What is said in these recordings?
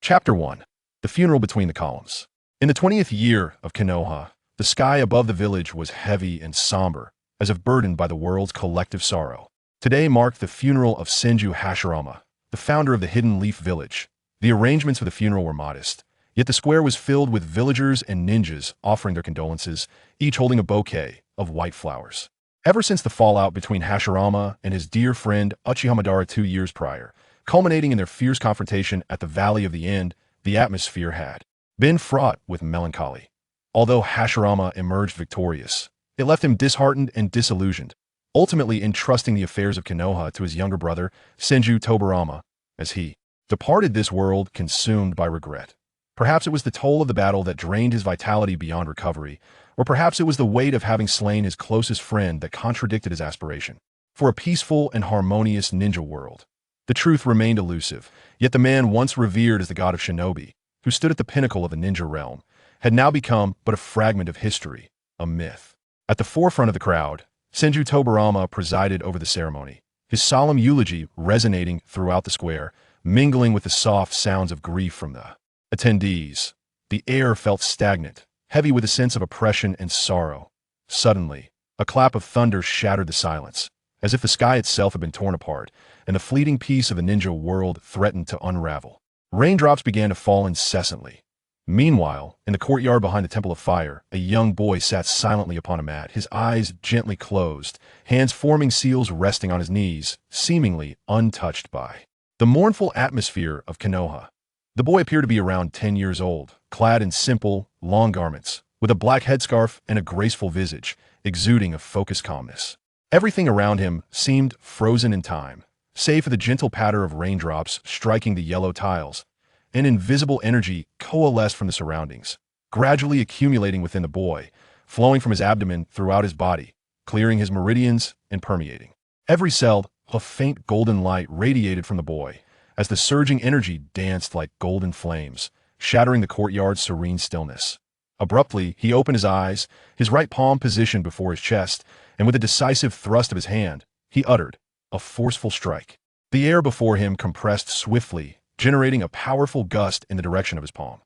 Chapter 1. The Funeral Between the Columns. In the 20th year of Konoha, the sky above the village was heavy and somber, as if burdened by the world's collective sorrow. Today marked the funeral of Senju Hashirama, the founder of the Hidden Leaf Village. The arrangements for the funeral were modest, yet the square was filled with villagers and ninjas offering their condolences, each holding a bouquet of white flowers. Ever since the fallout between Hashirama and his dear friend Uchihamadara 2 years prior, culminating in their fierce confrontation at the Valley of the End, the atmosphere had been fraught with melancholy. Although Hashirama emerged victorious, it left him disheartened and disillusioned, ultimately entrusting the affairs of Konoha to his younger brother, Senju Tobarama, as he departed this world consumed by regret. Perhaps it was the toll of the battle that drained his vitality beyond recovery, or perhaps it was the weight of having slain his closest friend that contradicted his aspiration for a peaceful and harmonious ninja world. The truth remained elusive, yet the man once revered as the god of shinobi, who stood at the pinnacle of the ninja realm, had now become but a fragment of history, a myth. At the forefront of the crowd, Senju Tobarama presided over the ceremony, his solemn eulogy resonating throughout the square, mingling with the soft sounds of grief from the attendees. The air felt stagnant, heavy with a sense of oppression and sorrow. Suddenly, a clap of thunder shattered the silence, as if the sky itself had been torn apart, and the fleeting peace of the ninja world threatened to unravel. Raindrops began to fall incessantly. Meanwhile, in the courtyard behind the Temple of Fire, a young boy sat silently upon a mat, his eyes gently closed, hands forming seals resting on his knees, seemingly untouched by the mournful atmosphere of Konoha. The boy appeared to be around 10 years old, clad in simple, long garments, with a black headscarf and a graceful visage, exuding a focused calmness. Everything around him seemed frozen in time, save for the gentle patter of raindrops striking the yellow tiles. An invisible energy coalesced from the surroundings, gradually accumulating within the boy, flowing from his abdomen throughout his body, clearing his meridians and permeating every cell. A faint golden light radiated from the boy, as the surging energy danced like golden flames, shattering the courtyard's serene stillness. Abruptly, he opened his eyes, his right palm positioned before his chest, and with a decisive thrust of his hand, he uttered a forceful strike. The air before him compressed swiftly, generating a powerful gust in the direction of his palm.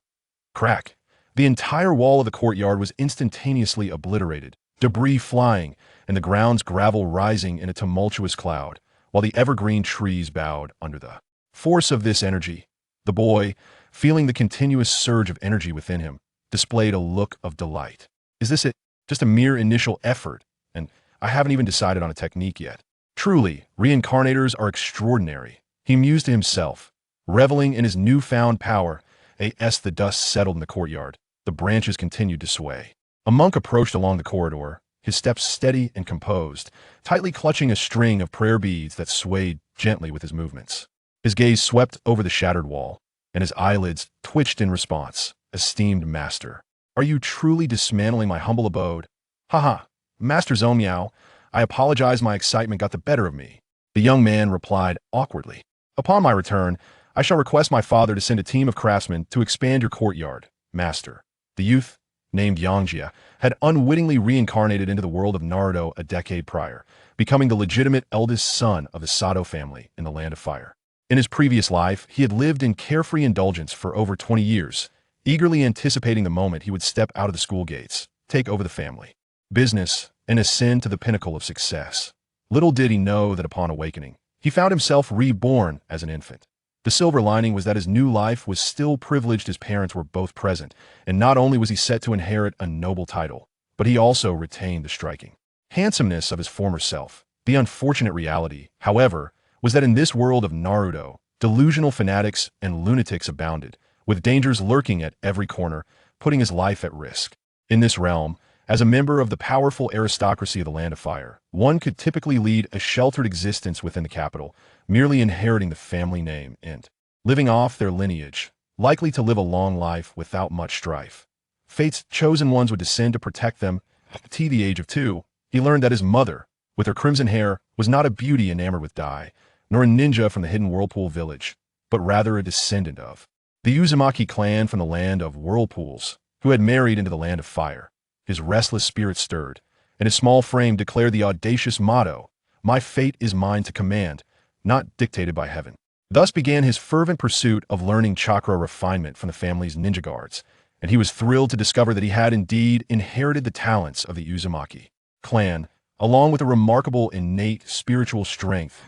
Crack! The entire wall of the courtyard was instantaneously obliterated, debris flying, and the ground's gravel rising in a tumultuous cloud, while the evergreen trees bowed under the force of this energy. The boy, feeling the continuous surge of energy within him, displayed a look of delight. Is this it? Just a mere initial effort, and I haven't even decided on a technique yet. Truly, reincarnators are extraordinary, he mused to himself, reveling in his newfound power. As the dust settled in the courtyard, the branches continued to sway. A monk approached along the corridor, his steps steady and composed, tightly clutching a string of prayer beads that swayed gently with his movements. His gaze swept over the shattered wall, and his eyelids twitched in response. Esteemed master, are you truly dismantling my humble abode? Haha, Master Zomiao, I apologize, my excitement got the better of me. The young man replied awkwardly. Upon my return, I shall request my father to send a team of craftsmen to expand your courtyard, master. The youth, named Yangjie, had unwittingly reincarnated into the world of Naruto a decade prior, becoming the legitimate eldest son of the Sato family in the Land of Fire. In his previous life, he had lived in carefree indulgence for over 20 years, eagerly anticipating the moment he would step out of the school gates, take over the family business, and ascend to the pinnacle of success. Little did he know that upon awakening, he found himself reborn as an infant. The silver lining was that his new life was still privileged. His parents were both present, and not only was he set to inherit a noble title, but he also retained the striking handsomeness of his former self. The unfortunate reality, however, was that in this world of Naruto, delusional fanatics and lunatics abounded, with dangers lurking at every corner, putting his life at risk. In this realm, as a member of the powerful aristocracy of the Land of Fire, one could typically lead a sheltered existence within the capital, merely inheriting the family name and living off their lineage, likely to live a long life without much strife. Fate's chosen ones would descend to protect them. At the age of 2, he learned that his mother, with her crimson hair, was not a beauty enamored with dye, nor a ninja from the Hidden Whirlpool village, but rather a descendant of the Uzumaki clan from the Land of Whirlpools, who had married into the Land of Fire. His restless spirit stirred, and his small frame declared the audacious motto, "My fate is mine to command, not dictated by heaven." Thus began his fervent pursuit of learning chakra refinement from the family's ninja guards, and he was thrilled to discover that he had indeed inherited the talents of the Uzumaki clan, along with a remarkable innate spiritual strength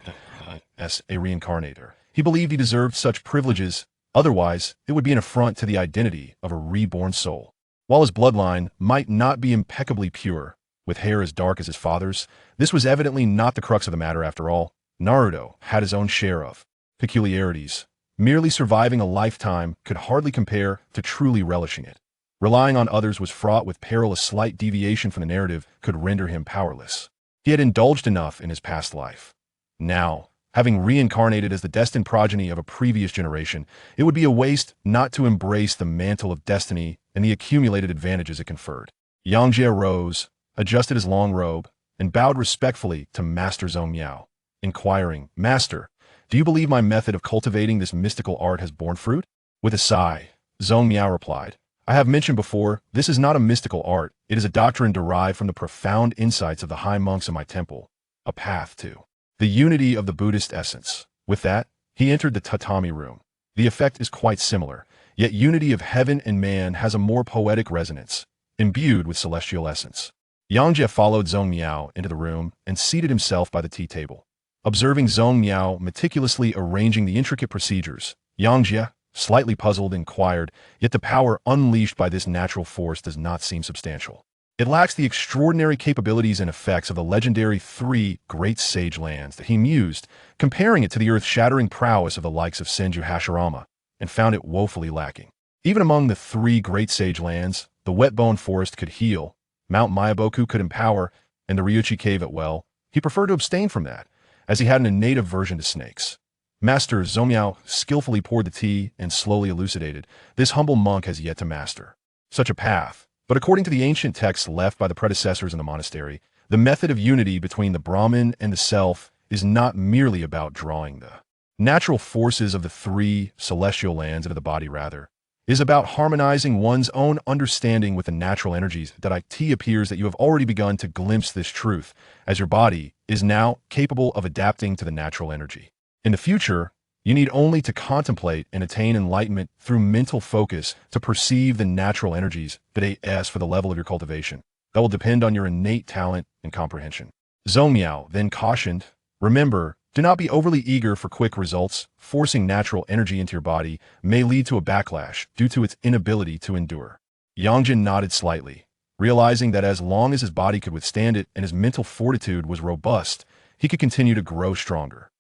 as a reincarnator. He believed he deserved such privileges, otherwise it would be an affront to the identity of a reborn soul. While his bloodline might not be impeccably pure, with hair as dark as his father's, this was evidently not the crux of the matter after all. Naruto had his own share of peculiarities. Merely surviving a lifetime could hardly compare to truly relishing it. Relying on others was fraught with peril. A slight deviation from the narrative could render him powerless. He had indulged enough in his past life. Now, having reincarnated as the destined progeny of a previous generation, it would be a waste not to embrace the mantle of destiny and the accumulated advantages it conferred. Yangjie arose, adjusted his long robe, and bowed respectfully to Master Zhong Miao, inquiring, "Master, do you believe my method of cultivating this mystical art has borne fruit?" With a sigh, Zhong Miao replied, "I have mentioned before, this is not a mystical art. It is a doctrine derived from the profound insights of the high monks of my temple, a path to the unity of the Buddhist essence." With that, he entered the tatami room. The effect is quite similar, yet unity of heaven and man has a more poetic resonance, imbued with celestial essence. Yangjie followed Zhong Miao into the room and seated himself by the tea table. Observing Zhong Miao meticulously arranging the intricate procedures, Yangjie, slightly puzzled, inquired, "Yet the power unleashed by this natural force does not seem substantial. It lacks the extraordinary capabilities and effects of the legendary 3 great sage lands," that he mused, comparing it to the earth-shattering prowess of the likes of Senju Hashirama, and found it woefully lacking. Even among the 3 great sage lands, the Wetbone Forest could heal, Mount Mayaboku could empower, and the Ryuchi Cave at Well, he preferred to abstain from that, as he had an innate aversion to snakes. Master Zhong Miao skillfully poured the tea and slowly elucidated, "This humble monk has yet to master such a path. But according to the ancient texts left by the predecessors in the monastery, the method of unity between the Brahman and the self is not merely about drawing the natural forces of the 3 celestial lands into the body, rather, is about harmonizing one's own understanding with the natural energies that it appears that you have already begun to glimpse this truth, as your body is now capable of adapting to the natural energy. In the future, you need only to contemplate and attain enlightenment through mental focus to perceive the natural energies that as for the level of your cultivation. That will depend on your innate talent and comprehension." Zhong Miao then cautioned, "Remember, do not be overly eager for quick results. Forcing natural energy into your body may lead to a backlash due to its inability to endure." Yangjie nodded slightly, realizing that as long as his body could withstand it and his mental fortitude was robust, he could continue to grow stronger.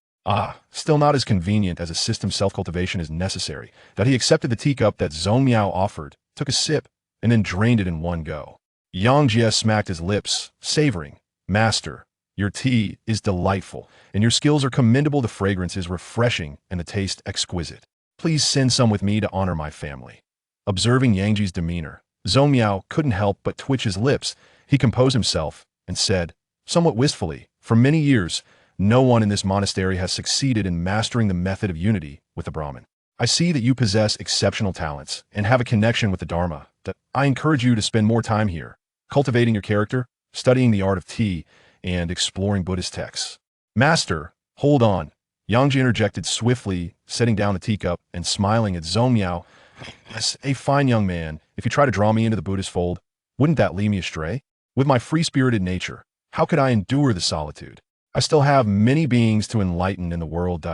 Still not as convenient as a system self-cultivation is necessary, that he accepted the teacup that Zhong Miao offered, took a sip, and then drained it in one go. Yangjie smacked his lips, savoring, "Master, your tea is delightful, and your skills are commendable. The fragrance is refreshing and the taste exquisite. Please send some with me to honor my family." Observing Yangjie's demeanor, Zhong Miao couldn't help but twitch his lips. He composed himself and said, somewhat wistfully, "For many years, no one in this monastery has succeeded in mastering the method of unity with the Brahman. I see that you possess exceptional talents and have a connection with the Dharma. That I encourage you to spend more time here, cultivating your character, studying the art of tea, and exploring Buddhist texts." "Master, hold on," Yangjie interjected swiftly, setting down the teacup and smiling at Zhong Miao. "As a fine young man, if you try to draw me into the Buddhist fold, wouldn't that lead me astray? With my free-spirited nature, how could I endure the solitude? I still have many beings to enlighten in the world.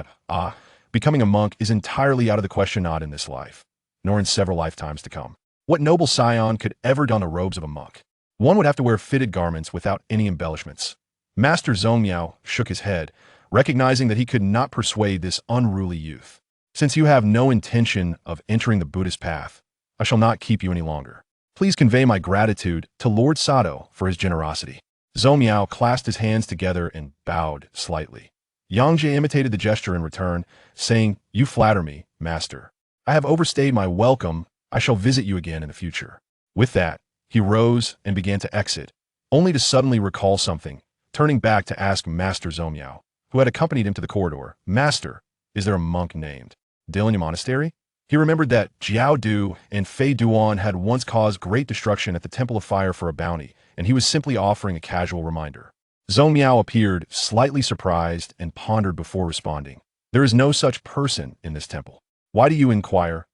Becoming a monk is entirely out of the question, not in this life, nor in several lifetimes to come. What noble scion could ever don the robes of a monk? One would have to wear fitted garments without any embellishments." Master Zhong Miao shook his head, recognizing that he could not persuade this unruly youth. "Since you have no intention of entering the Buddhist path, I shall not keep you any longer. Please convey my gratitude to Lord Sato for his generosity." Zhong Miao clasped his hands together and bowed slightly. Yangjie imitated the gesture in return, saying, "You flatter me, master. I have overstayed my welcome. I shall visit you again in the future." With that, he rose and began to exit, only to suddenly recall something, turning back to ask Master Zhong Miao, who had accompanied him to the corridor, "Master, is there a monk named Dill in your monastery?" He remembered that Jiao Du and Fei Duan had once caused great destruction at the Temple of Fire for a bounty, and he was simply offering a casual reminder. Zhong Miao appeared slightly surprised and pondered before responding. There is no such person in this temple. Why do you inquire?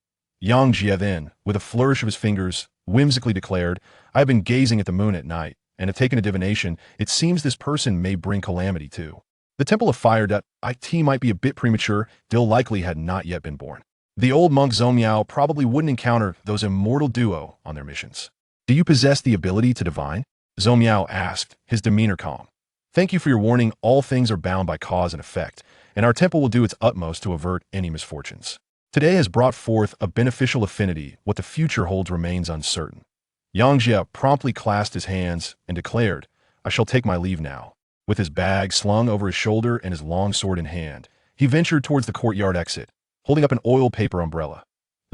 Yangjie then, with a flourish of his fingers, whimsically declared, I have been gazing at the moon at night, and have taken a divination. It seems this person may bring calamity too. The Temple of Fire.It might be a bit premature, Dill likely had not yet been born. The old monk Zhou probably wouldn't encounter those immortal duo on their missions. Do you possess the ability to divine? Zhou asked, his demeanor calm. Thank you for your warning. All things are bound by cause and effect, and our temple will do its utmost to avert any misfortunes. Today has brought forth a beneficial affinity. What the future holds remains uncertain. Yangjie promptly clasped his hands and declared, I shall take my leave now. With his bag slung over his shoulder and his long sword in hand, he ventured towards the courtyard exit, holding up an oil paper umbrella.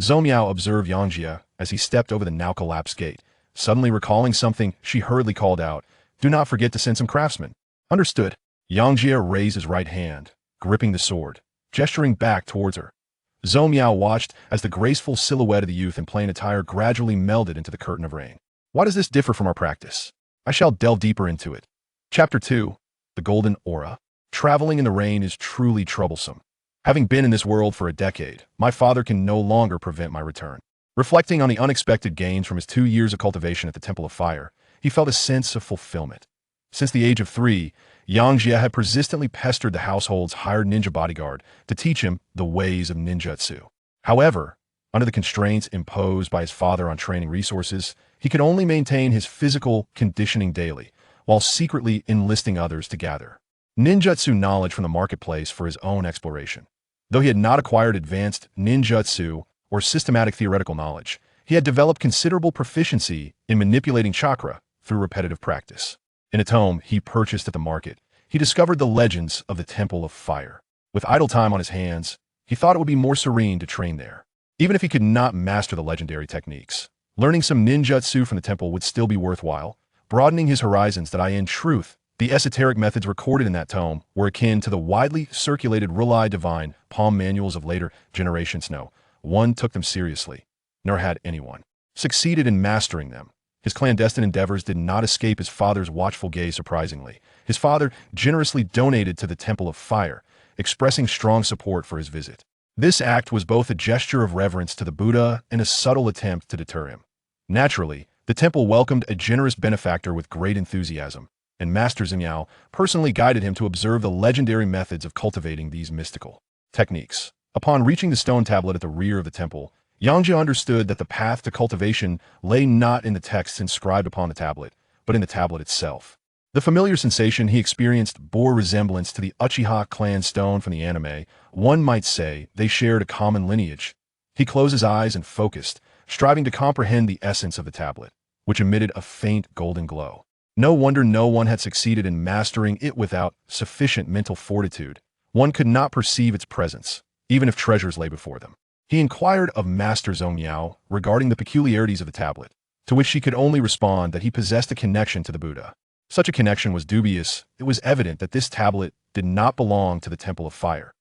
Zhou observed Yangjie as he stepped over the now-collapsed gate. Suddenly recalling something, she hurriedly called out, Do not forget to send some craftsmen. Understood. Yangjie raised his right hand, gripping the sword, gesturing back towards her. Zhou watched as the graceful silhouette of the youth in plain attire gradually melded into the curtain of rain. Why does this differ from our practice? I shall delve deeper into it. Chapter 2. The Golden Aura. Traveling in the rain is truly troublesome. Having been in this world for a decade, my father can no longer prevent my return. Reflecting on the unexpected gains from his 2 years of cultivation at the Temple of Fire, he felt a sense of fulfillment. Since the age of 3, Yangjie had persistently pestered the household's hired ninja bodyguard to teach him the ways of ninjutsu. However, under the constraints imposed by his father on training resources, he could only maintain his physical conditioning daily, while secretly enlisting others to gather ninjutsu knowledge from the marketplace for his own exploration. Though he had not acquired advanced ninjutsu or systematic theoretical knowledge, he had developed considerable proficiency in manipulating chakra through repetitive practice. In a tome he purchased at the market, he discovered the legends of the Temple of Fire. With idle time on his hands, he thought it would be more serene to train there. Even if he could not master the legendary techniques, learning some ninjutsu from the temple would still be worthwhile, broadening his horizons. That in truth, the esoteric methods recorded in that tome were akin to the widely circulated Rulai divine palm manuals of later generations. No one took them seriously, nor had anyone succeeded in mastering them. His clandestine endeavors did not escape his father's watchful gaze. Surprisingly, his father generously donated to the Temple of Fire, expressing strong support for his visit. This act was both a gesture of reverence to the Buddha and a subtle attempt to deter him. Naturally, the temple welcomed a generous benefactor with great enthusiasm, and Master Zhou personally guided him to observe the legendary methods of cultivating these mystical techniques. Upon reaching the stone tablet at the rear of the temple, Yangjie understood that the path to cultivation lay not in the texts inscribed upon the tablet, but in the tablet itself. The familiar sensation he experienced bore resemblance to the Uchiha clan stone from the anime. One might say they shared a common lineage. He closed his eyes and focused, striving to comprehend the essence of the tablet, which emitted a faint golden glow. No wonder no one had succeeded in mastering it without sufficient mental fortitude. One could not perceive its presence, even if treasures lay before them. He inquired of Master Zhou regarding the peculiarities of the tablet, to which she could only respond that he possessed a connection to the Buddha. Such a connection was dubious. It was evident that this tablet did not belong to the Temple of Fire.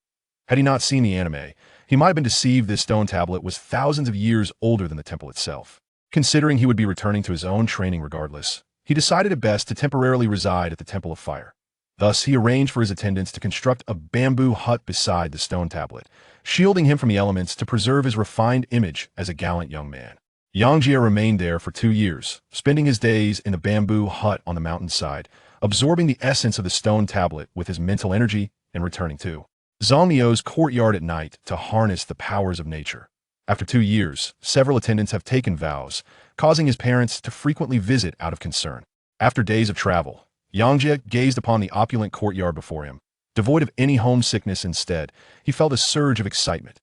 Had he not seen the anime, he might have been deceived. This stone tablet was thousands of years older than the temple itself. Considering he would be returning to his own training regardless, he decided it best to temporarily reside at the Temple of Fire. Thus, he arranged for his attendants to construct a bamboo hut beside the stone tablet, shielding him from the elements to preserve his refined image as a gallant young man. Yangjie remained there for 2 years, spending his days in the bamboo hut on the mountainside, absorbing the essence of the stone tablet with his mental energy and returning to Zhongmiao's courtyard at night to harness the powers of nature. After 2 years, several attendants have taken vows, causing his parents to frequently visit out of concern. After days of travel, Yangjie gazed upon the opulent courtyard before him. Devoid of any homesickness, instead, he felt a surge of excitement.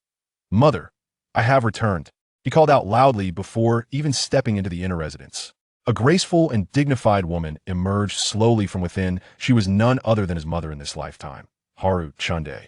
Mother, I have returned, he called out loudly before even stepping into the inner residence. A graceful and dignified woman emerged slowly from within. She was none other than his mother in this lifetime, Haru Tsunade.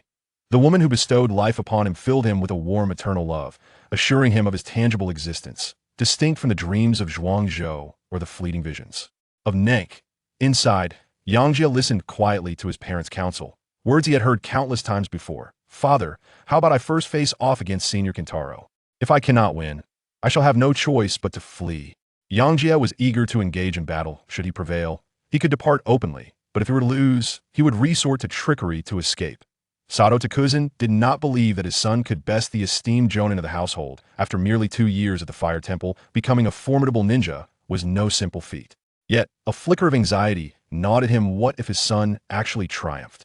The woman who bestowed life upon him filled him with a warm maternal love, assuring him of his tangible existence, distinct from the dreams of Zhuangzhou or the fleeting visions of Nank. Inside, Yangjie listened quietly to his parents' counsel, words he had heard countless times before. Father, how about I first face off against Senior Kentaro? If I cannot win, I shall have no choice but to flee. Yangjie was eager to engage in battle. Should he prevail, he could depart openly, but if he were to lose, he would resort to trickery to escape. Sato Takuzin did not believe that his son could best the esteemed jonin of the household after merely 2 years at the Fire Temple. Becoming a formidable ninja was no simple feat. Yet, a flicker of anxiety gnawed at him. What if his son actually triumphed?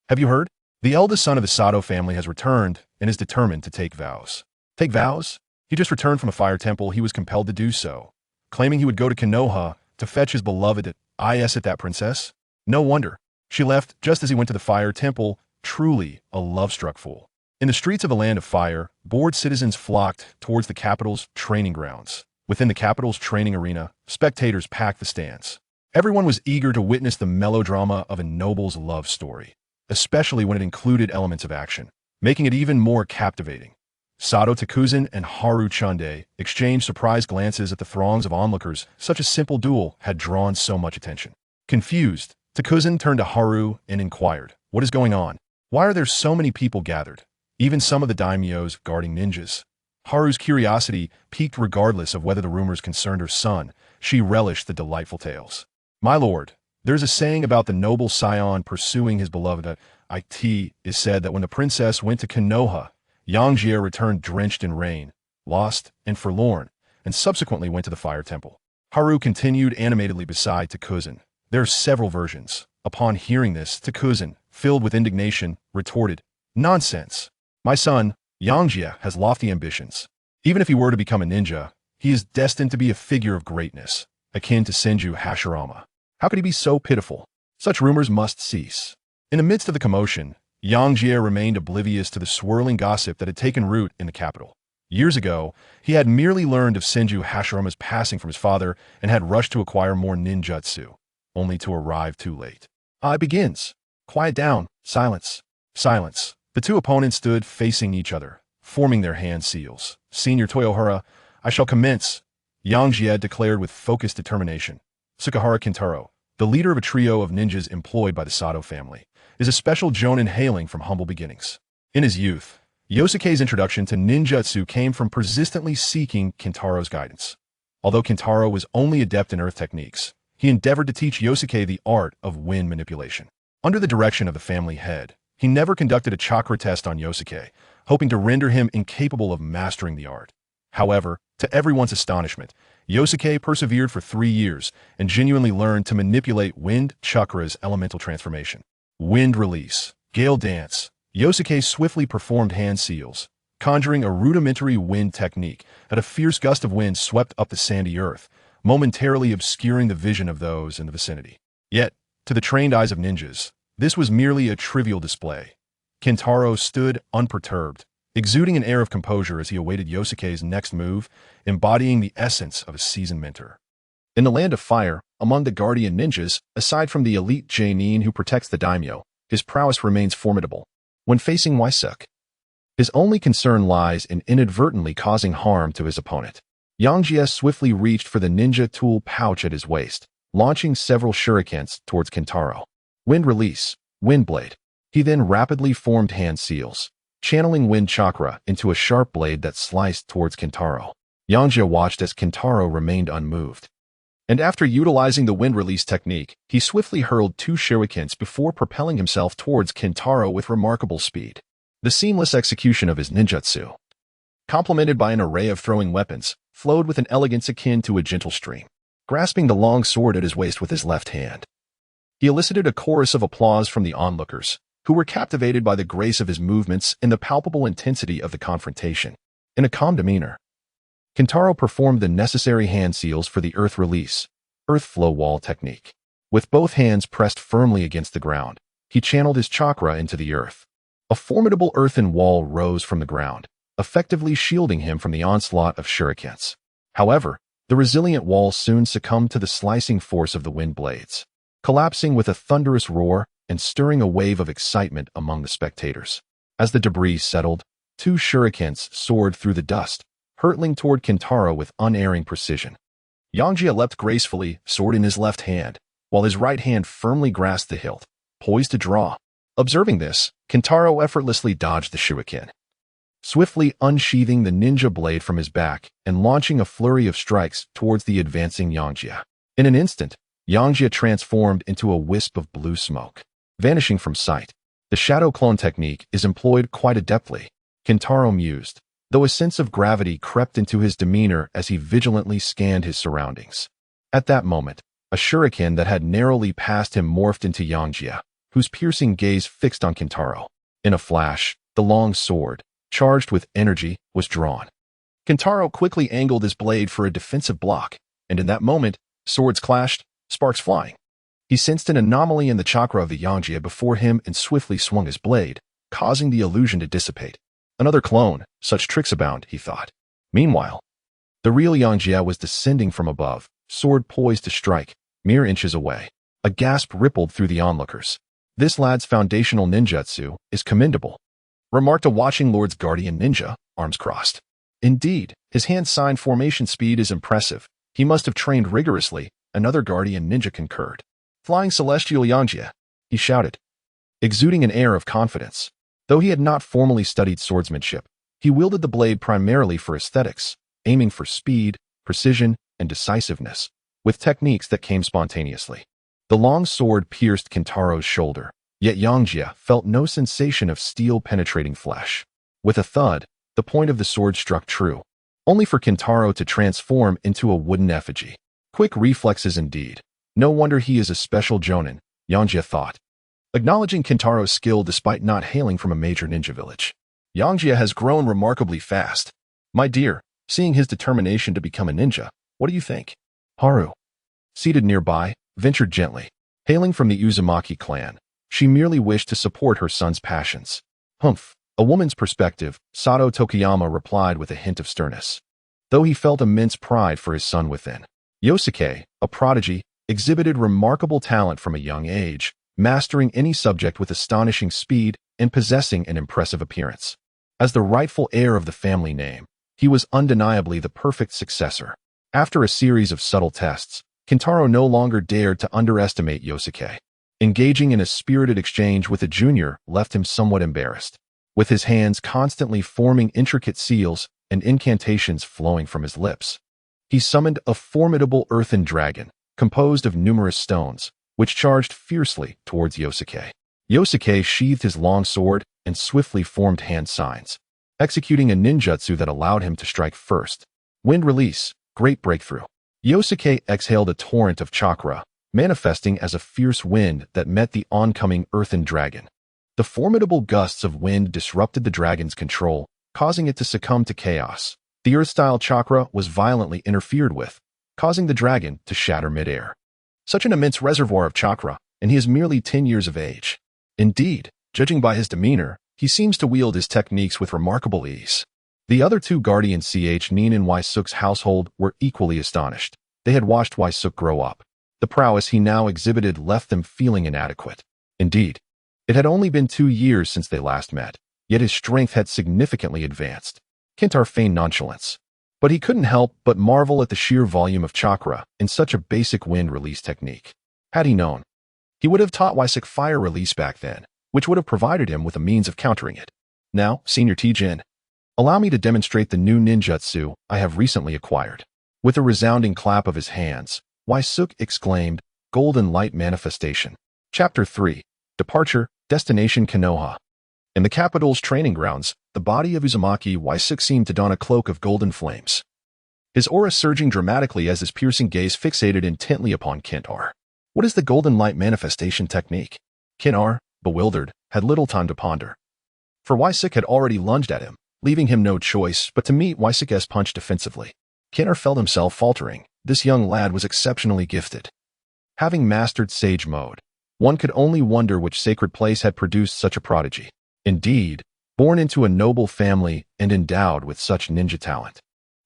Have you heard? The eldest son of the Sato family has returned and is determined to take vows. Take vows? He just returned from a Fire Temple. He was compelled to do so, claiming he would go to Konoha to fetch his beloved at that princess. No wonder. She left just as he went to the Fire Temple. Truly a love-struck fool. In the streets of the Land of Fire, bored citizens flocked towards the capital's training grounds. Within the capital's training arena, spectators packed the stands. Everyone was eager to witness the melodrama of a noble's love story, especially when it included elements of action, making it even more captivating. Sato Takuzin and Haru Tsunade exchanged surprised glances at the throngs of onlookers. Such a simple duel had drawn so much attention. Confused, Takuzin turned to Haru and inquired, "What is going on? Why are there so many people gathered? Even some of the daimyos guarding ninjas." Haru's curiosity piqued regardless of whether the rumors concerned her son. She relished the delightful tales. "My lord, there's a saying about the noble scion pursuing his beloved. It is said that when the princess went to Konoha, Yangjie returned drenched in rain, lost and forlorn, and subsequently went to the Fire Temple." Haru continued animatedly beside Takuzin. "There are several versions." Upon hearing this, Takuzin, filled with indignation, retorted, "Nonsense. My son, Yangjie, has lofty ambitions. Even if he were to become a ninja, he is destined to be a figure of greatness, akin to Senju Hashirama. How could he be so pitiful? Such rumors must cease." In the midst of the commotion, Yangjie remained oblivious to the swirling gossip that had taken root in the capital. Years ago, he had merely learned of Senju Hashirama's passing from his father and had rushed to acquire more ninjutsu, only to arrive too late. It begins. Quiet down. Silence. Silence. The two opponents stood facing each other, forming their hand seals. "Senior Toyohara, I shall commence," Yangjie declared with focused determination. Sukahara Kentaro, the leader of a trio of ninjas employed by the Sato family, is a special jonin hailing from humble beginnings. In his youth, Yosuke's introduction to ninjutsu came from persistently seeking Kentaro's guidance. Although Kentaro was only adept in earth techniques, he endeavored to teach Yosuke the art of wind manipulation. Under the direction of the family head, he never conducted a chakra test on Yosuke, hoping to render him incapable of mastering the art. However, to everyone's astonishment, Yosuke persevered for 3 years and genuinely learned to manipulate wind chakra's elemental transformation. Wind release, gale dance. Yosuke swiftly performed hand seals, conjuring a rudimentary wind technique that a fierce gust of wind swept up the sandy earth, momentarily obscuring the vision of those in the vicinity. Yet, to the trained eyes of ninjas, this was merely a trivial display. Kentaro stood unperturbed, exuding an air of composure as he awaited Yosuke's next move, embodying the essence of a seasoned mentor. In the Land of Fire, among the guardian ninjas, aside from the elite Jonin who protects the daimyo, his prowess remains formidable. When facing Waisuk, his only concern lies in inadvertently causing harm to his opponent. Yangjie swiftly reached for the ninja tool pouch at his waist, launching several shurikens towards Kentaro. Wind release, wind blade. He then rapidly formed hand seals, channeling wind chakra into a sharp blade that sliced towards Kentaro. Yangjie watched as Kentaro remained unmoved. And after utilizing the wind release technique, he swiftly hurled 2 shurikens before propelling himself towards Kentaro with remarkable speed. The seamless execution of his ninjutsu, complemented by an array of throwing weapons, flowed with an elegance akin to a gentle stream. Grasping the long sword at his waist with his left hand, he elicited a chorus of applause from the onlookers, who were captivated by the grace of his movements and the palpable intensity of the confrontation. In a calm demeanor, Kentaro performed the necessary hand seals for the earth release, earth flow wall technique. With both hands pressed firmly against the ground, he channeled his chakra into the earth. A formidable earthen wall rose from the ground, effectively shielding him from the onslaught of shurikens. However, the resilient wall soon succumbed to the slicing force of the wind blades, collapsing with a thunderous roar and stirring a wave of excitement among the spectators. As the debris settled, 2 shurikens soared through the dust, hurtling toward Kentaro with unerring precision. Yangjie leapt gracefully, sword in his left hand, while his right hand firmly grasped the hilt, poised to draw. Observing this, Kentaro effortlessly dodged the shuriken, swiftly unsheathing the ninja blade from his back and launching a flurry of strikes towards the advancing Yangjie. In an instant, Yangjie transformed into a wisp of blue smoke, vanishing from sight. The shadow clone technique is employed quite adeptly, Kentaro mused, though a sense of gravity crept into his demeanor as he vigilantly scanned his surroundings. At that moment, a shuriken that had narrowly passed him morphed into Yangjie, whose piercing gaze fixed on Kentaro. In a flash, the long sword, charged with energy, was drawn. Kentaro quickly angled his blade for a defensive block, and in that moment, swords clashed, sparks flying. He sensed an anomaly in the chakra of the Yangjie before him and swiftly swung his blade, causing the illusion to dissipate. Another clone, such tricks abound, he thought. Meanwhile, the real Yangjie was descending from above, sword poised to strike, mere inches away. A gasp rippled through the onlookers. This lad's foundational ninjutsu is commendable, remarked a watching Lord's guardian ninja, arms crossed. Indeed, his hand-sign formation speed is impressive. He must have trained rigorously, another guardian ninja concurred. Flying celestial Yangjie, he shouted, exuding an air of confidence. Though he had not formally studied swordsmanship, he wielded the blade primarily for aesthetics, aiming for speed, precision, and decisiveness, with techniques that came spontaneously. The long sword pierced Kentaro's shoulder, yet Yangjie felt no sensation of steel penetrating flesh. With a thud, the point of the sword struck true, only for Kentaro to transform into a wooden effigy. Quick reflexes indeed. No wonder he is a special jonin, Yangjie thought, acknowledging Kentaro's skill despite not hailing from a major ninja village. Yangjie has grown remarkably fast. My dear, seeing his determination to become a ninja, what do you think? Haru, seated nearby, ventured gently. Hailing from the Uzumaki clan, she merely wished to support her son's passions. Humph. A woman's perspective, Sato Tokiyama replied with a hint of sternness, though he felt immense pride for his son within. Yosuke, a prodigy, exhibited remarkable talent from a young age, mastering any subject with astonishing speed and possessing an impressive appearance. As the rightful heir of the family name, he was undeniably the perfect successor. After a series of subtle tests, Kentaro no longer dared to underestimate Yosuke. Engaging in a spirited exchange with a junior left him somewhat embarrassed. With his hands constantly forming intricate seals and incantations flowing from his lips, he summoned a formidable earthen dragon, composed of numerous stones, which charged fiercely towards Yosuke. Yosuke sheathed his long sword and swiftly formed hand signs, executing a ninjutsu that allowed him to strike first. Wind release, great breakthrough. Yosuke exhaled a torrent of chakra, manifesting as a fierce wind that met the oncoming earthen dragon. The formidable gusts of wind disrupted the dragon's control, causing it to succumb to chaos. The earth-style chakra was violently interfered with, causing the dragon to shatter midair. Such an immense reservoir of chakra, and he is merely 10 years of age. Indeed, judging by his demeanor, he seems to wield his techniques with remarkable ease. The other two guardians Nin and Waisuk's household were equally astonished. They had watched Waisuk grow up. The prowess he now exhibited left them feeling inadequate. Indeed, it had only been 2 years since they last met, yet his strength had significantly advanced. Kentaro feigned nonchalance, but he couldn't help but marvel at the sheer volume of chakra in such a basic wind release technique. Had he known, he would have taught Waisuk fire release back then, which would have provided him with a means of countering it. Now, Senior T-Jin, allow me to demonstrate the new ninjutsu I have recently acquired. With a resounding clap of his hands, Waisuk exclaimed, Golden Light Manifestation. Chapter 3. Departure, Destination Konoha. In the capital's training grounds, the body of Uzumaki Waisuk seemed to don a cloak of golden flames, his aura surging dramatically as his piercing gaze fixated intently upon Kentaro. What is the Golden Light Manifestation technique? Kentaro, bewildered, had little time to ponder. For Waisuk had already lunged at him, leaving him no choice but to meet Waisuk's punch defensively. Kentaro felt himself faltering. This young lad was exceptionally gifted. Having mastered Sage Mode, one could only wonder which sacred place had produced such a prodigy. Indeed, born into a noble family and endowed with such ninja talent,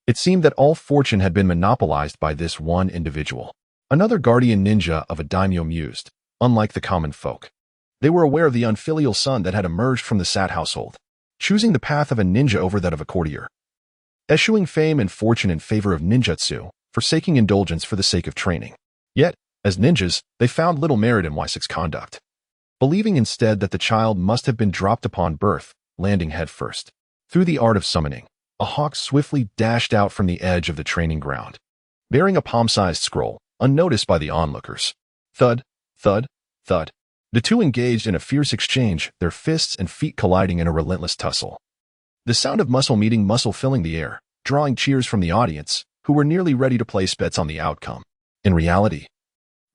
it seemed that all fortune had been monopolized by this one individual. Another guardian ninja of a daimyo mused, unlike the common folk. They were aware of the unfilial son that had emerged from the Sat household, choosing the path of a ninja over that of a courtier, eschewing fame and fortune in favor of ninjutsu, forsaking indulgence for the sake of training. Yet, as ninjas, they found little merit in Waisuk's conduct, believing instead that the child must have been dropped upon birth, landing headfirst. Through the art of summoning, a hawk swiftly dashed out from the edge of the training ground, bearing a palm-sized scroll, unnoticed by the onlookers. Thud, thud, thud. The two engaged in a fierce exchange, their fists and feet colliding in a relentless tussle. The sound of muscle meeting muscle filling the air, drawing cheers from the audience, who were nearly ready to place bets on the outcome. In reality,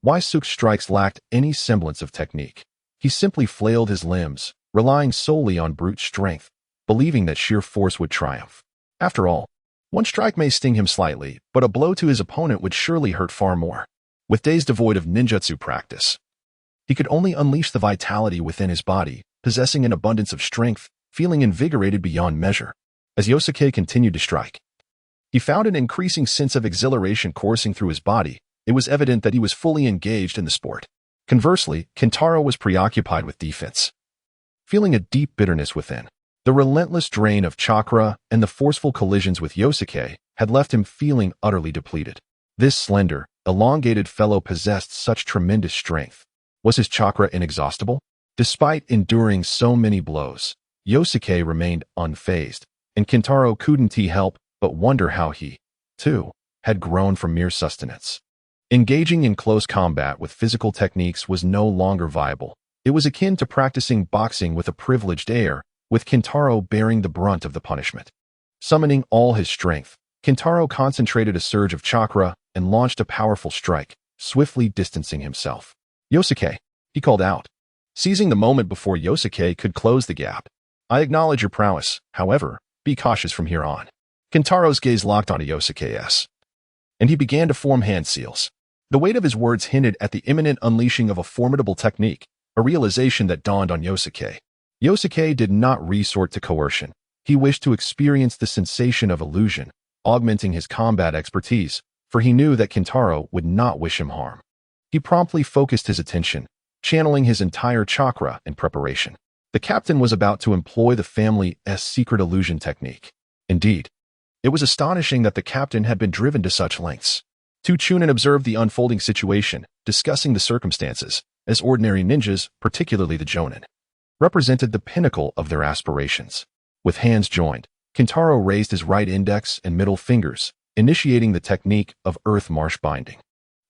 Suk's strikes lacked any semblance of technique. He simply flailed his limbs, relying solely on brute strength, believing that sheer force would triumph. After all, one strike may sting him slightly, but a blow to his opponent would surely hurt far more. With days devoid of ninjutsu practice, he could only unleash the vitality within his body, possessing an abundance of strength, feeling invigorated beyond measure. As Yosuke continued to strike, he found an increasing sense of exhilaration coursing through his body. It was evident that he was fully engaged in the sport. Conversely, Kentaro was preoccupied with defense, feeling a deep bitterness within. The relentless drain of chakra and the forceful collisions with Yosuke had left him feeling utterly depleted. This slender, elongated fellow possessed such tremendous strength. Was his chakra inexhaustible? Despite enduring so many blows, Yosuke remained unfazed, and Kentaro couldn't help but wonder how he, too, had grown from mere sustenance. Engaging in close combat with physical techniques was no longer viable. It was akin to practicing boxing with a privileged air, with Kentaro bearing the brunt of the punishment. Summoning all his strength, Kentaro concentrated a surge of chakra and launched a powerful strike, swiftly distancing himself. "Yosuke," he called out, seizing the moment before Yosuke could close the gap. "I acknowledge your prowess, however, be cautious from here on." Kentaro's gaze locked onto Yosuke's, and he began to form hand seals. The weight of his words hinted at the imminent unleashing of a formidable technique, a realization that dawned on Yosuke. Yosuke did not resort to coercion. He wished to experience the sensation of illusion, augmenting his combat expertise, for he knew that Kentaro would not wish him harm. He promptly focused his attention, channeling his entire chakra in preparation. The captain was about to employ the family's secret illusion technique. Indeed, it was astonishing that the captain had been driven to such lengths. Two Chunin observed the unfolding situation, discussing the circumstances, as ordinary ninjas, particularly the Jonin, represented the pinnacle of their aspirations. With hands joined, Kentaro raised his right index and middle fingers, initiating the technique of earth marsh binding.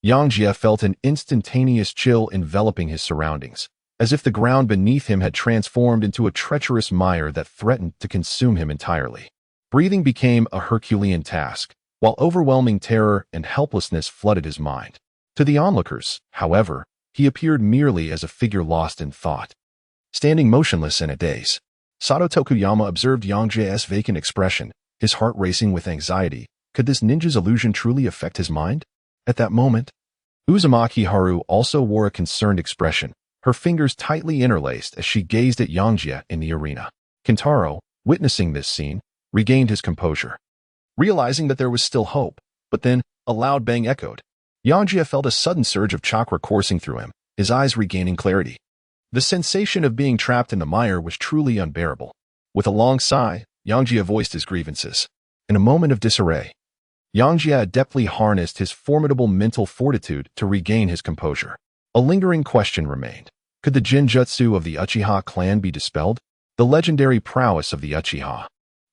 Yangjie felt an instantaneous chill enveloping his surroundings, as if the ground beneath him had transformed into a treacherous mire that threatened to consume him entirely. Breathing became a Herculean task, while overwhelming terror and helplessness flooded his mind. To the onlookers, however, he appeared merely as a figure lost in thought. Standing motionless in a daze, Sato Tokuyama observed Yangjie's vacant expression, his heart racing with anxiety. Could this ninja's illusion truly affect his mind? At that moment, Uzumaki Haru also wore a concerned expression, her fingers tightly interlaced as she gazed at Yangjie in the arena. Kentaro, witnessing this scene, regained his composure, realizing that there was still hope, but then a loud bang echoed. Yangjie felt a sudden surge of chakra coursing through him, his eyes regaining clarity. The sensation of being trapped in the mire was truly unbearable. With a long sigh, Yangjie voiced his grievances. In a moment of disarray, Yangjie adeptly harnessed his formidable mental fortitude to regain his composure. A lingering question remained. Could the Jinjutsu of the Uchiha clan be dispelled? The legendary prowess of the Uchiha,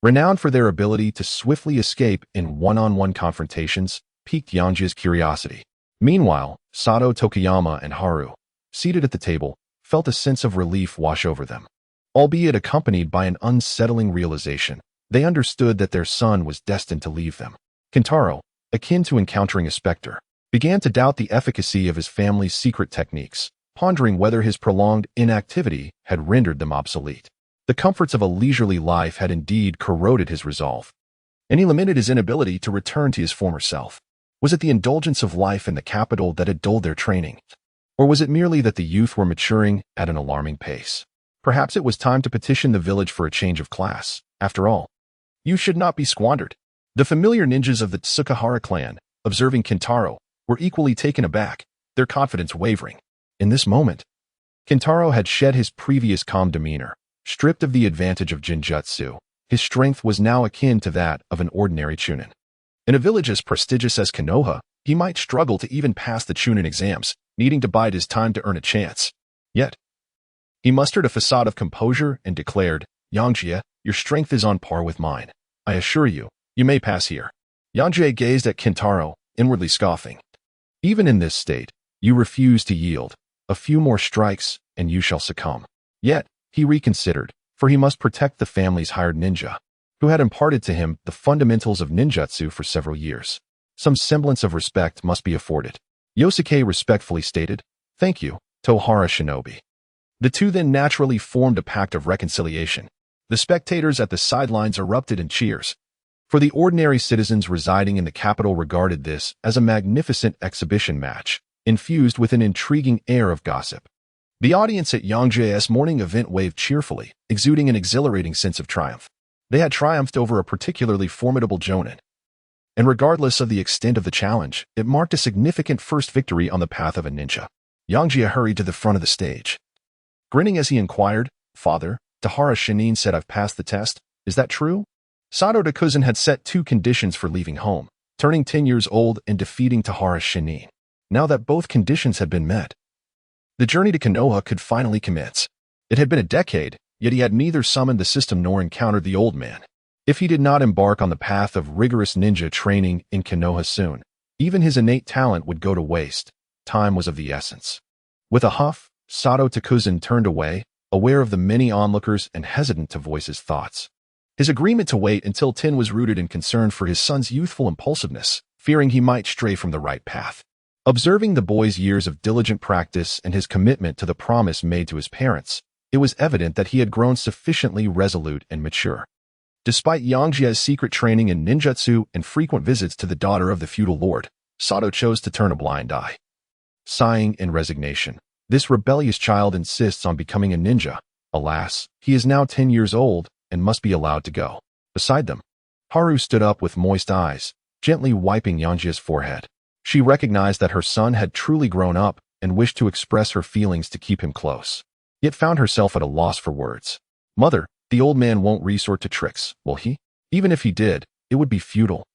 renowned for their ability to swiftly escape in one-on-one confrontations, piqued Yangjie's curiosity. Meanwhile, Sato Tokuyama and Haru, seated at the table, felt a sense of relief wash over them. Albeit accompanied by an unsettling realization, they understood that their son was destined to leave them. Kentaro, akin to encountering a specter, began to doubt the efficacy of his family's secret techniques, pondering whether his prolonged inactivity had rendered them obsolete. The comforts of a leisurely life had indeed corroded his resolve, and he lamented his inability to return to his former self. Was it the indulgence of life in the capital that had dulled their training? Or was it merely that the youth were maturing at an alarming pace? Perhaps it was time to petition the village for a change of class. After all, youth should not be squandered. The familiar ninjas of the Tsukahara clan, observing Kentaro, were equally taken aback, their confidence wavering. In this moment, Kentaro had shed his previous calm demeanor. Stripped of the advantage of Jinjutsu, his strength was now akin to that of an ordinary Chunin. In a village as prestigious as Konoha, he might struggle to even pass the Chunin exams, needing to bide his time to earn a chance. Yet, he mustered a facade of composure and declared, "Yangjie, your strength is on par with mine. I assure you, you may pass here." Yangjie gazed at Kentaro, inwardly scoffing. Even in this state, you refuse to yield. A few more strikes, and you shall succumb. Yet, he reconsidered, for he must protect the family's hired ninja, who had imparted to him the fundamentals of ninjutsu for several years. Some semblance of respect must be afforded. Yosuke respectfully stated, "Thank you, Tohara Shinobi." The two then naturally formed a pact of reconciliation. The spectators at the sidelines erupted in cheers, for the ordinary citizens residing in the capital regarded this as a magnificent exhibition match, infused with an intriguing air of gossip. The audience at Yangjie's morning event waved cheerfully, exuding an exhilarating sense of triumph. They had triumphed over a particularly formidable Jonin, and regardless of the extent of the challenge, it marked a significant first victory on the path of a ninja. Yangjie hurried to the front of the stage. Grinning as he inquired, "Father, Tahara Shinin said I've passed the test. Is that true?" Sato the cousin had set 2 conditions for leaving home, turning 10 years old and defeating Tahara Shinin. Now that both conditions had been met, the journey to Konoha could finally commence. It had been a decade, yet he had neither summoned the system nor encountered the old man. If he did not embark on the path of rigorous ninja training in Konoha soon, even his innate talent would go to waste. Time was of the essence. With a huff, Sato Takuzun turned away, aware of the many onlookers and hesitant to voice his thoughts. His agreement to wait until 10 was rooted in concern for his son's youthful impulsiveness, fearing he might stray from the right path. Observing the boy's years of diligent practice and his commitment to the promise made to his parents, it was evident that he had grown sufficiently resolute and mature. Despite Yangjie's secret training in ninjutsu and frequent visits to the daughter of the feudal lord, Sato chose to turn a blind eye. Sighing in resignation, this rebellious child insists on becoming a ninja. Alas, he is now 10 years old and must be allowed to go. Beside them, Haru stood up with moist eyes, gently wiping Yangjie's forehead. She recognized that her son had truly grown up and wished to express her feelings to keep him close, yet found herself at a loss for words. "Mother, the old man won't resort to tricks, will he? Even if he did, it would be futile."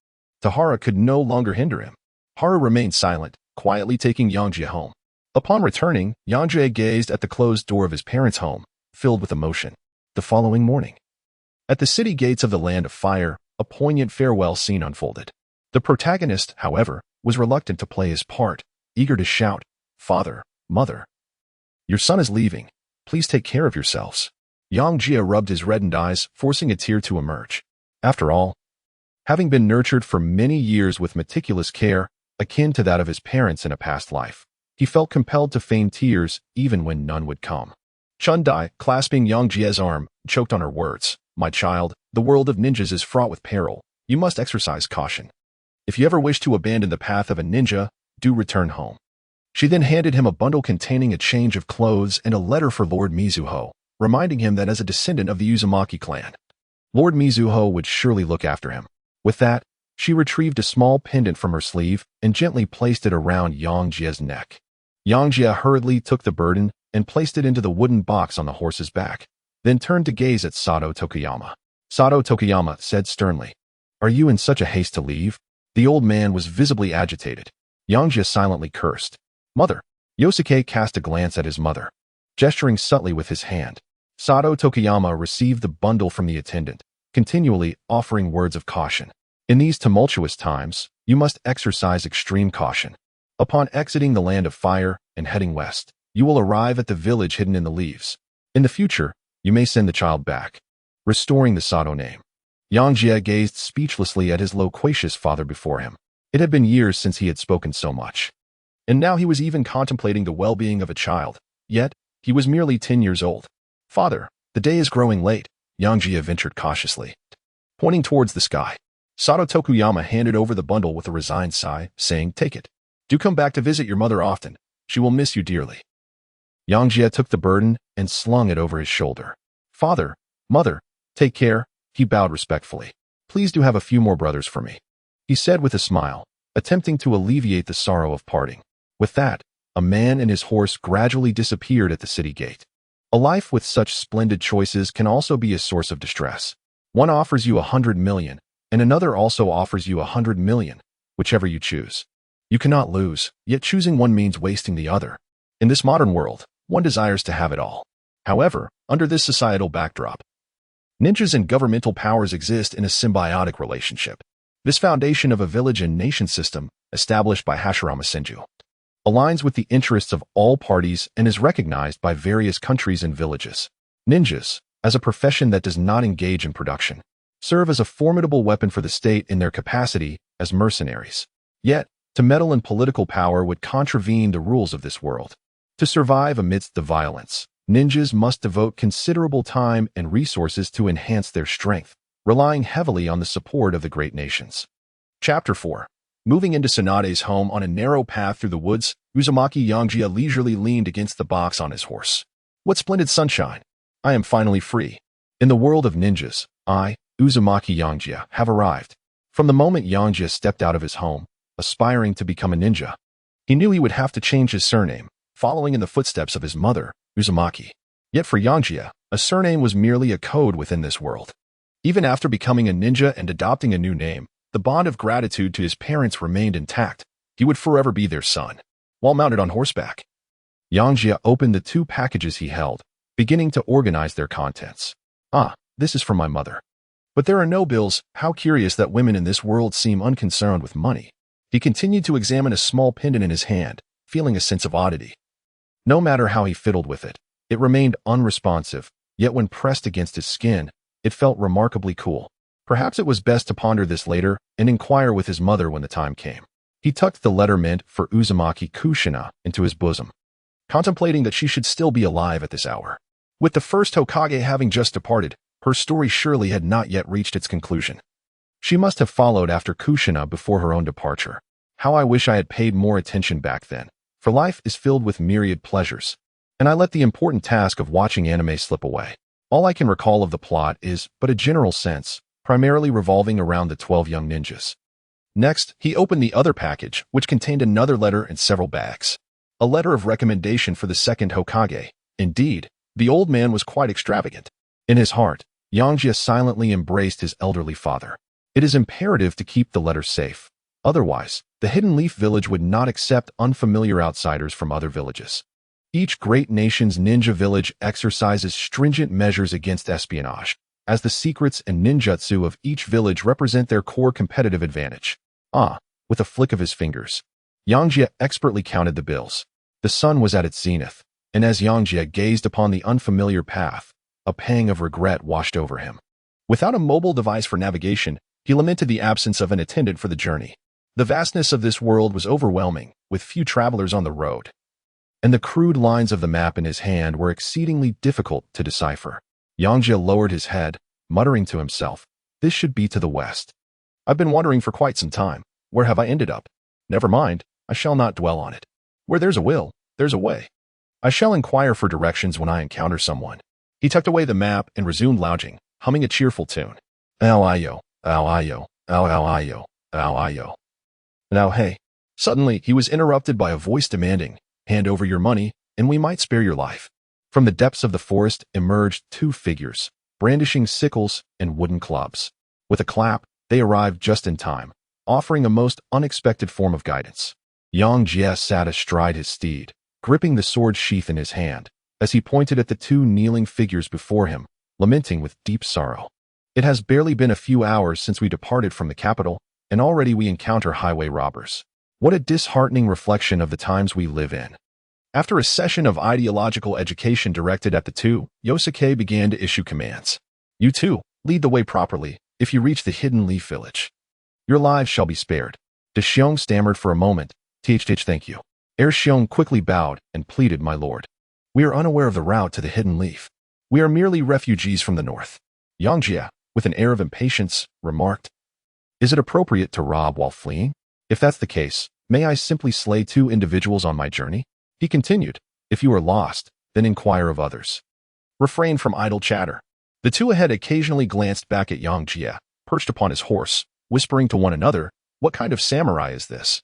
Tahara could no longer hinder him. Haru remained silent, quietly taking Yangjie home. Upon returning, Yangjie gazed at the closed door of his parents' home, filled with emotion. The following morning, at the city gates of the Land of Fire, a poignant farewell scene unfolded. The protagonist, however, was reluctant to play his part, eager to shout, "Father, Mother, your son is leaving. Please take care of yourselves." Yangjie rubbed his reddened eyes, forcing a tear to emerge. After all, having been nurtured for many years with meticulous care, akin to that of his parents in a past life, he felt compelled to feign tears even when none would come. Chundai, clasping Yangjie's arm, choked on her words. "My child, the world of ninjas is fraught with peril. You must exercise caution. If you ever wish to abandon the path of a ninja, do return home." She then handed him a bundle containing a change of clothes and a letter for Lord Mizuho, reminding him that as a descendant of the Uzumaki clan, Lord Mizuho would surely look after him. With that, she retrieved a small pendant from her sleeve and gently placed it around Yangjie's neck. Yangjie hurriedly took the burden and placed it into the wooden box on the horse's back, then turned to gaze at Sato Tokuyama. Sato Tokuyama said sternly, "Are you in such a haste to leave?" The old man was visibly agitated. Yangjie silently cursed. "Mother." Yosuke cast a glance at his mother, gesturing subtly with his hand. Sato Tokuyama received the bundle from the attendant, continually offering words of caution. "In these tumultuous times, you must exercise extreme caution. Upon exiting the Land of Fire and heading west, you will arrive at the village hidden in the leaves. In the future, you may send the child back," restoring the Sato name. Yangjie gazed speechlessly at his loquacious father before him. It had been years since he had spoken so much, and now he was even contemplating the well-being of a child. Yet, he was merely 10 years old. "Father, the day is growing late," Yangjie ventured cautiously, pointing towards the sky. Sato Tokuyama handed over the bundle with a resigned sigh, saying, "Take it. Do come back to visit your mother often. She will miss you dearly." Yangjie took the burden and slung it over his shoulder. "Father, Mother, take care." He bowed respectfully. "Please do have a few more brothers for me," he said with a smile, attempting to alleviate the sorrow of parting. With that, a man and his horse gradually disappeared at the city gate. A life with such splendid choices can also be a source of distress. One offers you 100 million, and another also offers you 100 million, whichever you choose. You cannot lose, yet choosing one means wasting the other. In this modern world, one desires to have it all. However, under this societal backdrop, ninjas and governmental powers exist in a symbiotic relationship. This foundation of a village and nation system, established by Hashirama Senju, aligns with the interests of all parties, and is recognized by various countries and villages. Ninjas, as a profession that does not engage in production, serve as a formidable weapon for the state in their capacity as mercenaries. Yet, to meddle in political power would contravene the rules of this world. To survive amidst the violence, ninjas must devote considerable time and resources to enhance their strength, relying heavily on the support of the great nations. Chapter 4. Moving into Tsunade's home on a narrow path through the woods, Uzumaki Yangjie leisurely leaned against the box on his horse. What splendid sunshine! I am finally free. In the world of ninjas, I, Uzumaki Yangjie, have arrived. From the moment Yangjie stepped out of his home, aspiring to become a ninja, he knew he would have to change his surname, following in the footsteps of his mother, Uzumaki. Yet for Yangjie, a surname was merely a code within this world. Even after becoming a ninja and adopting a new name, the bond of gratitude to his parents remained intact. He would forever be their son. While mounted on horseback, Yangjie opened the 2 packages he held, beginning to organize their contents. Ah, this is from my mother. But there are no bills. How curious that women in this world seem unconcerned with money. He continued to examine a small pendant in his hand, feeling a sense of oddity. No matter how he fiddled with it, it remained unresponsive, yet when pressed against his skin, it felt remarkably cool. Perhaps it was best to ponder this later and inquire with his mother when the time came. He tucked the letter meant for Uzumaki Kushina into his bosom, contemplating that she should still be alive at this hour. With the first Hokage having just departed, her story surely had not yet reached its conclusion. She must have followed after Kushina before her own departure. How I wish I had paid more attention back then, for life is filled with myriad pleasures, and I let the important task of watching anime slip away. All I can recall of the plot is but a general sense, primarily revolving around the 12 young ninjas. Next, he opened the other package, which contained another letter and several bags. A letter of recommendation for the second Hokage. Indeed, the old man was quite extravagant. In his heart, Yangjie silently embraced his elderly father. It is imperative to keep the letter safe. Otherwise, the Hidden Leaf village would not accept unfamiliar outsiders from other villages. Each great nation's ninja village exercises stringent measures against espionage, as the secrets and ninjutsu of each village represent their core competitive advantage. With a flick of his fingers, Yangjie expertly counted the bills. The sun was at its zenith, and as Yangjie gazed upon the unfamiliar path, a pang of regret washed over him. Without a mobile device for navigation, he lamented the absence of an attendant for the journey. The vastness of this world was overwhelming, with few travelers on the road, and the crude lines of the map in his hand were exceedingly difficult to decipher. Yangjie lowered his head, muttering to himself, "This should be to the west. I've been wandering for quite some time. Where have I ended up? Never mind, I shall not dwell on it. Where there's a will, there's a way. I shall inquire for directions when I encounter someone." He tucked away the map and resumed lounging, humming a cheerful tune. Ow-I-yo, ow-I-yo, ow-ow-I-yo, ow-I-yo. Now hey. Suddenly, he was interrupted by a voice demanding, "Hand over your money, and we might spare your life." From the depths of the forest emerged 2 figures, brandishing sickles and wooden clubs. With a clap, they arrived just in time, offering a most unexpected form of guidance. Yangjie sat astride his steed, gripping the sword sheath in his hand, as he pointed at the 2 kneeling figures before him, lamenting with deep sorrow. "It has barely been a few hours since we departed from the capital, and already we encounter highway robbers. What a disheartening reflection of the times we live in." After a session of ideological education directed at the 2, Yosuke began to issue commands. "You 2, lead the way properly. If you reach the Hidden Leaf village, your lives shall be spared." De Xiong stammered for a moment. Thank you." Er Xiong quickly bowed and pleaded, "My lord, we are unaware of the route to the Hidden Leaf. We are merely refugees from the north." Yangjie, with an air of impatience, remarked, "Is it appropriate to rob while fleeing? If that's the case, may I simply slay 2 individuals on my journey?" He continued, "If you are lost, then inquire of others. Refrain from idle chatter." The 2 ahead occasionally glanced back at Yangjie, perched upon his horse, whispering to one another, "What kind of samurai is this?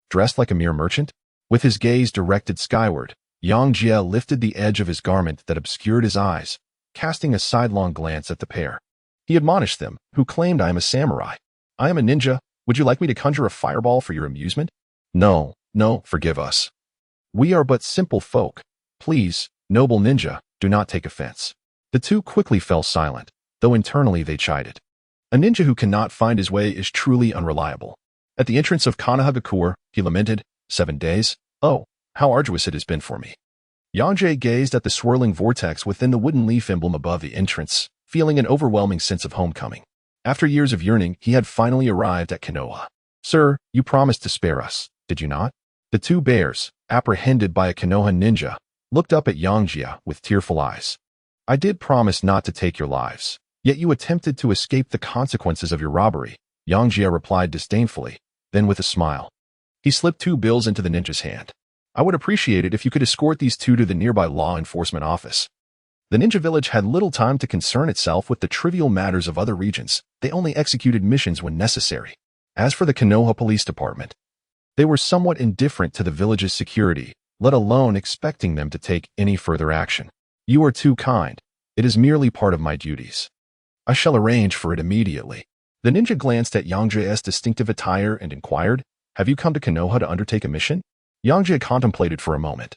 Dressed like a mere merchant?" With his gaze directed skyward, Yangjie lifted the edge of his garment that obscured his eyes, casting a sidelong glance at the pair. He admonished them, "Who claimed I am a samurai? I am a ninja. Would you like me to conjure a fireball for your amusement?" No, forgive us. We are but simple folk. Please, noble ninja, do not take offense." The 2 quickly fell silent, though internally they chided. A ninja who cannot find his way is truly unreliable. At the entrance of Konoha, he lamented, 7 days, Oh, how arduous it has been for me. Yangjie gazed at the swirling vortex within the wooden leaf emblem above the entrance, feeling an overwhelming sense of homecoming. After years of yearning, he had finally arrived at Konoha. Sir, you promised to spare us, did you not? The two bears, apprehended by a Konoha ninja, looked up at Yangjie with tearful eyes. I did promise not to take your lives, yet you attempted to escape the consequences of your robbery, Yangjie replied disdainfully, then with a smile. He slipped 2 bills into the ninja's hand. I would appreciate it if you could escort these 2 to the nearby law enforcement office. The ninja village had little time to concern itself with the trivial matters of other regions. They only executed missions when necessary. As for the Konoha Police Department, they were somewhat indifferent to the village's security, let alone expecting them to take any further action. You are too kind. It is merely part of my duties. I shall arrange for it immediately. The ninja glanced at Yangjie's distinctive attire and inquired, Have you come to Konoha to undertake a mission? Yangjie contemplated for a moment,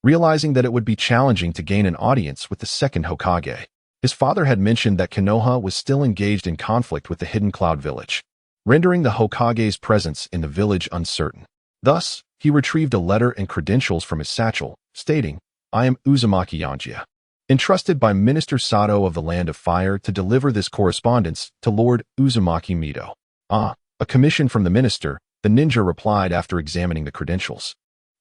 realizing that it would be challenging to gain an audience with the second Hokage. His father had mentioned that Konoha was still engaged in conflict with the Hidden Cloud village, rendering the Hokage's presence in the village uncertain. Thus, he retrieved a letter and credentials from his satchel, stating, I am Uzumaki Yangjie, entrusted by Minister Sato of the Land of Fire to deliver this correspondence to Lord Uzumaki Mito. Ah, a commission from the minister, the ninja replied after examining the credentials.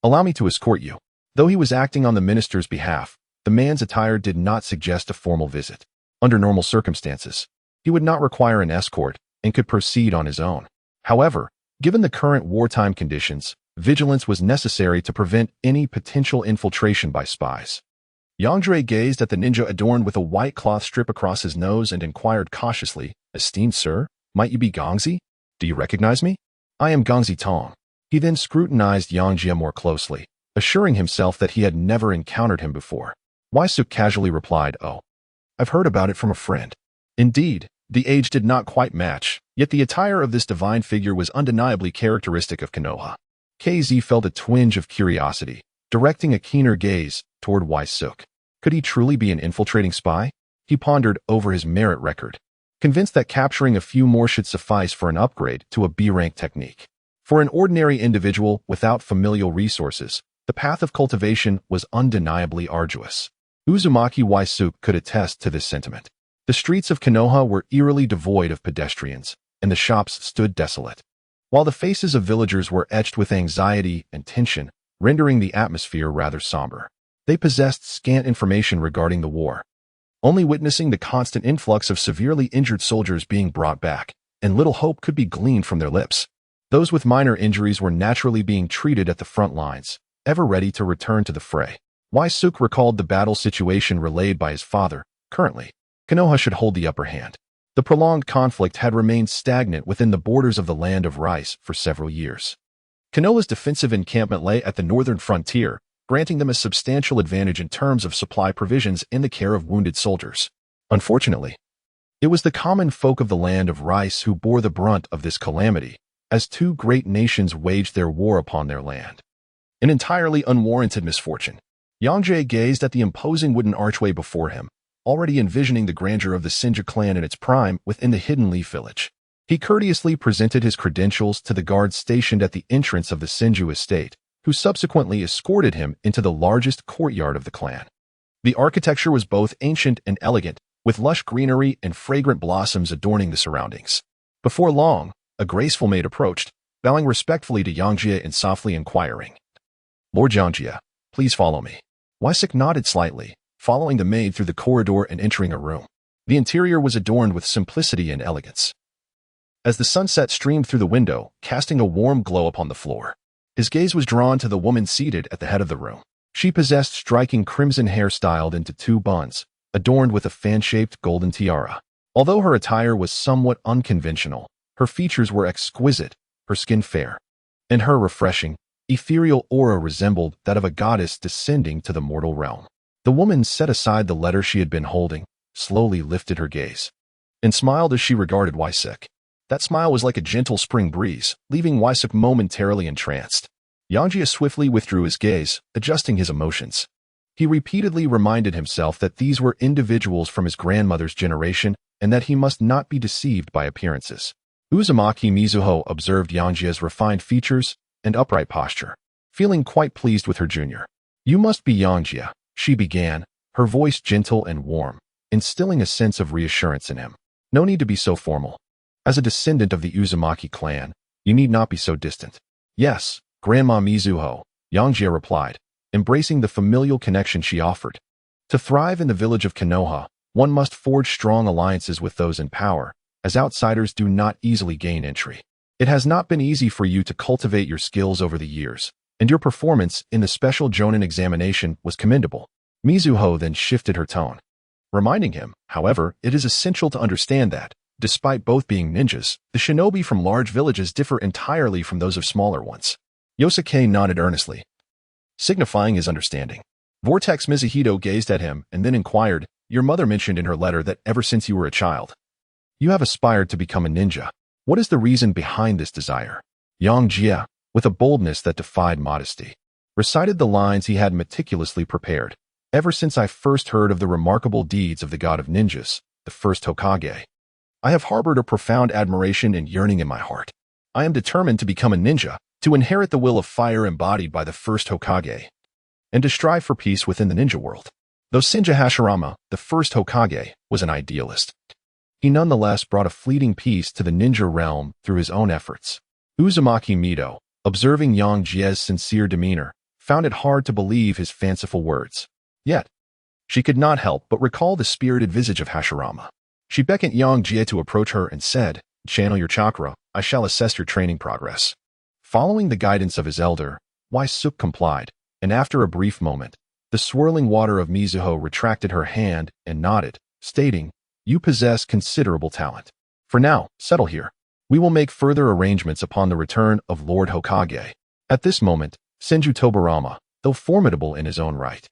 Allow me to escort you. Though he was acting on the minister's behalf, the man's attire did not suggest a formal visit. Under normal circumstances, he would not require an escort and could proceed on his own. However, given the current wartime conditions, vigilance was necessary to prevent any potential infiltration by spies. Yangjie gazed at the ninja adorned with a white cloth strip across his nose and inquired cautiously, Esteemed sir, might you be Gongzi? Do you recognize me? I am Gongzi Tong. He then scrutinized Yangjie more closely, assuring himself that he had never encountered him before. Waisuk casually replied, Oh, I've heard about it from a friend. Indeed, the age did not quite match, yet the attire of this divine figure was undeniably characteristic of Konoha. KZ felt a twinge of curiosity, directing a keener gaze toward Waisuk. Could he truly be an infiltrating spy? He pondered over his merit record, convinced that capturing a few more should suffice for an upgrade to a B-rank technique. For an ordinary individual without familial resources, the path of cultivation was undeniably arduous. Uzumaki Waisuk could attest to this sentiment. The streets of Konoha were eerily devoid of pedestrians, and the shops stood desolate, while the faces of villagers were etched with anxiety and tension, rendering the atmosphere rather somber. They possessed scant information regarding the war, only witnessing the constant influx of severely injured soldiers being brought back, and little hope could be gleaned from their lips. Those with minor injuries were naturally being treated at the front lines, ever ready to return to the fray. Waisuk recalled the battle situation relayed by his father. Currently, Konoha should hold the upper hand. The prolonged conflict had remained stagnant within the borders of the Land of Rice for several years. Konoha's defensive encampment lay at the northern frontier, granting them a substantial advantage in terms of supply provisions and the care of wounded soldiers. Unfortunately, it was the common folk of the Land of Rice who bore the brunt of this calamity, as 2 great nations waged their war upon their land. An entirely unwarranted misfortune. Yangjie gazed at the imposing wooden archway before him, already envisioning the grandeur of the Senju clan in its prime within the Hidden Leaf village. He courteously presented his credentials to the guards stationed at the entrance of the Senju estate, who subsequently escorted him into the largest courtyard of the clan. The architecture was both ancient and elegant, with lush greenery and fragrant blossoms adorning the surroundings. Before long, a graceful maid approached, bowing respectfully to Yangjie and softly inquiring, Lord Yangjie, please follow me. Waisuk nodded slightly, following the maid through the corridor and entering a room. The interior was adorned with simplicity and elegance, as the sunset streamed through the window, casting a warm glow upon the floor. His gaze was drawn to the woman seated at the head of the room. She possessed striking crimson hair styled into 2 buns, adorned with a fan-shaped golden tiara. Although her attire was somewhat unconventional, her features were exquisite, her skin fair, and her refreshing, ethereal aura resembled that of a goddess descending to the mortal realm. The woman set aside the letter she had been holding, slowly lifted her gaze, and smiled as she regarded Waisuk. That smile was like a gentle spring breeze, leaving Waisuk momentarily entranced. Yangjie swiftly withdrew his gaze, adjusting his emotions. He repeatedly reminded himself that these were individuals from his grandmother's generation and that he must not be deceived by appearances. Uzumaki Mizuho observed Yangjie's refined features and upright posture, feeling quite pleased with her junior. "You must be Yangjie," she began, her voice gentle and warm, instilling a sense of reassurance in him. "No need to be so formal. As a descendant of the Uzumaki clan, you need not be so distant." "Yes, Grandma Mizuho," Yangjie replied, embracing the familial connection she offered. To thrive in the village of Konoha, one must forge strong alliances with those in power, as outsiders do not easily gain entry. "It has not been easy for you to cultivate your skills over the years, and your performance in the special Jonin examination was commendable." Mizuho then shifted her tone, reminding him, however, it is essential to understand that, despite both being ninjas, the shinobi from large villages differ entirely from those of smaller ones. Yosuke nodded earnestly, signifying his understanding. Vortex Mizuhito gazed at him and then inquired, "Your mother mentioned in her letter that ever since you were a child, you have aspired to become a ninja. What is the reason behind this desire?" Yangjie, with a boldness that defied modesty, recited the lines he had meticulously prepared. "Ever since I first heard of the remarkable deeds of the god of ninjas, the first Hokage, I have harbored a profound admiration and yearning in my heart. I am determined to become a ninja, to inherit the will of fire embodied by the first Hokage, and to strive for peace within the ninja world." Though Senju Hashirama, the first Hokage, was an idealist, he nonetheless brought a fleeting peace to the ninja realm through his own efforts. Uzumaki Mito, observing Yangjie's sincere demeanor, found it hard to believe his fanciful words. Yet, she could not help but recall the spirited visage of Hashirama. She beckoned Yangjie to approach her and said, "Channel your chakra, I shall assess your training progress." Following the guidance of his elder, Waisuk complied, and after a brief moment, the swirling water of Mizuho retracted her hand and nodded, stating, "You possess considerable talent. For now, settle here. We will make further arrangements upon the return of Lord Hokage." At this moment, Senju Tobarama, though formidable in his own right,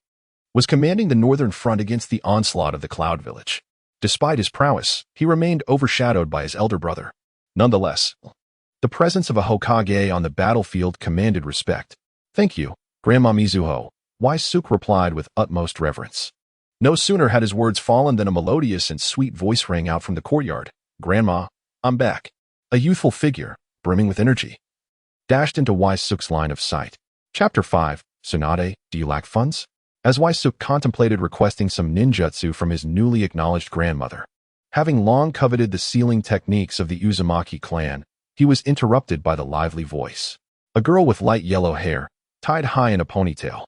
was commanding the northern front against the onslaught of the Cloud Village. Despite his prowess, he remained overshadowed by his elder brother. Nonetheless, the presence of a Hokage on the battlefield commanded respect. "Thank you, Grandma Mizuho," Waisuk replied with utmost reverence. No sooner had his words fallen than a melodious and sweet voice rang out from the courtyard. "Grandma, I'm back." A youthful figure, brimming with energy, dashed into Waisuk's line of sight. Chapter 5, Tsunade, do you lack funds? As Waisuk contemplated requesting some ninjutsu from his newly acknowledged grandmother, having long coveted the sealing techniques of the Uzumaki clan, he was interrupted by the lively voice. A girl with light yellow hair, tied high in a ponytail,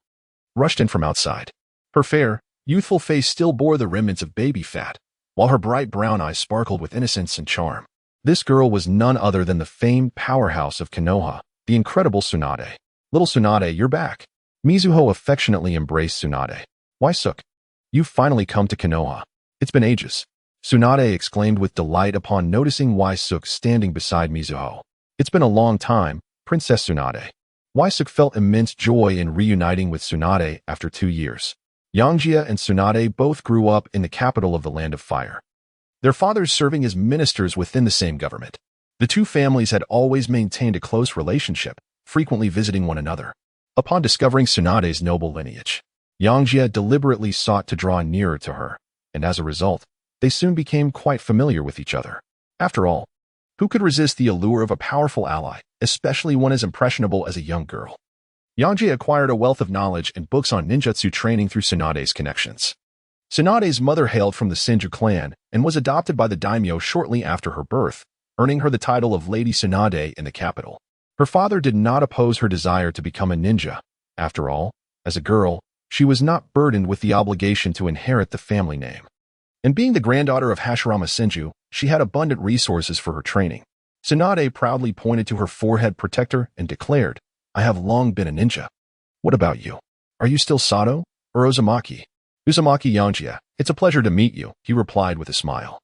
rushed in from outside. Her fair, youthful face still bore the remnants of baby fat, while her bright brown eyes sparkled with innocence and charm. This girl was none other than the famed powerhouse of Konoha, the incredible Tsunade. "Little Tsunade, you're back." Mizuho affectionately embraced Tsunade. "Waisuk, you've finally come to Konoha. It's been ages." Tsunade exclaimed with delight upon noticing Waisuk standing beside Mizuho. "It's been a long time, Princess Tsunade." Waisuk felt immense joy in reuniting with Tsunade after 2 years. Yangjie and Tsunade both grew up in the capital of the Land of Fire, their fathers serving as ministers within the same government. The two families had always maintained a close relationship, frequently visiting one another. Upon discovering Tsunade's noble lineage, Yangjie deliberately sought to draw nearer to her, and as a result, they soon became quite familiar with each other. After all, who could resist the allure of a powerful ally, especially one as impressionable as a young girl? Yangjie acquired a wealth of knowledge and books on ninjutsu training through Tsunade's connections. Tsunade's mother hailed from the Senju clan and was adopted by the daimyo shortly after her birth, earning her the title of Lady Tsunade in the capital. Her father did not oppose her desire to become a ninja. After all, as a girl, she was not burdened with the obligation to inherit the family name. And being the granddaughter of Hashirama Senju, she had abundant resources for her training. Tsunade proudly pointed to her forehead protector and declared, "I have long been a ninja. What about you? Are you still Sato or Uzumaki?" "Uzumaki Yangjie, it's a pleasure to meet you," he replied with a smile,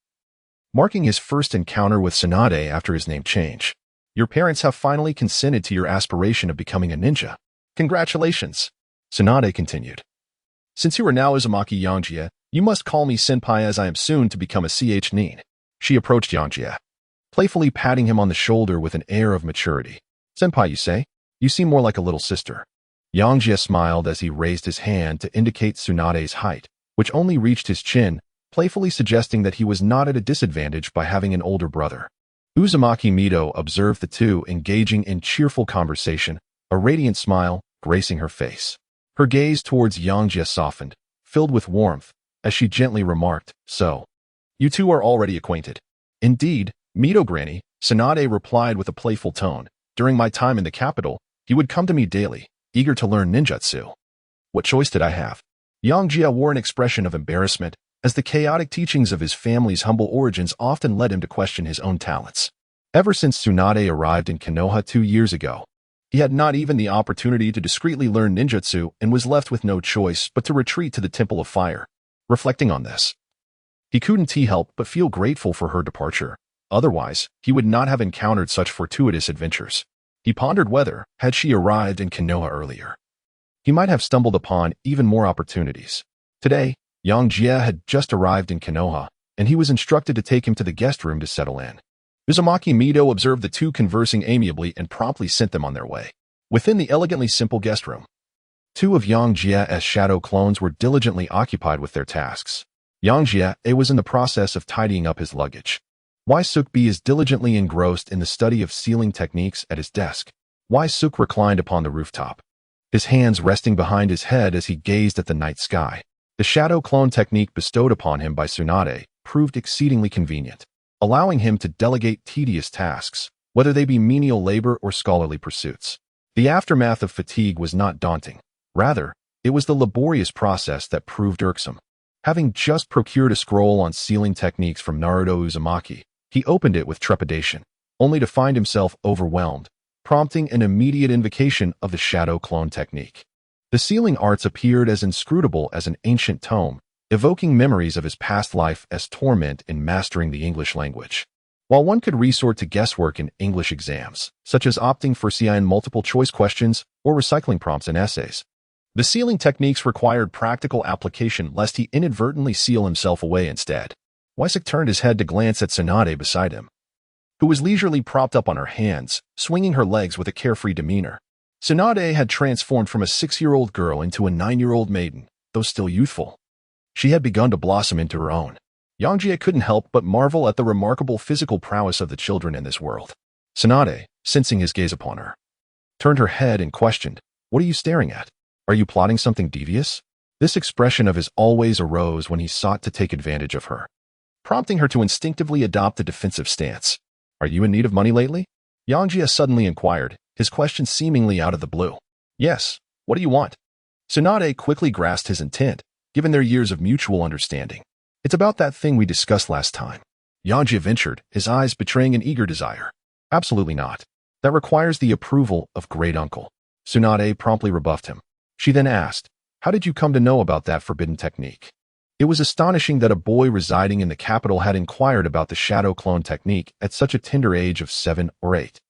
marking his first encounter with Tsunade after his name change. "Your parents have finally consented to your aspiration of becoming a ninja. Congratulations," Tsunade continued. "Since you are now Uzumaki Yangjie, you must call me senpai as I am soon to become a nin." She approached Yangjie, playfully patting him on the shoulder with an air of maturity. "Senpai, you say? You seem more like a little sister." Yangjie smiled as he raised his hand to indicate Tsunade's height, which only reached his chin, playfully suggesting that he was not at a disadvantage by having an older brother. Uzumaki Mito observed the two engaging in cheerful conversation, a radiant smile gracing her face. Her gaze towards Yangjie softened, filled with warmth, as she gently remarked, "So, you two are already acquainted." "Indeed, Mito Granny," Tsunade replied with a playful tone. "During my time in the capital, he would come to me daily, eager to learn ninjutsu." "What choice did I have?" Yangjie wore an expression of embarrassment, as the chaotic teachings of his family's humble origins often led him to question his own talents. Ever since Tsunade arrived in Konoha 2 years ago, he had not even the opportunity to discreetly learn ninjutsu and was left with no choice but to retreat to the Temple of Fire. Reflecting on this, he couldn't help but feel grateful for her departure. Otherwise, he would not have encountered such fortuitous adventures. He pondered whether, had she arrived in Konoha earlier, he might have stumbled upon even more opportunities. Today, Yangjie had just arrived in Konoha, and he was instructed to take him to the guest room to settle in. Uzumaki Mito observed the two conversing amiably and promptly sent them on their way. Within the elegantly simple guest room, two of Yangjie's shadow clones were diligently occupied with their tasks. Yangjie was in the process of tidying up his luggage. Suk is diligently engrossed in the study of sealing techniques at his desk. Suk reclined upon the rooftop, his hands resting behind his head as he gazed at the night sky. The shadow clone technique bestowed upon him by Tsunade proved exceedingly convenient, allowing him to delegate tedious tasks, whether they be menial labor or scholarly pursuits. The aftermath of fatigue was not daunting. Rather, it was the laborious process that proved irksome. Having just procured a scroll on sealing techniques from Naruto Uzumaki, he opened it with trepidation, only to find himself overwhelmed, prompting an immediate invocation of the shadow clone technique. The sealing arts appeared as inscrutable as an ancient tome, evoking memories of his past life as torment in mastering the English language. While one could resort to guesswork in English exams, such as opting for CIN multiple-choice questions or recycling prompts in essays, the sealing techniques required practical application lest he inadvertently seal himself away instead. Suk turned his head to glance at Tsunade beside him, who was leisurely propped up on her hands, swinging her legs with a carefree demeanor. Tsunade had transformed from a 6-year-old girl into a 9-year-old maiden, though still youthful. She had begun to blossom into her own. Yangjie couldn't help but marvel at the remarkable physical prowess of the children in this world. Tsunade, sensing his gaze upon her, turned her head and questioned, "What are you staring at? Are you plotting something devious?" This expression of his always arose when he sought to take advantage of her, prompting her to instinctively adopt a defensive stance. "Are you in need of money lately?" Yangjie suddenly inquired, his question seemingly out of the blue. "Yes, what do you want?" Tsunade quickly grasped his intent, given their years of mutual understanding. "It's about that thing we discussed last time," Yangjie ventured, his eyes betraying an eager desire. "Absolutely not. That requires the approval of Great Uncle." Tsunade promptly rebuffed him. She then asked, "How did you come to know about that forbidden technique?" It was astonishing that a boy residing in the capital had inquired about the shadow clone technique at such a tender age of 7 or 8.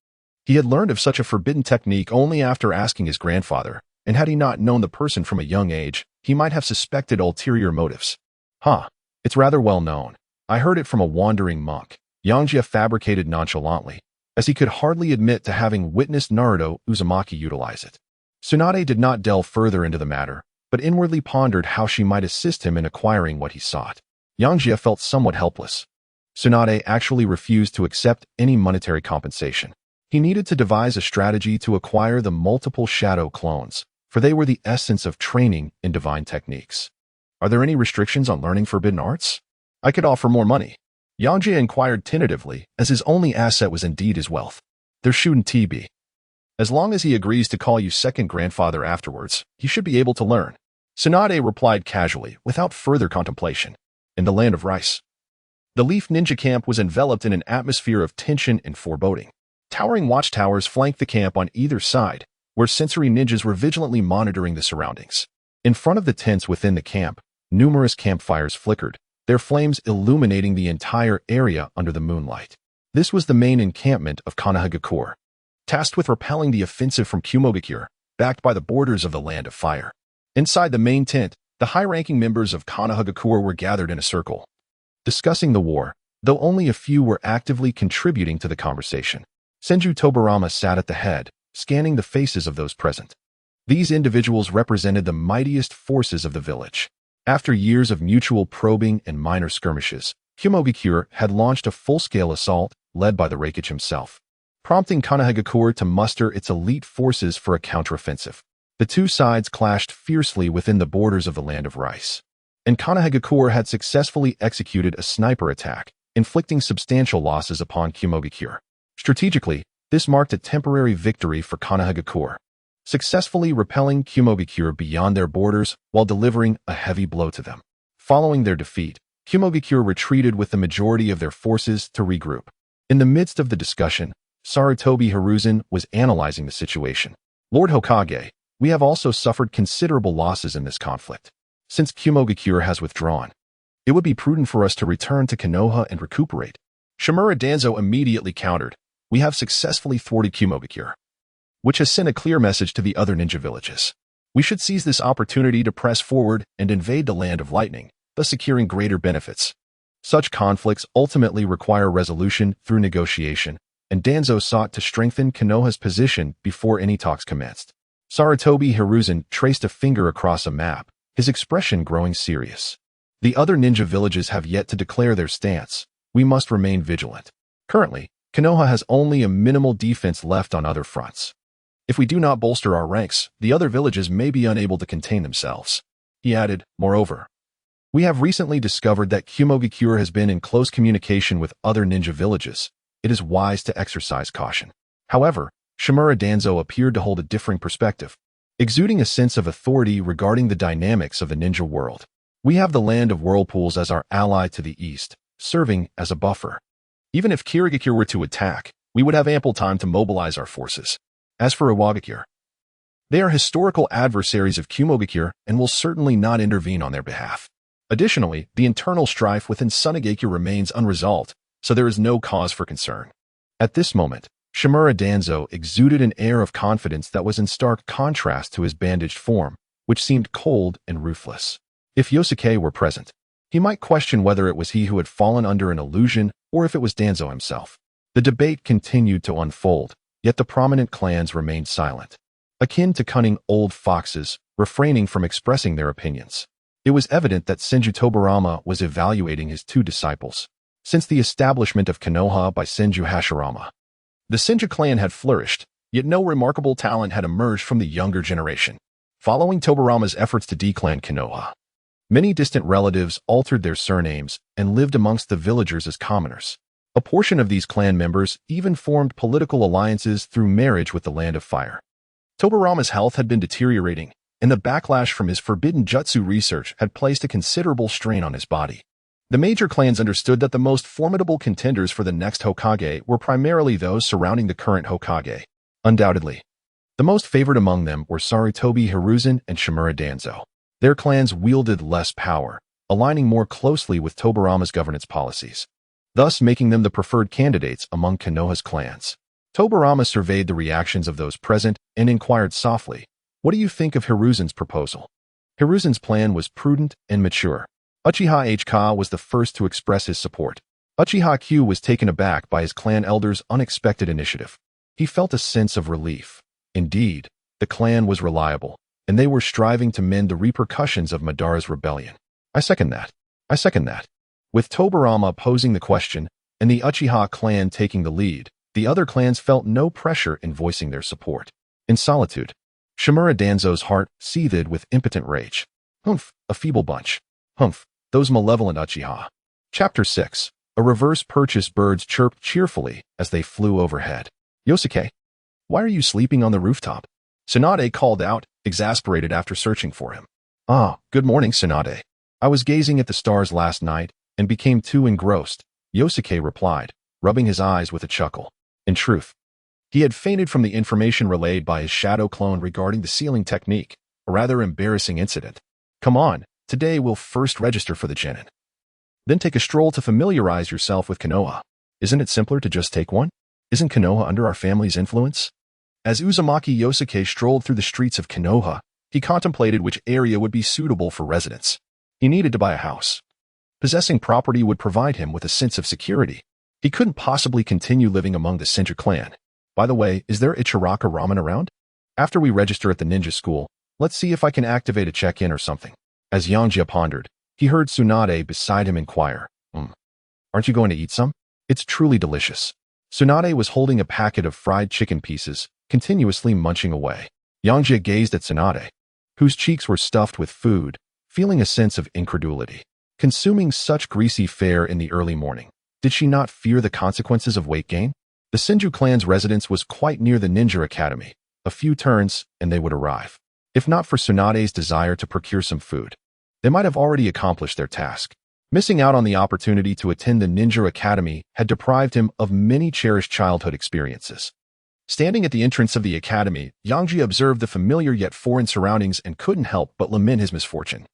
He had learned of such a forbidden technique only after asking his grandfather, and had he not known the person from a young age, he might have suspected ulterior motives. It's rather well known. I heard it from a wandering monk," Yangjie fabricated nonchalantly, as he could hardly admit to having witnessed Naruto Uzumaki utilize it. Tsunade did not delve further into the matter, but inwardly pondered how she might assist him in acquiring what he sought. Yangjie felt somewhat helpless. Tsunade actually refused to accept any monetary compensation. He needed to devise a strategy to acquire the multiple shadow clones, for they were the essence of training in divine techniques. "Are there any restrictions on learning forbidden arts? I could offer more money," Yangjie inquired tentatively, as his only asset was indeed his wealth. "There shouldn't be. As long as he agrees to call you second grandfather afterwards, he should be able to learn," Tsunade replied casually, without further contemplation. In the land of rice, the Leaf Ninja Camp was enveloped in an atmosphere of tension and foreboding. Towering watchtowers flanked the camp on either side, where sensory ninjas were vigilantly monitoring the surroundings. In front of the tents within the camp, numerous campfires flickered, their flames illuminating the entire area under the moonlight. This was the main encampment of Konoha, tasked with repelling the offensive from Kumogakure, backed by the borders of the Land of Fire. Inside the main tent, the high-ranking members of Konoha were gathered in a circle, discussing the war, though only a few were actively contributing to the conversation. Senju Tobarama sat at the head, scanning the faces of those present. These individuals represented the mightiest forces of the village. After years of mutual probing and minor skirmishes, Kumogakure had launched a full-scale assault, led by the Reikage himself, prompting Konoha to muster its elite forces for a counteroffensive. The two sides clashed fiercely within the borders of the Land of Rice. And Konoha had successfully executed a sniper attack, inflicting substantial losses upon Kumogakure. Strategically, this marked a temporary victory for Konoha, successfully repelling Kumogakure beyond their borders while delivering a heavy blow to them. Following their defeat, Kumogakure retreated with the majority of their forces to regroup. In the midst of the discussion, Sarutobi Hiruzen was analyzing the situation. Lord Hokage, we have also suffered considerable losses in this conflict. Since Kumogakure has withdrawn, it would be prudent for us to return to Konoha and recuperate. Shimura Danzo immediately countered, we have successfully thwarted Kumogakure, which has sent a clear message to the other ninja villages. We should seize this opportunity to press forward and invade the Land of Lightning, thus securing greater benefits. Such conflicts ultimately require resolution through negotiation, and Danzo sought to strengthen Konoha's position before any talks commenced. Sarutobi Hiruzen traced a finger across a map, his expression growing serious. The other ninja villages have yet to declare their stance. We must remain vigilant. Currently, Konoha has only a minimal defense left on other fronts. If we do not bolster our ranks, the other villages may be unable to contain themselves. He added, moreover, we have recently discovered that Kumogakure has been in close communication with other ninja villages. It is wise to exercise caution. However, Shimura Danzo appeared to hold a differing perspective, exuding a sense of authority regarding the dynamics of the ninja world. We have the Land of Whirlpools as our ally to the east, serving as a buffer. Even if Kirigakure were to attack, we would have ample time to mobilize our forces. As for Iwagakure, they are historical adversaries of Kumogakure and will certainly not intervene on their behalf. Additionally, the internal strife within Tsunade remains unresolved, so there is no cause for concern. At this moment, Shimura Danzo exuded an air of confidence that was in stark contrast to his bandaged form, which seemed cold and ruthless. If Yosuke were present, he might question whether it was he who had fallen under an illusion or if it was Danzo himself. The debate continued to unfold, yet the prominent clans remained silent, akin to cunning old foxes, refraining from expressing their opinions. It was evident that Senju Tobarama was evaluating his two disciples. Since the establishment of Konoha by Senju Hashirama, the Senju clan had flourished, yet no remarkable talent had emerged from the younger generation. Following Tobarama's efforts to declan Konoha, many distant relatives altered their surnames and lived amongst the villagers as commoners. A portion of these clan members even formed political alliances through marriage with the Land of Fire. Tobarama's health had been deteriorating, and the backlash from his forbidden jutsu research had placed a considerable strain on his body. The major clans understood that the most formidable contenders for the next Hokage were primarily those surrounding the current Hokage. Undoubtedly, the most favored among them were Sarutobi Hiruzen and Shimura Danzo. Their clans wielded less power, aligning more closely with Tobarama's governance policies, thus making them the preferred candidates among Konoha's clans. Tobarama surveyed the reactions of those present and inquired softly, what do you think of Hiruzen's proposal? Hiruzen's plan was prudent and mature. Uchiha HK was the first to express his support. Uchiha Q was taken aback by his clan elder's unexpected initiative. He felt a sense of relief. Indeed, the clan was reliable, and they were striving to mend the repercussions of Madara's rebellion. I second that. I second that. With Tobarama posing the question and the Uchiha clan taking the lead, the other clans felt no pressure in voicing their support. In solitude, Shimura Danzo's heart seethed with impotent rage. Humph, a feeble bunch. Humph, those malevolent Uchiha. Chapter 6. A reverse purchase. Birds chirped cheerfully as they flew overhead. Yosuke, why are you sleeping on the rooftop? Tsunade called out, exasperated after searching for him. Ah, good morning, Tsunade. I was gazing at the stars last night and became too engrossed, Yosuke replied, rubbing his eyes with a chuckle. In truth, he had fainted from the information relayed by his shadow clone regarding the sealing technique, a rather embarrassing incident. Come on, today we'll first register for the Chunin. Then take a stroll to familiarize yourself with Konoha. Isn't it simpler to just take one? Isn't Konoha under our family's influence? As Uzumaki Yosuke strolled through the streets of Konoha, he contemplated which area would be suitable for residence. He needed to buy a house. Possessing property would provide him with a sense of security. He couldn't possibly continue living among the Senju clan. By the way, is there Ichiraka ramen around? After we register at the ninja school, let's see if I can activate a check-in or something. As Yangjie pondered, he heard Tsunade beside him inquire, Aren't you going to eat some? It's truly delicious. Tsunade was holding a packet of fried chicken pieces, continuously munching away. Yangjie gazed at Tsunade, whose cheeks were stuffed with food, feeling a sense of incredulity. Consuming such greasy fare in the early morning, did she not fear the consequences of weight gain? The Senju clan's residence was quite near the ninja academy. A few turns, and they would arrive. If not for Tsunade's desire to procure some food, they might have already accomplished their task. Missing out on the opportunity to attend the ninja academy had deprived him of many cherished childhood experiences. Standing at the entrance of the academy, Yangjie observed the familiar yet foreign surroundings and couldn't help but lament his misfortune.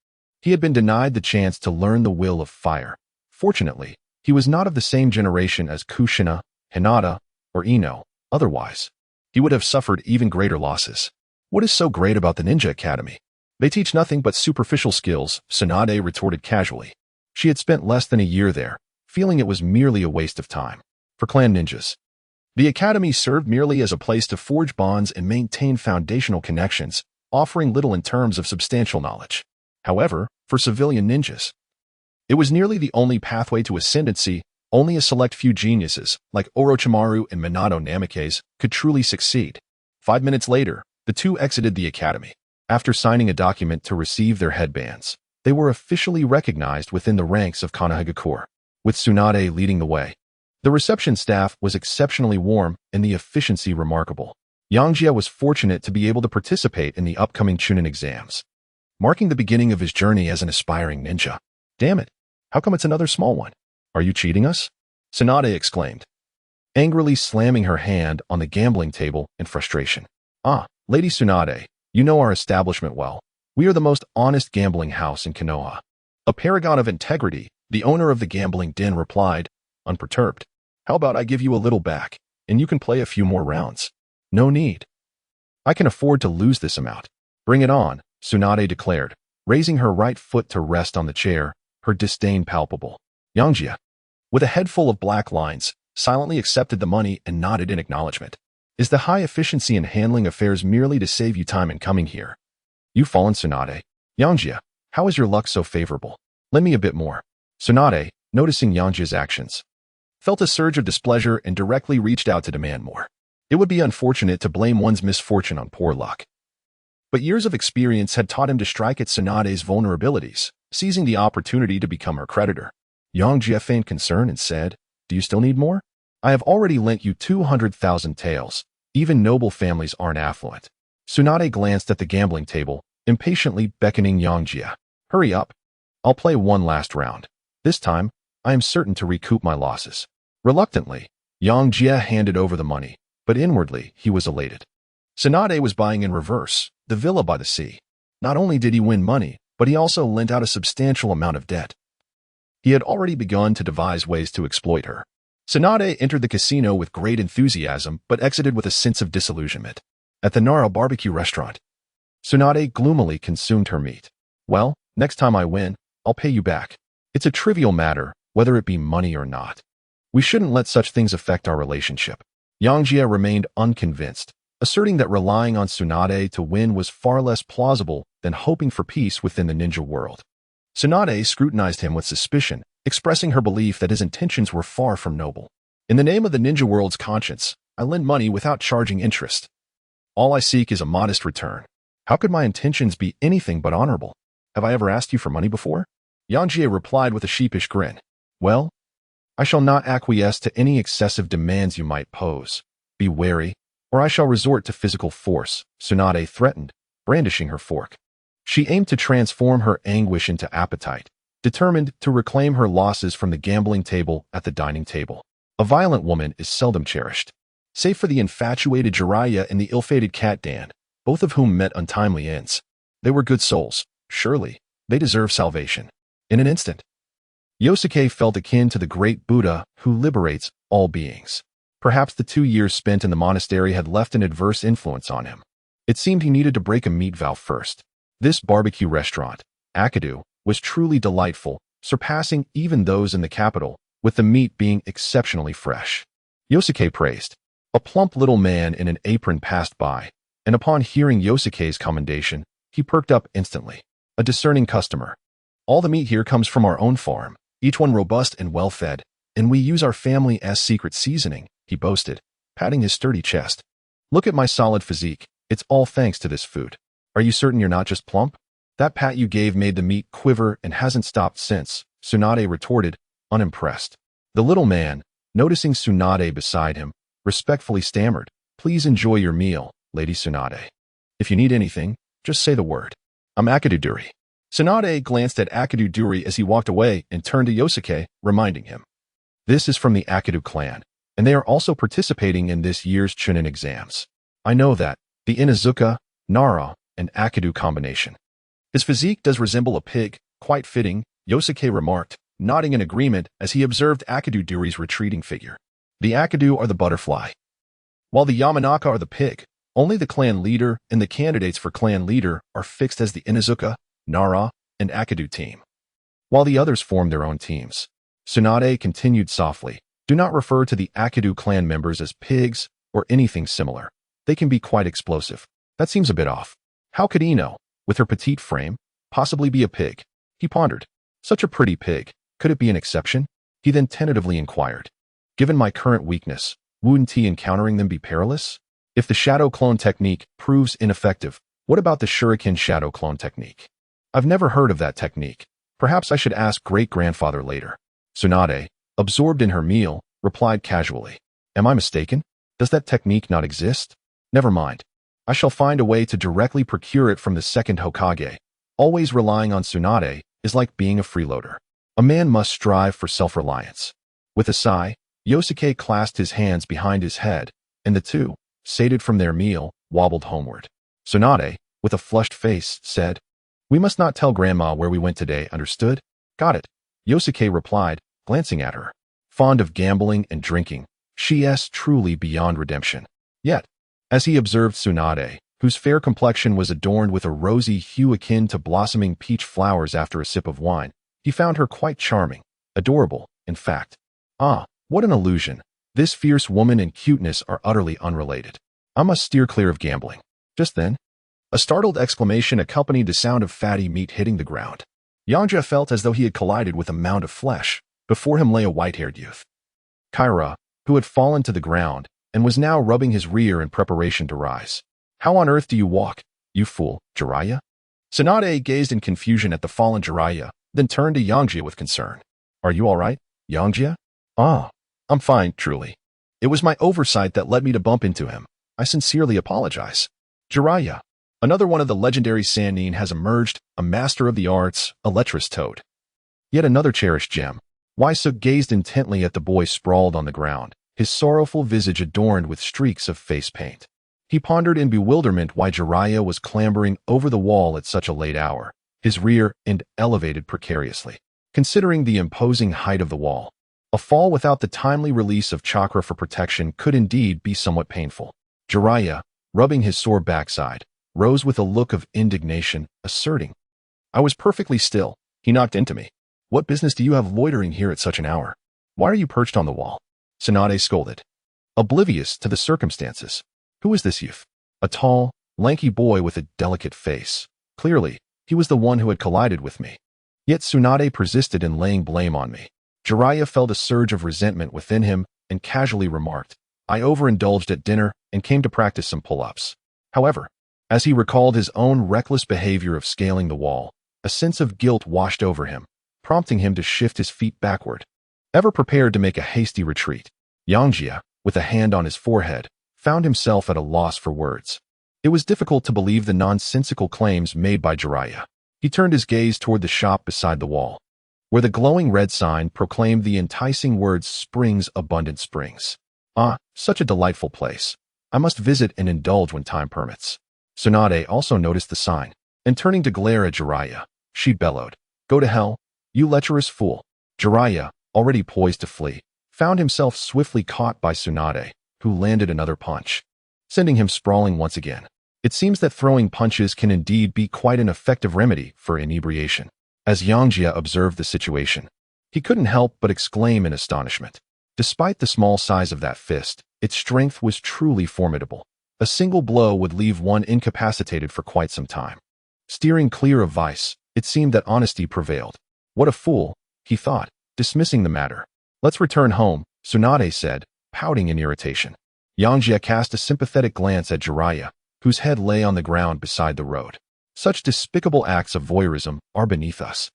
He had been denied the chance to learn the will of fire. Fortunately, he was not of the same generation as Kushina, Hinata, or Ino. Otherwise, he would have suffered even greater losses. What is so great about the ninja academy? They teach nothing but superficial skills, Tsunade retorted casually. She had spent less than a year there, feeling it was merely a waste of time. For clan ninjas, the academy served merely as a place to forge bonds and maintain foundational connections, offering little in terms of substantial knowledge. However, for civilian ninjas, it was nearly the only pathway to ascendancy. Only a select few geniuses, like Orochimaru and Minato Namikaze, could truly succeed. 5 minutes later, the two exited the academy. After signing a document to receive their headbands, they were officially recognized within the ranks of Konoha, with Tsunade leading the way. The reception staff was exceptionally warm and the efficiency remarkable. Yangjie was fortunate to be able to participate in the upcoming Chunin exams, marking the beginning of his journey as an aspiring ninja. Damn it, how come it's another small one? Are you cheating us? Tsunade exclaimed, angrily slamming her hand on the gambling table in frustration. Ah, Lady Tsunade, you know our establishment well. We are the most honest gambling house in Konoha. A paragon of integrity, the owner of the gambling den replied, unperturbed. How about I give you a little back, and you can play a few more rounds? No need. I can afford to lose this amount. Bring it on, Tsunade declared, raising her right foot to rest on the chair, her disdain palpable. Yangjie, with a head full of black lines, silently accepted the money and nodded in acknowledgement. Is the high efficiency in handling affairs merely to save you time in coming here? You've fallen, Tsunade. Yangjie, how is your luck so favorable? Lend me a bit more. Tsunade, noticing Yangjie's actions, felt a surge of displeasure and directly reached out to demand more. It would be unfortunate to blame one's misfortune on poor luck, but years of experience had taught him to strike at Tsunade's vulnerabilities, seizing the opportunity to become her creditor. Yangjie feigned concern and said, do you still need more? I have already lent you 200,000 taels. Even noble families aren't affluent. Tsunade glanced at the gambling table, impatiently beckoning Yangjie. Hurry up. I'll play one last round. This time, I am certain to recoup my losses. Reluctantly, Yangjie handed over the money, but inwardly he was elated. Tsunade was buying in reverse, the villa by the sea. Not only did he win money, but he also lent out a substantial amount of debt. He had already begun to devise ways to exploit her. Tsunade entered the casino with great enthusiasm, but exited with a sense of disillusionment. At the Nara barbecue restaurant, Tsunade gloomily consumed her meat. Well, next time I win, I'll pay you back. It's a trivial matter, whether it be money or not. We shouldn't let such things affect our relationship. Yangjie remained unconvinced, asserting that relying on Tsunade to win was far less plausible than hoping for peace within the ninja world. Tsunade scrutinized him with suspicion, expressing her belief that his intentions were far from noble. In the name of the ninja world's conscience, I lend money without charging interest. All I seek is a modest return. How could my intentions be anything but honorable? Have I ever asked you for money before? Yangjie replied with a sheepish grin. Well, I shall not acquiesce to any excessive demands you might pose. Be wary, or I shall resort to physical force, Tsunade threatened, brandishing her fork. She aimed to transform her anguish into appetite, determined to reclaim her losses from the gambling table at the dining table. A violent woman is seldom cherished. Save for the infatuated Jiraiya and the ill-fated cat Dan, both of whom met untimely ends. They were good souls. Surely, they deserve salvation. In an instant, Yosuke felt akin to the great Buddha who liberates all beings. Perhaps the 2 years spent in the monastery had left an adverse influence on him. It seemed he needed to break a meat vow first. This barbecue restaurant, Akadu, was truly delightful, surpassing even those in the capital, with the meat being exceptionally fresh. Yosuke praised. A plump little man in an apron passed by, and upon hearing Yosuke's commendation, he perked up instantly. A discerning customer. All the meat here comes from our own farm, each one robust and well-fed, and we use our family as secret seasoning, he boasted, patting his sturdy chest. Look at my solid physique, It's all thanks to this food. Are you certain you're not just plump? That pat you gave made the meat quiver and hasn't stopped since, Tsunade retorted, unimpressed. The little man, noticing Tsunade beside him, respectfully stammered, "Please enjoy your meal, Lady Tsunade. If you need anything, just say the word. I'm Akaduduri." Tsunade glanced at Akaduduri as he walked away and turned to Yosuke, reminding him. This is from the Akadu clan, and they are also participating in this year's Chunin exams. I know that, the Inuzuka, Nara, and Akadu combination. His physique does resemble a pig, quite fitting, Yosuke remarked, nodding in agreement as he observed Akaduduri's retreating figure. The Akadu are the butterfly, while the Yamanaka are the pig. Only the clan leader and the candidates for clan leader are fixed as the Inuzuka, Nara, and Akadu team, while the others form their own teams. Tsunade continued softly, "Do not refer to the Akadu clan members as pigs or anything similar. They can be quite explosive." That seems a bit off. How could Ino, with her petite frame, possibly be a pig? He pondered. Such a pretty pig. Could it be an exception? He then tentatively inquired. Given my current weakness, wouldn't encountering them be perilous? If the shadow clone technique proves ineffective, what about the shuriken shadow clone technique? I've never heard of that technique. Perhaps I should ask great-grandfather later. Tsunade, absorbed in her meal, replied casually. Am I mistaken? Does that technique not exist? Never mind. I shall find a way to directly procure it from the second Hokage. Always relying on Tsunade is like being a freeloader. A man must strive for self-reliance. With a sigh, Yosuke clasped his hands behind his head, and the two, sated from their meal, wobbled homeward. Tsunade, with a flushed face, said, "We must not tell Grandma where we went today, understood?" "Got it," Yosuke replied, glancing at her. Fond of gambling and drinking, she is truly beyond redemption. Yet, as he observed Tsunade, whose fair complexion was adorned with a rosy hue akin to blossoming peach flowers after a sip of wine, he found her quite charming, adorable, in fact. Ah, what an illusion. This fierce woman and cuteness are utterly unrelated. I must steer clear of gambling. Just then, a startled exclamation accompanied the sound of fatty meat hitting the ground. Yangjie felt as though he had collided with a mound of flesh. Before him lay a white-haired youth, Kaira, who had fallen to the ground and was now rubbing his rear in preparation to rise. "How on earth do you walk, you fool, Jiraiya?" Tsunade gazed in confusion at the fallen Jiraiya, then turned to Yangjie with concern. "Are you all right, Yangjie?" "Ah, I'm fine, truly. It was my oversight that led me to bump into him. I sincerely apologize." Jiraiya, another one of the legendary Sannin, has emerged, a master of the arts, a lecherous toad. Yet another cherished gem. Waisuk gazed intently at the boy sprawled on the ground, his sorrowful visage adorned with streaks of face paint. He pondered in bewilderment why Jiraiya was clambering over the wall at such a late hour, his rear end elevated precariously. Considering the imposing height of the wall, a fall without the timely release of chakra for protection could indeed be somewhat painful. Jiraiya, rubbing his sore backside, rose with a look of indignation, asserting, "I was perfectly still. He knocked into me. What business do you have loitering here at such an hour? Why are you perched on the wall?" Tsunade scolded, oblivious to the circumstances. Who is this youth? A tall, lanky boy with a delicate face. Clearly, he was the one who had collided with me. Yet Tsunade persisted in laying blame on me. Jiraiya felt a surge of resentment within him and casually remarked, "I overindulged at dinner and came to practice some pull-ups." However, as he recalled his own reckless behavior of scaling the wall, a sense of guilt washed over him, prompting him to shift his feet backward. Ever prepared to make a hasty retreat, Yangjie, with a hand on his forehead, found himself at a loss for words. It was difficult to believe the nonsensical claims made by Jiraiya. He turned his gaze toward the shop beside the wall, where the glowing red sign proclaimed the enticing words "Springs, Abundant Springs." Ah, such a delightful place. I must visit and indulge when time permits. Tsunade also noticed the sign, and turning to glare at Jiraiya, she bellowed, "Go to hell, you lecherous fool." Jiraiya, already poised to flee, found himself swiftly caught by Tsunade, who landed another punch, sending him sprawling once again. It seems that throwing punches can indeed be quite an effective remedy for inebriation. As Yangjie observed the situation, he couldn't help but exclaim in astonishment. Despite the small size of that fist, its strength was truly formidable. A single blow would leave one incapacitated for quite some time. Steering clear of vice, it seemed that honesty prevailed. What a fool, he thought, dismissing the matter. "Let's return home," Tsunade said, pouting in irritation. Yangjie cast a sympathetic glance at Jiraiya, whose head lay on the ground beside the road. Such despicable acts of voyeurism are beneath us,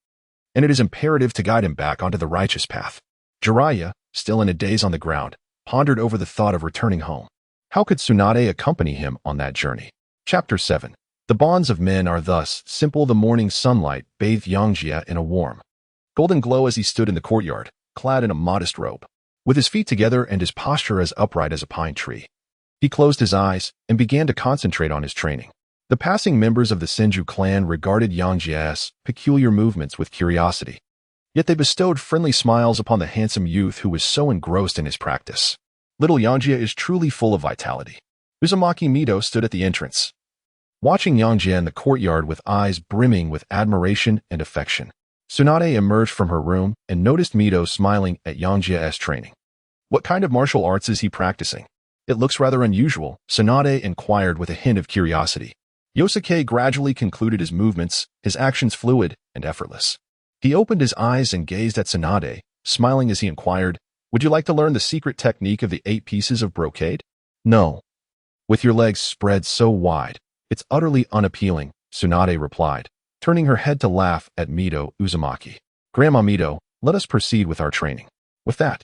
and it is imperative to guide him back onto the righteous path. Jiraiya, still in a daze on the ground, pondered over the thought of returning home. How could Tsunade accompany him on that journey? Chapter 7. The bonds of men are thus simple. The morning sunlight bathed Yangjie in a warm, golden glow as he stood in the courtyard, clad in a modest robe. With his feet together and his posture as upright as a pine tree, he closed his eyes and began to concentrate on his training. The passing members of the Senju clan regarded Yangjie's peculiar movements with curiosity, yet they bestowed friendly smiles upon the handsome youth who was so engrossed in his practice. Little Yangjie is truly full of vitality. Uzumaki Mito stood at the entrance, watching Yangjie in the courtyard with eyes brimming with admiration and affection. Tsunade emerged from her room and noticed Mito smiling at Yangjie's training. What kind of martial arts is he practicing? It looks rather unusual, Tsunade inquired with a hint of curiosity. Yosuke gradually concluded his movements, his actions fluid and effortless. He opened his eyes and gazed at Tsunade, smiling as he inquired, "Would you like to learn the secret technique of the 8 pieces of brocade?" "No. With your legs spread so wide, it's utterly unappealing," Tsunade replied, turning her head to laugh at Mito Uzumaki. "Grandma Mito, let us proceed with our training." With that,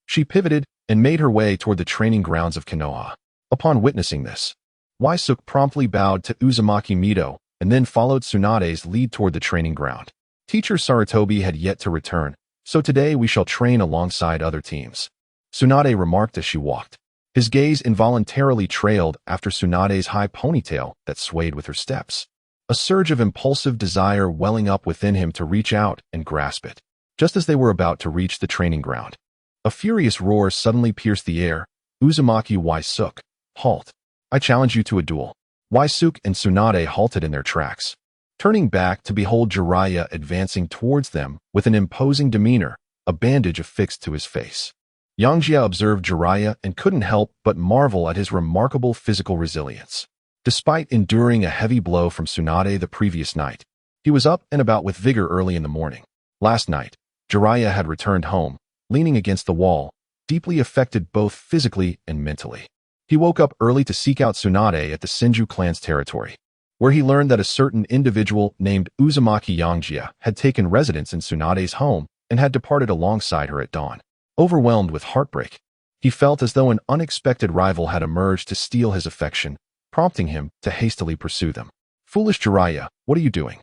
she pivoted and made her way toward the training grounds of Konoha. Upon witnessing this, Waisuk promptly bowed to Uzumaki Mito and then followed Tsunade's lead toward the training ground. Teacher Sarutobi had yet to return, so today we shall train alongside other teams, Tsunade remarked as she walked. His gaze involuntarily trailed after Tsunade's high ponytail that swayed with her steps, a surge of impulsive desire welling up within him to reach out and grasp it. Just as they were about to reach the training ground, a furious roar suddenly pierced the air. "Uzumaki Waisuk, halt. I challenge you to a duel." Waisuk and Tsunade halted in their tracks, turning back to behold Jiraiya advancing towards them with an imposing demeanor, a bandage affixed to his face. Yangjie observed Jiraiya and couldn't help but marvel at his remarkable physical resilience. Despite enduring a heavy blow from Tsunade the previous night, he was up and about with vigor early in the morning. Last night, Jiraiya had returned home, leaning against the wall, deeply affected both physically and mentally. He woke up early to seek out Tsunade at the Senju clan's territory, where he learned that a certain individual named Uzumaki Yangjie had taken residence in Tsunade's home and had departed alongside her at dawn. Overwhelmed with heartbreak, he felt as though an unexpected rival had emerged to steal his affection, prompting him to hastily pursue them. "Foolish Jiraiya, what are you doing?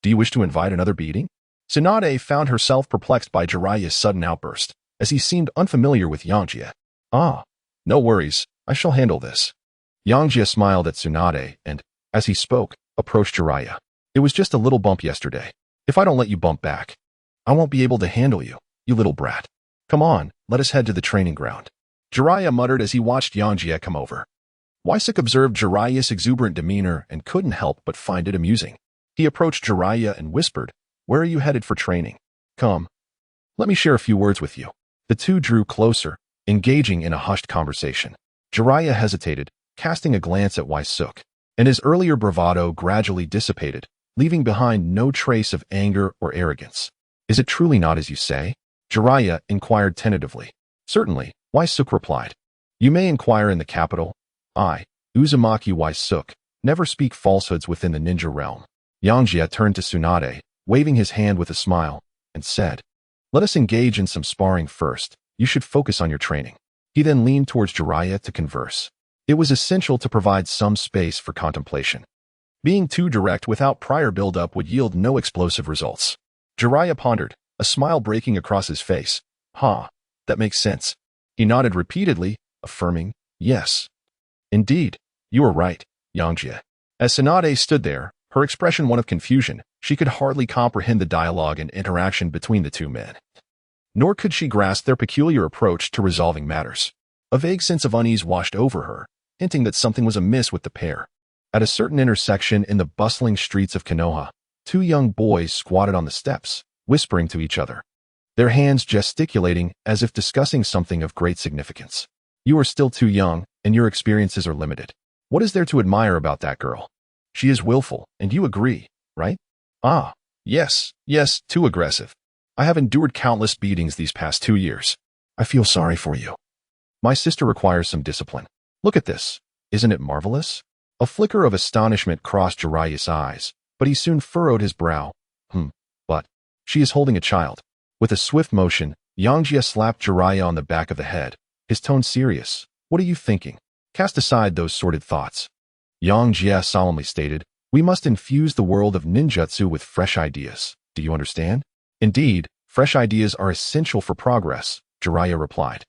Do you wish to invite another beating?" Tsunade found herself perplexed by Jiraiya's sudden outburst, as he seemed unfamiliar with Yangjie. "Ah, no worries, I shall handle this." Yangjie smiled at Tsunade and, as he spoke, approached Jiraiya. "It was just a little bump yesterday. If I don't let you bump back, I won't be able to handle you, you little brat. Come on, let us head to the training ground." Jiraiya muttered as he watched Yangjie come over. Waisuk observed Jiraiya's exuberant demeanor and couldn't help but find it amusing. He approached Jiraiya and whispered, "Where are you headed for training? Come, let me share a few words with you." The two drew closer, engaging in a hushed conversation. Jiraiya hesitated, casting a glance at Waisuk, and his earlier bravado gradually dissipated, leaving behind no trace of anger or arrogance. "Is it truly not as you say?" Jiraiya inquired tentatively. "Certainly," Waisuk replied. "You may inquire in the capital. I, Uzumaki Waisuk, never speak falsehoods within the ninja realm." Yangjie turned to Tsunade, waving his hand with a smile, and said, "Let us engage in some sparring first. You should focus on your training." He then leaned towards Jiraiya to converse. It was essential to provide some space for contemplation. Being too direct without prior build-up would yield no explosive results. Jiraiya pondered, a smile breaking across his face. That makes sense." He nodded repeatedly, affirming, "Yes. Indeed, you are right, Yangjie." As Tsunade stood there, her expression one of confusion, she could hardly comprehend the dialogue and interaction between the two men. Nor could she grasp their peculiar approach to resolving matters. A vague sense of unease washed over her, hinting that something was amiss with the pair. At a certain intersection in the bustling streets of Konoha, 2 young boys squatted on the steps, whispering to each other, their hands gesticulating as if discussing something of great significance. "You are still too young, and your experiences are limited. What is there to admire about that girl? She is willful, and you agree, right?" Yes, too aggressive. I have endured countless beatings these past 2 years. I feel sorry for you. My sister requires some discipline. Look at this. Isn't it marvelous?" A flicker of astonishment crossed Jiraiya's eyes, but he soon furrowed his brow. But she is holding a child. With a swift motion, Yangjie slapped Jiraiya on the back of the head, his tone serious. What are you thinking? Cast aside those sordid thoughts. Yangjie solemnly stated, we must infuse the world of ninjutsu with fresh ideas. Do you understand? Indeed, fresh ideas are essential for progress, Jiraiya replied.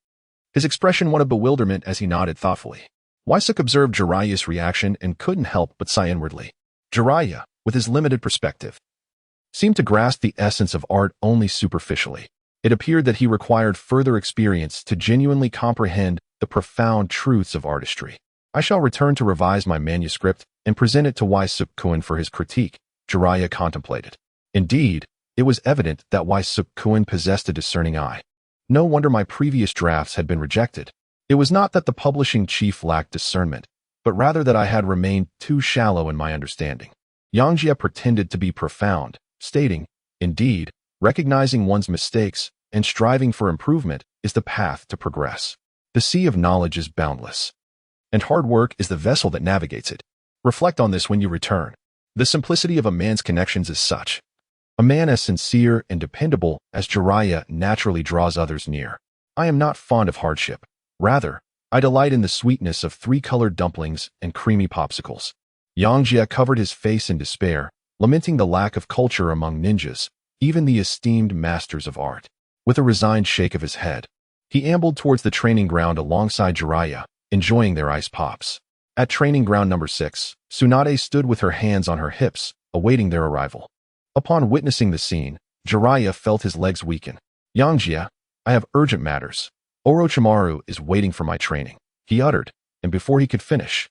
His expression one of bewilderment as he nodded thoughtfully. Waisuk observed Jiraiya's reaction and couldn't help but sigh inwardly. Jiraiya, with his limited perspective, seemed to grasp the essence of art only superficially. It appeared that he required further experience to genuinely comprehend the profound truths of artistry. I shall return to revise my manuscript and present it to Waisuk-kun for his critique, Jiraiya contemplated. Indeed, it was evident that Waisuk-kun possessed a discerning eye. No wonder my previous drafts had been rejected. It was not that the publishing chief lacked discernment, but rather that I had remained too shallow in my understanding. Yangjie pretended to be profound, stating, indeed, recognizing one's mistakes and striving for improvement is the path to progress. The sea of knowledge is boundless, and hard work is the vessel that navigates it. Reflect on this when you return. The simplicity of a man's connections is such. A man as sincere and dependable as Jiraiya naturally draws others near. I am not fond of hardship. Rather, I delight in the sweetness of three-colored dumplings and creamy popsicles. Yangjie covered his face in despair, lamenting the lack of culture among ninjas, even the esteemed masters of art. With a resigned shake of his head, he ambled towards the training ground alongside Jiraiya, enjoying their ice pops. At training ground number 6, Tsunade stood with her hands on her hips, awaiting their arrival. Upon witnessing the scene, Jiraiya felt his legs weaken. Yangjie, I have urgent matters. Orochimaru is waiting for my training, he uttered, and before he could finish,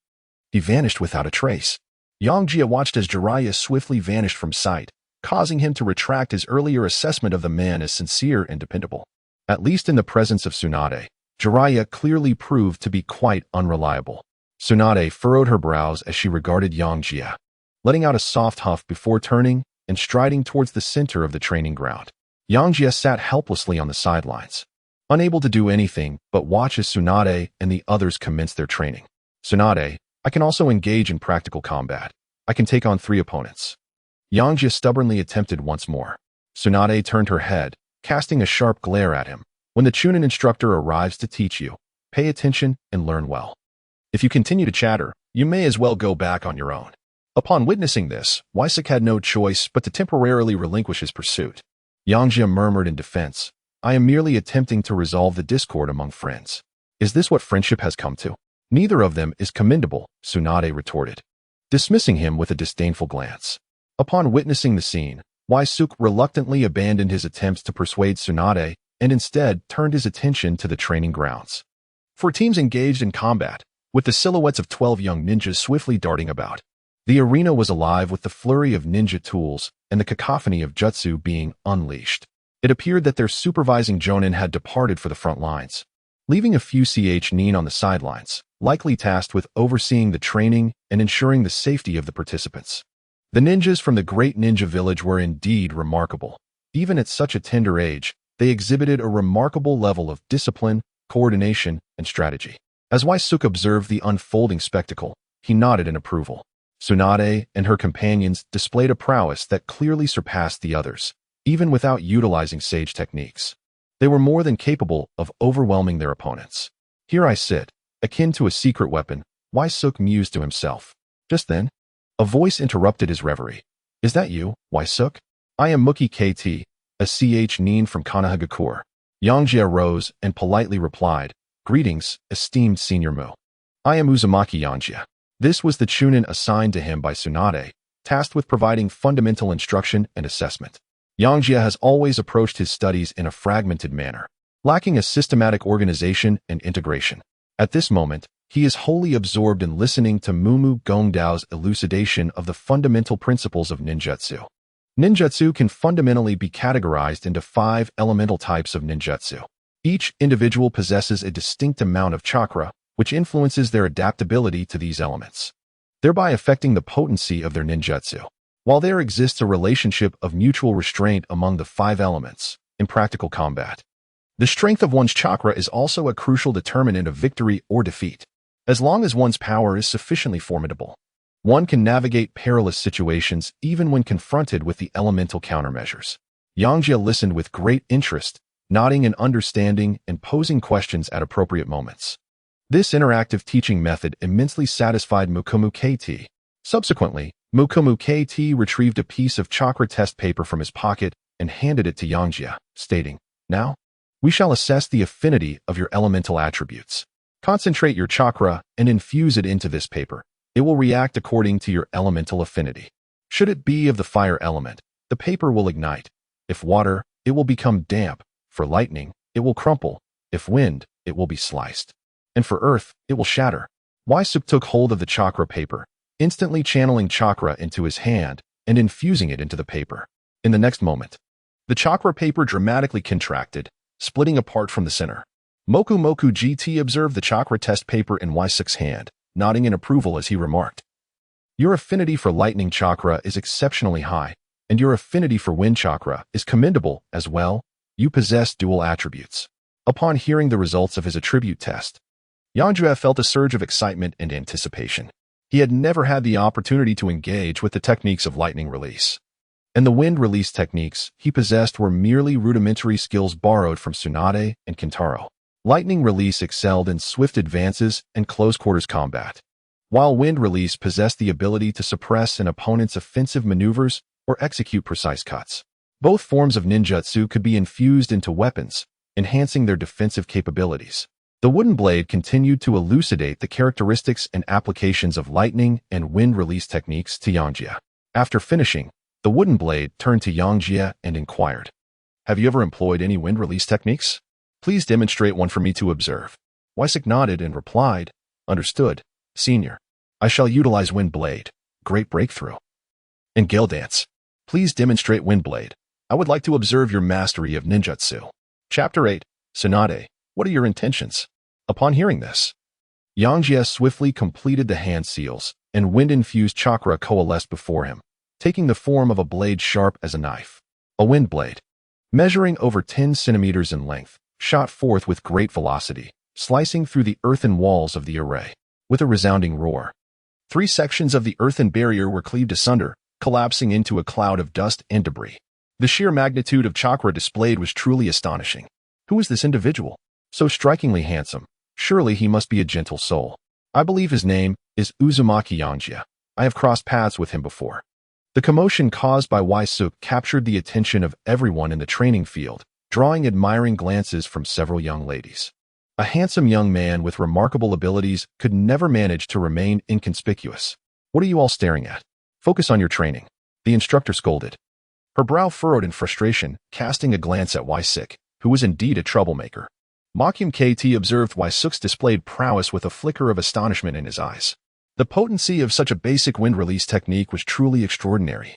he vanished without a trace. Yangjie watched as Jiraiya swiftly vanished from sight, causing him to retract his earlier assessment of the man as sincere and dependable. At least in the presence of Tsunade, Jiraiya clearly proved to be quite unreliable. Tsunade furrowed her brows as she regarded Yangjie, letting out a soft huff before turning and striding towards the center of the training ground. Yangjie sat helplessly on the sidelines, unable to do anything but watch as Tsunade and the others commenced their training. Tsunade, I can also engage in practical combat. I can take on 3 opponents. Yangjie stubbornly attempted once more. Tsunade turned her head, casting a sharp glare at him. When the Chunin instructor arrives to teach you, pay attention and learn well. If you continue to chatter, you may as well go back on your own. Upon witnessing this, Waisuk had no choice but to temporarily relinquish his pursuit. Yangjie murmured in defense, I am merely attempting to resolve the discord among friends. Is this what friendship has come to? Neither of them is commendable, Tsunade retorted, dismissing him with a disdainful glance. Upon witnessing the scene, Waisuk reluctantly abandoned his attempts to persuade Tsunade and instead turned his attention to the training grounds. 4 teams engaged in combat, with the silhouettes of 12 young ninjas swiftly darting about. The arena was alive with the flurry of ninja tools and the cacophony of jutsu being unleashed. It appeared that their supervising jonin had departed for the front lines, leaving a few nin on the sidelines, likely tasked with overseeing the training and ensuring the safety of the participants. The ninjas from the great ninja village were indeed remarkable. Even at such a tender age, they exhibited a remarkable level of discipline, coordination, and strategy. As Waisuk observed the unfolding spectacle, he nodded in approval. Tsunade and her companions displayed a prowess that clearly surpassed the others, even without utilizing sage techniques. They were more than capable of overwhelming their opponents. Here I sit, akin to a secret weapon, Waisuk mused to himself. Just then, a voice interrupted his reverie. Is that you, Waisuk? I am Muki KT, a nin from Konoha. Yangjie rose and politely replied, Greetings, esteemed Senior Mu. I am Uzumaki Yangjie. This was the Chunin assigned to him by Tsunade, tasked with providing fundamental instruction and assessment. Yangjie has always approached his studies in a fragmented manner, lacking a systematic organization and integration. At this moment, he is wholly absorbed in listening to Mumu Gongdao's elucidation of the fundamental principles of ninjutsu. Ninjutsu can fundamentally be categorized into 5 elemental types of ninjutsu. Each individual possesses a distinct amount of chakra, which influences their adaptability to these elements, thereby affecting the potency of their ninjutsu. While there exists a relationship of mutual restraint among the 5 elements in practical combat, the strength of one's chakra is also a crucial determinant of victory or defeat. As long as one's power is sufficiently formidable, One can navigate perilous situations even when confronted with the elemental countermeasures. Yangjie listened with great interest, nodding in understanding and posing questions at appropriate moments. This interactive teaching method immensely satisfied Mukumu KT. Subsequently, Mukumu KT retrieved a piece of chakra test paper from his pocket and handed it to Yangjie, stating, "Now, we shall assess the affinity of your elemental attributes. Concentrate your chakra and infuse it into this paper. It will react according to your elemental affinity. Should it be of the fire element, the paper will ignite. If water, it will become damp. For lightning, it will crumple. If wind, it will be sliced. And for earth, it will shatter." Waisuk took hold of the chakra paper, instantly channeling chakra into his hand and infusing it into the paper. In the next moment, the chakra paper dramatically contracted, splitting apart from the center. Moku GT observed the chakra test paper in Waisuk's hand, nodding in approval as he remarked, "Your affinity for lightning chakra is exceptionally high, and your affinity for wind chakra is commendable as well. You possess dual attributes." Upon hearing the results of his attribute test, Yangjie felt a surge of excitement and anticipation. He had never had the opportunity to engage with the techniques of lightning release. And the wind release techniques he possessed were merely rudimentary skills borrowed from Tsunade and Kentaro. Lightning release excelled in swift advances and close-quarters combat, while wind release possessed the ability to suppress an opponent's offensive maneuvers or execute precise cuts. Both forms of ninjutsu could be infused into weapons, enhancing their defensive capabilities. The wooden blade continued to elucidate the characteristics and applications of lightning and wind release techniques to Yangjie. After finishing, the wooden blade turned to Yangjie and inquired, "Have you ever employed any wind release techniques? Please demonstrate one for me to observe." Waisuk nodded and replied, "Understood, senior. I shall utilize wind blade. Great breakthrough." "And Gale Dance. Please demonstrate wind blade. I would like to observe your mastery of ninjutsu." Chapter 8. Tsunade, what are your intentions? Upon hearing this, Yangjie swiftly completed the hand seals, and wind-infused chakra coalesced before him, taking the form of a blade sharp as a knife. A wind blade, measuring over 10 centimeters in length, shot forth with great velocity, slicing through the earthen walls of the array. With a resounding roar, 3 sections of the earthen barrier were cleaved asunder, collapsing into a cloud of dust and debris. The sheer magnitude of chakra displayed was truly astonishing. Who is this individual? So strikingly handsome. Surely he must be a gentle soul. I believe his name is Uzumaki Yangjie. I have crossed paths with him before. The commotion caused by Waisuk captured the attention of everyone in the training field, drawing admiring glances from several young ladies. A handsome young man with remarkable abilities could never manage to remain inconspicuous. "What are you all staring at? Focus on your training," the instructor scolded. Her brow furrowed in frustration, casting a glance at Waisuk, who was indeed a troublemaker. Mokum KT observed Waisuk's displayed prowess with a flicker of astonishment in his eyes. The potency of such a basic wind release technique was truly extraordinary.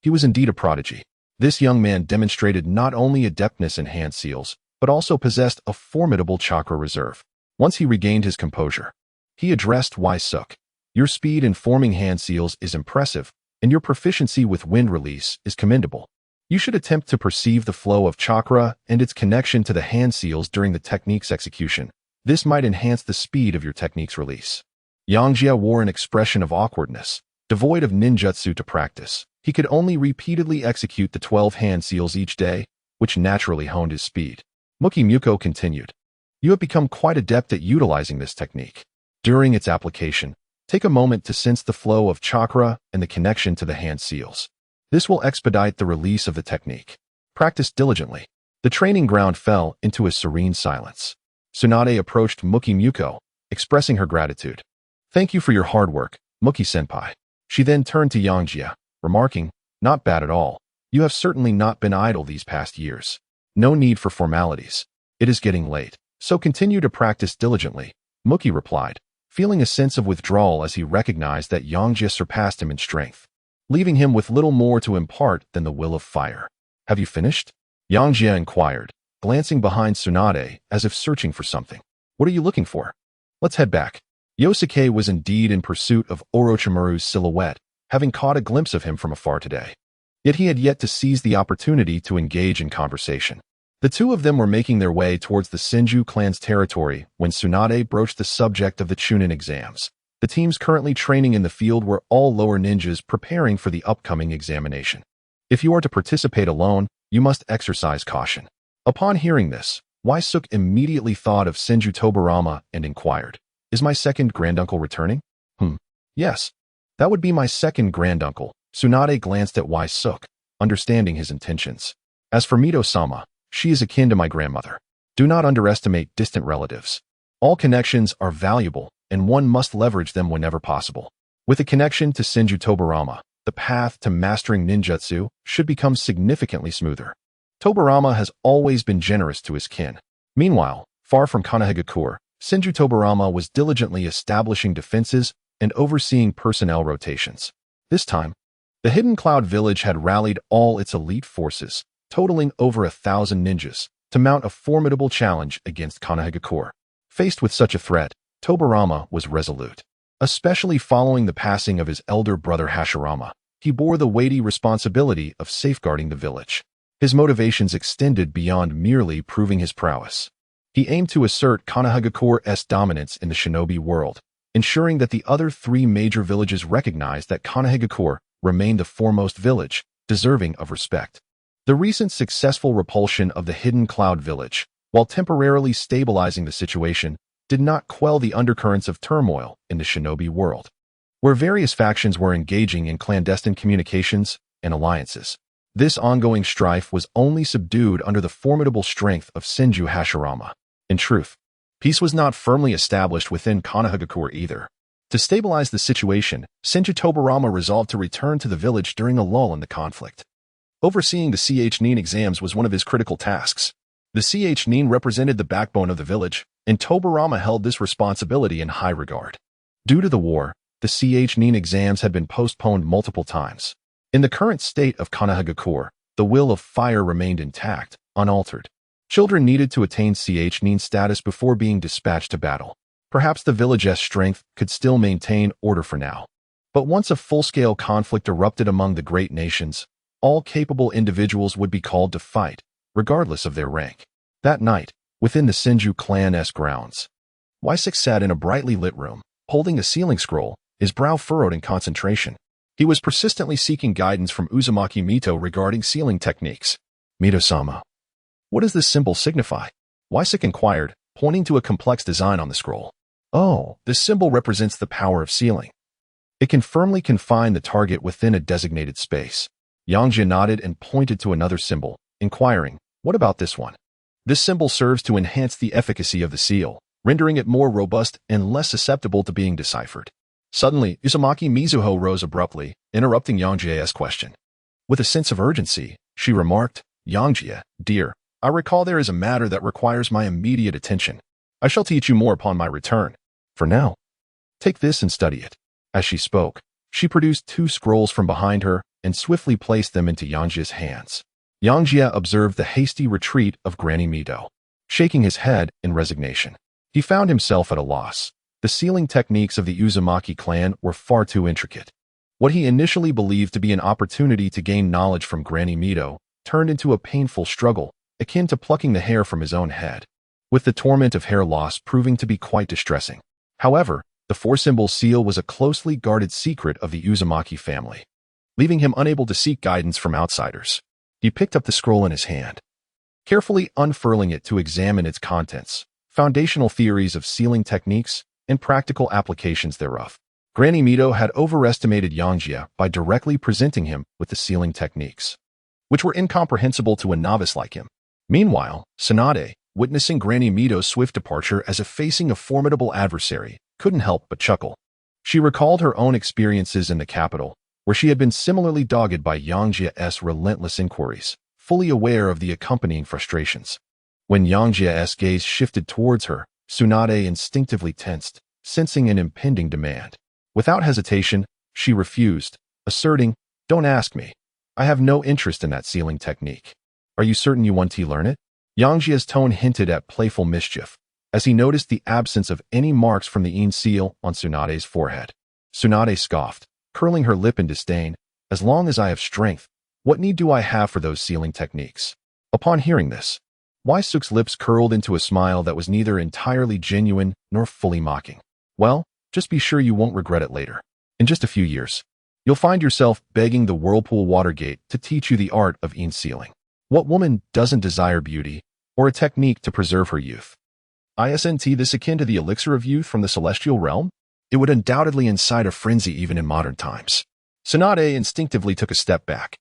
He was indeed a prodigy. This young man demonstrated not only adeptness in hand seals, but also possessed a formidable chakra reserve. Once he regained his composure, he addressed Waisuk. "Your speed in forming hand seals is impressive, and your proficiency with wind release is commendable. You should attempt to perceive the flow of chakra and its connection to the hand seals during the technique's execution. This might enhance the speed of your technique's release." Yangjie wore an expression of awkwardness, devoid of ninjutsu to practice. He could only repeatedly execute the 12 hand seals each day, which naturally honed his speed. Muko continued, "You have become quite adept at utilizing this technique. During its application, take a moment to sense the flow of chakra and the connection to the hand seals. This will expedite the release of the technique. Practice diligently." The training ground fell into a serene silence. Tsunade approached Muko, expressing her gratitude. "Thank you for your hard work, Muki-senpai." She then turned to Yangjie, remarking, "Not bad at all. You have certainly not been idle these past years. No need for formalities. It is getting late, so continue to practice diligently," Muki replied, feeling a sense of withdrawal as he recognized that Yangjie surpassed him in strength, leaving him with little more to impart than the will of fire. "Have you finished?" Yangjie inquired, glancing behind Tsunade as if searching for something. "What are you looking for? Let's head back." Yosuke was indeed in pursuit of Orochimaru's silhouette, having caught a glimpse of him from afar today. Yet he had yet to seize the opportunity to engage in conversation. The two of them were making their way towards the Senju clan's territory when Tsunade broached the subject of the Chunin exams. The teams currently training in the field were all lower ninjas preparing for the upcoming examination. If you are to participate alone, you must exercise caution. Upon hearing this, Waisuk immediately thought of Senju Tobarama and inquired, "Is my second granduncle returning?" Yes. That would be my second granduncle. Tsunade glanced at Waisuk, understanding his intentions. As for Mito-sama, she is akin to my grandmother. Do not underestimate distant relatives. All connections are valuable, and one must leverage them whenever possible. With a connection to Senju Tobarama, the path to mastering ninjutsu should become significantly smoother. Tobarama has always been generous to his kin. Meanwhile, far from Konoha, Senju Tobarama was diligently establishing defenses and overseeing personnel rotations. This time, the Hidden Cloud Village had rallied all its elite forces, totaling over 1,000 ninjas, to mount a formidable challenge against Konoha. Faced with such a threat, Tobarama was resolute. Especially following the passing of his elder brother Hashirama, he bore the weighty responsibility of safeguarding the village. His motivations extended beyond merely proving his prowess. He aimed to assert Konoha's dominance in the shinobi world, ensuring that the other three major villages recognized that Konoha remained the foremost village, deserving of respect. The recent successful repulsion of the Hidden Cloud Village, while temporarily stabilizing the situation, did not quell the undercurrents of turmoil in the shinobi world, where various factions were engaging in clandestine communications and alliances. This ongoing strife was only subdued under the formidable strength of Senju Hashirama. In truth, peace was not firmly established within Konoha either. To stabilize the situation, Senju Tobarama resolved to return to the village during a lull in the conflict. Overseeing the Chunin exams was one of his critical tasks. The Chunin represented the backbone of the village, and Tobarama held this responsibility in high regard. Due to the war, the Chunin exams had been postponed multiple times. In the current state of Konoha, the will of fire remained intact, unaltered. Children needed to attain Chunin status before being dispatched to battle. Perhaps the village's strength could still maintain order for now. But once a full-scale conflict erupted among the great nations, all capable individuals would be called to fight, regardless of their rank. That night, within the Senju clan's grounds, Waisuk sat in a brightly lit room, holding a sealing scroll, his brow furrowed in concentration. He was persistently seeking guidance from Uzumaki Mito regarding sealing techniques. "Mito-sama, what does this symbol signify?" Waisuk inquired, pointing to a complex design on the scroll. "Oh, this symbol represents the power of sealing. It can firmly confine the target within a designated space." Yangjie nodded and pointed to another symbol, inquiring, "What about this one?" "This symbol serves to enhance the efficacy of the seal, rendering it more robust and less susceptible to being deciphered." Suddenly, Uzumaki Mizuho rose abruptly, interrupting Yangjie's question. With a sense of urgency, she remarked, "Yangjie, dear, I recall there is a matter that requires my immediate attention. I shall teach you more upon my return. For now, take this and study it." As she spoke, she produced 2 scrolls from behind her and swiftly placed them into Yangjie's hands. Yangjie observed the hasty retreat of Granny Mito. Shaking his head in resignation, he found himself at a loss. The sealing techniques of the Uzumaki clan were far too intricate. What he initially believed to be an opportunity to gain knowledge from Granny Mito turned into a painful struggle, akin to plucking the hair from his own head, with the torment of hair loss proving to be quite distressing. However, the 4-symbol seal was a closely guarded secret of the Uzumaki family, leaving him unable to seek guidance from outsiders. He picked up the scroll in his hand, carefully unfurling it to examine its contents, foundational theories of sealing techniques, and practical applications thereof. Granny Mito had overestimated Yangjie by directly presenting him with the sealing techniques, which were incomprehensible to a novice like him. Meanwhile, Tsunade, witnessing Granny Mito's swift departure as if facing a formidable adversary, couldn't help but chuckle. She recalled her own experiences in the capital, where she had been similarly dogged by Yangjie's relentless inquiries, fully aware of the accompanying frustrations. When Yangjie's gaze shifted towards her, Tsunade instinctively tensed, sensing an impending demand. Without hesitation, she refused, asserting, "Don't ask me. I have no interest in that sealing technique. Are you certain you want to learn it?" Yangjie's tone hinted at playful mischief, as he noticed the absence of any marks from the Yin seal on Tsunade's forehead. Tsunade scoffed, curling her lip in disdain. "As long as I have strength, what need do I have for those sealing techniques?" Upon hearing this, Waisuk's lips curled into a smile that was neither entirely genuine nor fully mocking. "Well, Just be sure you won't regret it later. In just a few years, you'll find yourself begging the Whirlpool Watergate to teach you the art of sealing. What woman doesn't desire beauty or a technique to preserve her youth? Isn't this akin to the elixir of youth from the celestial realm? It would undoubtedly incite a frenzy even in modern times. Tsunade instinctively took a step back.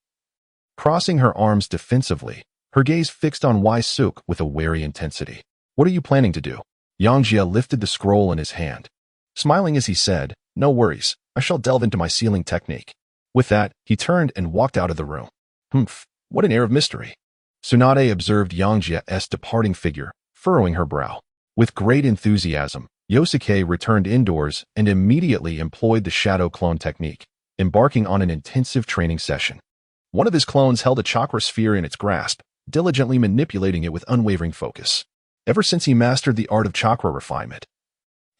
Crossing her arms defensively, her gaze fixed on Suk with a wary intensity. What are you planning to do? Yangjie lifted the scroll in his hand, smiling as he said, no worries, I shall delve into my sealing technique. With that, he turned and walked out of the room. Humph, what an air of mystery. Tsunade observed Yangjie's departing figure, furrowing her brow. With great enthusiasm, Yosuke returned indoors and immediately employed the shadow clone technique, embarking on an intensive training session. One of his clones held a chakra sphere in its grasp, diligently manipulating it with unwavering focus. Ever since he mastered the art of chakra refinement,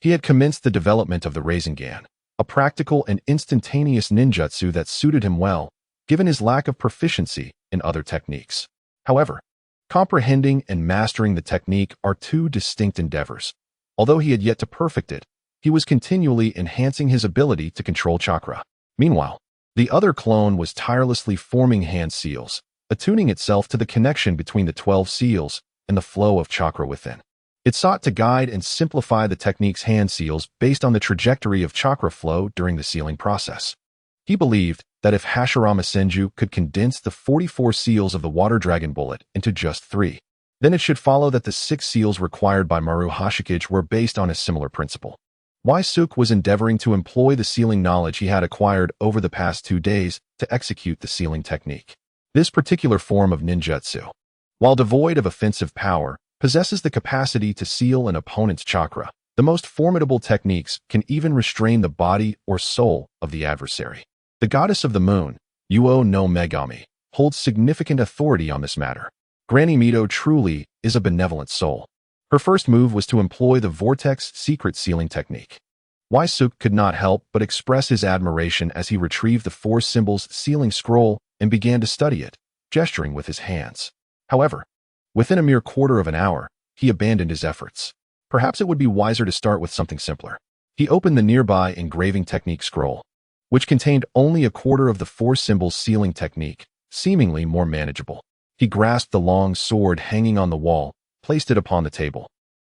he had commenced the development of the Rasengan, a practical and instantaneous ninjutsu that suited him well, given his lack of proficiency in other techniques. However, comprehending and mastering the technique are two distinct endeavors. Although he had yet to perfect it, he was continually enhancing his ability to control chakra. Meanwhile, the other clone was tirelessly forming hand seals, attuning itself to the connection between the 12 seals and the flow of chakra within. It sought to guide and simplify the technique's hand seals based on the trajectory of chakra flow during the sealing process. He believed that if Hashirama Senju could condense the 44 seals of the water dragon bullet into just 3, then it should follow that the 6 seals required by Maru Hashikage were based on a similar principle. Suk was endeavoring to employ the sealing knowledge he had acquired over the past 2 days to execute the sealing technique. This particular form of ninjutsu, while devoid of offensive power, possesses the capacity to seal an opponent's chakra. The most formidable techniques can even restrain the body or soul of the adversary. The goddess of the moon, Uo no Megami, holds significant authority on this matter. Granny Mito truly is a benevolent soul. Her first move was to employ the Vortex secret sealing technique. Suk could not help but express his admiration as he retrieved the 4 symbols sealing scroll and began to study it, gesturing with his hands. However, within a mere quarter of an hour, he abandoned his efforts. Perhaps it would be wiser to start with something simpler. He opened the nearby engraving technique scroll, which contained only a quarter of the 4 symbols sealing technique, seemingly more manageable. He grasped the long sword hanging on the wall, placed it upon the table,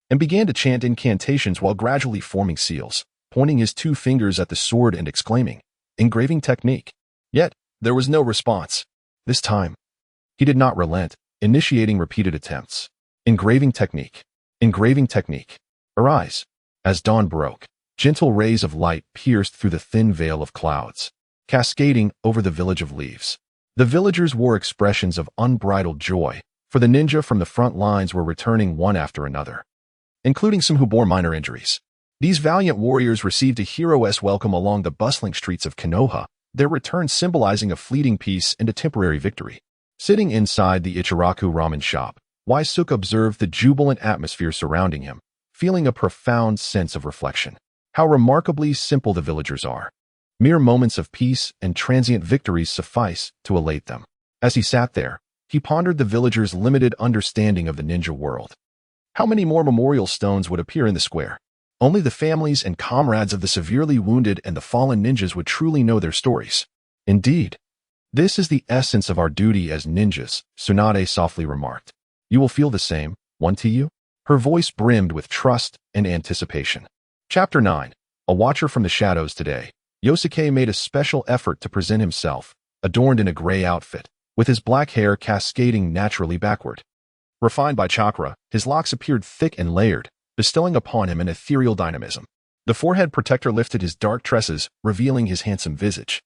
and began to chant incantations while gradually forming seals, pointing his 2 fingers at the sword and exclaiming, engraving technique. Yet, there was no response. This time, he did not relent, initiating repeated attempts. Engraving technique. Engraving technique. Arise. As dawn broke, gentle rays of light pierced through the thin veil of clouds, cascading over the village of leaves. The villagers wore expressions of unbridled joy, for the ninja from the front lines were returning one after another, including some who bore minor injuries. These valiant warriors received a hero's welcome along the bustling streets of Konoha, their return symbolizing a fleeting peace and a temporary victory. Sitting inside the Ichiraku ramen shop, Suk observed the jubilant atmosphere surrounding him, feeling a profound sense of reflection. How remarkably simple the villagers are. Mere moments of peace and transient victories suffice to elate them. As he sat there, he pondered the villagers' limited understanding of the ninja world. How many more memorial stones would appear in the square? Only the families and comrades of the severely wounded and the fallen ninjas would truly know their stories. Indeed, this is the essence of our duty as ninjas, Tsunade softly remarked. You will feel the same, won't you? Her voice brimmed with trust and anticipation. Chapter 9. A Watcher from the Shadows. Today, Yosuke made a special effort to present himself, adorned in a gray outfit, with his black hair cascading naturally backward. Refined by chakra, his locks appeared thick and layered, bestowing upon him an ethereal dynamism. The forehead protector lifted his dark tresses, revealing his handsome visage.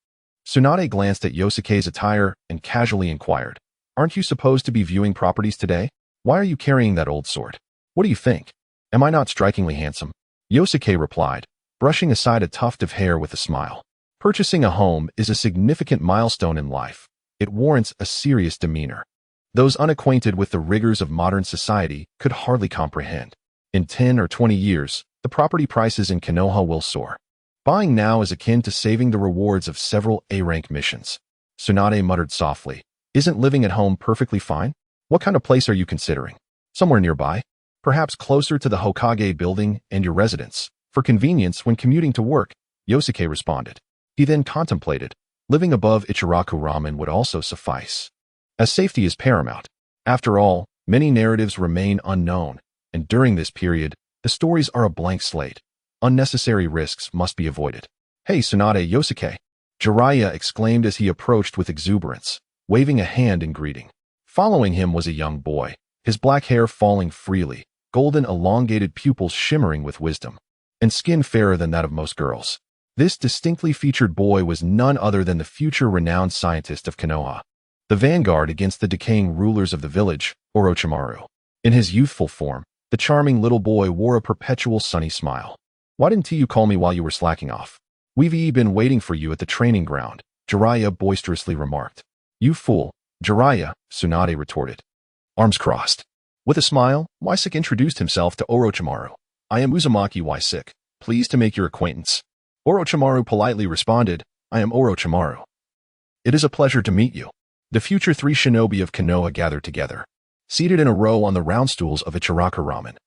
Tsunade glanced at Yosuke's attire and casually inquired, aren't you supposed to be viewing properties today? Why are you carrying that old sword? What do you think? Am I not strikingly handsome? Yosuke replied, brushing aside a tuft of hair with a smile. Purchasing a home is a significant milestone in life. It warrants a serious demeanor. Those unacquainted with the rigors of modern society could hardly comprehend. In 10 or 20 years, the property prices in Konoha will soar. Buying now is akin to saving the rewards of several A-rank missions. Tsunade muttered softly, isn't living at home perfectly fine? What kind of place are you considering? Somewhere nearby? Perhaps closer to the Hokage building and your residence, For convenience when commuting to work, Yosuke responded. He then contemplated. Living above Ichiraku Ramen would also suffice, as safety is paramount. After all, many narratives remain unknown, and during this period, the stories are a blank slate. Unnecessary risks must be avoided. Hey, Tsunade Yosuke! Jiraiya exclaimed as he approached with exuberance, waving a hand in greeting. Following him was a young boy, his black hair falling freely, golden elongated pupils shimmering with wisdom, and skin fairer than that of most girls. This distinctly featured boy was none other than the future renowned scientist of Konoha, the vanguard against the decaying rulers of the village, Orochimaru. In his youthful form, the charming little boy wore a perpetual sunny smile. Why didn't you call me while you were slacking off? We've been waiting for you at the training ground, Jiraiya boisterously remarked. You fool, Jiraiya, Tsunade retorted. Arms crossed. With a smile, Waisik introduced himself to Orochimaru. I am Uzumaki Waisik, pleased to make your acquaintance. Orochimaru politely responded, I am Orochimaru. It is a pleasure to meet you. The future 3 shinobi of Konoha gathered together, seated in a row on the round stools of Ichiraku Ramen.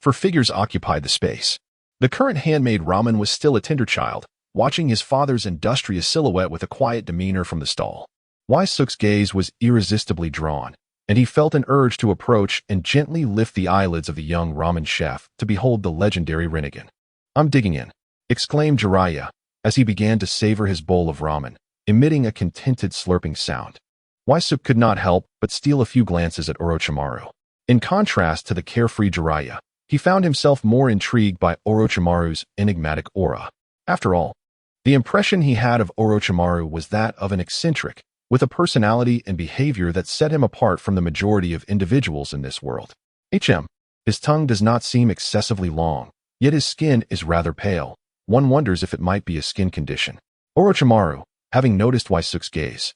4 figures occupied the space. The current handmade ramen was still a tender child, watching his father's industrious silhouette with a quiet demeanor from the stall. Waisuk's gaze was irresistibly drawn, and he felt an urge to approach and gently lift the eyelids of the young ramen chef to behold the legendary Rinnegan. I'm digging in, exclaimed Jiraiya, as he began to savor his bowl of ramen, emitting a contented slurping sound. Waisuk could not help but steal a few glances at Orochimaru. In contrast to the carefree Jiraiya, he found himself more intrigued by Orochimaru's enigmatic aura. After all, the impression he had of Orochimaru was that of an eccentric, with a personality and behavior that set him apart from the majority of individuals in this world. His tongue does not seem excessively long, yet his skin is rather pale. One wonders if it might be a skin condition. Orochimaru, having noticed Waisuk's gaze,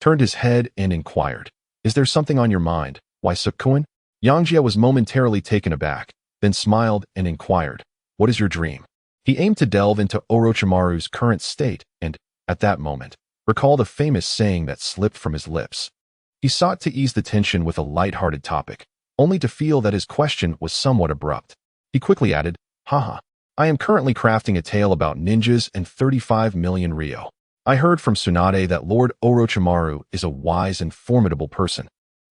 turned his head and inquired, Is there something on your mind, Waisuk-kun? Yangjie was momentarily taken aback, then smiled and inquired, What is your dream? He aimed to delve into Orochimaru's current state and, at that moment, recalled a famous saying that slipped from his lips. He sought to ease the tension with a light-hearted topic, only to feel that his question was somewhat abrupt. He quickly added, Haha, I am currently crafting a tale about ninjas and 35 million ryo. I heard from Tsunade that Lord Orochimaru is a wise and formidable person,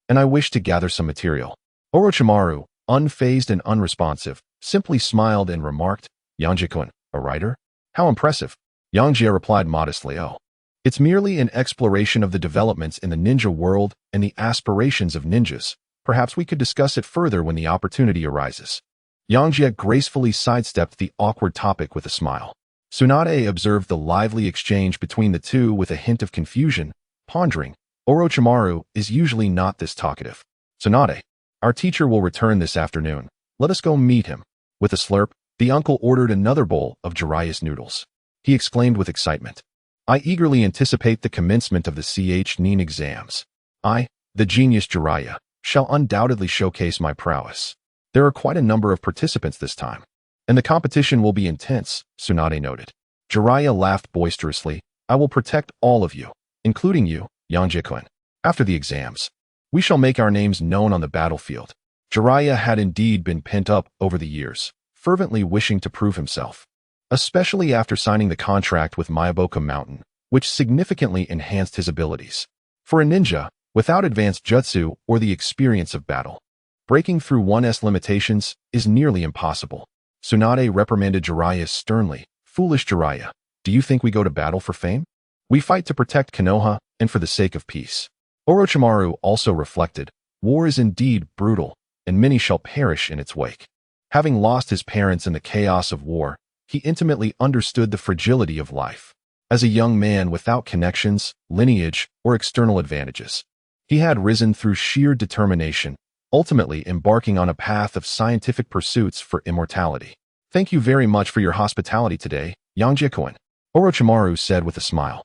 and I wish to gather some material. Orochimaru, unfazed and unresponsive, simply smiled and remarked, Yangjie-kun, a writer? How impressive. Yangjie replied modestly, Oh. It's merely an exploration of the developments in the ninja world and the aspirations of ninjas. Perhaps we could discuss it further when the opportunity arises. Yangjie gracefully sidestepped the awkward topic with a smile. Tsunade observed the lively exchange between the two with a hint of confusion, pondering, Orochimaru is usually not this talkative. Tsunade, our teacher will return this afternoon. Let us go meet him. With a slurp, the uncle ordered another bowl of Jiraiya's noodles. He exclaimed with excitement. I eagerly anticipate the commencement of the Chunin exams. I, the genius Jiraiya, shall undoubtedly showcase my prowess. There are quite a number of participants this time, and the competition will be intense, Tsunade noted. Jiraiya laughed boisterously. I will protect all of you, including you, Yangjie-kun. After the exams, we shall make our names known on the battlefield. Jiraiya had indeed been pent up over the years, fervently wishing to prove himself, especially after signing the contract with Myoboka Mountain, which significantly enhanced his abilities. For a ninja, without advanced jutsu or the experience of battle, breaking through one's limitations is nearly impossible. Tsunade reprimanded Jiraiya sternly. Foolish Jiraiya, do you think we go to battle for fame? We fight to protect Konoha and for the sake of peace. Orochimaru also reflected, war is indeed brutal, and many shall perish in its wake. Having lost his parents in the chaos of war, he intimately understood the fragility of life. As a young man without connections, lineage, or external advantages, he had risen through sheer determination, ultimately embarking on a path of scientific pursuits for immortality. Thank you very much for your hospitality today, Yangjie-kun, Orochimaru said with a smile.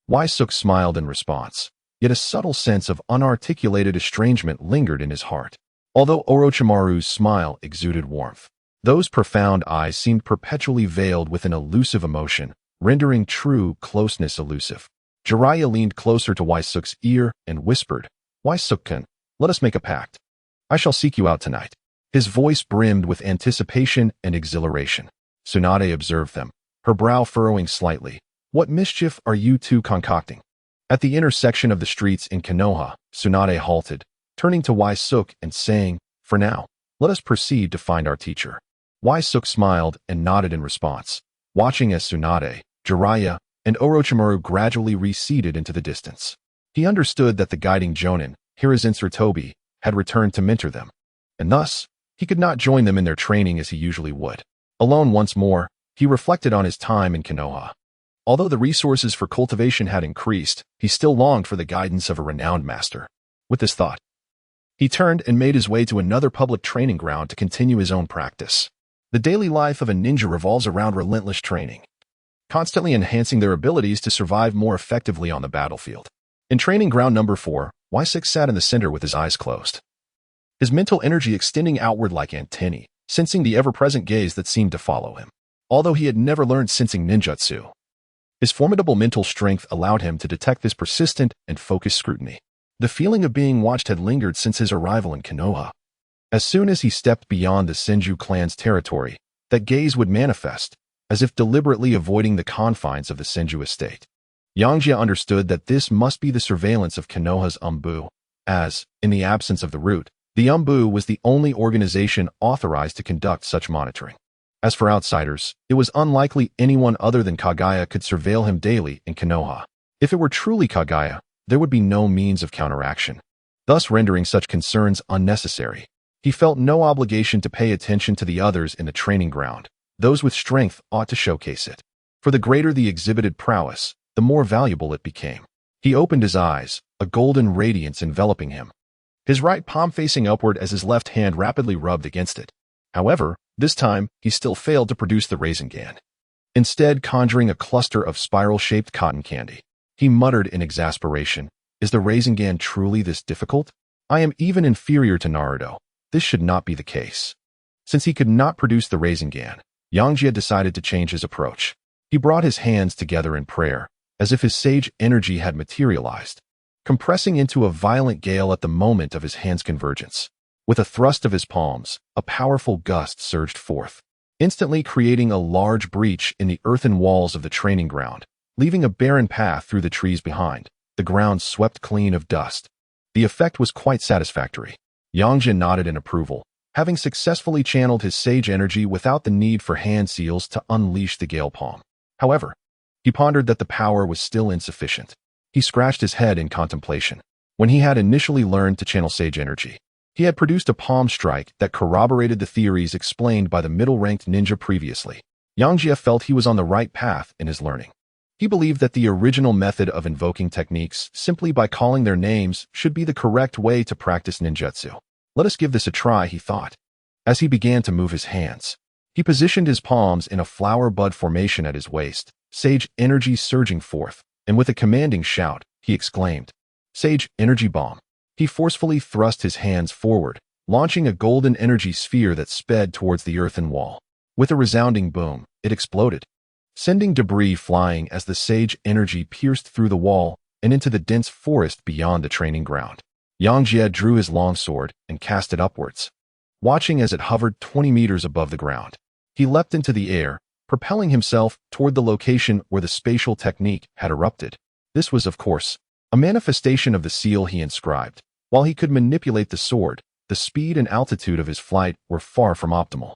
Waisuk smiled in response, yet a subtle sense of unarticulated estrangement lingered in his heart. Although Orochimaru's smile exuded warmth, those profound eyes seemed perpetually veiled with an elusive emotion, rendering true closeness elusive. Jiraiya leaned closer to Waisuk's ear and whispered, Waisuk-kun, let us make a pact. I shall seek you out tonight. His voice brimmed with anticipation and exhilaration. Tsunade observed them, her brow furrowing slightly. What mischief are you two concocting? At the intersection of the streets in Konoha, Tsunade halted, turning to Suk and saying, "For now, let us proceed to find our teacher." Suk smiled and nodded in response, watching as Tsunade, Jiraiya, and Orochimaru gradually receded into the distance. He understood that the guiding Jonin, Hiruzen Tobi, had returned to mentor them, and thus, he could not join them in their training as he usually would. Alone once more, he reflected on his time in Konoha. Although the resources for cultivation had increased, he still longed for the guidance of a renowned master. With this thought, he turned and made his way to another public training ground to continue his own practice. The daily life of a ninja revolves around relentless training, constantly enhancing their abilities to survive more effectively on the battlefield. In training ground number 4, Suk sat in the center with his eyes closed, his mental energy extending outward like antennae, sensing the ever-present gaze that seemed to follow him. Although he had never learned sensing ninjutsu, his formidable mental strength allowed him to detect this persistent and focused scrutiny. The feeling of being watched had lingered since his arrival in Konoha. As soon as he stepped beyond the Senju clan's territory, that gaze would manifest, as if deliberately avoiding the confines of the Senju estate. Yangjie understood that this must be the surveillance of Konoha's Umbu, as, in the absence of the root, the Umbu was the only organization authorized to conduct such monitoring. As for outsiders, it was unlikely anyone other than Kaguya could surveil him daily in Konoha. If it were truly Kaguya, there would be no means of counteraction, thus rendering such concerns unnecessary. He felt no obligation to pay attention to the others in the training ground. Those with strength ought to showcase it. For the greater the exhibited prowess, the more valuable it became. He opened his eyes, a golden radiance enveloping him, his right palm facing upward as his left hand rapidly rubbed against it. However, this time, he still failed to produce the Rasengan, instead conjuring a cluster of spiral-shaped cotton candy. He muttered in exasperation, "Is the Rasengan truly this difficult? I am even inferior to Naruto. This should not be the case." Since he could not produce the Rasengan, Yangjie decided to change his approach. He brought his hands together in prayer, as if his sage energy had materialized, compressing into a violent gale at the moment of his hands' convergence. With a thrust of his palms, a powerful gust surged forth, instantly creating a large breach in the earthen walls of the training ground, leaving a barren path through the trees behind. The ground swept clean of dust. The effect was quite satisfactory. Yangjie nodded in approval, having successfully channeled his sage energy without the need for hand seals to unleash the gale palm. However, he pondered that the power was still insufficient. He scratched his head in contemplation. When he had initially learned to channel sage energy, he had produced a palm strike that corroborated the theories explained by the middle-ranked ninja previously. Yangjie felt he was on the right path in his learning. He believed that the original method of invoking techniques simply by calling their names should be the correct way to practice ninjutsu. Let us give this a try, he thought. As he began to move his hands, he positioned his palms in a flower bud formation at his waist, sage energy surging forth, and with a commanding shout, he exclaimed, "Sage energy bomb." He forcefully thrust his hands forward, launching a golden energy sphere that sped towards the earthen wall. With a resounding boom, it exploded, sending debris flying as the sage energy pierced through the wall and into the dense forest beyond the training ground. Yangjie drew his longsword and cast it upwards, watching as it hovered 20 meters above the ground. He leapt into the air, propelling himself toward the location where the spatial technique had erupted. This was, of course, a manifestation of the seal he inscribed. While he could manipulate the sword, the speed and altitude of his flight were far from optimal.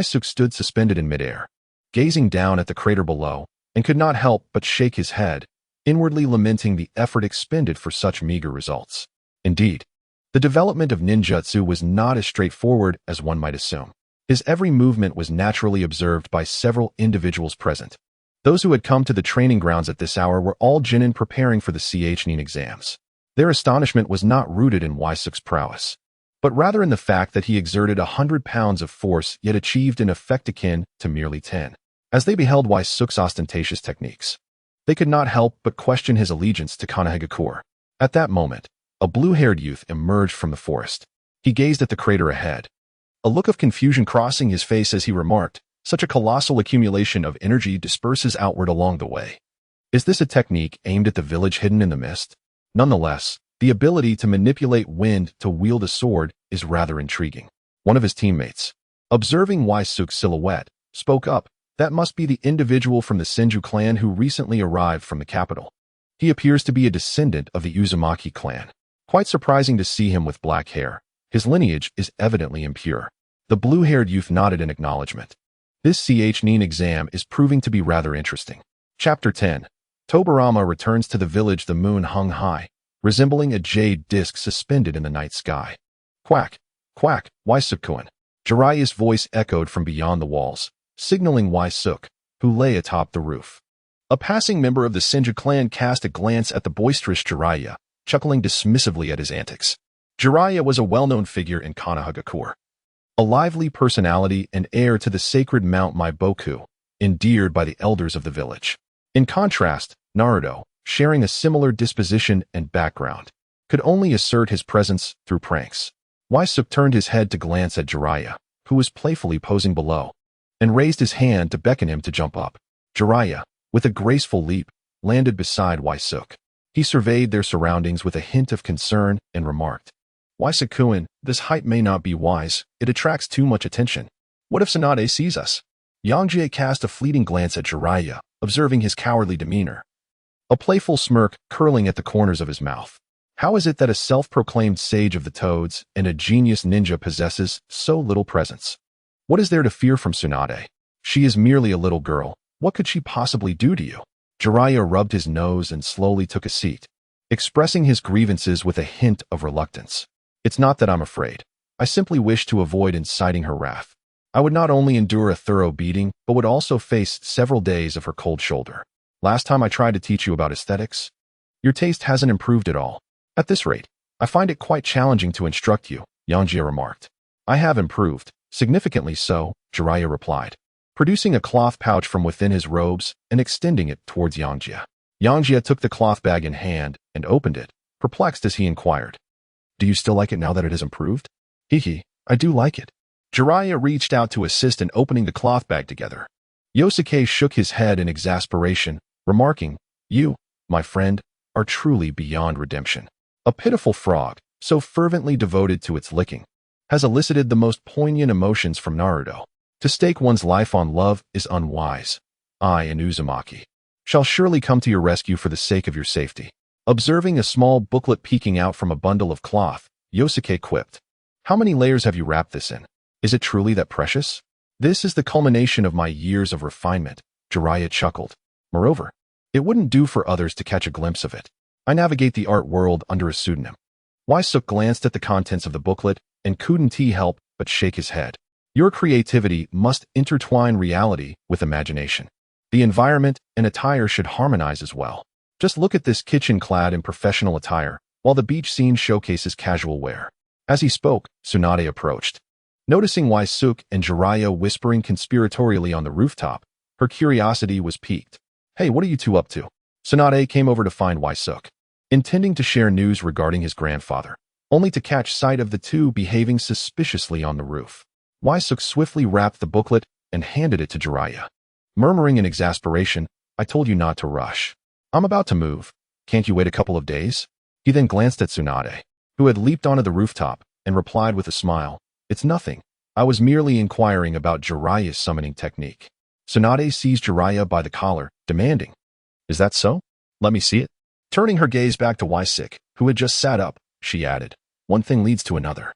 Suk stood suspended in midair, gazing down at the crater below, and could not help but shake his head, inwardly lamenting the effort expended for such meager results. Indeed, the development of ninjutsu was not as straightforward as one might assume. His every movement was naturally observed by several individuals present. Those who had come to the training grounds at this hour were all genin preparing for the Chunin exams. Their astonishment was not rooted in Suk's prowess, but rather in the fact that he exerted 100 pounds of force yet achieved an effect akin to merely 10. As they beheld Suk's ostentatious techniques, they could not help but question his allegiance to Konoha. At that moment, a blue-haired youth emerged from the forest. He gazed at the crater ahead, a look of confusion crossing his face as he remarked, "Such a colossal accumulation of energy disperses outward along the way. Is this a technique aimed at the village hidden in the mist?" Nonetheless, the ability to manipulate wind to wield a sword is rather intriguing. One of his teammates, observing Suk's silhouette, spoke up, That must be the individual from the Senju clan who recently arrived from the capital. He appears to be a descendant of the Uzumaki clan. Quite surprising to see him with black hair. His lineage is evidently impure. The blue-haired youth nodded in acknowledgement. This Chunin exam is proving to be rather interesting. Chapter 10. Tobarama returns to the village. The moon hung high, resembling a jade disk suspended in the night sky. Quack, quack, Waisukun. Jiraiya's voice echoed from beyond the walls, signaling Waisuk, who lay atop the roof. A passing member of the Senju clan cast a glance at the boisterous Jiraiya, chuckling dismissively at his antics. Jiraiya was a well-known figure in Konoha, a lively personality and heir to the sacred Mount Maiboku, endeared by the elders of the village. In contrast, Naruto, sharing a similar disposition and background, could only assert his presence through pranks. Waisuk turned his head to glance at Jiraiya, who was playfully posing below, and raised his hand to beckon him to jump up. Jiraiya, with a graceful leap, landed beside Waisuk. He surveyed their surroundings with a hint of concern and remarked, "Waisukun, this height may not be wise. It attracts too much attention. What if Tsunade sees us?" Yangjie cast a fleeting glance at Jiraiya, observing his cowardly demeanor, a playful smirk curling at the corners of his mouth. How is it that a self-proclaimed sage of the toads and a genius ninja possesses so little presence? What is there to fear from Tsunade? She is merely a little girl. What could she possibly do to you? Jiraiya rubbed his nose and slowly took a seat, expressing his grievances with a hint of reluctance. It's not that I'm afraid. I simply wish to avoid inciting her wrath. I would not only endure a thorough beating, but would also face several days of her cold shoulder. Last time I tried to teach you about aesthetics, your taste hasn't improved at all. At this rate, I find it quite challenging to instruct you, Yangjie remarked. I have improved, significantly so, Jiraiya replied, producing a cloth pouch from within his robes and extending it towards Yangjie. Yangjie took the cloth bag in hand and opened it, perplexed as he inquired, "Do you still like it now that it has improved?" "Hihi, I do like it." Jiraiya reached out to assist in opening the cloth bag together. Yosuke shook his head in exasperation, remarking, "You, my friend, are truly beyond redemption. A pitiful frog, so fervently devoted to its licking, has elicited the most poignant emotions from Naruto. To stake one's life on love is unwise. I and Uzumaki shall surely come to your rescue for the sake of your safety." Observing a small booklet peeking out from a bundle of cloth, Yosuke quipped, "How many layers have you wrapped this in? Is it truly that precious?" "This is the culmination of my years of refinement," Jiraiya chuckled. "Moreover, it wouldn't do for others to catch a glimpse of it. I navigate the art world under a pseudonym." Waisuk glanced at the contents of the booklet and couldn't help but shake his head. Your creativity must intertwine reality with imagination. The environment and attire should harmonize as well. Just look at this kitchen clad in professional attire, while the beach scene showcases casual wear. As he spoke, Tsunade approached. Noticing Waisuk and Jiraiya whispering conspiratorially on the rooftop, her curiosity was piqued. "Hey, what are you two up to?" Tsunade came over to find Waisuk, intending to share news regarding his grandfather, only to catch sight of the two behaving suspiciously on the roof. Waisuk swiftly wrapped the booklet and handed it to Jiraiya. Murmuring in exasperation, "I told you not to rush. I'm about to move. Can't you wait a couple of days?" He then glanced at Tsunade, who had leaped onto the rooftop, and replied with a smile, "It's nothing. I was merely inquiring about Jiraiya's summoning technique." Tsunade seized Jiraiya by the collar, demanding, "Is that so? Let me see it." Turning her gaze back to Waisuk, who had just sat up, she added, "One thing leads to another."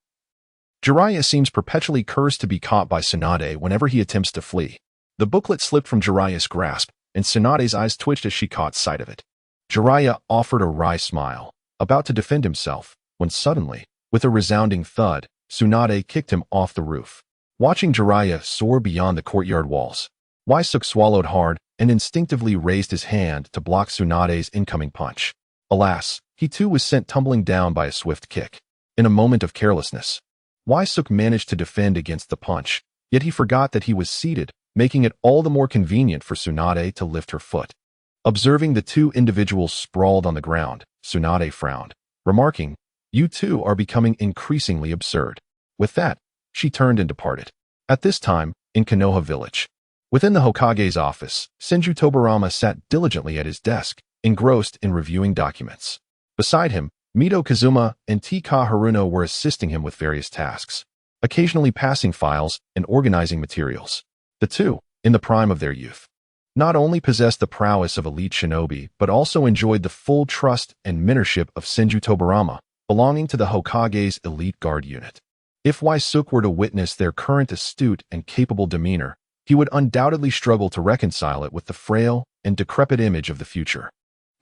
Jiraiya seems perpetually cursed to be caught by Tsunade whenever he attempts to flee. The booklet slipped from Jiraiya's grasp, and Tsunade's eyes twitched as she caught sight of it. Jiraiya offered a wry smile, about to defend himself, when suddenly, with a resounding thud, Tsunade kicked him off the roof. Watching Jiraiya soar beyond the courtyard walls, Waisuk swallowed hard and instinctively raised his hand to block Tsunade's incoming punch. Alas, he too was sent tumbling down by a swift kick. In a moment of carelessness, Waisuk managed to defend against the punch, yet he forgot that he was seated, making it all the more convenient for Tsunade to lift her foot. Observing the two individuals sprawled on the ground, Tsunade frowned, remarking, "You two are becoming increasingly absurd." With that, she turned and departed. At this time, in Konoha village, within the Hokage's office, Senju Tobarama sat diligently at his desk, engrossed in reviewing documents. Beside him, Mito Kazuma and Tika Haruno were assisting him with various tasks, occasionally passing files and organizing materials. The two, in the prime of their youth, not only possessed the prowess of elite shinobi, but also enjoyed the full trust and mentorship of Senju Tobarama, belonging to the Hokage's elite guard unit. If Waisuk were to witness their current astute and capable demeanor, he would undoubtedly struggle to reconcile it with the frail and decrepit image of the future.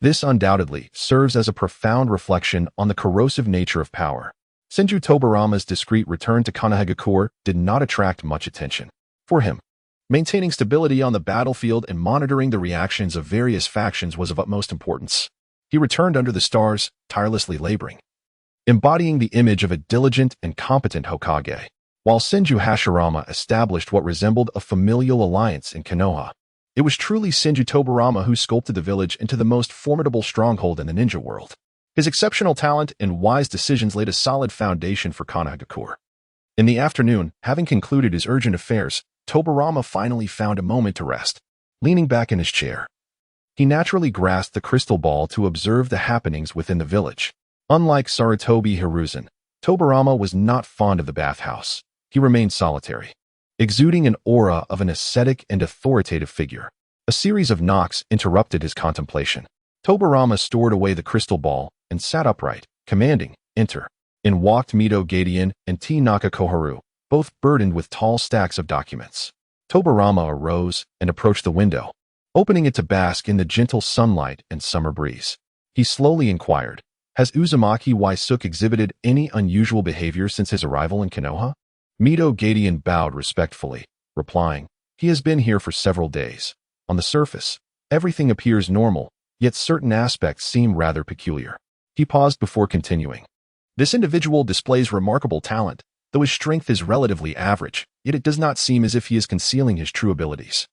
This undoubtedly serves as a profound reflection on the corrosive nature of power. Senju Tobarama's discreet return to Konohagakure did not attract much attention. For him, maintaining stability on the battlefield and monitoring the reactions of various factions was of utmost importance. He returned under the stars, tirelessly laboring, embodying the image of a diligent and competent Hokage, while Senju Hashirama established what resembled a familial alliance in Konoha. It was truly Senju Tobarama who sculpted the village into the most formidable stronghold in the ninja world. His exceptional talent and wise decisions laid a solid foundation for Konohagakure. In the afternoon, having concluded his urgent affairs, Tobarama finally found a moment to rest, leaning back in his chair. He naturally grasped the crystal ball to observe the happenings within the village. Unlike Sarutobi Hiruzen, Tobarama was not fond of the bathhouse. He remained solitary, exuding an aura of an ascetic and authoritative figure. A series of knocks interrupted his contemplation. Tobarama stored away the crystal ball and sat upright, commanding, "Enter." In walked Mito Gadian and Tanaka Koharu, both burdened with tall stacks of documents. Tobarama arose and approached the window, opening it to bask in the gentle sunlight and summer breeze. He slowly inquired, "Has Uzumaki Waisuk exhibited any unusual behavior since his arrival in Konoha?" Mito Gadian bowed respectfully, replying, "He has been here for several days. On the surface, everything appears normal, yet certain aspects seem rather peculiar." He paused before continuing. "This individual displays remarkable talent, though his strength is relatively average, yet it does not seem as if he is concealing his true abilities.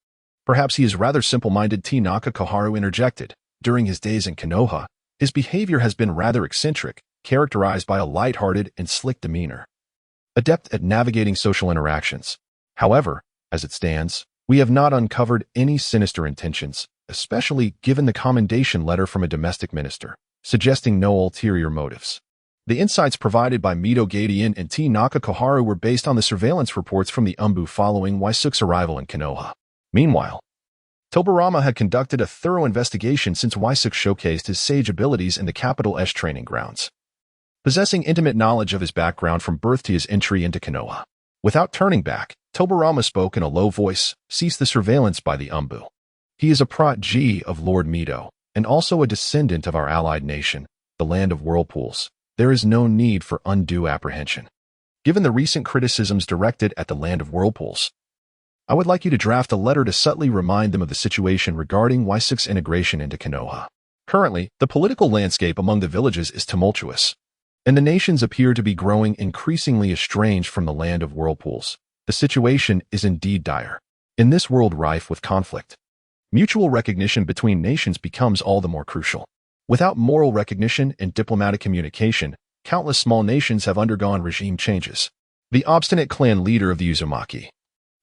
Perhaps he is rather simple-minded." Tanaka Koharu interjected. "During his days in Konoha, his behavior has been rather eccentric, characterized by a light-hearted and slick demeanor, adept at navigating social interactions. However, as it stands, we have not uncovered any sinister intentions, especially given the commendation letter from a domestic minister, suggesting no ulterior motives." The insights provided by Mito Gadian and Tanaka Koharu were based on the surveillance reports from the Umbu following Waisuk's arrival in Konoha. Meanwhile, Tobarama had conducted a thorough investigation since Waisuk showcased his sage abilities in the capital-ish training grounds, possessing intimate knowledge of his background from birth to his entry into Konoha. Without turning back, Tobarama spoke in a low voice, "Cease the surveillance by the Umbu. He is a protege of Lord Mito, and also a descendant of our allied nation, the Land of Whirlpools. There is no need for undue apprehension. Given the recent criticisms directed at the Land of Whirlpools, I would like you to draft a letter to subtly remind them of the situation regarding Waisuk's integration into Konoha. Currently, the political landscape among the villages is tumultuous, and the nations appear to be growing increasingly estranged from the Land of Whirlpools. The situation is indeed dire. In this world rife with conflict, mutual recognition between nations becomes all the more crucial. Without moral recognition and diplomatic communication, countless small nations have undergone regime changes. The obstinate clan leader of the Uzumaki,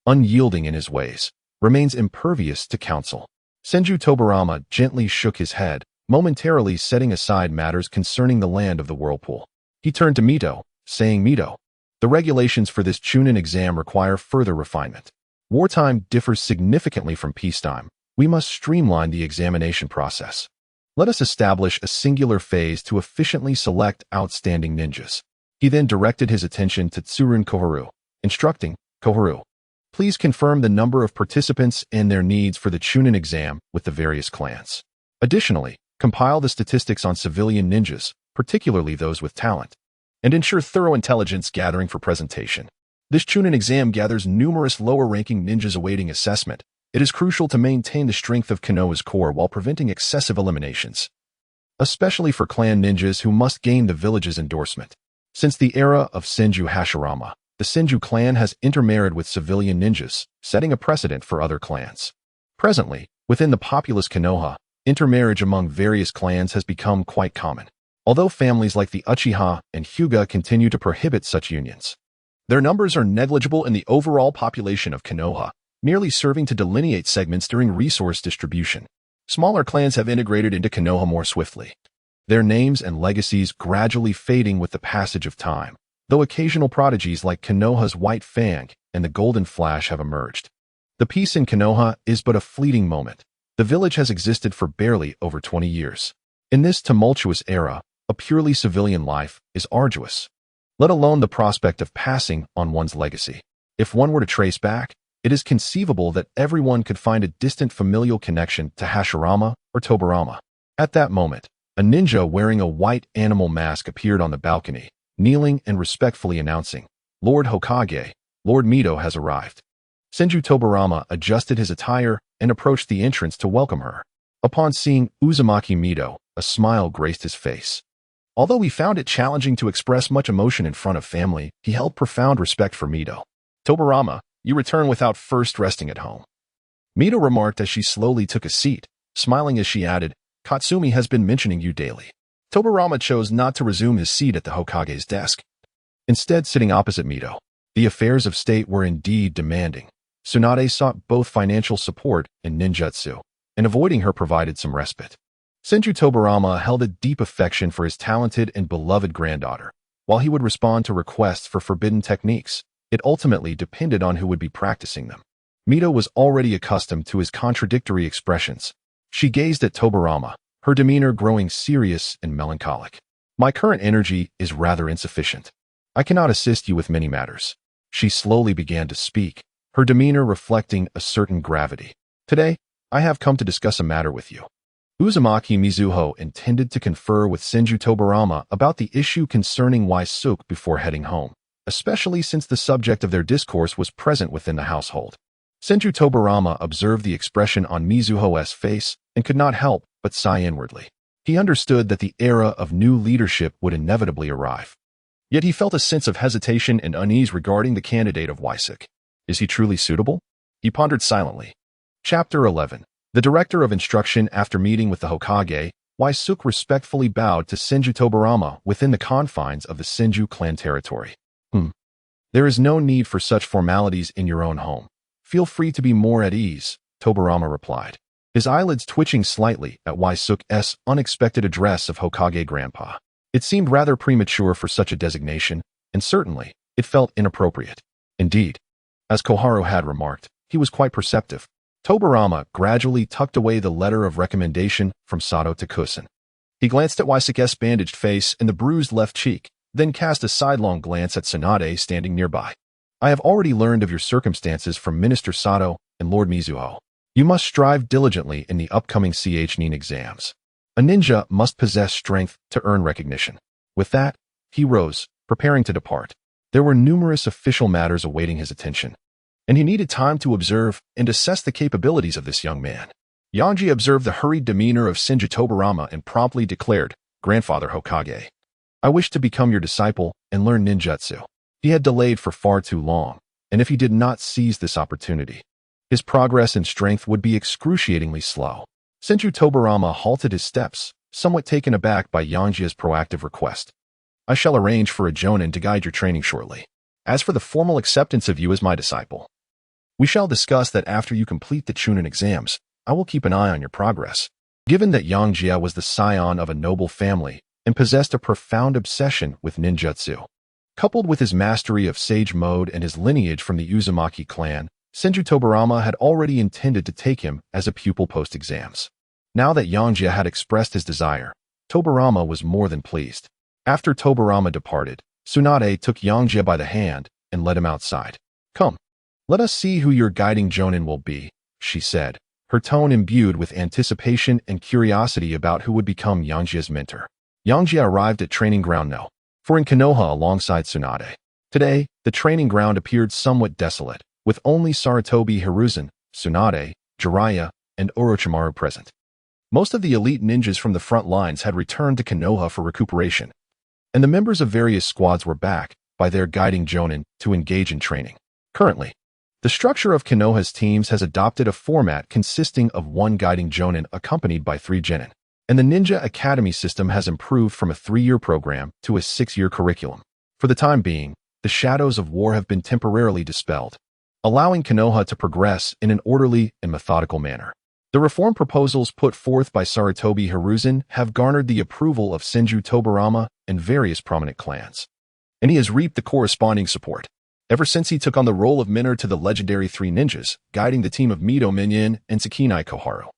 unyielding in his ways, remains impervious to counsel." Senju Tobarama gently shook his head, momentarily setting aside matters concerning the Land of the Whirlpool. He turned to Mito, saying, "Mito, the regulations for this Chunin exam require further refinement. Wartime differs significantly from peacetime. We must streamline the examination process. Let us establish a singular phase to efficiently select outstanding ninjas." He then directed his attention to Tsurin Koharu, instructing, "Koharu, please confirm the number of participants and their needs for the Chunin exam with the various clans. Additionally, compile the statistics on civilian ninjas, particularly those with talent, and ensure thorough intelligence gathering for presentation. This Chunin exam gathers numerous lower-ranking ninjas awaiting assessment. It is crucial to maintain the strength of Konoha's core while preventing excessive eliminations, especially for clan ninjas who must gain the village's endorsement. Since the era of Senju Hashirama, the Senju clan has intermarried with civilian ninjas, setting a precedent for other clans. Presently, within the populous Konoha, intermarriage among various clans has become quite common, although families like the Uchiha and Hyuga continue to prohibit such unions. Their numbers are negligible in the overall population of Konoha, merely serving to delineate segments during resource distribution. Smaller clans have integrated into Konoha more swiftly, their names and legacies gradually fading with the passage of time, though occasional prodigies like Konoha's White Fang and the Golden Flash have emerged. The peace in Konoha is but a fleeting moment. The village has existed for barely over 20 years. In this tumultuous era, a purely civilian life is arduous, let alone the prospect of passing on one's legacy. If one were to trace back, it is conceivable that everyone could find a distant familial connection to Hashirama or Tobarama. At that moment, a ninja wearing a white animal mask appeared on the balcony, kneeling and respectfully announcing, "Lord Hokage, Lord Mito has arrived." Senju Tobarama adjusted his attire and approached the entrance to welcome her. Upon seeing Uzumaki Mito, a smile graced his face. Although he found it challenging to express much emotion in front of family, he held profound respect for Mito. "Tobarama, you return without first resting at home," Mito remarked as she slowly took a seat, smiling as she added, "Katsumi has been mentioning you daily." Tobarama chose not to resume his seat at the Hokage's desk, instead sitting opposite Mito. The affairs of state were indeed demanding. Tsunade sought both financial support and ninjutsu, and avoiding her provided some respite. Senju Tobarama held a deep affection for his talented and beloved granddaughter. While he would respond to requests for forbidden techniques, it ultimately depended on who would be practicing them. Mito was already accustomed to his contradictory expressions. She gazed at Tobarama, her demeanor growing serious and melancholic. "My current energy is rather insufficient. I cannot assist you with many matters." She slowly began to speak, her demeanor reflecting a certain gravity. "Today, I have come to discuss a matter with you." Uzumaki Mizuho intended to confer with Senju Tobarama about the issue concerning Waisuke before heading home, especially since the subject of their discourse was present within the household. Senju Tobarama observed the expression on Mizuho's face and could not help but sigh inwardly. He understood that the era of new leadership would inevitably arrive. Yet he felt a sense of hesitation and unease regarding the candidate of Waisuke. Is he truly suitable? He pondered silently. Chapter 11. The director of instruction. After meeting with the Hokage, Waisuke respectfully bowed to Senju Tobarama within the confines of the Senju clan territory. There is no need for such formalities in your own home. Feel free to be more at ease," Tobarama replied, his eyelids twitching slightly at Waisuke's unexpected address of Hokage Grandpa. It seemed rather premature for such a designation, and certainly, it felt inappropriate. Indeed, as Koharu had remarked, he was quite perceptive. Tobarama gradually tucked away the letter of recommendation from Sato to Kusin. He glanced at Waisuke's bandaged face and the bruised left cheek, then cast a sidelong glance at Tsunade standing nearby. "I have already learned of your circumstances from Minister Sato and Lord Mizuho. You must strive diligently in the upcoming Chunin exams. A ninja must possess strength to earn recognition." With that, he rose, preparing to depart. There were numerous official matters awaiting his attention, and he needed time to observe and assess the capabilities of this young man. Yangjie observed the hurried demeanor of Senju Tobarama and promptly declared, "Grandfather Hokage, I wish to become your disciple and learn ninjutsu." He had delayed for far too long, and if he did not seize this opportunity, his progress in strength would be excruciatingly slow. Senju Tobarama halted his steps, somewhat taken aback by Yangjie's proactive request. "I shall arrange for a jonin to guide your training shortly. As for the formal acceptance of you as my disciple, we shall discuss that after you complete the Chunin exams. I will keep an eye on your progress." Given that Yangjie was the scion of a noble family and possessed a profound obsession with ninjutsu, coupled with his mastery of sage mode and his lineage from the Uzumaki clan, Senju Tobarama had already intended to take him as a pupil post-exams. Now that Yangjie had expressed his desire, Tobarama was more than pleased. After Tobarama departed, Tsunade took Yangjie by the hand and led him outside. "Come, let us see who your guiding jonin will be," she said, her tone imbued with anticipation and curiosity about who would become Yangjie's mentor. Yangjie arrived at training ground No. 4 in Konoha alongside Tsunade. Today, the training ground appeared somewhat desolate, with only Sarutobi Hiruzen, Tsunade, Jiraiya, and Orochimaru present. Most of the elite ninjas from the front lines had returned to Konoha for recuperation, and the members of various squads were back by their guiding jonin to engage in training. Currently, the structure of Konoha's teams has adopted a format consisting of one guiding jonin accompanied by 3 genin, and the Ninja Academy system has improved from a 3-year program to a 6-year curriculum. For the time being, the shadows of war have been temporarily dispelled, allowing Konoha to progress in an orderly and methodical manner. The reform proposals put forth by Sarutobi Hiruzen have garnered the approval of Senju Tobarama and various prominent clans, and he has reaped the corresponding support. ever since he took on the role of mentor to the legendary three ninjas, guiding the team of Mito Minion and Tsukinai Koharu.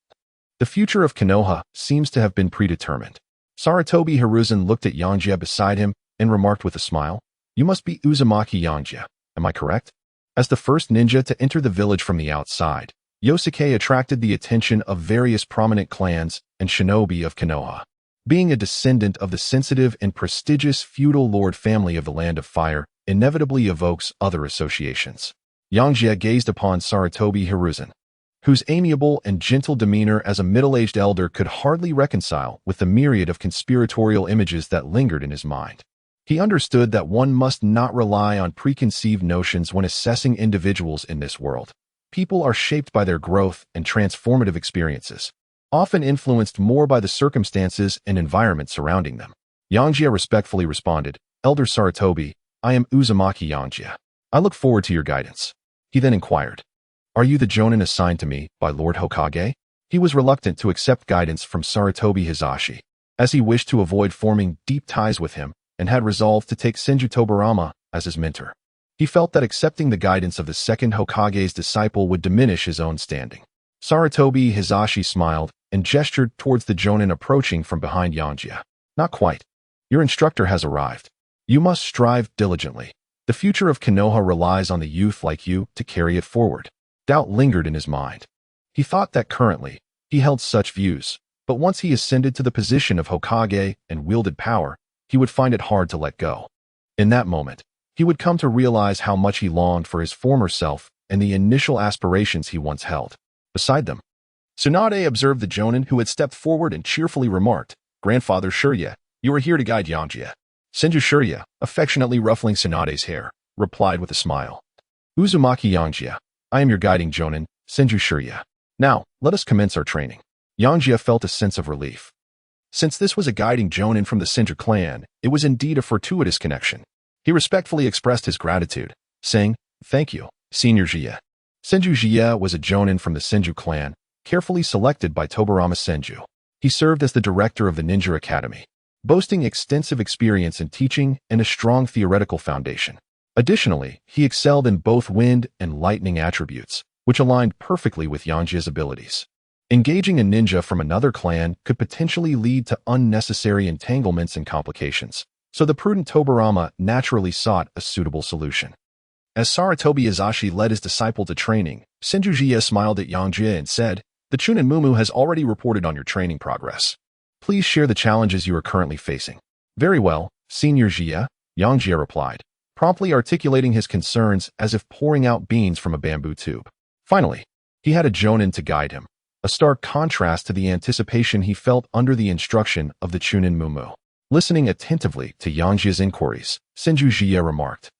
The future of Konoha seems to have been predetermined. Sarutobi Hiruzen looked at Yangjie beside him and remarked with a smile, "You must be Uzumaki Yangjie, am I correct?" As the first ninja to enter the village from the outside, Yosuke attracted the attention of various prominent clans and shinobi of Konoha. Being a descendant of the sensitive and prestigious feudal lord family of the Land of Fire inevitably evokes other associations. Yangjie gazed upon Sarutobi Hiruzen, whose amiable and gentle demeanor as a middle-aged elder could hardly reconcile with the myriad of conspiratorial images that lingered in his mind. He understood that one must not rely on preconceived notions when assessing individuals in this world. People are shaped by their growth and transformative experiences, often influenced more by the circumstances and environment surrounding them. Yangjie respectfully responded, "Elder Sarutobi, I am Uzumaki Yangjie. I look forward to your guidance." He then inquired, "Are you the jonin assigned to me by Lord Hokage?" He was reluctant to accept guidance from Sarutobi Hizashi, as he wished to avoid forming deep ties with him and had resolved to take Senju Tobarama as his mentor. He felt that accepting the guidance of the second Hokage's disciple would diminish his own standing. Sarutobi Hizashi smiled and gestured towards the jonin approaching from behind Yangjie. "Not quite. Your instructor has arrived. You must strive diligently. The future of Konoha relies on the youth like you to carry it forward." Doubt lingered in his mind. He thought that currently, he held such views, but once he ascended to the position of Hokage and wielded power, he would find it hard to let go. In that moment, he would come to realize how much he longed for his former self and the initial aspirations he once held. Beside them, Tsunade observed the jonin who had stepped forward and cheerfully remarked, "Grandfather Shirya, you are here to guide Yangjie." Senju Shirya, affectionately ruffling Tsunade's hair, replied with a smile, "Uzumaki Yangjie, I am your guiding jonin, Senju Shirya. Now, let us commence our training." Yangjie felt a sense of relief. Since this was a guiding jonin from the Senju clan, it was indeed a fortuitous connection. He respectfully expressed his gratitude, saying, "Thank you, Senior Jie." Senju Jie was a jonin from the Senju clan, carefully selected by Tobarama Senju. He served as the director of the Ninja Academy, boasting extensive experience in teaching and a strong theoretical foundation. Additionally, he excelled in both wind and lightning attributes, which aligned perfectly with Yangjie's abilities. Engaging a ninja from another clan could potentially lead to unnecessary entanglements and complications, so the prudent Tobarama naturally sought a suitable solution. As Sarutobi Hizashi led his disciple to training, Senju Jie smiled at Yangjie and said, "The Chunin Mumu has already reported on your training progress. Please share the challenges you are currently facing." "Very well, Senior Jie," Yangjie replied, promptly articulating his concerns as if pouring out beans from a bamboo tube. Finally, he had a jonin to guide him, a stark contrast to the anticipation he felt under the instruction of the Chunin Mumu. Listening attentively to Yangjie's inquiries, Senju Jie remarked,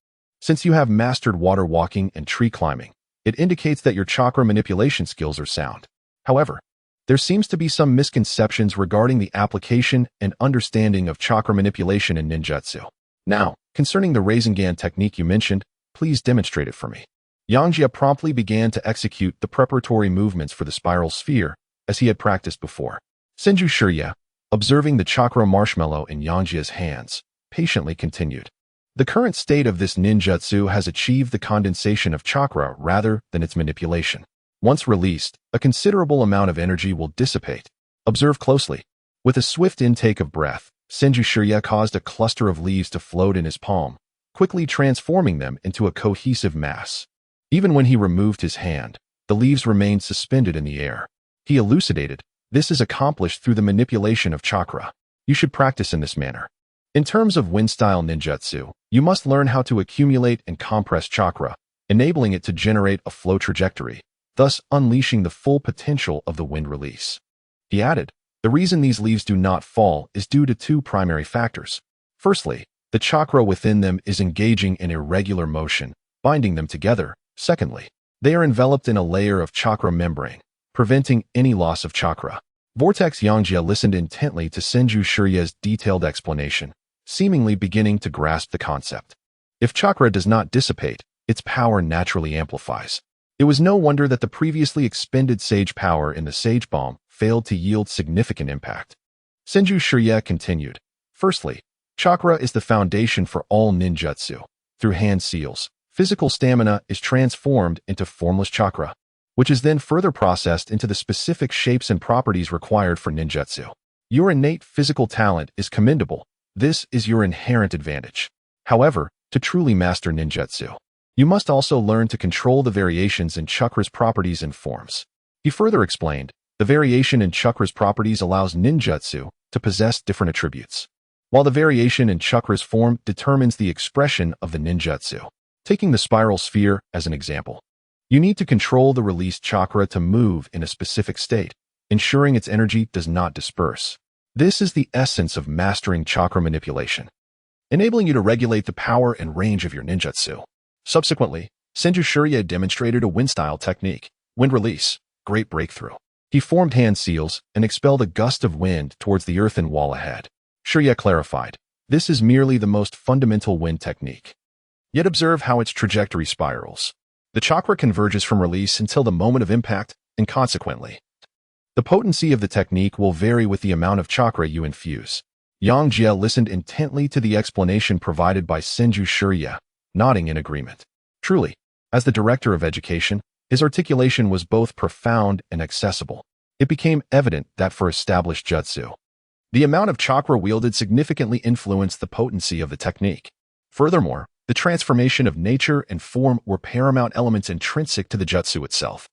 "Since you have mastered water walking and tree climbing, it indicates that your chakra manipulation skills are sound. However, there seems to be some misconceptions regarding the application and understanding of chakra manipulation in ninjutsu. Now, concerning the Rasengan technique you mentioned, please demonstrate it for me." Yangjie promptly began to execute the preparatory movements for the spiral sphere, as he had practiced before. Senju Shirya, observing the chakra marshmallow in Yangjie's hands, patiently continued. "The current state of this ninjutsu has achieved the condensation of chakra rather than its manipulation. Once released, a considerable amount of energy will dissipate. Observe closely." With a swift intake of breath, Senju Shirya caused a cluster of leaves to float in his palm, quickly transforming them into a cohesive mass. Even when he removed his hand, the leaves remained suspended in the air. He elucidated, "This is accomplished through the manipulation of chakra. You should practice in this manner. In terms of wind-style ninjutsu, you must learn how to accumulate and compress chakra, enabling it to generate a flow trajectory, thus unleashing the full potential of the wind release." He added, "The reason these leaves do not fall is due to two primary factors. Firstly, the chakra within them is engaging in irregular motion, binding them together. Secondly, they are enveloped in a layer of chakra membrane, preventing any loss of chakra." Vortex Yangjie listened intently to Senju Shirya's detailed explanation, seemingly beginning to grasp the concept. If chakra does not dissipate, its power naturally amplifies. It was no wonder that the previously expended sage power in the sage bomb failed to yield significant impact. Senju Shirya continued, "Firstly, chakra is the foundation for all ninjutsu. Through hand seals, physical stamina is transformed into formless chakra, which is then further processed into the specific shapes and properties required for ninjutsu. Your innate physical talent is commendable. This is your inherent advantage. However, to truly master ninjutsu, you must also learn to control the variations in chakra's properties and forms. He further explained, the variation in chakra's properties allows ninjutsu to possess different attributes, while the variation in chakra's form determines the expression of the ninjutsu. Taking the spiral sphere as an example, you need to control the released chakra to move in a specific state, ensuring its energy does not disperse. This is the essence of mastering chakra manipulation, enabling you to regulate the power and range of your ninjutsu. Subsequently, Senju Shirya demonstrated a wind-style technique, wind release, great breakthrough. He formed hand seals and expelled a gust of wind towards the earthen wall ahead. Shirya clarified, this is merely the most fundamental wind technique. Yet observe how its trajectory spirals. The chakra converges from release until the moment of impact, and consequently, the potency of the technique will vary with the amount of chakra you infuse. Yangjie listened intently to the explanation provided by Senju Shirya, nodding in agreement. Truly, as the director of education, his articulation was both profound and accessible. It became evident that for established jutsu, the amount of chakra wielded significantly influenced the potency of the technique. Furthermore, the transformation of nature and form were paramount elements intrinsic to the jutsu itself.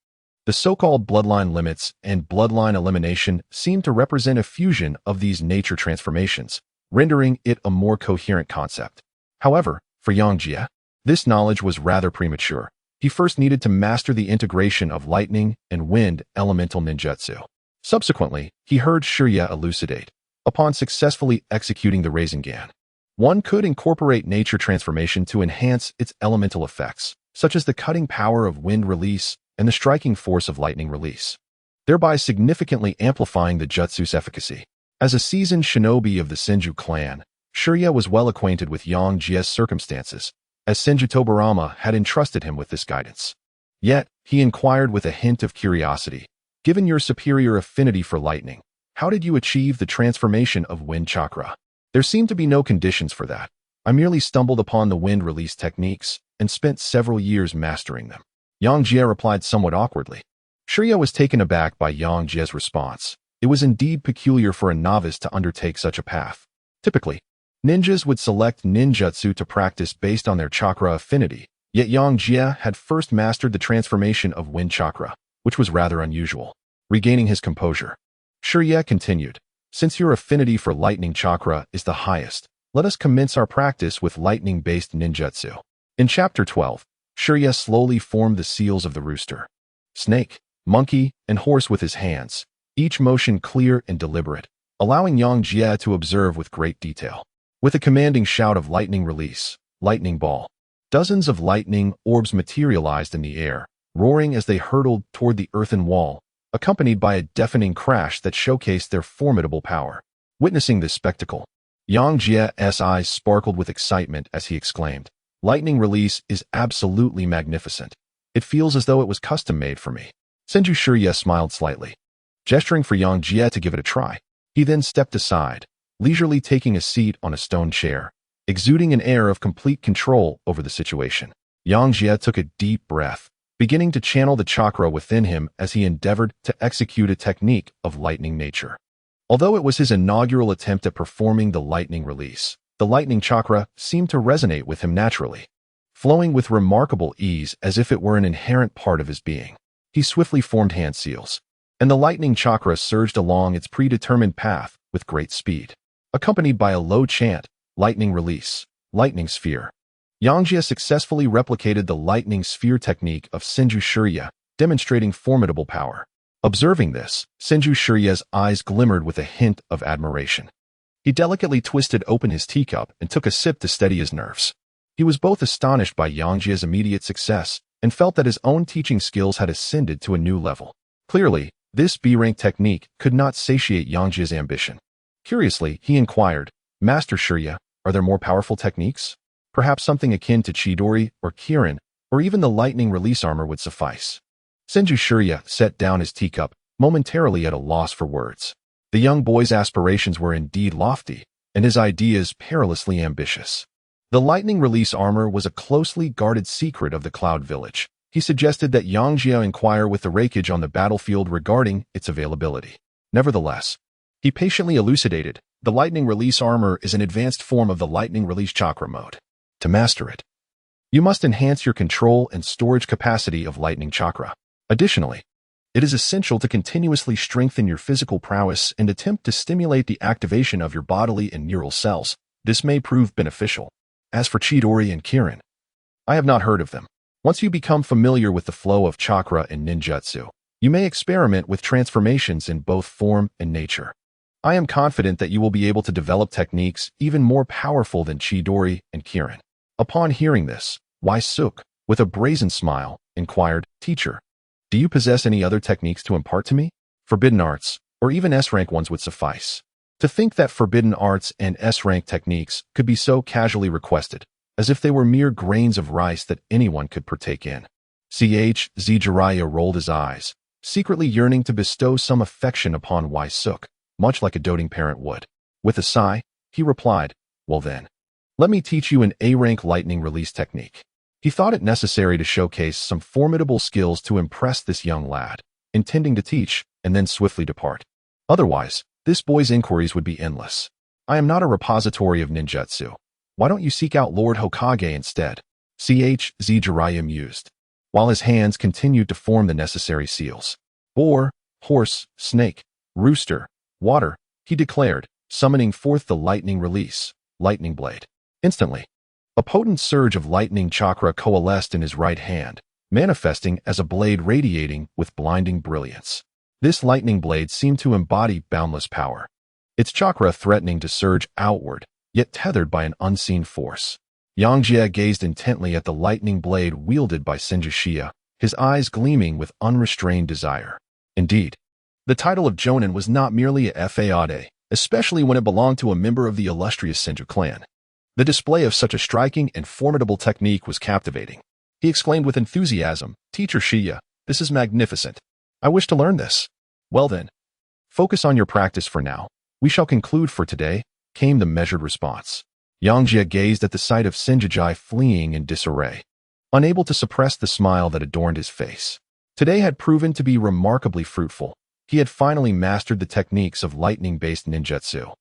The so-called bloodline limits and bloodline elimination seem to represent a fusion of these nature transformations, rendering it a more coherent concept. However, for Yangjie, this knowledge was rather premature. He first needed to master the integration of lightning and wind elemental ninjutsu. Subsequently, he heard Shirya elucidate. Upon successfully executing the Rasengan, one could incorporate nature transformation to enhance its elemental effects, such as the cutting power of wind release and the striking force of lightning release, thereby significantly amplifying the jutsu's efficacy. As a seasoned shinobi of the Senju clan, Shirya was well acquainted with Yangjie's circumstances, as Senju Tobarama had entrusted him with this guidance. Yet, he inquired with a hint of curiosity, given your superior affinity for lightning, how did you achieve the transformation of wind chakra? There seemed to be no conditions for that. I merely stumbled upon the wind release techniques and spent several years mastering them. Yangjie replied somewhat awkwardly. Shirya was taken aback by Yangjie's response. It was indeed peculiar for a novice to undertake such a path. Typically, ninjas would select ninjutsu to practice based on their chakra affinity, yet Yangjie had first mastered the transformation of wind chakra, which was rather unusual. Regaining his composure, Shirya continued, since your affinity for lightning chakra is the highest, let us commence our practice with lightning-based ninjutsu. In Chapter 12, Shirya slowly formed the seals of the rooster, snake, monkey, and horse with his hands, each motion clear and deliberate, allowing Yangjie to observe with great detail. With a commanding shout of lightning release, lightning ball, dozens of lightning orbs materialized in the air, roaring as they hurtled toward the earthen wall, accompanied by a deafening crash that showcased their formidable power. Witnessing this spectacle, Yangjie's eyes sparkled with excitement as he exclaimed, lightning release is absolutely magnificent. It feels as though it was custom-made for me. Senju Shirya smiled slightly, gesturing for Yangjie to give it a try. He then stepped aside, leisurely taking a seat on a stone chair, exuding an air of complete control over the situation. Yangjie took a deep breath, beginning to channel the chakra within him as he endeavored to execute a technique of lightning nature. Although it was his inaugural attempt at performing the lightning release, the lightning chakra seemed to resonate with him naturally, flowing with remarkable ease as if it were an inherent part of his being. He swiftly formed hand seals, and the lightning chakra surged along its predetermined path with great speed, accompanied by a low chant, lightning release, lightning sphere. Yangjie successfully replicated the lightning sphere technique of Senju Shirya, demonstrating formidable power. Observing this, Senju Shirya's eyes glimmered with a hint of admiration. He delicately twisted open his teacup and took a sip to steady his nerves. He was both astonished by Yangjie's immediate success and felt that his own teaching skills had ascended to a new level. Clearly, this B-rank technique could not satiate Yangjie's ambition. Curiously, he inquired, Master Shirya, are there more powerful techniques? Perhaps something akin to Chidori or Kirin, or even the lightning release armor would suffice. Senju Shirya set down his teacup, momentarily at a loss for words. The young boy's aspirations were indeed lofty, and his ideas perilously ambitious. The lightning release armor was a closely guarded secret of the Cloud Village. He suggested that Yangjie inquire with the Reikage on the battlefield regarding its availability. Nevertheless, he patiently elucidated, the lightning release armor is an advanced form of the lightning release chakra mode. To master it, you must enhance your control and storage capacity of lightning chakra. Additionally, it is essential to continuously strengthen your physical prowess and attempt to stimulate the activation of your bodily and neural cells. This may prove beneficial. As for Chidori and Kirin, I have not heard of them. Once you become familiar with the flow of chakra and ninjutsu, you may experiment with transformations in both form and nature. I am confident that you will be able to develop techniques even more powerful than Chidori and Kirin. Upon hearing this, Suk, with a brazen smile, inquired, Teacher, do you possess any other techniques to impart to me? Forbidden arts, or even S-rank ones would suffice. To think that forbidden arts and S-rank techniques could be so casually requested, as if they were mere grains of rice that anyone could partake in. Jiraiya rolled his eyes, secretly yearning to bestow some affection upon Suk, much like a doting parent would. With a sigh, he replied, well then, let me teach you an A-rank lightning release technique. He thought it necessary to showcase some formidable skills to impress this young lad, intending to teach and then swiftly depart. Otherwise, this boy's inquiries would be endless. I am not a repository of ninjutsu. Why don't you seek out Lord Hokage instead? Jiraiya mused, while his hands continued to form the necessary seals. Boar, horse, snake, rooster, water, he declared, summoning forth the lightning release, lightning blade. Instantly, a potent surge of lightning chakra coalesced in his right hand, manifesting as a blade radiating with blinding brilliance. This lightning blade seemed to embody boundless power, its chakra threatening to surge outward, yet tethered by an unseen force. Yangjie gazed intently at the lightning blade wielded by Senju, his eyes gleaming with unrestrained desire. Indeed, the title of Jonin was not merely a fade, especially when it belonged to a member of the illustrious Senju clan. The display of such a striking and formidable technique was captivating. He exclaimed with enthusiasm, Teacher Shiya, this is magnificent. I wish to learn this. Well then, focus on your practice for now. We shall conclude for today, came the measured response. Yangjie gazed at the sight of Senju fleeing in disarray, unable to suppress the smile that adorned his face. Today had proven to be remarkably fruitful. He had finally mastered the techniques of lightning-based ninjutsu,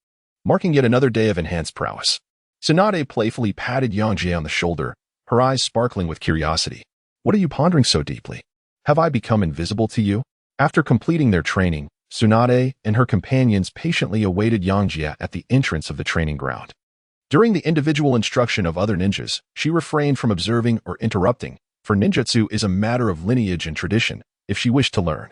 marking yet another day of enhanced prowess. Tsunade playfully patted Yangjie on the shoulder, her eyes sparkling with curiosity. What are you pondering so deeply? Have I become invisible to you? After completing their training, Tsunade and her companions patiently awaited Yangjie at the entrance of the training ground. During the individual instruction of other ninjas, she refrained from observing or interrupting, for ninjutsu is a matter of lineage and tradition. If she wished to learn,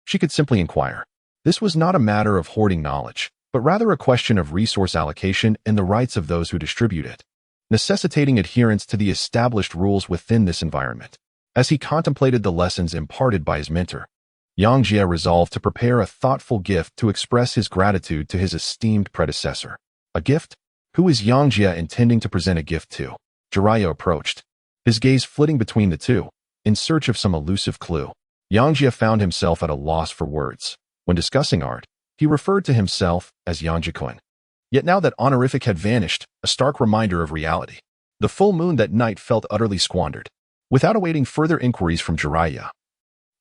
she could simply inquire. This was not a matter of hoarding knowledge, but rather a question of resource allocation and the rights of those who distribute it, necessitating adherence to the established rules within this environment. As he contemplated the lessons imparted by his mentor, Yangjie resolved to prepare a thoughtful gift to express his gratitude to his esteemed predecessor. A gift? Who is Yangjie intending to present a gift to? Jiraiya approached, his gaze flitting between the two, in search of some elusive clue. Yangjie found himself at a loss for words. When discussing art, he referred to himself as Yangjie-kun. Yet now that honorific had vanished, a stark reminder of reality. The full moon that night felt utterly squandered. Without awaiting further inquiries from Jiraiya,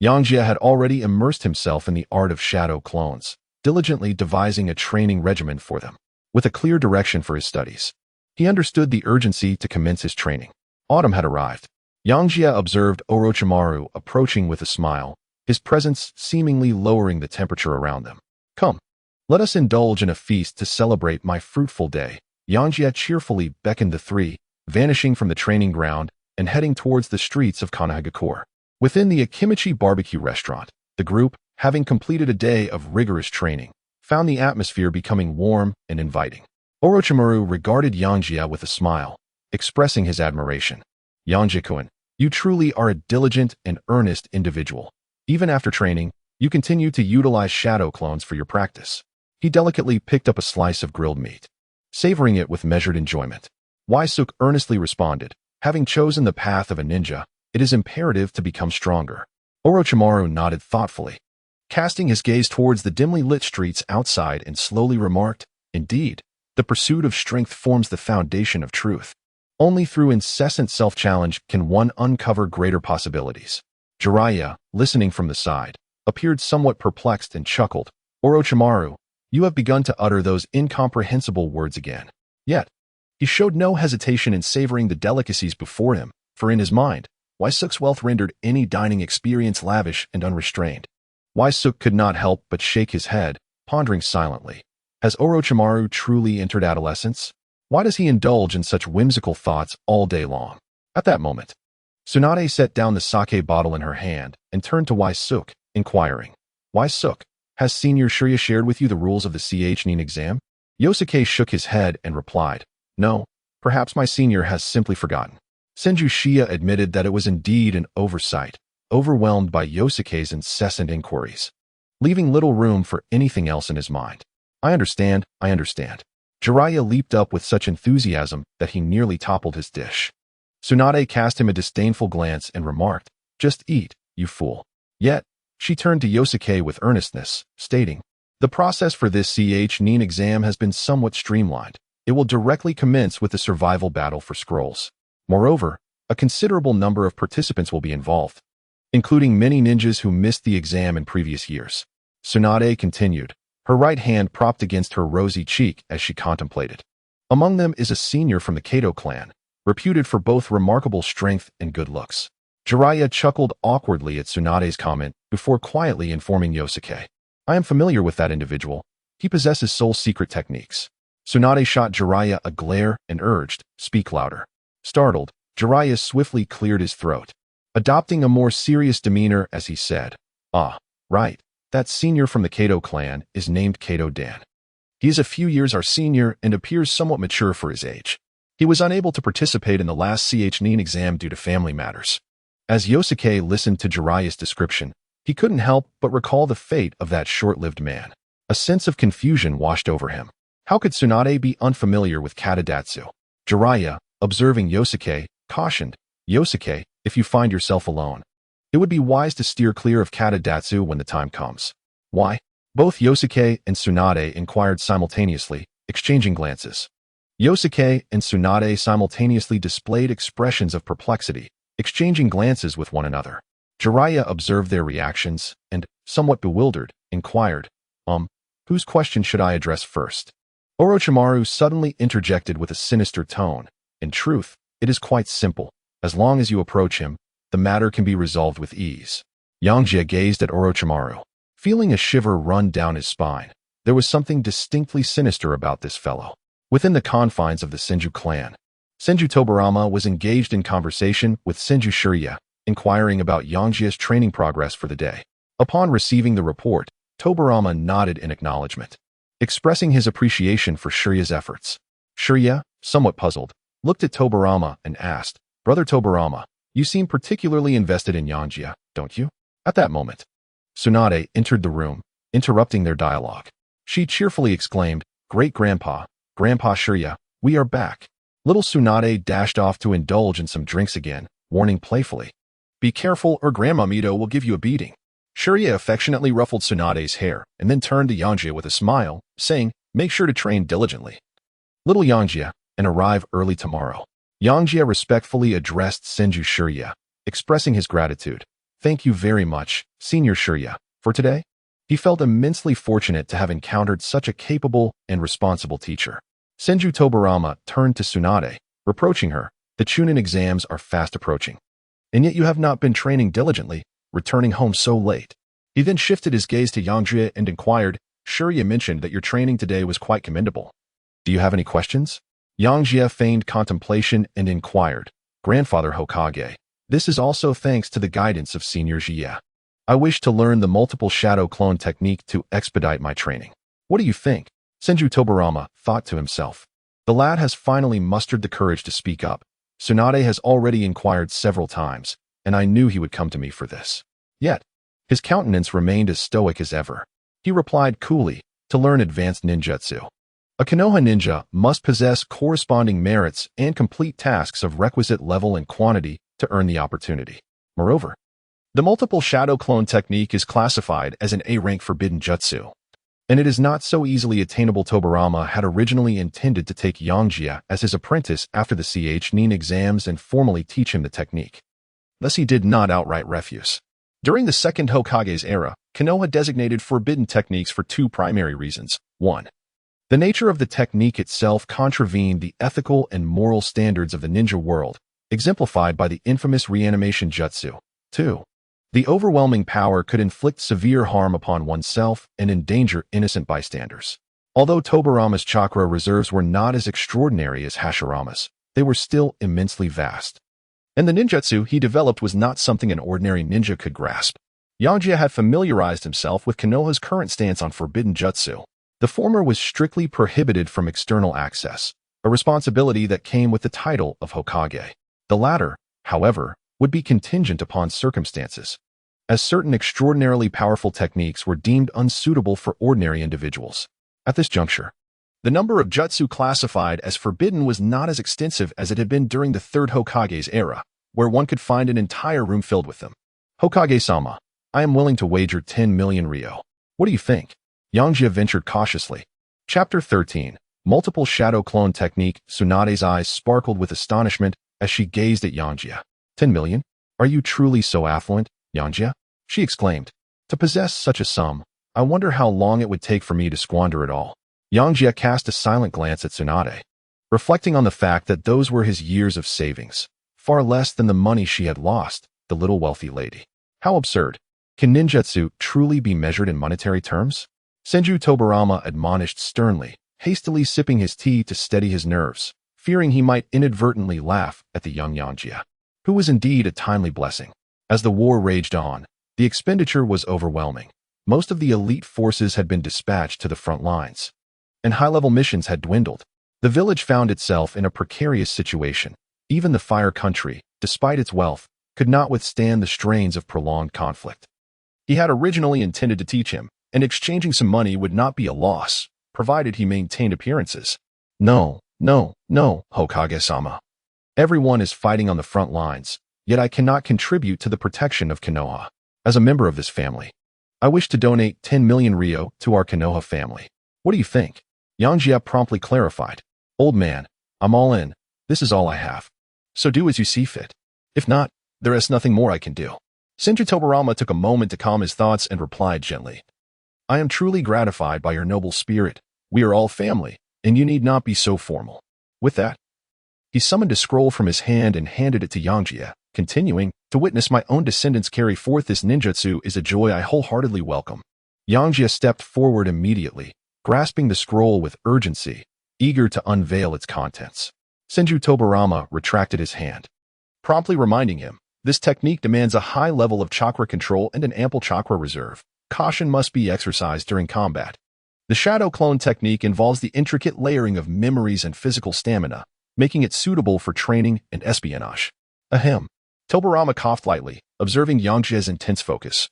Yangjie had already immersed himself in the art of shadow clones, diligently devising a training regimen for them. With a clear direction for his studies, he understood the urgency to commence his training. Autumn had arrived. Yangjie observed Orochimaru approaching with a smile, his presence seemingly lowering the temperature around them. Come, let us indulge in a feast to celebrate my fruitful day. Yangjie cheerfully beckoned the three, vanishing from the training ground and heading towards the streets of Konoha. Within the Akimichi barbecue restaurant, the group, having completed a day of rigorous training, found the atmosphere becoming warm and inviting. Orochimaru regarded Yangjie with a smile, expressing his admiration. Yangjie-kun, you truly are a diligent and earnest individual. Even after training, you continue to utilize shadow clones for your practice. He delicately picked up a slice of grilled meat, savoring it with measured enjoyment. Suk earnestly responded, having chosen the path of a ninja, it is imperative to become stronger. Orochimaru nodded thoughtfully, casting his gaze towards the dimly lit streets outside and slowly remarked, indeed, the pursuit of strength forms the foundation of truth. Only through incessant self-challenge can one uncover greater possibilities. Jiraiya, listening from the side, appeared somewhat perplexed and chuckled. Orochimaru, you have begun to utter those incomprehensible words again. Yet, he showed no hesitation in savoring the delicacies before him, for in his mind, Waisuk's wealth rendered any dining experience lavish and unrestrained. Waisuk could not help but shake his head, pondering silently. Has Orochimaru truly entered adolescence? Why does he indulge in such whimsical thoughts all day long? At that moment, Tsunade set down the sake bottle in her hand and turned to Waisuk, inquiring, Waisuk, has Senior Shirya shared with you the rules of the Chunin exam? Yosuke shook his head and replied, No, perhaps my senior has simply forgotten. Senju Shia admitted that it was indeed an oversight, overwhelmed by Yosuke's incessant inquiries, leaving little room for anything else in his mind. I understand. Jiraiya leaped up with such enthusiasm that he nearly toppled his dish. Tsunade cast him a disdainful glance and remarked, Just eat, you fool. Yet, she turned to Yosuke with earnestness, stating, The process for this Chunin exam has been somewhat streamlined. It will directly commence with the survival battle for scrolls. Moreover, a considerable number of participants will be involved, including many ninjas who missed the exam in previous years. Tsunade continued, her right hand propped against her rosy cheek as she contemplated. Among them is a senior from the Kato clan, reputed for both remarkable strength and good looks. Jiraiya chuckled awkwardly at Tsunade's comment before quietly informing Yosuke. I am familiar with that individual. He possesses soul secret techniques. Tsunade shot Jiraiya a glare and urged, Speak louder. Startled, Jiraiya swiftly cleared his throat, adopting a more serious demeanor as he said, Ah, right, that senior from the Kato clan is named Kato Dan. He is a few years our senior and appears somewhat mature for his age. He was unable to participate in the last Chunin exam due to family matters. As Yosuke listened to Jiraiya's description, he couldn't help but recall the fate of that short-lived man. A sense of confusion washed over him. How could Tsunade be unfamiliar with Katadatsu? Jiraiya, observing Yosuke, cautioned, Yosuke, if you find yourself alone, it would be wise to steer clear of Katadatsu when the time comes. Why? Both Yosuke and Tsunade inquired simultaneously, exchanging glances. Yosuke and Tsunade simultaneously displayed expressions of perplexity, exchanging glances with one another. Jiraiya observed their reactions and, somewhat bewildered, inquired, whose question should I address first? Orochimaru suddenly interjected with a sinister tone. In truth, it is quite simple. As long as you approach him, the matter can be resolved with ease. Yangjie gazed at Orochimaru, feeling a shiver run down his spine. There was something distinctly sinister about this fellow. Within the confines of the Senju clan, Senju Tobarama was engaged in conversation with Senju Shirya, inquiring about Yangjie's training progress for the day. Upon receiving the report, Tobarama nodded in acknowledgement, expressing his appreciation for Shirya's efforts. Shirya, somewhat puzzled, looked at Tobarama and asked, Brother Tobarama, you seem particularly invested in Yangjie, don't you? At that moment, Tsunade entered the room, interrupting their dialogue. She cheerfully exclaimed, Great-grandpa, Grandpa Shirya, we are back. Little Tsunade dashed off to indulge in some drinks again, warning playfully, Be careful or Grandma Mito will give you a beating. Shirya affectionately ruffled Tsunade's hair and then turned to Yangjie with a smile, saying, Make sure to train diligently. Little Yangjie, and arrive early tomorrow. Yangjie respectfully addressed Senju Shirya, expressing his gratitude. Thank you very much, Senior Shirya, for today. He felt immensely fortunate to have encountered such a capable and responsible teacher. Senju Tobarama turned to Tsunade, reproaching her. The Chunin exams are fast approaching. And yet you have not been training diligently, returning home so late. He then shifted his gaze to Yangjie and inquired, Shirya mentioned that your training today was quite commendable. Do you have any questions? Yangjie feigned contemplation and inquired, Grandfather Hokage, this is also thanks to the guidance of Senior Jiraiya. I wish to learn the multiple shadow clone technique to expedite my training. What do you think? Senju Tobarama thought to himself. The lad has finally mustered the courage to speak up. Tsunade has already inquired several times, and I knew he would come to me for this. Yet, his countenance remained as stoic as ever. He replied coolly, to learn advanced ninjutsu. A Konoha ninja must possess corresponding merits and complete tasks of requisite level and quantity to earn the opportunity. Moreover, the multiple shadow clone technique is classified as an A-rank forbidden jutsu. And it is not so easily attainable. Tobarama had originally intended to take Yangjie as his apprentice after the Chunin exams and formally teach him the technique. Thus he did not outright refuse. During the second Hokage's era, Konoha designated forbidden techniques for two primary reasons. 1. The nature of the technique itself contravened the ethical and moral standards of the ninja world, exemplified by the infamous reanimation jutsu. 2. The overwhelming power could inflict severe harm upon oneself and endanger innocent bystanders. Although Tobarama's chakra reserves were not as extraordinary as Hashirama's, they were still immensely vast. And the ninjutsu he developed was not something an ordinary ninja could grasp. Yangjie had familiarized himself with Konoha's current stance on forbidden jutsu. The former was strictly prohibited from external access, a responsibility that came with the title of Hokage. The latter, however, would be contingent upon circumstances, as certain extraordinarily powerful techniques were deemed unsuitable for ordinary individuals. At this juncture, the number of jutsu classified as forbidden was not as extensive as it had been during the third Hokage's era, where one could find an entire room filled with them. Hokage-sama, I am willing to wager 10 million ryo. What do you think? Yangjie ventured cautiously. Chapter 13. Multiple Shadow Clone Technique. Tsunade's eyes sparkled with astonishment as she gazed at Yangjie. 10 million? Are you truly so affluent, Yangjie? She exclaimed. To possess such a sum, I wonder how long it would take for me to squander it all. Yangjie cast a silent glance at Tsunade, reflecting on the fact that those were his years of savings, far less than the money she had lost, the little wealthy lady. How absurd. Can ninjutsu truly be measured in monetary terms? Senju Tobarama admonished sternly, hastily sipping his tea to steady his nerves, fearing he might inadvertently laugh at the young Yangjie, who was indeed a timely blessing. As the war raged on, the expenditure was overwhelming. Most of the elite forces had been dispatched to the front lines, and high-level missions had dwindled. The village found itself in a precarious situation. Even the Fire Country, despite its wealth, could not withstand the strains of prolonged conflict. He had originally intended to teach him, and exchanging some money would not be a loss, provided he maintained appearances. No, Hokage-sama. Everyone is fighting on the front lines, yet I cannot contribute to the protection of Konoha. As a member of this family, I wish to donate 10 million ryo to our Konoha family. What do you think? Yangjie promptly clarified. Old man, I'm all in. This is all I have. So do as you see fit. If not, there is nothing more I can do. Senju Tobarama took a moment to calm his thoughts and replied gently. I am truly gratified by your noble spirit. We are all family, and you need not be so formal. With that, he summoned a scroll from his hand and handed it to Yangjie, continuing, to witness my own descendants carry forth this ninjutsu is a joy I wholeheartedly welcome. Yangjie stepped forward immediately, grasping the scroll with urgency, eager to unveil its contents. Senju Tobarama retracted his hand, promptly reminding him, this technique demands a high level of chakra control and an ample chakra reserve. Caution must be exercised during combat. The shadow clone technique involves the intricate layering of memories and physical stamina, making it suitable for training and espionage. Ahem. Tobarama coughed lightly, observing Yangjie's intense focus,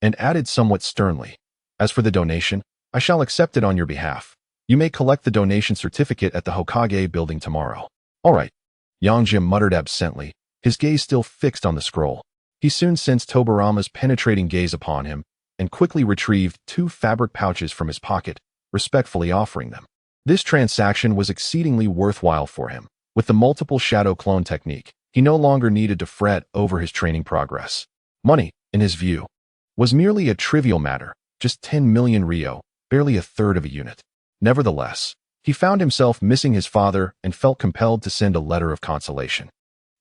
and added somewhat sternly, as for the donation, I shall accept it on your behalf. You may collect the donation certificate at the Hokage building tomorrow. All right. Yangjie muttered absently, his gaze still fixed on the scroll. He soon sensed Tobarama's penetrating gaze upon him, and quickly retrieved 2 fabric pouches from his pocket, respectfully offering them. This transaction was exceedingly worthwhile for him. With the multiple shadow clone technique, he no longer needed to fret over his training progress. Money, in his view, was merely a trivial matter, just 10 million ryo, barely a third of a unit. Nevertheless, he found himself missing his father and felt compelled to send a letter of consolation.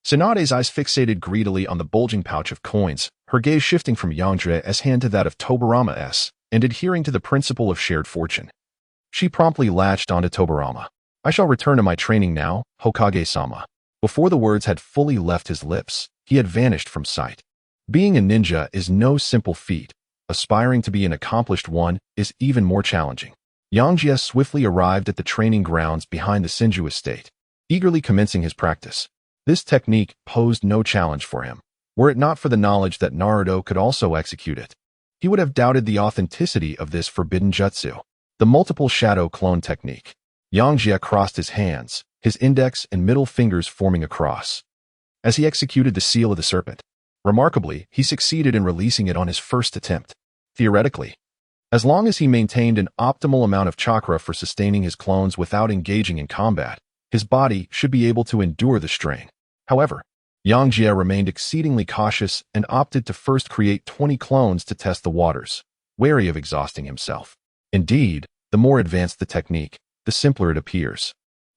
Tsunade's eyes fixated greedily on the bulging pouch of coins, her gaze shifting from Yangjie's hand to that of Tobarama's, and adhering to the principle of shared fortune. She promptly latched onto Tobarama. I shall return to my training now, Hokage-sama. Before the words had fully left his lips, he had vanished from sight. Being a ninja is no simple feat. Aspiring to be an accomplished one is even more challenging. Yangjie swiftly arrived at the training grounds behind the Senju estate, eagerly commencing his practice. This technique posed no challenge for him. Were it not for the knowledge that Naruto could also execute it, he would have doubted the authenticity of this forbidden jutsu. The multiple shadow clone technique. Yangjie crossed his hands, his index and middle fingers forming a cross, as he executed the seal of the serpent. Remarkably, he succeeded in releasing it on his first attempt. Theoretically, As long as he maintained an optimal amount of chakra for sustaining his clones without engaging in combat, his body should be able to endure the strain. However, Yangjie remained exceedingly cautious and opted to first create 20 clones to test the waters, wary of exhausting himself. Indeed, the more advanced the technique, the simpler it appears,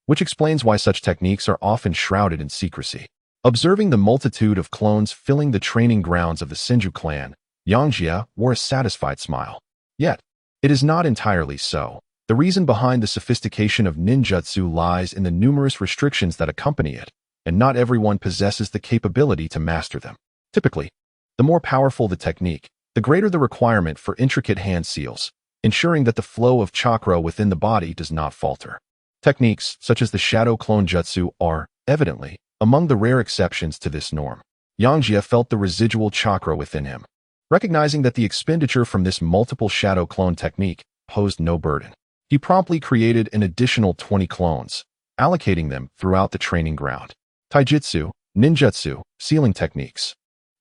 which explains why such techniques are often shrouded in secrecy. Observing the multitude of clones filling the training grounds of the Senju clan, Yangjie wore a satisfied smile. Yet, it is not entirely so. The reason behind the sophistication of ninjutsu lies in the numerous restrictions that accompany it, and not everyone possesses the capability to master them. Typically, the more powerful the technique, the greater the requirement for intricate hand seals, ensuring that the flow of chakra within the body does not falter. Techniques such as the shadow clone jutsu are, evidently, among the rare exceptions to this norm. Yangjie felt the residual chakra within him, recognizing that the expenditure from this multiple shadow clone technique posed no burden. He promptly created an additional 20 clones, allocating them throughout the training ground. Taijutsu, ninjutsu, sealing techniques,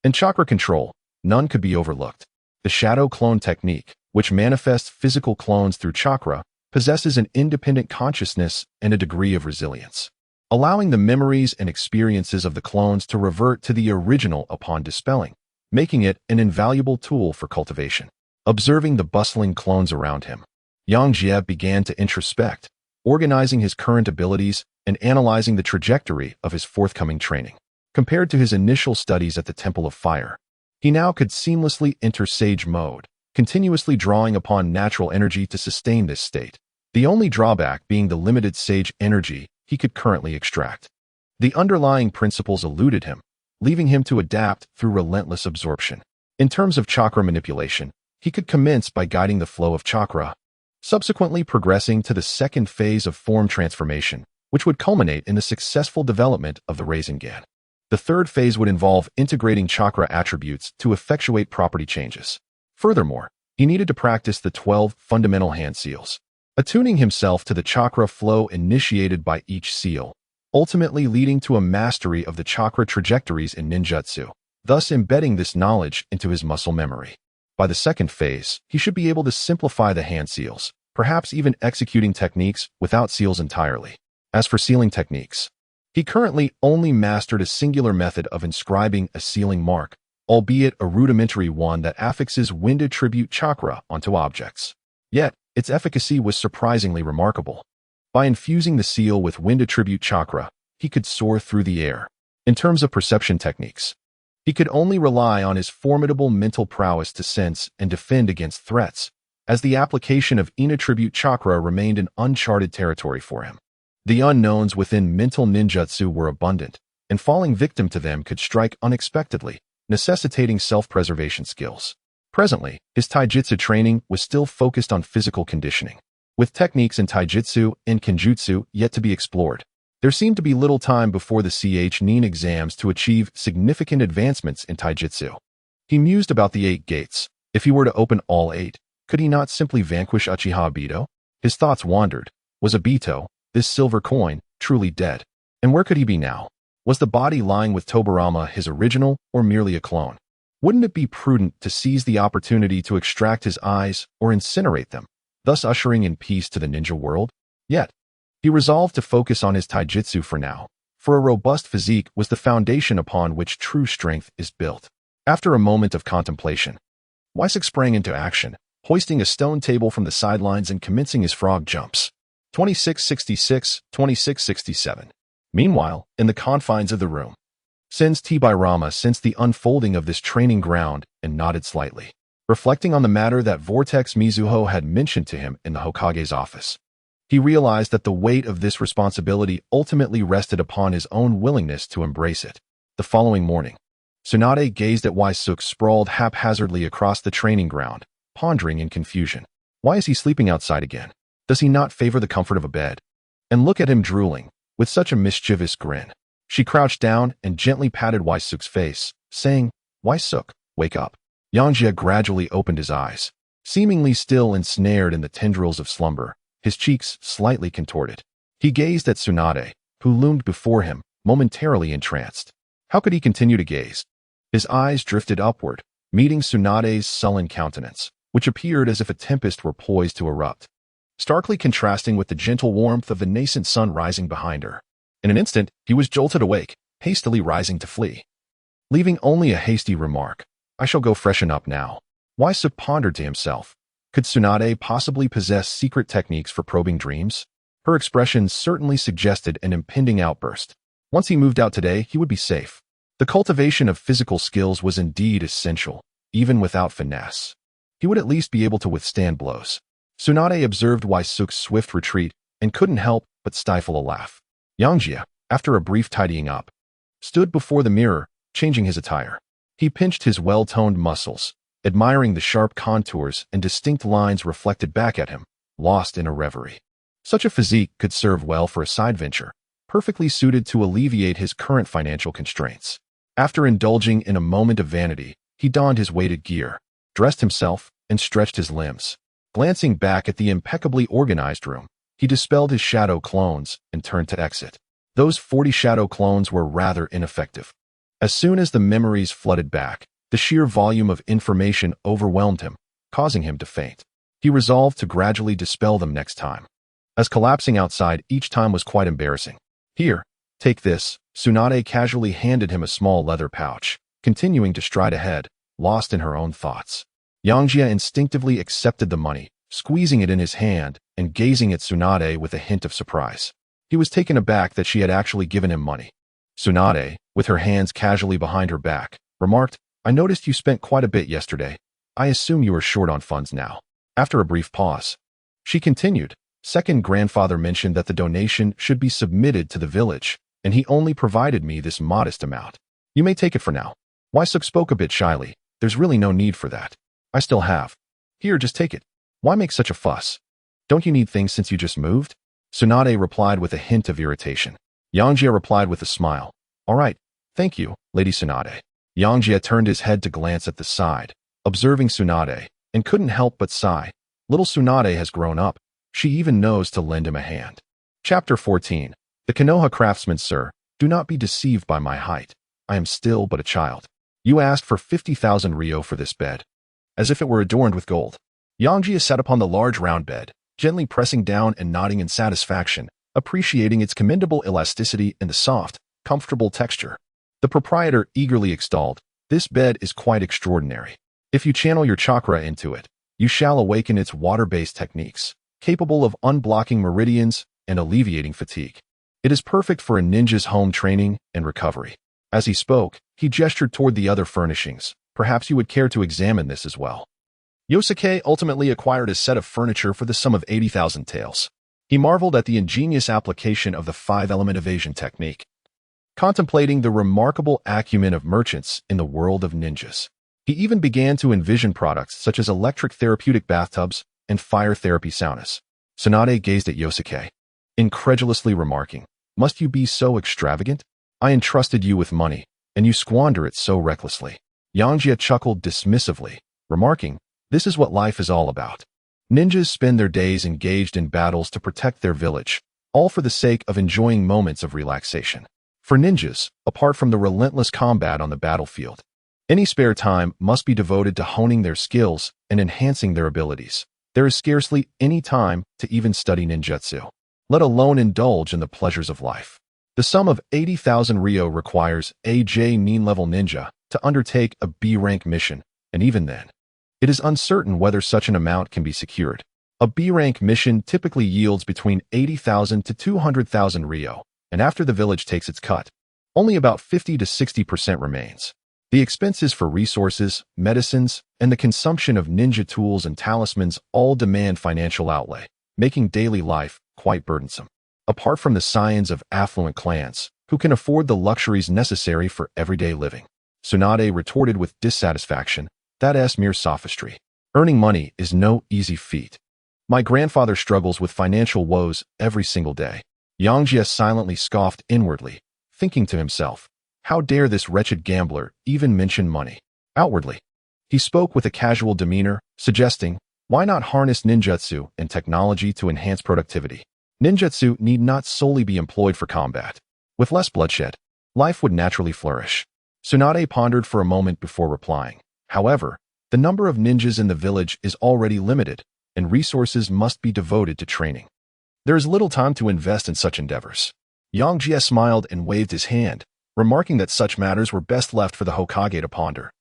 and chakra control, none could be overlooked. The shadow clone technique, which manifests physical clones through chakra, possesses an independent consciousness and a degree of resilience, allowing the memories and experiences of the clones to revert to the original upon dispelling, making it an invaluable tool for cultivation. Observing the bustling clones around him, Yangjie began to introspect, organizing his current abilities and analyzing the trajectory of his forthcoming training. Compared to his initial studies at the Temple of Fire, he now could seamlessly enter Sage mode, continuously drawing upon natural energy to sustain this state, the only drawback being the limited Sage energy he could currently extract. The underlying principles eluded him, leaving him to adapt through relentless absorption. In terms of chakra manipulation, he could commence by guiding the flow of chakra, subsequently progressing to the second phase of form transformation, which would culminate in the successful development of the Rasengan. The third phase would involve integrating chakra attributes to effectuate property changes. Furthermore, he needed to practice the 12 fundamental hand seals, attuning himself to the chakra flow initiated by each seal, ultimately leading to a mastery of the chakra trajectories in ninjutsu, thus embedding this knowledge into his muscle memory. By the second phase, he should be able to simplify the hand seals, perhaps even executing techniques without seals entirely. As for sealing techniques, he currently only mastered a singular method of inscribing a sealing mark, albeit a rudimentary one that affixes wind attribute chakra onto objects. Yet, its efficacy was surprisingly remarkable. By infusing the seal with wind attribute chakra, he could soar through the air. In terms of perception techniques, he could only rely on his formidable mental prowess to sense and defend against threats, as the application of in-attribute chakra remained an uncharted territory for him. The unknowns within mental ninjutsu were abundant, and falling victim to them could strike unexpectedly, necessitating self-preservation skills. Presently, his taijutsu training was still focused on physical conditioning, with techniques in taijutsu and kenjutsu yet to be explored. There seemed to be little time before the Chunin exams to achieve significant advancements in taijutsu. He mused about the 8 gates. If he were to open all 8, could he not simply vanquish Uchiha Obito? His thoughts wandered. Was Obito, this silver coin, truly dead? And where could he be now? Was the body lying with Tobarama his original or merely a clone? Wouldn't it be prudent to seize the opportunity to extract his eyes or incinerate them, thus ushering in peace to the ninja world? Yet, he resolved to focus on his taijutsu for now, for a robust physique was the foundation upon which true strength is built. After a moment of contemplation, Wysok sprang into action, hoisting a stone table from the sidelines and commencing his frog jumps. 2666, 2667. Meanwhile, in the confines of the room, Tobarama sensed the unfolding of this training ground and nodded slightly, reflecting on the matter that Vortex Mizuho had mentioned to him in the Hokage's office. He realized that the weight of this responsibility ultimately rested upon his own willingness to embrace it. The following morning, Tsunade gazed at Wysok sprawled haphazardly across the training ground, pondering in confusion. Why is he sleeping outside again? Does he not favor the comfort of a bed? And look at him drooling, with such a mischievous grin. She crouched down and gently patted Wysok's face, saying, "Wysok, wake up." Yangjie gradually opened his eyes, seemingly still ensnared in the tendrils of slumber, his cheeks slightly contorted. He gazed at Tsunade, who loomed before him, momentarily entranced. How could he continue to gaze? His eyes drifted upward, meeting Tsunade's sullen countenance. which appeared as if a tempest were poised to erupt, starkly contrasting with the gentle warmth of the nascent sun rising behind her. In an instant, he was jolted awake, hastily rising to flee, leaving only a hasty remark, "I shall go freshen up now." Waisuke pondered to himself. Could Tsunade possibly possess secret techniques for probing dreams? Her expression certainly suggested an impending outburst. Once he moved out today, he would be safe. The cultivation of physical skills was indeed essential, even without finesse. He would at least be able to withstand blows. Tsunade observed Waisuke's swift retreat and couldn't help but stifle a laugh. Yangjie, after a brief tidying up, stood before the mirror, changing his attire. He pinched his well-toned muscles, admiring the sharp contours and distinct lines reflected back at him, lost in a reverie. Such a physique could serve well for a side venture, perfectly suited to alleviate his current financial constraints. After indulging in a moment of vanity, he donned his weighted gear, dressed himself, and stretched his limbs. Glancing back at the impeccably organized room, he dispelled his shadow clones and turned to exit. Those 40 shadow clones were rather ineffective. As soon as the memories flooded back, the sheer volume of information overwhelmed him, causing him to faint. He resolved to gradually dispel them next time, as collapsing outside each time was quite embarrassing. "Here, take this." Tsunade casually handed him a small leather pouch, continuing to stride ahead, lost in her own thoughts. Yangjie instinctively accepted the money, squeezing it in his hand and gazing at Tsunade with a hint of surprise. He was taken aback that she had actually given him money. Tsunade, with her hands casually behind her back, remarked, "I noticed you spent quite a bit yesterday. I assume you are short on funds now." After a brief pause, she continued, "Second grandfather mentioned that the donation should be submitted to the village, and he only provided me this modest amount. You may take it for now." Waisuke spoke a bit shyly. "There's really no need for that. I still have. Here, just take it. Why make such a fuss? Don't you need things since you just moved?" Tsunade replied with a hint of irritation. Yangjie replied with a smile, "All right, thank you, Lady Tsunade." Yangjie turned his head to glance at the side, observing Tsunade, and couldn't help but sigh. Little Tsunade has grown up. She even knows to lend him a hand. Chapter 14. The Konoha craftsman. "Sir, do not be deceived by my height. I am still but a child. You asked for 50,000 ryo for this bed, as if it were adorned with gold." Yangjie sat upon the large round bed, gently pressing down and nodding in satisfaction, appreciating its commendable elasticity and the soft, comfortable texture. The proprietor eagerly extolled, "This bed is quite extraordinary. If you channel your chakra into it, you shall awaken its water-based techniques, capable of unblocking meridians and alleviating fatigue. It is perfect for a ninja's home training and recovery." As he spoke, he gestured toward the other furnishings. "Perhaps you would care to examine this as well." Yosuke ultimately acquired a set of furniture for the sum of 80,000 taels. He marveled at the ingenious application of the 5-element evasion technique, contemplating the remarkable acumen of merchants in the world of ninjas. He even began to envision products such as electric therapeutic bathtubs and fire therapy saunas. Tsunade gazed at Yosuke, incredulously remarking, "Must you be so extravagant? I entrusted you with money, and you squander it so recklessly." Yangjie chuckled dismissively, remarking, "This is what life is all about. Ninjas spend their days engaged in battles to protect their village, all for the sake of enjoying moments of relaxation. For ninjas, apart from the relentless combat on the battlefield, any spare time must be devoted to honing their skills and enhancing their abilities. There is scarcely any time to even study ninjutsu, let alone indulge in the pleasures of life. The sum of 80,000 ryo requires a J-level ninja to undertake a B-rank mission, and even then, it is uncertain whether such an amount can be secured. A B-rank mission typically yields between 80,000 to 200,000 ryo, and after the village takes its cut, only about 50 to 60% remains. The expenses for resources, medicines, and the consumption of ninja tools and talismans all demand financial outlay, making daily life quite burdensome. Apart from the scions of affluent clans, who can afford the luxuries necessary for everyday living, Tsunade retorted with dissatisfaction, "That's mere sophistry. Earning money is no easy feat. My grandfather struggles with financial woes every single day." Yangjie silently scoffed inwardly, thinking to himself, how dare this wretched gambler even mention money? Outwardly, he spoke with a casual demeanor, suggesting, why not harness ninjutsu and technology to enhance productivity? Ninjutsu need not solely be employed for combat. With less bloodshed, life would naturally flourish. Tsunade pondered for a moment before replying. However, The number of ninjas in the village is already limited, and resources must be devoted to training. There is little time to invest in such endeavors. Yangjie smiled and waved his hand, remarking that such matters were best left for the Hokage to ponder,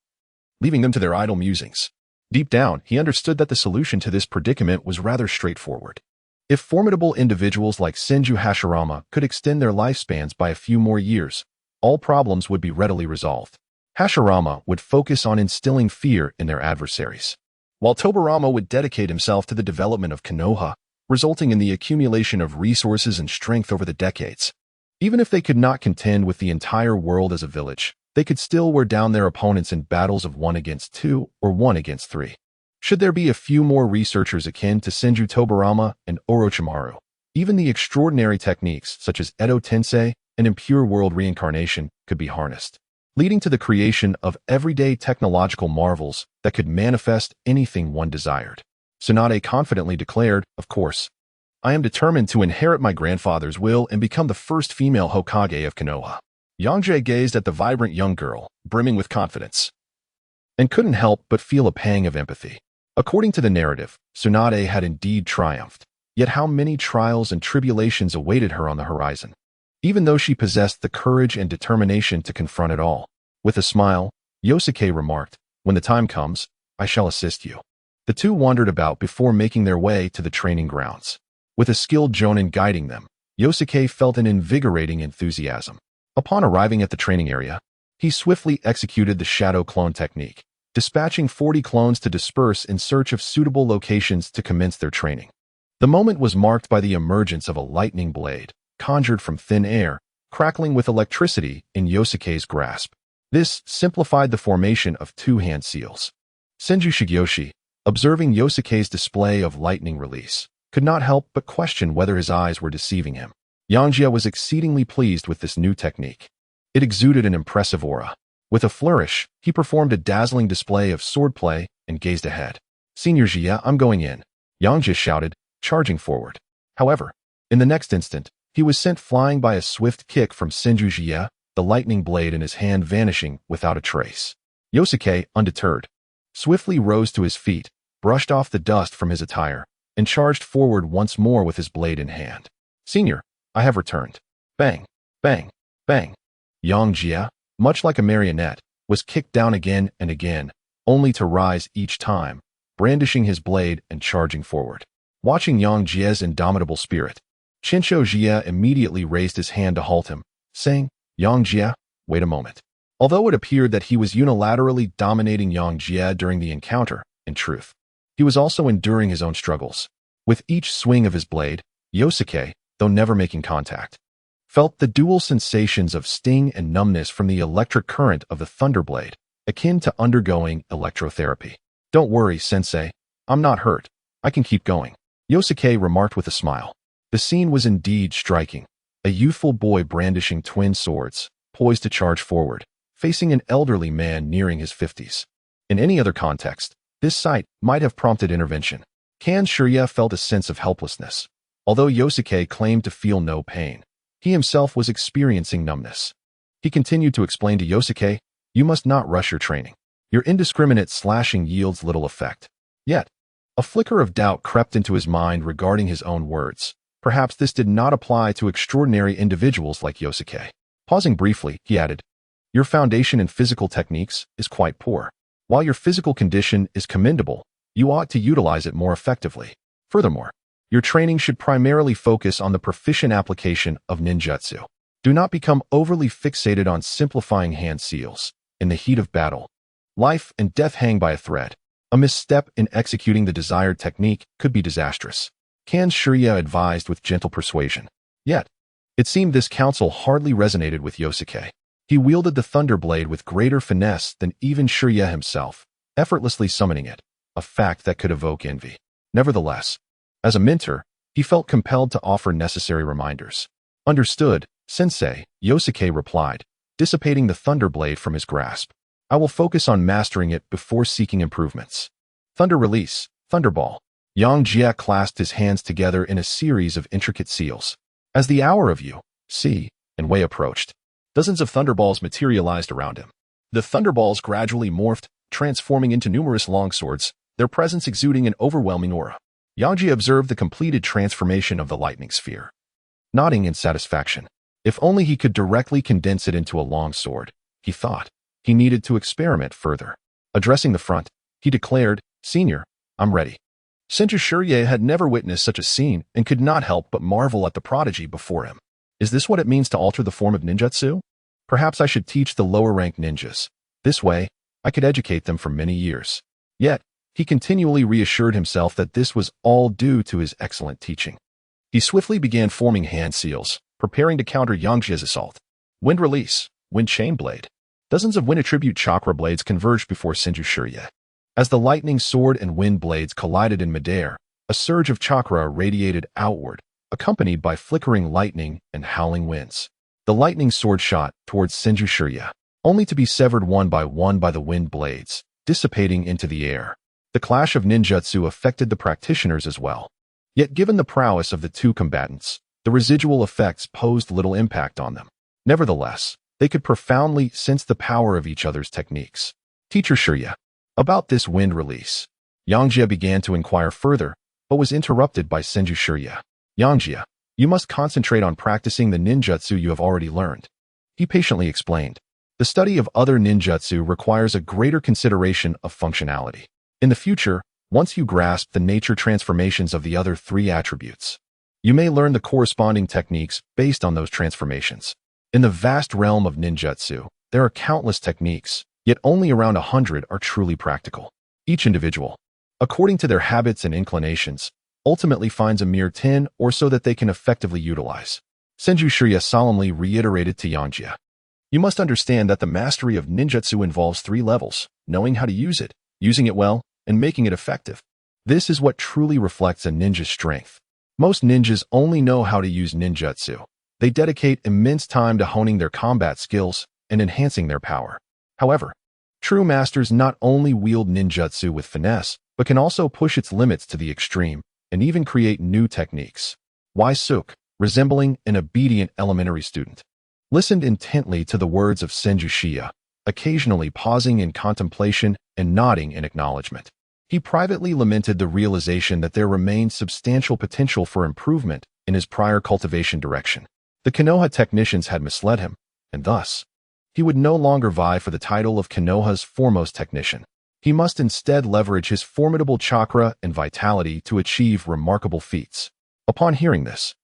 leaving them to their idle musings. Deep down, he understood that the solution to this predicament was rather straightforward. If formidable individuals like Senju Hashirama could extend their lifespans by a few more years, all problems would be readily resolved. Hashirama would focus on instilling fear in their adversaries, while Tobarama would dedicate himself to the development of Konoha, resulting in the accumulation of resources and strength over the decades. Even if they could not contend with the entire world as a village, they could still wear down their opponents in battles of 1 against 2 or 1 against 3. Should there be a few more researchers akin to Senju Tobarama and Orochimaru, even the extraordinary techniques such as Edo Tensei and impure world reincarnation could be harnessed, leading to the creation of everyday technological marvels that could manifest anything one desired. Tsunade confidently declared, "Of course, I am determined to inherit my grandfather's will and become the first female Hokage of Konoha." Yangjie gazed at the vibrant young girl, brimming with confidence, and couldn't help but feel a pang of empathy. According to the narrative, Tsunade had indeed triumphed, yet how many trials and tribulations awaited her on the horizon, even though she possessed the courage and determination to confront it all. With a smile, Yosuke remarked, "When the time comes, I shall assist you." The two wandered about before making their way to the training grounds. With a skilled jonin guiding them, Yosuke felt an invigorating enthusiasm. Upon arriving at the training area, he swiftly executed the shadow clone technique, dispatching 40 clones to disperse in search of suitable locations to commence their training. The moment was marked by the emergence of a lightning blade, conjured from thin air, crackling with electricity in Yosuke's grasp. This simplified the formation of 2 hand seals. Senju Shigeyoshi, observing Yosuke's display of lightning release, could not help but question whether his eyes were deceiving him. Yangjie was exceedingly pleased with this new technique. It exuded an impressive aura. With a flourish, he performed a dazzling display of swordplay and gazed ahead. "Senior Jie, I'm going in," Yangjie shouted, charging forward. However, in the next instant, he was sent flying by a swift kick from Senju Jie, the lightning blade in his hand vanishing without a trace. Yosuke, undeterred, swiftly rose to his feet, brushed off the dust from his attire, and charged forward once more with his blade in hand. "Senior, I have returned." Bang, bang, bang. Yangjie, much like a marionette, was kicked down again and again, only to rise each time, brandishing his blade and charging forward. Watching Yangjie's indomitable spirit, Shinsho Jie immediately raised his hand to halt him, saying, "Yangjie, wait a moment." Although it appeared that he was unilaterally dominating Yangjie during the encounter, in truth, he was also enduring his own struggles. With each swing of his blade, Yosuke, though never making contact, felt the dual sensations of sting and numbness from the electric current of the thunderblade, akin to undergoing electrotherapy. "Don't worry, sensei. I'm not hurt. I can keep going," Yosuke remarked with a smile. The scene was indeed striking. A youthful boy brandishing twin swords, poised to charge forward, facing an elderly man nearing his 50s. In any other context, this sight might have prompted intervention. Shirya felt a sense of helplessness. Although Yosuke claimed to feel no pain, he himself was experiencing numbness. He continued to explain to Yosuke, "You must not rush your training. Your indiscriminate slashing yields little effect." Yet, a flicker of doubt crept into his mind regarding his own words. Perhaps this did not apply to extraordinary individuals like Yosuke. Pausing briefly, he added, "Your foundation in physical techniques is quite poor. While your physical condition is commendable, you ought to utilize it more effectively. Furthermore, your training should primarily focus on the proficient application of ninjutsu. Do not become overly fixated on simplifying hand seals. In the heat of battle, life and death hang by a thread. A misstep in executing the desired technique could be disastrous," Shirya advised with gentle persuasion. Yet, it seemed this counsel hardly resonated with Yosuke. He wielded the thunderblade with greater finesse than even Shirya himself, effortlessly summoning it, a fact that could evoke envy. Nevertheless, as a mentor, he felt compelled to offer necessary reminders. "Understood, sensei," Yosuke replied, dissipating the thunderblade from his grasp. "I will focus on mastering it before seeking improvements." Thunder release, thunderball. Yangjie clasped his hands together in a series of intricate seals. As the hour of Yu, Si, and Wei approached, dozens of thunderballs materialized around him. The thunderballs gradually morphed, transforming into numerous longswords, their presence exuding an overwhelming aura. Yangjie observed the completed transformation of the lightning sphere, nodding in satisfaction. If only he could directly condense it into a longsword, he thought. He needed to experiment further. Addressing the front, he declared, "Senior, I'm ready." Senju Shirye had never witnessed such a scene and could not help but marvel at the prodigy before him. Is this what it means to alter the form of ninjutsu? Perhaps I should teach the lower-ranked ninjas. This way, I could educate them for many years. Yet, he continually reassured himself that this was all due to his excellent teaching. He swiftly began forming hand seals, preparing to counter Yangjie's assault. Wind release, wind chain blade. Dozens of wind attribute chakra blades converged before Senju Shirye. As the lightning sword and wind blades collided in midair, a surge of chakra radiated outward, accompanied by flickering lightning and howling winds. The lightning sword shot towards Senju Shirye, only to be severed one by the wind blades, dissipating into the air. The clash of ninjutsu affected the practitioners as well. Yet given the prowess of the two combatants, the residual effects posed little impact on them. Nevertheless, they could profoundly sense the power of each other's techniques. Teacher Shirye, about this wind release. Yangjie began to inquire further, but was interrupted by Senju Shirye. Yangjie, you must concentrate on practicing the ninjutsu you have already learned. He patiently explained. The study of other ninjutsu requires a greater consideration of functionality. In the future, once you grasp the nature transformations of the other three attributes, you may learn the corresponding techniques based on those transformations. In the vast realm of ninjutsu, there are countless techniques, yet only around 100 are truly practical. Each individual, according to their habits and inclinations, ultimately finds a mere 10 or so that they can effectively utilize. Senju Shirye solemnly reiterated to Yangjie. You must understand that the mastery of ninjutsu involves 3 levels: knowing how to use it, using it well, and making it effective. This is what truly reflects a ninja's strength. Most ninjas only know how to use ninjutsu. They dedicate immense time to honing their combat skills and enhancing their power. However, true masters not only wield ninjutsu with finesse, but can also push its limits to the extreme and even create new techniques. Suk, resembling an obedient elementary student, listened intently to the words of Senju Shirye, occasionally pausing in contemplation and nodding in acknowledgement. He privately lamented the realization that there remained substantial potential for improvement in his prior cultivation direction. The Konoha technicians had misled him, and thus, he would no longer vie for the title of Konoha's foremost technician. He must instead leverage his formidable chakra and vitality to achieve remarkable feats. Upon hearing this,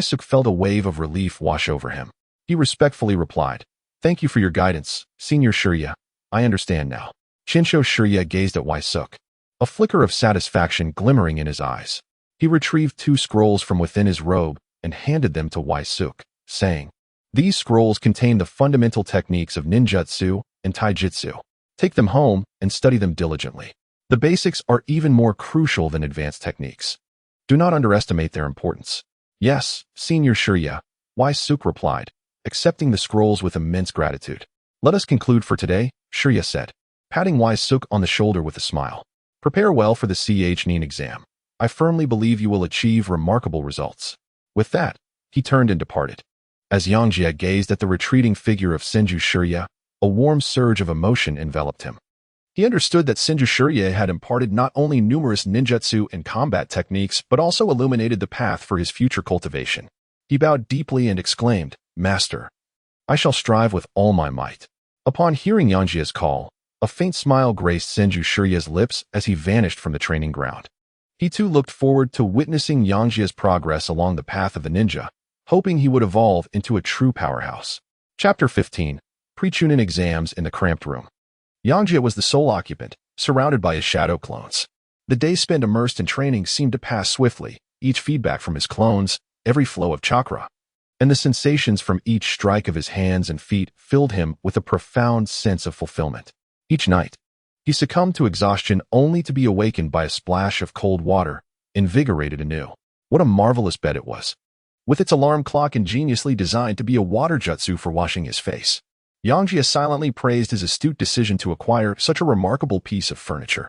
Suk felt a wave of relief wash over him. He respectfully replied, "Thank you for your guidance, Senior Shirye. I understand now." Shinsho Shirye gazed at Suk, a flicker of satisfaction glimmering in his eyes. He retrieved 2 scrolls from within his robe and handed them to Suk, saying, "These scrolls contain the fundamental techniques of ninjutsu and taijutsu. Take them home and study them diligently. The basics are even more crucial than advanced techniques. Do not underestimate their importance." "Yes, Senior Shirye," Suk replied, accepting the scrolls with immense gratitude. "Let us conclude for today," Shirye said, patting Suk on the shoulder with a smile. "Prepare well for the Chunin exam. I firmly believe you will achieve remarkable results." With that, he turned and departed. As Yangjie gazed at the retreating figure of Senju Shirye, a warm surge of emotion enveloped him. He understood that Senju Shirye had imparted not only numerous ninjutsu and combat techniques, but also illuminated the path for his future cultivation. He bowed deeply and exclaimed, "Master, I shall strive with all my might." Upon hearing Yangjie's call, a faint smile graced Senju Shirye's lips as he vanished from the training ground. He too looked forward to witnessing Yangjie's progress along the path of the ninja, hoping he would evolve into a true powerhouse. Chapter 15. Pre-Chunin Exams in the Cramped Room. Yangjie was the sole occupant, surrounded by his shadow clones. The days spent immersed in training seemed to pass swiftly, each feedback from his clones, every flow of chakra, and the sensations from each strike of his hands and feet filled him with a profound sense of fulfillment. Each night, he succumbed to exhaustion only to be awakened by a splash of cold water, invigorated anew. What a marvelous bed it was, with its alarm clock ingeniously designed to be a water jutsu for washing his face. Yangjie silently praised his astute decision to acquire such a remarkable piece of furniture.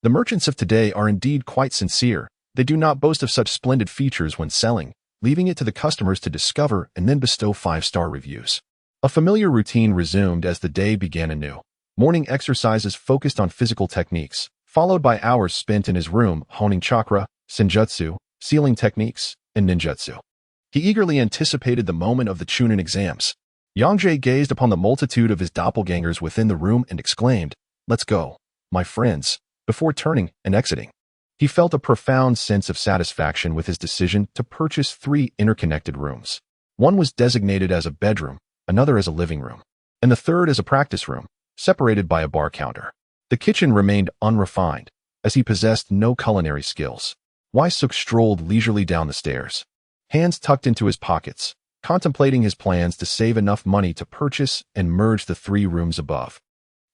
The merchants of today are indeed quite sincere. They do not boast of such splendid features when selling, leaving it to the customers to discover and then bestow 5-star reviews. A familiar routine resumed as the day began anew. Morning exercises focused on physical techniques, followed by hours spent in his room honing chakra, senjutsu, sealing techniques, and ninjutsu. He eagerly anticipated the moment of the Chunin exams. Yangjie gazed upon the multitude of his doppelgangers within the room and exclaimed, "Let's go, my friends," before turning and exiting. He felt a profound sense of satisfaction with his decision to purchase 3 interconnected rooms. One was designated as a bedroom, another as a living room, and the third as a practice room, separated by a bar counter. The kitchen remained unrefined, as he possessed no culinary skills. Wai-suk strolled leisurely down the stairs, hands tucked into his pockets, contemplating his plans to save enough money to purchase and merge the 3 rooms above.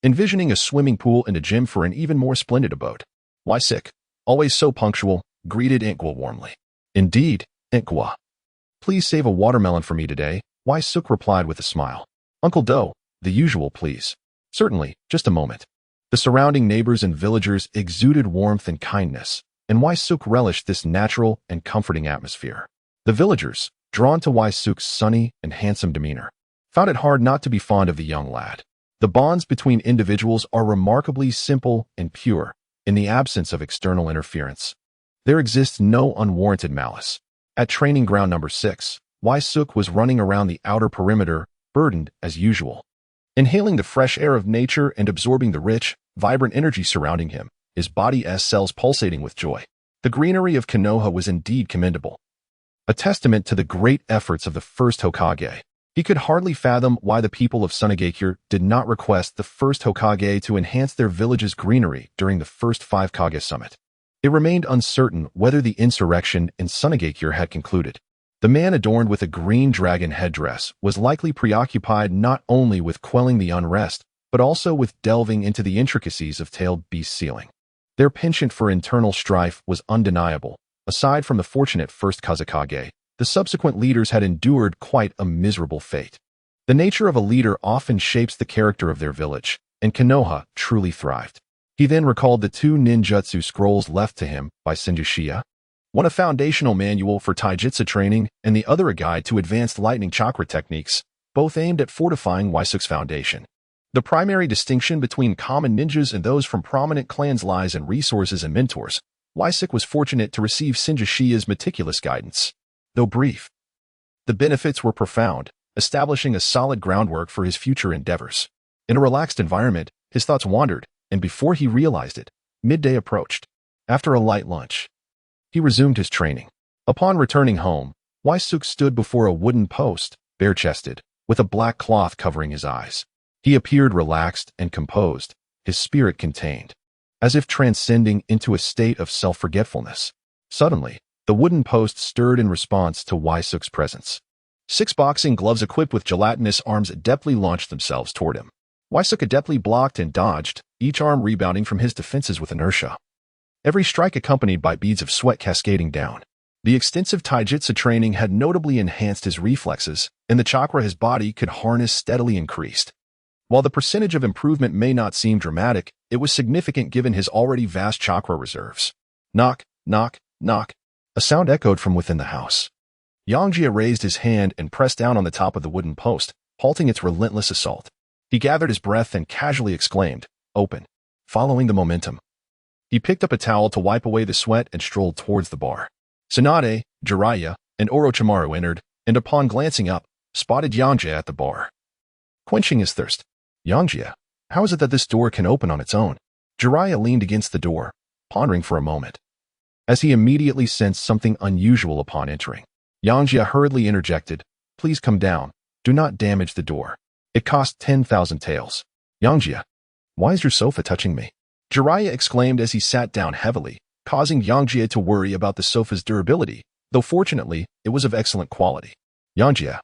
Envisioning a swimming pool and a gym for an even more splendid abode. Wai-suk, always so punctual, greeted Inkwa warmly. "Indeed, Inkwa. Please save a watermelon for me today," Wai-suk replied with a smile. "Uncle Do, the usual please." "Certainly, just a moment." The surrounding neighbors and villagers exuded warmth and kindness, and Wai-suk relished this natural and comforting atmosphere. The villagers, drawn to Wai-suk's sunny and handsome demeanor, found it hard not to be fond of the young lad. The bonds between individuals are remarkably simple and pure, in the absence of external interference. There exists no unwarranted malice. At training ground number 6, Wai-suk was running around the outer perimeter, burdened as usual. Inhaling the fresh air of nature and absorbing the rich, vibrant energy surrounding him, his body's cells pulsating with joy. The greenery of Konoha was indeed commendable, a testament to the great efforts of the first Hokage. He could hardly fathom why the people of Tsunade did not request the first Hokage to enhance their village's greenery during the first 5 Kage summit. It remained uncertain whether the insurrection in Tsunade had concluded. The man adorned with a green dragon headdress was likely preoccupied not only with quelling the unrest, but also with delving into the intricacies of tailed beast sealing. Their penchant for internal strife was undeniable. Aside from the fortunate first Kazekage, the subsequent leaders had endured quite a miserable fate. The nature of a leader often shapes the character of their village, and Konoha truly thrived. He then recalled the 2 ninjutsu scrolls left to him by Senju, one a foundational manual for taijutsu training and the other a guide to advanced lightning chakra techniques, both aimed at fortifying Wai-suk's foundation. The primary distinction between common ninjas and those from prominent clans lies in resources and mentors. Wai-suk was fortunate to receive Senju's meticulous guidance. Though brief, the benefits were profound, establishing a solid groundwork for his future endeavors. In a relaxed environment, his thoughts wandered, and before he realized it, midday approached. After a light lunch, he resumed his training. Upon returning home, Wai-suk stood before a wooden post, bare-chested, with a black cloth covering his eyes. He appeared relaxed and composed, his spirit contained, as if transcending into a state of self-forgetfulness. Suddenly, the wooden post stirred in response to Wai-suk's presence. 6 boxing gloves equipped with gelatinous arms adeptly launched themselves toward him. Wai-suk adeptly blocked and dodged, each arm rebounding from his defenses with inertia. Every strike accompanied by beads of sweat cascading down. The extensive taijutsu training had notably enhanced his reflexes, and the chakra his body could harness steadily increased. While the percentage of improvement may not seem dramatic, it was significant given his already vast chakra reserves. Knock, knock, knock. A sound echoed from within the house. Yangjie raised his hand and pressed down on the top of the wooden post, halting its relentless assault. He gathered his breath and casually exclaimed, "Open." Following the momentum, he picked up a towel to wipe away the sweat and strolled towards the bar. Tsunade, Jiraiya, and Orochimaru entered, and upon glancing up, spotted Yangjie at the bar. Quenching his thirst. "Yangjie, how is it that this door can open on its own?" Jiraiya leaned against the door, pondering for a moment, as he immediately sensed something unusual upon entering. Yangjie hurriedly interjected, "Please come down. Do not damage the door. It cost 10,000 taels." "Yangjie, why is your sofa touching me?" Jiraiya exclaimed as he sat down heavily, causing Yangjie to worry about the sofa's durability, though fortunately, it was of excellent quality. "Yangjie,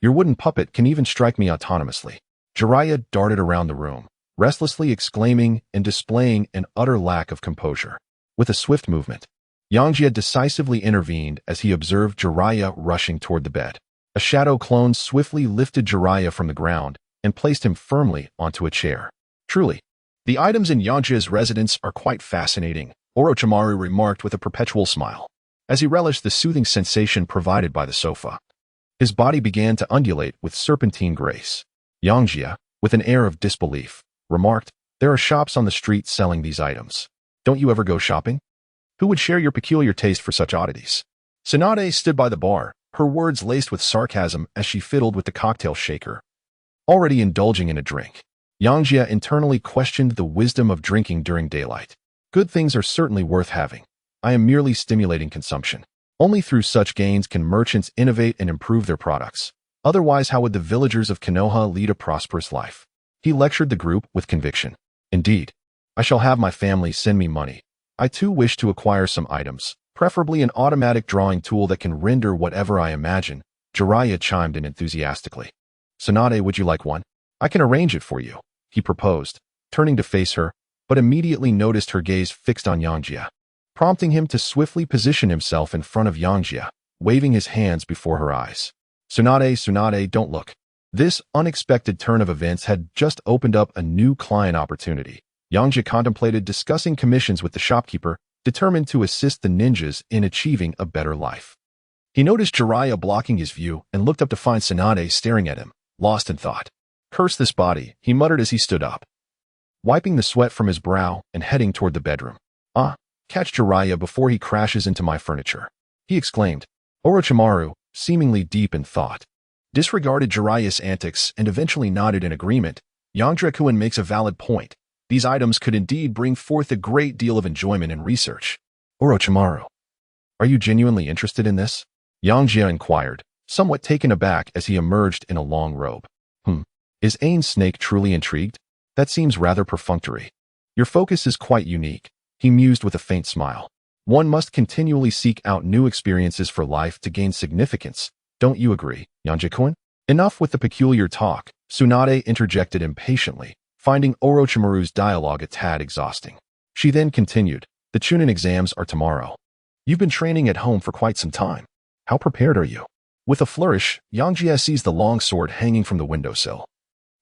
your wooden puppet can even strike me autonomously." Jiraiya darted around the room, restlessly exclaiming and displaying an utter lack of composure. With a swift movement, Yangjie decisively intervened as he observed Jiraiya rushing toward the bed. A shadow clone swiftly lifted Jiraiya from the ground and placed him firmly onto a chair. "Truly, the items in Yangjie's residence are quite fascinating," Orochimaru remarked with a perpetual smile, as he relished the soothing sensation provided by the sofa. His body began to undulate with serpentine grace. Yangjie, with an air of disbelief, remarked, "There are shops on the street selling these items. Don't you ever go shopping? Who would share your peculiar taste for such oddities?" Tsunade stood by the bar, her words laced with sarcasm as she fiddled with the cocktail shaker, already indulging in a drink. Yangjie internally questioned the wisdom of drinking during daylight. Good things are certainly worth having. I am merely stimulating consumption. Only through such gains can merchants innovate and improve their products. Otherwise, how would the villagers of Konoha lead a prosperous life? He lectured the group with conviction. Indeed, I shall have my family send me money. I too wish to acquire some items, preferably an automatic drawing tool that can render whatever I imagine. Jiraiya chimed in enthusiastically. Tsunade, would you like one? I can arrange it for you, he proposed, turning to face her, but immediately noticed her gaze fixed on Yangjie, prompting him to swiftly position himself in front of Yangjie, waving his hands before her eyes. Tsunade, don't look. This unexpected turn of events had just opened up a new client opportunity. Yangjie contemplated discussing commissions with the shopkeeper, determined to assist the ninjas in achieving a better life. He noticed Jiraiya blocking his view and looked up to find Tsunade staring at him, lost in thought. "Curse this body," he muttered as he stood up, wiping the sweat from his brow and heading toward the bedroom. Catch Jiraiya before he crashes into my furniture," he exclaimed. Orochimaru, seemingly deep in thought, disregarded Jiraiya's antics and eventually nodded in agreement. Yangjie makes a valid point. These items could indeed bring forth a great deal of enjoyment and research. Orochimaru, are you genuinely interested in this? Yangjie inquired, somewhat taken aback as he emerged in a long robe. Is Ain Snake truly intrigued? That seems rather perfunctory. Your focus is quite unique, he mused with a faint smile. One must continually seek out new experiences for life to gain significance. Don't you agree, Yangjie? Enough with the peculiar talk, Tsunade interjected impatiently, finding Orochimaru's dialogue a tad exhausting. She then continued, the Chunin exams are tomorrow. You've been training at home for quite some time. How prepared are you? With a flourish, Yangjie seized the long sword hanging from the windowsill,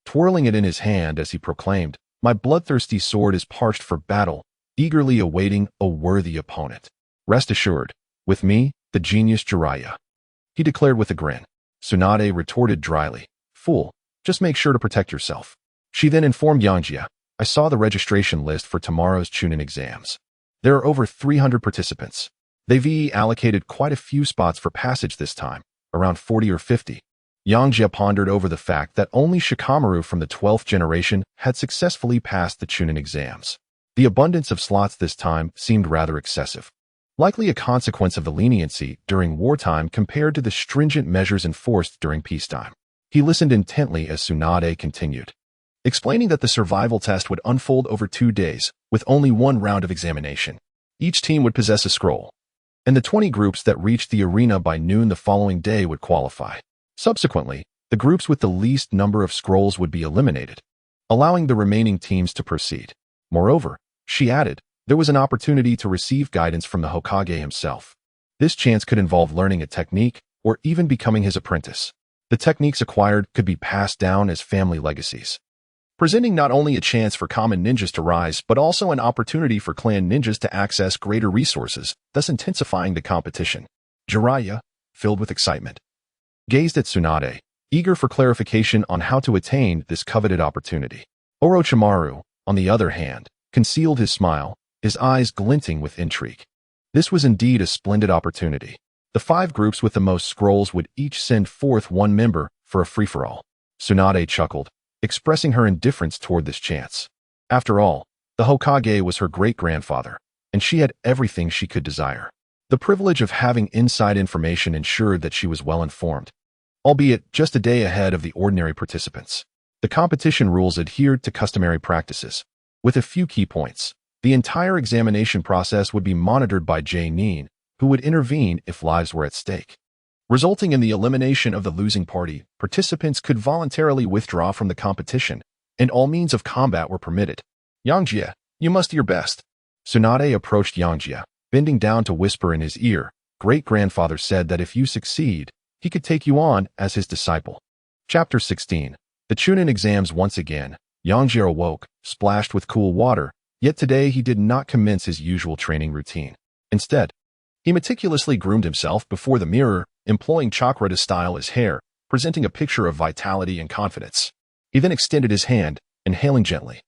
twirling it in his hand as he proclaimed, my bloodthirsty sword is parched for battle, eagerly awaiting a worthy opponent. Rest assured, with me, the genius Jiraiya, he declared with a grin. Tsunade retorted dryly, fool, just make sure to protect yourself. She then informed Yangjie, I saw the registration list for tomorrow's Chunin exams. There are over 300 participants. They've allocated quite a few spots for passage this time, around 40 or 50. Yangjie pondered over the fact that only Shikamaru from the 12th generation had successfully passed the Chunin exams. The abundance of slots this time seemed rather excessive, likely a consequence of the leniency during wartime compared to the stringent measures enforced during peacetime. He listened intently as Tsunade continued, explaining that the survival test would unfold over 2 days, with only one round of examination. Each team would possess a scroll, and the 20 groups that reached the arena by noon the following day would qualify. Subsequently, the groups with the least number of scrolls would be eliminated, allowing the remaining teams to proceed. Moreover, she added, there was an opportunity to receive guidance from the Hokage himself. This chance could involve learning a technique or even becoming his apprentice. The techniques acquired could be passed down as family legacies, presenting not only a chance for common ninjas to rise, but also an opportunity for clan ninjas to access greater resources, thus intensifying the competition. Jiraiya, filled with excitement, gazed at Tsunade, eager for clarification on how to attain this coveted opportunity. Orochimaru, on the other hand, concealed his smile, his eyes glinting with intrigue. This was indeed a splendid opportunity. The 5 groups with the most scrolls would each send forth one member for a free-for-all. Tsunade chuckled, expressing her indifference toward this chance. After all, the Hokage was her great-grandfather, and she had everything she could desire. The privilege of having inside information ensured that she was well-informed, albeit just a day ahead of the ordinary participants. The competition rules adhered to customary practices, with a few key points. The entire examination process would be monitored by Nin, who would intervene if lives were at stake. Resulting in the elimination of the losing party, participants could voluntarily withdraw from the competition, and all means of combat were permitted. Yangjie, you must do your best. Tsunade approached Yangjie, bending down to whisper in his ear. Great-grandfather said that if you succeed, he could take you on as his disciple. Chapter 16. The Chunin exams once again. Yangjie awoke, splashed with cool water, yet today he did not commence his usual training routine. Instead, he meticulously groomed himself before the mirror, employing chakra to style his hair, presenting a picture of vitality and confidence. He then extended his hand, inhaling gently,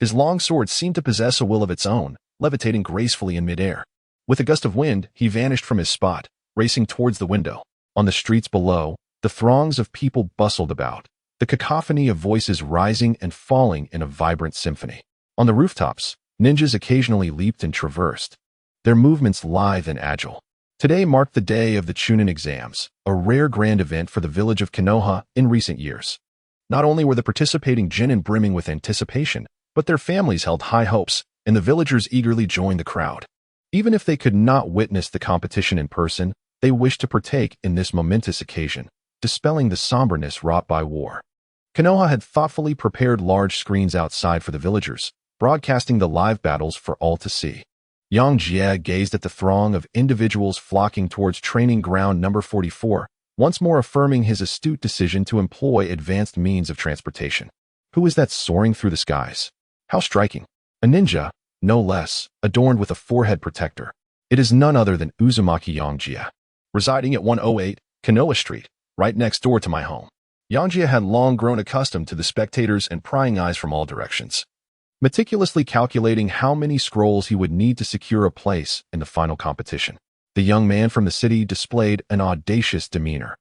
His long sword seemed to possess a will of its own, levitating gracefully in midair. With a gust of wind, he vanished from his spot, racing towards the window. On the streets below, the throngs of people bustled about, the cacophony of voices rising and falling in a vibrant symphony. On the rooftops, ninjas occasionally leaped and traversed, their movements lithe and agile. Today marked the day of the Chunin exams, a rare grand event for the village of Konoha in recent years. Not only were the participating genin brimming with anticipation, but their families held high hopes, and the villagers eagerly joined the crowd. Even if they could not witness the competition in person, they wished to partake in this momentous occasion, dispelling the somberness wrought by war. Konoha had thoughtfully prepared large screens outside for the villagers, broadcasting the live battles for all to see. Yangjie gazed at the throng of individuals flocking towards training ground number 44, once more affirming his astute decision to employ advanced means of transportation. Who is that soaring through the skies? How striking! A ninja, no less, adorned with a forehead protector. It is none other than Uzumaki Yangjie, residing at 108 Konoha Street, right next door to my home. Yangjie had long grown accustomed to the spectators and prying eyes from all directions, meticulously calculating how many scrolls he would need to secure a place in the final competition. The young man from the city displayed an audacious demeanor.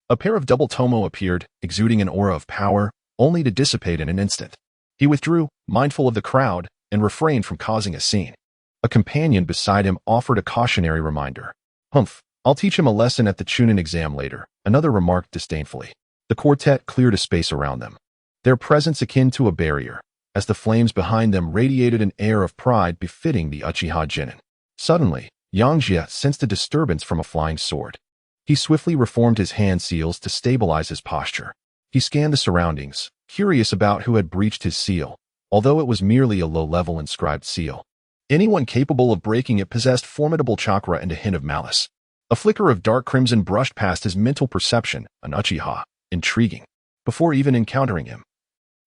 A pair of double tomo appeared, exuding an aura of power, only to dissipate in an instant. He withdrew, mindful of the crowd, and refrained from causing a scene. A companion beside him offered a cautionary reminder. "Humph, I'll teach him a lesson at the Chunin exam later," another remarked disdainfully. The quartet cleared a space around them, their presence akin to a barrier, as the flames behind them radiated an air of pride befitting the Uchiha genin. Suddenly, Yangjie sensed a disturbance from a flying sword. He swiftly reformed his hand seals to stabilize his posture. He scanned the surroundings, curious about who had breached his seal, although it was merely a low-level inscribed seal. Anyone capable of breaking it possessed formidable chakra and a hint of malice. A flicker of dark crimson brushed past his mental perception, an Uchiha, intriguing. Before even encountering him,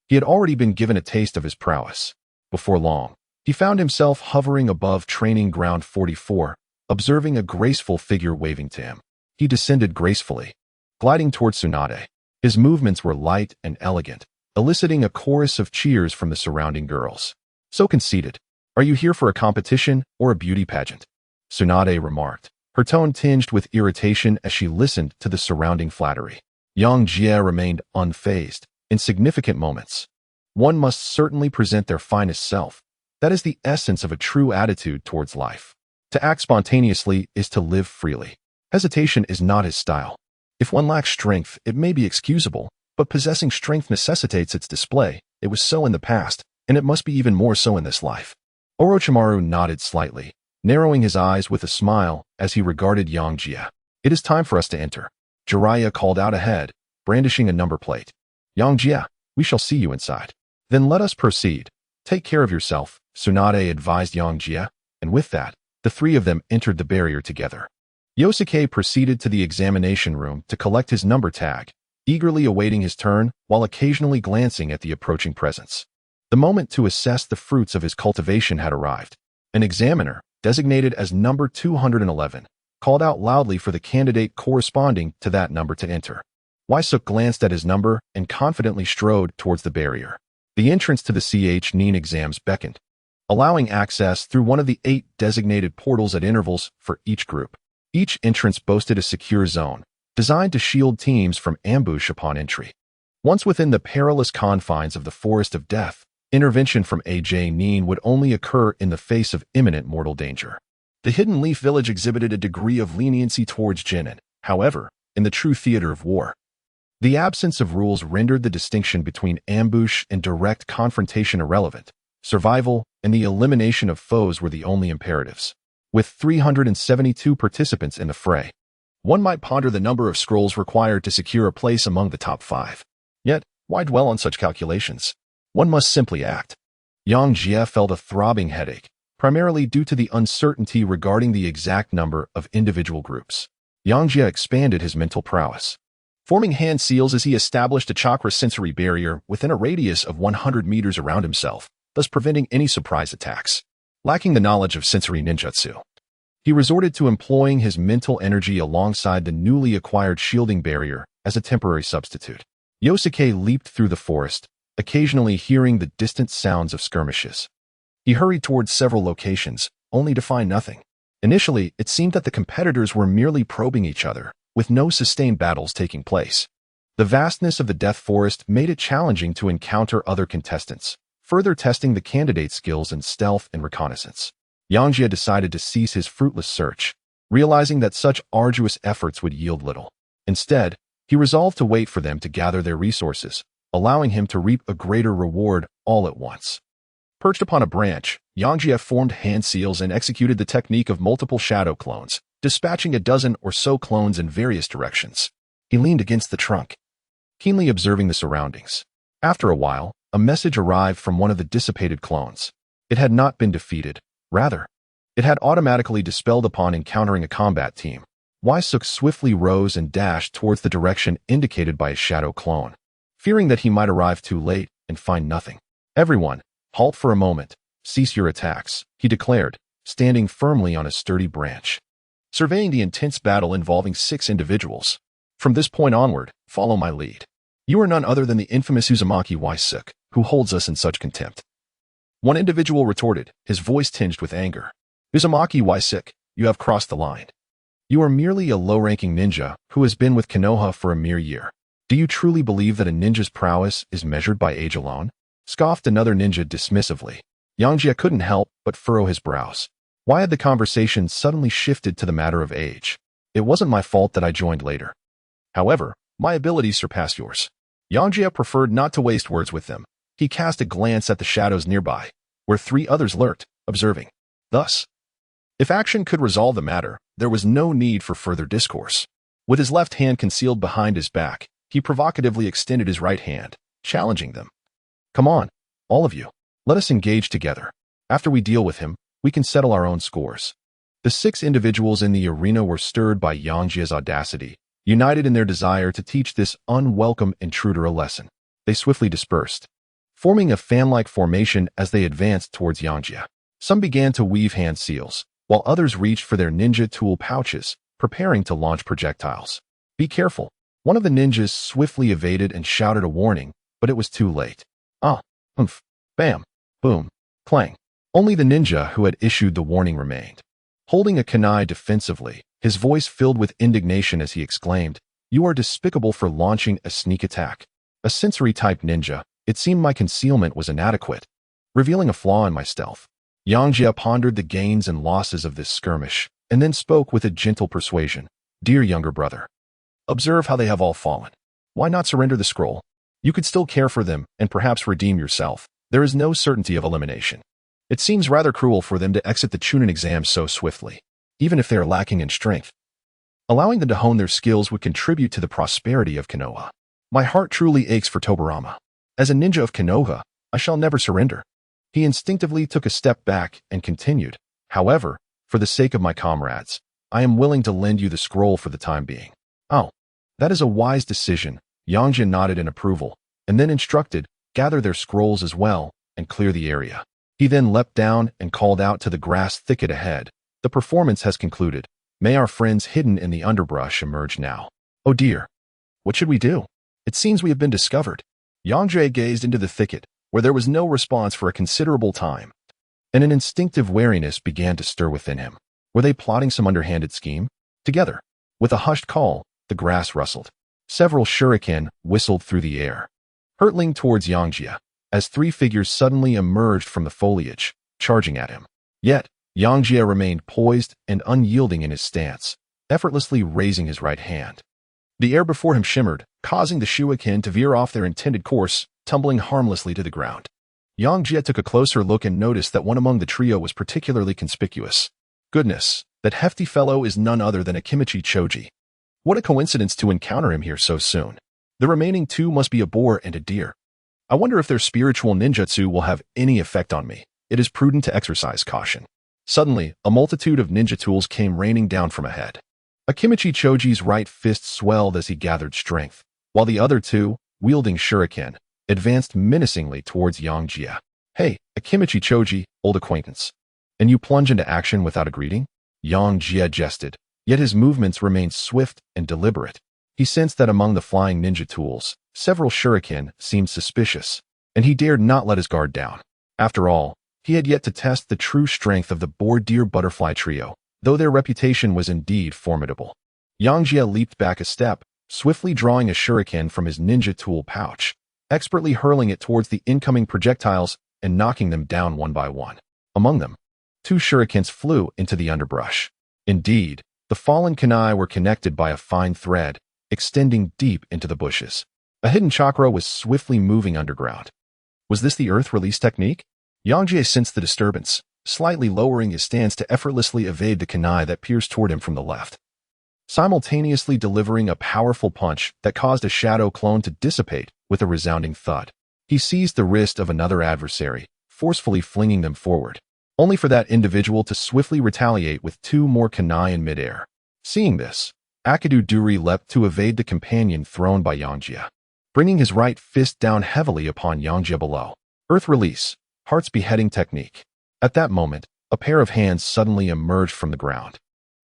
he had already been given a taste of his prowess. Before long, he found himself hovering above training ground 44, observing a graceful figure waving to him. He descended gracefully, gliding toward Tsunade. His movements were light and elegant, eliciting a chorus of cheers from the surrounding girls. "So conceited. Are you here for a competition or a beauty pageant?" Tsunade remarked, her tone tinged with irritation as she listened to the surrounding flattery. Yangjie remained unfazed. In significant moments, one must certainly present their finest self. That is the essence of a true attitude towards life. To act spontaneously is to live freely. Hesitation is not his style. If one lacks strength, it may be excusable, but possessing strength necessitates its display. It was so in the past, and it must be even more so in this life. Orochimaru nodded slightly, narrowing his eyes with a smile as he regarded Yangjie. "It is time for us to enter," Jiraiya called out ahead, brandishing a number plate. "Yangjie, we shall see you inside." "Then let us proceed. Take care of yourself," Tsunade advised Yangjie, and with that, the three of them entered the barrier together. Yosuke proceeded to the examination room to collect his number tag, eagerly awaiting his turn while occasionally glancing at the approaching presents. The moment to assess the fruits of his cultivation had arrived. An examiner, designated as number 211, called out loudly for the candidate corresponding to that number to enter. Waisuk glanced at his number and confidently strode towards the barrier. The entrance to the Chunin exams beckoned, allowing access through one of the 8 designated portals at intervals for each group. Each entrance boasted a secure zone, designed to shield teams from ambush upon entry. Once within the perilous confines of the Forest of Death, intervention from Chunin would only occur in the face of imminent mortal danger. The Hidden Leaf Village exhibited a degree of leniency towards genin. However, in the true theater of war, the absence of rules rendered the distinction between ambush and direct confrontation irrelevant. Survival and the elimination of foes were the only imperatives. With 372 participants in the fray, one might ponder the number of scrolls required to secure a place among the top 5. Yet, why dwell on such calculations? One must simply act. Yangjie felt a throbbing headache, primarily due to the uncertainty regarding the exact number of individual groups. Yangjie expanded his mental prowess, forming hand seals as he established a chakra sensory barrier within a radius of 100 meters around himself, thus preventing any surprise attacks. Lacking the knowledge of sensory ninjutsu, he resorted to employing his mental energy alongside the newly acquired shielding barrier as a temporary substitute. Yosuke leaped through the forest, occasionally hearing the distant sounds of skirmishes. He hurried towards several locations, only to find nothing. Initially, it seemed that the competitors were merely probing each other, with no sustained battles taking place. The vastness of the Death Forest made it challenging to encounter other contestants, further testing the candidate's skills in stealth and reconnaissance. Yangjie decided to cease his fruitless search, realizing that such arduous efforts would yield little. Instead, he resolved to wait for them to gather their resources, allowing him to reap a greater reward all at once. Perched upon a branch, Yangjie formed hand seals and executed the technique of multiple shadow clones, dispatching a dozen or so clones in various directions. He leaned against the trunk, keenly observing the surroundings. After a while, a message arrived from one of the dissipated clones. It had not been defeated. Rather, it had automatically dispelled upon encountering a combat team. Suk swiftly rose and dashed towards the direction indicated by a shadow clone, fearing that he might arrive too late and find nothing. Everyone, halt for a moment. Cease your attacks, he declared, standing firmly on a sturdy branch. Surveying the intense battle involving 6 individuals. From this point onward, follow my lead. You are none other than the infamous Uzumaki Suk, who holds us in such contempt. One individual retorted, his voice tinged with anger. Uzumaki Suk, you have crossed the line. You are merely a low-ranking ninja who has been with Konoha for a mere year. Do you truly believe that a ninja's prowess is measured by age alone? Scoffed another ninja dismissively. Yangjie couldn't help but furrow his brows. Why had the conversation suddenly shifted to the matter of age? It wasn't my fault that I joined later. However, my abilities surpassed yours. Yangjie preferred not to waste words with them. He cast a glance at the shadows nearby, where 3 others lurked, observing. Thus, if action could resolve the matter, there was no need for further discourse. With his left hand concealed behind his back, he provocatively extended his right hand, challenging them. Come on, all of you. Let us engage together. After we deal with him, we can settle our own scores. The 6 individuals in the arena were stirred by Yangjie's audacity, united in their desire to teach this unwelcome intruder a lesson. They swiftly dispersed, forming a fan-like formation as they advanced towards Yangjie. Some began to weave hand seals, while others reached for their ninja tool pouches, preparing to launch projectiles. Be careful. One of the ninjas swiftly evaded and shouted a warning, but it was too late. Humph, bam, boom, clang. Only the ninja who had issued the warning remained. Holding a kunai defensively, his voice filled with indignation as he exclaimed, "You are despicable for launching a sneak attack. A sensory-type ninja, it seemed my concealment was inadequate, revealing a flaw in my stealth." Yangjie pondered the gains and losses of this skirmish, and then spoke with a gentle persuasion. "Dear younger brother, observe how they have all fallen. Why not surrender the scroll? You could still care for them and perhaps redeem yourself. There is no certainty of elimination. It seems rather cruel for them to exit the Chunin exam so swiftly, even if they are lacking in strength. Allowing them to hone their skills would contribute to the prosperity of Konoha. My heart truly aches for Tobarama. As a ninja of Konoha, I shall never surrender." He instinctively took a step back and continued, "However, for the sake of my comrades, I am willing to lend you the scroll for the time being." "Oh, that is a wise decision." Yangjie nodded in approval, and then instructed, "Gather their scrolls as well, and clear the area." He then leapt down and called out to the grass thicket ahead. "The performance has concluded. May our friends hidden in the underbrush emerge now." "Oh dear. What should we do? It seems we have been discovered." Yangjie gazed into the thicket, where there was no response for a considerable time, and an instinctive wariness began to stir within him. Were they plotting some underhanded scheme? Together, with a hushed call, the grass rustled. Several shuriken whistled through the air, hurtling towards Yangjie, as 3 figures suddenly emerged from the foliage, charging at him. Yet, Yangjie remained poised and unyielding in his stance, effortlessly raising his right hand. The air before him shimmered, causing the shuriken to veer off their intended course, tumbling harmlessly to the ground. Yangjie took a closer look and noticed that one among the trio was particularly conspicuous. Goodness, that hefty fellow is none other than Akimichi Choji. What a coincidence to encounter him here so soon. The remaining 2 must be a boar and a deer. I wonder if their spiritual ninjutsu will have any effect on me. It is prudent to exercise caution. Suddenly, a multitude of ninja tools came raining down from ahead. Akimichi Choji's right fist swelled as he gathered strength, while the other 2, wielding shuriken, advanced menacingly towards Yangjie. "Hey, Akimichi Choji, old acquaintance. And you plunge into action without a greeting?" Yangjie jested, yet his movements remained swift and deliberate. He sensed that among the flying ninja tools, several shuriken seemed suspicious. and he dared not let his guard down. After all, he had yet to test the true strength of the boar-deer butterfly trio, though their reputation was indeed formidable. Yangjie leaped back a step, swiftly drawing a shuriken from his ninja tool pouch, expertly hurling it towards the incoming projectiles and knocking them down one by one. Among them, 2 shurikens flew into the underbrush. Indeed, the fallen kunai were connected by a fine thread, extending deep into the bushes. A hidden chakra was swiftly moving underground. Was this the earth release technique? Yangjie sensed the disturbance, slightly lowering his stance to effortlessly evade the kunai that pierced toward him from the left, simultaneously delivering a powerful punch that caused a shadow clone to dissipate with a resounding thud. He seized the wrist of another adversary, forcefully flinging them forward, only for that individual to swiftly retaliate with 2 more kunai in midair. Seeing this, Akadu-duri leapt to evade the companion thrown by Yangjie, bringing his right fist down heavily upon Yangjie below. Earth release, heart's beheading technique. At that moment, a pair of hands suddenly emerged from the ground,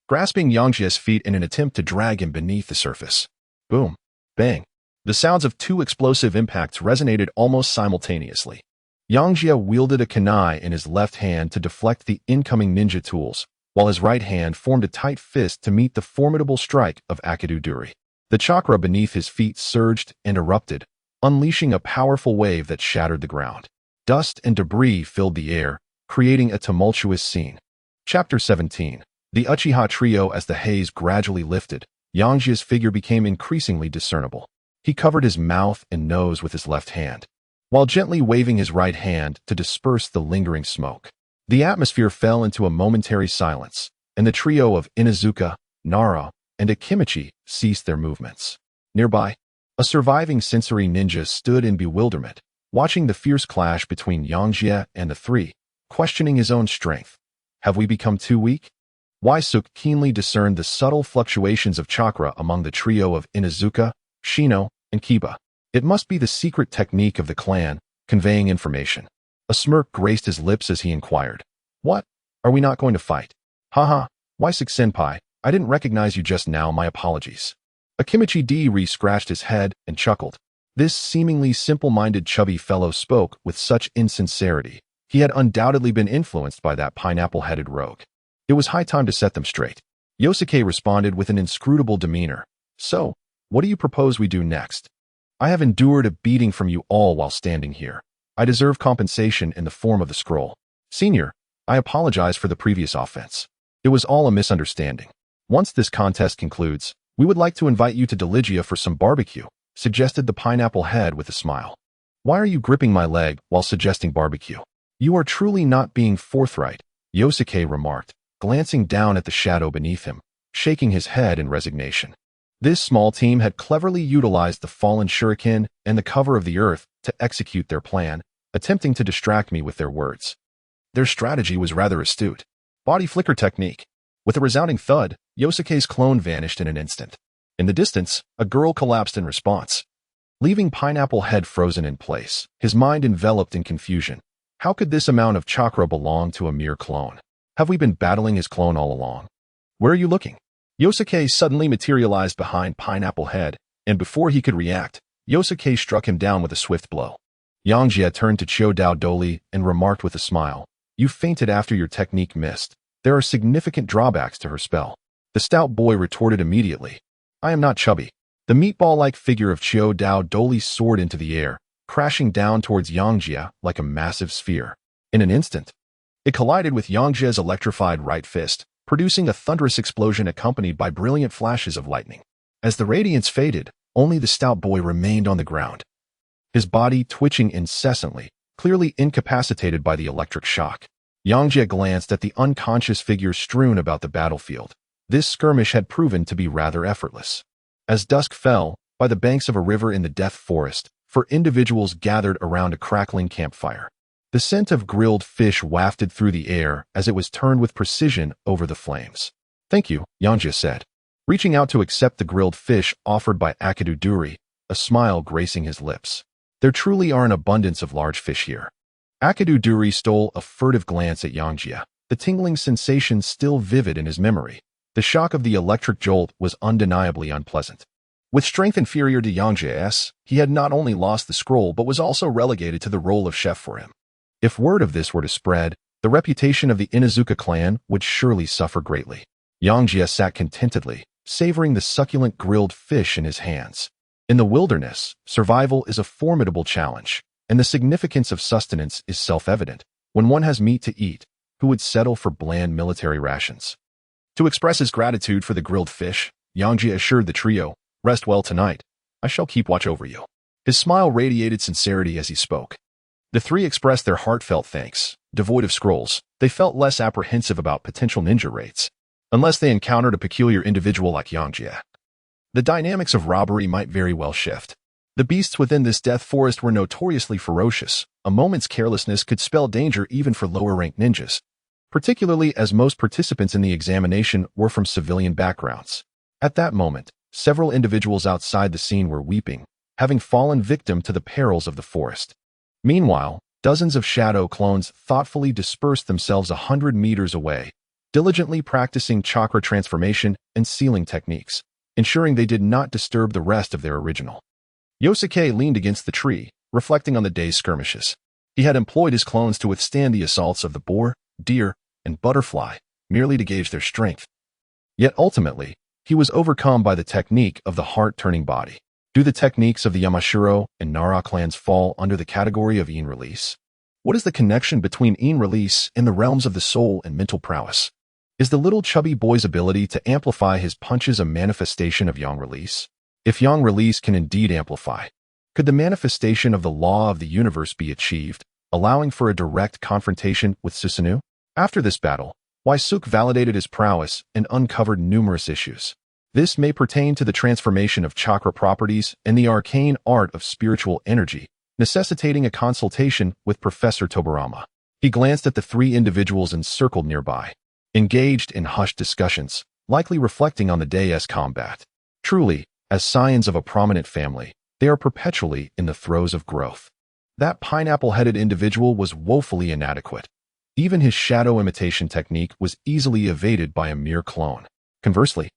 grasping Yangjie's feet in an attempt to drag him beneath the surface. Boom. Bang. The sounds of 2 explosive impacts resonated almost simultaneously. Yangjie wielded a kunai in his left hand to deflect the incoming ninja tools, while his right hand formed a tight fist to meet the formidable strike of Akadu-duri. The chakra beneath his feet surged and erupted, unleashing a powerful wave that shattered the ground. Dust and debris filled the air, creating a tumultuous scene. Chapter 17. The Uchiha Trio. As the haze gradually lifted, Yangjie's figure became increasingly discernible. He covered his mouth and nose with his left hand, while gently waving his right hand to disperse the lingering smoke. The atmosphere fell into a momentary silence, and the trio of Inuzuka, Nara, and Akimichi ceased their movements. Nearby, a surviving sensory ninja stood in bewilderment, watching the fierce clash between Yangjie and the 3, questioning his own strength. Have we become too weak? Waisuk keenly discerned the subtle fluctuations of chakra among the trio of Inuzuka, Shino, and Kiba. It must be the secret technique of the clan, conveying information. A smirk graced his lips as he inquired, "What? Are we not going to fight?" "Haha, Waisuk-senpai, I didn't recognize you just now, my apologies." Akimichi D scratched his head and chuckled. This seemingly simple-minded chubby fellow spoke with such insincerity. He had undoubtedly been influenced by that pineapple-headed rogue. It was high time to set them straight. Yosuke responded with an inscrutable demeanor. "So, what do you propose we do next? I have endured a beating from you all while standing here. I deserve compensation in the form of the scroll. Senior, I apologize for the previous offense. It was all a misunderstanding. Once this contest concludes, we would like to invite you to Deligia for some barbecue," suggested the pineapple head with a smile. "Why are you gripping my leg while suggesting barbecue? You are truly not being forthright," Yosuke remarked, glancing down at the shadow beneath him, shaking his head in resignation. This small team had cleverly utilized the fallen shuriken and the cover of the earth to execute their plan, attempting to distract me with their words. Their strategy was rather astute. Body flicker technique. With a resounding thud, Yosuke's clone vanished in an instant. In the distance, a girl collapsed in response, leaving Pineapple Head frozen in place, his mind enveloped in confusion. How could this amount of chakra belong to a mere clone? Have we been battling his clone all along? Where are you looking? Yosuke suddenly materialized behind Pineapple Head, and before he could react, Yosuke struck him down with a swift blow. Yangjie turned to Showdown and remarked with a smile, "You fainted after your technique missed. There are significant drawbacks to her spell." The stout boy retorted immediately, "I am not chubby." The meatball-like figure of Showdown soared into the air, crashing down towards Yangjie like a massive sphere. In an instant, it collided with Yangjie's electrified right fist, producing a thunderous explosion accompanied by brilliant flashes of lightning. As the radiance faded, only the stout boy remained on the ground, his body twitching incessantly, clearly incapacitated by the electric shock. Yangjie glanced at the unconscious figures strewn about the battlefield. This skirmish had proven to be rather effortless. As dusk fell, by the banks of a river in the Death Forest, 4 individuals gathered around a crackling campfire. The scent of grilled fish wafted through the air as it was turned with precision over the flames. "Thank you," Yangjie said, reaching out to accept the grilled fish offered by Akadu-duri, a smile gracing his lips. "There truly are an abundance of large fish here." Akadu-duri stole a furtive glance at Yangjie, the tingling sensation still vivid in his memory. The shock of the electric jolt was undeniably unpleasant. With strength inferior to Yangjie's, he had not only lost the scroll but was also relegated to the role of chef for him. If word of this were to spread, the reputation of the Inuzuka clan would surely suffer greatly. Yangjie sat contentedly, savoring the succulent grilled fish in his hands. In the wilderness, survival is a formidable challenge, and the significance of sustenance is self-evident. When one has meat to eat, who would settle for bland military rations? To express his gratitude for the grilled fish, Yangjie assured the trio, "Rest well tonight. I shall keep watch over you." His smile radiated sincerity as he spoke. The three expressed their heartfelt thanks. Devoid of scrolls, they felt less apprehensive about potential ninja raids, unless they encountered a peculiar individual like Yangjie. The dynamics of robbery might very well shift. The beasts within this death forest were notoriously ferocious. A moment's carelessness could spell danger even for lower-ranked ninjas, particularly as most participants in the examination were from civilian backgrounds. At that moment, several individuals outside the scene were weeping, having fallen victim to the perils of the forest. Meanwhile, dozens of shadow clones thoughtfully dispersed themselves 100 meters away, diligently practicing chakra transformation and sealing techniques, ensuring they did not disturb the rest of their original. Yosuke leaned against the tree, reflecting on the day's skirmishes. He had employed his clones to withstand the assaults of the boar, deer, and butterfly, merely to gauge their strength. Yet ultimately, he was overcome by the technique of the heart-turning body. Do the techniques of the Yamashiro and Nara clans fall under the category of Yin release? What is the connection between Yin release and the realms of the soul and mental prowess? Is the little chubby boy's ability to amplify his punches a manifestation of Yang release? If Yang release can indeed amplify, could the manifestation of the law of the universe be achieved, allowing for a direct confrontation with Susanoo? After this battle, Waisuk validated his prowess and uncovered numerous issues. This may pertain to the transformation of chakra properties and the arcane art of spiritual energy, necessitating a consultation with Professor Tobarama. He glanced at the three individuals encircled nearby, engaged in hushed discussions, likely reflecting on the day's combat. Truly, as scions of a prominent family, they are perpetually in the throes of growth. That pineapple-headed individual was woefully inadequate. Even his shadow imitation technique was easily evaded by a mere clone. Conversely,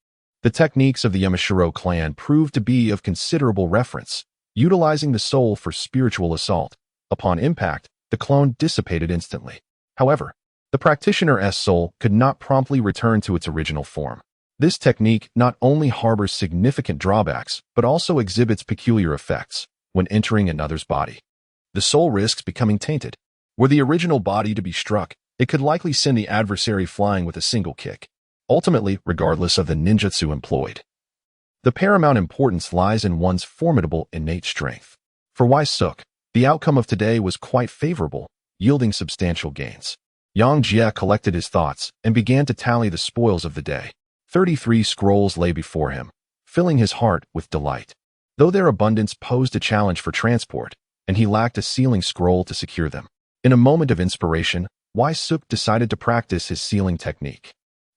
the techniques of the Yamashiro clan proved to be of considerable reference, utilizing the soul for spiritual assault. Upon impact, the clone dissipated instantly. However, the practitioner's soul could not promptly return to its original form. This technique not only harbors significant drawbacks, but also exhibits peculiar effects when entering another's body. The soul risks becoming tainted. Were the original body to be struck, it could likely send the adversary flying with a single kick, ultimately regardless of the ninjutsu employed. The paramount importance lies in one's formidable innate strength. For Waisuk, the outcome of today was quite favorable, yielding substantial gains. Yangjie collected his thoughts and began to tally the spoils of the day. 33 scrolls lay before him, filling his heart with delight. Though their abundance posed a challenge for transport, and he lacked a sealing scroll to secure them. In a moment of inspiration, Waisuk decided to practice his sealing technique.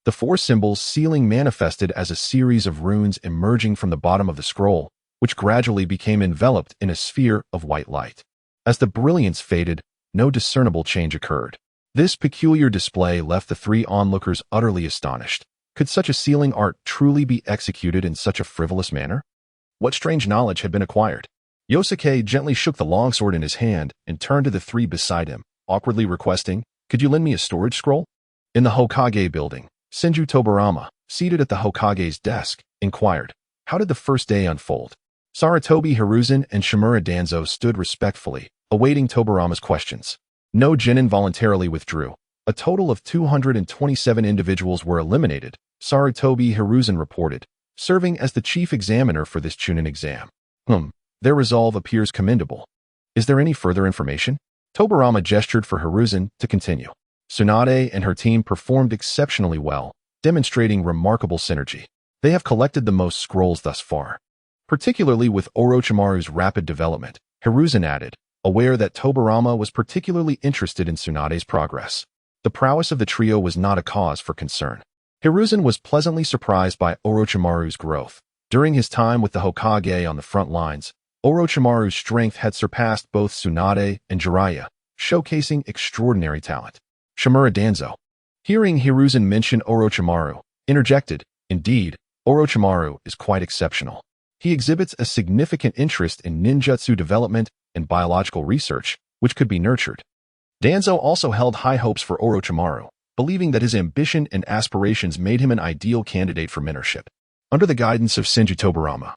The four symbols sealing manifested as a series of runes emerging from the bottom of the scroll, which gradually became enveloped in a sphere of white light. As the brilliance faded, no discernible change occurred. This peculiar display left the three onlookers utterly astonished. Could such a sealing art truly be executed in such a frivolous manner? What strange knowledge had been acquired? Yosuke gently shook the longsword in his hand and turned to the three beside him, awkwardly requesting, "Could you lend me a storage scroll?" In the Hokage building, Senju Tobarama, seated at the Hokage's desk, inquired, "How did the first day unfold?" Sarutobi Hiruzen and Shimura Danzo stood respectfully, awaiting Tobarama's questions. No genin voluntarily withdrew. A total of 227 individuals were eliminated, Sarutobi Hiruzen reported, serving as the chief examiner for this Chunin exam. Their resolve appears commendable. Is there any further information? Tobarama gestured for Hiruzen to continue. Tsunade and her team performed exceptionally well, demonstrating remarkable synergy. They have collected the most scrolls thus far. Particularly with Orochimaru's rapid development, Hiruzen added, aware that Tobarama was particularly interested in Tsunade's progress. The prowess of the trio was not a cause for concern. Hiruzen was pleasantly surprised by Orochimaru's growth. During his time with the Hokage on the front lines, Orochimaru's strength had surpassed both Tsunade and Jiraiya, showcasing extraordinary talent. Shimura Danzo, hearing Hiruzen mention Orochimaru, interjected, "Indeed, Orochimaru is quite exceptional. He exhibits a significant interest in ninjutsu development and biological research, which could be nurtured. Danzo also held high hopes for Orochimaru, believing that his ambition and aspirations made him an ideal candidate for mentorship. Under the guidance of Senju Tobarama,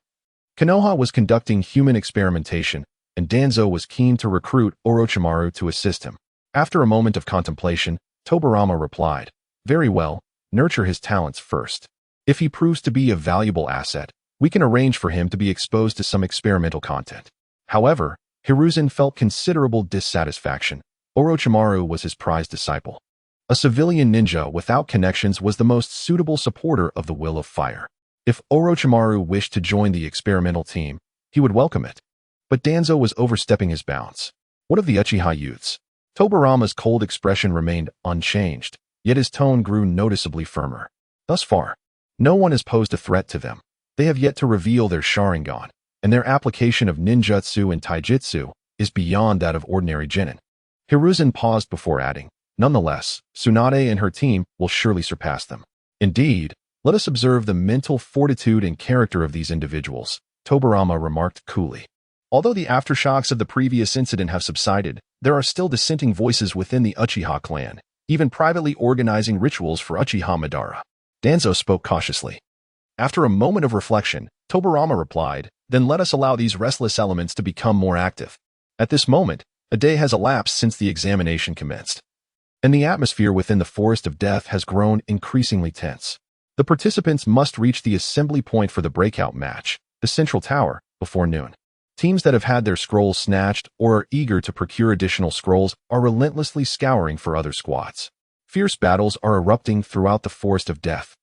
Konoha was conducting human experimentation, and Danzo was keen to recruit Orochimaru to assist him. After a moment of contemplation, Tobarama replied, "Very well, nurture his talents first. If he proves to be a valuable asset, we can arrange for him to be exposed to some experimental content." However, Hiruzen felt considerable dissatisfaction. Orochimaru was his prized disciple. A civilian ninja without connections was the most suitable supporter of the will of fire. If Orochimaru wished to join the experimental team, he would welcome it. But Danzo was overstepping his bounds. What of the Uchiha youths? Tobarama's cold expression remained unchanged, yet his tone grew noticeably firmer. Thus far, no one has posed a threat to them. They have yet to reveal their Sharingan, and their application of ninjutsu and taijutsu is beyond that of ordinary genin. Hiruzen paused before adding, "Nonetheless, Tsunade and her team will surely surpass them. Indeed, let us observe the mental fortitude and character of these individuals," Tobarama remarked coolly. Although the aftershocks of the previous incident have subsided, there are still dissenting voices within the Uchiha clan, even privately organizing rituals for Uchiha Madara. Danzo spoke cautiously. After a moment of reflection, Tobarama replied, "Then let us allow these restless elements to become more active. At this moment, a day has elapsed since the examination commenced, and the atmosphere within the Forest of Death has grown increasingly tense. The participants must reach the assembly point for the breakout match, the Central Tower, before noon. Teams that have had their scrolls snatched or are eager to procure additional scrolls are relentlessly scouring for other squads. Fierce battles are erupting throughout the Forest of Death,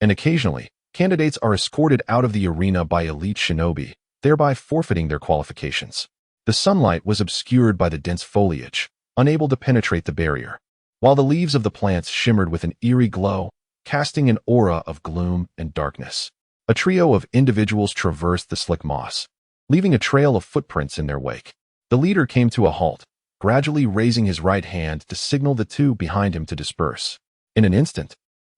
and occasionally, candidates are escorted out of the arena by elite shinobi, thereby forfeiting their qualifications. The sunlight was obscured by the dense foliage, unable to penetrate the barrier, while the leaves of the plants shimmered with an eerie glow, casting an aura of gloom and darkness. A trio of individuals traversed the slick moss, leaving a trail of footprints in their wake. The leader came to a halt, gradually raising his right hand to signal the two behind him to disperse. In an instant,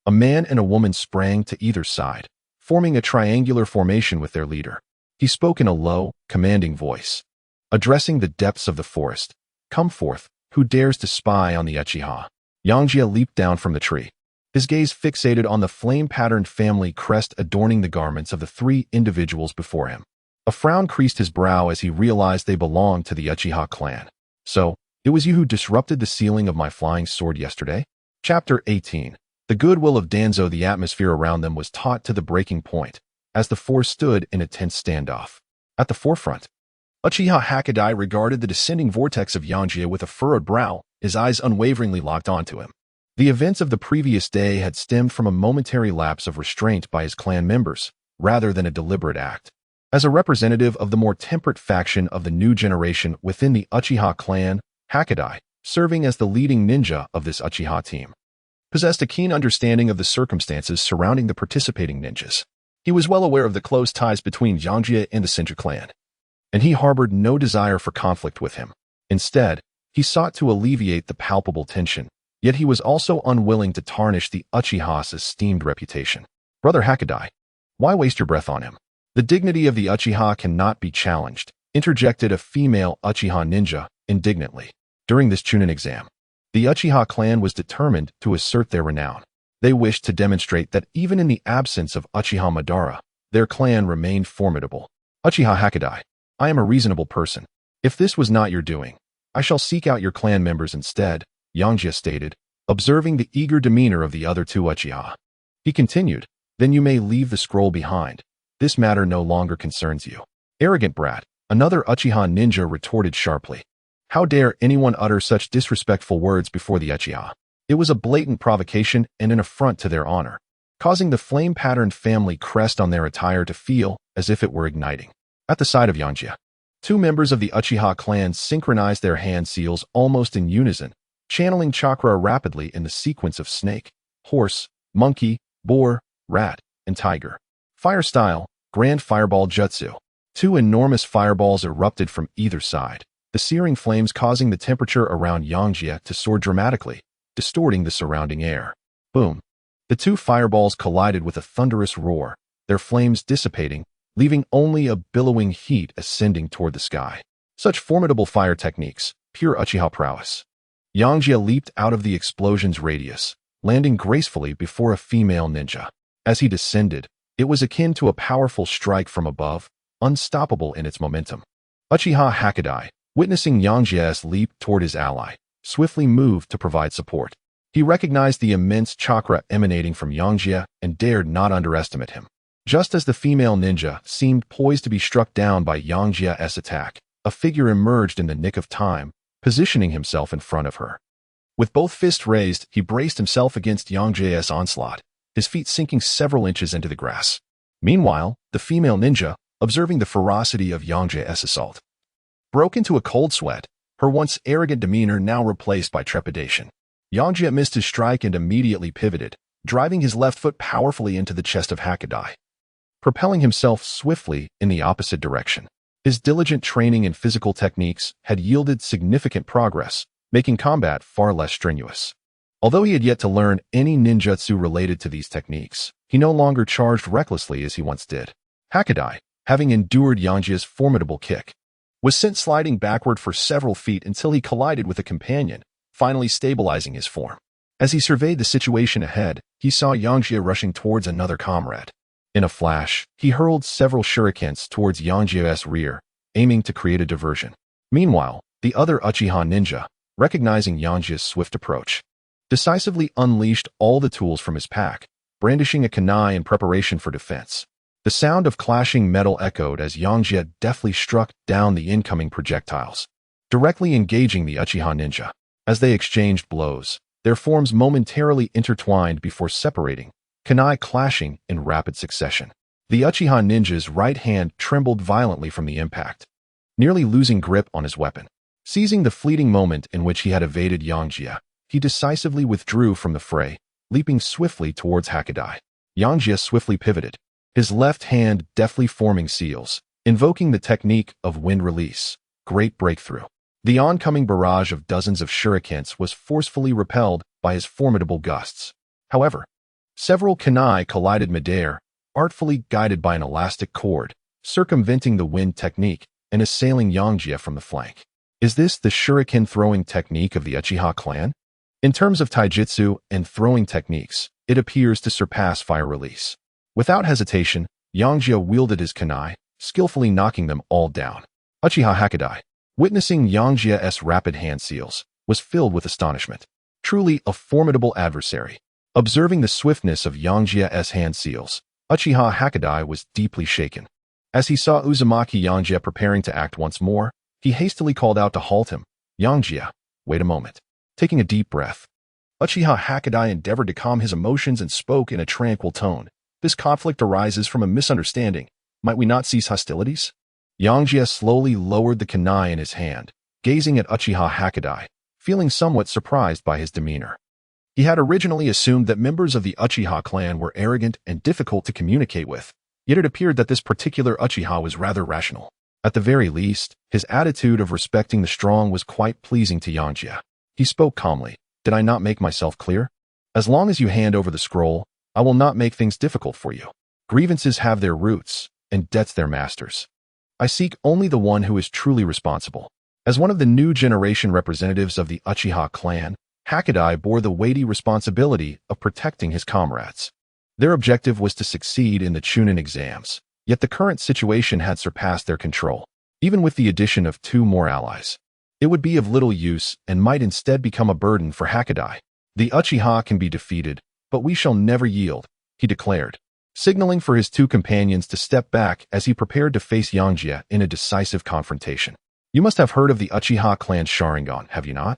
a man and a woman sprang to either side, forming a triangular formation with their leader. He spoke in a low, commanding voice, addressing the depths of the forest. "Come forth, who dares to spy on the Uchiha?" Yangjie leaped down from the tree, his gaze fixated on the flame-patterned family crest adorning the garments of the three individuals before him. A frown creased his brow as he realized they belonged to the Uchiha clan. "So, it was you who disrupted the sealing of my flying sword yesterday?" Chapter 18. The goodwill of Danzo. The atmosphere around them was taut to the breaking point, as the four stood in a tense standoff. At the forefront, Uchiha Hakadai regarded the descending vortex of Yangjie with a furrowed brow, his eyes unwaveringly locked onto him. The events of the previous day had stemmed from a momentary lapse of restraint by his clan members, rather than a deliberate act. As a representative of the more temperate faction of the new generation within the Uchiha clan, Hakadai, serving as the leading ninja of this Uchiha team, possessed a keen understanding of the circumstances surrounding the participating ninjas. He was well aware of the close ties between Yangjie and the Senju clan, and he harbored no desire for conflict with him. Instead, he sought to alleviate the palpable tension, yet he was also unwilling to tarnish the Uchiha's esteemed reputation. "Brother Hakadai, why waste your breath on him? The dignity of the Uchiha cannot be challenged," interjected a female Uchiha ninja indignantly. During this Chunin exam, the Uchiha clan was determined to assert their renown. They wished to demonstrate that even in the absence of Uchiha Madara, their clan remained formidable. "Uchiha Hakadai, I am a reasonable person. If this was not your doing, I shall seek out your clan members instead," Yangjie stated, observing the eager demeanor of the other two Uchiha. He continued, "Then you may leave the scroll behind. This matter no longer concerns you." "Arrogant brat," another Uchiha ninja retorted sharply. "How dare anyone utter such disrespectful words before the Uchiha?" It was a blatant provocation and an affront to their honor, causing the flame-patterned family crest on their attire to feel as if it were igniting. At the side of Yangjie, two members of the Uchiha clan synchronized their hand seals almost in unison, channeling chakra rapidly in the sequence of snake, horse, monkey, boar, rat, and tiger. Fire style, Grand Fireball Jutsu. Two enormous fireballs erupted from either side, the searing flames causing the temperature around Yangjie to soar dramatically, distorting the surrounding air. Boom! The two fireballs collided with a thunderous roar, their flames dissipating, leaving only a billowing heat ascending toward the sky. Such formidable fire techniques, pure Uchiha prowess. Yangjie leaped out of the explosion's radius, landing gracefully before a female ninja. As he descended, it was akin to a powerful strike from above, unstoppable in its momentum. Uchiha Hakadai, witnessing Yangjie's leap toward his ally, swiftly moved to provide support. He recognized the immense chakra emanating from Yangjie and dared not underestimate him. Just as the female ninja seemed poised to be struck down by Yangjie's attack, a figure emerged in the nick of time, positioning himself in front of her. With both fists raised, he braced himself against Yangjie's onslaught, his feet sinking several inches into the grass. Meanwhile, the female ninja, observing the ferocity of Yangjie's assault, broke into a cold sweat, her once arrogant demeanor now replaced by trepidation. Yangjie missed his strike and immediately pivoted, driving his left foot powerfully into the chest of Hakadai, propelling himself swiftly in the opposite direction. His diligent training in physical techniques had yielded significant progress, making combat far less strenuous. Although he had yet to learn any ninjutsu related to these techniques, he no longer charged recklessly as he once did. Hakadai, having endured Yangjie's formidable kick, was sent sliding backward for several feet until he collided with a companion, finally stabilizing his form. As he surveyed the situation ahead, he saw Yangjie rushing towards another comrade. In a flash, he hurled several shurikens towards Yangjie's rear, aiming to create a diversion. Meanwhile, the other Uchiha ninja, recognizing Yangjie's swift approach, decisively unleashed all the tools from his pack, brandishing a kunai in preparation for defense. The sound of clashing metal echoed as Yangjie deftly struck down the incoming projectiles, directly engaging the Uchiha ninja. As they exchanged blows, their forms momentarily intertwined before separating, kunai clashing in rapid succession. The Uchiha ninja's right hand trembled violently from the impact, nearly losing grip on his weapon. Seizing the fleeting moment in which he had evaded Yangjie, he decisively withdrew from the fray, leaping swiftly towards Hakadai. Yangjie swiftly pivoted, his left hand deftly forming seals, invoking the technique of wind release. Great breakthrough. The oncoming barrage of dozens of shurikens was forcefully repelled by his formidable gusts. However, several kunai collided midair, artfully guided by an elastic cord, circumventing the wind technique and assailing Yangjie from the flank. Is this the shuriken throwing technique of the Uchiha clan? In terms of taijutsu and throwing techniques, it appears to surpass fire release. Without hesitation, Yangjie wielded his kunai, skillfully knocking them all down. Uchiha Hakadai, witnessing Yangjie's rapid hand seals, was filled with astonishment. Truly a formidable adversary. Observing the swiftness of Yangjie's hand seals, Uchiha Hakadai was deeply shaken. As he saw Uzumaki Yangjie preparing to act once more, he hastily called out to halt him. Yangjie, wait a moment. Taking a deep breath, Uchiha Hakadai endeavored to calm his emotions and spoke in a tranquil tone. This conflict arises from a misunderstanding. Might we not cease hostilities? Yangjie slowly lowered the kunai in his hand, gazing at Uchiha Hakadai, feeling somewhat surprised by his demeanor. He had originally assumed that members of the Uchiha clan were arrogant and difficult to communicate with, yet it appeared that this particular Uchiha was rather rational. At the very least, his attitude of respecting the strong was quite pleasing to Yangjie. He spoke calmly. Did I not make myself clear? As long as you hand over the scroll, I will not make things difficult for you. Grievances have their roots, and debts their masters. I seek only the one who is truly responsible. As one of the new generation representatives of the Uchiha clan, Hakadai bore the weighty responsibility of protecting his comrades. Their objective was to succeed in the Chunin exams, yet the current situation had surpassed their control. Even with the addition of 2 more allies, it would be of little use and might instead become a burden for Hakadai. The Uchiha can be defeated, but we shall never yield, he declared, signaling for his 2 companions to step back as he prepared to face Yangjie in a decisive confrontation. You must have heard of the Uchiha clan's Sharingan, have you not?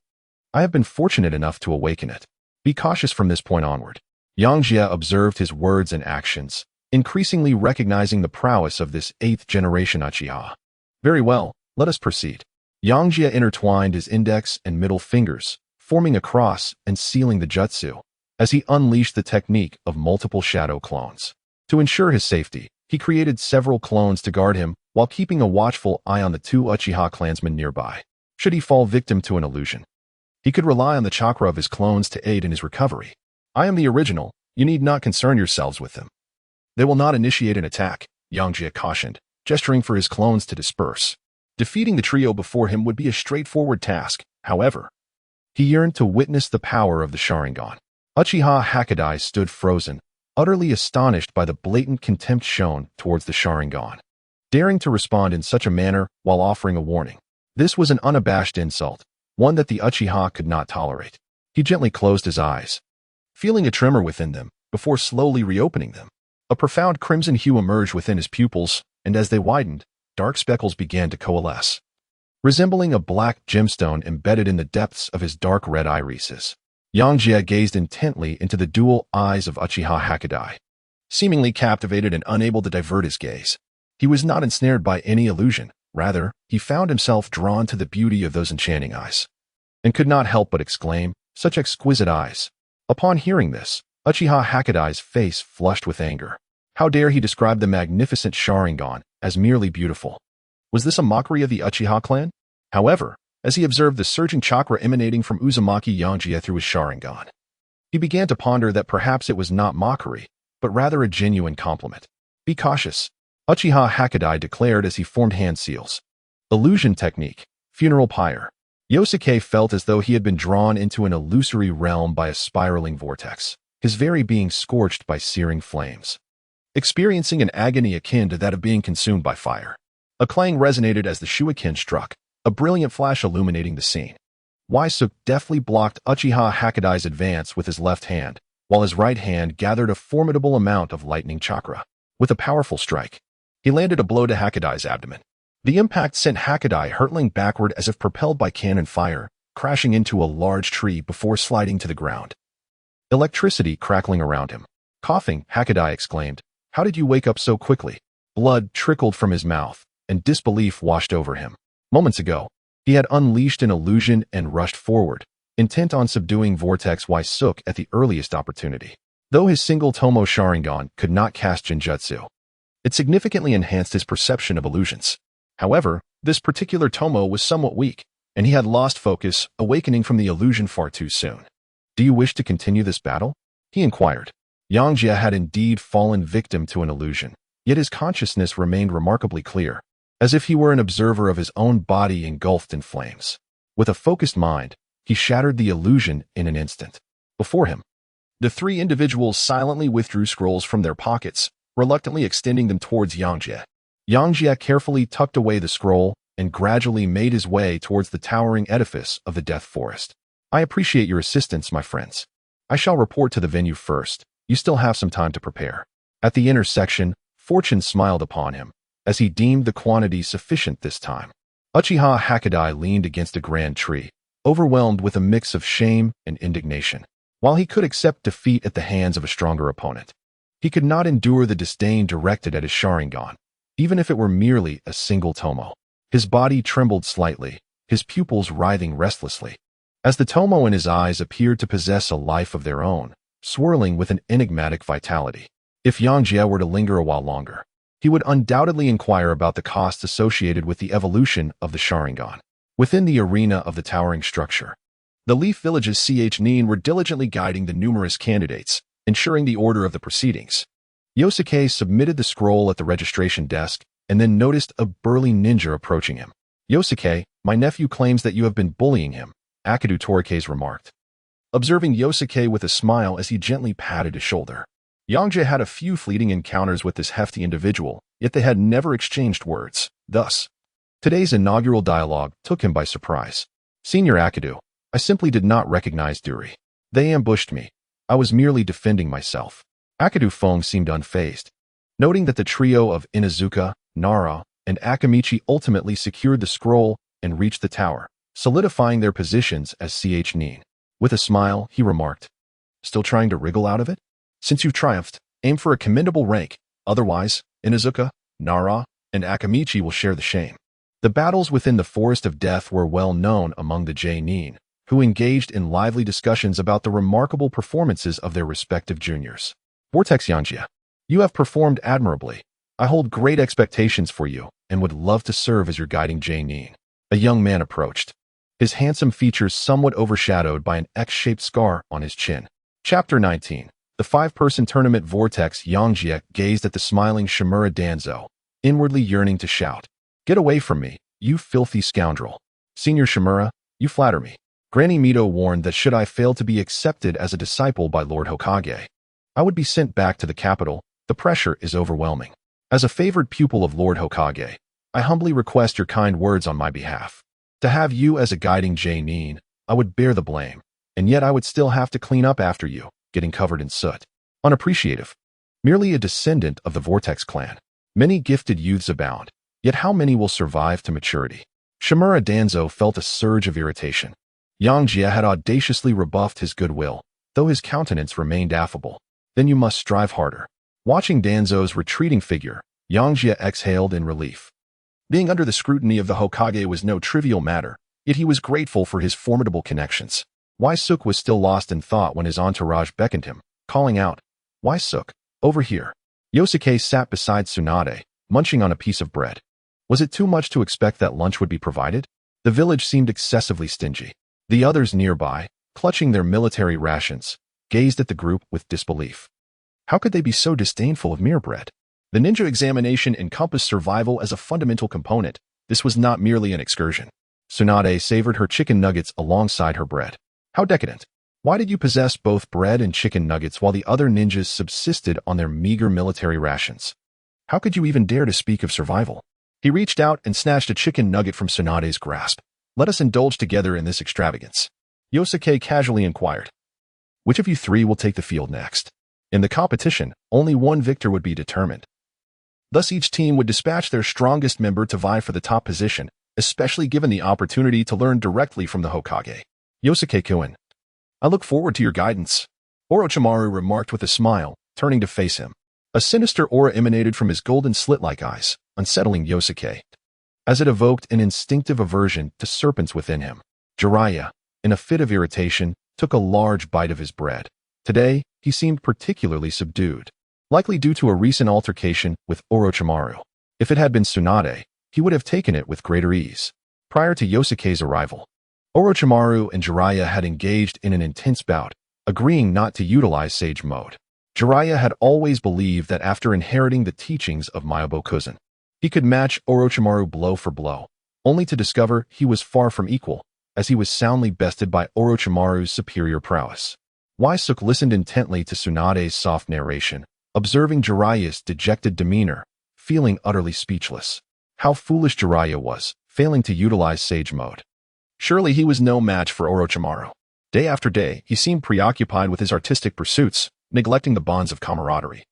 I have been fortunate enough to awaken it. Be cautious from this point onward. Yangjie observed his words and actions, increasingly recognizing the prowess of this 8th generation Uchiha. Very well, let us proceed. Yangjie intertwined his index and middle fingers, forming a cross and sealing the jutsu, as he unleashed the technique of multiple shadow clones. To ensure his safety, he created several clones to guard him while keeping a watchful eye on the 2 Uchiha clansmen nearby. Should he fall victim to an illusion, he could rely on the chakra of his clones to aid in his recovery. I am the original, you need not concern yourselves with them. They will not initiate an attack, Yangjie cautioned, gesturing for his clones to disperse. Defeating the trio before him would be a straightforward task, however. He yearned to witness the power of the Sharingan. Uchiha Hakadai stood frozen, utterly astonished by the blatant contempt shown towards the Sharingan, daring to respond in such a manner while offering a warning. This was an unabashed insult, one that the Uchiha could not tolerate. He gently closed his eyes, feeling a tremor within them, before slowly reopening them. A profound crimson hue emerged within his pupils, and as they widened, dark speckles began to coalesce, resembling a black gemstone embedded in the depths of his dark red irises. Yangjie gazed intently into the dual eyes of Uchiha Hakadai, seemingly captivated and unable to divert his gaze. He was not ensnared by any illusion. Rather, he found himself drawn to the beauty of those enchanting eyes, and could not help but exclaim, "Such exquisite eyes." Upon hearing this, Uchiha Hakadai's face flushed with anger. How dare he describe the magnificent Sharingan as merely beautiful? Was this a mockery of the Uchiha clan? However, as he observed the surging chakra emanating from Uzumaki Yangjie through his Sharingan, he began to ponder that perhaps it was not mockery, but rather a genuine compliment. "Be cautious," Uchiha Hakadai declared as he formed hand seals. Illusion technique, funeral pyre. Yosuke felt as though he had been drawn into an illusory realm by a spiraling vortex, his very being scorched by searing flames, experiencing an agony akin to that of being consumed by fire. A clang resonated as the shuriken struck, a brilliant flash illuminating the scene. Waisuk deftly blocked Uchiha Hakadai's advance with his left hand, while his right hand gathered a formidable amount of lightning chakra. With a powerful strike, he landed a blow to Hakadai's abdomen. The impact sent Hakadai hurtling backward as if propelled by cannon fire, crashing into a large tree before sliding to the ground, electricity crackling around him. Coughing, Hakadai exclaimed, "How did you wake up so quickly?" Blood trickled from his mouth, and disbelief washed over him. Moments ago, he had unleashed an illusion and rushed forward, intent on subduing Vortex Waisuk at the earliest opportunity. Though his single Tomo Sharingan could not cast Genjutsu, it significantly enhanced his perception of illusions. However, this particular Tomo was somewhat weak, and he had lost focus, awakening from the illusion far too soon. "Do you wish to continue this battle?" he inquired. Yangjie had indeed fallen victim to an illusion, yet his consciousness remained remarkably clear, as if he were an observer of his own body engulfed in flames. With a focused mind, he shattered the illusion in an instant. Before him, the three individuals silently withdrew scrolls from their pockets, reluctantly extending them towards Yangjie. Yangjie carefully tucked away the scroll and gradually made his way towards the towering edifice of the Death Forest. "I appreciate your assistance, my friends. I shall report to the venue first. You still have some time to prepare." At the intersection, Fortune smiled upon him, as he deemed the quantity sufficient this time. Uchiha Hakadai leaned against a grand tree, overwhelmed with a mix of shame and indignation. While he could accept defeat at the hands of a stronger opponent, he could not endure the disdain directed at his Sharingan, even if it were merely a single Tomo. His body trembled slightly, his pupils writhing restlessly, as the Tomo in his eyes appeared to possess a life of their own, swirling with an enigmatic vitality. If Yangjie were to linger a while longer, he would undoubtedly inquire about the costs associated with the evolution of the Sharingan. Within the arena of the towering structure, the Leaf Village's Chunin were diligently guiding the numerous candidates, ensuring the order of the proceedings. Yosuke submitted the scroll at the registration desk and then noticed a burly ninja approaching him. "Yosuke, my nephew claims that you have been bullying him," Akidu Torikes remarked, observing Yosuke with a smile as he gently patted his shoulder. Yangjie had a few fleeting encounters with this hefty individual, yet they had never exchanged words. Thus, today's inaugural dialogue took him by surprise. "Senior Akidu, I simply did not recognize Duri. They ambushed me. I was merely defending myself." Akidu Fong seemed unfazed, noting that the trio of Inuzuka, Nara, and Akamichi ultimately secured the scroll and reached the tower, solidifying their positions as Chunin. With a smile, he remarked, "Still trying to wriggle out of it? Since you've triumphed, aim for a commendable rank. Otherwise, Inuzuka, Nara, and Akamichi will share the shame." The battles within the Forest of Death were well known among the Chunin, who engaged in lively discussions about the remarkable performances of their respective juniors. "Vortex Yangjie, you have performed admirably. I hold great expectations for you and would love to serve as your guiding Chunin." A young man approached, his handsome features somewhat overshadowed by an X-shaped scar on his chin. Chapter 19. The five-person tournament vortex Yangjie gazed at the smiling Shimura Danzo, inwardly yearning to shout, "Get away from me, you filthy scoundrel. Senior Shimura, you flatter me." Granny Mito warned that should I fail to be accepted as a disciple by Lord Hokage, I would be sent back to the capital. The pressure is overwhelming. As a favored pupil of Lord Hokage, I humbly request your kind words on my behalf. To have you as a guiding J-nin, I would bear the blame, and yet I would still have to clean up after you, getting covered in soot. Unappreciative. Merely a descendant of the Vortex clan. Many gifted youths abound, yet how many will survive to maturity? Shimura Danzo felt a surge of irritation. Yangjie had audaciously rebuffed his goodwill, though his countenance remained affable. Then you must strive harder. Watching Danzo's retreating figure, Yangjie exhaled in relief. Being under the scrutiny of the Hokage was no trivial matter, yet he was grateful for his formidable connections. Waisuk was still lost in thought when his entourage beckoned him, calling out, "Waisuk, over here." Yosuke sat beside Tsunade, munching on a piece of bread. Was it too much to expect that lunch would be provided? The village seemed excessively stingy. The others nearby, clutching their military rations, gazed at the group with disbelief. How could they be so disdainful of mere bread? The ninja examination encompassed survival as a fundamental component. This was not merely an excursion. Tsunade savored her chicken nuggets alongside her bread. How decadent. Why did you possess both bread and chicken nuggets while the other ninjas subsisted on their meager military rations? How could you even dare to speak of survival? He reached out and snatched a chicken nugget from Tsunade's grasp. Let us indulge together in this extravagance. Yosuke casually inquired. Which of you three will take the field next? In the competition, only one victor would be determined. Thus each team would dispatch their strongest member to vie for the top position, especially given the opportunity to learn directly from the Hokage. Yosuke-kun, I look forward to your guidance, Orochimaru remarked with a smile, turning to face him. A sinister aura emanated from his golden slit-like eyes, unsettling Yosuke, as it evoked an instinctive aversion to serpents within him. Jiraiya, in a fit of irritation, took a large bite of his bread. Today, he seemed particularly subdued, likely due to a recent altercation with Orochimaru. If it had been Tsunade, he would have taken it with greater ease. Prior to Yosuke's arrival, Orochimaru and Jiraiya had engaged in an intense bout, agreeing not to utilize Sage Mode. Jiraiya had always believed that after inheriting the teachings of Myobokuzen, he could match Orochimaru blow for blow, only to discover he was far from equal, as he was soundly bested by Orochimaru's superior prowess. Waisuk listened intently to Tsunade's soft narration, observing Jiraiya's dejected demeanor, feeling utterly speechless. How foolish Jiraiya was, failing to utilize Sage Mode. Surely he was no match for Orochimaru. Day after day, he seemed preoccupied with his artistic pursuits, neglecting the bonds of camaraderie.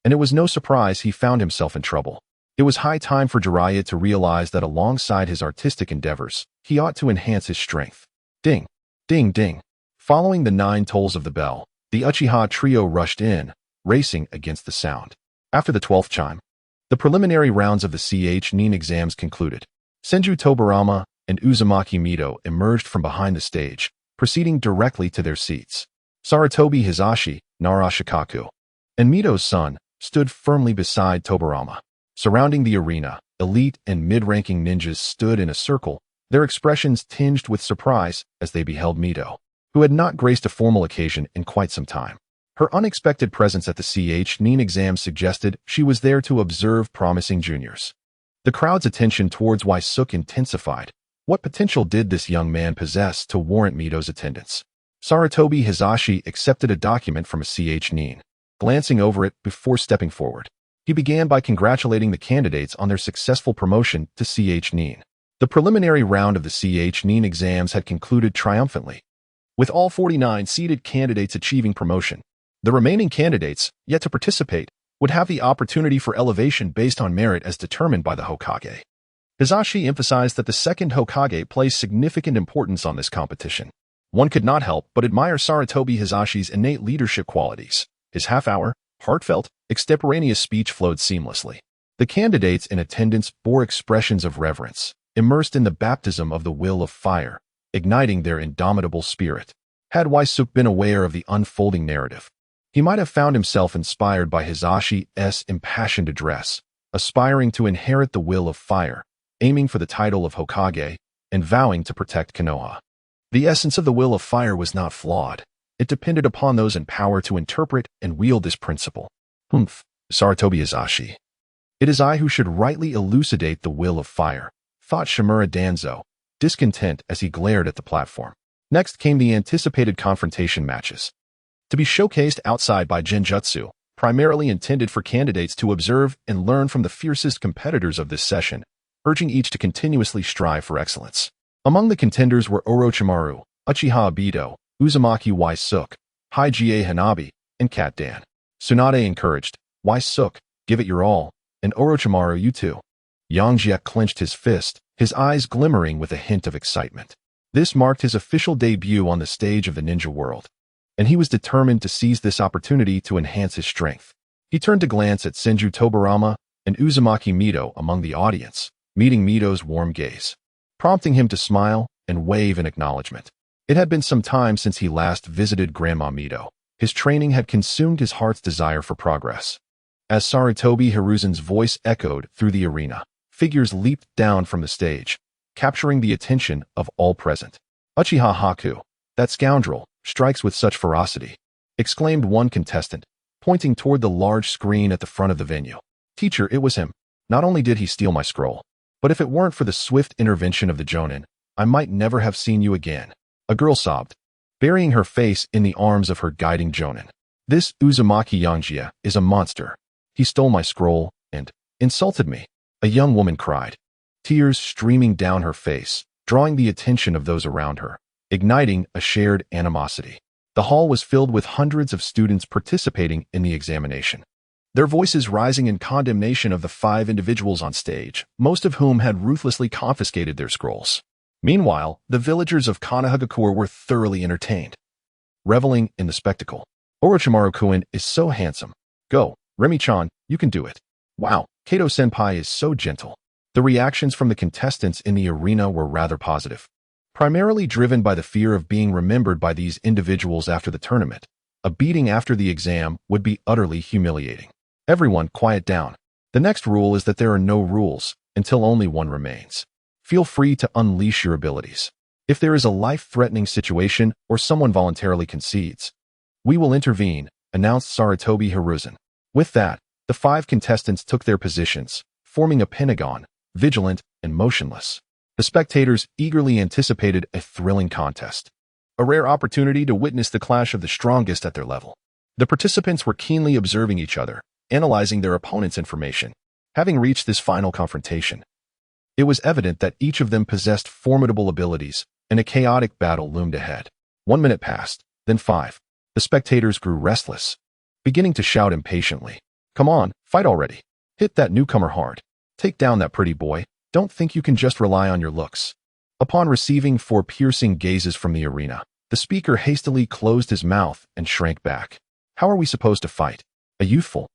And it was no surprise he found himself in trouble. It was high time for Jiraiya to realize that alongside his artistic endeavors, he ought to enhance his strength. Ding! Ding ding! Following the 9 tolls of the bell, the Uchiha trio rushed in, racing against the sound. After the 12th chime, the preliminary rounds of the Chunin exams concluded. Senju Tobarama and Uzumaki Mito emerged from behind the stage, proceeding directly to their seats. Sarutobi Hisashi, Nara Shikaku, and Mito's son stood firmly beside Tobarama. Surrounding the arena, elite and mid-ranking ninjas stood in a circle, their expressions tinged with surprise as they beheld Mito, who had not graced a formal occasion in quite some time. Her unexpected presence at the Chunin exam suggested she was there to observe promising juniors. The crowd's attention towards Waisuk intensified. What potential did this young man possess to warrant Mito's attendance? Sarutobi Hisashi accepted a document from a Chunin, glancing over it before stepping forward. He began by congratulating the candidates on their successful promotion to Chunin. The preliminary round of the Chunin exams had concluded triumphantly, with all 49 seated candidates achieving promotion. The remaining candidates, yet to participate, would have the opportunity for elevation based on merit as determined by the Hokage. Hisashi emphasized that the second Hokage placed significant importance on this competition. One could not help but admire Sarutobi Hisashi's innate leadership qualities. His half-hour, heartfelt, extemporaneous speech flowed seamlessly. The candidates in attendance bore expressions of reverence, immersed in the baptism of the will of fire, igniting their indomitable spirit. Had Waisuk been aware of the unfolding narrative, he might have found himself inspired by Hisashi's impassioned address, aspiring to inherit the will of fire, aiming for the title of Hokage, and vowing to protect Konoha. The essence of the will of fire was not flawed. It depended upon those in power to interpret and wield this principle. Saratobi Izashi. It is I who should rightly elucidate the will of fire, thought Shimura Danzo, discontent as he glared at the platform. Next came the anticipated confrontation matches. To be showcased outside by Genjutsu, primarily intended for candidates to observe and learn from the fiercest competitors of this session, urging each to continuously strive for excellence. Among the contenders were Orochimaru, Uchiha Obito, Uzumaki Waisuke, Hygie Hanabi, and Cat Dan. Tsunade encouraged, Waisuke, give it your all, and Orochimaru, you too. Yangjie clenched his fist, his eyes glimmering with a hint of excitement. This marked his official debut on the stage of the ninja world, and he was determined to seize this opportunity to enhance his strength. He turned to glance at Senju Tobarama and Uzumaki Mito among the audience, meeting Mito's warm gaze, prompting him to smile and wave in acknowledgement. It had been some time since he last visited Grandma Mito. His training had consumed his heart's desire for progress. As Sarutobi Hiruzen's voice echoed through the arena, figures leaped down from the stage, capturing the attention of all present. Uchiha Haku, that scoundrel, strikes with such ferocity, exclaimed one contestant, pointing toward the large screen at the front of the venue. Teacher, it was him. Not only did he steal my scroll, but if it weren't for the swift intervention of the Jonin, I might never have seen you again. A girl sobbed, burying her face in the arms of her guiding Jonin. This Uzumaki Yangjie is a monster. He stole my scroll and insulted me. A young woman cried, tears streaming down her face, drawing the attention of those around her, igniting a shared animosity. The hall was filled with hundreds of students participating in the examination, their voices rising in condemnation of the 5 individuals on stage, most of whom had ruthlessly confiscated their scrolls. Meanwhile, the villagers of Konoha were thoroughly entertained, reveling in the spectacle. Orochimaru-kun is so handsome. Go, Remi-chan, you can do it. Wow, Kato-senpai is so gentle. The reactions from the contestants in the arena were rather positive, primarily driven by the fear of being remembered by these individuals after the tournament. A beating after the exam would be utterly humiliating. Everyone, quiet down. The next rule is that there are no rules until only one remains. Feel free to unleash your abilities. If there is a life-threatening situation or someone voluntarily concedes, we will intervene, announced Sarutobi Hiruzen. With that, the 5 contestants took their positions, forming a pentagon, vigilant and motionless. The spectators eagerly anticipated a thrilling contest, a rare opportunity to witness the clash of the strongest at their level. The participants were keenly observing each other, analyzing their opponent's information. Having reached this final confrontation, it was evident that each of them possessed formidable abilities, and a chaotic battle loomed ahead. 1 minute passed, then 5. The spectators grew restless, beginning to shout impatiently. Come on, fight already. Hit that newcomer hard. Take down that pretty boy. Don't think you can just rely on your looks. Upon receiving 4 piercing gazes from the arena, the speaker hastily closed his mouth and shrank back. How are we supposed to fight? A youthful,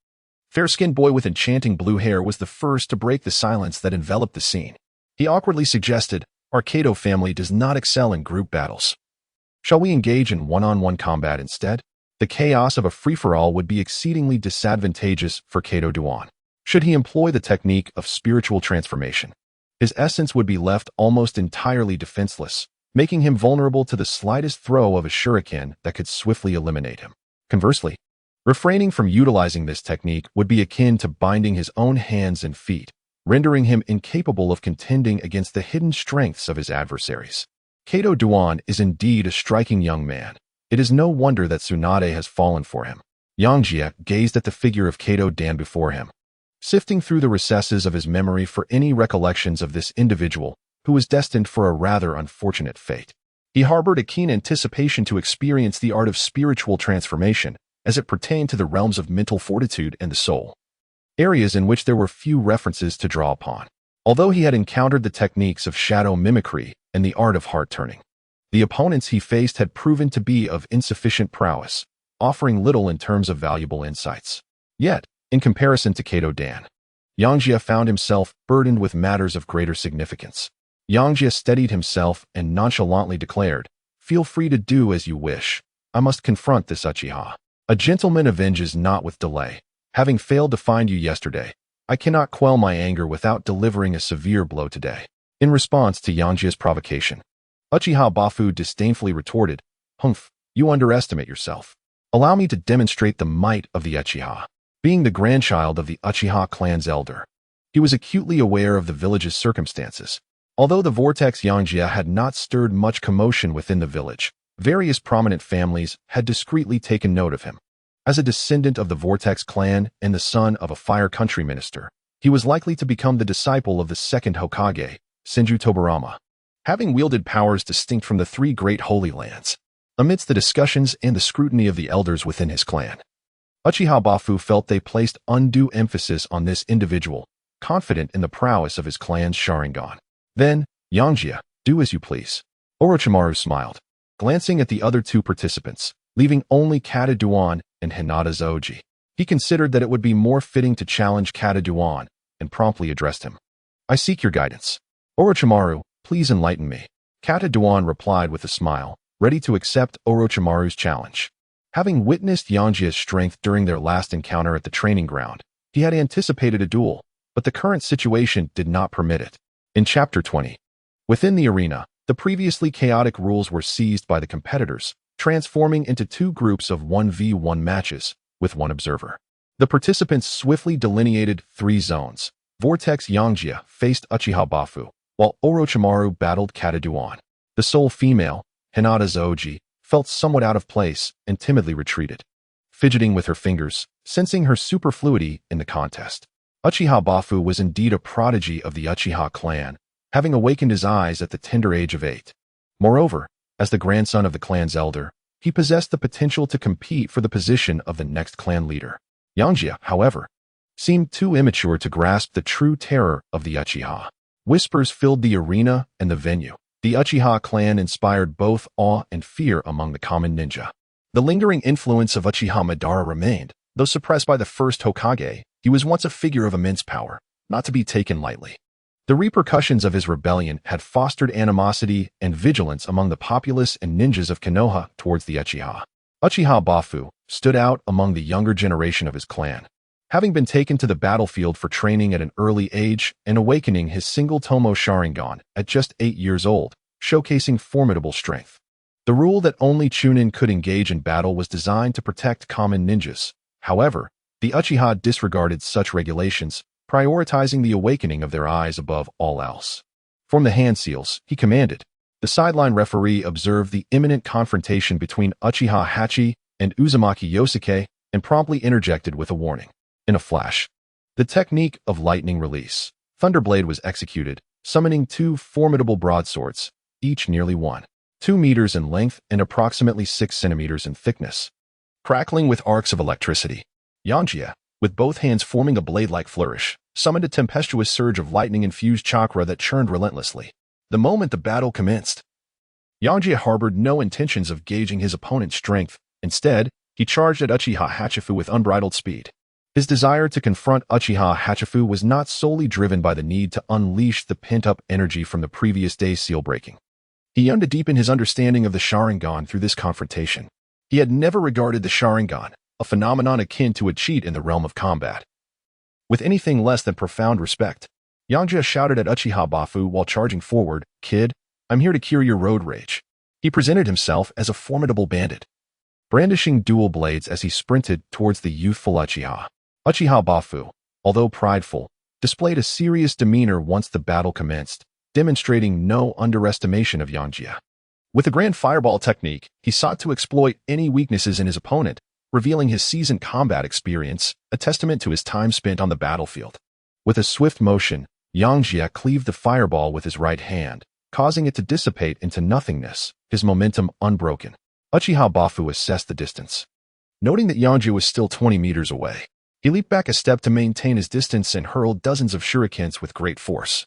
fair-skinned boy with enchanting blue hair was the first to break the silence that enveloped the scene. He awkwardly suggested, our Kato family does not excel in group battles. Shall we engage in one-on-one combat instead? The chaos of a free-for-all would be exceedingly disadvantageous for Kato Duan. Should he employ the technique of spiritual transformation, his essence would be left almost entirely defenseless, making him vulnerable to the slightest throw of a shuriken that could swiftly eliminate him. Conversely, refraining from utilizing this technique would be akin to binding his own hands and feet, rendering him incapable of contending against the hidden strengths of his adversaries. Kato Duan is indeed a striking young man. It is no wonder that Tsunade has fallen for him. Yangjie gazed at the figure of Kato Dan before him, sifting through the recesses of his memory for any recollections of this individual who was destined for a rather unfortunate fate. He harbored a keen anticipation to experience the art of spiritual transformation as it pertained to the realms of mental fortitude and the soul, areas in which there were few references to draw upon. Although he had encountered the techniques of shadow mimicry and the art of heart-turning, the opponents he faced had proven to be of insufficient prowess, offering little in terms of valuable insights. Yet, in comparison to Kato Dan, Yangjie found himself burdened with matters of greater significance. Yangjie steadied himself and nonchalantly declared, feel free to do as you wish. I must confront this Uchiha. A gentleman avenges not with delay. Having failed to find you yesterday, I cannot quell my anger without delivering a severe blow today. In response to Yangjie's provocation, Uchiha Bafu disdainfully retorted, Humph, You underestimate yourself. Allow me to demonstrate the might of the Uchiha. Being the grandchild of the Uchiha clan's elder, he was acutely aware of the village's circumstances. Although the vortex Yangjie had not stirred much commotion within the village, various prominent families had discreetly taken note of him. As a descendant of the Vortex clan and the son of a Fire Country minister, he was likely to become the disciple of the second Hokage, Senju Tobarama, having wielded powers distinct from the three great Holy Lands. Amidst the discussions and the scrutiny of the elders within his clan, Uchiha Bafu felt they placed undue emphasis on this individual, confident in the prowess of his clan's Sharingan. Then, Yangjie, do as you please. Orochimaru smiled, glancing at the other two participants, leaving only Kataduan and Hinata's Oji. He considered that it would be more fitting to challenge Kataduan and promptly addressed him. I seek your guidance. Orochimaru, please enlighten me. Kataduan replied with a smile, ready to accept Orochimaru's challenge. Having witnessed Yangjie's strength during their last encounter at the training ground, he had anticipated a duel, but the current situation did not permit it. In Chapter 20, within the arena, the previously chaotic rules were seized by the competitors, transforming into two groups of 1v1 matches, with one observer. The participants swiftly delineated three zones. Vortex Yangjie faced Uchiha Bafu, while Orochimaru battled Kataduan. The sole female, Hinata's Oji, felt somewhat out of place and timidly retreated, fidgeting with her fingers, sensing her superfluity in the contest. Uchiha Bafu was indeed a prodigy of the Uchiha clan, having awakened his eyes at the tender age of 8. Moreover, as the grandson of the clan's elder, he possessed the potential to compete for the position of the next clan leader. Yangjie, however, seemed too immature to grasp the true terror of the Uchiha. Whispers filled the arena and the venue. The Uchiha clan inspired both awe and fear among the common ninja. The lingering influence of Uchiha Madara remained, though suppressed by the first Hokage. He was once a figure of immense power, not to be taken lightly. The repercussions of his rebellion had fostered animosity and vigilance among the populace and ninjas of Konoha towards the Uchiha. Uchiha Bafu stood out among the younger generation of his clan, having been taken to the battlefield for training at an early age and awakening his single Tomo Sharingan at just 8 years old, showcasing formidable strength. The rule that only Chunin could engage in battle was designed to protect common ninjas. However, the Uchiha disregarded such regulations, prioritizing the awakening of their eyes above all else. From the hand seals, he commanded. The sideline referee observed the imminent confrontation between Uchiha Hachi and Uzumaki Yosuke and promptly interjected with a warning. In a flash, the technique of lightning release, thunderblade, was executed, summoning two formidable broadswords, each nearly 1.2 meters in length and approximately 6 centimeters in thickness. Crackling with arcs of electricity, Yangjie, with both hands forming a blade-like flourish, summoned a tempestuous surge of lightning-infused chakra that churned relentlessly. The moment the battle commenced, Yangjie harbored no intentions of gauging his opponent's strength. Instead, he charged at Uchiha Hachifu with unbridled speed. His desire to confront Uchiha Hachifu was not solely driven by the need to unleash the pent-up energy from the previous day's seal-breaking. He yearned to deepen his understanding of the Sharingan through this confrontation. He had never regarded the Sharingan, a phenomenon akin to a cheat in the realm of combat, with anything less than profound respect. Yangjie shouted at Uchiha Bafu while charging forward, "Kid, I'm here to cure your road rage." He presented himself as a formidable bandit, brandishing dual blades as he sprinted towards the youthful Uchiha. Uchiha Bafu, although prideful, displayed a serious demeanor once the battle commenced, demonstrating no underestimation of Yangjie. With the grand fireball technique, he sought to exploit any weaknesses in his opponent, revealing his seasoned combat experience, a testament to his time spent on the battlefield. With a swift motion, Yangjie cleaved the fireball with his right hand, causing it to dissipate into nothingness, his momentum unbroken. Uchiha Bafu assessed the distance. Noting that Yangjie was still 20 meters away, he leaped back a step to maintain his distance and hurled dozens of shurikens with great force,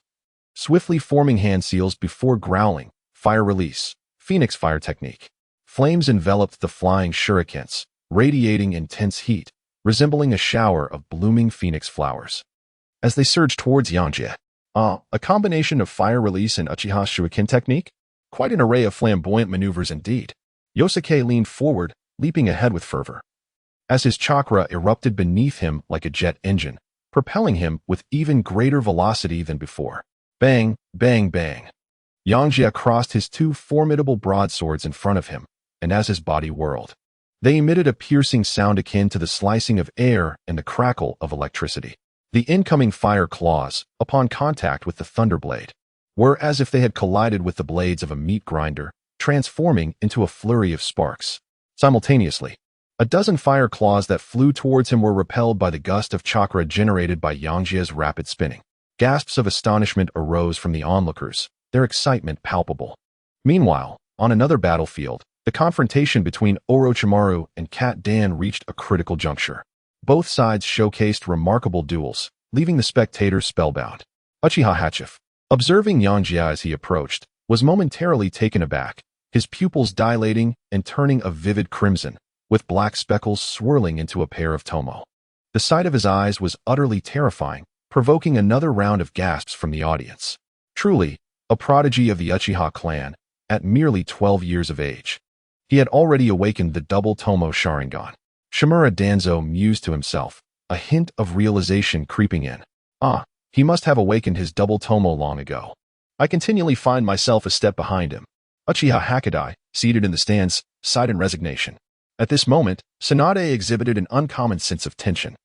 swiftly forming hand seals before growling, fire release, phoenix fire technique. Flames enveloped the flying shurikens, radiating intense heat, resembling a shower of blooming phoenix flowers. As they surged towards Yangjie, a combination of fire release and Uchiha shuriken technique? Quite an array of flamboyant maneuvers indeed. Yosuke leaned forward, leaping ahead with fervor, as his chakra erupted beneath him like a jet engine, propelling him with even greater velocity than before. Bang, bang, bang. Yangjie crossed his two formidable broadswords in front of him, and as his body whirled, they emitted a piercing sound akin to the slicing of air and the crackle of electricity. The incoming fire claws, upon contact with the thunderblade, were as if they had collided with the blades of a meat grinder, transforming into a flurry of sparks. Simultaneously, a dozen fire claws that flew towards him were repelled by the gust of chakra generated by Yangjie's rapid spinning. Gasps of astonishment arose from the onlookers, their excitement palpable. Meanwhile, on another battlefield, the confrontation between Orochimaru and Kat Dan reached a critical juncture. Both sides showcased remarkable duels, leaving the spectators spellbound. Uchiha Hachif, observing Yangjie as he approached, was momentarily taken aback, his pupils dilating and turning a vivid crimson, with black speckles swirling into a pair of tomo. The sight of his eyes was utterly terrifying, provoking another round of gasps from the audience. Truly, a prodigy of the Uchiha clan, at merely 12 years of age. He had already awakened the double tomo Sharingan. Shimura Danzo mused to himself, a hint of realization creeping in. He must have awakened his double tomo long ago. I continually find myself a step behind him. Uchiha Hakadai, seated in the stands, sighed in resignation. At this moment, Tsunade exhibited an uncommon sense of tension.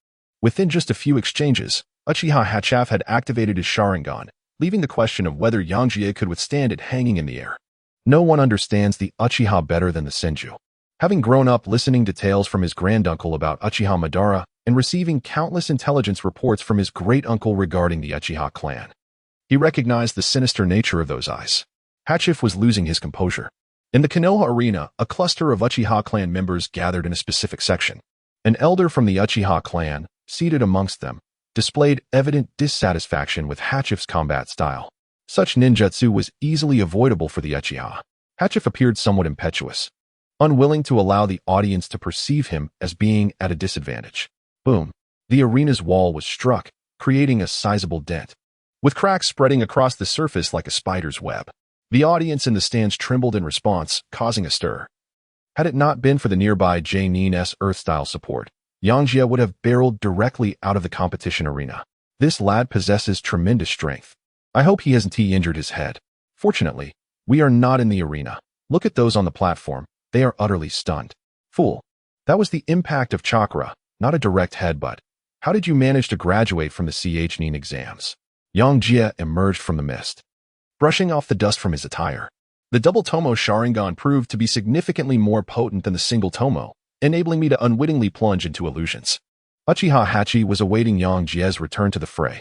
Within just a few exchanges, Uchiha Hachif had activated his Sharingan, leaving the question of whether Yangjie could withstand it hanging in the air. No one understands the Uchiha better than the Senju. Having grown up listening to tales from his granduncle about Uchiha Madara and receiving countless intelligence reports from his great-uncle regarding the Uchiha clan, he recognized the sinister nature of those eyes. Hachif was losing his composure. In the Konoha arena, a cluster of Uchiha clan members gathered in a specific section. An elder from the Uchiha clan, seated amongst them, displayed evident dissatisfaction with Hachif's combat style. Such ninjutsu was easily avoidable for the Uchiha. Hachif appeared somewhat impetuous, unwilling to allow the audience to perceive him as being at a disadvantage. Boom! The arena's wall was struck, creating a sizable dent, with cracks spreading across the surface like a spider's web. The audience in the stands trembled in response, causing a stir. Had it not been for the nearby J-Nin-S Earth-style support, Yangjie would have barreled directly out of the competition arena. This lad possesses tremendous strength. I hope he hasn't injured his head. Fortunately, we are not in the arena. Look at those on the platform. They are utterly stunned. Fool. That was the impact of chakra, not a direct headbutt. How did you manage to graduate from the Ch-Nin exams? Yangjie emerged from the mist, brushing off the dust from his attire. The double tomo Sharingan proved to be significantly more potent than the single tomo, enabling me to unwittingly plunge into illusions. Uchiha Hachi was awaiting Yangjie's return to the fray.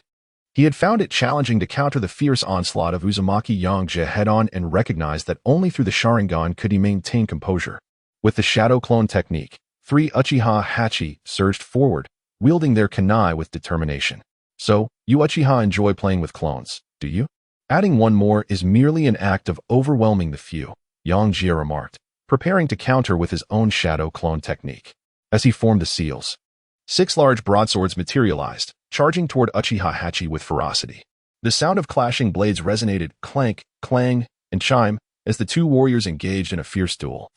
He had found it challenging to counter the fierce onslaught of Uzumaki Yangjie head-on and recognized that only through the Sharingan could he maintain composure. With the shadow clone technique, 3 Uchiha Hachi surged forward, wielding their kunai with determination. So, you Uchiha enjoy playing with clones, do you? Adding one more is merely an act of overwhelming the few, Yangjie remarked, preparing to counter with his own shadow clone technique. As he formed the seals, 6 large broadswords materialized, charging toward Uchiha Hachi with ferocity. The sound of clashing blades resonated clank, clang, and chime as the 2 warriors engaged in a fierce duel.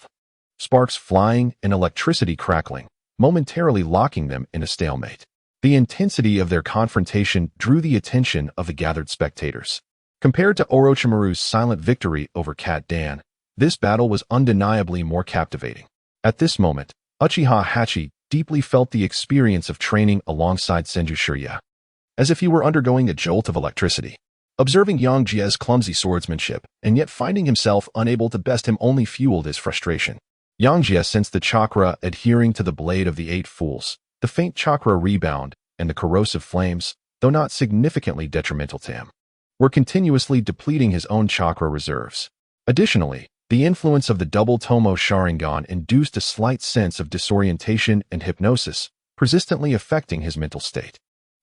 Sparks flying and electricity crackling, momentarily locking them in a stalemate. The intensity of their confrontation drew the attention of the gathered spectators. Compared to Orochimaru's silent victory over Kat Dan, this battle was undeniably more captivating. At this moment, Uchiha Hachi deeply felt the experience of training alongside Senju Shirya, as if he were undergoing a jolt of electricity. Observing Yangjie's clumsy swordsmanship, and yet finding himself unable to best him only fueled his frustration. Yangjie sensed the chakra adhering to the blade of the 8 fools, the faint chakra rebound, and the corrosive flames, though not significantly detrimental to him, were continuously depleting his own chakra reserves. Additionally, the influence of the double tomo Sharingan induced a slight sense of disorientation and hypnosis, persistently affecting his mental state.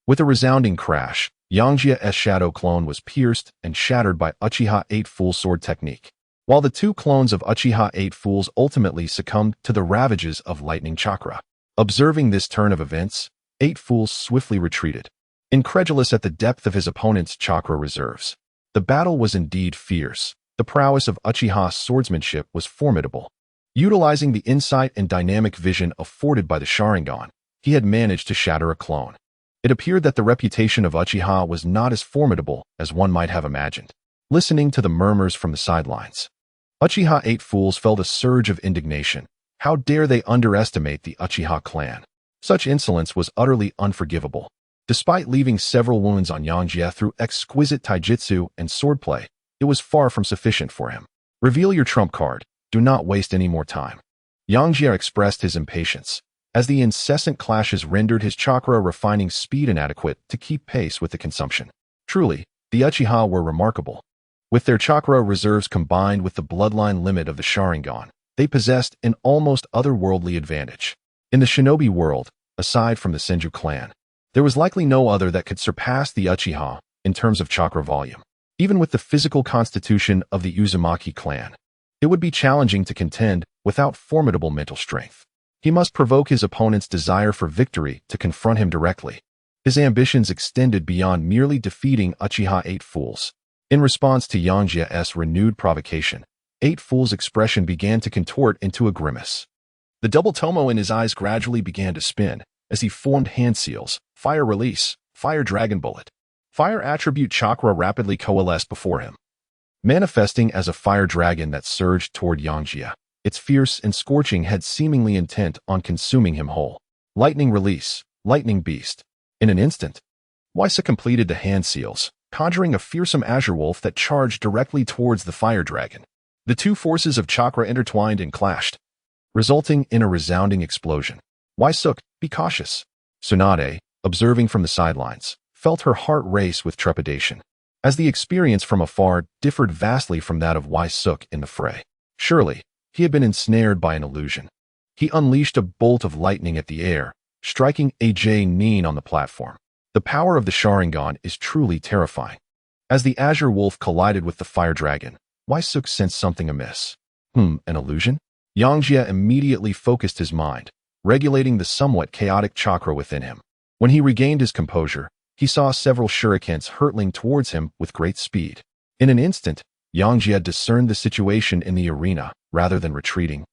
With a resounding crash, Yangjie's shadow clone was pierced and shattered by Uchiha 8 Fool sword technique, while the 2 clones of Uchiha 8 Fools ultimately succumbed to the ravages of lightning chakra. Observing this turn of events, 8 Fools swiftly retreated, incredulous at the depth of his opponent's chakra reserves. The battle was indeed fierce. The prowess of Uchiha's swordsmanship was formidable. Utilizing the insight and dynamic vision afforded by the Sharingan, he had managed to shatter a clone. It appeared that the reputation of Uchiha was not as formidable as one might have imagined. Listening to the murmurs from the sidelines, Uchiha 8 fools felt a surge of indignation. How dare they underestimate the Uchiha clan? Such insolence was utterly unforgivable. Despite leaving several wounds on Yangjie through exquisite taijutsu and swordplay, it was far from sufficient for him. Reveal your trump card. Do not waste any more time. Yangjie expressed his impatience, as the incessant clashes rendered his chakra refining speed inadequate to keep pace with the consumption. Truly, the Uchiha were remarkable. With their chakra reserves combined with the bloodline limit of the Sharingan, they possessed an almost otherworldly advantage. In the shinobi world, aside from the Senju clan, there was likely no other that could surpass the Uchiha in terms of chakra volume. Even with the physical constitution of the Uzumaki clan, it would be challenging to contend without formidable mental strength. He must provoke his opponent's desire for victory to confront him directly. His ambitions extended beyond merely defeating Uchiha 8 fools. In response to Yangjie's renewed provocation, 8 fools' expression began to contort into a grimace. The double tomo in his eyes gradually began to spin as he formed hand seals, fire release, fire dragon bullet. Fire attribute chakra rapidly coalesced before him, manifesting as a fire dragon that surged toward Yangjie, its fierce and scorching head seemingly intent on consuming him whole. Lightning release, lightning beast. In an instant, Waisa completed the hand seals, conjuring a fearsome azure wolf that charged directly towards the fire dragon. The two forces of chakra intertwined and clashed, resulting in a resounding explosion. Waisuk, be cautious. Tsunade, observing from the sidelines, felt her heart race with trepidation, as the experience from afar differed vastly from that of Waisuk in the fray. Surely, he had been ensnared by an illusion. He unleashed a bolt of lightning at the air, striking AJ Nin on the platform. The power of the Sharingan is truly terrifying. As the azure wolf collided with the fire dragon, Waisuk sensed something amiss. An illusion? Yangjie immediately focused his mind, regulating the somewhat chaotic chakra within him. When he regained his composure, he saw several shurikens hurtling towards him with great speed. In an instant, Yangjie discerned the situation in the arena rather than retreating.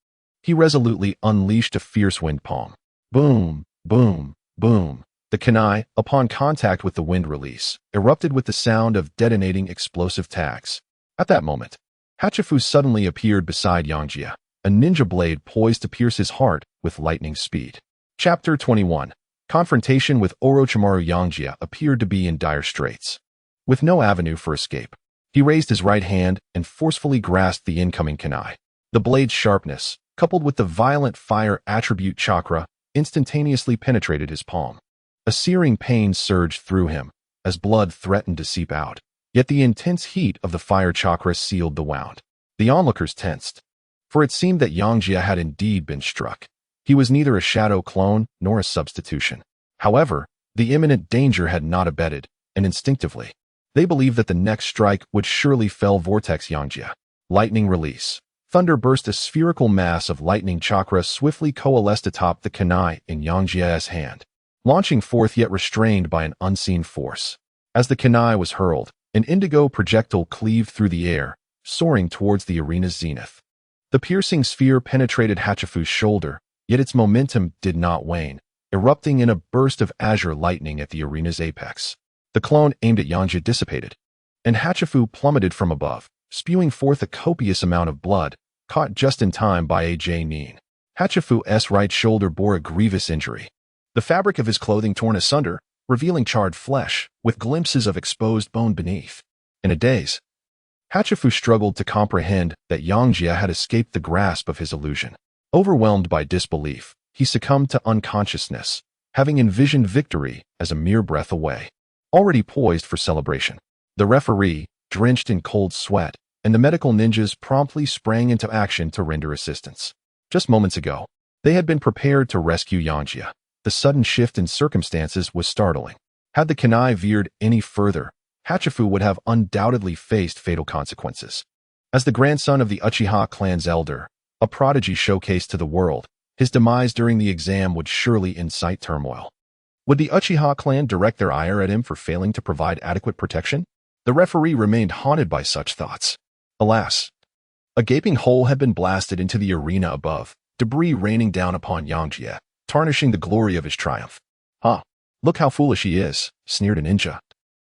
He resolutely unleashed a fierce wind palm. Boom, boom, boom. The kunai, upon contact with the wind release, erupted with the sound of detonating explosive tags. At that moment, Hachifu suddenly appeared beside Yangjie, a ninja blade poised to pierce his heart with lightning speed. Chapter 21. Confrontation with Orochimaru. Yangjie appeared to be in dire straits. With no avenue for escape, he raised his right hand and forcefully grasped the incoming kunai. The blade's sharpness, coupled with the violent fire attribute chakra, instantaneously penetrated his palm. A searing pain surged through him as blood threatened to seep out. Yet the intense heat of the fire chakra sealed the wound. The onlookers tensed, for it seemed that Yangjie had indeed been struck. He was neither a shadow clone nor a substitution. However, the imminent danger had not abated, and instinctively, they believed that the next strike would surely fell vortex Yangjie. Lightning release. Thunder burst. A spherical mass of lightning chakra swiftly coalesced atop the kunai in Yangjie's hand, launching forth yet restrained by an unseen force. As the kunai was hurled, an indigo projectile cleaved through the air, soaring towards the arena's zenith. The piercing sphere penetrated Hachifu's shoulder, yet its momentum did not wane, erupting in a burst of azure lightning at the arena's apex. The clone aimed at Yangjie dissipated, and Hachifu plummeted from above, spewing forth a copious amount of blood, caught just in time by AJ Nin. Hachifu's right shoulder bore a grievous injury. The fabric of his clothing torn asunder, revealing charred flesh, with glimpses of exposed bone beneath. In a daze, Hachifu struggled to comprehend that Yangjie had escaped the grasp of his illusion. Overwhelmed by disbelief, he succumbed to unconsciousness, having envisioned victory as a mere breath away. Already poised for celebration, the referee, drenched in cold sweat, and the medical ninjas promptly sprang into action to render assistance. Just moments ago, they had been prepared to rescue Yangjie. The sudden shift in circumstances was startling. Had the kunai veered any further, Hachifu would have undoubtedly faced fatal consequences. As the grandson of the Uchiha clan's elder, a prodigy showcased to the world, his demise during the exam would surely incite turmoil. Would the Uchiha clan direct their ire at him for failing to provide adequate protection? The referee remained haunted by such thoughts. Alas, a gaping hole had been blasted into the arena above, debris raining down upon Yangjie, tarnishing the glory of his triumph. Look how foolish he is, sneered a ninja,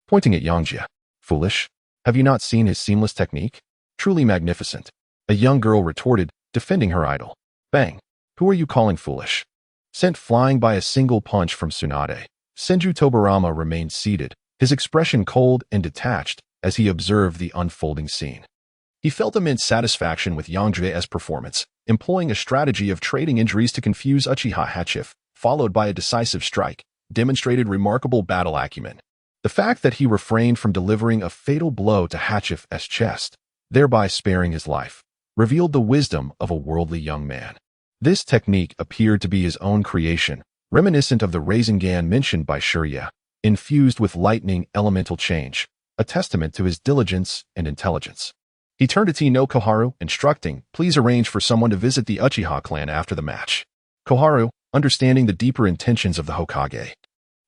pointing at Yangjie. Foolish? Have you not seen his seamless technique? Truly magnificent. A young girl retorted, defending her idol. Bang! Who are you calling foolish? Sent flying by a single punch from Tsunade, Senju Tobarama remained seated, his expression cold and detached as he observed the unfolding scene. He felt immense satisfaction with Yangjie's performance, employing a strategy of trading injuries to confuse Uchiha Hachif, followed by a decisive strike, demonstrated remarkable battle acumen. The fact that he refrained from delivering a fatal blow to Hachif's chest, thereby sparing his life, revealed the wisdom of a worldly young man. This technique appeared to be his own creation, reminiscent of the Rasengan mentioned by Jiraiya, infused with lightning elemental change, a testament to his diligence and intelligence. He turned to T no Koharu, instructing, "Please arrange for someone to visit the Uchiha clan after the match." Koharu, understanding the deeper intentions of the Hokage,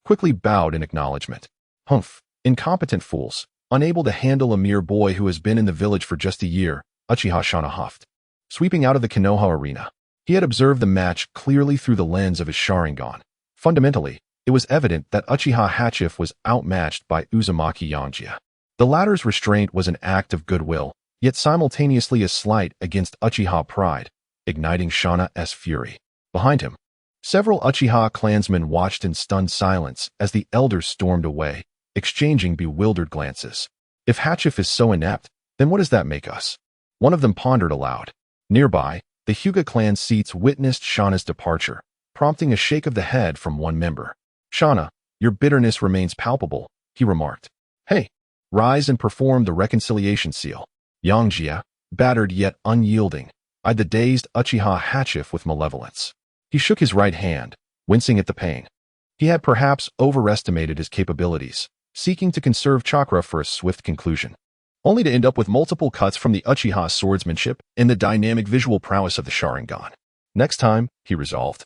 quickly bowed in acknowledgement. Humph, incompetent fools, unable to handle a mere boy who has been in the village for just a year, Uchiha Shana huffed. Sweeping out of the Konoha arena, he had observed the match clearly through the lens of his Sharingan. Fundamentally, it was evident that Uchiha Hachif was outmatched by Uzumaki Yangjie. The latter's restraint was an act of goodwill, yet simultaneously a slight against Uchiha pride, igniting Shana's fury. Behind him, several Uchiha clansmen watched in stunned silence as the elders stormed away, exchanging bewildered glances. If Hachif is so inept, then what does that make us? One of them pondered aloud. Nearby, the Hyuga clan seats witnessed Shana's departure, prompting a shake of the head from one member. "Shana, your bitterness remains palpable," he remarked. "Hey, rise and perform the reconciliation seal." Yangjie, battered yet unyielding, eyed the dazed Uchiha Hachif with malevolence. He shook his right hand, wincing at the pain. He had perhaps overestimated his capabilities, seeking to conserve chakra for a swift conclusion, only to end up with multiple cuts from the Uchiha swordsmanship and the dynamic visual prowess of the Sharingan. Next time, he resolved,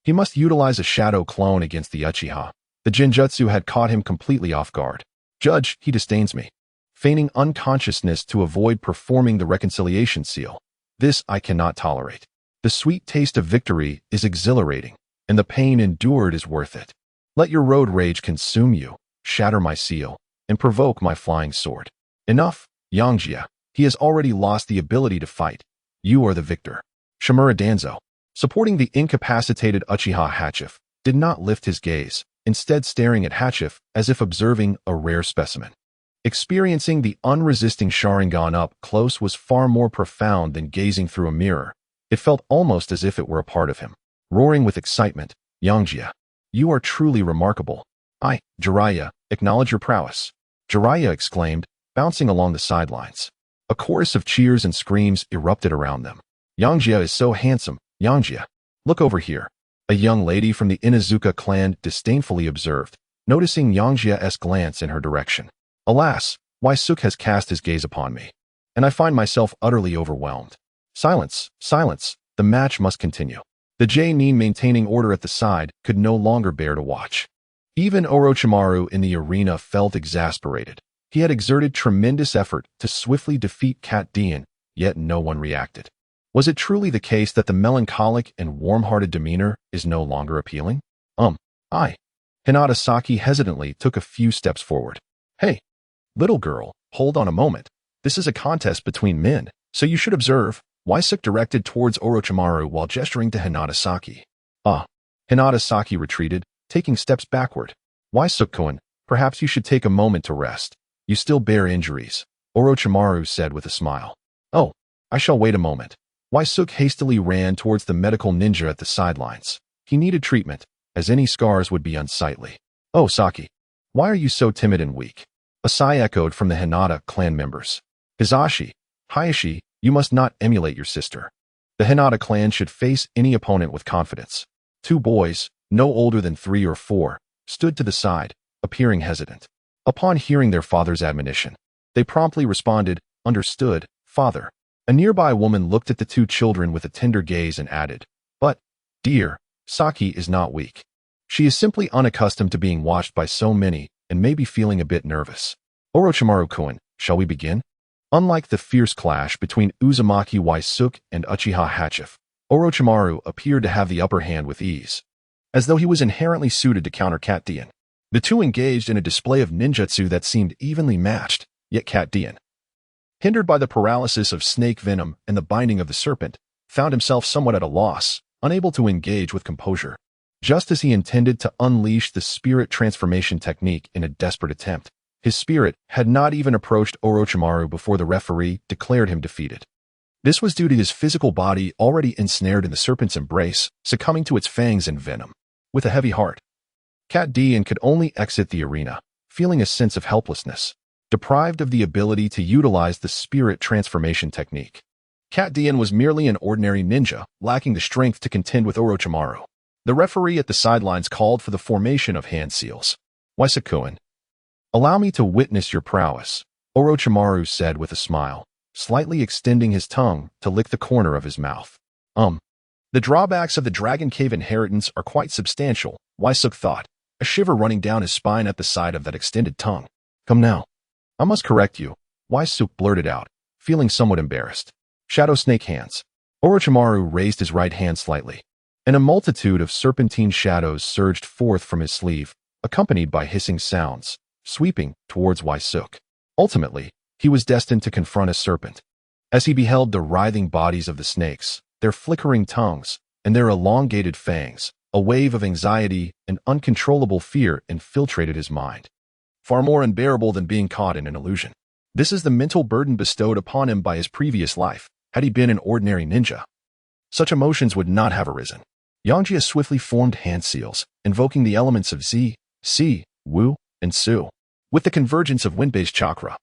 he must utilize a shadow clone against the Uchiha. The Genjutsu had caught him completely off guard. "Judge, he disdains me," feigning unconsciousness to avoid performing the reconciliation seal. "This I cannot tolerate. The sweet taste of victory is exhilarating, and the pain endured is worth it. Let your road rage consume you, shatter my seal, and provoke my flying sword. Enough, Yangjie. He has already lost the ability to fight. You are the victor." Shimura Danzo, supporting the incapacitated Uchiha Hachif, did not lift his gaze, instead staring at Hachif as if observing a rare specimen. Experiencing the unresisting Sharingan up close was far more profound than gazing through a mirror. It felt almost as if it were a part of him. Roaring with excitement, "Yangjie, you are truly remarkable. I, Jiraiya, acknowledge your prowess," Jiraiya exclaimed, bouncing along the sidelines. A chorus of cheers and screams erupted around them. "Yangjie is so handsome, Yangjie. Look over here," a young lady from the Inuzuka clan disdainfully observed, noticing Yangjie's glance in her direction. "Alas, Waisuk has cast his gaze upon me, and I find myself utterly overwhelmed." Silence, silence, the match must continue. The J-Nin, maintaining order at the side, could no longer bear to watch. Even Orochimaru in the arena felt exasperated. He had exerted tremendous effort to swiftly defeat Cat Dian, yet no one reacted. Was it truly the case that the melancholic and warm-hearted demeanor is no longer appealing? Hinata Saki hesitantly took a few steps forward. "Hey, little girl, hold on a moment. This is a contest between men, so you should observe," Waisuk directed towards Orochimaru while gesturing to Hinata Saki. Hinata Saki retreated, taking steps backward. "Waisuk-kun, perhaps you should take a moment to rest. You still bear injuries," Orochimaru said with a smile. "Oh, I shall wait a moment." Waisuk hastily ran towards the medical ninja at the sidelines. He needed treatment, as any scars would be unsightly. "Oh, Saki, why are you so timid and weak?" A sigh echoed from the Hinata clan members. Hayashi, you must not emulate your sister. The Hinata clan should face any opponent with confidence." Two boys, no older than 3 or 4, stood to the side, appearing hesitant. Upon hearing their father's admonition, they promptly responded, "Understood, father." A nearby woman looked at the two children with a tender gaze and added, "But, dear, Saki is not weak. She is simply unaccustomed to being watched by so many and may be feeling a bit nervous. Orochimaru-kun, shall we begin?" Unlike the fierce clash between Uzumaki Waisuk and Uchiha Hachif, Orochimaru appeared to have the upper hand with ease, as though he was inherently suited to counter Cat Dian. The two engaged in a display of ninjutsu that seemed evenly matched, yet Cat Dian, hindered by the paralysis of snake venom and the binding of the serpent, found himself somewhat at a loss, unable to engage with composure. Just as he intended to unleash the spirit transformation technique in a desperate attempt, his spirit had not even approached Orochimaru before the referee declared him defeated. This was due to his physical body already ensnared in the serpent's embrace, succumbing to its fangs and venom. With a heavy heart, Cat Dian could only exit the arena, feeling a sense of helplessness, deprived of the ability to utilize the spirit transformation technique. Cat Dian was merely an ordinary ninja, lacking the strength to contend with Orochimaru. The referee at the sidelines called for the formation of hand seals. Waisakuen. Allow me to witness your prowess, Orochimaru said with a smile, slightly extending his tongue to lick the corner of his mouth. The drawbacks of the Dragon Cave inheritance are quite substantial, Waisuk thought, a shiver running down his spine at the sight of that extended tongue. Come now. I must correct you, Waisuk blurted out, feeling somewhat embarrassed. Shadow snake hands. Orochimaru raised his right hand slightly, and a multitude of serpentine shadows surged forth from his sleeve, accompanied by hissing sounds, sweeping towards Waisuk. Ultimately, he was destined to confront a serpent. As he beheld the writhing bodies of the snakes, their flickering tongues, and their elongated fangs, a wave of anxiety and uncontrollable fear infiltrated his mind. Far more unbearable than being caught in an illusion. This is the mental burden bestowed upon him by his previous life, had he been an ordinary ninja. Such emotions would not have arisen. Yangjie swiftly formed hand seals, invoking the elements of Zi, Si, Wu, and Su. With the convergence of wind-based chakra,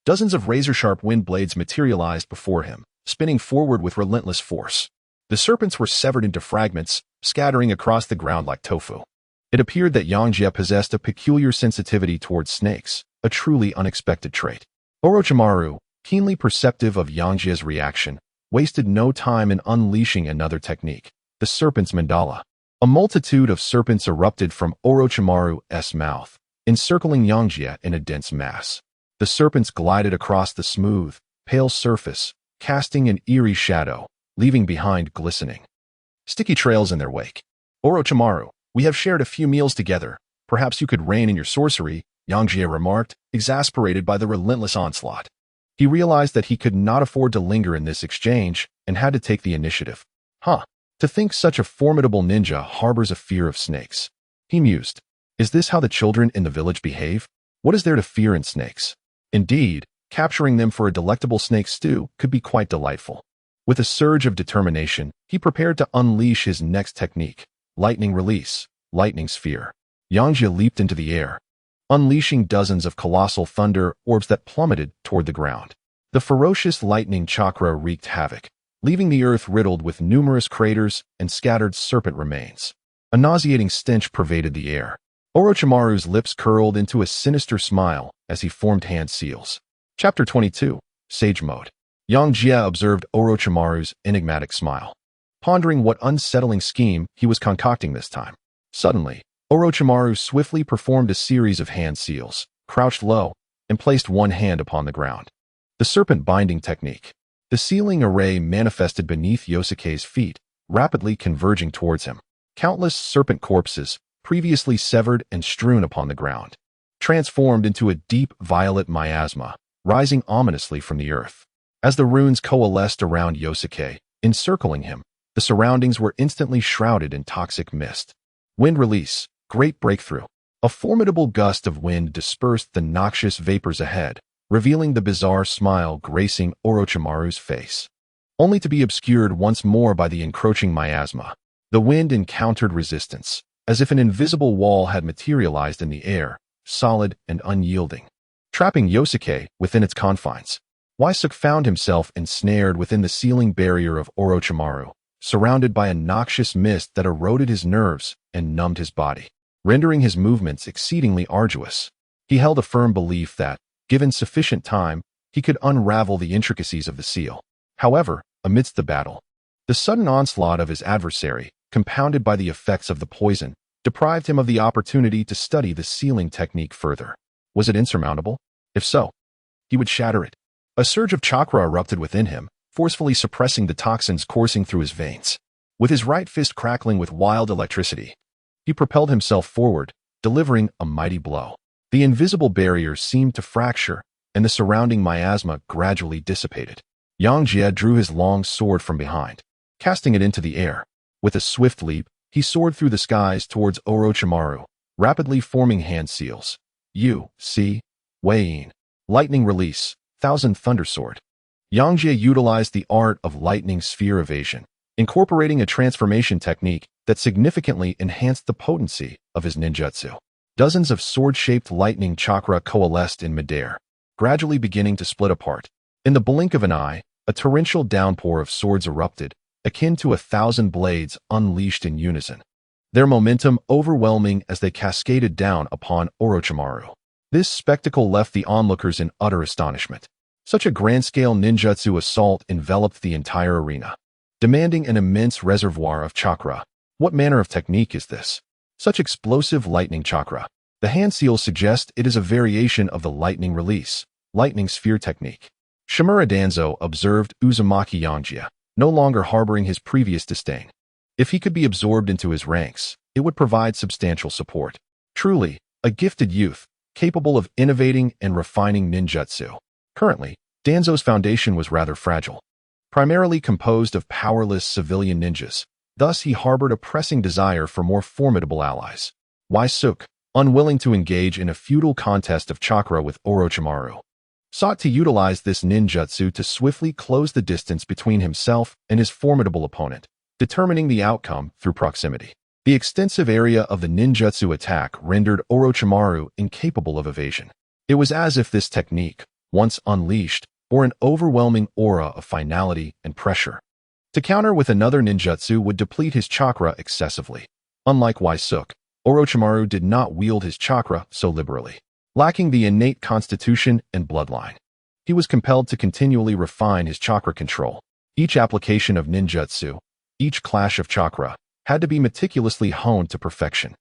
dozens of razor-sharp wind blades materialized before him, spinning forward with relentless force. The serpents were severed into fragments, scattering across the ground like tofu. It appeared that Yangjie possessed a peculiar sensitivity towards snakes, a truly unexpected trait. Orochimaru, keenly perceptive of Yangjie's reaction, wasted no time in unleashing another technique, the serpent's mandala. A multitude of serpents erupted from Orochimaru's mouth, encircling Yangjie in a dense mass. The serpents glided across the smooth, pale surface, casting an eerie shadow, leaving behind glistening, sticky trails in their wake. Orochimaru, we have shared a few meals together. Perhaps you could rein in your sorcery, Yangjie remarked, exasperated by the relentless onslaught. He realized that he could not afford to linger in this exchange and had to take the initiative. To think such a formidable ninja harbors a fear of snakes. He mused. Is this how the children in the village behave? What is there to fear in snakes? Indeed, capturing them for a delectable snake stew could be quite delightful. With a surge of determination, he prepared to unleash his next technique, lightning release, lightning sphere. Yangjie leaped into the air, unleashing dozens of colossal thunder orbs that plummeted toward the ground. The ferocious lightning chakra wreaked havoc, leaving the earth riddled with numerous craters and scattered serpent remains. A nauseating stench pervaded the air. Orochimaru's lips curled into a sinister smile as he formed hand seals. Chapter 22, Sage Mode. Yangjie observed Orochimaru's enigmatic smile, pondering what unsettling scheme he was concocting this time. Suddenly, Orochimaru swiftly performed a series of hand seals, crouched low, and placed one hand upon the ground. The serpent binding technique. The sealing array manifested beneath Yosuke's feet, rapidly converging towards him. Countless serpent corpses, previously severed and strewn upon the ground, transformed into a deep violet miasma, rising ominously from the earth. As the runes coalesced around Yosuke, encircling him, the surroundings were instantly shrouded in toxic mist. Wind release, great breakthrough. A formidable gust of wind dispersed the noxious vapors ahead, revealing the bizarre smile gracing Orochimaru's face, only to be obscured once more by the encroaching miasma. The wind encountered resistance, as if an invisible wall had materialized in the air, solid and unyielding, trapping Yosuke within its confines. Waisuk found himself ensnared within the sealing barrier of Orochimaru, surrounded by a noxious mist that eroded his nerves and numbed his body, rendering his movements exceedingly arduous. He held a firm belief that, given sufficient time, he could unravel the intricacies of the seal. However, amidst the battle, the sudden onslaught of his adversary, compounded by the effects of the poison, deprived him of the opportunity to study the sealing technique further. Was it insurmountable? If so, he would shatter it. A surge of chakra erupted within him, forcefully suppressing the toxins coursing through his veins. With his right fist crackling with wild electricity, he propelled himself forward, delivering a mighty blow. The invisible barrier seemed to fracture, and the surrounding miasma gradually dissipated. Yangjie drew his long sword from behind, casting it into the air. With a swift leap, he soared through the skies towards Orochimaru, rapidly forming hand seals. U, C, Weiyin. Lightning release, Thousand Thundersword. Yangjie utilized the art of lightning sphere evasion, incorporating a transformation technique that significantly enhanced the potency of his ninjutsu. Dozens of sword-shaped lightning chakra coalesced in midair, gradually beginning to split apart. In the blink of an eye, a torrential downpour of swords erupted, akin to 1,000 blades unleashed in unison, their momentum overwhelming as they cascaded down upon Orochimaru. This spectacle left the onlookers in utter astonishment. Such a grand-scale ninjutsu assault enveloped the entire arena, demanding an immense reservoir of chakra. What manner of technique is this? Such explosive lightning chakra. The hand seals suggest it is a variation of the lightning release, lightning sphere technique. Shimura Danzo observed Uzumaki Yangjie, no longer harboring his previous disdain. If he could be absorbed into his ranks, it would provide substantial support. Truly, a gifted youth, capable of innovating and refining ninjutsu. Currently, Danzo's foundation was rather fragile, primarily composed of powerless civilian ninjas. Thus, he harbored a pressing desire for more formidable allies. Waisuk, unwilling to engage in a futile contest of chakra with Orochimaru, sought to utilize this ninjutsu to swiftly close the distance between himself and his formidable opponent, determining the outcome through proximity. The extensive area of the ninjutsu attack rendered Orochimaru incapable of evasion. It was as if this technique, once unleashed, bore an overwhelming aura of finality and pressure. To counter with another ninjutsu would deplete his chakra excessively. Unlike Waisuk, Orochimaru did not wield his chakra so liberally. Lacking the innate constitution and bloodline, he was compelled to continually refine his chakra control. Each application of ninjutsu, each clash of chakra, had to be meticulously honed to perfection.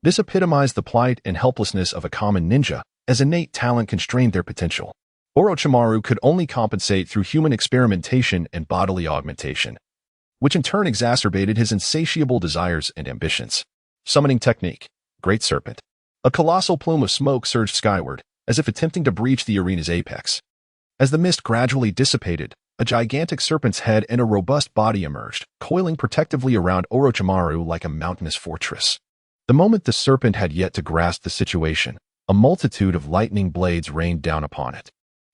This epitomized the plight and helplessness of a common ninja, as innate talent constrained their potential. Orochimaru could only compensate through human experimentation and bodily augmentation, which in turn exacerbated his insatiable desires and ambitions. Summoning technique, Great Serpent. A colossal plume of smoke surged skyward, as if attempting to breach the arena's apex. As the mist gradually dissipated, a gigantic serpent's head and a robust body emerged, coiling protectively around Orochimaru like a mountainous fortress. The moment the serpent had yet to grasp the situation, a multitude of lightning blades rained down upon it,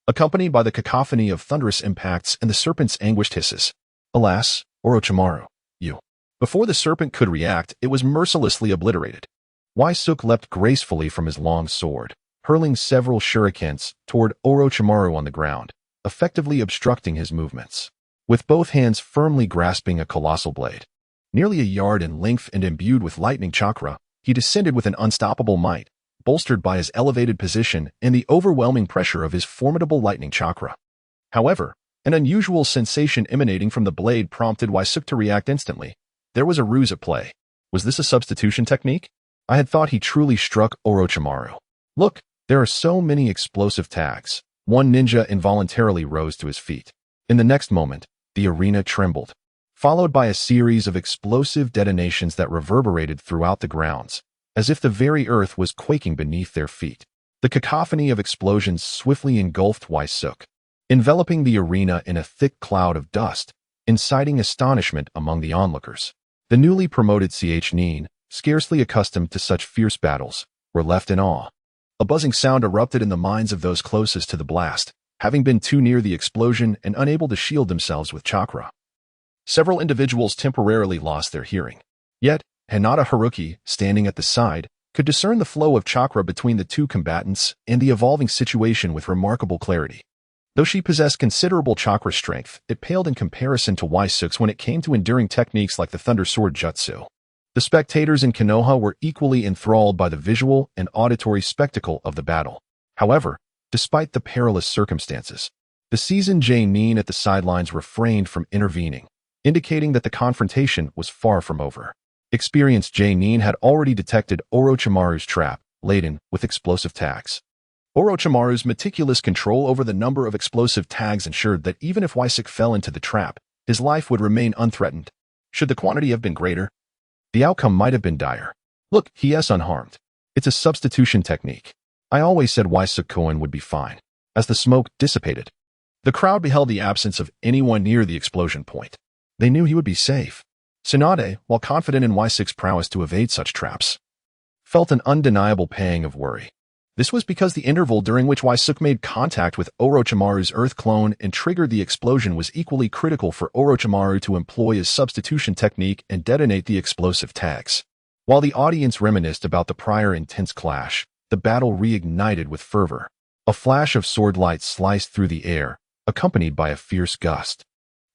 accompanied by the cacophony of thunderous impacts and the serpent's anguished hisses. Alas, Orochimaru, you. Before the serpent could react, it was mercilessly obliterated. Waisuk leapt gracefully from his long sword, hurling several shurikens toward Orochimaru on the ground, effectively obstructing his movements. With both hands firmly grasping a colossal blade, nearly a yard in length and imbued with lightning chakra, he descended with an unstoppable might, bolstered by his elevated position and the overwhelming pressure of his formidable lightning chakra. However, an unusual sensation emanating from the blade prompted Waisuk to react instantly. There was a ruse at play. Was this a substitution technique? I had thought he truly struck Orochimaru. Look, there are so many explosive tags. One ninja involuntarily rose to his feet. In the next moment, the arena trembled, followed by a series of explosive detonations that reverberated throughout the grounds, as if the very earth was quaking beneath their feet. The cacophony of explosions swiftly engulfed Waisuk, enveloping the arena in a thick cloud of dust, inciting astonishment among the onlookers. The newly promoted Nin, scarcely accustomed to such fierce battles, were left in awe. A buzzing sound erupted in the minds of those closest to the blast, having been too near the explosion and unable to shield themselves with chakra. Several individuals temporarily lost their hearing. Yet, Hinata Haruki, standing at the side, could discern the flow of chakra between the two combatants and the evolving situation with remarkable clarity. Though she possessed considerable chakra strength, it paled in comparison to Waisuk's when it came to enduring techniques like the Thunder Sword Jutsu. The spectators in Konoha were equally enthralled by the visual and auditory spectacle of the battle. However, despite the perilous circumstances, the seasoned Nin at the sidelines refrained from intervening, indicating that the confrontation was far from over. Experienced Nin had already detected Orochimaru's trap, laden with explosive tags. Orochimaru's meticulous control over the number of explosive tags ensured that even if Waisuk fell into the trap, his life would remain unthreatened. Should the quantity have been greater, the outcome might have been dire. Look, he is unharmed. It's a substitution technique. I always said Waisuk would be fine. as the smoke dissipated. The crowd beheld the absence of anyone near the explosion point. They knew he would be safe. Tsunade, while confident in Y6's prowess to evade such traps, felt an undeniable pang of worry. This was because the interval during which Y6 made contact with Orochimaru's Earth clone and triggered the explosion was equally critical for Orochimaru to employ his substitution technique and detonate the explosive tags. While the audience reminisced about the prior intense clash, the battle reignited with fervor. A flash of sword light sliced through the air, accompanied by a fierce gust,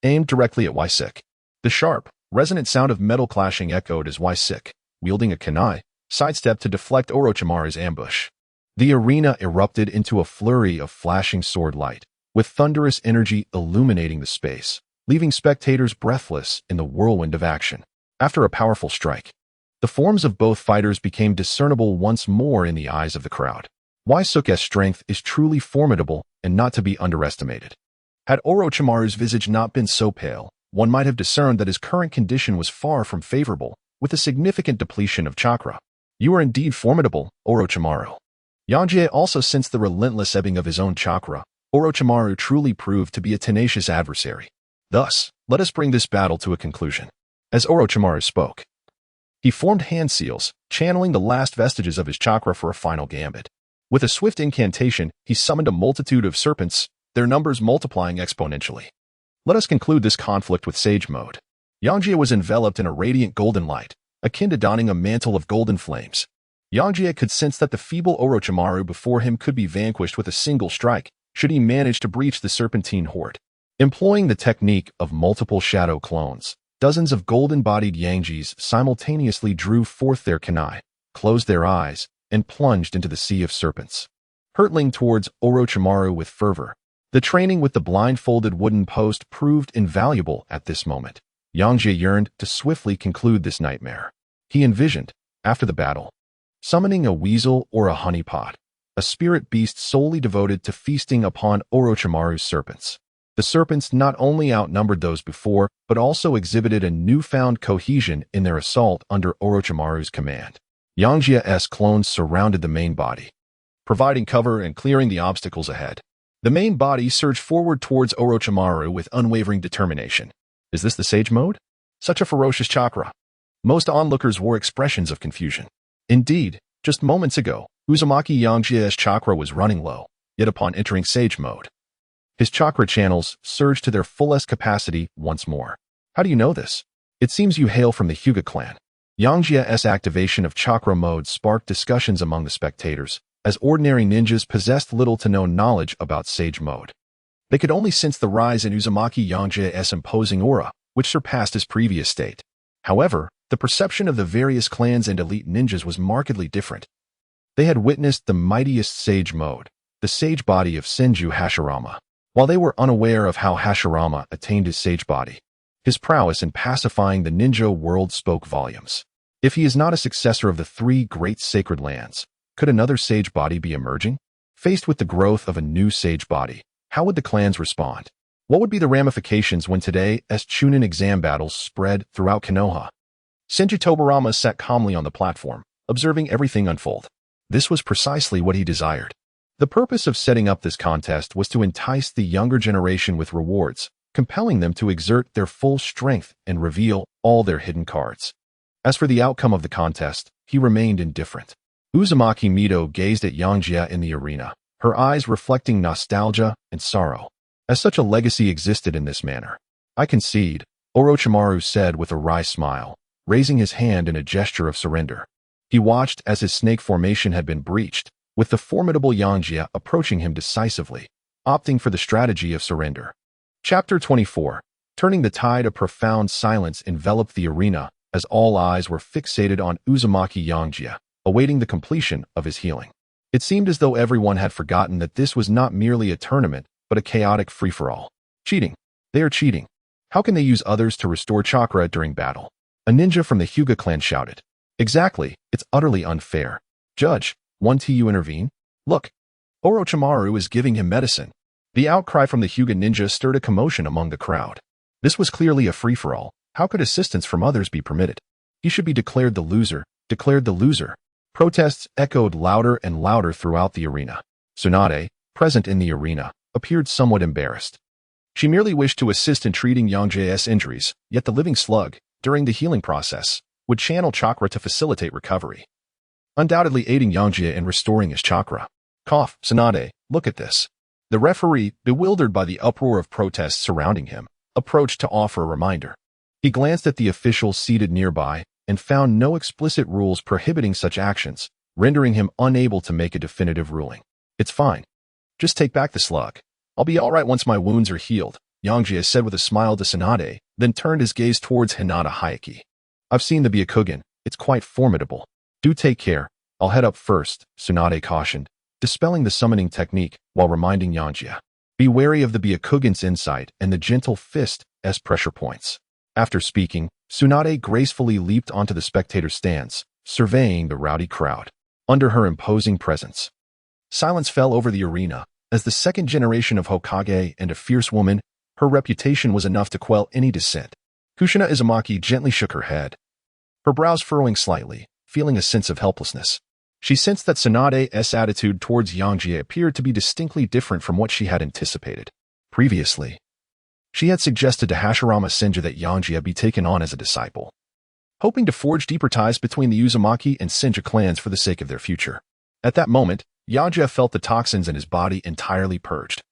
aimed directly at Y6. The sharp, resonant sound of metal clashing echoed as Y6, wielding a kunai, sidestepped to deflect Orochimaru's ambush. The arena erupted into a flurry of flashing sword light, with thunderous energy illuminating the space, leaving spectators breathless in the whirlwind of action. After a powerful strike, the forms of both fighters became discernible once more in the eyes of the crowd. Y6's strength is truly formidable and not to be underestimated. Had Orochimaru's visage not been so pale, one might have discerned that his current condition was far from favorable, with a significant depletion of chakra. You are indeed formidable, Orochimaru. Yangjie also sensed the relentless ebbing of his own chakra. Orochimaru truly proved to be a tenacious adversary. Thus, let us bring this battle to a conclusion. As Orochimaru spoke, he formed hand seals, channeling the last vestiges of his chakra for a final gambit. With a swift incantation, he summoned a multitude of serpents, their numbers multiplying exponentially. Let us conclude this conflict with Sage Mode. Yangjie was enveloped in a radiant golden light, akin to donning a mantle of golden flames. Yangjie could sense that the feeble Orochimaru before him could be vanquished with a single strike, should he manage to breach the serpentine horde. Employing the technique of multiple shadow clones, dozens of golden-bodied Yangjies simultaneously drew forth their kunai, closed their eyes, and plunged into the sea of serpents, hurtling towards Orochimaru with fervor. The training with the blindfolded wooden post proved invaluable at this moment. Yangjie yearned to swiftly conclude this nightmare. He envisioned, after the battle, summoning a weasel or a honeypot, a spirit beast solely devoted to feasting upon Orochimaru's serpents. The serpents not only outnumbered those before, but also exhibited a newfound cohesion in their assault under Orochimaru's command. Yangjie's clones surrounded the main body, providing cover and clearing the obstacles ahead. The main body surged forward towards Orochimaru with unwavering determination. Is this the Sage Mode? Such a ferocious chakra. Most onlookers wore expressions of confusion. Indeed, just moments ago, Uzumaki Yangjie's chakra was running low, yet upon entering Sage Mode, his chakra channels surged to their fullest capacity once more. How do you know this? It seems you hail from the Hyuga clan. Yangjie's activation of chakra mode sparked discussions among the spectators, as ordinary ninjas possessed little to no knowledge about Sage Mode. They could only sense the rise in Uzumaki Yangjie's imposing aura, which surpassed his previous state. However, the perception of the various clans and elite ninjas was markedly different. They had witnessed the mightiest Sage Mode, the Sage Body of Senju Hashirama. While they were unaware of how Hashirama attained his Sage Body, his prowess in pacifying the ninja world spoke volumes. If he is not a successor of the three great sacred lands, could another Sage Body be emerging? Faced with the growth of a new Sage Body, how would the clans respond? What would be the ramifications when today's Chunin exam battles spread throughout Konoha? Senju Tobarama sat calmly on the platform, observing everything unfold. This was precisely what he desired. The purpose of setting up this contest was to entice the younger generation with rewards, compelling them to exert their full strength and reveal all their hidden cards. As for the outcome of the contest, he remained indifferent. Uzumaki Mito gazed at Yangjie in the arena, her eyes reflecting nostalgia and sorrow. As such a legacy existed in this manner, I concede, Orochimaru said with a wry smile, raising his hand in a gesture of surrender. He watched as his snake formation had been breached, with the formidable Yangjie approaching him decisively, opting for the strategy of surrender. Chapter 24. Turning the tide, a profound silence enveloped the arena as all eyes were fixated on Uzumaki Yangjie, awaiting the completion of his healing. It seemed as though everyone had forgotten that this was not merely a tournament, but a chaotic free-for-all. Cheating. They are cheating. How can they use others to restore chakra during battle? A ninja from the Hyuga clan shouted. Exactly, it's utterly unfair. Judge, won't you intervene? Look, Orochimaru is giving him medicine. The outcry from the Hyuga ninja stirred a commotion among the crowd. This was clearly a free-for-all. How could assistance from others be permitted? He should be declared the loser, declared the loser. Protests echoed louder and louder throughout the arena. Tsunade, present in the arena, appeared somewhat embarrassed. She merely wished to assist in treating Yangjie's injuries, yet the living slug, during the healing process, would channel chakra to facilitate recovery, undoubtedly aiding Yangjie in restoring his chakra. Cough, Tsunade, look at this. The referee, bewildered by the uproar of protests surrounding him, approached to offer a reminder. He glanced at the officials seated nearby and found no explicit rules prohibiting such actions, rendering him unable to make a definitive ruling. It's fine. Just take back the slug. I'll be all right once my wounds are healed, Yangjie said with a smile to Tsunade, then turned his gaze towards Hinata Hayaki. I've seen the Byakugan. It's quite formidable. Do take care. I'll head up first, Tsunade cautioned, dispelling the summoning technique while reminding Yangjie. Be wary of the Byakugan's insight and the gentle fist as pressure points. After speaking, Tsunade gracefully leaped onto the spectator stands, surveying the rowdy crowd. Under her imposing presence, silence fell over the arena. As the second generation of Hokage and a fierce woman, her reputation was enough to quell any dissent. Kushina Uzumaki gently shook her head, her brows furrowing slightly, feeling a sense of helplessness. She sensed that Tsunade's attitude towards Yangjie appeared to be distinctly different from what she had anticipated. Previously, she had suggested to Hashirama Senju that Yangjie be taken on as a disciple, hoping to forge deeper ties between the Uzumaki and Senju clans for the sake of their future. At that moment, Yangjie felt the toxins in his body entirely purged,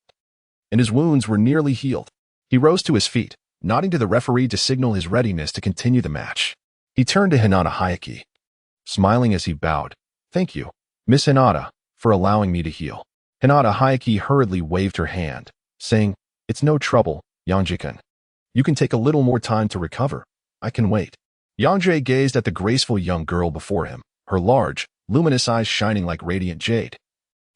and his wounds were nearly healed. He rose to his feet, nodding to the referee to signal his readiness to continue the match. He turned to Hinata Hayaki, smiling as he bowed. Thank you, Miss Hinata, for allowing me to heal. Hinata Hayaki hurriedly waved her hand, saying, It's no trouble, Yangjie-kun. You can take a little more time to recover. I can wait. Yangjie gazed at the graceful young girl before him, her large, luminous eyes shining like radiant jade,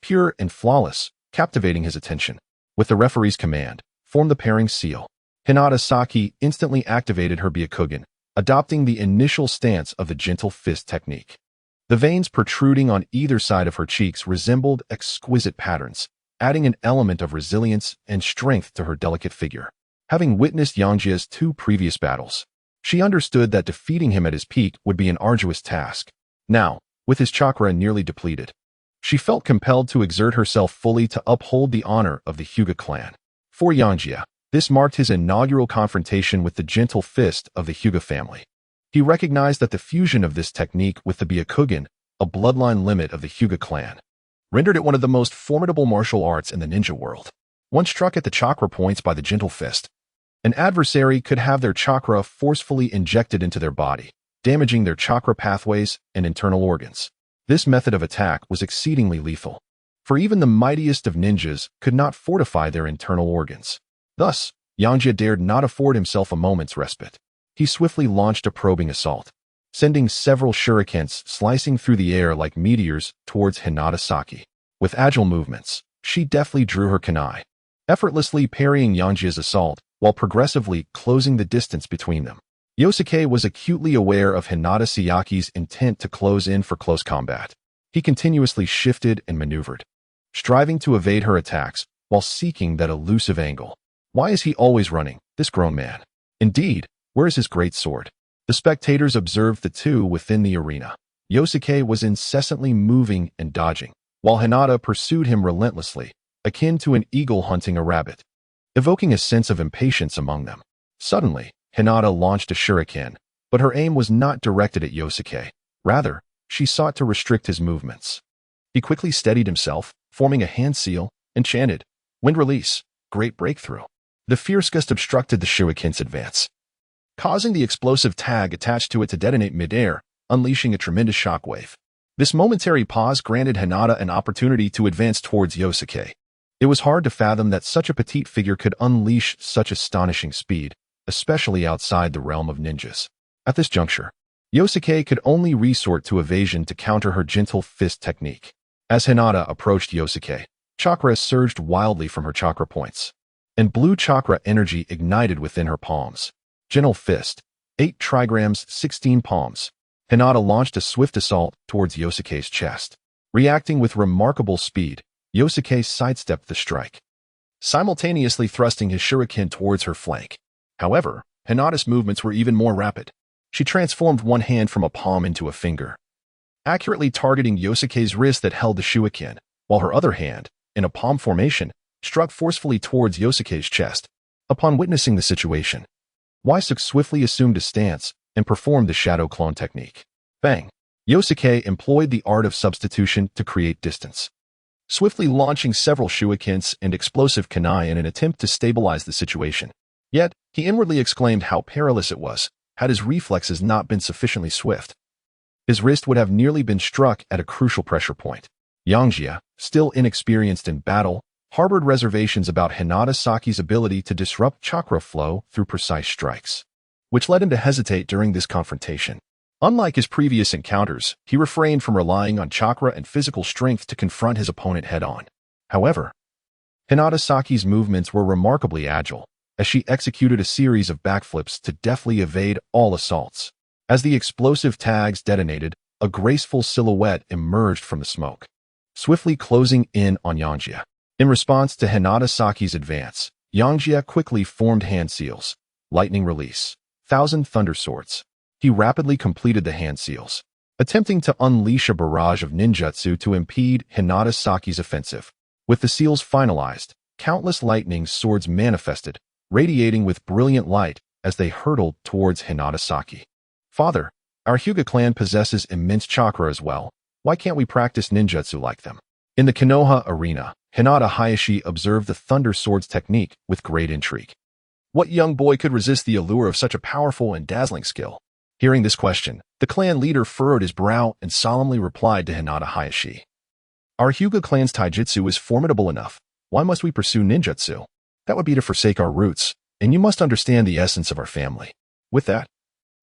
pure and flawless, captivating his attention. With the referee's command, form the pairing seal. Hinata Saki instantly activated her Byakugan, adopting the initial stance of the gentle fist technique. The veins protruding on either side of her cheeks resembled exquisite patterns, adding an element of resilience and strength to her delicate figure. Having witnessed Yangjie's 2 previous battles, she understood that defeating him at his peak would be an arduous task. Now, with his chakra nearly depleted, she felt compelled to exert herself fully to uphold the honor of the Hyuga clan. For Yangjie, this marked his inaugural confrontation with the gentle fist of the Hyuga family. He recognized that the fusion of this technique with the Byakugan, a bloodline limit of the Hyuga clan, rendered it one of the most formidable martial arts in the ninja world. Once struck at the chakra points by the gentle fist, an adversary could have their chakra forcefully injected into their body, damaging their chakra pathways and internal organs. This method of attack was exceedingly lethal, for even the mightiest of ninjas could not fortify their internal organs. Thus, Yangjie dared not afford himself a moment's respite. He swiftly launched a probing assault, sending several shurikens slicing through the air like meteors towards Hinata Saki. With agile movements, she deftly drew her kunai, effortlessly parrying Yangjie's assault while progressively closing the distance between them. Yosuke was acutely aware of Hinata Saki's intent to close in for close combat. He continuously shifted and maneuvered, striving to evade her attacks while seeking that elusive angle. Why is he always running, this grown man? Indeed, where is his great sword? The spectators observed the two within the arena. Yosuke was incessantly moving and dodging, while Hinata pursued him relentlessly, akin to an eagle hunting a rabbit, evoking a sense of impatience among them. Suddenly, Hinata launched a shuriken, but her aim was not directed at Yosuke. Rather, she sought to restrict his movements. He quickly steadied himself, forming a hand seal, and chanted, Wind release, great breakthrough. The fierce gust obstructed the shuriken's advance, causing the explosive tag attached to it to detonate midair, unleashing a tremendous shockwave. This momentary pause granted Hinata an opportunity to advance towards Yosuke. It was hard to fathom that such a petite figure could unleash such astonishing speed, especially outside the realm of ninjas. At this juncture, Yosuke could only resort to evasion to counter her gentle fist technique. As Hinata approached Yosuke, chakra surged wildly from her chakra points, and blue chakra energy ignited within her palms. Gentle fist, 8 trigrams, 16 palms. Hinata launched a swift assault towards Yosuke's chest. Reacting with remarkable speed, Yosuke sidestepped the strike, simultaneously thrusting his shuriken towards her flank. However, Hinata's movements were even more rapid. She transformed one hand from a palm into a finger, accurately targeting Yosuke's wrist that held the shuriken, while her other hand, in a palm formation, struck forcefully towards Yosuke's chest. Upon witnessing the situation, Waisuk swiftly assumed a stance and performed the shadow clone technique. Bang! Yosuke employed the art of substitution to create distance, swiftly launching several shurikens and explosive kunai in an attempt to stabilize the situation. Yet, he inwardly exclaimed how perilous it was, had his reflexes not been sufficiently swift. His wrist would have nearly been struck at a crucial pressure point. Yangjie, still inexperienced in battle, harbored reservations about Hinata Saki's ability to disrupt chakra flow through precise strikes, which led him to hesitate during this confrontation. Unlike his previous encounters, he refrained from relying on chakra and physical strength to confront his opponent head-on. However, Hinata Saki's movements were remarkably agile, as she executed a series of backflips to deftly evade all assaults. As the explosive tags detonated, a graceful silhouette emerged from the smoke, swiftly closing in on Yangjie. In response to Hinata Saki's advance, Yangjie quickly formed hand seals, lightning release, thousand thunder swords. He rapidly completed the hand seals, attempting to unleash a barrage of ninjutsu to impede Hinata Saki's offensive. With the seals finalized, countless lightning swords manifested, radiating with brilliant light as they hurtled towards Hinata Saki. Father, our Hyuga clan possesses immense chakra as well. Why can't we practice ninjutsu like them? In the Konoha arena, Hinata Hayashi observed the thunder swords technique with great intrigue. What young boy could resist the allure of such a powerful and dazzling skill? Hearing this question, the clan leader furrowed his brow and solemnly replied to Hinata Hayashi. Our Hyuga clan's taijutsu is formidable enough. Why must we pursue ninjutsu? That would be to forsake our roots, and you must understand the essence of our family. With that,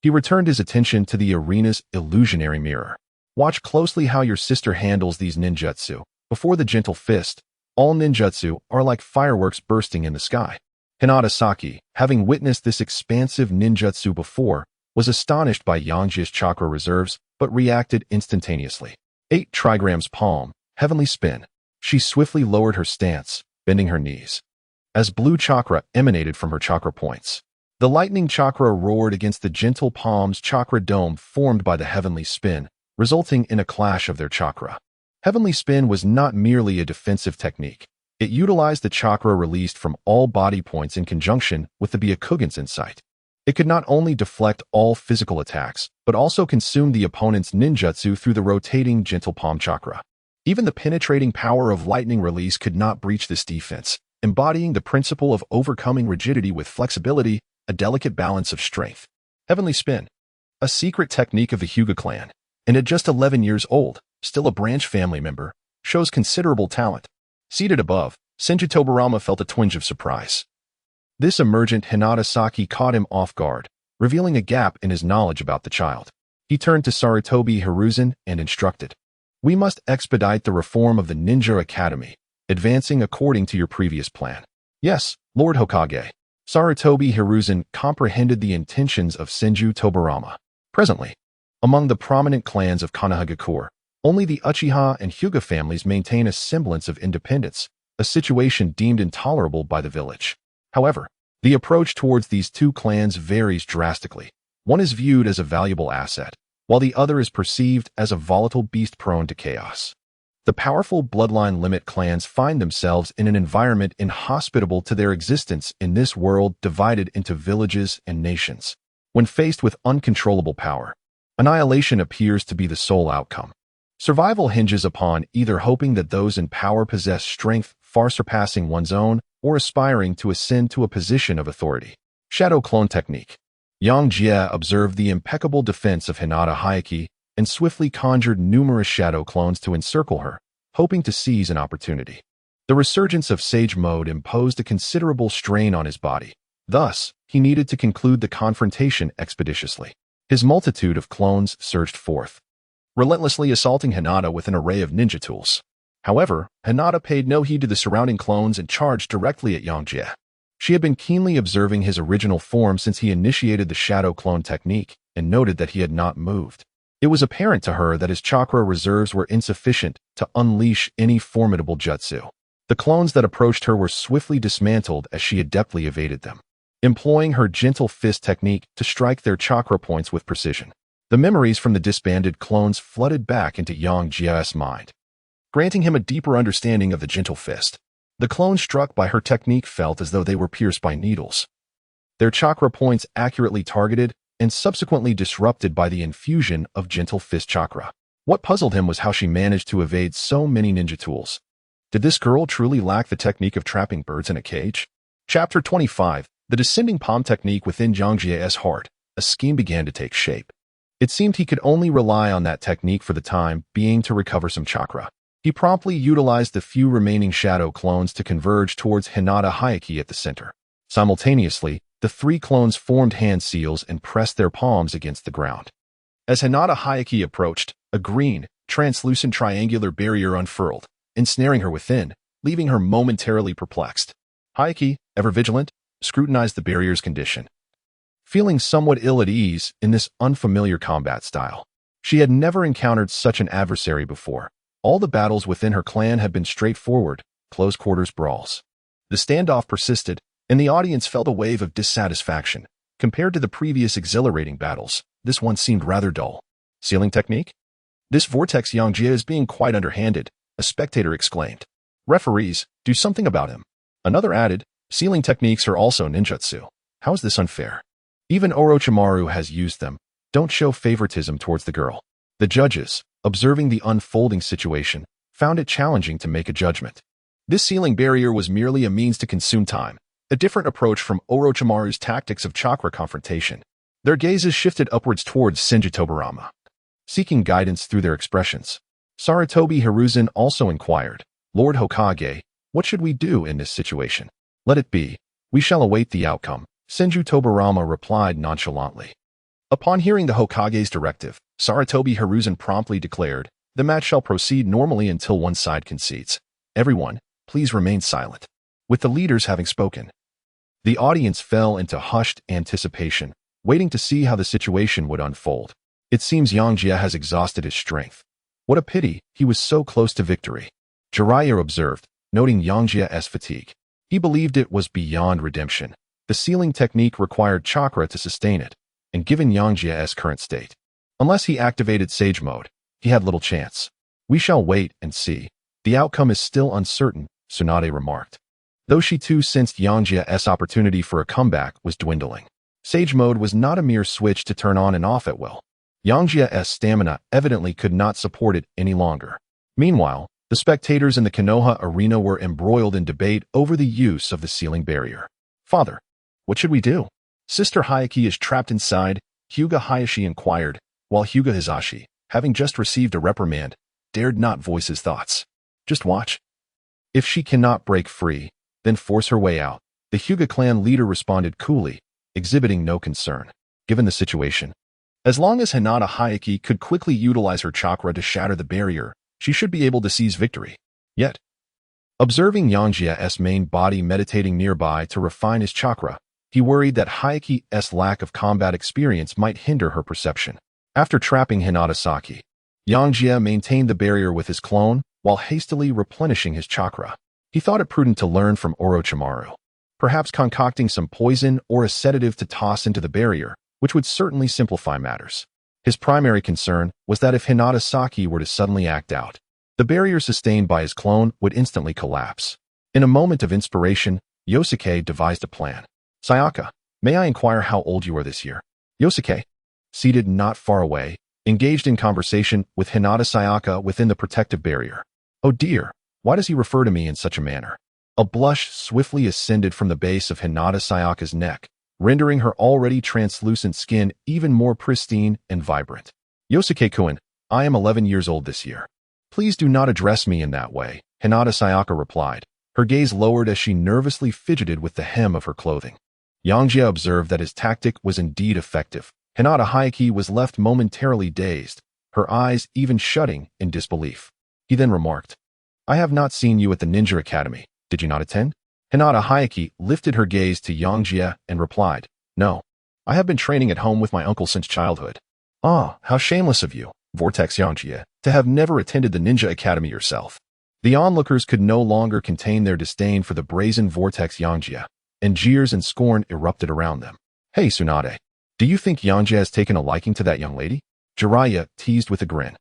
he returned his attention to the arena's illusionary mirror. Watch closely how your sister handles these ninjutsu. Before the gentle fist, all ninjutsu are like fireworks bursting in the sky. Hinata Saki, having witnessed this expansive ninjutsu before, was astonished by Yangjie's chakra reserves, but reacted instantaneously. 8 trigrams palm, heavenly spin. She swiftly lowered her stance, bending her knees, as blue chakra emanated from her chakra points. The lightning chakra roared against the gentle palm's chakra dome formed by the heavenly spin, resulting in a clash of their chakra. Heavenly spin was not merely a defensive technique. It utilized the chakra released from all body points in conjunction with the Byakugan's insight. It could not only deflect all physical attacks, but also consume the opponent's ninjutsu through the rotating gentle palm chakra. Even the penetrating power of lightning release could not breach this defense, embodying the principle of overcoming rigidity with flexibility, a delicate balance of strength. Heavenly spin, a secret technique of the Hyuga clan, and at just 11 years old, still a branch family member, shows considerable talent. Seated above, Senju Tobarama felt a twinge of surprise. This emergent Hinata Saki caught him off guard, revealing a gap in his knowledge about the child. He turned to Sarutobi Hiruzen and instructed, "We must expedite the reform of the Ninja Academy, advancing according to your previous plan." "Yes, Lord Hokage." Sarutobi Hiruzen comprehended the intentions of Senju Tobarama. Presently, among the prominent clans of Konohagakure, only the Uchiha and Hyuga families maintain a semblance of independence, a situation deemed intolerable by the village. However, the approach towards these two clans varies drastically. One is viewed as a valuable asset, while the other is perceived as a volatile beast prone to chaos. The powerful bloodline limit clans find themselves in an environment inhospitable to their existence in this world divided into villages and nations. When faced with uncontrollable power, annihilation appears to be the sole outcome. Survival hinges upon either hoping that those in power possess strength far surpassing one's own or aspiring to ascend to a position of authority. Shadow clone technique. Yangjie observed the impeccable defense of Hinata Hayaki and swiftly conjured numerous shadow clones to encircle her, hoping to seize an opportunity. The resurgence of Sage Mode imposed a considerable strain on his body. Thus, he needed to conclude the confrontation expeditiously. His multitude of clones surged forth, relentlessly assaulting Hinata with an array of ninja tools. However, Hinata paid no heed to the surrounding clones and charged directly at Yangjie. She had been keenly observing his original form since he initiated the shadow clone technique and noted that he had not moved. It was apparent to her that his chakra reserves were insufficient to unleash any formidable jutsu. The clones that approached her were swiftly dismantled as she adeptly evaded them, employing her gentle fist technique to strike their chakra points with precision. The memories from the disbanded clones flooded back into Yangjie's mind, granting him a deeper understanding of the gentle fist. The clones struck by her technique felt as though they were pierced by needles, their chakra points accurately targeted and subsequently disrupted by the infusion of gentle fist chakra. What puzzled him was how she managed to evade so many ninja tools. Did this girl truly lack the technique of trapping birds in a cage? Chapter 25. The descending palm technique within Yangjie's heart. A scheme began to take shape. It seemed he could only rely on that technique for the time being to recover some chakra. He promptly utilized the few remaining shadow clones to converge towards Hinata Hayaki at the center. Simultaneously, the three clones formed hand seals and pressed their palms against the ground. As Hinata Hayaki approached, a green, translucent triangular barrier unfurled, ensnaring her within, leaving her momentarily perplexed. Hayaki, ever vigilant, scrutinized the barrier's condition, feeling somewhat ill at ease in this unfamiliar combat style. She had never encountered such an adversary before. All the battles within her clan had been straightforward, close-quarters brawls. The standoff persisted, and the audience felt a wave of dissatisfaction. Compared to the previous exhilarating battles, this one seemed rather dull. Sealing technique? This vortex Yangjie is being quite underhanded, a spectator exclaimed. Referees, do something about him. Another added, sealing techniques are also ninjutsu. How is this unfair? Even Orochimaru has used them. Don't show favoritism towards the girl. The judges, observing the unfolding situation, found it challenging to make a judgment. This sealing barrier was merely a means to consume time, a different approach from Orochimaru's tactics of chakra confrontation. Their gazes shifted upwards towards Senju Tobarama, seeking guidance through their expressions. Sarutobi Hiruzen also inquired, Lord Hokage, what should we do in this situation? Let it be. We shall await the outcome, Senju Tobarama replied nonchalantly. Upon hearing the Hokage's directive, Sarutobi Hiruzen promptly declared, the match shall proceed normally until one side concedes. Everyone, please remain silent. With the leaders having spoken, the audience fell into hushed anticipation, waiting to see how the situation would unfold. It seems Yangjie has exhausted his strength. What a pity, he was so close to victory. Jiraiya observed, noting Yangjie's fatigue. He believed it was beyond redemption. The sealing technique required chakra to sustain it, and given Yangjie's current state, unless he activated Sage Mode, he had little chance. We shall wait and see. The outcome is still uncertain, Tsunade remarked. Though she too sensed Yangjie's opportunity for a comeback was dwindling. Sage Mode was not a mere switch to turn on and off at will. Yangjie's stamina evidently could not support it any longer. Meanwhile, the spectators in the Konoha arena were embroiled in debate over the use of the sealing barrier. Father, what should we do? Sister Hayaki is trapped inside, Hyuga Hayashi inquired, while Hyuga Hizashi, having just received a reprimand, dared not voice his thoughts. Just watch. If she cannot break free, then force her way out, the Hyuga clan leader responded coolly, exhibiting no concern, given the situation. As long as Hinata Hayaki could quickly utilize her chakra to shatter the barrier, she should be able to seize victory. Yet, observing Yangjie's main body meditating nearby to refine his chakra, he worried that Hayaki's lack of combat experience might hinder her perception. After trapping Hinata Saki, Yangjie maintained the barrier with his clone while hastily replenishing his chakra. He thought it prudent to learn from Orochimaru, perhaps concocting some poison or a sedative to toss into the barrier, which would certainly simplify matters. His primary concern was that if Hinata Saki were to suddenly act out, the barrier sustained by his clone would instantly collapse. In a moment of inspiration, Yosuke devised a plan. Sayaka, may I inquire how old you are this year? Yosuke, seated not far away, engaged in conversation with Hinata Sayaka within the protective barrier. Oh dear, why does he refer to me in such a manner? A blush swiftly ascended from the base of Hinata Sayaka's neck, rendering her already translucent skin even more pristine and vibrant. Yosuke-kun, I am 11 years old this year. Please do not address me in that way, Hinata Sayaka replied, her gaze lowered as she nervously fidgeted with the hem of her clothing. Yangjie observed that his tactic was indeed effective. Hinata Hayaki was left momentarily dazed, her eyes even shutting in disbelief. He then remarked, I have not seen you at the Ninja Academy. Did you not attend? Hinata Hayaki lifted her gaze to Yangjie and replied, No, I have been training at home with my uncle since childhood. Ah, how shameless of you, Vortex Yangjie, to have never attended the Ninja Academy yourself. The onlookers could no longer contain their disdain for the brazen Vortex Yangjie, and jeers and scorn erupted around them. Hey Tsunade, do you think Yangjie has taken a liking to that young lady? Jiraiya teased with a grin.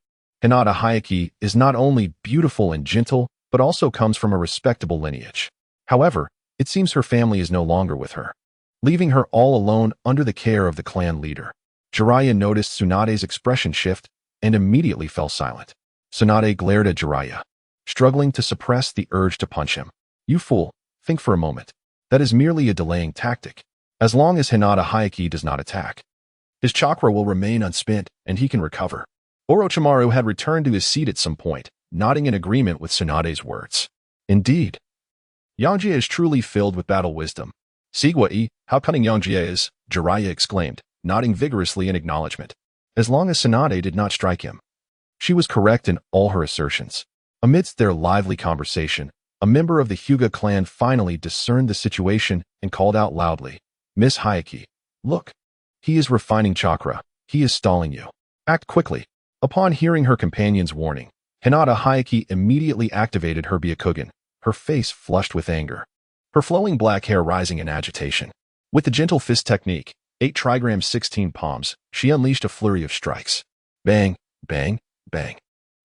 Hinata Hayaki is not only beautiful and gentle, but also comes from a respectable lineage. However, it seems her family is no longer with her, leaving her all alone under the care of the clan leader. Jiraiya noticed Tsunade's expression shift and immediately fell silent. Tsunade glared at Jiraiya, struggling to suppress the urge to punch him. You fool, think for a moment. That is merely a delaying tactic. As long as Hinata Hayaki does not attack, his chakra will remain unspent and he can recover. Orochimaru had returned to his seat at some point, nodding in agreement with Tsunade's words. Indeed, Yangjie is truly filled with battle wisdom. Sigwa-e, how cunning Yangjie is, Jiraiya exclaimed, nodding vigorously in acknowledgement. As long as Tsunade did not strike him. She was correct in all her assertions. Amidst their lively conversation, a member of the Hyuga clan finally discerned the situation and called out loudly, Miss Hayaki, look. He is refining chakra. He is stalling you. Act quickly. Upon hearing her companion's warning, Hinata Hayaki immediately activated her Byakugan, her face flushed with anger, her flowing black hair rising in agitation. With the gentle fist technique, 8 trigrams 16 palms, she unleashed a flurry of strikes. Bang, bang, bang.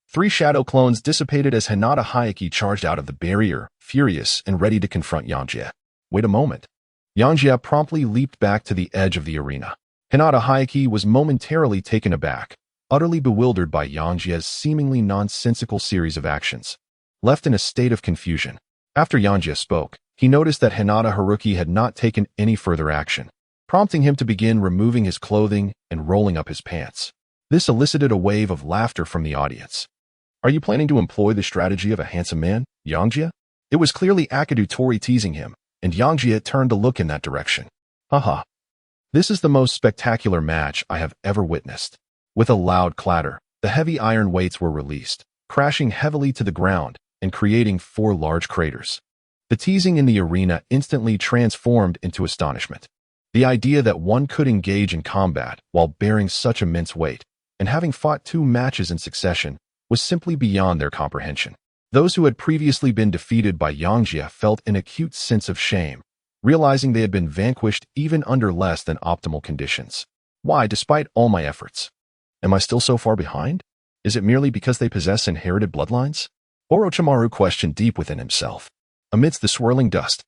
3 shadow clones dissipated as Hinata Hayaki charged out of the barrier, furious and ready to confront Yangjie. Wait a moment. Yangjie promptly leaped back to the edge of the arena. Hinata Hayaki was momentarily taken aback, utterly bewildered by Yangjie's seemingly nonsensical series of actions. Left in a state of confusion, after Yangjie spoke, he noticed that Hinata Haruki had not taken any further action, prompting him to begin removing his clothing and rolling up his pants. This elicited a wave of laughter from the audience. Are you planning to employ the strategy of a handsome man, Yangjie? It was clearly Akadu Tori teasing him, and Yangjie turned to look in that direction. Haha. This is the most spectacular match I have ever witnessed. With a loud clatter, the heavy iron weights were released, crashing heavily to the ground and creating 4 large craters. The teasing in the arena instantly transformed into astonishment. The idea that one could engage in combat while bearing such immense weight and having fought 2 matches in succession was simply beyond their comprehension. Those who had previously been defeated by Yangjie felt an acute sense of shame, realizing they had been vanquished even under less than optimal conditions. Why, despite all my efforts? Am I still so far behind? Is it merely because they possess inherited bloodlines? Orochimaru questioned deep within himself. Amidst the swirling dust,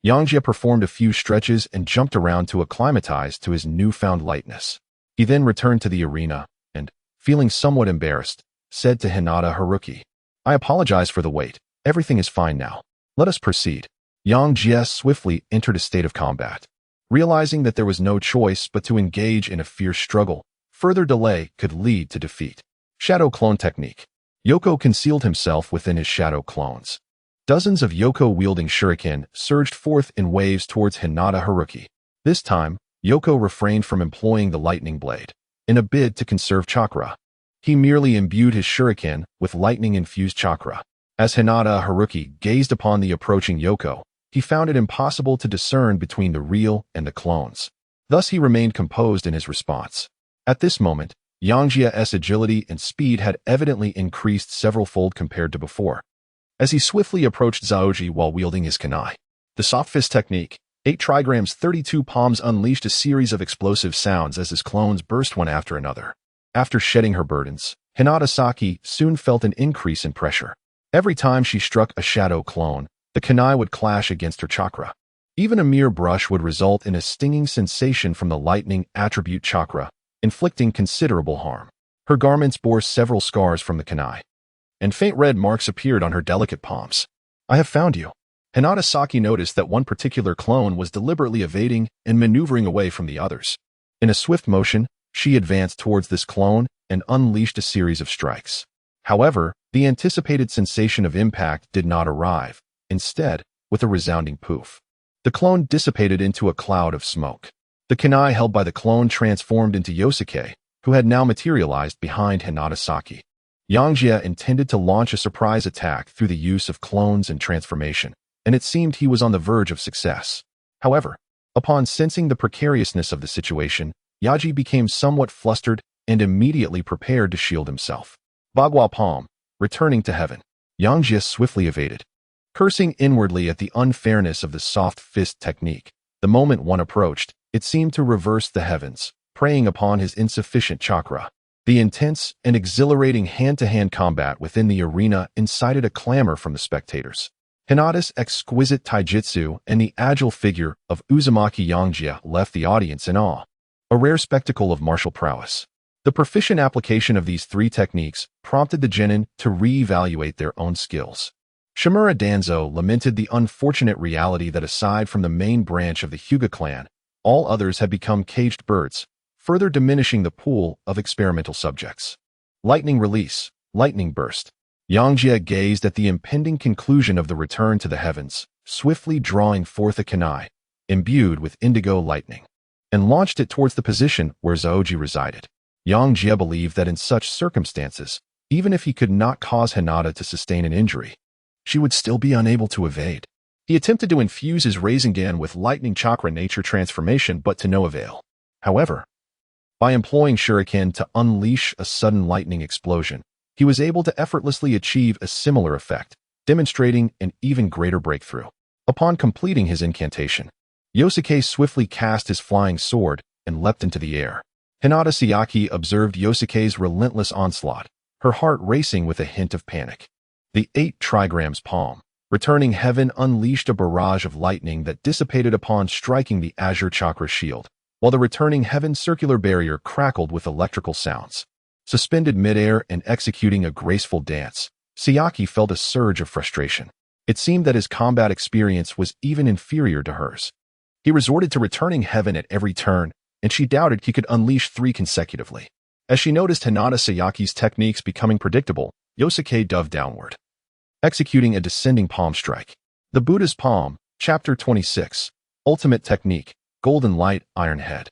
Yangjie performed a few stretches and jumped around to acclimatize to his newfound lightness. He then returned to the arena and, feeling somewhat embarrassed, said to Hinata Haruki, I apologize for the wait. Everything is fine now. Let us proceed. Yangjie swiftly entered a state of combat. Realizing that there was no choice but to engage in a fierce struggle, further delay could lead to defeat. Shadow Clone Technique. Yoko concealed himself within his shadow clones. Dozens of Yoko-wielding shuriken surged forth in waves towards Hinata Haruki. This time, Yoko refrained from employing the lightning blade, in a bid to conserve chakra. He merely imbued his shuriken with lightning-infused chakra. As Hinata Haruki gazed upon the approaching Yoko, he found it impossible to discern between the real and the clones. Thus he remained composed in his response. At this moment, Yangjie's agility and speed had evidently increased several-fold compared to before. As he swiftly approached Zaoji while wielding his kunai, the soft fist technique, 8 trigrams 32 palms unleashed a series of explosive sounds as his clones burst one after another. After shedding her burdens, Hinata Saki soon felt an increase in pressure. Every time she struck a shadow clone, the kunai would clash against her chakra. Even a mere brush would result in a stinging sensation from the lightning attribute chakra, inflicting considerable harm. Her garments bore several scars from the kunai, and faint red marks appeared on her delicate palms. I have found you. Hinata Saki noticed that one particular clone was deliberately evading and maneuvering away from the others. In a swift motion, she advanced towards this clone and unleashed a series of strikes. However, the anticipated sensation of impact did not arrive. Instead, with a resounding poof, the clone dissipated into a cloud of smoke. The kunai held by the clone transformed into Yosuke, who had now materialized behind Hinata Saki. Yangjie intended to launch a surprise attack through the use of clones and transformation, and it seemed he was on the verge of success. However, upon sensing the precariousness of the situation, Yaji became somewhat flustered and immediately prepared to shield himself. Bagua Palm, returning to heaven. Yangjie swiftly evaded, cursing inwardly at the unfairness of the soft fist technique. The moment one approached, it seemed to reverse the heavens, preying upon his insufficient chakra. The intense and exhilarating hand-to-hand combat within the arena incited a clamor from the spectators. Hinata's exquisite taijutsu and the agile figure of Uzumaki Yangjie left the audience in awe, a rare spectacle of martial prowess. The proficient application of these three techniques prompted the genin to re-evaluate their own skills. Shimura Danzo lamented the unfortunate reality that aside from the main branch of the Hyuga clan, all others had become caged birds, further diminishing the pool of experimental subjects. Lightning release, lightning burst. Yangjie gazed at the impending conclusion of the return to the heavens, swiftly drawing forth a kunai, imbued with indigo lightning, and launched it towards the position where Zaoji resided. Yangjie believed that in such circumstances, even if he could not cause Hinata to sustain an injury, she would still be unable to evade. He attempted to infuse his Rasengan with lightning chakra nature transformation, but to no avail. However, by employing shuriken to unleash a sudden lightning explosion, he was able to effortlessly achieve a similar effect, demonstrating an even greater breakthrough. Upon completing his incantation, Yosuke swiftly cast his flying sword and leapt into the air. Hinata Sayaki observed Yosuke's relentless onslaught, her heart racing with a hint of panic. The 8 trigrams palm, returning heaven, unleashed a barrage of lightning that dissipated upon striking the azure chakra shield, while the returning heaven circular barrier crackled with electrical sounds. Suspended midair and executing a graceful dance, Sayaki felt a surge of frustration. It seemed that his combat experience was even inferior to hers. He resorted to returning heaven at every turn, and she doubted he could unleash 3 consecutively. As she noticed Hinata Sayaki's techniques becoming predictable, Yosuke dove downward, executing a descending palm strike. The Buddha's Palm, Chapter 26, Ultimate Technique, Golden Light, Iron Head.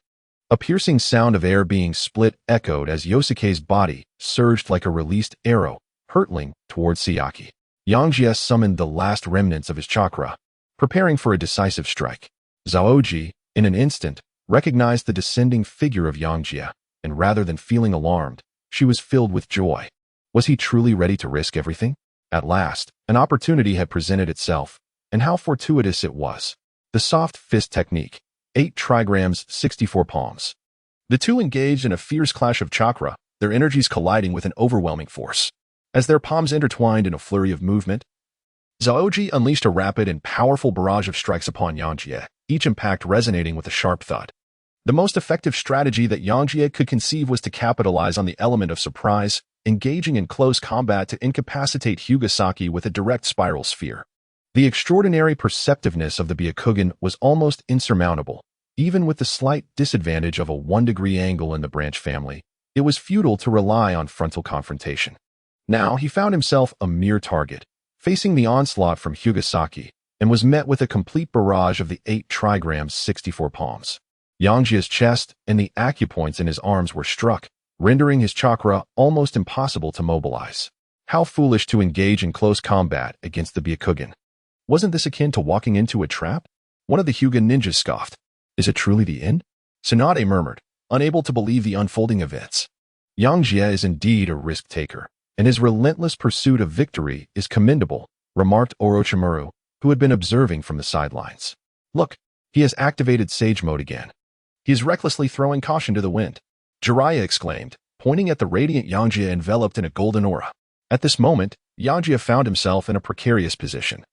A piercing sound of air being split echoed as Yosuke's body surged like a released arrow, hurtling towards Sayaki. Yangjie summoned the last remnants of his chakra, preparing for a decisive strike. Zaoji, in an instant, recognized the descending figure of Yangjie, and rather than feeling alarmed, she was filled with joy. Was he truly ready to risk everything? At last, an opportunity had presented itself, and how fortuitous it was. The soft fist technique, 8 trigrams, 64 palms. The two engaged in a fierce clash of chakra, their energies colliding with an overwhelming force. As their palms intertwined in a flurry of movement, Zaoji unleashed a rapid and powerful barrage of strikes upon Yangjie, each impact resonating with a sharp thud. The most effective strategy that Yangjie could conceive was to capitalize on the element of surprise, engaging in close combat to incapacitate Hyugasaki with a direct spiral sphere. The extraordinary perceptiveness of the Byakugan was almost insurmountable. Even with the slight disadvantage of a 1-degree angle in the branch family, it was futile to rely on frontal confrontation. Now he found himself a mere target, facing the onslaught from Hyugasaki, and was met with a complete barrage of the 8 trigrams, 64 palms. Yangjie's chest and the acupoints in his arms were struck, rendering his chakra almost impossible to mobilize. How foolish to engage in close combat against the Byakugan. Wasn't this akin to walking into a trap? One of the Hyuga ninjas scoffed. Is it truly the end? Tsunade murmured, unable to believe the unfolding events. Yangjie is indeed a risk-taker, and his relentless pursuit of victory is commendable, remarked Orochimaru, who had been observing from the sidelines. Look, he has activated Sage Mode again. He is recklessly throwing caution to the wind. Jiraiya exclaimed, pointing at the radiant Yangjie enveloped in a golden aura. At this moment, Yangjie found himself in a precarious position.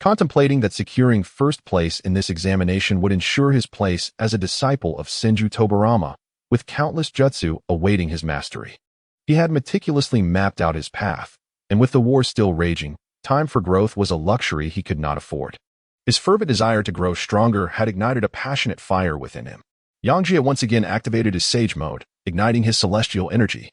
Contemplating that securing first place in this examination would ensure his place as a disciple of Senju Tobarama, with countless jutsu awaiting his mastery. He had meticulously mapped out his path, and with the war still raging, time for growth was a luxury he could not afford. His fervent desire to grow stronger had ignited a passionate fire within him. Yangjie once again activated his Sage Mode, igniting his celestial energy,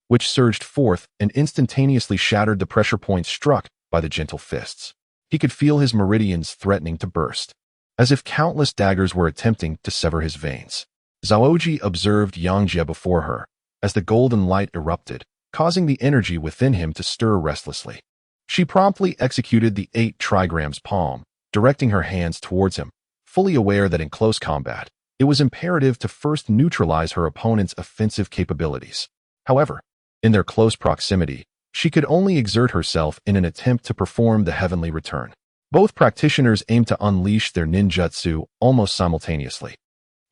which surged forth and instantaneously shattered the pressure points struck by the gentle fists. He could feel his meridians threatening to burst, as if countless daggers were attempting to sever his veins. Zaoji observed Yangjie before her, as the golden light erupted, causing the energy within him to stir restlessly. She promptly executed the 8 trigrams palm, directing her hands towards him, fully aware that in close combat, it was imperative to first neutralize her opponent's offensive capabilities. However, in their close proximity, she could only exert herself in an attempt to perform the heavenly return. Both practitioners aimed to unleash their ninjutsu almost simultaneously.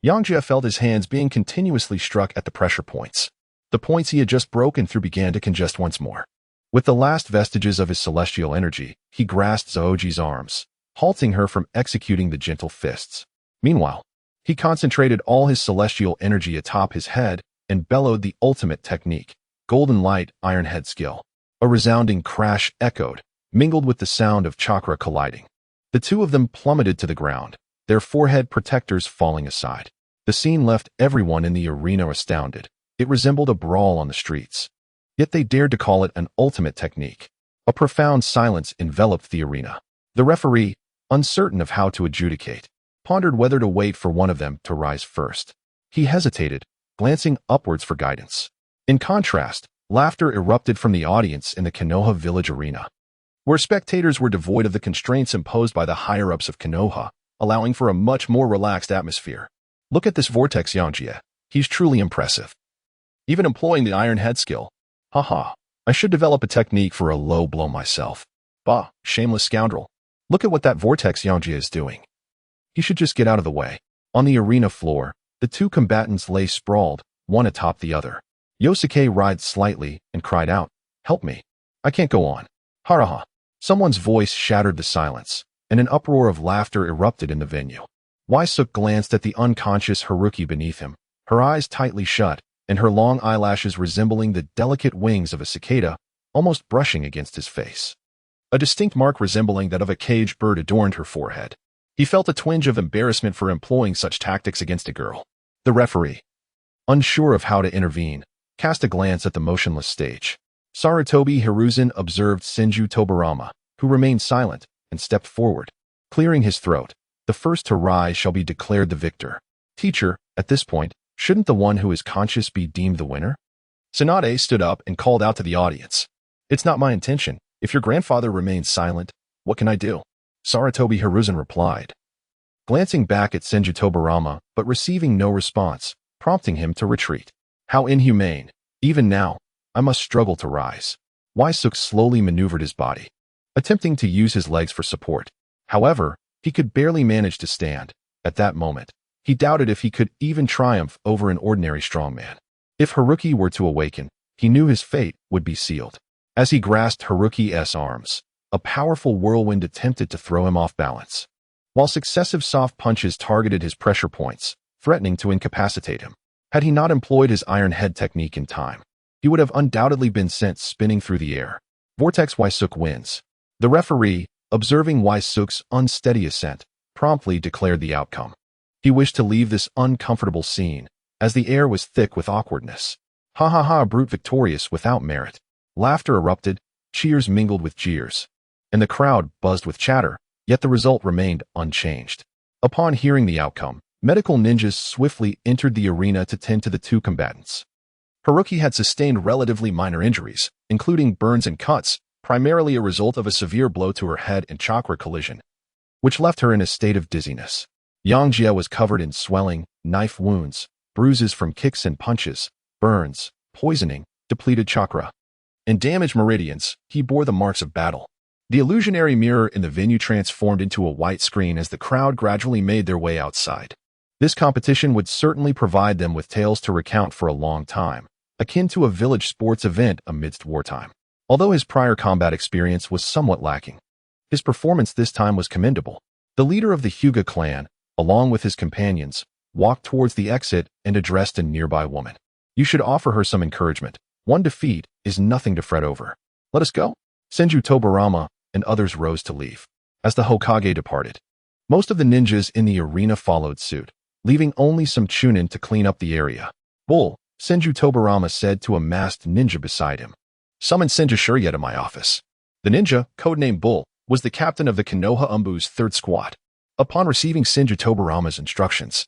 Yangjie felt his hands being continuously struck at the pressure points. The points he had just broken through began to congest once more. With the last vestiges of his celestial energy, he grasped Zoji's arms, halting her from executing the gentle fists. Meanwhile, he concentrated all his celestial energy atop his head and bellowed the ultimate technique, Golden Light Iron Head Skill. A resounding crash echoed, mingled with the sound of chakra colliding. The two of them plummeted to the ground, their forehead protectors falling aside. The scene left everyone in the arena astounded. It resembled a brawl on the streets. Yet they dared to call it an ultimate technique. A profound silence enveloped the arena. The referee, uncertain of how to adjudicate, pondered whether to wait for one of them to rise first. He hesitated, glancing upwards for guidance. In contrast, laughter erupted from the audience in the Konoha village arena, where spectators were devoid of the constraints imposed by the higher-ups of Konoha, allowing for a much more relaxed atmosphere. Look at this vortex Yangjie. He's truly impressive. Even employing the Iron Head skill. Haha, I should develop a technique for a low blow myself. Bah, shameless scoundrel. Look at what that vortex Yangjie is doing. He should just get out of the way. On the arena floor, the two combatants lay sprawled, one atop the other. Yosuke writhed slightly and cried out, "Help me. I can't go on." Haraha. Someone's voice shattered the silence, and an uproar of laughter erupted in the venue. Waisuk glanced at the unconscious Haruki beneath him, her eyes tightly shut, and her long eyelashes resembling the delicate wings of a cicada, almost brushing against his face. A distinct mark resembling that of a caged bird adorned her forehead. He felt a twinge of embarrassment for employing such tactics against a girl. The referee, unsure of how to intervene, cast a glance at the motionless stage. Sarutobi Hiruzen observed Senju Tobarama, who remained silent, and stepped forward. Clearing his throat, "The first to rise shall be declared the victor." Teacher, at this point, shouldn't the one who is conscious be deemed the winner? Tsunade stood up and called out to the audience. "It's not my intention. If your grandfather remains silent, what can I do?" Sarutobi Hiruzen replied, glancing back at Senju Tobarama but receiving no response, prompting him to retreat. How inhumane. Even now, I must struggle to rise. Waisuk slowly maneuvered his body, attempting to use his legs for support. However, he could barely manage to stand. At that moment, he doubted if he could even triumph over an ordinary strongman. If Haruki were to awaken, he knew his fate would be sealed. As he grasped Haruki's arms, a powerful whirlwind attempted to throw him off balance, while successive soft punches targeted his pressure points, threatening to incapacitate him. Had he not employed his Iron Head technique in time, he would have undoubtedly been sent spinning through the air. Vortex Waisuk wins. The referee, observing Waisuk's unsteady ascent, promptly declared the outcome. He wished to leave this uncomfortable scene, as the air was thick with awkwardness. Ha ha ha, brute victorious without merit. Laughter erupted, cheers mingled with jeers, and the crowd buzzed with chatter, yet the result remained unchanged. Upon hearing the outcome, medical ninjas swiftly entered the arena to tend to the two combatants. Haruki had sustained relatively minor injuries, including burns and cuts, primarily a result of a severe blow to her head and chakra collision, which left her in a state of dizziness. Yangjie was covered in swelling, knife wounds, bruises from kicks and punches, burns, poisoning, depleted chakra, and damaged meridians. He bore the marks of battle. The illusionary mirror in the venue transformed into a white screen as the crowd gradually made their way outside. This competition would certainly provide them with tales to recount for a long time, akin to a village sports event amidst wartime. Although his prior combat experience was somewhat lacking, his performance this time was commendable. The leader of the Hyuga clan, along with his companions, walked towards the exit and addressed a nearby woman. "You should offer her some encouragement. One defeat is nothing to fret over. Let us go." Senju Tobarama and others rose to leave. As the Hokage departed, most of the ninjas in the arena followed suit, leaving only some Chunin to clean up the area. "Bull," Senju Tobarama said to a masked ninja beside him. "Summon Senju Shirya to my office." The ninja, codenamed Bull, was the captain of the Konoha Umbu's third squad. Upon receiving Senju Tobarama's instructions,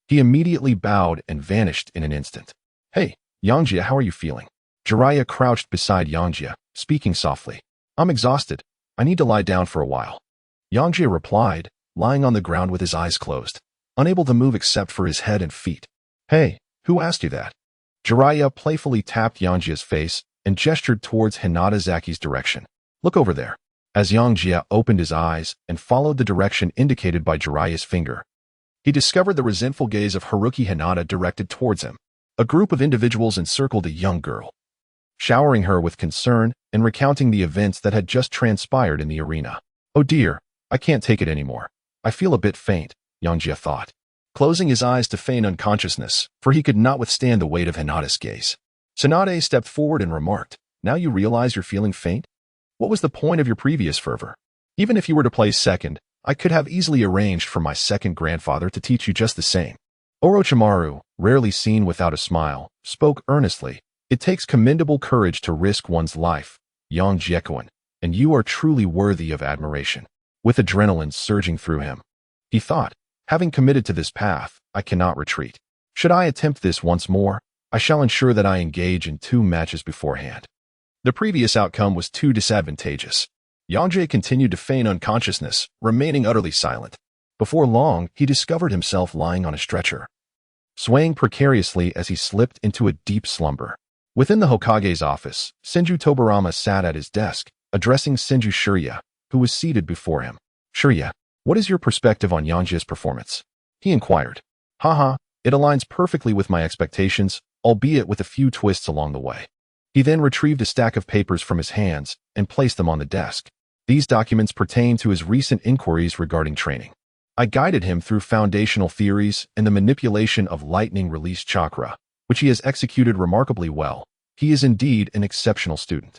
he immediately bowed and vanished in an instant. "Hey, Yangjie, how are you feeling?" Jiraiya crouched beside Yangjie, speaking softly. "I'm exhausted. I need to lie down for a while." Yangjie replied, lying on the ground with his eyes closed, unable to move except for his head and feet. "Hey, who asked you that?" Jiraiya playfully tapped Yangjie's face and gestured towards Hinatazaki's direction. "Look over there." As Yangjie opened his eyes and followed the direction indicated by Jiraiya's finger, he discovered the resentful gaze of Haruki Hinata directed towards him. A group of individuals encircled a young girl, showering her with concern and recounting the events that had just transpired in the arena. "Oh dear, I can't take it anymore. I feel a bit faint," Yangjie thought, closing his eyes to feign unconsciousness, for he could not withstand the weight of Hinata's gaze. Tsunade stepped forward and remarked, "Now you realize you're feeling faint? What was the point of your previous fervor? Even if you were to place second, I could have easily arranged for my second grandfather to teach you just the same." Orochimaru, rarely seen without a smile, spoke earnestly. "It takes commendable courage to risk one's life, Yangjie, and you are truly worthy of admiration." With adrenaline surging through him, he thought, "Having committed to this path, I cannot retreat. Should I attempt this once more, I shall ensure that I engage in 2 matches beforehand." The previous outcome was too disadvantageous. Yangjie continued to feign unconsciousness, remaining utterly silent. Before long, he discovered himself lying on a stretcher, swaying precariously as he slipped into a deep slumber. Within the Hokage's office, Senju Tobarama sat at his desk, addressing Senju Shirya, who was seated before him. "Shirya, what is your perspective on Yangjie's performance?" he inquired. "Haha, it aligns perfectly with my expectations, albeit with a few twists along the way." He then retrieved a stack of papers from his hands and placed them on the desk. These documents pertain to his recent inquiries regarding training. "I guided him through foundational theories and the manipulation of lightning release chakra, which he has executed remarkably well. He is indeed an exceptional student."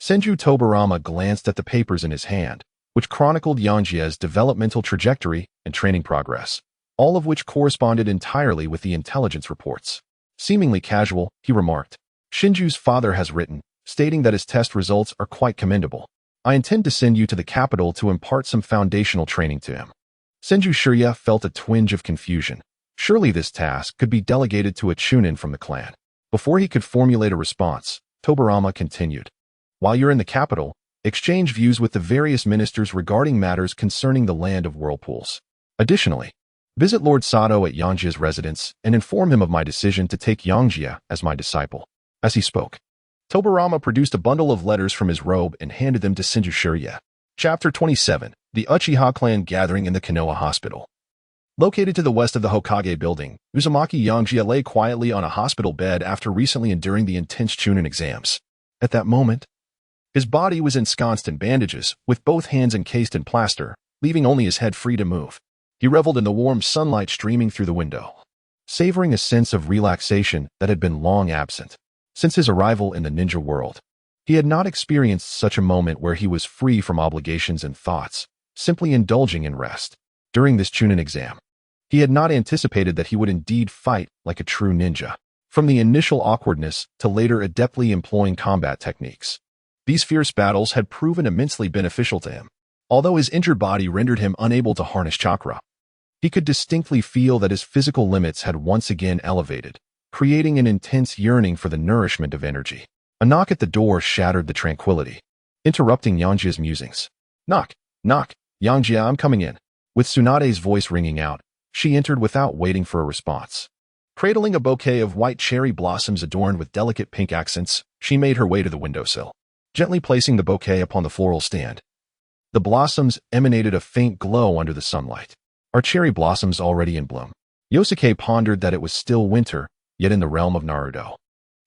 Senju Tobarama glanced at the papers in his hand, which chronicled Yangjie's developmental trajectory and training progress, all of which corresponded entirely with the intelligence reports. Seemingly casual, he remarked, "Shinju's father has written, stating that his test results are quite commendable. I intend to send you to the capital to impart some foundational training to him." Senju Shirya felt a twinge of confusion. Surely this task could be delegated to a Chunin from the clan. Before he could formulate a response, Tobarama continued, "While you're in the capital, exchange views with the various ministers regarding matters concerning the Land of Whirlpools. Additionally, visit Lord Sato at Yangjie's residence and inform him of my decision to take Yangjie as my disciple." As he spoke, Tobarama produced a bundle of letters from his robe and handed them to Senju Shirya. Chapter 27. The Uchiha clan gathering in the Konoha hospital. Located to the west of the Hokage building, Uzumaki Yangjie lay quietly on a hospital bed after recently enduring the intense Chunin exams. At that moment, his body was ensconced in bandages, with both hands encased in plaster, leaving only his head free to move. He reveled in the warm sunlight streaming through the window, savoring a sense of relaxation that had been long absent. Since his arrival in the ninja world, he had not experienced such a moment where he was free from obligations and thoughts, simply indulging in rest. During this Chunin exam, he had not anticipated that he would indeed fight like a true ninja. From the initial awkwardness to later adeptly employing combat techniques, these fierce battles had proven immensely beneficial to him. Although his injured body rendered him unable to harness chakra, he could distinctly feel that his physical limits had once again elevated, creating an intense yearning for the nourishment of energy. A knock at the door shattered the tranquility, interrupting Yangjie's musings. "Knock, knock, Yangjie, I'm coming in." With Tsunade's voice ringing out, she entered without waiting for a response. Cradling a bouquet of white cherry blossoms adorned with delicate pink accents, she made her way to the windowsill, gently placing the bouquet upon the floral stand. The blossoms emanated a faint glow under the sunlight. "Are cherry blossoms already in bloom?" Yosuke pondered that it was still winter, yet in the realm of Naruto,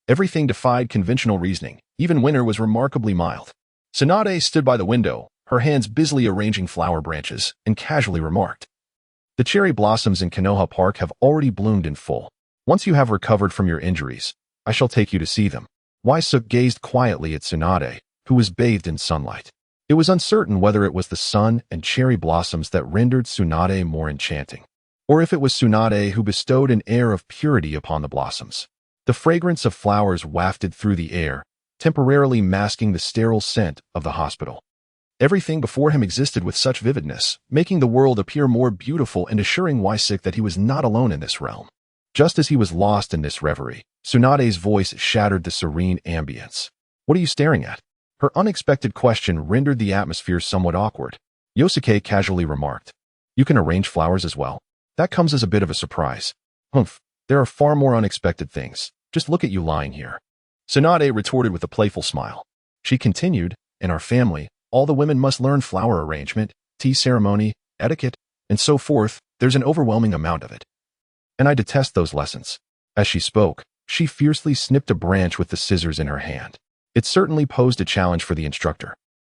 everything defied conventional reasoning. Even winter was remarkably mild. Tsunade stood by the window, her hands busily arranging flower branches, and casually remarked, "The cherry blossoms in Konoha Park have already bloomed in full. Once you have recovered from your injuries, I shall take you to see them." Waisuk gazed quietly at Tsunade, who was bathed in sunlight. It was uncertain whether it was the sun and cherry blossoms that rendered Tsunade more enchanting, or if it was Tsunade who bestowed an air of purity upon the blossoms. The fragrance of flowers wafted through the air, temporarily masking the sterile scent of the hospital. Everything before him existed with such vividness, making the world appear more beautiful and assuring Waisuk that he was not alone in this realm. Just as he was lost in this reverie, Tsunade's voice shattered the serene ambience. "What are you staring at?" Her unexpected question rendered the atmosphere somewhat awkward. Yosuke casually remarked, "You can arrange flowers as well? That comes as a bit of a surprise." "Humph, there are far more unexpected things. Just look at you lying here." Tsunade retorted with a playful smile. She continued, "In our family, all the women must learn flower arrangement, tea ceremony, etiquette, and so forth. There's an overwhelming amount of it, and I detest those lessons." As she spoke, She fiercely snipped a branch with the scissors in her hand. It certainly posed a challenge for the instructor,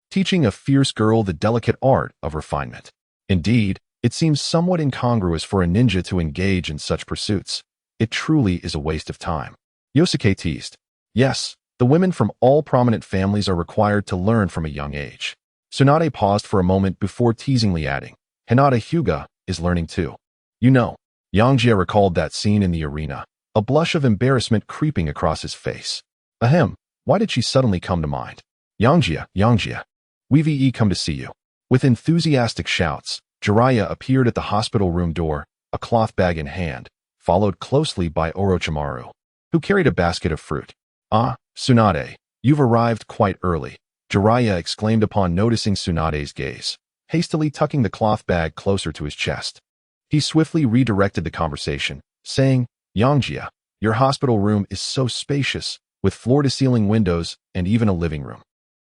teaching a fierce girl the delicate art of refinement. Indeed, it seems somewhat incongruous for a ninja to engage in such pursuits. It truly is a waste of time. Yosuke teased. Yes, the women from all prominent families are required to learn from a young age. Tsunade paused for a moment before teasingly adding, Hinata Hyuga is learning too. You know, Yangjie recalled that scene in the arena, a blush of embarrassment creeping across his face. Ahem, why did she suddenly come to mind? Yangjie, we've come to see you. With enthusiastic shouts, Jiraiya appeared at the hospital room door, a cloth bag in hand, followed closely by Orochimaru, who carried a basket of fruit. Ah, Tsunade, you've arrived quite early, Jiraiya exclaimed upon noticing Tsunade's gaze, hastily tucking the cloth bag closer to his chest. He swiftly redirected the conversation, saying, Yangjie, your hospital room is so spacious, with floor-to-ceiling windows and even a living room.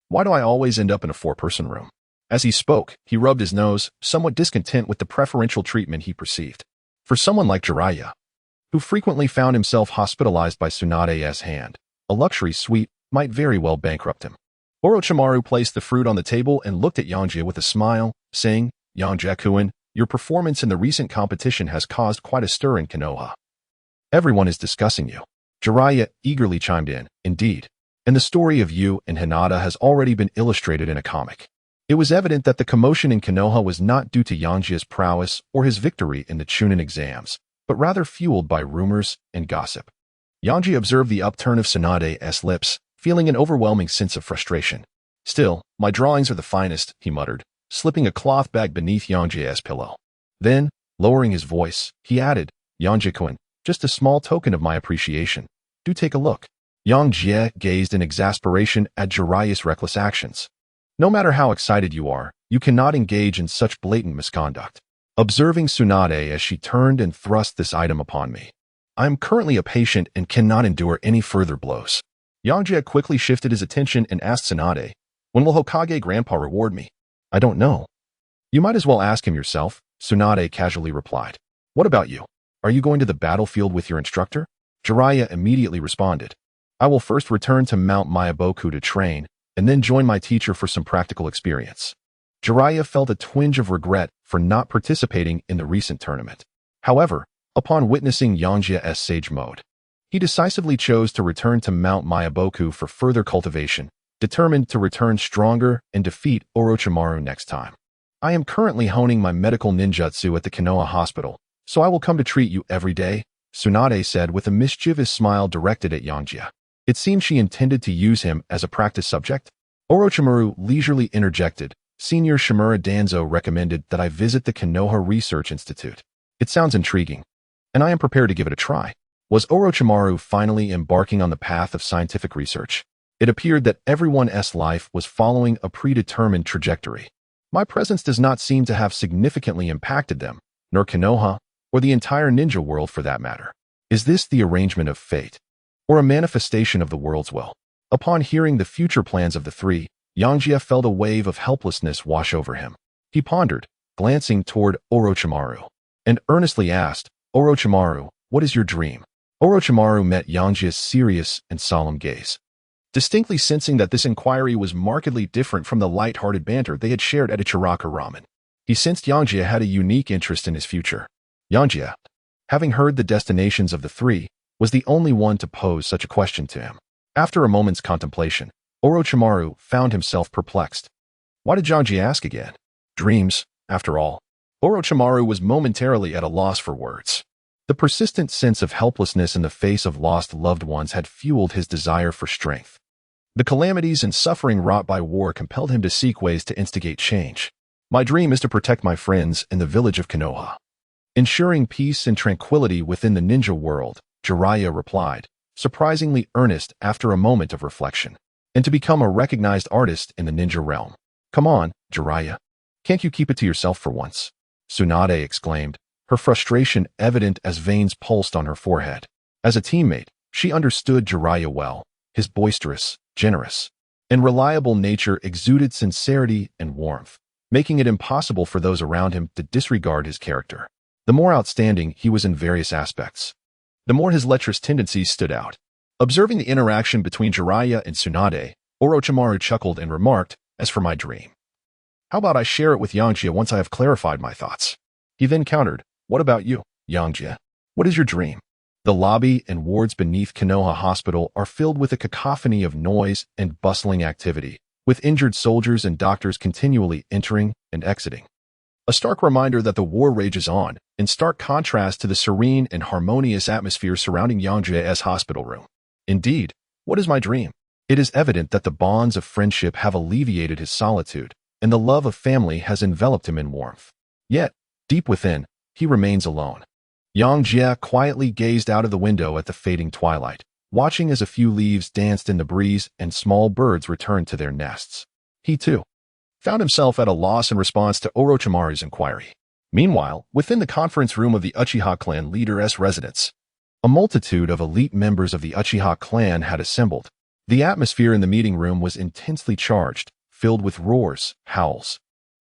Why do I always end up in a four-person room? As he spoke, he rubbed his nose, somewhat discontent with the preferential treatment he perceived. For someone like Jiraiya, who frequently found himself hospitalized by Tsunade's hand, a luxury suite might very well bankrupt him. Orochimaru placed the fruit on the table and looked at Yangjie with a smile, saying, Yangjie-kun, your performance in the recent competition has caused quite a stir in Konoha. Everyone is discussing you. Jiraiya eagerly chimed in, indeed. And the story of you and Hinata has already been illustrated in a comic. It was evident that the commotion in Konoha was not due to Yangjie's prowess or his victory in the Chunin exams, but rather fueled by rumors and gossip. Yangjie observed the upturn of Tsunade's lips, feeling an overwhelming sense of frustration. Still, my drawings are the finest, he muttered, slipping a cloth bag beneath Yangjie's pillow. Then, lowering his voice, he added, Yangjie-kun, just a small token of my appreciation. Do take a look. Yangjie gazed in exasperation at Jiraiya's reckless actions. No matter how excited you are, you cannot engage in such blatant misconduct. Observing Tsunade as she turned and thrust this item upon me. I am currently a patient and cannot endure any further blows. Yangjie quickly shifted his attention and asked Tsunade, when will Hokage Grandpa reward me? I don't know. You might as well ask him yourself, Tsunade casually replied. What about you? Are you going to the battlefield with your instructor? Jiraiya immediately responded. I will first return to Mount Myaboku to train, and then join my teacher for some practical experience. Jiraiya felt a twinge of regret for not participating in the recent tournament. However, upon witnessing Yangjie's sage mode, he decisively chose to return to Mount Myaboku for further cultivation, determined to return stronger and defeat Orochimaru next time. I am currently honing my medical ninjutsu at the Konoha hospital, so I will come to treat you every day, Tsunade said with a mischievous smile directed at Yangjie. It seemed she intended to use him as a practice subject. Orochimaru leisurely interjected, Senior Shimura Danzo recommended that I visit the Konoha Research Institute. It sounds intriguing, and I am prepared to give it a try. Was Orochimaru finally embarking on the path of scientific research? It appeared that everyone's life was following a predetermined trajectory. My presence does not seem to have significantly impacted them, nor Konoha, or the entire ninja world for that matter. Is this the arrangement of fate, or a manifestation of the world's will? Upon hearing the future plans of the three, Yangjie felt a wave of helplessness wash over him. He pondered, glancing toward Orochimaru, and earnestly asked, Orochimaru, what is your dream? Orochimaru met Yangjie's serious and solemn gaze, distinctly sensing that this inquiry was markedly different from the light-hearted banter they had shared at Ichiraka Ramen. He sensed Yangjie had a unique interest in his future. Yangjie, having heard the destinations of the three, was the only one to pose such a question to him. After a moment's contemplation, Orochimaru found himself perplexed. Why did Yangjie ask again? Dreams, after all. Orochimaru was momentarily at a loss for words. The persistent sense of helplessness in the face of lost loved ones had fueled his desire for strength. The calamities and suffering wrought by war compelled him to seek ways to instigate change. My dream is to protect my friends in the village of Konoha, ensuring peace and tranquility within the ninja world, Jiraiya replied, surprisingly earnest after a moment of reflection, and to become a recognized artist in the ninja realm. Come on, Jiraiya. Can't you keep it to yourself for once? Tsunade exclaimed, her frustration evident as veins pulsed on her forehead. As a teammate, she understood Jiraiya well. His boisterous, generous, and reliable nature exuded sincerity and warmth, making it impossible for those around him to disregard his character. The more outstanding he was in various aspects, the more his lecherous tendencies stood out. Observing the interaction between Jiraiya and Tsunade, Orochimaru chuckled and remarked, "As for my dream, how about I share it with Yangjie once I have clarified my thoughts?" He then countered, "What about you, Yangjie? What is your dream?" The lobby and wards beneath Konoha Hospital are filled with a cacophony of noise and bustling activity, with injured soldiers and doctors continually entering and exiting. A stark reminder that the war rages on, in stark contrast to the serene and harmonious atmosphere surrounding Yangjie's hospital room. Indeed, what is my dream? It is evident that the bonds of friendship have alleviated his solitude, and the love of family has enveloped him in warmth. Yet, deep within, he remains alone. Yangjie quietly gazed out of the window at the fading twilight, watching as a few leaves danced in the breeze and small birds returned to their nests. He, too, found himself at a loss in response to Orochimaru's inquiry. Meanwhile, within the conference room of the Uchiha clan leader's residence, a multitude of elite members of the Uchiha clan had assembled. The atmosphere in the meeting room was intensely charged, filled with roars, howls,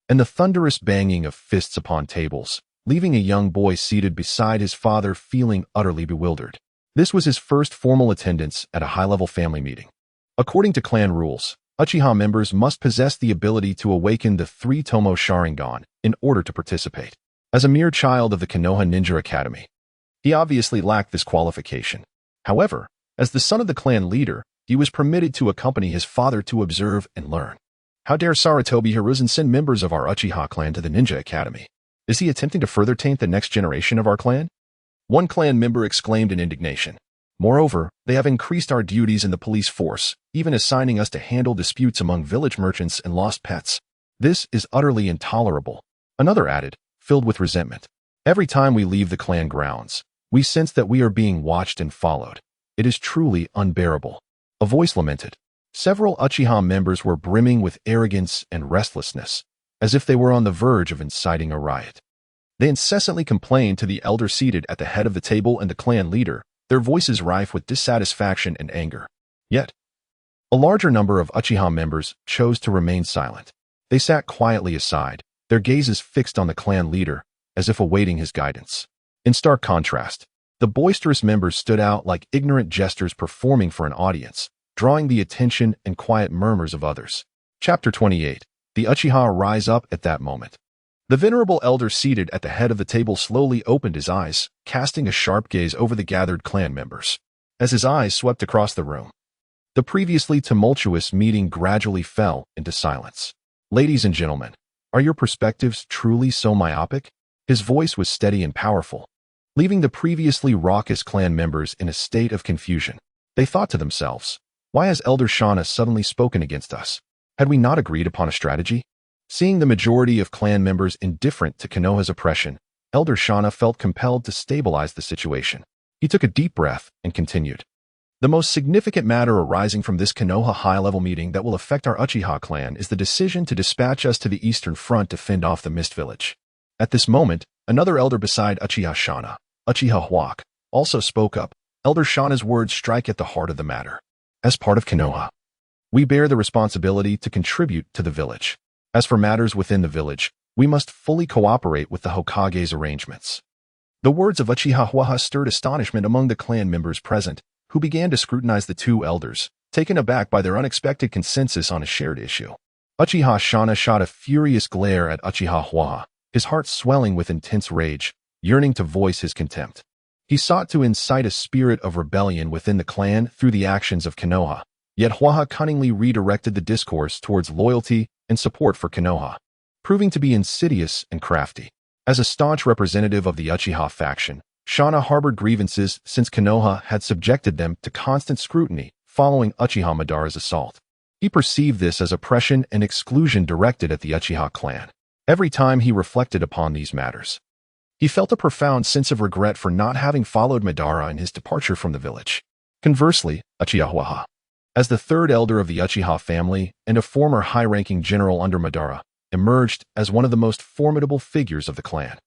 and the thunderous banging of fists upon tables, leaving a young boy seated beside his father feeling utterly bewildered. This was his first formal attendance at a high-level family meeting. According to clan rules, Uchiha members must possess the ability to awaken the 3-Tomo Sharingan in order to participate. As a mere child of the Konoha Ninja Academy, he obviously lacked this qualification. However, as the son of the clan leader, he was permitted to accompany his father to observe and learn. How dare Sarutobi Hiruzen send members of our Uchiha clan to the Ninja Academy? Is he attempting to further taint the next generation of our clan? One clan member exclaimed in indignation. Moreover, they have increased our duties in the police force, even assigning us to handle disputes among village merchants and lost pets. This is utterly intolerable. Another added, filled with resentment. Every time we leave the clan grounds, we sense that we are being watched and followed. It is truly unbearable. A voice lamented. Several Uchiha members were brimming with arrogance and restlessness, as if they were on the verge of inciting a riot. They incessantly complained to the elder seated at the head of the table and the clan leader, their voices rife with dissatisfaction and anger. Yet, a larger number of Uchiha members chose to remain silent. They sat quietly aside, their gazes fixed on the clan leader, as if awaiting his guidance. In stark contrast, the boisterous members stood out like ignorant jesters performing for an audience, drawing the attention and quiet murmurs of others. Chapter 28. The Uchiha rise up at that moment. The venerable elder seated at the head of the table slowly opened his eyes, casting a sharp gaze over the gathered clan members. As his eyes swept across the room, the previously tumultuous meeting gradually fell into silence. Ladies and gentlemen, are your perspectives truly so myopic? His voice was steady and powerful, leaving the previously raucous clan members in a state of confusion. They thought to themselves, why has Elder Shauna suddenly spoken against us? Had we not agreed upon a strategy? Seeing the majority of clan members indifferent to Konoha's oppression, Elder Shauna felt compelled to stabilize the situation. He took a deep breath and continued. The most significant matter arising from this Konoha high-level meeting that will affect our Uchiha clan is the decision to dispatch us to the Eastern Front to fend off the Mist Village. At this moment, another elder beside Uchiha Shauna, Uchiha Huak, also spoke up. Elder Shauna's words strike at the heart of the matter. As part of Konoha, we bear the responsibility to contribute to the village. As for matters within the village, we must fully cooperate with the Hokage's arrangements. The words of Uchiha Huaha stirred astonishment among the clan members present, who began to scrutinize the two elders, taken aback by their unexpected consensus on a shared issue. Uchiha Shauna shot a furious glare at Uchiha Huaha, his heart swelling with intense rage, yearning to voice his contempt. He sought to incite a spirit of rebellion within the clan through the actions of Konoha, yet Huaha cunningly redirected the discourse towards loyalty and support for Konoha, proving to be insidious and crafty. As a staunch representative of the Uchiha faction, Shauna harbored grievances since Konoha had subjected them to constant scrutiny following Uchiha Madara's assault. He perceived this as oppression and exclusion directed at the Uchiha clan. Every time he reflected upon these matters, he felt a profound sense of regret for not having followed Madara in his departure from the village. Conversely, Uchiha Huaha, as the third elder of the Uchiha family and a former high-ranking general under Madara, emerged as one of the most formidable figures of the clan.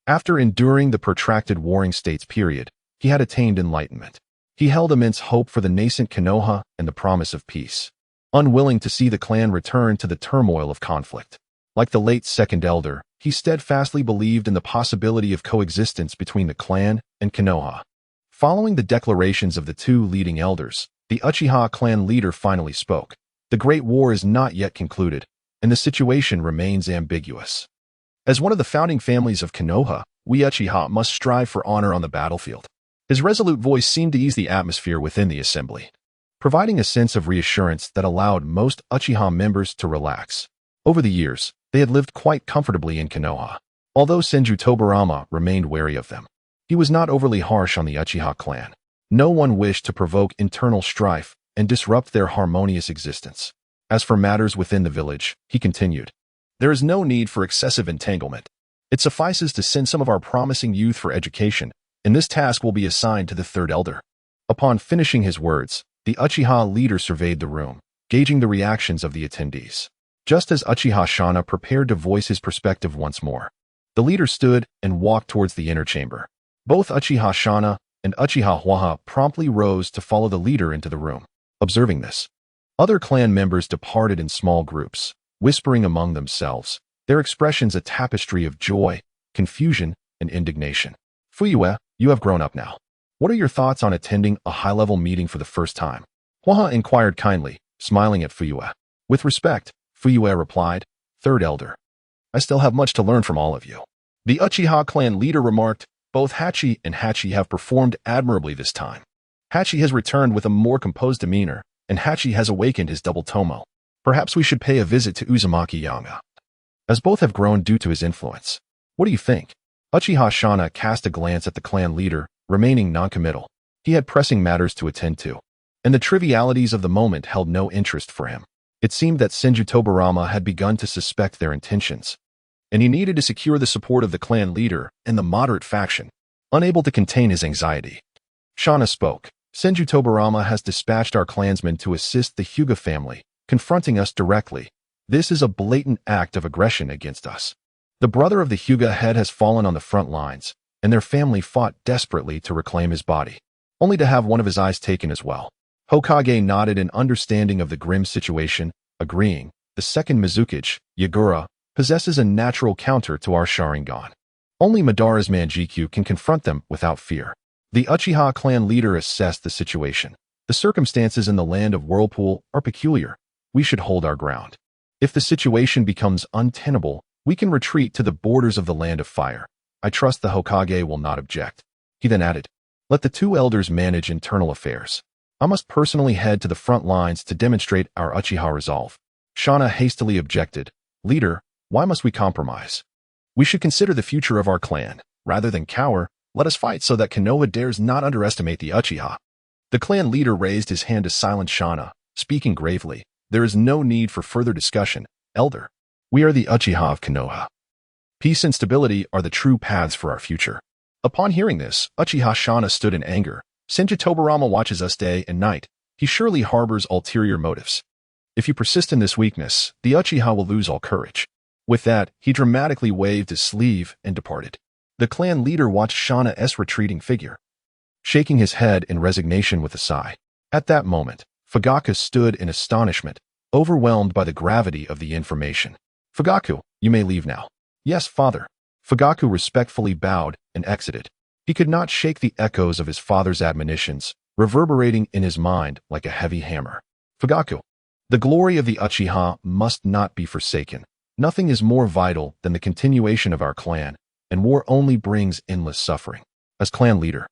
After enduring the protracted Warring States period, he had attained enlightenment. He held immense hope for the nascent Konoha and the promise of peace, unwilling to see the clan return to the turmoil of conflict. Like the late second elder, he steadfastly believed in the possibility of coexistence between the clan and Konoha. Following the declarations of the two leading elders, the Uchiha clan leader finally spoke. The Great War is not yet concluded, and the situation remains ambiguous. As one of the founding families of Konoha, we Uchiha must strive for honor on the battlefield. His resolute voice seemed to ease the atmosphere within the assembly, providing a sense of reassurance that allowed most Uchiha members to relax. Over the years, they had lived quite comfortably in Konoha. Although Senju Tobarama remained wary of them, he was not overly harsh on the Uchiha clan. No one wished to provoke internal strife and disrupt their harmonious existence. As for matters within the village, he continued, there is no need for excessive entanglement. It suffices to send some of our promising youth for education, and this task will be assigned to the third elder. Upon finishing his words, the Uchiha leader surveyed the room, gauging the reactions of the attendees. Just as Uchiha Shana prepared to voice his perspective once more, the leader stood and walked towards the inner chamber. Both Uchiha Shana and Uchiha Huaha promptly rose to follow the leader into the room. Observing this, other clan members departed in small groups, whispering among themselves, their expressions a tapestry of joy, confusion, and indignation. Fuyue, you have grown up now. What are your thoughts on attending a high-level meeting for the first time? Huaha inquired kindly, smiling at Fuyue. With respect, Fuyue replied, Third Elder. I still have much to learn from all of you. The Uchiha clan leader remarked, both Hachi and Hachi have performed admirably this time. Hachi has returned with a more composed demeanor, and Hachi has awakened his double tomo. Perhaps we should pay a visit to Uzumaki Yanga, as both have grown due to his influence. What do you think? Uchiha Shana cast a glance at the clan leader, remaining noncommittal. He had pressing matters to attend to, and the trivialities of the moment held no interest for him. It seemed that Senju Tobarama had begun to suspect their intentions, and he needed to secure the support of the clan leader and the moderate faction. Unable to contain his anxiety, Shana spoke. Senju Tobarama has dispatched our clansmen to assist the Hyuga family, confronting us directly. This is a blatant act of aggression against us. The brother of the Hyuga head has fallen on the front lines, and their family fought desperately to reclaim his body, only to have one of his eyes taken as well. Hokage nodded in understanding of the grim situation, agreeing, the second Mizukage, Yagura, possesses a natural counter to our Sharingan. Only Madara's Manjikyu can confront them without fear. The Uchiha clan leader assessed the situation. The circumstances in the Land of Whirlpool are peculiar. We should hold our ground. If the situation becomes untenable, we can retreat to the borders of the Land of Fire. I trust the Hokage will not object. He then added, let the two elders manage internal affairs. I must personally head to the front lines to demonstrate our Uchiha resolve. Shana hastily objected, Leader, why must we compromise? We should consider the future of our clan. Rather than cower, let us fight so that Konoha dares not underestimate the Uchiha. The clan leader raised his hand to silence Shana, speaking gravely. There is no need for further discussion, Elder. We are the Uchiha of Konoha. Peace and stability are the true paths for our future. Upon hearing this, Uchiha Shana stood in anger. Senju Tobarama watches us day and night. He surely harbors ulterior motives. If you persist in this weakness, the Uchiha will lose all courage. With that, he dramatically waved his sleeve and departed. The clan leader watched Shana's retreating figure, shaking his head in resignation with a sigh. At that moment, Fugaku stood in astonishment, overwhelmed by the gravity of the information. Fugaku, you may leave now. Yes, father. Fugaku respectfully bowed and exited. He could not shake the echoes of his father's admonitions, reverberating in his mind like a heavy hammer. Fugaku, the glory of the Uchiha must not be forsaken. Nothing is more vital than the continuation of our clan, and war only brings endless suffering. As clan leader,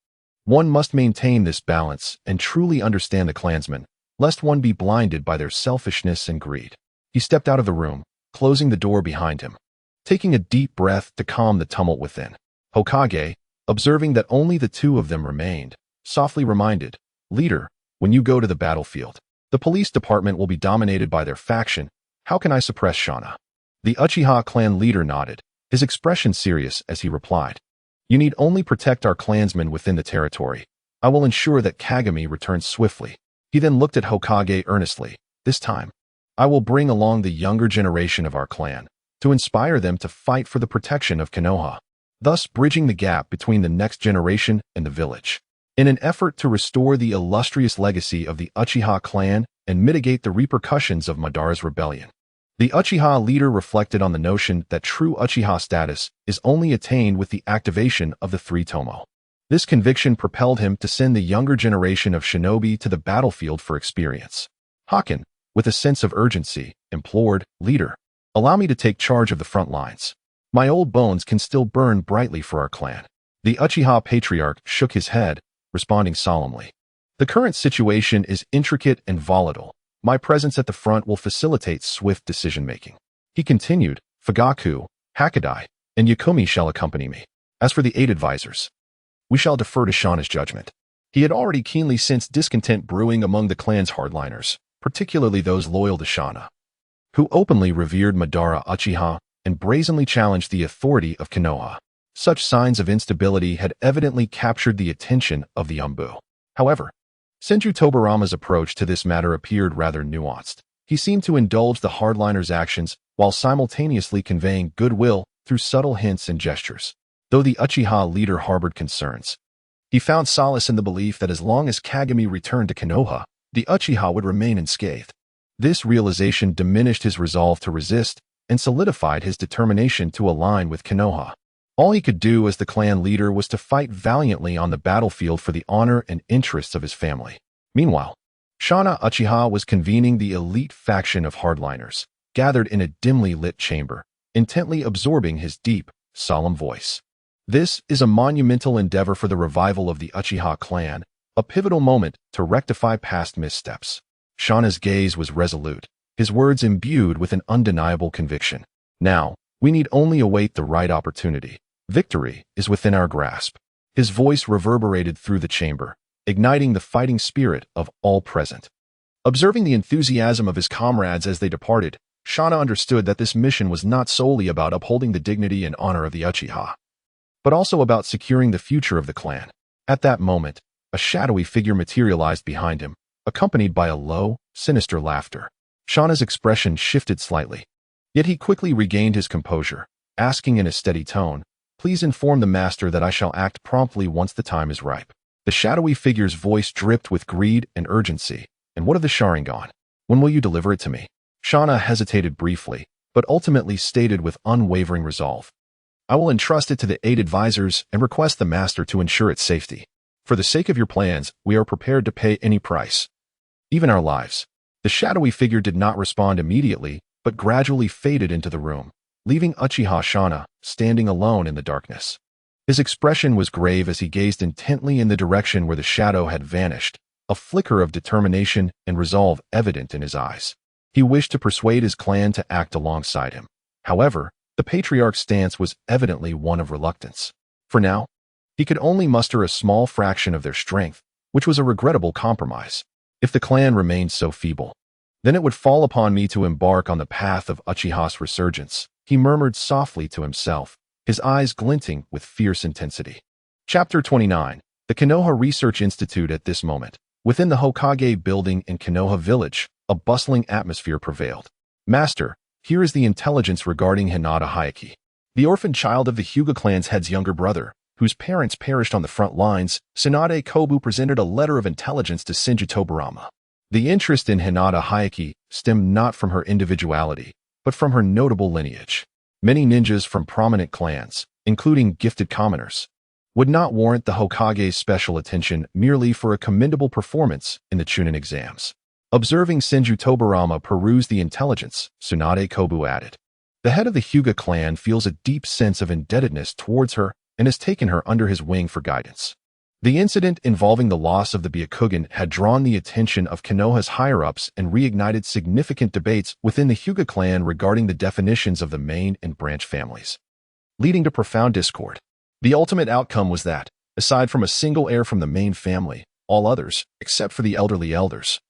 one must maintain this balance and truly understand the clansmen, lest one be blinded by their selfishness and greed. He stepped out of the room, closing the door behind him, taking a deep breath to calm the tumult within. Hokage, observing that only the two of them remained, softly reminded, Leader, when you go to the battlefield, the police department will be dominated by their faction. How can I suppress Shana? The Uchiha clan leader nodded, his expression serious as he replied, You need only protect our clansmen within the territory. I will ensure that Kagami returns swiftly. He then looked at Hokage earnestly. This time, I will bring along the younger generation of our clan, to inspire them to fight for the protection of Konoha, thus bridging the gap between the next generation and the village. In an effort to restore the illustrious legacy of the Uchiha clan and mitigate the repercussions of Madara's rebellion, the Uchiha leader reflected on the notion that true Uchiha status is only attained with the activation of the three tomo. This conviction propelled him to send the younger generation of shinobi to the battlefield for experience. Haken, with a sense of urgency, implored, "Leader, allow me to take charge of the front lines. My old bones can still burn brightly for our clan." The Uchiha patriarch shook his head, responding solemnly. "The current situation is intricate and volatile. My presence at the front will facilitate swift decision-making." He continued, "Fugaku, Hakadai, and Yakumi shall accompany me. As for the 8 advisors, we shall defer to Shana's judgment." He had already keenly sensed discontent brewing among the clan's hardliners, particularly those loyal to Shana, who openly revered Madara Uchiha and brazenly challenged the authority of Konoha. Such signs of instability had evidently captured the attention of the Umbu. However, Senju Tobarama's approach to this matter appeared rather nuanced. He seemed to indulge the hardliners' actions while simultaneously conveying goodwill through subtle hints and gestures. Though the Uchiha leader harbored concerns, he found solace in the belief that as long as Kagami returned to Konoha, the Uchiha would remain unscathed. This realization diminished his resolve to resist and solidified his determination to align with Konoha. All he could do as the clan leader was to fight valiantly on the battlefield for the honor and interests of his family. Meanwhile, Shana Uchiha was convening the elite faction of hardliners, gathered in a dimly lit chamber, intently absorbing his deep, solemn voice. "This is a monumental endeavor for the revival of the Uchiha clan, a pivotal moment to rectify past missteps." Shana's gaze was resolute, his words imbued with an undeniable conviction. "Now, we need only await the right opportunity. Victory is within our grasp." His voice reverberated through the chamber, igniting the fighting spirit of all present. Observing the enthusiasm of his comrades as they departed, Shana understood that this mission was not solely about upholding the dignity and honor of the Uchiha, but also about securing the future of the clan. At that moment, a shadowy figure materialized behind him, accompanied by a low, sinister laughter. Shana's expression shifted slightly, yet he quickly regained his composure, asking in a steady tone, "Please inform the master that I shall act promptly once the time is ripe." The shadowy figure's voice dripped with greed and urgency. "And what of the Sharingan? When will you deliver it to me?" Shana hesitated briefly, but ultimately stated with unwavering resolve, "I will entrust it to the 8 advisors and request the master to ensure its safety. For the sake of your plans, we are prepared to pay any price, even our lives." The shadowy figure did not respond immediately, but gradually faded into the room, leaving Uchiha Shana standing alone in the darkness. His expression was grave as he gazed intently in the direction where the shadow had vanished, a flicker of determination and resolve evident in his eyes. He wished to persuade his clan to act alongside him. However, the patriarch's stance was evidently one of reluctance. For now, he could only muster a small fraction of their strength, which was a regrettable compromise. If the clan remained so feeble, then it would fall upon me to embark on the path of Uchiha's resurgence, he murmured softly to himself, his eyes glinting with fierce intensity. Chapter 29. The Konoha Research Institute. At this moment, within the Hokage building in Konoha Village, a bustling atmosphere prevailed. "Master, here is the intelligence regarding Hinata Hayaki, the orphan child of the Hyuga clan's head's younger brother, whose parents perished on the front lines." Tsunade Kobu presented a letter of intelligence to Senju Tobarama. The interest in Hinata Hayaki stemmed not from her individuality, but from her notable lineage. Many ninjas from prominent clans, including gifted commoners, would not warrant the Hokage's special attention merely for a commendable performance in the Chunin exams. Observing Senju Tobarama peruse the intelligence, Tsunade Kobu added, "The head of the Hyuga clan feels a deep sense of indebtedness towards her and has taken her under his wing for guidance." The incident involving the loss of the Byakugan had drawn the attention of Konoha's higher-ups and reignited significant debates within the Hyuga clan regarding the definitions of the main and branch families, leading to profound discord. The ultimate outcome was that, aside from a single heir from the main family, all others, except for the elderly elders,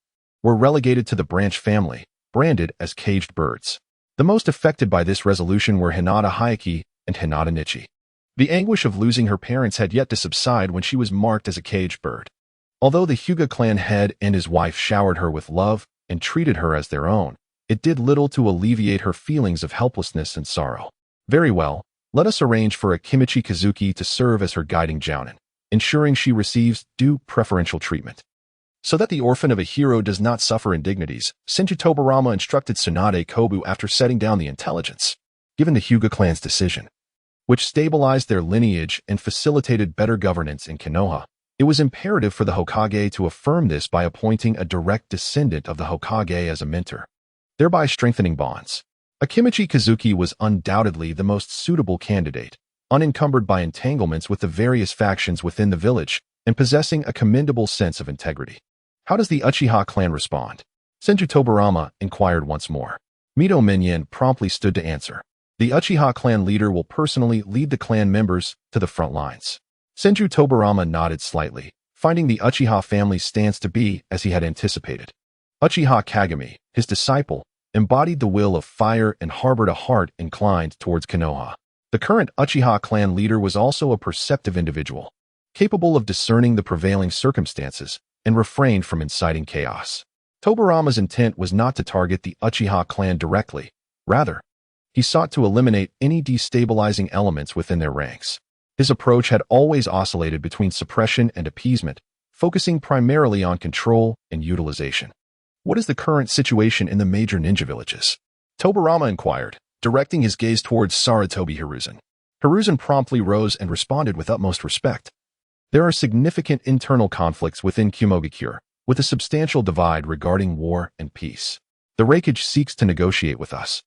were relegated to the branch family, branded as caged birds. The most affected by this resolution were Hinata Hayaki and Hinata Nichi. The anguish of losing her parents had yet to subside when she was marked as a caged bird. Although the Hyuga clan head and his wife showered her with love and treated her as their own, it did little to alleviate her feelings of helplessness and sorrow. "Very well, let us arrange for a Kimichi Kazuki to serve as her guiding jounin, ensuring she receives due preferential treatment, so that the orphan of a hero does not suffer indignities," Senju Tobarama instructed Tsunade Kobu after setting down the intelligence. Given the Hyuga clan's decision, which stabilized their lineage and facilitated better governance in Konoha. It was imperative for the Hokage to affirm this by appointing a direct descendant of the Hokage as a mentor, thereby strengthening bonds. Akimichi Kazuki was undoubtedly the most suitable candidate, unencumbered by entanglements with the various factions within the village and possessing a commendable sense of integrity. How does the Uchiha clan respond? Senju Tobarama inquired once more. Mito Minyan promptly stood to answer. The Uchiha clan leader will personally lead the clan members to the front lines. Senju Tobarama nodded slightly, finding the Uchiha family's stance to be as he had anticipated. Uchiha Kagami, his disciple, embodied the will of fire and harbored a heart inclined towards Konoha. The current Uchiha clan leader was also a perceptive individual, capable of discerning the prevailing circumstances and refrained from inciting chaos. Tobarama's intent was not to target the Uchiha clan directly. Rather, he sought to eliminate any destabilizing elements within their ranks. His approach had always oscillated between suppression and appeasement, focusing primarily on control and utilization. What is the current situation in the major ninja villages? Tobarama inquired, directing his gaze towards Sarutobi Hiruzen. Hiruzen promptly rose and responded with utmost respect. There are significant internal conflicts within Kumogakure, with a substantial divide regarding war and peace. The Reikage seeks to negotiate with us,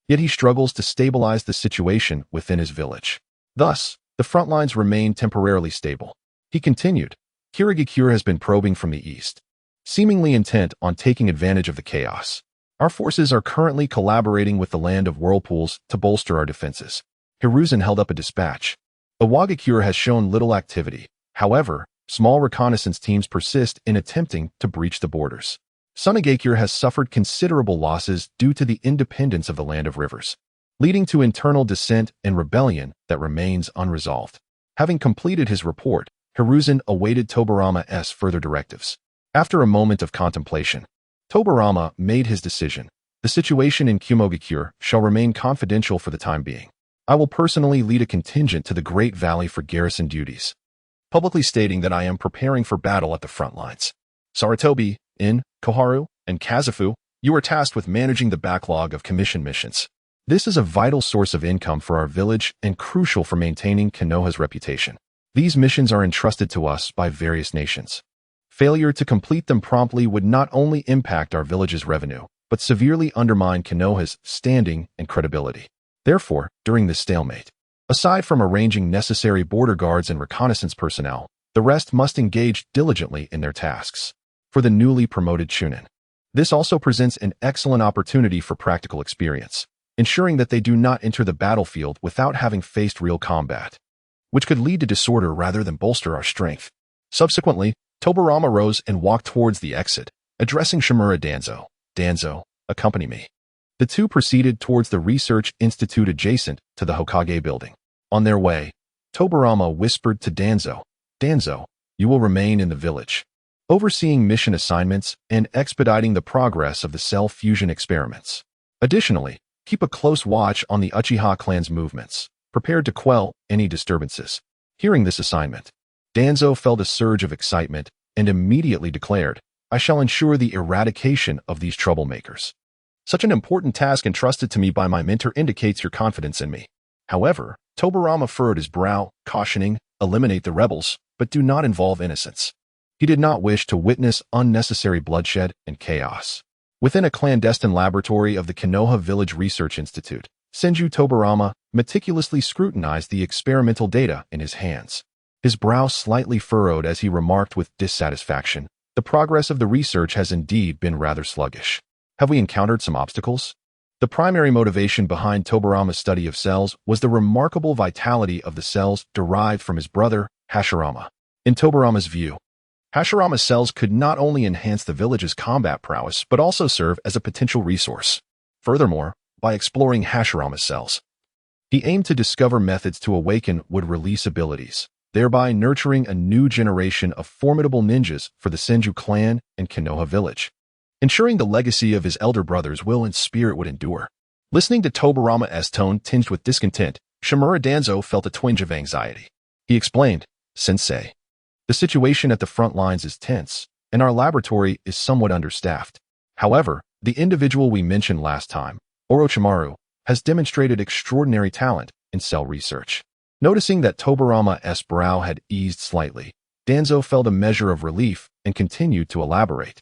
yet he struggles to stabilize the situation within his village. Thus, the front lines remain temporarily stable. He continued, Kirigakure has been probing from the east, seemingly intent on taking advantage of the chaos. Our forces are currently collaborating with the Land of Whirlpools to bolster our defenses. Hiruzen held up a dispatch. Iwagakure has shown little activity. However, small reconnaissance teams persist in attempting to breach the borders. Sunagakure has suffered considerable losses due to the independence of the Land of Rivers, leading to internal dissent and rebellion that remains unresolved. Having completed his report, Hiruzen awaited Tobarama's further directives. After a moment of contemplation, Tobarama made his decision. The situation in Kumogakure shall remain confidential for the time being. I will personally lead a contingent to the Great Valley for garrison duties, publicly stating that I am preparing for battle at the front lines. Sarutobi, In, Koharu, and Kazufu, you are tasked with managing the backlog of commission missions. This is a vital source of income for our village and crucial for maintaining Konoha's reputation. These missions are entrusted to us by various nations. Failure to complete them promptly would not only impact our village's revenue, but severely undermine Konoha's standing and credibility. Therefore, during this stalemate, aside from arranging necessary border guards and reconnaissance personnel, the rest must engage diligently in their tasks. For the newly promoted Chunin, this also presents an excellent opportunity for practical experience, ensuring that they do not enter the battlefield without having faced real combat, which could lead to disorder rather than bolster our strength. Subsequently, Tobarama rose and walked towards the exit, addressing Shimura Danzo. Danzo, accompany me. The two proceeded towards the research institute adjacent to the Hokage building. On their way, Tobarama whispered to Danzo, Danzo, you will remain in the village, overseeing mission assignments and expediting the progress of the cell fusion experiments. Additionally, keep a close watch on the Uchiha clan's movements, prepared to quell any disturbances. Hearing this assignment, Danzo felt a surge of excitement and immediately declared, I shall ensure the eradication of these troublemakers. Such an important task entrusted to me by my mentor indicates your confidence in me. However, Tobarama furrowed his brow, cautioning, eliminate the rebels, but do not involve innocents. He did not wish to witness unnecessary bloodshed and chaos. Within a clandestine laboratory of the Konoha Village Research Institute, Senju Tobarama meticulously scrutinized the experimental data in his hands. His brow slightly furrowed as he remarked with dissatisfaction, the progress of the research has indeed been rather sluggish. Have we encountered some obstacles? The primary motivation behind Tobarama's study of cells was the remarkable vitality of the cells derived from his brother, Hashirama. In Tobarama's view, Hashirama's cells could not only enhance the village's combat prowess, but also serve as a potential resource. Furthermore, by exploring Hashirama's cells, he aimed to discover methods to awaken would-release abilities, thereby nurturing a new generation of formidable ninjas for the Senju clan and Konoha village, ensuring the legacy of his elder brother's will and spirit would endure. Listening to Tobarama's tone tinged with discontent, Shimura Danzo felt a twinge of anxiety. He explained, Sensei, the situation at the front lines is tense, and our laboratory is somewhat understaffed. However, the individual we mentioned last time, Orochimaru, has demonstrated extraordinary talent in cell research. Noticing that Tobarama's brow had eased slightly, Danzo felt a measure of relief and continued to elaborate.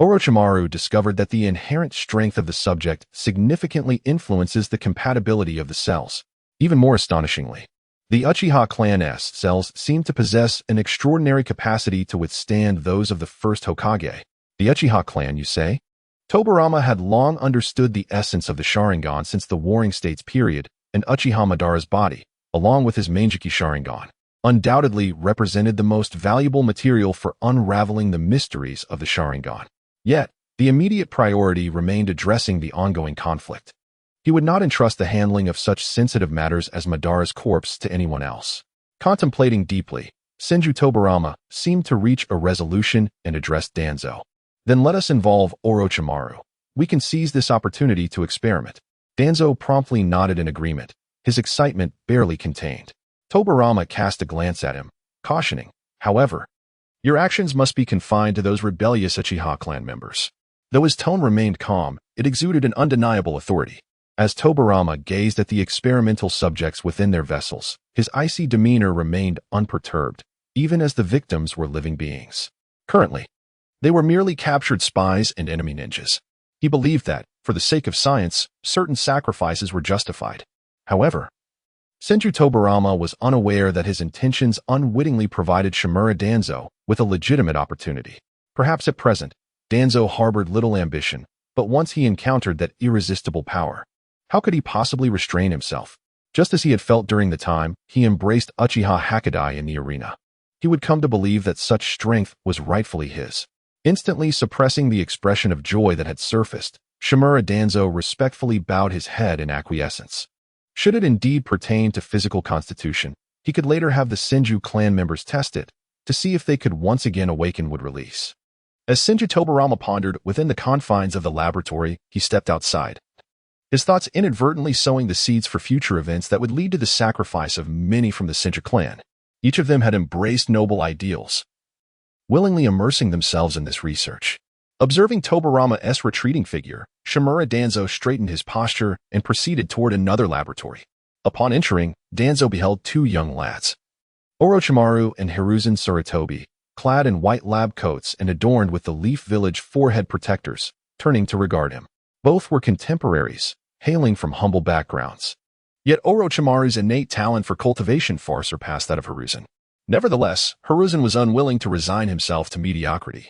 Orochimaru discovered that the inherent strength of the subject significantly influences the compatibility of the cells. Even more astonishingly, the Uchiha clan's cells seem to possess an extraordinary capacity to withstand those of the first Hokage. The Uchiha clan, you say? Tobarama had long understood the essence of the Sharingan since the Warring States period, and Uchiha Madara's body, along with his Manjiki Sharingan, undoubtedly represented the most valuable material for unraveling the mysteries of the Sharingan. Yet, the immediate priority remained addressing the ongoing conflict. He would not entrust the handling of such sensitive matters as Madara's corpse to anyone else. Contemplating deeply, Senju Tobarama seemed to reach a resolution and addressed Danzo. Then let us involve Orochimaru. We can seize this opportunity to experiment. Danzo promptly nodded in agreement, his excitement barely contained. Tobarama cast a glance at him, cautioning, however, your actions must be confined to those rebellious Uchiha clan members. Though his tone remained calm, it exuded an undeniable authority. As Tobarama gazed at the experimental subjects within their vessels, his icy demeanor remained unperturbed, even as the victims were living beings. Currently, they were merely captured spies and enemy ninjas. He believed that, for the sake of science, certain sacrifices were justified. However, Senju Tobarama was unaware that his intentions unwittingly provided Shimura Danzo with a legitimate opportunity. Perhaps at present, Danzo harbored little ambition, but once he encountered that irresistible power, how could he possibly restrain himself? Just as he had felt during the time he embraced Uchiha Hakadai in the arena, he would come to believe that such strength was rightfully his. Instantly suppressing the expression of joy that had surfaced, Shimura Danzo respectfully bowed his head in acquiescence. Should it indeed pertain to physical constitution, he could later have the Senju clan members test it, to see if they could once again awaken would release. As Senju Tobarama pondered within the confines of the laboratory, he stepped outside, his thoughts inadvertently sowing the seeds for future events that would lead to the sacrifice of many from the Senju clan. Each of them had embraced noble ideals, willingly immersing themselves in this research. Observing Tobarama's retreating figure, Shimura Danzo straightened his posture and proceeded toward another laboratory. Upon entering, Danzo beheld two young lads, Orochimaru and Hiruzen Sarutobi, clad in white lab coats and adorned with the Leaf Village forehead protectors, turning to regard him. Both were contemporaries, hailing from humble backgrounds. Yet Orochimaru's innate talent for cultivation far surpassed that of Hiruzen. Nevertheless, Hiruzen was unwilling to resign himself to mediocrity.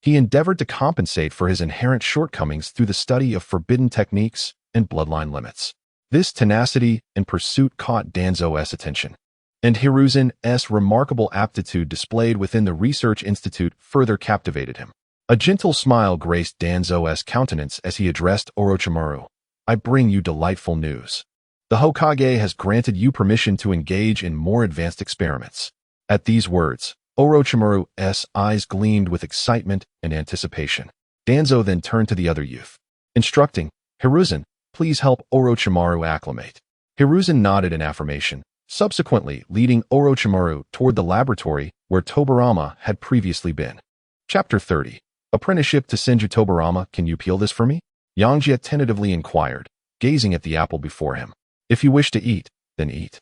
He endeavored to compensate for his inherent shortcomings through the study of forbidden techniques and bloodline limits. This tenacity and pursuit caught Danzo's attention, and Hiruzen's remarkable aptitude displayed within the Research Institute further captivated him. A gentle smile graced Danzo's countenance as he addressed Orochimaru. I bring you delightful news. The Hokage has granted you permission to engage in more advanced experiments. At these words, Orochimaru's eyes gleamed with excitement and anticipation. Danzo then turned to the other youth, instructing, Hiruzen, please help Orochimaru acclimate. Hiruzen nodded in affirmation, subsequently leading Orochimaru toward the laboratory where Tobarama had previously been. Chapter 30. Apprenticeship to Senju Tobarama, can you peel this for me? Yangjie tentatively inquired, gazing at the apple before him. If you wish to eat, then eat.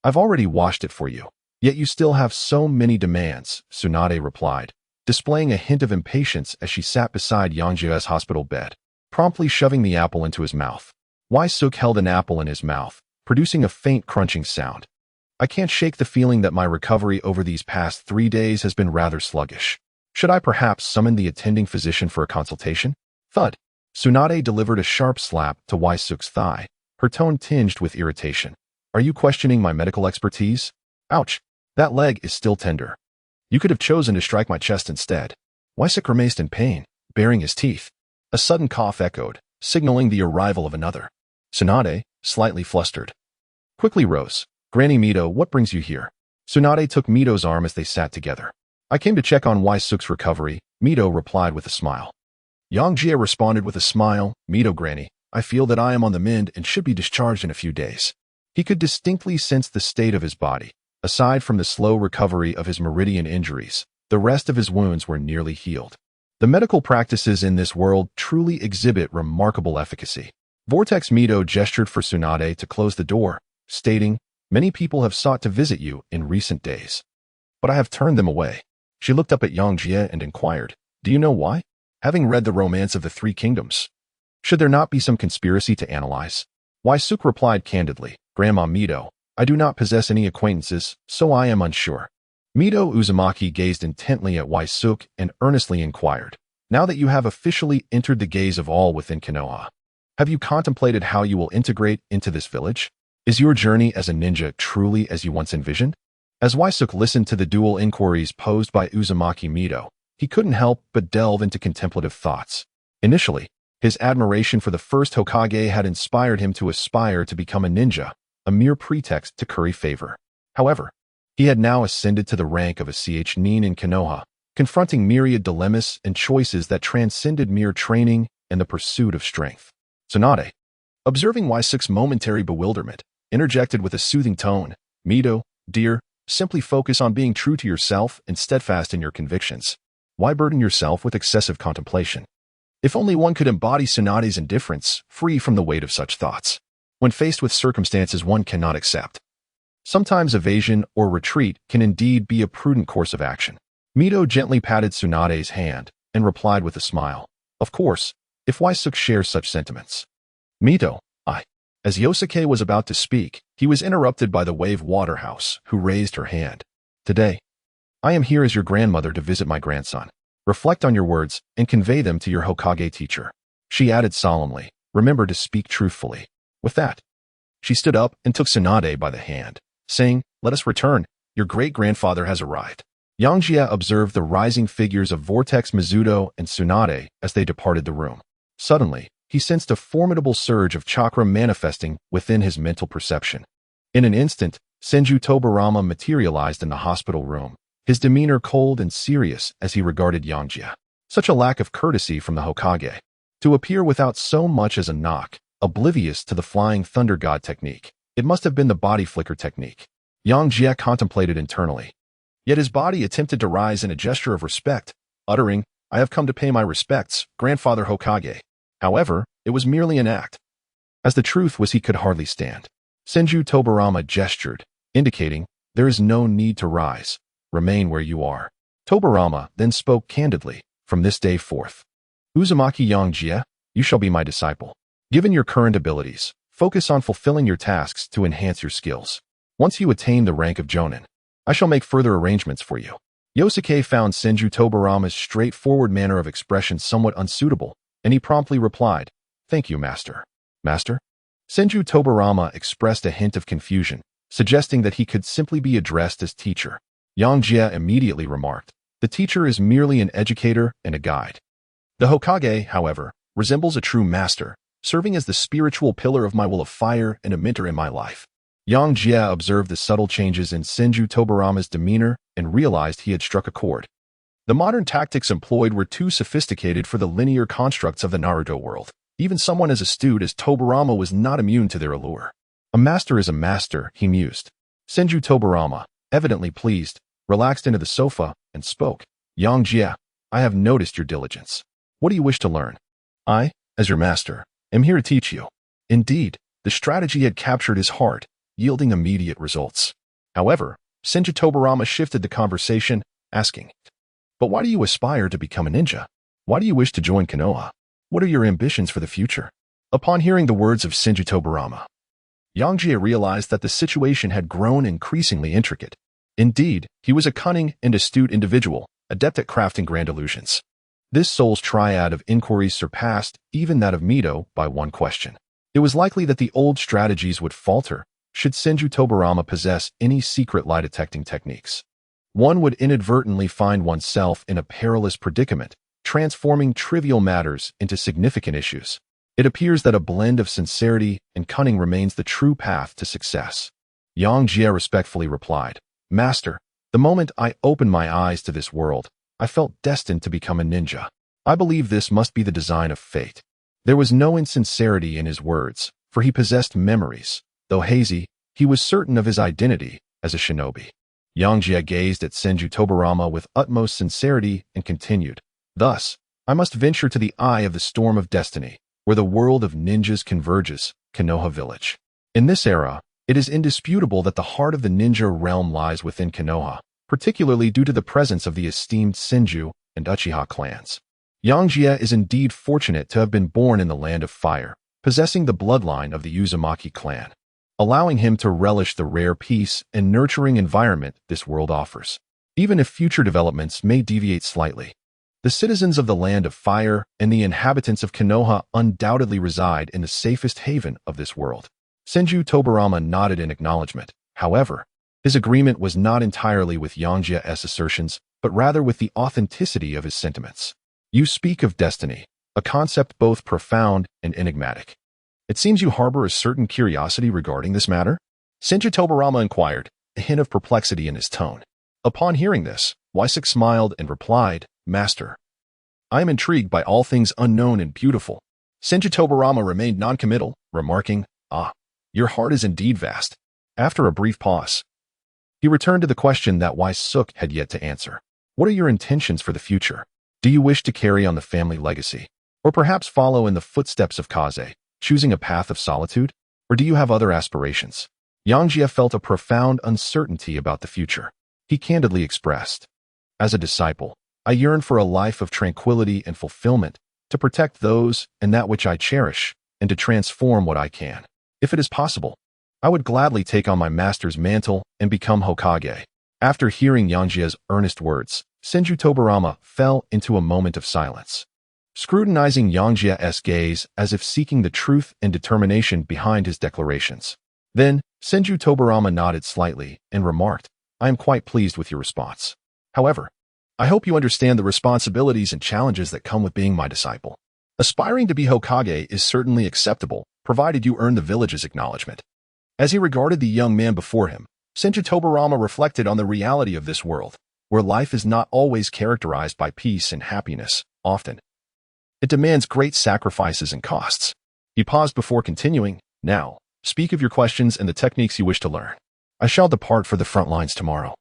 I've already washed it for you. Yet you still have so many demands, Tsunade replied, displaying a hint of impatience as she sat beside Yangjie's hospital bed, promptly shoving the apple into his mouth. Suk held an apple in his mouth, producing a faint crunching sound. I can't shake the feeling that my recovery over these past 3 days has been rather sluggish. Should I perhaps summon the attending physician for a consultation? Thud. Tsunade delivered a sharp slap to Suk's thigh, her tone tinged with irritation. Are you questioning my medical expertise? Ouch. That leg is still tender. You could have chosen to strike my chest instead. Suk remained in pain, baring his teeth. A sudden cough echoed, signaling the arrival of another. Tsunade, slightly flustered, quickly rose. Granny Mito, what brings you here? Tsunade took Mito's arm as they sat together. I came to check on Suk's recovery, Mito replied with a smile. Yangjie responded with a smile, Mito Granny, I feel that I am on the mend and should be discharged in a few days. He could distinctly sense the state of his body. Aside from the slow recovery of his meridian injuries, the rest of his wounds were nearly healed. The medical practices in this world truly exhibit remarkable efficacy. Vortex Mito gestured for Tsunade to close the door, stating, Many people have sought to visit you in recent days, but I have turned them away. She looked up at Yangjie and inquired, do you know why? Having read the Romance of the Three Kingdoms, should there not be some conspiracy to analyze? Suk replied candidly, Grandma Mito, I do not possess any acquaintances, so I am unsure. Mito Uzumaki gazed intently at Suk and earnestly inquired, now that you have officially entered the gaze of all within Konoha, have you contemplated how you will integrate into this village? Is your journey as a ninja truly as you once envisioned? As Suk listened to the dual inquiries posed by Uzumaki Mito, he couldn't help but delve into contemplative thoughts. Initially, his admiration for the first Hokage had inspired him to aspire to become a ninja, a mere pretext to curry favor. However, he had now ascended to the rank of a Chunin in Konoha, confronting myriad dilemmas and choices that transcended mere training and the pursuit of strength. Tsunade, observing Suk's momentary bewilderment, interjected with a soothing tone, Mito, dear, simply focus on being true to yourself and steadfast in your convictions. Why burden yourself with excessive contemplation? If only one could embody Tsunade's indifference, free from the weight of such thoughts. When faced with circumstances one cannot accept, sometimes evasion or retreat can indeed be a prudent course of action. Mito gently patted Tsunade's hand and replied with a smile, of course, if Suk shares such sentiments. Mito, As Yosuke was about to speak, he was interrupted by the Wave Waterhouse, who raised her hand. Today, I am here as your grandmother to visit my grandson. Reflect on your words and convey them to your Hokage teacher. She added solemnly, remember to speak truthfully. With that, she stood up and took Tsunade by the hand, saying, let us return. Your great-grandfather has arrived. Yangjie observed the rising figures of Vortex Mizuto and Tsunade as they departed the room. Suddenly, he sensed a formidable surge of chakra manifesting within his mental perception. In an instant, Senju Tobarama materialized in the hospital room, his demeanor cold and serious as he regarded Yangjie. Such a lack of courtesy from the Hokage. To appear without so much as a knock, oblivious to the flying thunder god technique. It must have been the body flicker technique. Yangjie contemplated internally. Yet his body attempted to rise in a gesture of respect, uttering, I have come to pay my respects, Grandfather Hokage. However, it was merely an act, as the truth was he could hardly stand. Senju Tobarama gestured, indicating, there is no need to rise. Remain where you are. Tobarama then spoke candidly, from this day forth. Uzumaki Yangjie, you shall be my disciple. Given your current abilities, focus on fulfilling your tasks to enhance your skills. Once you attain the rank of Jonin, I shall make further arrangements for you. Yosuke found Senju Tobarama's straightforward manner of expression somewhat unsuitable, and he promptly replied, thank you, Master. Master? Senju Tobarama expressed a hint of confusion, suggesting that he could simply be addressed as teacher. Yangjie immediately remarked, the teacher is merely an educator and a guide. The Hokage, however, resembles a true master, serving as the spiritual pillar of my will of fire and a mentor in my life. Yangjie observed the subtle changes in Senju Tobarama's demeanor and realized he had struck a chord. The modern tactics employed were too sophisticated for the linear constructs of the Naruto world. Even someone as astute as Tobarama was not immune to their allure. A master is a master, he mused. Senju Tobarama, evidently pleased, relaxed into the sofa and spoke. Yangjie, I have noticed your diligence. What do you wish to learn? I, as your master, am here to teach you. Indeed, the strategy had captured his heart, yielding immediate results. However, Senju Tobarama shifted the conversation, asking, but why do you aspire to become a ninja? Why do you wish to join Konoha? What are your ambitions for the future? Upon hearing the words of Senju Tobarama, Yangjie realized that the situation had grown increasingly intricate. Indeed, he was a cunning and astute individual, adept at crafting grand illusions. This soul's triad of inquiries surpassed even that of Mito by one question. It was likely that the old strategies would falter should Senju Tobarama possess any secret lie-detecting techniques. One would inadvertently find oneself in a perilous predicament, transforming trivial matters into significant issues. It appears that a blend of sincerity and cunning remains the true path to success. Yangjie respectfully replied, Master, the moment I opened my eyes to this world, I felt destined to become a ninja. I believe this must be the design of fate. There was no insincerity in his words, for he possessed memories. Though hazy, he was certain of his identity as a shinobi. Yangjie gazed at Senju Tobarama with utmost sincerity and continued, thus, I must venture to the eye of the storm of destiny, where the world of ninjas converges, Konoha village. In this era, It is indisputable that the heart of the ninja realm lies within Konoha, particularly due to the presence of the esteemed Senju and Uchiha clans. Yangjie is indeed fortunate to have been born in the Land of Fire, possessing the bloodline of the Uzumaki clan, allowing him to relish the rare peace and nurturing environment this world offers. Even if future developments may deviate slightly, the citizens of the Land of Fire and the inhabitants of Konoha undoubtedly reside in the safest haven of this world. Senju Tobarama nodded in acknowledgement. However, his agreement was not entirely with Yangjie's assertions, but rather with the authenticity of his sentiments. You speak of destiny, a concept both profound and enigmatic. It seems you harbor a certain curiosity regarding this matter? Senju Tobarama inquired, a hint of perplexity in his tone. Upon hearing this, Wysok smiled and replied, Master, I am intrigued by all things unknown and beautiful. Senju Tobarama remained noncommittal, remarking, your heart is indeed vast. After a brief pause, he returned to the question that Wysok had yet to answer. What are your intentions for the future? Do you wish to carry on the family legacy? Or perhaps follow in the footsteps of Kaze, choosing a path of solitude? Or do you have other aspirations? Yangjie felt a profound uncertainty about the future. He candidly expressed, as a disciple, I yearn for a life of tranquility and fulfillment, to protect those and that which I cherish, and to transform what I can. If it is possible, I would gladly take on my master's mantle and become Hokage. After hearing Yangjie's earnest words, Senju Tobarama fell into a moment of silence, scrutinizing Yangjie's gaze as if seeking the truth and determination behind his declarations. Then, Senju Tobarama nodded slightly and remarked, I am quite pleased with your response. However, I hope you understand the responsibilities and challenges that come with being my disciple. Aspiring to be Hokage is certainly acceptable, provided you earn the village's acknowledgement. As he regarded the young man before him, Senju Tobarama reflected on the reality of this world, where life is not always characterized by peace and happiness. Often, it demands great sacrifices and costs. He paused before continuing, Now, speak of your questions and the techniques you wish to learn. I shall depart for the front lines tomorrow.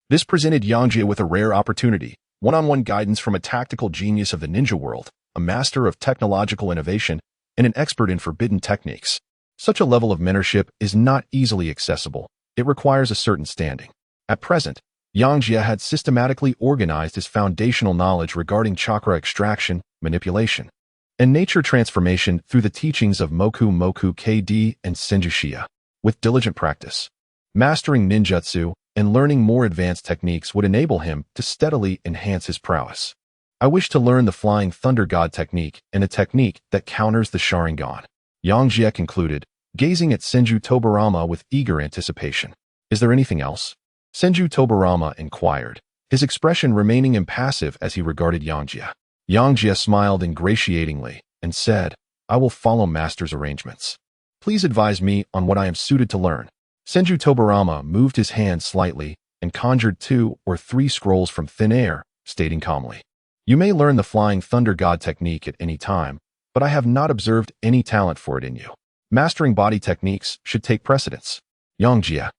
This presented Yangjie with a rare opportunity, one-on-one guidance from a tactical genius of the ninja world, a master of technological innovation, and an expert in forbidden techniques. Such a level of mentorship is not easily accessible. It requires a certain standing. At present, Yangjie had systematically organized his foundational knowledge regarding chakra extraction, manipulation, and nature transformation through the teachings of Moku Moku KD and Senju Shia. With diligent practice, mastering ninjutsu, and learning more advanced techniques would enable him to steadily enhance his prowess. I wish to learn the Flying Thunder God technique and a technique that counters the Sharingan. Yangjie concluded, gazing at Senju Tobarama with eager anticipation. Is there anything else? Senju Tobarama inquired, his expression remaining impassive as he regarded Yangjie. Yangjie smiled ingratiatingly and said, I will follow master's arrangements. Please advise me on what I am suited to learn. Senju Tobarama moved his hand slightly and conjured 2 or 3 scrolls from thin air, stating calmly, You may learn the Flying Thunder God technique at any time, but I have not observed any talent for it in you. Mastering body techniques should take precedence. Yangjie,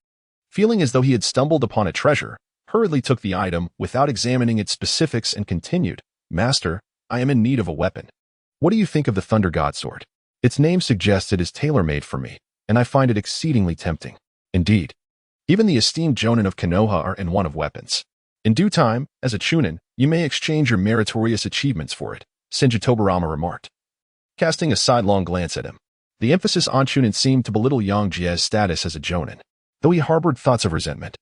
feeling as though he had stumbled upon a treasure, hurriedly took the item without examining its specifics and continued, Master, I am in need of a weapon. What do you think of the Thunder God sword? Its name suggests it is tailor-made for me, and I find it exceedingly tempting. Indeed, even the esteemed Jonin of Konoha are in want of weapons. In due time, as a Chunin, you may exchange your meritorious achievements for it, Senju Tobarama remarked, casting a sidelong glance at him. The emphasis on Chunin seemed to belittle Yangjie's status as a Jonin, though he harbored thoughts of resentment.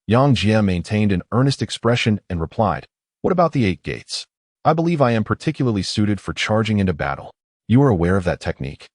Yangjie maintained an earnest expression and replied, What about the 8 gates? I believe I am particularly suited for charging into battle. You are aware of that technique?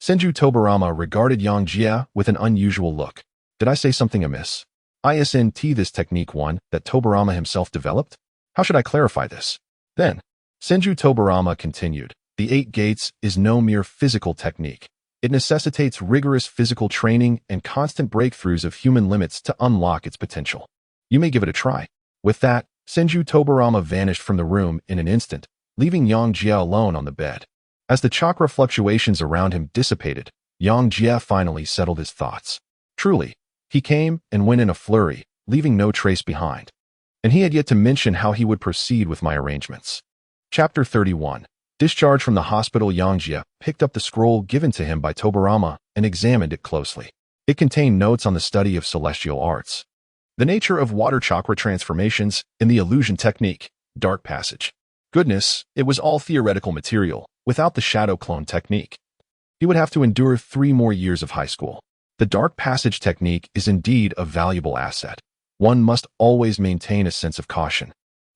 Senju Tobarama regarded Yangjie with an unusual look. Did I say something amiss? Isn't this technique one that Tobarama himself developed? How should I clarify this? Then, Senju Tobarama continued, The 8 gates is no mere physical technique. It necessitates rigorous physical training and constant breakthroughs of human limits to unlock its potential. You may give it a try. With that, Senju Tobarama vanished from the room in an instant, leaving Yangjie alone on the bed. As the chakra fluctuations around him dissipated, Yangjie finally settled his thoughts. Truly, he came and went in a flurry, leaving no trace behind. And he had yet to mention how he would proceed with my arrangements. Chapter 31. Discharged from the hospital, Yangjie picked up the scroll given to him by Tobarama and examined it closely. It contained notes on the study of celestial arts, the nature of water chakra transformations, and the illusion technique, dark passage. Goodness, it was all theoretical material, without the shadow clone technique. He would have to endure 3 more years of high school. The dark passage technique is indeed a valuable asset. One must always maintain a sense of caution,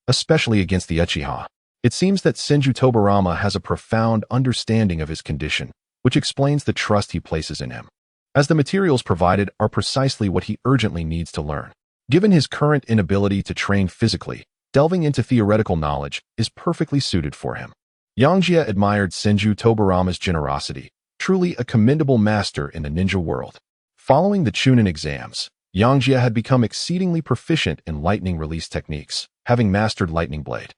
especially against the Uchiha. It seems that Senju Tobarama has a profound understanding of his condition, which explains the trust he places in him, as the materials provided are precisely what he urgently needs to learn. Given his current inability to train physically, delving into theoretical knowledge is perfectly suited for him. Yangjie admired Senju Tobarama's generosity, truly a commendable master in the ninja world. Following the Chunin exams, Yangjie had become exceedingly proficient in lightning release techniques, having mastered Lightning Blade,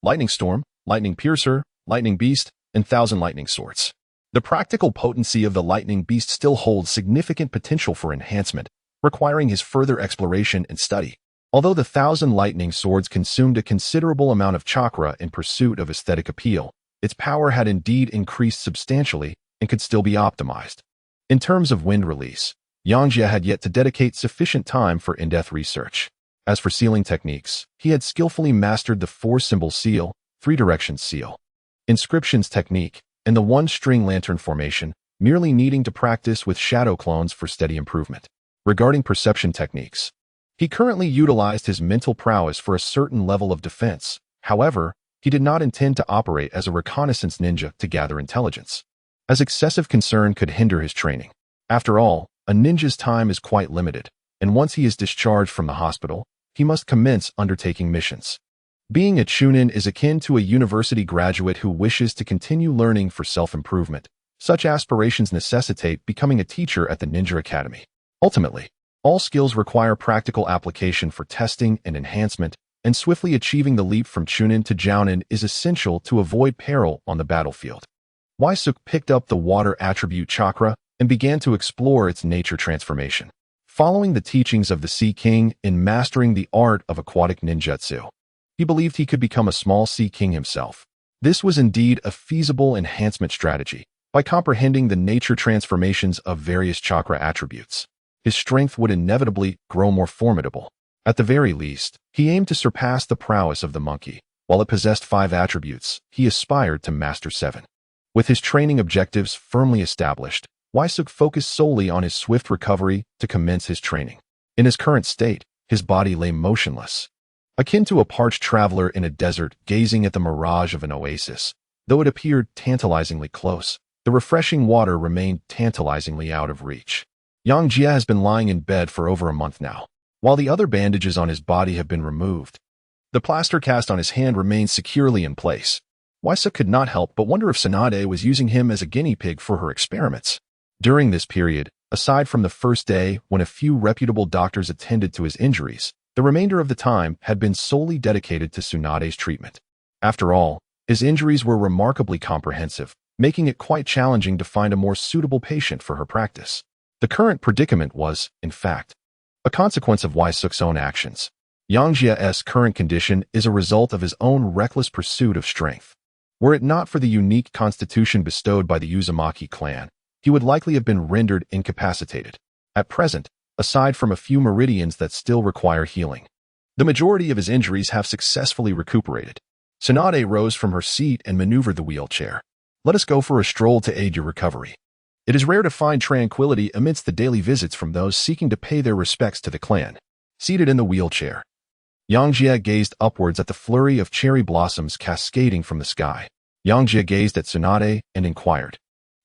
Lightning Storm, Lightning Piercer, Lightning Beast, and Thousand Lightning Swords. The practical potency of the Lightning Beast still holds significant potential for enhancement, requiring his further exploration and study. Although the Thousand Lightning Swords consumed a considerable amount of chakra in pursuit of aesthetic appeal, its power had indeed increased substantially and could still be optimized. In terms of wind release, Yangjie had yet to dedicate sufficient time for in-depth research. As for sealing techniques, he had skillfully mastered the 4-symbol seal, 3-direction seal, inscriptions technique, and the 1-string lantern formation, merely needing to practice with shadow clones for steady improvement. Regarding perception techniques, he currently utilized his mental prowess for a certain level of defense. However, he did not intend to operate as a reconnaissance ninja to gather intelligence, as excessive concern could hinder his training. After all, a ninja's time is quite limited, and once he is discharged from the hospital, he must commence undertaking missions. Being a Chunin is akin to a university graduate who wishes to continue learning for self-improvement. Such aspirations necessitate becoming a teacher at the Ninja Academy. Ultimately, all skills require practical application for testing and enhancement, and swiftly achieving the leap from Chunin to Jounin is essential to avoid peril on the battlefield. Waisuk picked up the water attribute chakra and began to explore its nature transformation, following the teachings of the Sea King in mastering the art of aquatic ninjutsu. He believed he could become a small Sea King himself. This was indeed a feasible enhancement strategy. By comprehending the nature transformations of various chakra attributes, his strength would inevitably grow more formidable. At the very least, he aimed to surpass the prowess of the monkey. While it possessed 5 attributes, he aspired to master 7. With his training objectives firmly established, Waisuk focused solely on his swift recovery to commence his training. In his current state, his body lay motionless, akin to a parched traveler in a desert gazing at the mirage of an oasis. Though it appeared tantalizingly close, the refreshing water remained tantalizingly out of reach. Yangjie has been lying in bed for over a month now. While the other bandages on his body have been removed, the plaster cast on his hand remains securely in place. Waisuk could not help but wonder if Tsunade was using him as a guinea pig for her experiments. During this period, aside from the first day when a few reputable doctors attended to his injuries, the remainder of the time had been solely dedicated to Tsunade's treatment. After all, his injuries were remarkably comprehensive, making it quite challenging to find a more suitable patient for her practice. The current predicament was, in fact, a consequence of Waisuk's own actions. Yangjie's current condition is a result of his own reckless pursuit of strength. Were it not for the unique constitution bestowed by the Uzumaki clan, he would likely have been rendered incapacitated. At present, aside from a few meridians that still require healing, the majority of his injuries have successfully recuperated. Tsunade rose from her seat and maneuvered the wheelchair. Let us go for a stroll to aid your recovery. It is rare to find tranquility amidst the daily visits from those seeking to pay their respects to the clan. Seated in the wheelchair, Yangjie gazed upwards at the flurry of cherry blossoms cascading from the sky. Yangjie gazed at Tsunade and inquired,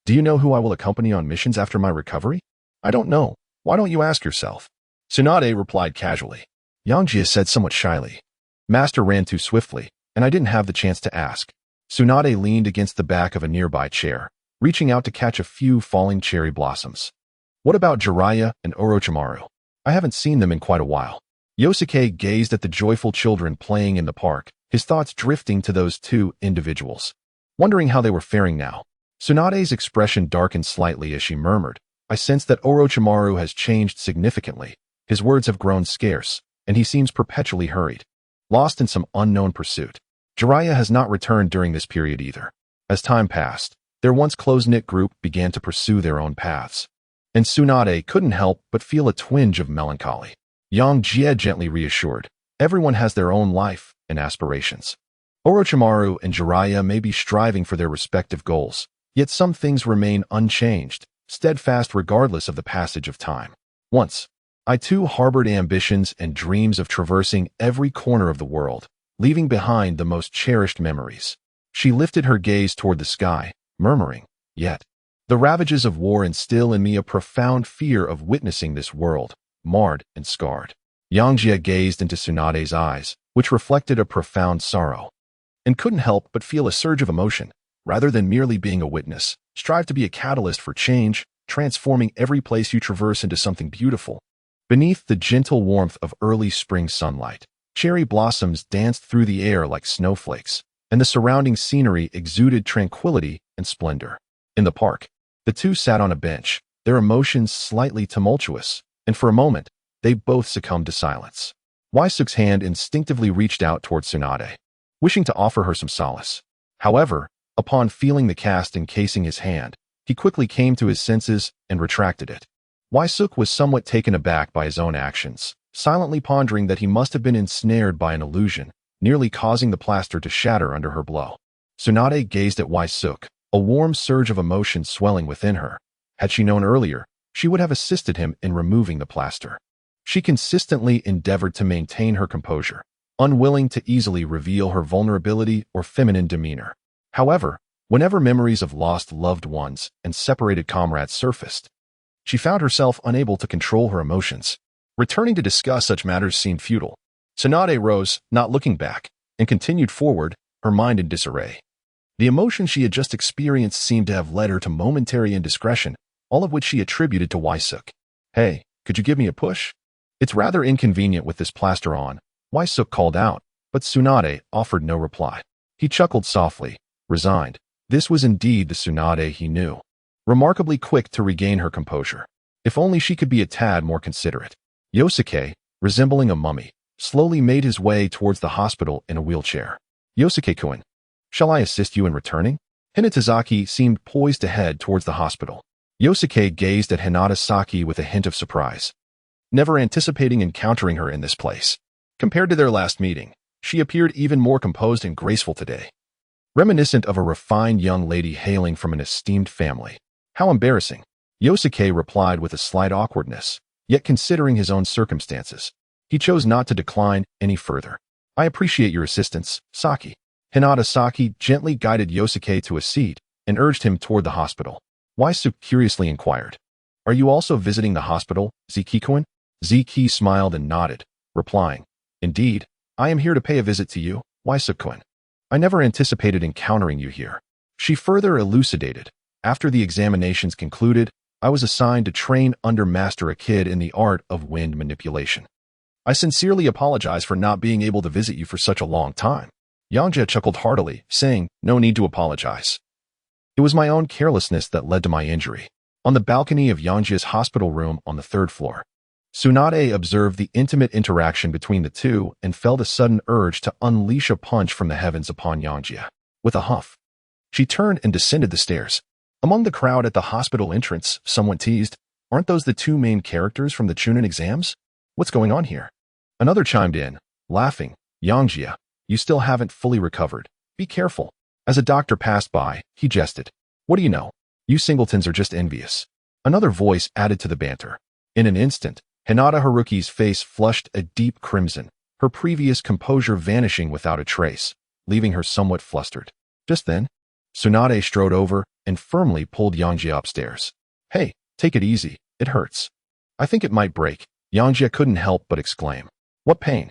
"Do you know who I will accompany on missions after my recovery?" "I don't know. Why don't you ask yourself?" Tsunade replied casually. Yangjie said somewhat shyly, "Master ran too swiftly, and I didn't have the chance to ask." Tsunade leaned against the back of a nearby chair, reaching out to catch a few falling cherry blossoms. "What about Jiraiya and Orochimaru? I haven't seen them in quite a while." Yosuke gazed at the joyful children playing in the park, his thoughts drifting to those 2 individuals, wondering how they were faring now. Tsunade's expression darkened slightly as she murmured, "I sense that Orochimaru has changed significantly. His words have grown scarce, and he seems perpetually hurried, lost in some unknown pursuit." Jiraiya has not returned during this period either. As time passed, their once close-knit group began to pursue their own paths. and Tsunade couldn't help but feel a twinge of melancholy. Yangjie gently reassured, everyone has their own life and aspirations. Orochimaru and Jiraiya may be striving for their respective goals, yet some things remain unchanged, steadfast regardless of the passage of time. Once, I too harbored ambitions and dreams of traversing every corner of the world, leaving behind the most cherished memories. She lifted her gaze toward the sky, murmuring, yet, the ravages of war instill in me a profound fear of witnessing this world, marred and scarred. Yangjie gazed into Tsunade's eyes, which reflected a profound sorrow, and couldn't help but feel a surge of emotion. Rather than merely being a witness, strive to be a catalyst for change, transforming every place you traverse into something beautiful. Beneath the gentle warmth of early spring sunlight, cherry blossoms danced through the air like snowflakes, and the surrounding scenery exuded tranquility and splendor. In the park, the two sat on a bench, their emotions slightly tumultuous, and for a moment, they both succumbed to silence. Waisuk's hand instinctively reached out toward Tsunade, wishing to offer her some solace. However, upon feeling the cast encasing his hand, he quickly came to his senses and retracted it. Waisuk was somewhat taken aback by his own actions, silently pondering that he must have been ensnared by an illusion, nearly causing the plaster to shatter under her blow. Tsunade gazed at Waisuk, a warm surge of emotion swelling within her. Had she known earlier, she would have assisted him in removing the plaster. She consistently endeavored to maintain her composure, unwilling to easily reveal her vulnerability or feminine demeanor. However, whenever memories of lost loved ones and separated comrades surfaced, she found herself unable to control her emotions. Returning to discuss such matters seemed futile. Tsunade rose, not looking back, and continued forward, her mind in disarray. The emotion she had just experienced seemed to have led her to momentary indiscretion, all of which she attributed to Waisuk. Hey, could you give me a push? It's rather inconvenient with this plaster on, Waisuk called out, but Tsunade offered no reply. He chuckled softly, resigned. This was indeed the Tsunade he knew. Remarkably quick to regain her composure. If only she could be a tad more considerate. Yosuke, resembling a mummy, slowly made his way towards the hospital in a wheelchair. Yosuke-kun, shall I assist you in returning? Hinatazaki seemed poised to head towards the hospital. Yosuke gazed at Hinata Saki with a hint of surprise, never anticipating encountering her in this place. Compared to their last meeting, she appeared even more composed and graceful today, reminiscent of a refined young lady hailing from an esteemed family. How embarrassing, Yosuke replied with a slight awkwardness, yet considering his own circumstances, he chose not to decline any further. I appreciate your assistance, Saki. Hinata Saki gently guided Yosuke to a seat and urged him toward the hospital. Waisuk curiously inquired, are you also visiting the hospital, Ziki-kun? Ziki smiled and nodded, replying, indeed, I am here to pay a visit to you, Waisuk-kun. I never anticipated encountering you here. She further elucidated, after the examinations concluded, I was assigned to train under Master Akid in the art of wind manipulation. I sincerely apologize for not being able to visit you for such a long time. Yangjie chuckled heartily, saying, no need to apologize. It was my own carelessness that led to my injury. On the balcony of Yangjie's hospital room on the third floor, Tsunade observed the intimate interaction between the two and felt a sudden urge to unleash a punch from the heavens upon Yangjie. With a huff, she turned and descended the stairs. Among the crowd at the hospital entrance, someone teased, aren't those the two main characters from the Chunin exams? What's going on here? Another chimed in, laughing, Yangjie, you still haven't fully recovered. Be careful. As a doctor passed by, he jested. What do you know? You singletons are just envious. Another voice added to the banter. In an instant, Hinata Haruki's face flushed a deep crimson, her previous composure vanishing without a trace, leaving her somewhat flustered. Just then, Tsunade strode over and firmly pulled Yangjie upstairs. Hey, take it easy, it hurts. I think it might break, Yangjie couldn't help but exclaim. What pain?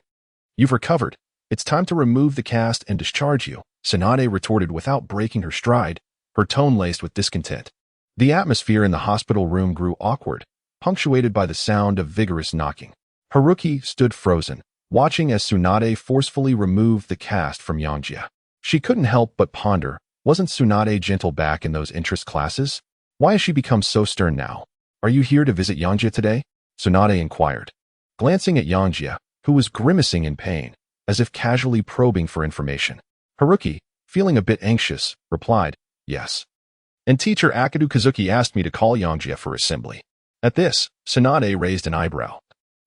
You've recovered. It's time to remove the cast and discharge you, Tsunade retorted without breaking her stride, her tone laced with discontent. The atmosphere in the hospital room grew awkward, punctuated by the sound of vigorous knocking. Haruki stood frozen, watching as Tsunade forcefully removed the cast from Yangjie. She couldn't help but ponder, wasn't Tsunade gentle back in those interest classes? Why has she become so stern now? Are you here to visit Yangjie today? Tsunade inquired, glancing at Yangjie, who was grimacing in pain, as if casually probing for information. Haruki, feeling a bit anxious, replied, yes. And teacher Akadu Kazuki asked me to call Yangjie for assembly. At this, Tsunade raised an eyebrow.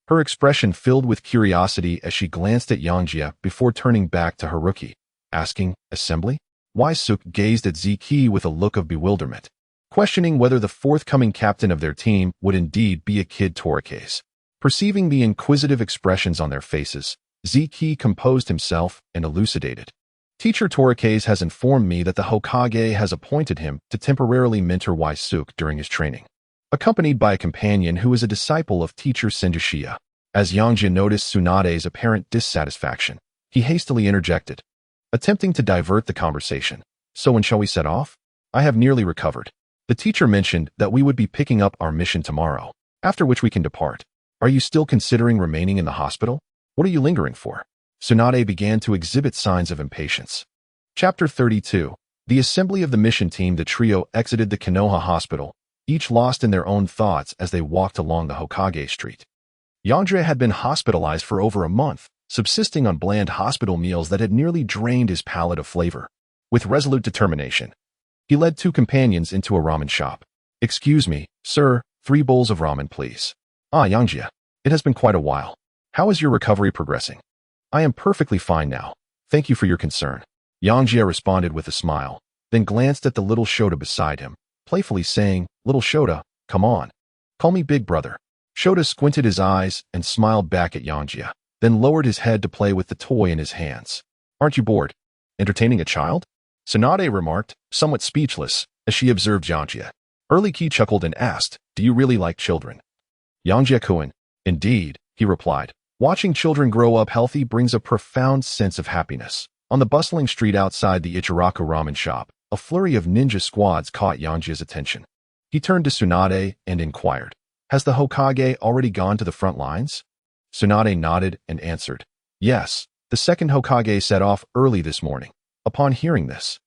Her expression filled with curiosity as she glanced at Yangjie before turning back to Haruki, asking, "Assembly?" Suk gazed at Ziki with a look of bewilderment, questioning whether the forthcoming captain of their team would indeed be a kid Torikes. Perceiving the inquisitive expressions on their faces, Ziki composed himself and elucidated. Teacher Torikes has informed me that the Hokage has appointed him to temporarily mentor Suk during his training, accompanied by a companion who is a disciple of teacher Senju. As Yangjie noticed Tsunade's apparent dissatisfaction, he hastily interjected, attempting to divert the conversation. "So when shall we set off? I have nearly recovered. The teacher mentioned that we would be picking up our mission tomorrow, after which we can depart. Are you still considering remaining in the hospital? What are you lingering for?" Tsunade began to exhibit signs of impatience. Chapter 32. The assembly of the mission team. The trio exited the Konoha hospital, each lost in their own thoughts as they walked along the Hokage street. Yangjie had been hospitalized for over a month, subsisting on bland hospital meals that had nearly drained his palate of flavor. With resolute determination, he led two companions into a ramen shop. "Excuse me, sir, 3 bowls of ramen, please." "Ah, Yangjie, it has been quite a while. How is your recovery progressing?" "I am perfectly fine now. Thank you for your concern." Yangjie responded with a smile, then glanced at the little Shota beside him, playfully saying, "Little Shota, come on. Call me Big Brother." Shota squinted his eyes and smiled back at Yangjie, then lowered his head to play with the toy in his hands. "Aren't you bored? Entertaining a child?" Tsunade remarked, somewhat speechless, as she observed Yangjie. Early-Key chuckled and asked, "Do you really like children?" Yangjie-kun, "Indeed," he replied. "Watching children grow up healthy brings a profound sense of happiness." On the bustling street outside the Ichiraku ramen shop, a flurry of ninja squads caught Yangjie's attention. He turned to Tsunade and inquired, "Has the Hokage already gone to the front lines?" Tsunade nodded and answered, "Yes, the second Hokage set off early this morning." Upon hearing this,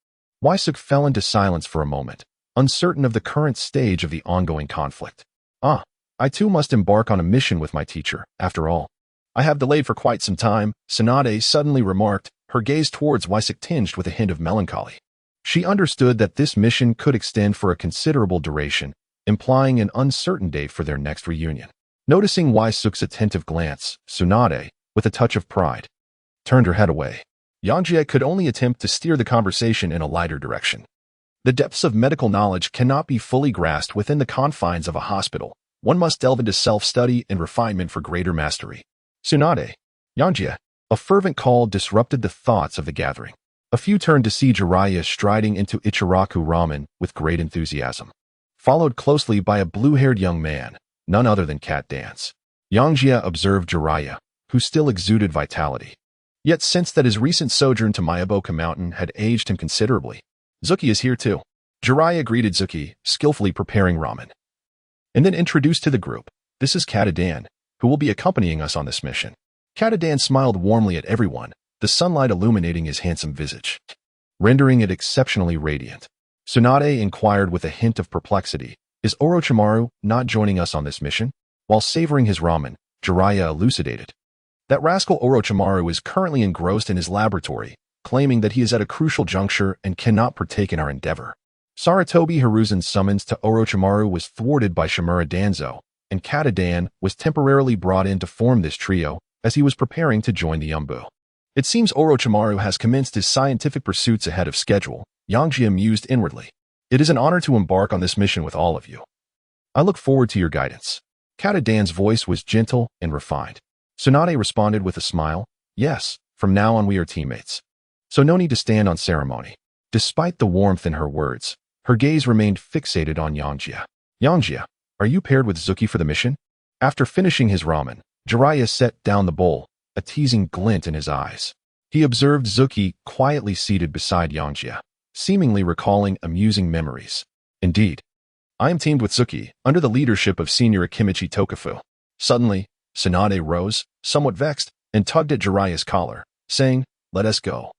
Suk fell into silence for a moment, uncertain of the current stage of the ongoing conflict. "Ah, I too must embark on a mission with my teacher, after all. I have delayed for quite some time," Tsunade suddenly remarked, her gaze towards Suk tinged with a hint of melancholy. She understood that this mission could extend for a considerable duration, implying an uncertain date for their next reunion. Noticing Suk's attentive glance, Tsunade, with a touch of pride, turned her head away. Yangjie could only attempt to steer the conversation in a lighter direction. The depths of medical knowledge cannot be fully grasped within the confines of a hospital. One must delve into self-study and refinement for greater mastery. "Tsunade, Yangjie." A fervent call disrupted the thoughts of the gathering. A few turned to see Jiraiya striding into Ichiraku ramen with great enthusiasm, followed closely by a blue-haired young man, none other than Cat Dance. Yangjie observed Jiraiya, who still exuded vitality, yet sensed that his recent sojourn to Myoboka Mountain had aged him considerably. "Zuki is here too." Jiraiya greeted Zuki, skillfully preparing ramen, and then introduced to the group, "This is Katadan, who will be accompanying us on this mission." Katadan smiled warmly at everyone, the sunlight illuminating his handsome visage, rendering it exceptionally radiant. Tsunade inquired with a hint of perplexity, "Is Orochimaru not joining us on this mission?" While savoring his ramen, Jiraiya elucidated, "That rascal Orochimaru is currently engrossed in his laboratory, claiming that he is at a crucial juncture and cannot partake in our endeavor." Sarutobi Hiruzen's summons to Orochimaru was thwarted by Shimura Danzo, and Katadan was temporarily brought in to form this trio as he was preparing to join the Yumbu. "It seems Orochimaru has commenced his scientific pursuits ahead of schedule," Yangjie mused inwardly. "It is an honor to embark on this mission with all of you. I look forward to your guidance." Katadan's voice was gentle and refined. Tsunade responded with a smile, "Yes, from now on we are teammates. So no need to stand on ceremony." Despite the warmth in her words, her gaze remained fixated on Yangjie. "Yangjie, are you paired with Zuki for the mission?" After finishing his ramen, Jiraiya set down the bowl, a teasing glint in his eyes. He observed Zuki quietly seated beside Yangjie, seemingly recalling amusing memories. "Indeed, I am teamed with Zuki, under the leadership of Senior Akimichi Tokufu." Suddenly, Tsunade rose, somewhat vexed, and tugged at Jiraiya's collar, saying, "Let us go.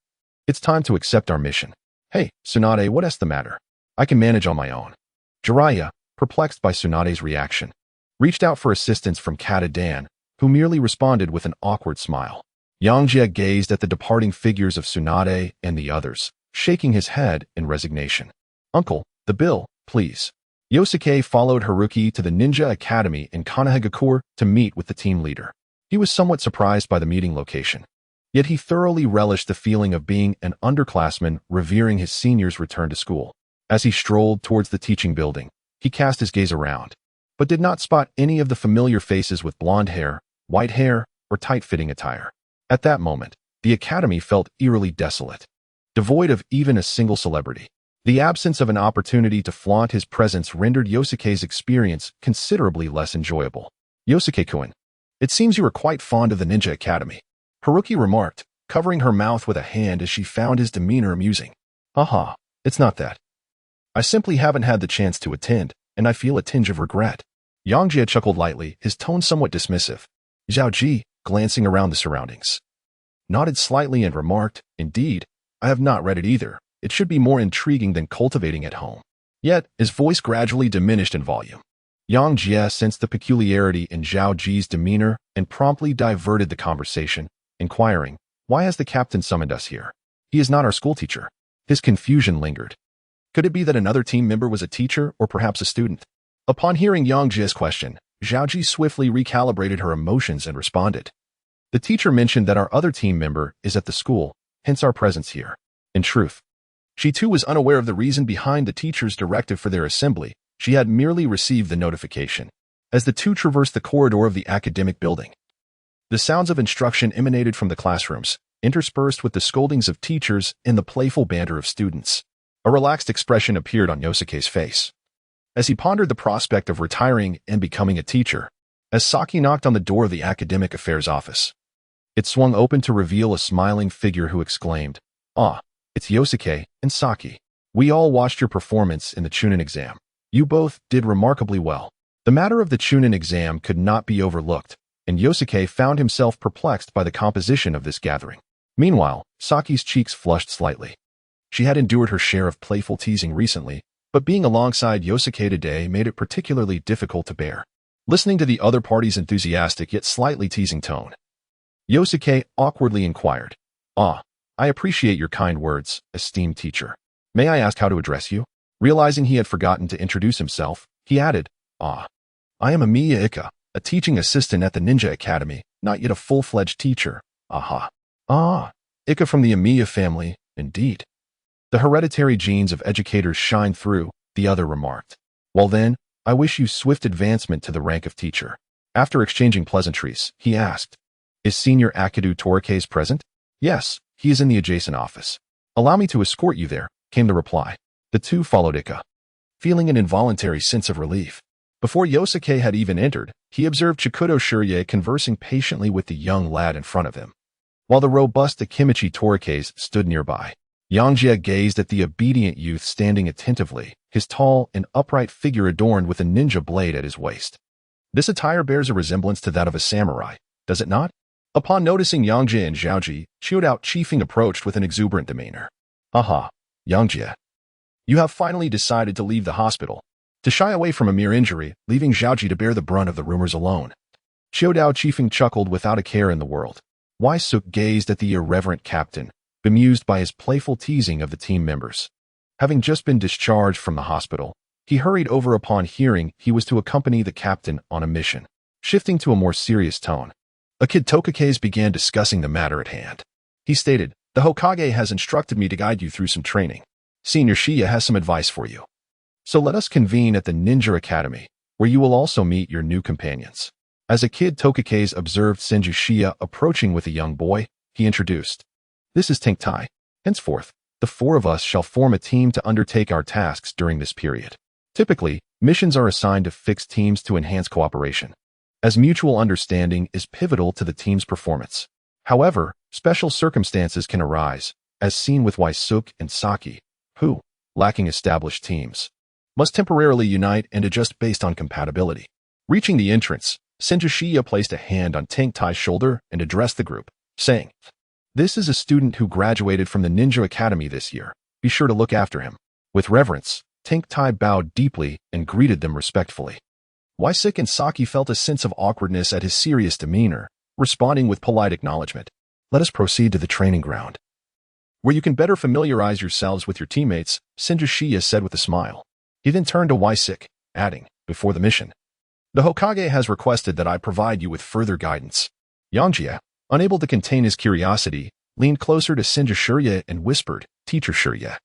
It's time to accept our mission." "Hey, Tsunade, what's the matter? I can manage on my own." Jiraiya, perplexed by Tsunade's reaction, reached out for assistance from Katadan, who merely responded with an awkward smile. Yangjie gazed at the departing figures of Tsunade and the others, shaking his head in resignation. "Uncle, the bill, please." Yosuke followed Haruki to the Ninja Academy in Konoha to meet with the team leader. He was somewhat surprised by the meeting location. Yet he thoroughly relished the feeling of being an underclassman revering his seniors' return to school. As he strolled towards the teaching building, he cast his gaze around, but did not spot any of the familiar faces with blonde hair, white hair, or tight-fitting attire. At that moment, the academy felt eerily desolate, devoid of even a single celebrity. The absence of an opportunity to flaunt his presence rendered Yosuke's experience considerably less enjoyable. Yosuke-kun, it seems you are quite fond of the Ninja Academy, Haruki remarked, covering her mouth with a hand as she found his demeanor amusing. Haha, it's not that. I simply haven't had the chance to attend, and I feel a tinge of regret. Yangjie chuckled lightly, his tone somewhat dismissive. Zhaoji, glancing around the surroundings, nodded slightly and remarked, Indeed, I have not read it either. It should be more intriguing than cultivating at home. Yet, his voice gradually diminished in volume. Yangjie sensed the peculiarity in Zhao Ji's demeanor and promptly diverted the conversation, inquiring, Why has the captain summoned us here? He is not our schoolteacher. His confusion lingered. Could it be that another team member was a teacher or perhaps a student? Upon hearing Yangjie's question, Zhao Ji swiftly recalibrated her emotions and responded. The teacher mentioned that our other team member is at the school, hence our presence here. In truth, she too was unaware of the reason behind the teacher's directive for their assembly. She had merely received the notification. As the two traversed the corridor of the academic building, the sounds of instruction emanated from the classrooms, interspersed with the scoldings of teachers and the playful banter of students. A relaxed expression appeared on Yosuke's face as he pondered the prospect of retiring and becoming a teacher. As Saki knocked on the door of the academic affairs office, it swung open to reveal a smiling figure who exclaimed, Ah, it's Yosuke and Saki. We all watched your performance in the Chunin exam. You both did remarkably well. The matter of the Chunin exam could not be overlooked, and Yosuke found himself perplexed by the composition of this gathering. Meanwhile, Saki's cheeks flushed slightly. She had endured her share of playful teasing recently, but being alongside Yosuke today made it particularly difficult to bear. Listening to the other party's enthusiastic yet slightly teasing tone, Yosuke awkwardly inquired, Ah, I appreciate your kind words, esteemed teacher. May I ask how to address you? Realizing he had forgotten to introduce himself, he added, I am Amiya Ika, a teaching assistant at the Ninja Academy, not yet a full-fledged teacher. Aha. Ika from the Amiya family, indeed. The hereditary genes of educators shine through, the other remarked. Well then, I wish you swift advancement to the rank of teacher. After exchanging pleasantries, he asked, Is Senior Akidu Torikes present? Yes, he is in the adjacent office. Allow me to escort you there, came the reply. The two followed Ika, feeling an involuntary sense of relief. Before Yosuke had even entered, he observed Chikudo Shirye conversing patiently with the young lad in front of him, while the robust Akimichi Torikes stood nearby. Yangjie gazed at the obedient youth standing attentively, his tall and upright figure adorned with a ninja blade at his waist. This attire bears a resemblance to that of a samurai, does it not? Upon noticing Yangjie and Zhaoji, Showdown Chiefing approached with an exuberant demeanor. Aha, Yangjie. You have finally decided to leave the hospital, to shy away from a mere injury, leaving Zhaoji to bear the brunt of the rumors alone. Showdown Chiefing chuckled without a care in the world. Wai Suk gazed at the irreverent captain, bemused by his playful teasing of the team members. Having just been discharged from the hospital, he hurried over upon hearing he was to accompany the captain on a mission. Shifting to a more serious tone, Akid Tokakes began discussing the matter at hand. He stated, The Hokage has instructed me to guide you through some training. Senior Shiya has some advice for you. So let us convene at the Ninja Academy, where you will also meet your new companions. As Akid Tokakes observed Senju Shiya approaching with a young boy, he introduced, This is Tank Tai. Henceforth, the four of us shall form a team to undertake our tasks during this period. Typically, missions are assigned to fixed teams to enhance cooperation, as mutual understanding is pivotal to the team's performance. However, special circumstances can arise, as seen with Wai Suk and Saki, who, lacking established teams, must temporarily unite and adjust based on compatibility. Reaching the entrance, Senju Shiya placed a hand on Tank Tai's shoulder and addressed the group, saying, This is a student who graduated from the Ninja Academy this year. Be sure to look after him. With reverence, Tank Tai bowed deeply and greeted them respectfully. Waisik and Saki felt a sense of awkwardness at his serious demeanor, responding with polite acknowledgement. Let us proceed to the training ground, where you can better familiarize yourselves with your teammates, Senju Shiya said with a smile. He then turned to Waisik. adding, before the mission. The Hokage has requested that I provide you with further guidance. Yangjie, unable to contain his curiosity, leaned closer to Senju Shirya and whispered, Teacher Shirya.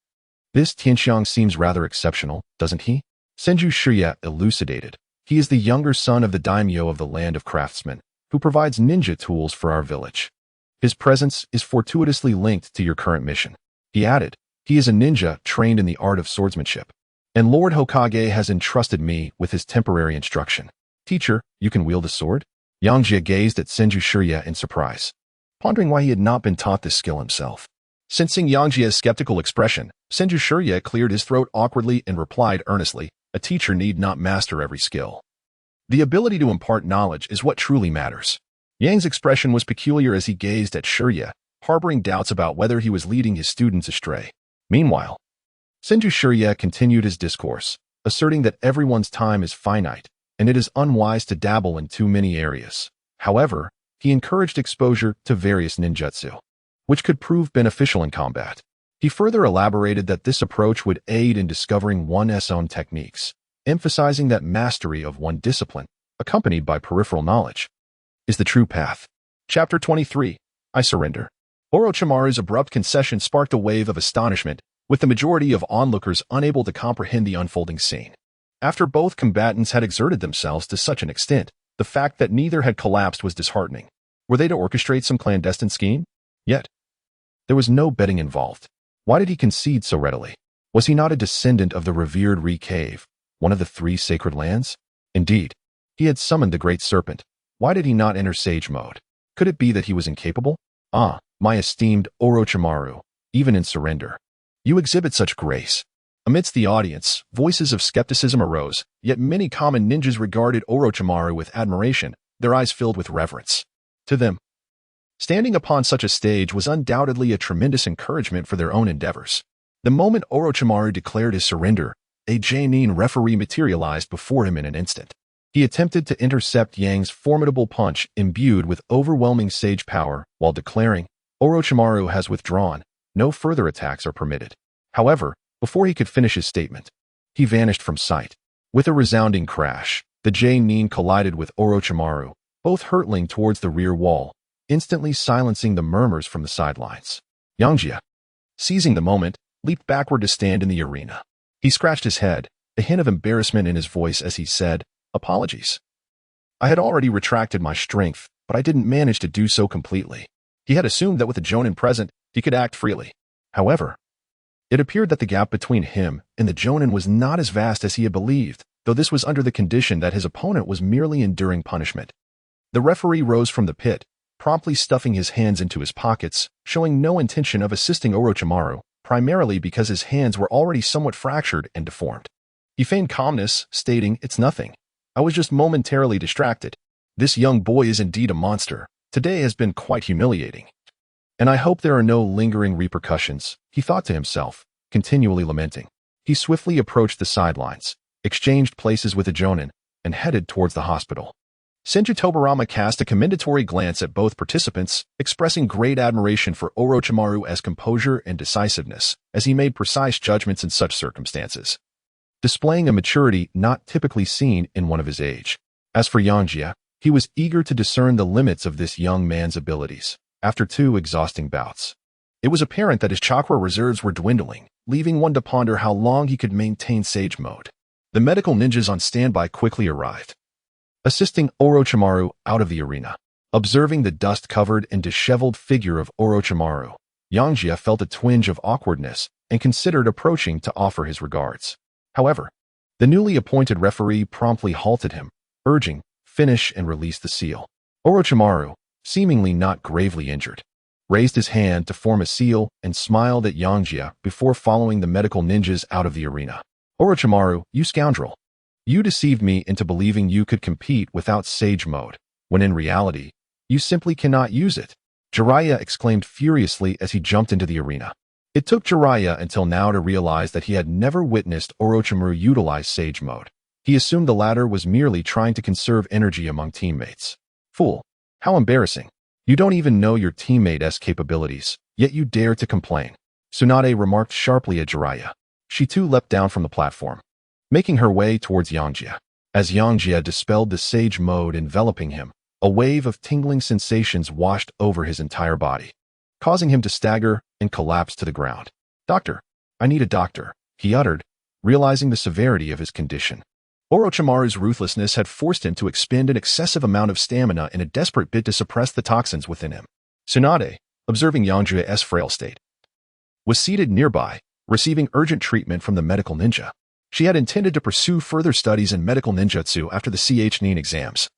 This Tianxiang seems rather exceptional, doesn't he? Senju Shirya elucidated. He is the younger son of the daimyo of the Land of Craftsmen, who provides ninja tools for our village. His presence is fortuitously linked to your current mission. He added, he is a ninja trained in the art of swordsmanship, and Lord Hokage has entrusted me with his temporary instruction. Teacher, you can wield a sword? Yangjie gazed at Senju Shirya in surprise, pondering why he had not been taught this skill himself. Sensing Yangjie's skeptical expression, Senju Shirya cleared his throat awkwardly and replied earnestly, a teacher need not master every skill. The ability to impart knowledge is what truly matters. Yang's expression was peculiar as he gazed at Shirya, harboring doubts about whether he was leading his students astray. Meanwhile, Senju Shirya continued his discourse, asserting that everyone's time is finite, and it is unwise to dabble in too many areas. However, he encouraged exposure to various ninjutsu, which could prove beneficial in combat. He further elaborated that this approach would aid in discovering one's own techniques, emphasizing that mastery of one discipline, accompanied by peripheral knowledge, is the true path. Chapter 23. I Surrender. Orochimaru's abrupt concession sparked a wave of astonishment, with the majority of onlookers unable to comprehend the unfolding scene. After both combatants had exerted themselves to such an extent, the fact that neither had collapsed was disheartening. Were they to orchestrate some clandestine scheme? Yet, there was no betting involved. Why did he concede so readily? Was he not a descendant of the revered Re Cave, one of the 3 sacred lands? Indeed, he had summoned the Great Serpent. Why did he not enter sage mode? Could it be that he was incapable? Ah, my esteemed Orochimaru, even in surrender, you exhibit such grace. Amidst the audience, voices of skepticism arose, yet many common ninjas regarded Orochimaru with admiration, their eyes filled with reverence. To them, standing upon such a stage was undoubtedly a tremendous encouragement for their own endeavors. The moment Orochimaru declared his surrender, a Chunin referee materialized before him in an instant. He attempted to intercept Yang's formidable punch imbued with overwhelming sage power while declaring, Orochimaru has withdrawn, no further attacks are permitted. However, before he could finish his statement, he vanished from sight. With a resounding crash, the Chunin collided with Orochimaru, both hurtling towards the rear wall, instantly silencing the murmurs from the sidelines. Yangjie, seizing the moment, leaped backward to stand in the arena. He scratched his head, a hint of embarrassment in his voice as he said, apologies. I had already retracted my strength, but I didn't manage to do so completely. He had assumed that with the Jonin present, he could act freely. However, it appeared that the gap between him and the Jonin was not as vast as he had believed, though this was under the condition that his opponent was merely enduring punishment. The referee rose from the pit, promptly stuffing his hands into his pockets, showing no intention of assisting Orochimaru, primarily because his hands were already somewhat fractured and deformed. He feigned calmness, stating, it's nothing. I was just momentarily distracted. This young boy is indeed a monster. Today has been quite humiliating. And I hope there are no lingering repercussions, he thought to himself, continually lamenting. He swiftly approached the sidelines, exchanged places with the Jonin, and headed towards the hospital. Senju Tobarama cast a commendatory glance at both participants, expressing great admiration for Orochimaru's composure and decisiveness, as he made precise judgments in such circumstances, displaying a maturity not typically seen in one of his age. As for Yangjie, he was eager to discern the limits of this young man's abilities. After 2 exhausting bouts, it was apparent that his chakra reserves were dwindling, leaving one to ponder how long he could maintain sage mode. The medical ninjas on standby quickly arrived, assisting Orochimaru out of the arena. Observing the dust-covered and disheveled figure of Orochimaru, Yangjie felt a twinge of awkwardness and considered approaching to offer his regards. However, the newly appointed referee promptly halted him, urging, finish and release the seal. Orochimaru, seemingly not gravely injured, raised his hand to form a seal and smiled at Yangjie before following the medical ninjas out of the arena. Orochimaru, you scoundrel. You deceived me into believing you could compete without sage mode, when in reality, you simply cannot use it. Jiraiya exclaimed furiously as he jumped into the arena. It took Jiraiya until now to realize that he had never witnessed Orochimaru utilize sage mode. He assumed the latter was merely trying to conserve energy among teammates. Fool. How embarrassing. You don't even know your teammate's capabilities, yet you dare to complain. Tsunade remarked sharply at Jiraiya. She too leapt down from the platform. making her way towards Yangjie. As Yangjie dispelled the sage mode enveloping him, a wave of tingling sensations washed over his entire body, causing him to stagger and collapse to the ground. "Doctor, I need a doctor," he uttered, realizing the severity of his condition. Orochimaru's ruthlessness had forced him to expend an excessive amount of stamina in a desperate bid to suppress the toxins within him. Tsunade, observing Yangjie's frail state, was seated nearby, receiving urgent treatment from the medical ninja. She had intended to pursue further studies in medical ninjutsu after the Chunin exams,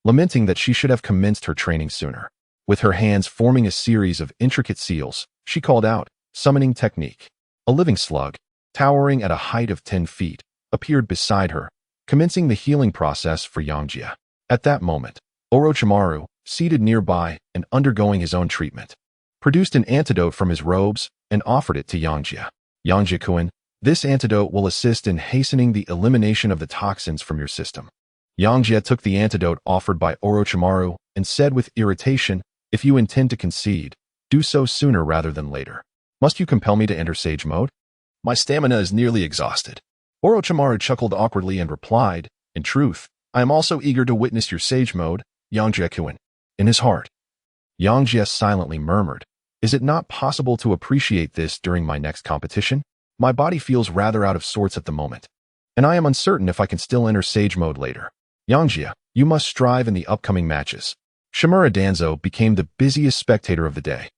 lamenting that she should have commenced her training sooner. With her hands forming a series of intricate seals, she called out, "Summoning technique." A living slug, towering at a height of 10 feet, appeared beside her, commencing the healing process for Yangjie. At that moment, Orochimaru, seated nearby and undergoing his own treatment, produced an antidote from his robes and offered it to Yangjie. "Yangjie-kun, this antidote will assist in hastening the elimination of the toxins from your system." Yangjie took the antidote offered by Orochimaru and said with irritation, "If you intend to concede, do so sooner rather than later. Must you compel me to enter sage mode? My stamina is nearly exhausted." Orochimaru chuckled awkwardly and replied, "In truth, I am also eager to witness your sage mode, Yangjie-kun." In his heart, Yangjie silently murmured, "Is it not possible to appreciate this during my next competition? My body feels rather out of sorts at the moment, and I am uncertain if I can still enter sage mode later. Yangjie, you must strive in the upcoming matches." Shimura Danzo became the busiest spectator of the day.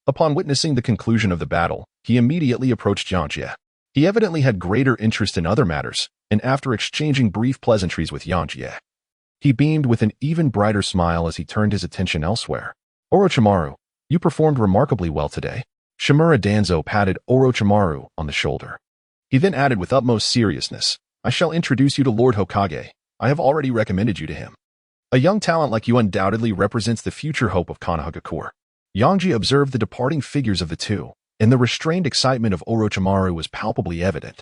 Upon witnessing the conclusion of the battle, he immediately approached Yangjie. He evidently had greater interest in other matters, and after exchanging brief pleasantries with Yangjie, he beamed with an even brighter smile as he turned his attention elsewhere. "Orochimaru, you performed remarkably well today." Shimura Danzo patted Orochimaru on the shoulder. He then added with utmost seriousness, "I shall introduce you to Lord Hokage. I have already recommended you to him. A young talent like you undoubtedly represents the future hope of Konoha. Yangjie observed the departing figures of the two, and the restrained excitement of Orochimaru was palpably evident.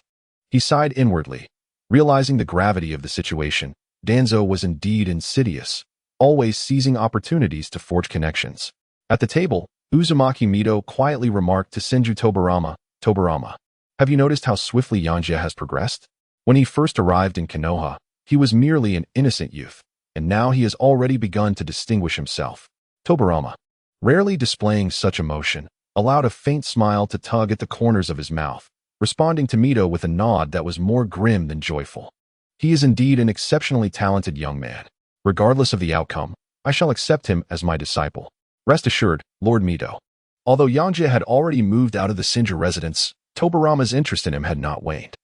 He sighed inwardly, realizing the gravity of the situation. Danzo was indeed insidious, always seizing opportunities to forge connections. At the table, Uzumaki Mito quietly remarked to Senju Tobarama, "Tobarama, have you noticed how swiftly Yangjie has progressed? When he first arrived in Konoha, he was merely an innocent youth, and now he has already begun to distinguish himself." Tobarama, rarely displaying such emotion, allowed a faint smile to tug at the corners of his mouth, responding to Mito with a nod that was more grim than joyful. "He is indeed an exceptionally talented young man. Regardless of the outcome, I shall accept him as my disciple. Rest assured, Lord Mito." Although Yangjie had already moved out of the Senju residence, Tobarama's interest in him had not waned.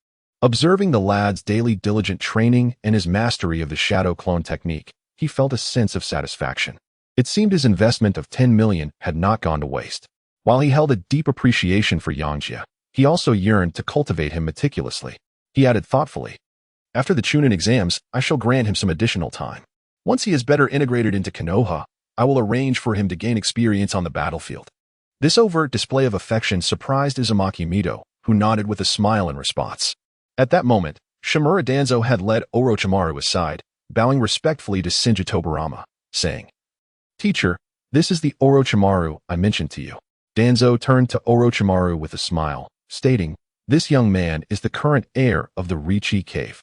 Observing the lad's daily diligent training and his mastery of the shadow clone technique, he felt a sense of satisfaction. It seemed his investment of 10 million had not gone to waste. While he held a deep appreciation for Yangjie, he also yearned to cultivate him meticulously. He added thoughtfully, "After the Chunin exams, I shall grant him some additional time. Once he is better integrated into Konoha, I will arrange for him to gain experience on the battlefield." This overt display of affection surprised Uzumaki Mito, who nodded with a smile in response. At that moment, Shimura Danzo had led Orochimaru aside, bowing respectfully to Senju Tobarama, saying, "Teacher, this is the Orochimaru I mentioned to you." Danzo turned to Orochimaru with a smile, stating, "This young man is the current heir of the Richi Cave.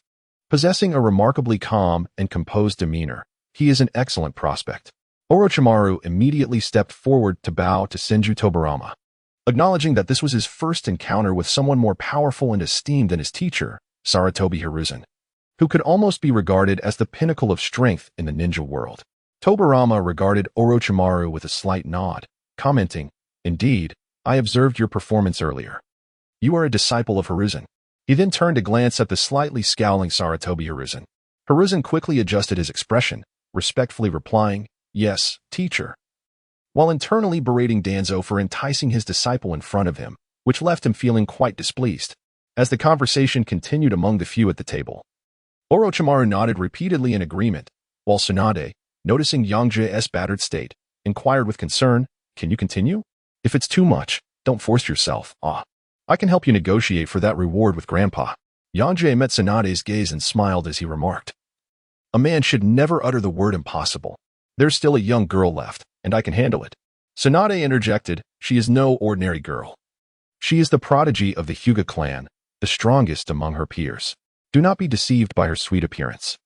Possessing a remarkably calm and composed demeanor, he is an excellent prospect." Orochimaru immediately stepped forward to bow to Senju Tobarama. Acknowledging that this was his first encounter with someone more powerful and esteemed than his teacher, Sarutobi Hiruzen, who could almost be regarded as the pinnacle of strength in the ninja world. Tobarama regarded Orochimaru with a slight nod, commenting, "Indeed, I observed your performance earlier. You are a disciple of Hiruzen." He then turned to glance at the slightly scowling Sarutobi Hiruzen. Hiruzen quickly adjusted his expression, respectfully replying, "Yes, teacher," while internally berating Danzo for enticing his disciple in front of him, which left him feeling quite displeased. As the conversation continued among the few at the table, Orochimaru nodded repeatedly in agreement, while Tsunade, noticing Yangjie's battered state, inquired with concern, "Can you continue? If it's too much, don't force yourself. I can help you negotiate for that reward with Grandpa." Yangjie met Tsunade's gaze and smiled as he remarked, "A man should never utter the word impossible. There's still a young girl left, and I can handle it." Tsunade interjected, "She is no ordinary girl. She is the prodigy of the Hyuga clan, the strongest among her peers." Do not be deceived by her sweet appearance.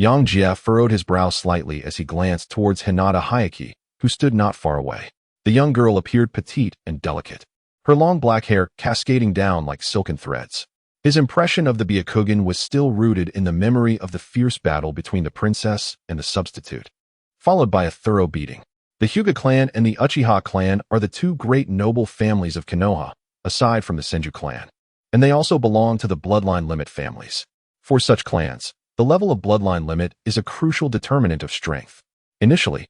Yangjie furrowed his brow slightly as he glanced towards Hinata Hayaki, who stood not far away. The young girl appeared petite and delicate, her long black hair cascading down like silken threads. His impression of the Byakugan was still rooted in the memory of the fierce battle between the princess and the substitute, followed by a thorough beating. The Hyuga clan and the Uchiha clan are the two great noble families of Konoha, aside from the Senju clan, and they also belong to the bloodline limit families. For such clans, the level of bloodline limit is a crucial determinant of strength. Initially,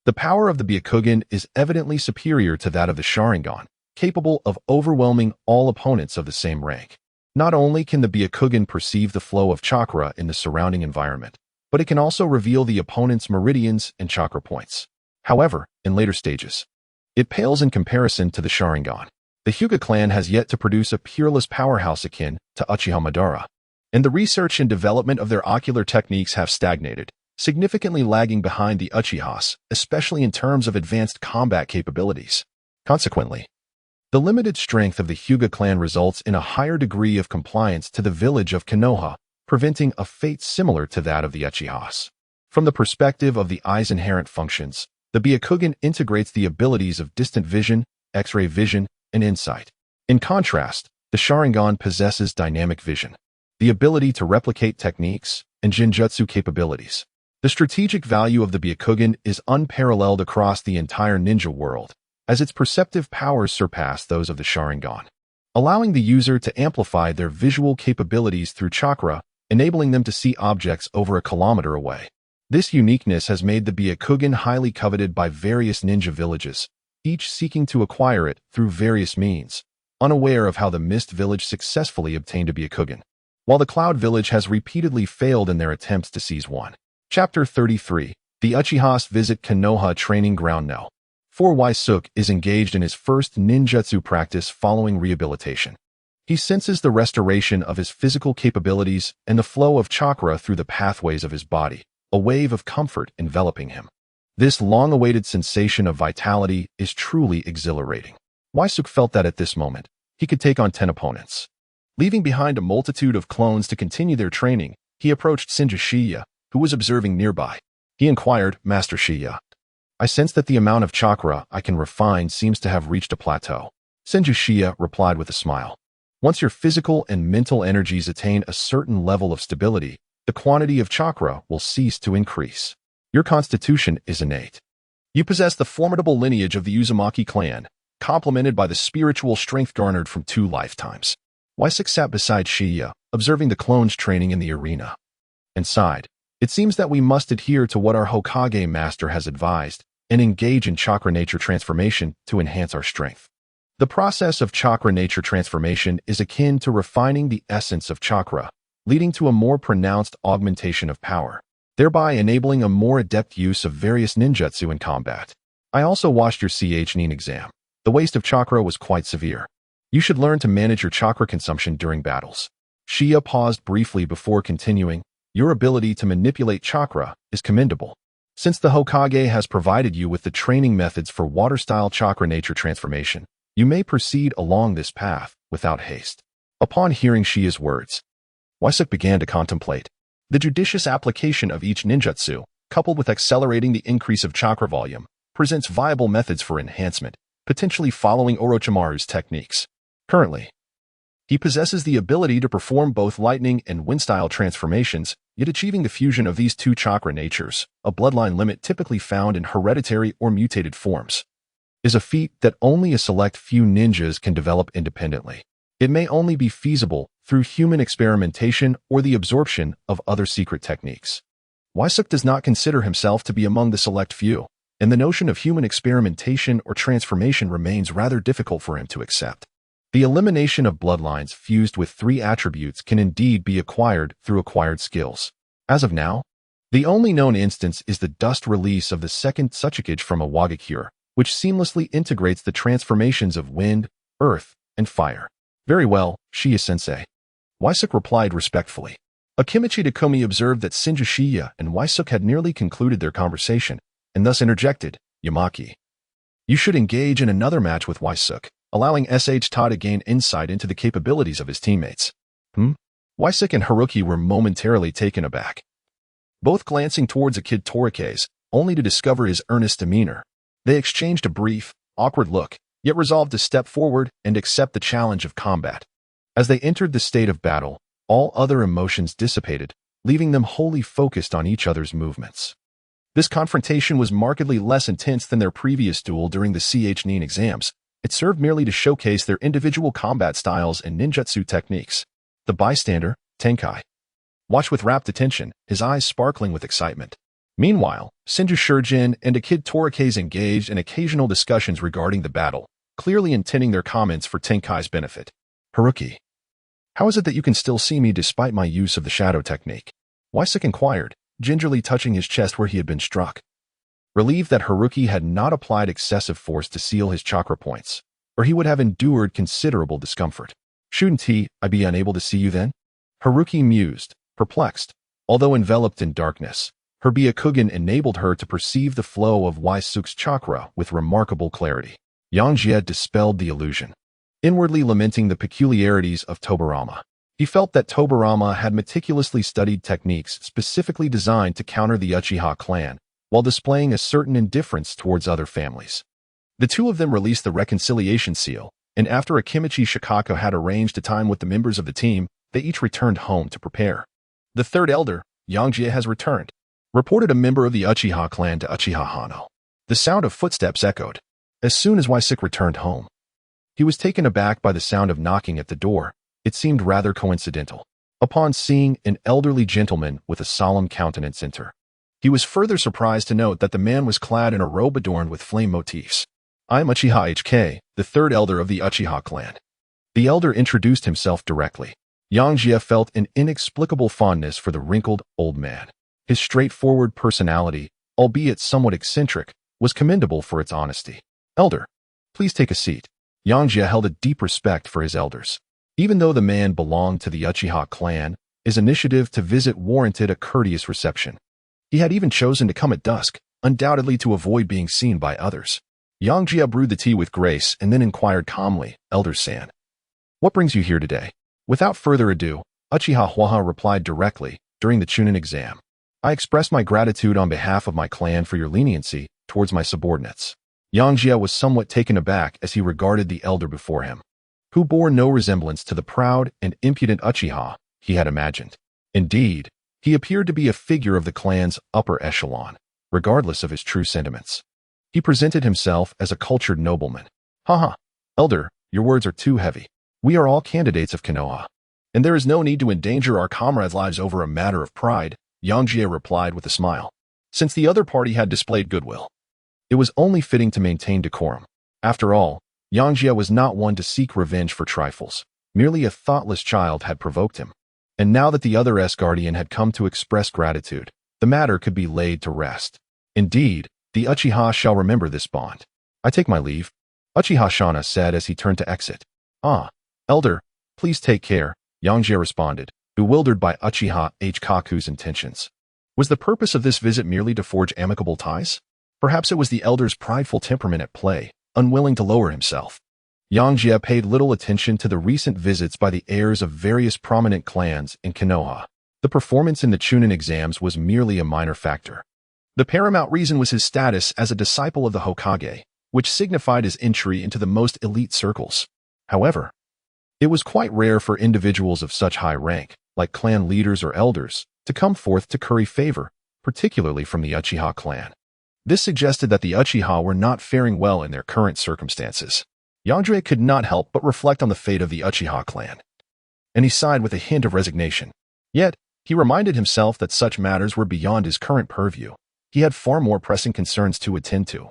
the power of the Byakugan is evidently superior to that of the Sharingan, capable of overwhelming all opponents of the same rank. Not only can the Byakugan perceive the flow of chakra in the surrounding environment, but it can also reveal the opponent's meridians and chakra points. However, in later stages, it pales in comparison to the Sharingan. The Hyuga clan has yet to produce a peerless powerhouse akin to Uchiha Madara, and the research and development of their ocular techniques have stagnated, significantly lagging behind the Uchihas, especially in terms of advanced combat capabilities. Consequently, the limited strength of the Hyuga clan results in a higher degree of compliance to the village of Konoha, preventing a fate similar to that of the Uchihas. From the perspective of the eye's inherent functions, the Byakugan integrates the abilities of distant vision, X-ray vision, and insight. In contrast, the Sharingan possesses dynamic vision, the ability to replicate techniques, and Jinjutsu capabilities. The strategic value of the Byakugan is unparalleled across the entire ninja world, as its perceptive powers surpass those of the Sharingan, allowing the user to amplify their visual capabilities through chakra, enabling them to see objects over a kilometer away. This uniqueness has made the Byakugan highly coveted by various ninja villages, each seeking to acquire it through various means, unaware of how the Mist Village successfully obtained a Byakugan, while the Cloud Village has repeatedly failed in their attempts to seize one. Chapter 33. The Uchihas visit Konoha training ground now. Waisuk is engaged in his first ninjutsu practice following rehabilitation. He senses the restoration of his physical capabilities and the flow of chakra through the pathways of his body, a wave of comfort enveloping him. This long-awaited sensation of vitality is truly exhilarating. Waisuk felt that at this moment, he could take on 10 opponents. Leaving behind a multitude of clones to continue their training, he approached Senju Shiya, who was observing nearby. He inquired, "Master Shiya, I sense that the amount of chakra I can refine seems to have reached a plateau." Senju Shiya replied with a smile. "Once your physical and mental energies attain a certain level of stability, the quantity of chakra will cease to increase. Your constitution is innate. You possess the formidable lineage of the Uzumaki clan, complemented by the spiritual strength garnered from 2 lifetimes." Waisuk sat beside Shiya, observing the clones training in the arena, and sighed. "It seems that we must adhere to what our Hokage master has advised and engage in chakra nature transformation to enhance our strength. The process of chakra nature transformation is akin to refining the essence of chakra, leading to a more pronounced augmentation of power, thereby enabling a more adept use of various ninjutsu in combat. I also watched your Chunin exam. The waste of chakra was quite severe. You should learn to manage your chakra consumption during battles." Shiya paused briefly before continuing. "Your ability to manipulate chakra is commendable. Since the Hokage has provided you with the training methods for water-style chakra nature transformation, you may proceed along this path without haste." Upon hearing Shiya's words, Waisuk began to contemplate. The judicious application of each ninjutsu, coupled with accelerating the increase of chakra volume, presents viable methods for enhancement, potentially following Orochimaru's techniques. Currently, he possesses the ability to perform both lightning and wind-style transformations, yet achieving the fusion of these 2 chakra natures, a bloodline limit typically found in hereditary or mutated forms, is a feat that only a select few ninjas can develop independently. It may only be feasible through human experimentation or the absorption of other secret techniques. Waisuk does not consider himself to be among the select few, and the notion of human experimentation or transformation remains rather difficult for him to accept. The elimination of bloodlines fused with 3 attributes can indeed be acquired through acquired skills. As of now, the only known instance is the dust release of the second Tsuchikage from a Wagakure, which seamlessly integrates the transformations of wind, earth, and fire. "Very well, Shiya-sensei," Waisuk replied respectfully. Akimichi Takumi observed that Senju Shiya and Waisuk had nearly concluded their conversation, and thus interjected, "Uzumaki, you should engage in another match with Waisuk, allowing SH Ta to gain insight into the capabilities of his teammates." Waisik and Haruki were momentarily taken aback, both glancing towards a kid Torike's, only to discover his earnest demeanor. They exchanged a brief, awkward look, yet resolved to step forward and accept the challenge of combat. As they entered the state of battle, all other emotions dissipated, leaving them wholly focused on each other's movements. This confrontation was markedly less intense than their previous duel during the Chunin exams. It served merely to showcase their individual combat styles and ninjutsu techniques. The bystander, Tenkai, watched with rapt attention, his eyes sparkling with excitement. Meanwhile, Senju Shurjin and a kid Torike's engaged in occasional discussions regarding the battle, clearly intending their comments for Tenkai's benefit. Haruki, how is it that you can still see me despite my use of the shadow technique? Waisik inquired, gingerly touching his chest where he had been struck. Relieved that Haruki had not applied excessive force to seal his chakra points, or he would have endured considerable discomfort. Shouldn't I be unable to see you then? Haruki mused, perplexed. Although enveloped in darkness, her Byakugan enabled her to perceive the flow of Waisuk's chakra with remarkable clarity. Yangjie dispelled the illusion, inwardly lamenting the peculiarities of Tobarama. He felt that Tobarama had meticulously studied techniques specifically designed to counter the Uchiha clan, while displaying a certain indifference towards other families. The two of them released the reconciliation seal, and after Akimichi Shikako had arranged a time with the members of the team, they each returned home to prepare. The third elder, Yangjie, has returned, reported a member of the Uchiha clan to Uchiha Hano. The sound of footsteps echoed. As soon as Waisik returned home, he was taken aback by the sound of knocking at the door. It seemed rather coincidental. Upon seeing an elderly gentleman with a solemn countenance enter, he was further surprised to note that the man was clad in a robe adorned with flame motifs. I am Uchiha HK, the third elder of the Uchiha clan. The elder introduced himself directly. Yangjie felt an inexplicable fondness for the wrinkled, old man. His straightforward personality, albeit somewhat eccentric, was commendable for its honesty. Elder, please take a seat. Yangjie held a deep respect for his elders. Even though the man belonged to the Uchiha clan, his initiative to visit warranted a courteous reception. He had even chosen to come at dusk, undoubtedly to avoid being seen by others. Yangjie brewed the tea with grace and then inquired calmly, Elder San, what brings you here today? Without further ado, Uchiha Hwaha replied directly, during the Chunin exam. I express my gratitude on behalf of my clan for your leniency towards my subordinates. Yangjie was somewhat taken aback as he regarded the elder before him, who bore no resemblance to the proud and impudent Uchiha he had imagined. Indeed, he appeared to be a figure of the clan's upper echelon, regardless of his true sentiments. He presented himself as a cultured nobleman. Haha, elder, your words are too heavy. We are all candidates of Konoha, and there is no need to endanger our comrades' lives over a matter of pride, Yangjie replied with a smile. Since the other party had displayed goodwill, it was only fitting to maintain decorum. After all, Yangjie was not one to seek revenge for trifles. Merely a thoughtless child had provoked him. And now that the other S-Guardian had come to express gratitude, the matter could be laid to rest. Indeed, the Uchiha shall remember this bond. I take my leave, Uchiha Shana said as he turned to exit. Ah, elder, please take care, Yangjie responded, bewildered by Uchiha Hkaku's intentions. Was the purpose of this visit merely to forge amicable ties? Perhaps it was the elder's prideful temperament at play, unwilling to lower himself. Yangjie paid little attention to the recent visits by the heirs of various prominent clans in Konoha. The performance in the Chunin exams was merely a minor factor. The paramount reason was his status as a disciple of the Hokage, which signified his entry into the most elite circles. However, it was quite rare for individuals of such high rank, like clan leaders or elders, to come forth to curry favor, particularly from the Uchiha clan. This suggested that the Uchiha were not faring well in their current circumstances. Yangjie could not help but reflect on the fate of the Uchiha clan, and he sighed with a hint of resignation. Yet, he reminded himself that such matters were beyond his current purview. He had far more pressing concerns to attend to,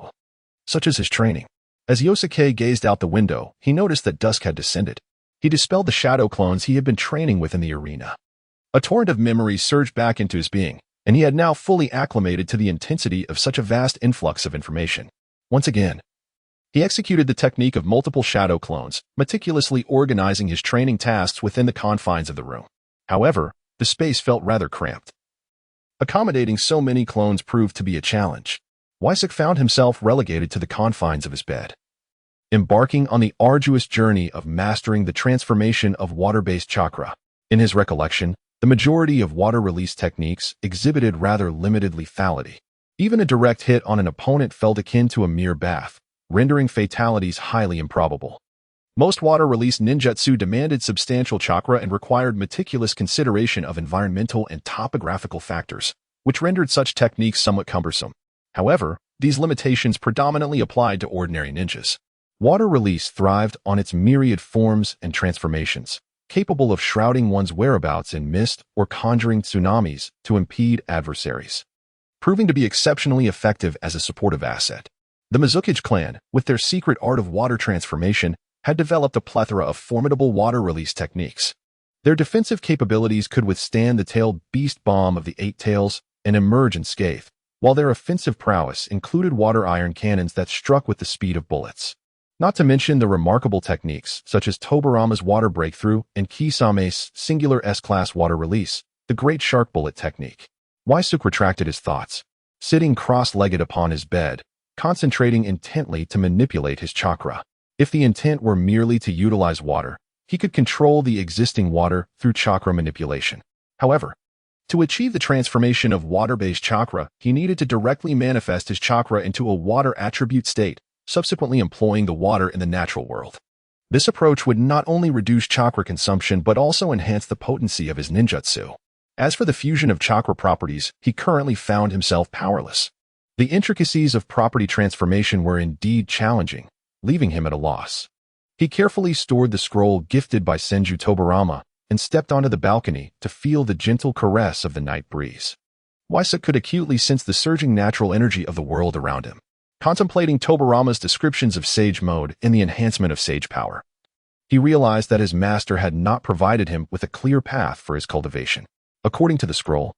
such as his training. As Yosuke gazed out the window, he noticed that dusk had descended. He dispelled the shadow clones he had been training with in the arena. A torrent of memories surged back into his being, and he had now fully acclimated to the intensity of such a vast influx of information. Once again, he executed the technique of multiple shadow clones, meticulously organizing his training tasks within the confines of the room. However, the space felt rather cramped. Accommodating so many clones proved to be a challenge. Waisik found himself relegated to the confines of his bed, embarking on the arduous journey of mastering the transformation of water-based chakra. In his recollection, the majority of water release techniques exhibited rather limited lethality. Even a direct hit on an opponent felt akin to a mere bath, rendering fatalities highly improbable. Most water release ninjutsu demanded substantial chakra and required meticulous consideration of environmental and topographical factors, which rendered such techniques somewhat cumbersome. However, these limitations predominantly applied to ordinary ninjas. Water release thrived on its myriad forms and transformations, capable of shrouding one's whereabouts in mist or conjuring tsunamis to impede adversaries, proving to be exceptionally effective as a supportive asset. The Mizukage clan, with their secret art of water transformation, had developed a plethora of formidable water release techniques. Their defensive capabilities could withstand the tailed beast bomb of the Eight Tails and emerge unscathed, while their offensive prowess included water iron cannons that struck with the speed of bullets. Not to mention the remarkable techniques such as Tobarama's water breakthrough and Kisame's singular S-class water release, the great shark bullet technique. Waisuke retracted his thoughts, sitting cross-legged upon his bed, concentrating intently to manipulate his chakra. If the intent were merely to utilize water, he could control the existing water through chakra manipulation. However, to achieve the transformation of water-based chakra, he needed to directly manifest his chakra into a water attribute state, subsequently employing the water in the natural world. This approach would not only reduce chakra consumption but also enhance the potency of his ninjutsu. As for the fusion of chakra properties, he currently found himself powerless. The intricacies of property transformation were indeed challenging, leaving him at a loss. He carefully stored the scroll gifted by Senju Tobarama and stepped onto the balcony to feel the gentle caress of the night breeze. Waisuke could acutely sense the surging natural energy of the world around him. Contemplating Tobarama's descriptions of Sage Mode and the enhancement of Sage Power, he realized that his master had not provided him with a clear path for his cultivation. According to the scroll,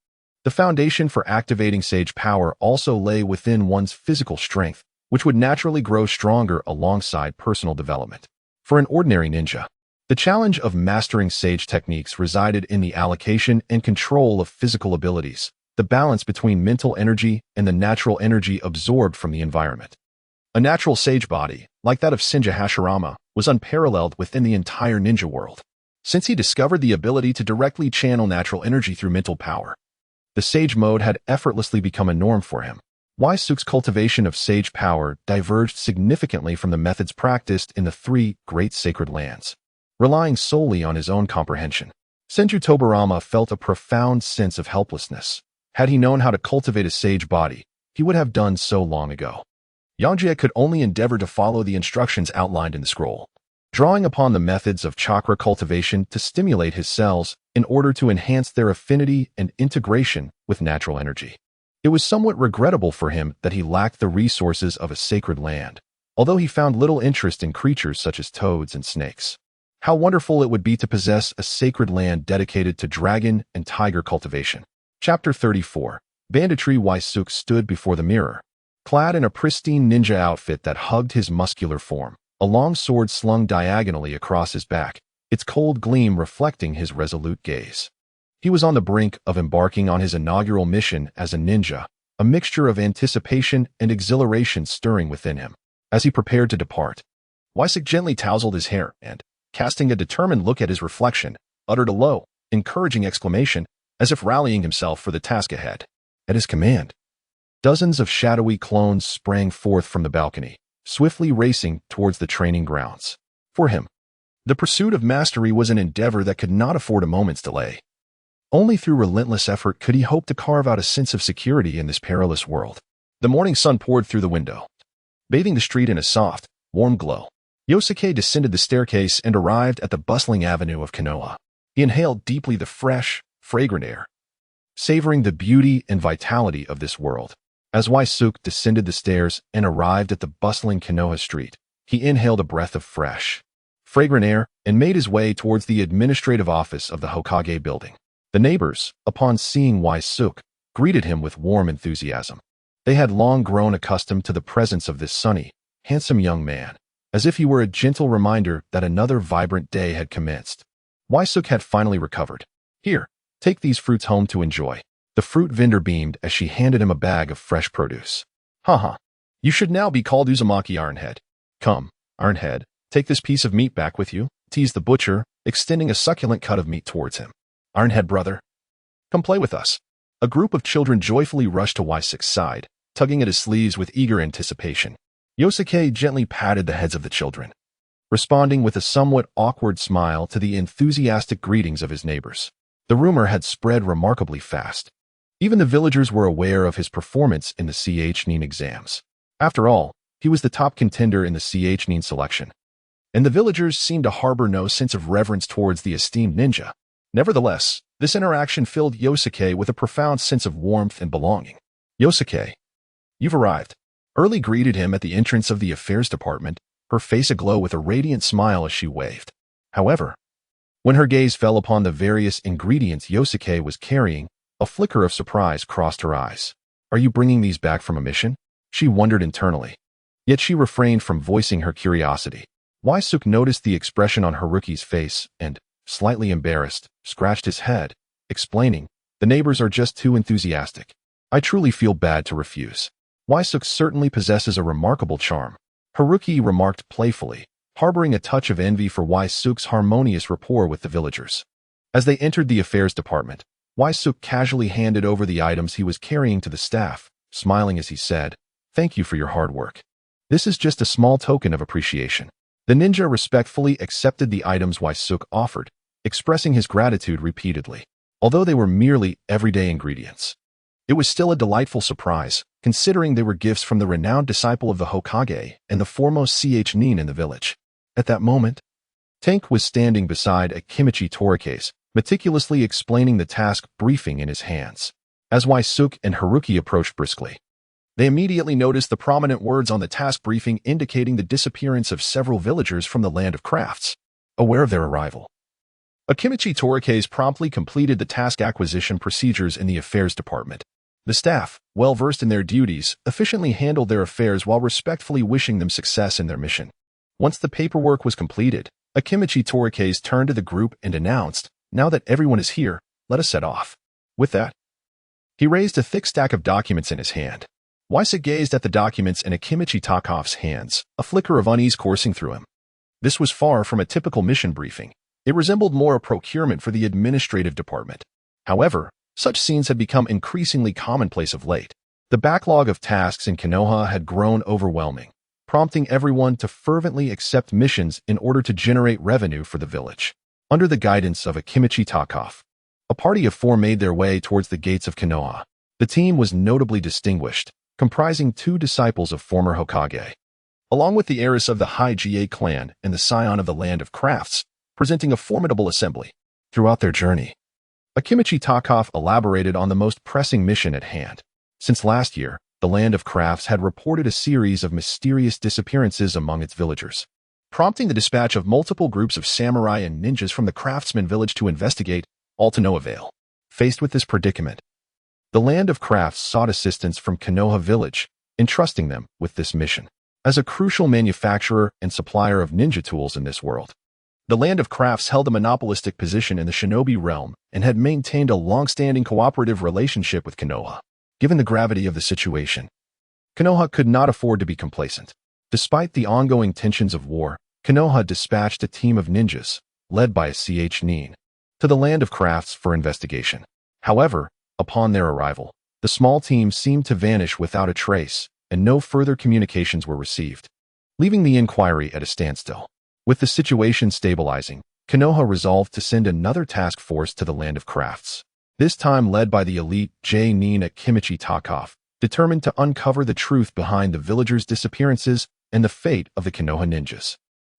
the foundation for activating Sage Power also lay within one's physical strength, which would naturally grow stronger alongside personal development. For an ordinary ninja, the challenge of mastering Sage techniques resided in the allocation and control of physical abilities, the balance between mental energy and the natural energy absorbed from the environment. A natural Sage body, like that of Senju Hashirama, was unparalleled within the entire ninja world. Since he discovered the ability to directly channel natural energy through mental power, the Sage mode had effortlessly become a norm for him. Waisuke's cultivation of Sage power diverged significantly from the methods practiced in the three great sacred lands. Relying solely on his own comprehension, Senju Tobarama felt a profound sense of helplessness. Had he known how to cultivate a Sage body, he would have done so long ago. Yangjie could only endeavor to follow the instructions outlined in the scroll, drawing upon the methods of chakra cultivation to stimulate his cells in order to enhance their affinity and integration with natural energy. It was somewhat regrettable for him that he lacked the resources of a sacred land, although he found little interest in creatures such as toads and snakes. How wonderful it would be to possess a sacred land dedicated to dragon and tiger cultivation. Chapter 34. Banditry. Waisuke stood before the mirror, clad in a pristine ninja outfit that hugged his muscular form, a long sword slung diagonally across his back, its cold gleam reflecting his resolute gaze. He was on the brink of embarking on his inaugural mission as a ninja, a mixture of anticipation and exhilaration stirring within him. As he prepared to depart, Waisuke gently tousled his hair and, casting a determined look at his reflection, uttered a low, encouraging exclamation, as if rallying himself for the task ahead. At his command, dozens of shadowy clones sprang forth from the balcony, swiftly racing towards the training grounds. For him, the pursuit of mastery was an endeavor that could not afford a moment's delay. Only through relentless effort could he hope to carve out a sense of security in this perilous world. The morning sun poured through the window, bathing the street in a soft, warm glow. Yosuke descended the staircase and arrived at the bustling avenue of Konoha. He inhaled deeply the fresh, fragrant air, savoring the beauty and vitality of this world. As Waisuke descended the stairs and arrived at the bustling Konoha street, he inhaled a breath of fresh, fragrant air and made his way towards the administrative office of the Hokage building. The neighbors, upon seeing Waisuke, greeted him with warm enthusiasm. They had long grown accustomed to the presence of this sunny, handsome young man, as if he were a gentle reminder that another vibrant day had commenced. Waisuke had finally recovered. Here, take these fruits home to enjoy. The fruit vendor beamed as she handed him a bag of fresh produce. Haha, you should now be called Uzumaki Ironhead. Come, Ironhead, take this piece of meat back with you, teased the butcher, extending a succulent cut of meat towards him. Ironhead brother, come play with us. A group of children joyfully rushed to Ysuke's side, tugging at his sleeves with eager anticipation. Yosuke gently patted the heads of the children, responding with a somewhat awkward smile to the enthusiastic greetings of his neighbors. The rumor had spread remarkably fast. Even the villagers were aware of his performance in the Chunin exams. After all, he was the top contender in the Chunin selection, and the villagers seemed to harbor no sense of reverence towards the esteemed ninja. Nevertheless, this interaction filled Yosuke with a profound sense of warmth and belonging. Yosuke, you've arrived. Early greeted him at the entrance of the affairs department, her face aglow with a radiant smile as she waved. However, when her gaze fell upon the various ingredients Yosuke was carrying, a flicker of surprise crossed her eyes. Are you bringing these back from a mission? She wondered internally. Yet she refrained from voicing her curiosity. Ysuke noticed the expression on Haruki's face and, slightly embarrassed, scratched his head, explaining, the neighbors are just too enthusiastic. I truly feel bad to refuse. Ysuke certainly possesses a remarkable charm, Haruki remarked playfully, harboring a touch of envy for Ysuke's harmonious rapport with the villagers. As they entered the affairs department, Ysuke casually handed over the items he was carrying to the staff, smiling as he said, "Thank you for your hard work. This is just a small token of appreciation." The ninja respectfully accepted the items Ysuke offered, expressing his gratitude repeatedly. Although they were merely everyday ingredients, it was still a delightful surprise, considering they were gifts from the renowned disciple of the Hokage and the foremost Chunin in the village. At that moment, Tank was standing beside Akimichi Torike's, meticulously explaining the task briefing in his hands. As Ysuke and Haruki approached briskly, they immediately noticed the prominent words on the task briefing indicating the disappearance of several villagers from the Land of Crafts. Aware of their arrival, Akimichi Torike's promptly completed the task acquisition procedures in the affairs department. The staff, well-versed in their duties, efficiently handled their affairs while respectfully wishing them success in their mission. Once the paperwork was completed, Akimichi Torike's turned to the group and announced, "Now that everyone is here, let us set off." With that, he raised a thick stack of documents in his hand. Ysuke gazed at the documents in Akimichi Takov's hands, a flicker of unease coursing through him. This was far from a typical mission briefing. It resembled more a procurement for the administrative department. However, such scenes had become increasingly commonplace of late. The backlog of tasks in Konoha had grown overwhelming, prompting everyone to fervently accept missions in order to generate revenue for the village. Under the guidance of Akimichi Takov, a party of 4 made their way towards the gates of Konoha. The team was notably distinguished, comprising 2 disciples of former Hokage, along with the heiress of the Yangjie clan and the scion of the Land of Crafts, presenting a formidable assembly. Throughout their journey, Akimichi Takov elaborated on the most pressing mission at hand. Since last year, the Land of Crafts had reported a series of mysterious disappearances among its villagers, prompting the dispatch of multiple groups of samurai and ninjas from the craftsman village to investigate, all to no avail. Faced with this predicament, the Land of Crafts sought assistance from Konoha village, entrusting them with this mission. As a crucial manufacturer and supplier of ninja tools in this world, the Land of Crafts held a monopolistic position in the shinobi realm and had maintained a long-standing cooperative relationship with Konoha. Given the gravity of the situation, Konoha could not afford to be complacent. Despite the ongoing tensions of war, Konoha dispatched a team of ninjas, led by a Chunin, to the Land of Crafts for investigation. However, upon their arrival, the small team seemed to vanish without a trace, and no further communications were received, leaving the inquiry at a standstill. With the situation stabilizing, Konoha resolved to send another task force to the Land of Crafts, this time led by the elite J-Nin Akimichi Takov, determined to uncover the truth behind the villagers' disappearances and the fate of the Konoha ninjas.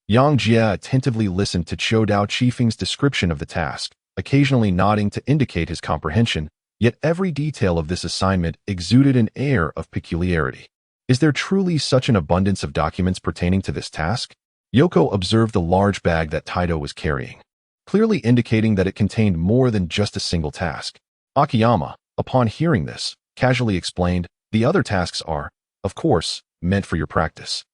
Yangjie attentively listened to Showdown Chiefing's description of the task, occasionally nodding to indicate his comprehension, yet every detail of this assignment exuded an air of peculiarity. Is there truly such an abundance of documents pertaining to this task? Yoko observed the large bag that Taito was carrying, clearly indicating that it contained more than just a single task. Akiyama, upon hearing this, casually explained, "The other tasks are, of course, meant for your practice."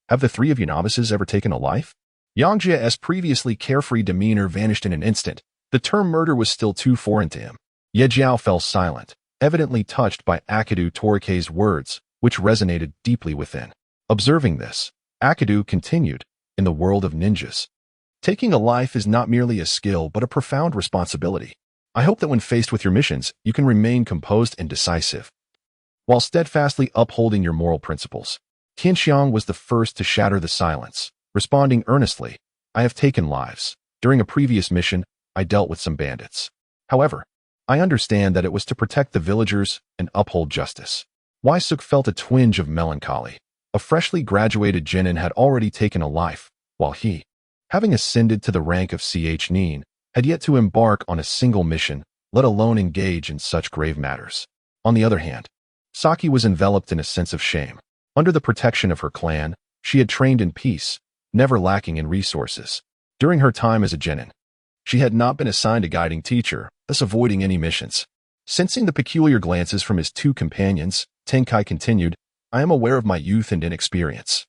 Have the 3 of you novices ever taken a life? Yangjie's previously carefree demeanor vanished in an instant. The term murder was still too foreign to him. Yejiao fell silent, evidently touched by Akidu Torike's words, which resonated deeply within. Observing this, Akidu continued, "In the world of ninjas, taking a life is not merely a skill but a profound responsibility. I hope that when faced with your missions, you can remain composed and decisive, while steadfastly upholding your moral principles. Qianxiang was the first to shatter the silence, responding earnestly, I have taken lives. During a previous mission, I dealt with some bandits. However, I understand that it was to protect the villagers and uphold justice. Waisuk felt a twinge of melancholy. A freshly graduated genin had already taken a life, while he, having ascended to the rank of Nin, had yet to embark on a single mission, let alone engage in such grave matters. On the other hand, Saki was enveloped in a sense of shame. Under the protection of her clan, she had trained in peace, never lacking in resources. During her time as a genin, she had not been assigned a guiding teacher, thus avoiding any missions. Sensing the peculiar glances from his two companions, Tenkai continued, I am aware of my youth and inexperience.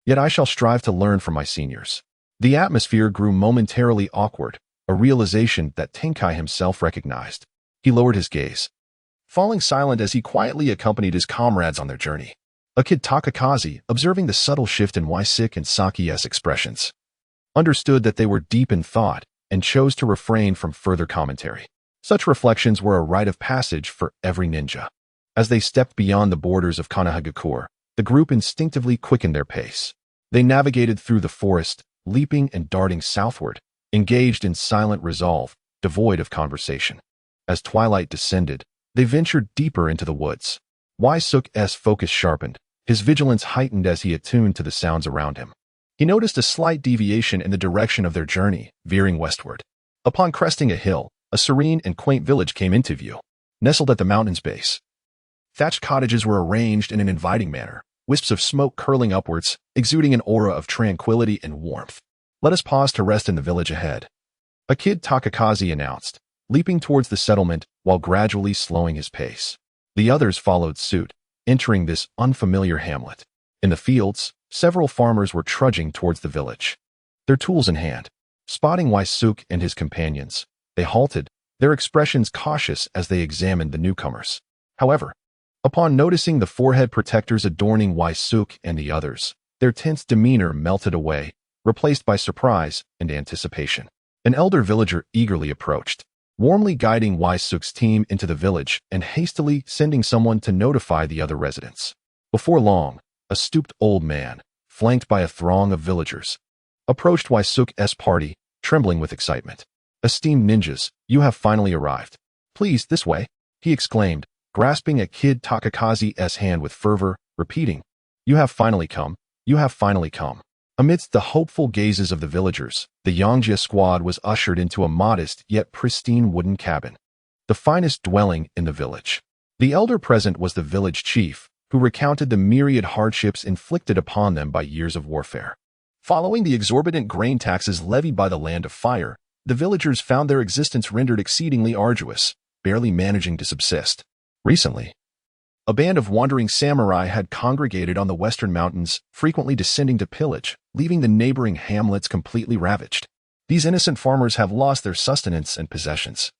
Yet I shall strive to learn from my seniors. The atmosphere grew momentarily awkward, a realization that Tenkai himself recognized. He lowered his gaze, falling silent as he quietly accompanied his comrades on their journey. A kid Takakazi, observing the subtle shift in Waisuk and Saki's expressions, understood that they were deep in thought and chose to refrain from further commentary. Such reflections were a rite of passage for every ninja. As they stepped beyond the borders of Konoha, the group instinctively quickened their pace. They navigated through the forest, leaping and darting southward, engaged in silent resolve, devoid of conversation. As twilight descended, they ventured deeper into the woods. Waisuk's focus sharpened, his vigilance heightened as he attuned to the sounds around him. He noticed a slight deviation in the direction of their journey, veering westward. Upon cresting a hill, a serene and quaint village came into view. Nestled at the mountain's base, thatched cottages were arranged in an inviting manner, wisps of smoke curling upwards, exuding an aura of tranquility and warmth. Let us pause to rest in the village ahead, a kid Takakazi announced, leaping towards the settlement while gradually slowing his pace. The others followed suit, entering this unfamiliar hamlet. In the fields, several farmers were trudging towards the village, their tools in hand. Spotting Waisuk and his companions, they halted, their expressions cautious as they examined the newcomers. However, upon noticing the forehead protectors adorning Waisuk and the others, their tense demeanor melted away, replaced by surprise and anticipation. An elder villager eagerly approached, warmly guiding Waisuk's team into the village and hastily sending someone to notify the other residents. Before long, a stooped old man, flanked by a throng of villagers, approached Waisuk's party, trembling with excitement. Esteemed ninjas, you have finally arrived. Please, this way, he exclaimed, grasping at Kid Takakazi's hand with fervor, repeating, You have finally come, you have finally come. Amidst the hopeful gazes of the villagers, the Yangjie squad was ushered into a modest yet pristine wooden cabin, the finest dwelling in the village. The elder present was the village chief, who recounted the myriad hardships inflicted upon them by years of warfare. Following the exorbitant grain taxes levied by the Land of Fire, the villagers found their existence rendered exceedingly arduous, barely managing to subsist. Recently, a band of wandering samurai had congregated on the western mountains, frequently descending to pillage, leaving the neighboring hamlets completely ravaged. These innocent farmers have lost their sustenance and possessions,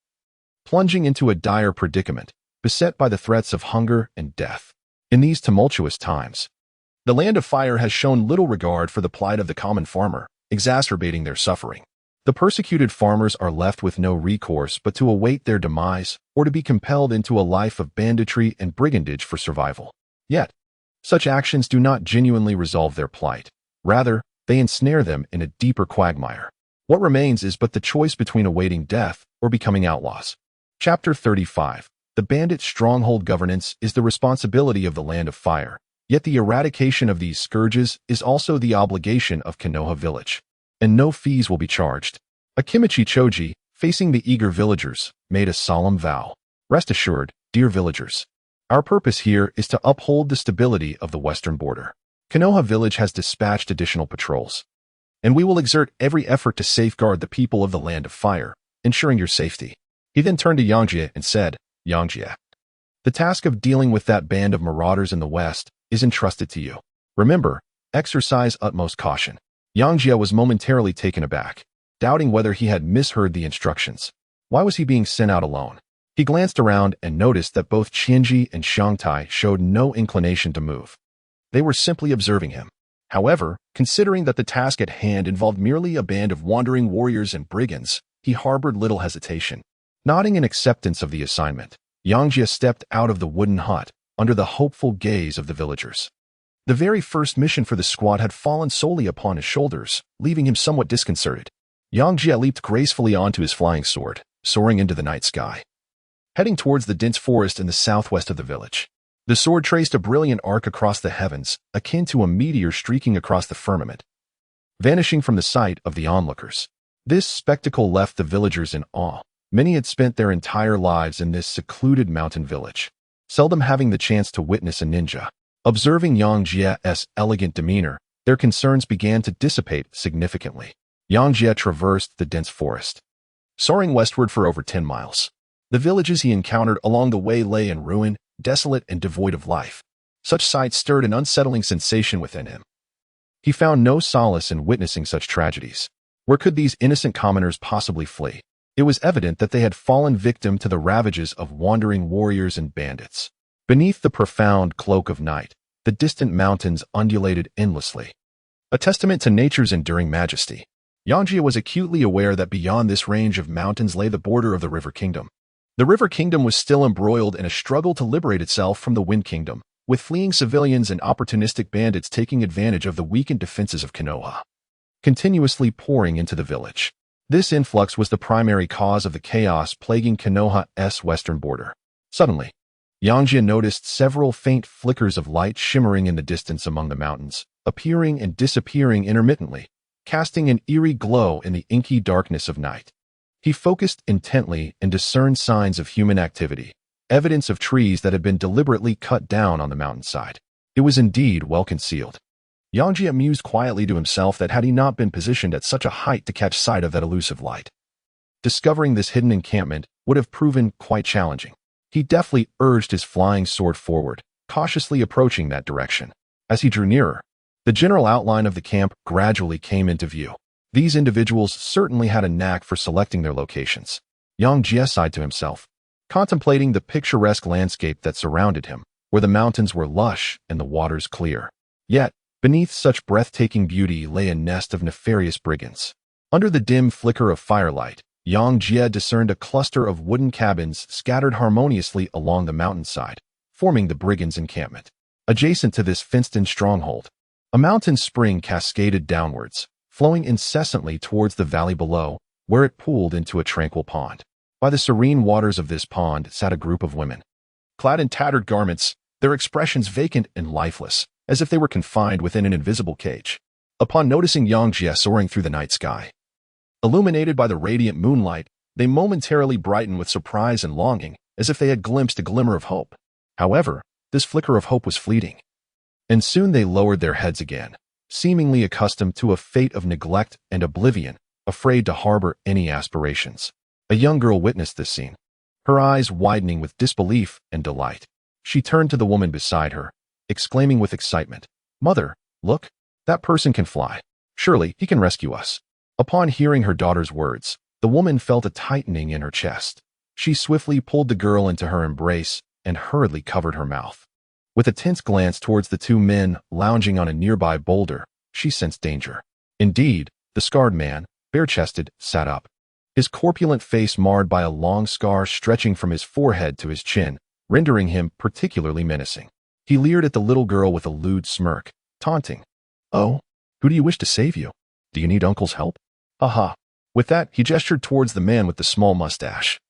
plunging into a dire predicament, beset by the threats of hunger and death. In these tumultuous times, the Land of Fire has shown little regard for the plight of the common farmer, exacerbating their suffering. The persecuted farmers are left with no recourse but to await their demise or to be compelled into a life of banditry and brigandage for survival. Yet, such actions do not genuinely resolve their plight. Rather, they ensnare them in a deeper quagmire. What remains is but the choice between awaiting death or becoming outlaws. Chapter 35. The bandit stronghold governance is the responsibility of the Land of Fire, yet the eradication of these scourges is also the obligation of Konoha village, and no fees will be charged. Akimichi Choji, facing the eager villagers, made a solemn vow. Rest assured, dear villagers, our purpose here is to uphold the stability of the western border. Konoha village has dispatched additional patrols, and we will exert every effort to safeguard the people of the Land of Fire, ensuring your safety. He then turned to Yangjie and said, Yangjie, the task of dealing with that band of marauders in the west is entrusted to you. Remember, exercise utmost caution. Yangjie was momentarily taken aback, doubting whether he had misheard the instructions. Why was he being sent out alone? He glanced around and noticed that both Qianji and Xiangtai showed no inclination to move. They were simply observing him. However, considering that the task at hand involved merely a band of wandering warriors and brigands, he harbored little hesitation. Nodding in acceptance of the assignment, Yangjie stepped out of the wooden hut under the hopeful gaze of the villagers. The very first mission for the squad had fallen solely upon his shoulders, leaving him somewhat disconcerted. Yangjie leaped gracefully onto his flying sword, soaring into the night sky. Heading towards the dense forest in the southwest of the village, the sword traced a brilliant arc across the heavens, akin to a meteor streaking across the firmament, vanishing from the sight of the onlookers. This spectacle left the villagers in awe. Many had spent their entire lives in this secluded mountain village, seldom having the chance to witness a ninja. Observing Yangjie's elegant demeanor, their concerns began to dissipate significantly. Yangjie traversed the dense forest, soaring westward for over 10 miles. The villages he encountered along the way lay in ruin, desolate and devoid of life. Such sights stirred an unsettling sensation within him. He found no solace in witnessing such tragedies. Where could these innocent commoners possibly flee? It was evident that they had fallen victim to the ravages of wandering warriors and bandits. Beneath the profound cloak of night, the distant mountains undulated endlessly, a testament to nature's enduring majesty. Yangjie was acutely aware that beyond this range of mountains lay the border of the River Kingdom. The River Kingdom was still embroiled in a struggle to liberate itself from the Wind Kingdom, with fleeing civilians and opportunistic bandits taking advantage of the weakened defenses of Konoha, continuously pouring into the village. This influx was the primary cause of the chaos plaguing Konoha's western border. Suddenly, Yangjie noticed several faint flickers of light shimmering in the distance among the mountains, appearing and disappearing intermittently, casting an eerie glow in the inky darkness of night. He focused intently and discerned signs of human activity, evidence of trees that had been deliberately cut down on the mountainside. It was indeed well concealed. Yangjie mused quietly to himself that had he not been positioned at such a height to catch sight of that elusive light, discovering this hidden encampment would have proven quite challenging. He deftly urged his flying sword forward, cautiously approaching that direction. As he drew nearer, the general outline of the camp gradually came into view. These individuals certainly had a knack for selecting their locations. Yangjie sighed to himself, contemplating the picturesque landscape that surrounded him, where the mountains were lush and the waters clear. Yet, beneath such breathtaking beauty lay a nest of nefarious brigands. Under the dim flicker of firelight, Yangjie discerned a cluster of wooden cabins scattered harmoniously along the mountainside, forming the brigands' encampment. Adjacent to this fenced-in stronghold, a mountain spring cascaded downwards, flowing incessantly towards the valley below, where it pooled into a tranquil pond. By the serene waters of this pond sat a group of women, clad in tattered garments, their expressions vacant and lifeless, as if they were confined within an invisible cage. Upon noticing Yangjie soaring through the night sky, illuminated by the radiant moonlight, they momentarily brightened with surprise and longing, as if they had glimpsed a glimmer of hope. However, this flicker of hope was fleeting, and soon they lowered their heads again, seemingly accustomed to a fate of neglect and oblivion, afraid to harbor any aspirations. A young girl witnessed this scene, her eyes widening with disbelief and delight. She turned to the woman beside her, exclaiming with excitement, "Mother, look, that person can fly. Surely he can rescue us." Upon hearing her daughter's words, the woman felt a tightening in her chest. She swiftly pulled the girl into her embrace and hurriedly covered her mouth. With a tense glance towards the two men lounging on a nearby boulder, she sensed danger. Indeed, the scarred man, bare-chested, sat up, his corpulent face marred by a long scar stretching from his forehead to his chin, rendering him particularly menacing. He leered at the little girl with a lewd smirk, taunting, "Oh, who do you wish to save you? Do you need Uncle's help? Aha." With that, he gestured towards the man with the small mustache,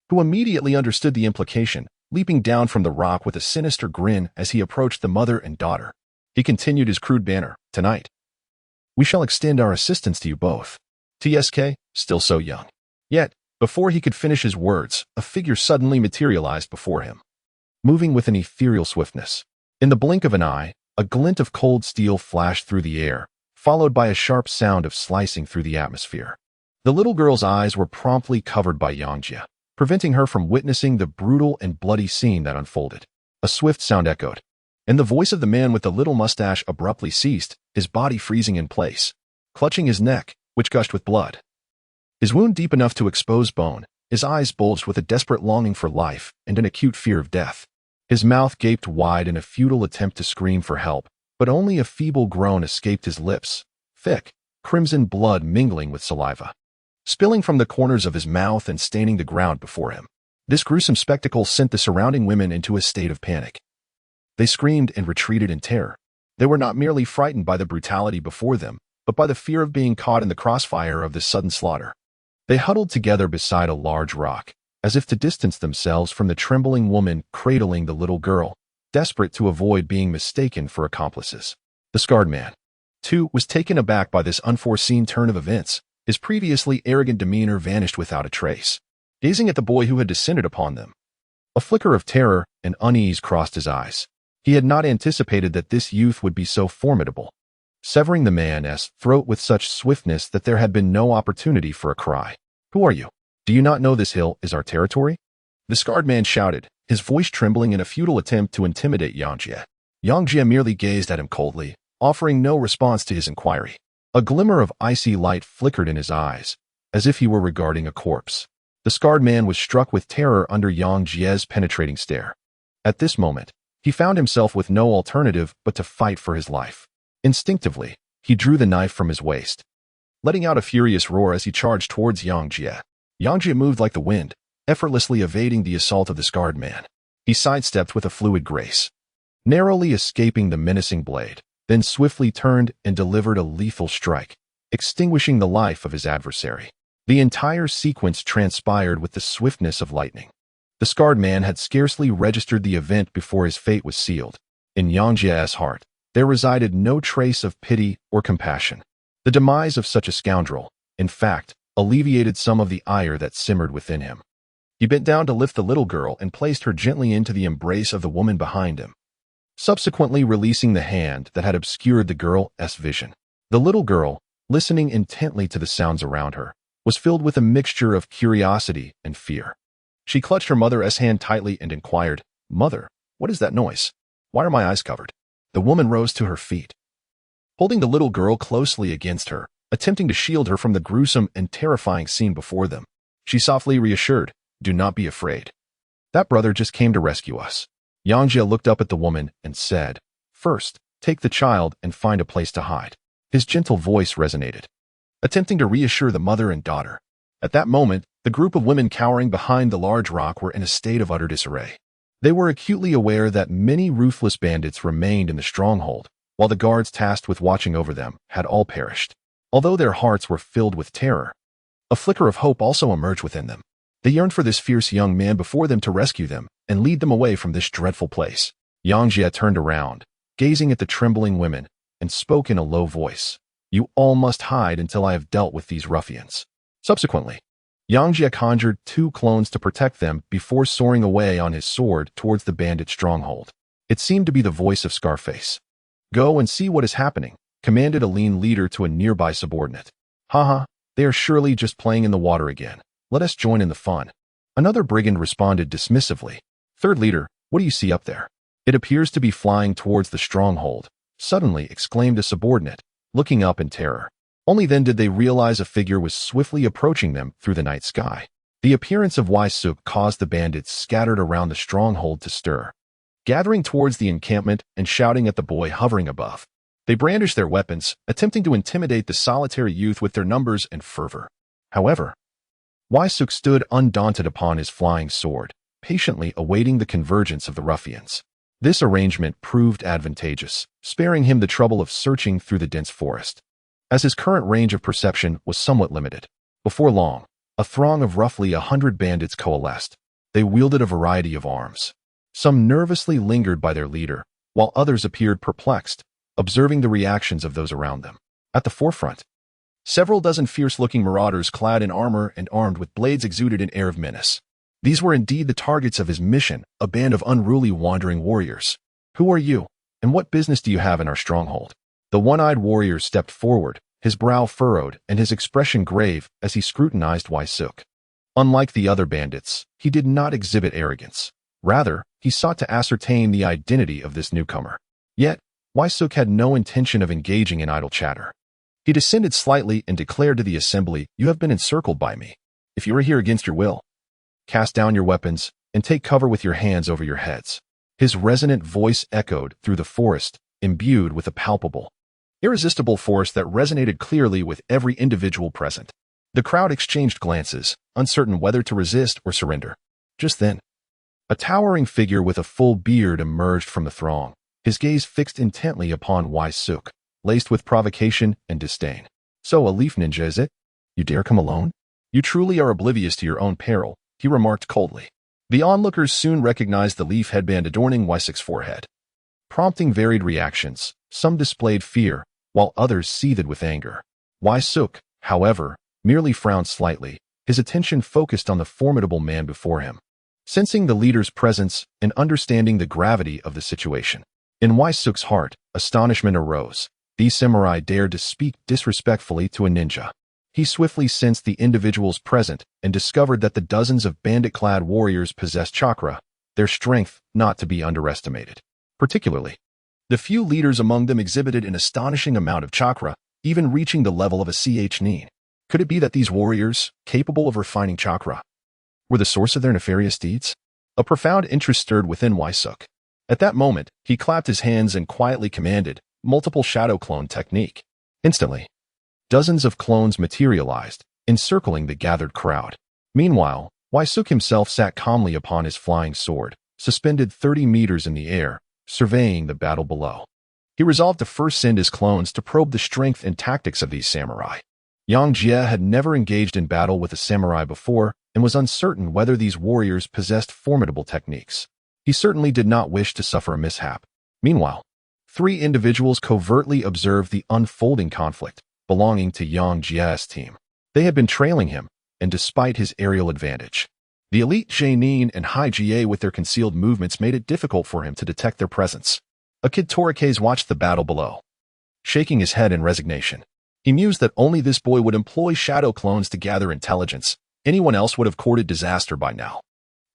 who immediately understood the implication, leaping down from the rock with a sinister grin as he approached the mother and daughter. He continued his crude banter, "Tonight, we shall extend our assistance to you both." TSK, still so young. Yet, before he could finish his words, a figure suddenly materialized before him, moving with an ethereal swiftness. In the blink of an eye, a glint of cold steel flashed through the air, followed by a sharp sound of slicing through the atmosphere. The little girl's eyes were promptly covered by Yangjie, preventing her from witnessing the brutal and bloody scene that unfolded. A swift sound echoed, and the voice of the man with the little mustache abruptly ceased, his body freezing in place, clutching his neck, which gushed with blood. His wound deep enough to expose bone, his eyes bulged with a desperate longing for life and an acute fear of death. His mouth gaped wide in a futile attempt to scream for help, but only a feeble groan escaped his lips, thick, crimson blood mingling with saliva. spilling from the corners of his mouth and staining the ground before him. This gruesome spectacle sent the surrounding women into a state of panic. They screamed and retreated in terror. They were not merely frightened by the brutality before them, but by the fear of being caught in the crossfire of this sudden slaughter. They huddled together beside a large rock, as if to distance themselves from the trembling woman cradling the little girl, desperate to avoid being mistaken for accomplices. The scarred man, too, was taken aback by this unforeseen turn of events. His previously arrogant demeanor vanished without a trace. Gazing at the boy who had descended upon them, a flicker of terror and unease crossed his eyes. He had not anticipated that this youth would be so formidable, severing the man's throat with such swiftness that there had been no opportunity for a cry. "Who are you? Do you not know this hill is our territory?" The scarred man shouted, his voice trembling in a futile attempt to intimidate Yangjie. Yangjie merely gazed at him coldly, offering no response to his inquiry. A glimmer of icy light flickered in his eyes, as if he were regarding a corpse. The scarred man was struck with terror under Yangjie's penetrating stare. At this moment, he found himself with no alternative but to fight for his life. Instinctively, he drew the knife from his waist, letting out a furious roar as he charged towards Yangjie. Yangjie moved like the wind, effortlessly evading the assault of the scarred man. He sidestepped with a fluid grace, narrowly escaping the menacing blade, then swiftly turned and delivered a lethal strike, extinguishing the life of his adversary. The entire sequence transpired with the swiftness of lightning. The scarred man had scarcely registered the event before his fate was sealed. In Yangjie's heart, there resided no trace of pity or compassion. The demise of such a scoundrel, in fact, alleviated some of the ire that simmered within him. He bent down to lift the little girl and placed her gently into the embrace of the woman behind him, subsequently releasing the hand that had obscured the girl's vision. The little girl, listening intently to the sounds around her, was filled with a mixture of curiosity and fear. She clutched her mother's hand tightly and inquired, "Mother, what is that noise? Why are my eyes covered?" The woman rose to her feet, holding the little girl closely against her, attempting to shield her from the gruesome and terrifying scene before them. She softly reassured, "Do not be afraid. That brother just came to rescue us." Yangjie looked up at the woman and said, "First, take the child and find a place to hide." His gentle voice resonated, attempting to reassure the mother and daughter. At that moment, the group of women cowering behind the large rock were in a state of utter disarray. They were acutely aware that many ruthless bandits remained in the stronghold, while the guards tasked with watching over them had all perished. Although their hearts were filled with terror, a flicker of hope also emerged within them. They yearned for this fierce young man before them to rescue them and lead them away from this dreadful place. Yangjie turned around, gazing at the trembling women, and spoke in a low voice, "You all must hide until I have dealt with these ruffians." Subsequently, Yangjie conjured 2 clones to protect them before soaring away on his sword towards the bandit stronghold. It seemed to be the voice of Scarface. "Go and see what is happening," commanded a lean leader to a nearby subordinate. "Haha, they are surely just playing in the water again. Let us join in the fun." Another brigand responded dismissively. "Third leader, what do you see up there?" "It appears to be flying towards the stronghold," suddenly exclaimed a subordinate, looking up in terror. Only then did they realize a figure was swiftly approaching them through the night sky. The appearance of Waisuk caused the bandits scattered around the stronghold to stir, gathering towards the encampment and shouting at the boy hovering above. They brandished their weapons, attempting to intimidate the solitary youth with their numbers and fervor. However, Waisuk stood undaunted upon his flying sword, patiently awaiting the convergence of the ruffians. This arrangement proved advantageous, sparing him the trouble of searching through the dense forest, as his current range of perception was somewhat limited. Before long, a throng of roughly 100 bandits coalesced. They wielded a variety of arms. Some nervously lingered by their leader, while others appeared perplexed, observing the reactions of those around them. At the forefront, several dozen fierce-looking marauders clad in armor and armed with blades exuded an air of menace. These were indeed the targets of his mission, a band of unruly wandering warriors. "Who are you, and what business do you have in our stronghold?" The one-eyed warrior stepped forward, his brow furrowed and his expression grave as he scrutinized Waisuk. Unlike the other bandits, he did not exhibit arrogance. Rather, he sought to ascertain the identity of this newcomer. Yet, Waisuk had no intention of engaging in idle chatter. He descended slightly and declared to the assembly, "You have been encircled by me. If you are here against your will, cast down your weapons and take cover with your hands over your heads." His resonant voice echoed through the forest, imbued with a palpable, irresistible force that resonated clearly with every individual present. The crowd exchanged glances, uncertain whether to resist or surrender. Just then, a towering figure with a full beard emerged from the throng, his gaze fixed intently upon Suk, laced with provocation and disdain. "So a leaf ninja, is it? You dare come alone? You truly are oblivious to your own peril," he remarked coldly. The onlookers soon recognized the leaf headband adorning Suk's forehead, prompting varied reactions. Some displayed fear, while others seethed with anger. Suk, however, merely frowned slightly, his attention focused on the formidable man before him. Sensing the leader's presence and understanding the gravity of the situation, in Suk's heart, astonishment arose. These samurai dared to speak disrespectfully to a ninja. He swiftly sensed the individuals present and discovered that the dozens of bandit-clad warriors possessed chakra, their strength not to be underestimated. Particularly, the few leaders among them exhibited an astonishing amount of chakra, even reaching the level of a Chunin. Could it be that these warriors, capable of refining chakra, were the source of their nefarious deeds? A profound interest stirred within Suk. At that moment, he clapped his hands and quietly commanded, "Multiple shadow clone technique." Instantly, dozens of clones materialized, encircling the gathered crowd. Meanwhile, Suk himself sat calmly upon his flying sword, suspended 30 meters in the air, surveying the battle below. He resolved to first send his clones to probe the strength and tactics of these samurai. Yangjie had never engaged in battle with a samurai before and was uncertain whether these warriors possessed formidable techniques. He certainly did not wish to suffer a mishap. Meanwhile, 3 individuals covertly observed the unfolding conflict, belonging to Yangjie's team. They had been trailing him, and despite his aerial advantage, the elite Chunin and High Jie with their concealed movements made it difficult for him to detect their presence. A kid Torikes watched the battle below, shaking his head in resignation. He mused that only this boy would employ shadow clones to gather intelligence. Anyone else would have courted disaster by now.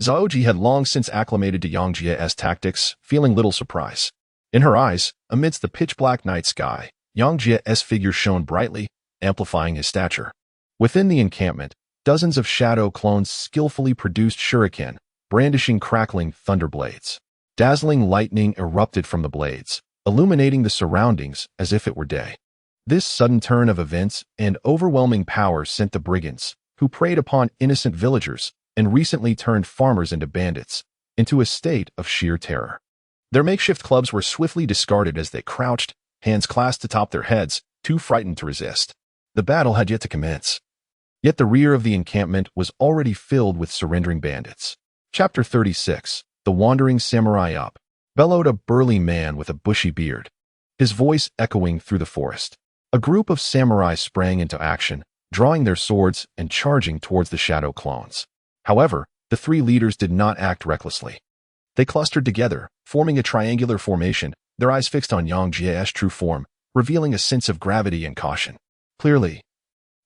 Zaoji had long since acclimated to Yangjie's tactics, feeling little surprise. In her eyes, amidst the pitch-black night sky, Yangjie's figure shone brightly, amplifying his stature. Within the encampment, dozens of shadow clones skillfully produced shuriken, brandishing crackling thunderblades. Dazzling lightning erupted from the blades, illuminating the surroundings as if it were day. This sudden turn of events and overwhelming power sent the brigands, who preyed upon innocent villagers and recently turned farmers into bandits, into a state of sheer terror. Their makeshift clubs were swiftly discarded as they crouched, hands clasped atop their heads, too frightened to resist. The battle had yet to commence. Yet the rear of the encampment was already filled with surrendering bandits. Chapter 36. The Wandering Samurai Up, bellowed a burly man with a bushy beard, his voice echoing through the forest. A group of samurai sprang into action, drawing their swords and charging towards the shadow clones. However, the 3 leaders did not act recklessly. They clustered together, forming a triangular formation, their eyes fixed on Yangjie's true form, revealing a sense of gravity and caution. Clearly,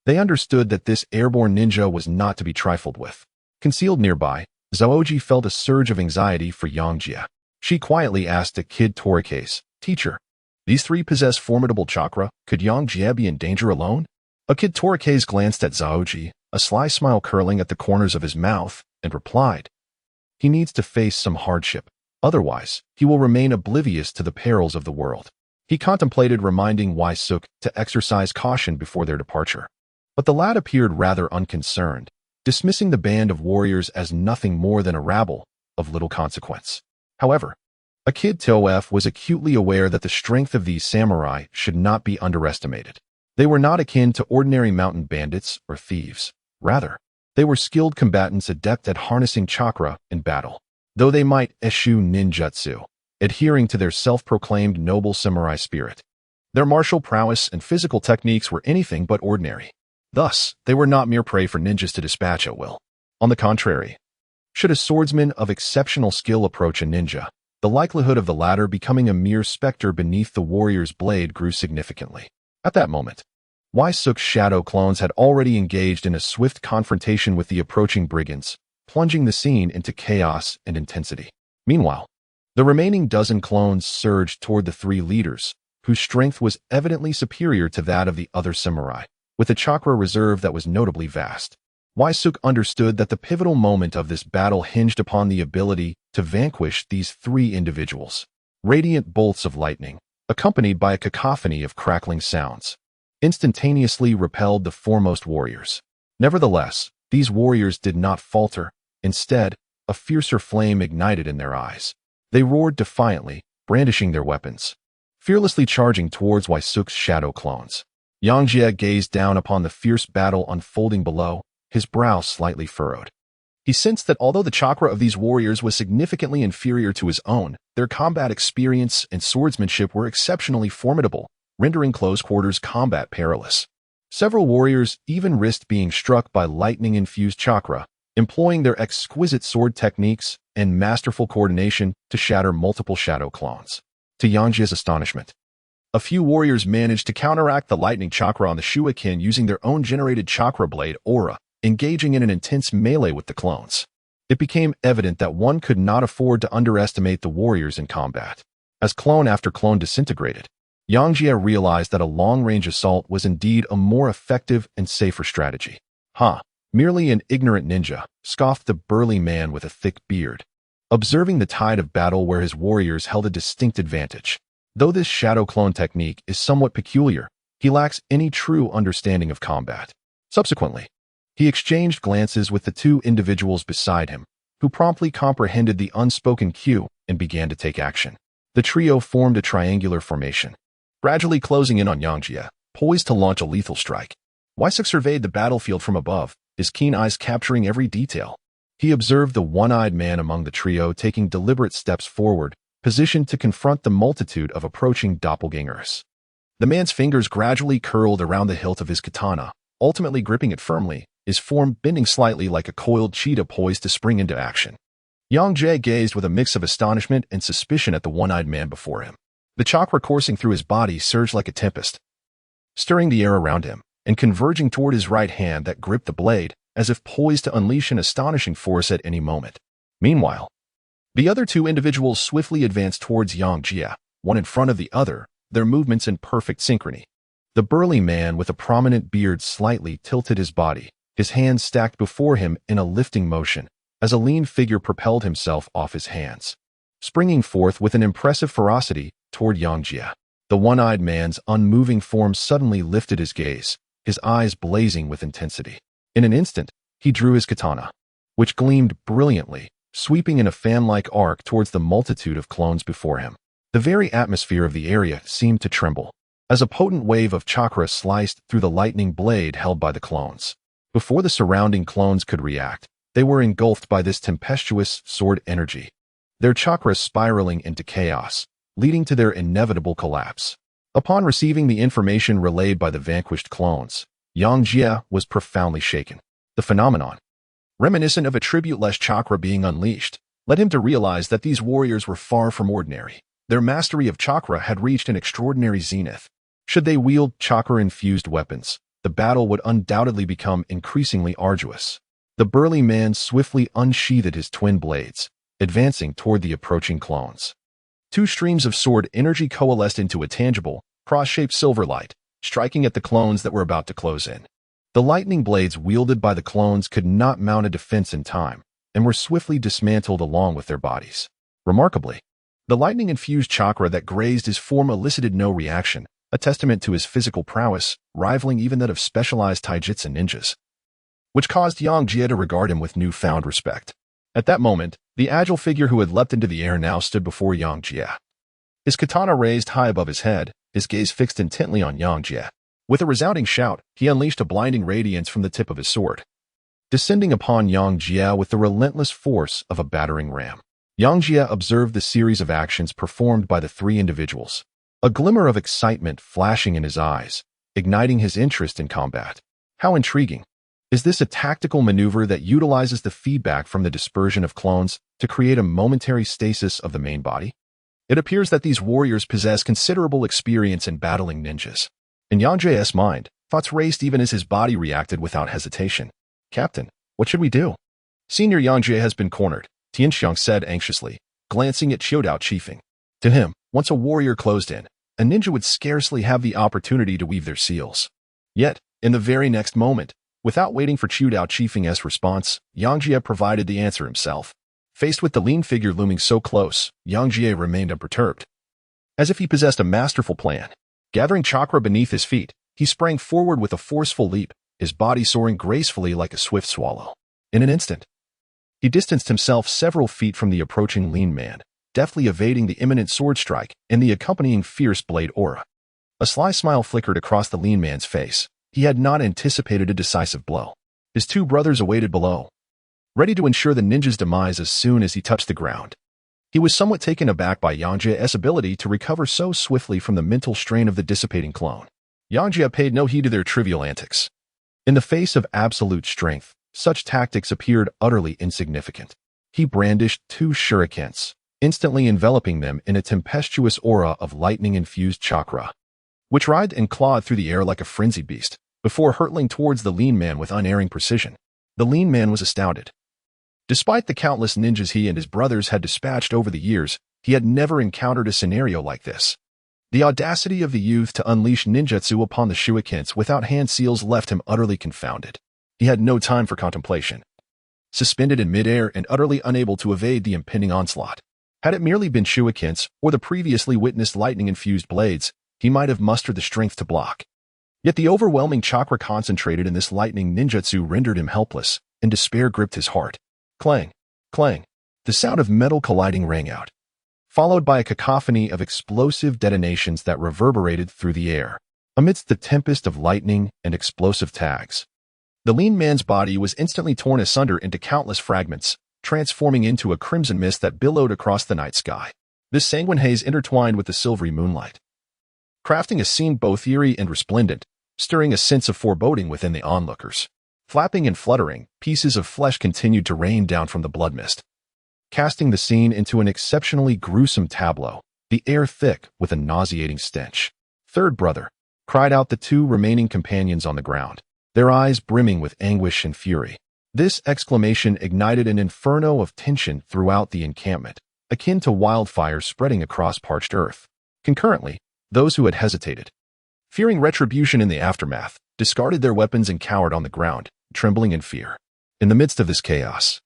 they understood that this airborne ninja was not to be trifled with. Concealed nearby, Zaoji felt a surge of anxiety for Yangjie. She quietly asked a kid Torikes, "Teacher, these 3 possess formidable chakra. Could Yangjie be in danger alone?" A kid Torikes glanced at Zaoji, a sly smile curling at the corners of his mouth, and replied, "He needs to face some hardship. Otherwise, he will remain oblivious to the perils of the world." He contemplated reminding Suk to exercise caution before their departure. But the lad appeared rather unconcerned, dismissing the band of warriors as nothing more than a rabble of little consequence. However, a kid Tof was acutely aware that the strength of these samurai should not be underestimated. They were not akin to ordinary mountain bandits or thieves. Rather, they were skilled combatants adept at harnessing chakra in battle. Though they might eschew ninjutsu, adhering to their self-proclaimed noble samurai spirit, their martial prowess and physical techniques were anything but ordinary. Thus, they were not mere prey for ninjas to dispatch at will. On the contrary, should a swordsman of exceptional skill approach a ninja, the likelihood of the latter becoming a mere specter beneath the warrior's blade grew significantly. At that moment, Suk's shadow clones had already engaged in a swift confrontation with the approaching brigands, plunging the scene into chaos and intensity. Meanwhile, the remaining dozen clones surged toward the 3 leaders, whose strength was evidently superior to that of the other samurai, with a chakra reserve that was notably vast. Suk understood that the pivotal moment of this battle hinged upon the ability to vanquish these 3 individuals. Radiant bolts of lightning, accompanied by a cacophony of crackling sounds, instantaneously repelled the foremost warriors. Nevertheless, these warriors did not falter. Instead, a fiercer flame ignited in their eyes. They roared defiantly, brandishing their weapons, fearlessly charging towards Waisuk's shadow clones. Yangjie gazed down upon the fierce battle unfolding below, his brow slightly furrowed. He sensed that although the chakra of these warriors was significantly inferior to his own, their combat experience and swordsmanship were exceptionally formidable, rendering close-quarters combat perilous. Several warriors even risked being struck by lightning-infused chakra, employing their exquisite sword techniques and masterful coordination to shatter multiple shadow clones. To Yangjie's astonishment, a few warriors managed to counteract the lightning chakra on the Shuakin using their own generated chakra blade aura, engaging in an intense melee with the clones. It became evident that one could not afford to underestimate the warriors in combat. As clone after clone disintegrated, Yangjie realized that a long-range assault was indeed a more effective and safer strategy. Merely an ignorant ninja, scoffed the burly man with a thick beard, observing the tide of battle where his warriors held a distinct advantage. Though this shadow clone technique is somewhat peculiar, he lacks any true understanding of combat. Subsequently, he exchanged glances with the two individuals beside him, who promptly comprehended the unspoken cue and began to take action. The trio formed a triangular formation, gradually closing in on Yangjie, poised to launch a lethal strike. Waisuk surveyed the battlefield from above, his keen eyes capturing every detail. He observed the one-eyed man among the trio taking deliberate steps forward, positioned to confront the multitude of approaching doppelgangers. The man's fingers gradually curled around the hilt of his katana, ultimately gripping it firmly, his form bending slightly like a coiled cheetah poised to spring into action. Yangjie gazed with a mix of astonishment and suspicion at the one-eyed man before him. The chakra coursing through his body surged like a tempest, stirring the air around him, and converging toward his right hand that gripped the blade, as if poised to unleash an astonishing force at any moment. Meanwhile, the other two individuals swiftly advanced towards Yangjie, one in front of the other, their movements in perfect synchrony. The burly man with a prominent beard slightly tilted his body, his hands stacked before him in a lifting motion, as a lean figure propelled himself off his hands, springing forth with an impressive ferocity toward Yangjie. The one-eyed man's unmoving form suddenly lifted his gaze, his eyes blazing with intensity. In an instant, he drew his katana, which gleamed brilliantly, sweeping in a fan-like arc towards the multitude of clones before him. The very atmosphere of the area seemed to tremble, as a potent wave of chakra sliced through the lightning blade held by the clones. Before the surrounding clones could react, they were engulfed by this tempestuous sword energy, their chakras spiraling into chaos, leading to their inevitable collapse. Upon receiving the information relayed by the vanquished clones, Yangjie was profoundly shaken. The phenomenon, reminiscent of a tribute-less chakra being unleashed, led him to realize that these warriors were far from ordinary. Their mastery of chakra had reached an extraordinary zenith. Should they wield chakra-infused weapons, the battle would undoubtedly become increasingly arduous. The burly man swiftly unsheathed his twin blades, advancing toward the approaching clones. Two streams of sword energy coalesced into a tangible, cross-shaped silver light, striking at the clones that were about to close in. The lightning blades wielded by the clones could not mount a defense in time, and were swiftly dismantled along with their bodies. Remarkably, the lightning-infused chakra that grazed his form elicited no reaction, a testament to his physical prowess, rivaling even that of specialized taijutsu ninjas, which caused Yangjie to regard him with newfound respect. At that moment, the agile figure who had leapt into the air now stood before Yangjie. His katana raised high above his head, his gaze fixed intently on Yangjie. With a resounding shout, he unleashed a blinding radiance from the tip of his sword, descending upon Yangjie with the relentless force of a battering ram. Yangjie observed the series of actions performed by the three individuals, a glimmer of excitement flashing in his eyes, igniting his interest in combat. How intriguing! Is this a tactical maneuver that utilizes the feedback from the dispersion of clones to create a momentary stasis of the main body? It appears that these warriors possess considerable experience in battling ninjas. In Yangjie's mind, thoughts raced even as his body reacted without hesitation. "Captain, what should we do?" "Senior Yangjie has been cornered," Tianxiang said anxiously, glancing at Showdown chiefing. To him, once a warrior closed in, a ninja would scarcely have the opportunity to weave their seals. Yet, in the very next moment, without waiting for Showdown chiefing's response, Yangjie provided the answer himself. Faced with the lean figure looming so close, Yangjie remained unperturbed, as if he possessed a masterful plan. Gathering chakra beneath his feet, he sprang forward with a forceful leap, his body soaring gracefully like a swift swallow. In an instant, he distanced himself several feet from the approaching lean man, deftly evading the imminent sword strike and the accompanying fierce blade aura. A sly smile flickered across the lean man's face. He had not anticipated a decisive blow. His two brothers awaited below, ready to ensure the ninja's demise as soon as he touched the ground. He was somewhat taken aback by Yangjie's ability to recover so swiftly from the mental strain of the dissipating clone. Yangjie paid no heed to their trivial antics. In the face of absolute strength, such tactics appeared utterly insignificant. He brandished two shurikens, instantly enveloping them in a tempestuous aura of lightning-infused chakra, which writhed and clawed through the air like a frenzied beast, before hurtling towards the lean man with unerring precision. The lean man was astounded. Despite the countless ninjas he and his brothers had dispatched over the years, he had never encountered a scenario like this. The audacity of the youth to unleash ninjutsu upon the shurikens without hand seals left him utterly confounded. He had no time for contemplation. Suspended in midair and utterly unable to evade the impending onslaught. Had it merely been shurikens or the previously witnessed lightning-infused blades, he might have mustered the strength to block. Yet the overwhelming chakra concentrated in this lightning ninjutsu rendered him helpless, and despair gripped his heart. Clang, clang. The sound of metal colliding rang out, followed by a cacophony of explosive detonations that reverberated through the air. Amidst the tempest of lightning and explosive tags, the lean man's body was instantly torn asunder into countless fragments, transforming into a crimson mist that billowed across the night sky. This sanguine haze intertwined with the silvery moonlight, crafting a scene both eerie and resplendent, stirring a sense of foreboding within the onlookers. Flapping and fluttering, pieces of flesh continued to rain down from the blood mist, casting the scene into an exceptionally gruesome tableau, the air thick with a nauseating stench. "Third brother," cried out the two remaining companions on the ground, their eyes brimming with anguish and fury. This exclamation ignited an inferno of tension throughout the encampment, akin to wildfire spreading across parched earth. Concurrently, those who had hesitated, fearing retribution in the aftermath, discarded their weapons and cowered on the ground, trembling in fear. In the midst of this chaos,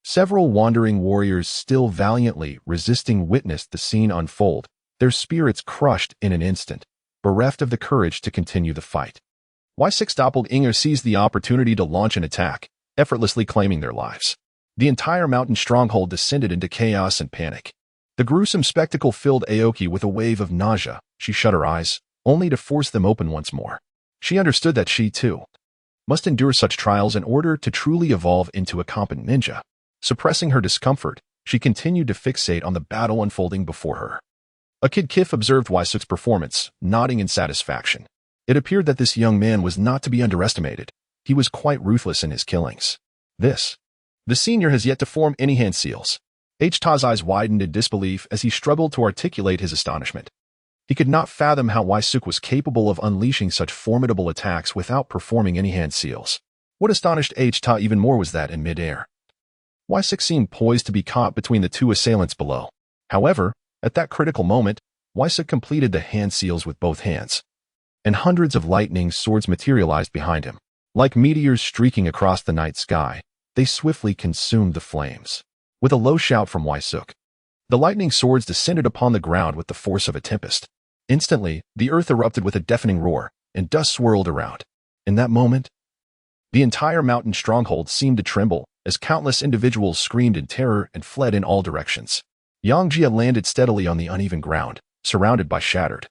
several wandering warriors still valiantly resisting witnessed the scene unfold, their spirits crushed in an instant, bereft of the courage to continue the fight. Y6 Doppelganger seized the opportunity to launch an attack, effortlessly claiming their lives. The entire mountain stronghold descended into chaos and panic. The gruesome spectacle filled Aoki with a wave of nausea. She shut her eyes, only to force them open once more. She understood that she, too, must endure such trials in order to truly evolve into a competent ninja. Suppressing her discomfort, she continued to fixate on the battle unfolding before her. A Kid Kif observed Y6's performance, nodding in satisfaction. It appeared that this young man was not to be underestimated. He was quite ruthless in his killings. The senior has yet to form any hand seals. Ta's eyes widened in disbelief as he struggled to articulate his astonishment. He could not fathom how Y6 was capable of unleashing such formidable attacks without performing any hand seals. What astonished Ta even more was that in midair, Y6 seemed poised to be caught between the two assailants below. However, at that critical moment, Y6 completed the hand seals with both hands, and hundreds of lightning swords materialized behind him. Like meteors streaking across the night sky, they swiftly consumed the flames. With a low shout from Y6, the lightning swords descended upon the ground with the force of a tempest. Instantly, the earth erupted with a deafening roar, and dust swirled around. In that moment, the entire mountain stronghold seemed to tremble as countless individuals screamed in terror and fled in all directions. Yangjie landed steadily on the uneven ground, surrounded by shattered,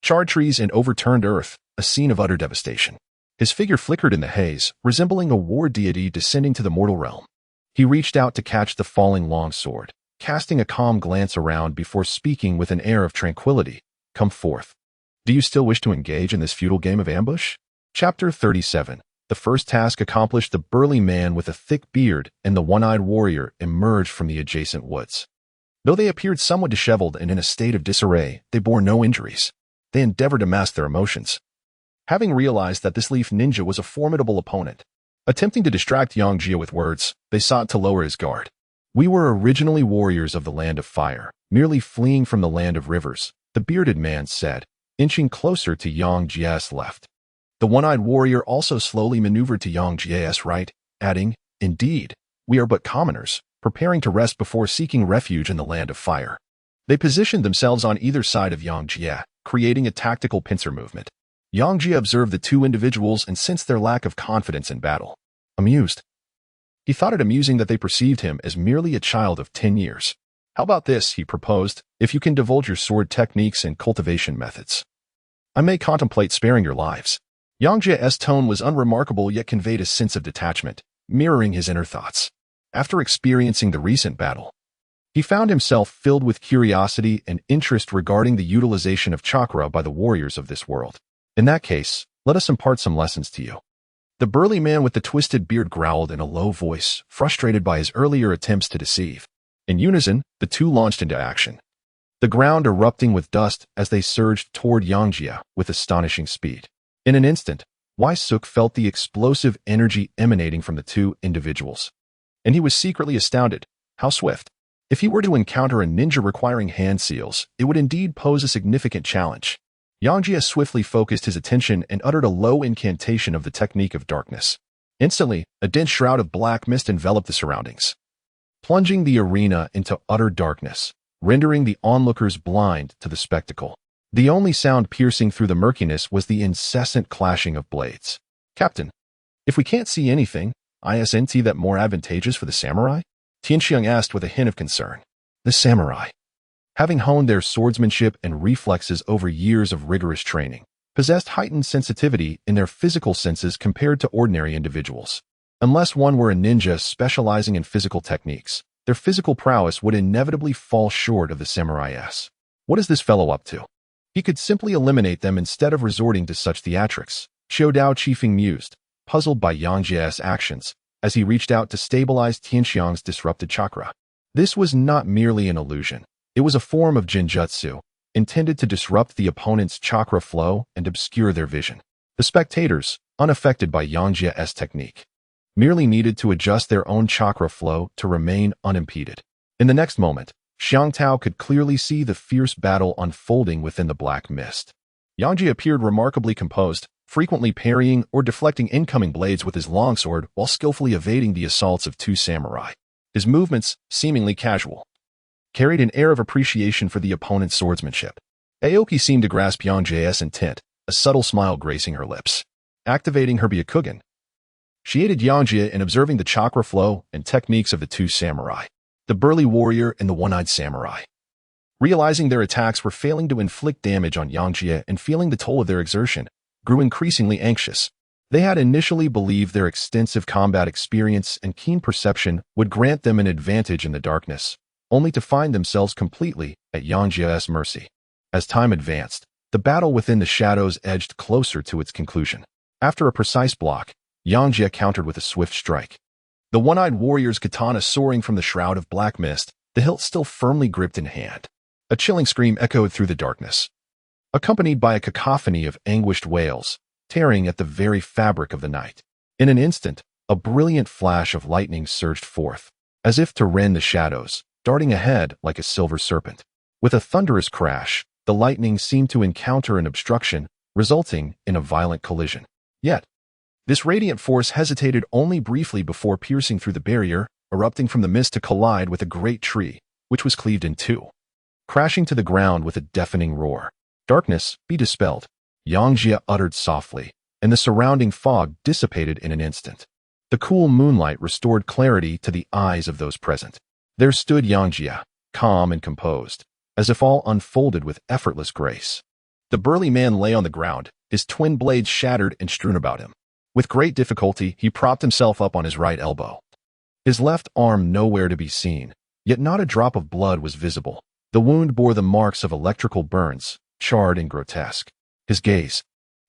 charred trees and overturned earth, a scene of utter devastation. His figure flickered in the haze, resembling a war deity descending to the mortal realm. He reached out to catch the falling longsword, casting a calm glance around before speaking with an air of tranquility. "Come forth. Do you still wish to engage in this futile game of ambush?" Chapter 37. The first task accomplished, the burly man with a thick beard and the one-eyed warrior emerged from the adjacent woods. Though they appeared somewhat disheveled and in a state of disarray, they bore no injuries. They endeavored to mask their emotions, having realized that this leaf ninja was a formidable opponent. Attempting to distract Yangjie with words, they sought to lower his guard. "We were originally warriors of the Land of Fire, merely fleeing from the Land of Rivers," the bearded man said, inching closer to Yangjie's left. The one-eyed warrior also slowly maneuvered to Yangjie's right, adding, "Indeed, we are but commoners, preparing to rest before seeking refuge in the Land of Fire." They positioned themselves on either side of Yangjie, creating a tactical pincer movement. Yangjie observed the two individuals and sensed their lack of confidence in battle. Amused. He thought it amusing that they perceived him as merely a child of 10 years. How about this, he proposed, if you can divulge your sword techniques and cultivation methods? I may contemplate sparing your lives. Yangjie's tone was unremarkable yet conveyed a sense of detachment, mirroring his inner thoughts. After experiencing the recent battle, he found himself filled with curiosity and interest regarding the utilization of chakra by the warriors of this world. In that case, let us impart some lessons to you. The burly man with the twisted beard growled in a low voice, frustrated by his earlier attempts to deceive. In unison, the two launched into action, the ground erupting with dust as they surged toward Yangjie with astonishing speed. In an instant, Suk felt the explosive energy emanating from the two individuals, and he was secretly astounded. How swift! If he were to encounter a ninja requiring hand seals, it would indeed pose a significant challenge. Yangjie swiftly focused his attention and uttered a low incantation of the technique of darkness. Instantly, a dense shroud of black mist enveloped the surroundings, plunging the arena into utter darkness, rendering the onlookers blind to the spectacle. The only sound piercing through the murkiness was the incessant clashing of blades. Captain, if we can't see anything, isn't that more advantageous for the samurai? Tianxiang asked with a hint of concern. The samurai, having honed their swordsmanship and reflexes over years of rigorous training, possessed heightened sensitivity in their physical senses compared to ordinary individuals. Unless one were a ninja specializing in physical techniques, their physical prowess would inevitably fall short of the samurai's. What is this fellow up to? He could simply eliminate them instead of resorting to such theatrics. Showdown chiefing mused, puzzled by Yangjie's actions, as he reached out to stabilize Tianxiang's disrupted chakra. This was not merely an illusion. It was a form of genjutsu, intended to disrupt the opponent's chakra flow and obscure their vision. The spectators, unaffected by Yangjie's technique, merely needed to adjust their own chakra flow to remain unimpeded. In the next moment, Xiang Tao could clearly see the fierce battle unfolding within the black mist. Yangjie appeared remarkably composed, frequently parrying or deflecting incoming blades with his longsword while skillfully evading the assaults of two samurai. His movements, seemingly casual, carried an air of appreciation for the opponent's swordsmanship. Aoki seemed to grasp Yangjie's intent, a subtle smile gracing her lips. Activating her Byakugan, she aided Yangjie in observing the chakra flow and techniques of the two samurai, the burly warrior and the one-eyed samurai. Realizing their attacks were failing to inflict damage on Yangjie and feeling the toll of their exertion, grew increasingly anxious. They had initially believed their extensive combat experience and keen perception would grant them an advantage in the darkness, only to find themselves completely at Yangjie's mercy. As time advanced, the battle within the shadows edged closer to its conclusion. After a precise block, Yangjie countered with a swift strike. The one-eyed warrior's katana soaring from the shroud of black mist, the hilt still firmly gripped in hand. A chilling scream echoed through the darkness, accompanied by a cacophony of anguished wails, tearing at the very fabric of the night. In an instant, a brilliant flash of lightning surged forth, as if to rend the shadows, darting ahead like a silver serpent. With a thunderous crash, the lightning seemed to encounter an obstruction, resulting in a violent collision. Yet, this radiant force hesitated only briefly before piercing through the barrier, erupting from the mist to collide with a great tree, which was cleaved in two, crashing to the ground with a deafening roar. Darkness, be dispelled, Yangjie uttered softly, and the surrounding fog dissipated in an instant. The cool moonlight restored clarity to the eyes of those present. There stood Yangjie, calm and composed, as if all unfolded with effortless grace. The burly man lay on the ground, his twin blades shattered and strewn about him. With great difficulty, he propped himself up on his right elbow, his left arm nowhere to be seen, yet not a drop of blood was visible. The wound bore the marks of electrical burns, charred and grotesque. His gaze,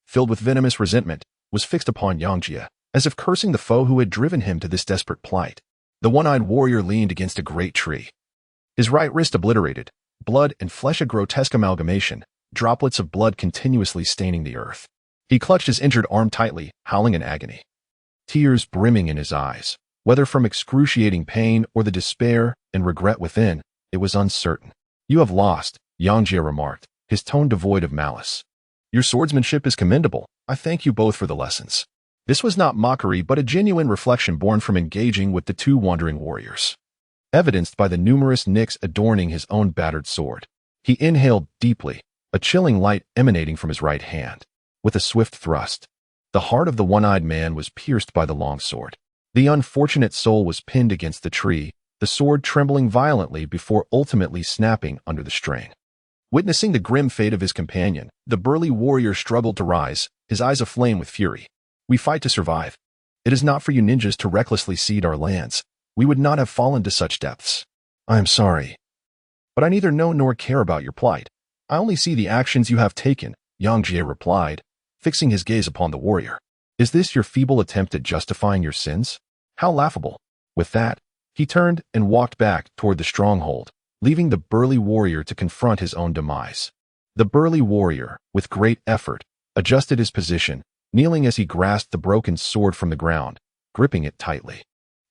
filled with venomous resentment, was fixed upon Yangjie, as if cursing the foe who had driven him to this desperate plight. The one-eyed warrior leaned against a great tree, his right wrist obliterated, blood and flesh a grotesque amalgamation, droplets of blood continuously staining the earth. He clutched his injured arm tightly, howling in agony, tears brimming in his eyes. Whether from excruciating pain or the despair and regret within, it was uncertain. You have lost, Yangjie remarked, his tone devoid of malice. Your swordsmanship is commendable. I thank you both for the lessons. This was not mockery but a genuine reflection born from engaging with the two wandering warriors, evidenced by the numerous nicks adorning his own battered sword. He inhaled deeply, a chilling light emanating from his right hand. with a swift thrust. The heart of the one-eyed man was pierced by the long sword. The unfortunate soul was pinned against the tree, the sword trembling violently before ultimately snapping under the strain. Witnessing the grim fate of his companion, the burly warrior struggled to rise, his eyes aflame with fury. "We fight to survive. It is not for you ninjas to recklessly cede our lands. We would not have fallen to such depths. I am sorry. But I neither know nor care about your plight. I only see the actions you have taken," Yangjie replied, fixing his gaze upon the warrior. "Is this your feeble attempt at justifying your sins? How laughable." With that, he turned and walked back toward the stronghold, leaving the burly warrior to confront his own demise. The burly warrior, with great effort, adjusted his position, kneeling as he grasped the broken sword from the ground, gripping it tightly.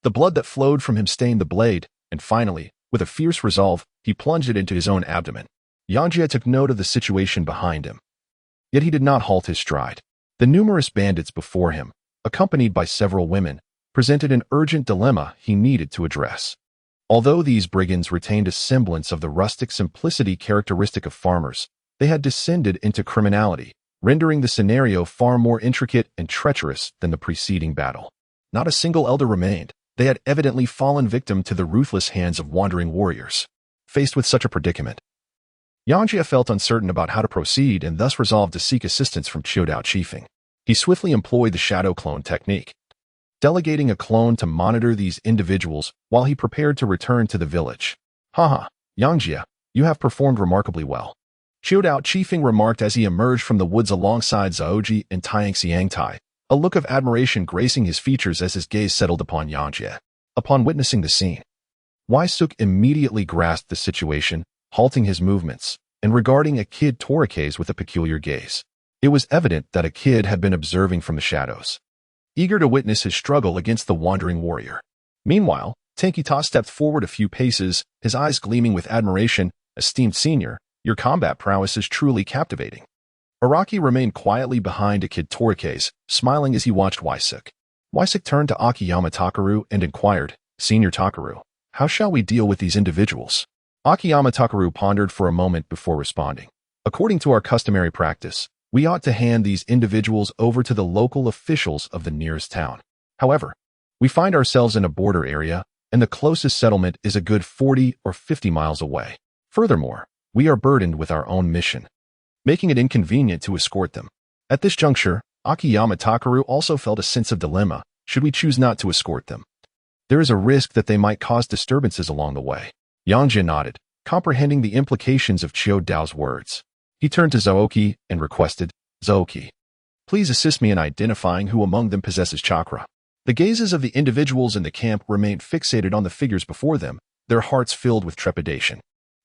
The blood that flowed from him stained the blade, and finally, with a fierce resolve, he plunged it into his own abdomen. Yangjie took note of the situation behind him. Yet he did not halt his stride. The numerous bandits before him, accompanied by several women, presented an urgent dilemma he needed to address. Although these brigands retained a semblance of the rustic simplicity characteristic of farmers, they had descended into criminality, rendering the scenario far more intricate and treacherous than the preceding battle. Not a single elder remained. They had evidently fallen victim to the ruthless hands of wandering warriors. Faced with such a predicament, Yangjie felt uncertain about how to proceed and thus resolved to seek assistance from Showdown chiefing. He swiftly employed the shadow clone technique, delegating a clone to monitor these individuals while he prepared to return to the village. "Haha, Yangjie, you have performed remarkably well," Showdown chiefing remarked as he emerged from the woods alongside Zaoji and Tianxiangtai, a look of admiration gracing his features as his gaze settled upon Yangjie. Upon witnessing the scene, Waisuk immediately grasped the situation, halting his movements, and regarding a kid Torikes with a peculiar gaze. It was evident that a kid had been observing from the shadows, eager to witness his struggle against the wandering warrior. Meanwhile, Tenkita stepped forward a few paces, his eyes gleaming with admiration. "Esteemed senior, your combat prowess is truly captivating." Araki remained quietly behind a kid Torikes, smiling as he watched Waisuk. Waisuk turned to Akiyama Takaru and inquired, "Senior Takaru, how shall we deal with these individuals?" Akiyama Takaru pondered for a moment before responding. "According to our customary practice, we ought to hand these individuals over to the local officials of the nearest town. However, we find ourselves in a border area, and the closest settlement is a good 40 or 50 miles away. Furthermore, we are burdened with our own mission, making it inconvenient to escort them." At this juncture, Akiyama Takaru also felt a sense of dilemma. Should we choose not to escort them? There is a risk that they might cause disturbances along the way. Yangjie nodded, comprehending the implications of Chiu Dao's words. He turned to Zaoki and requested, "Zaoki, please assist me in identifying who among them possesses chakra." The gazes of the individuals in the camp remained fixated on the figures before them, their hearts filled with trepidation.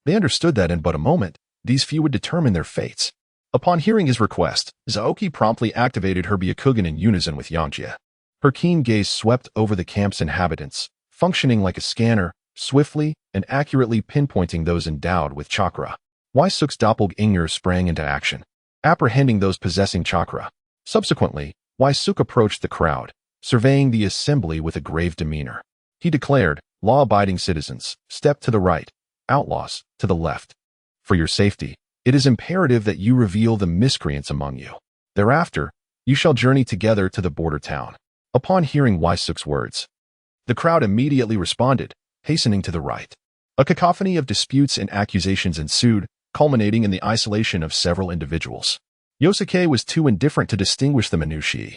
They understood that in but a moment, these few would determine their fates. Upon hearing his request, Zaoki promptly activated her Byakugan in unison with Yangjie. Her keen gaze swept over the camp's inhabitants, functioning like a scanner, swiftly and accurately pinpointing those endowed with chakra. Waisuk's doppelganger sprang into action, apprehending those possessing chakra. Subsequently, Waisuk approached the crowd, surveying the assembly with a grave demeanor. He declared, "Law-abiding citizens, step to the right, outlaws, to the left. For your safety, it is imperative that you reveal the miscreants among you. Thereafter, you shall journey together to the border town." Upon hearing Waisuk's words, the crowd immediately responded, hastening to the right. A cacophony of disputes and accusations ensued, culminating in the isolation of several individuals. Yosuke was too indifferent to distinguish the minutiae.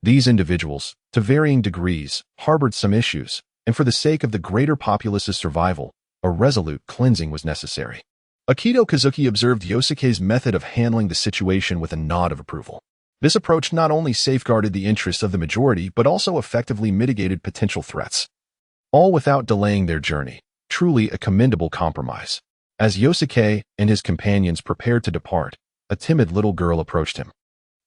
These individuals, to varying degrees, harbored some issues, and for the sake of the greater populace's survival, a resolute cleansing was necessary. Akito Kazuki observed Yosuke's method of handling the situation with a nod of approval. This approach not only safeguarded the interests of the majority but also effectively mitigated potential threats, all without delaying their journey. Truly a commendable compromise. As Yosuke and his companions prepared to depart, a timid little girl approached him.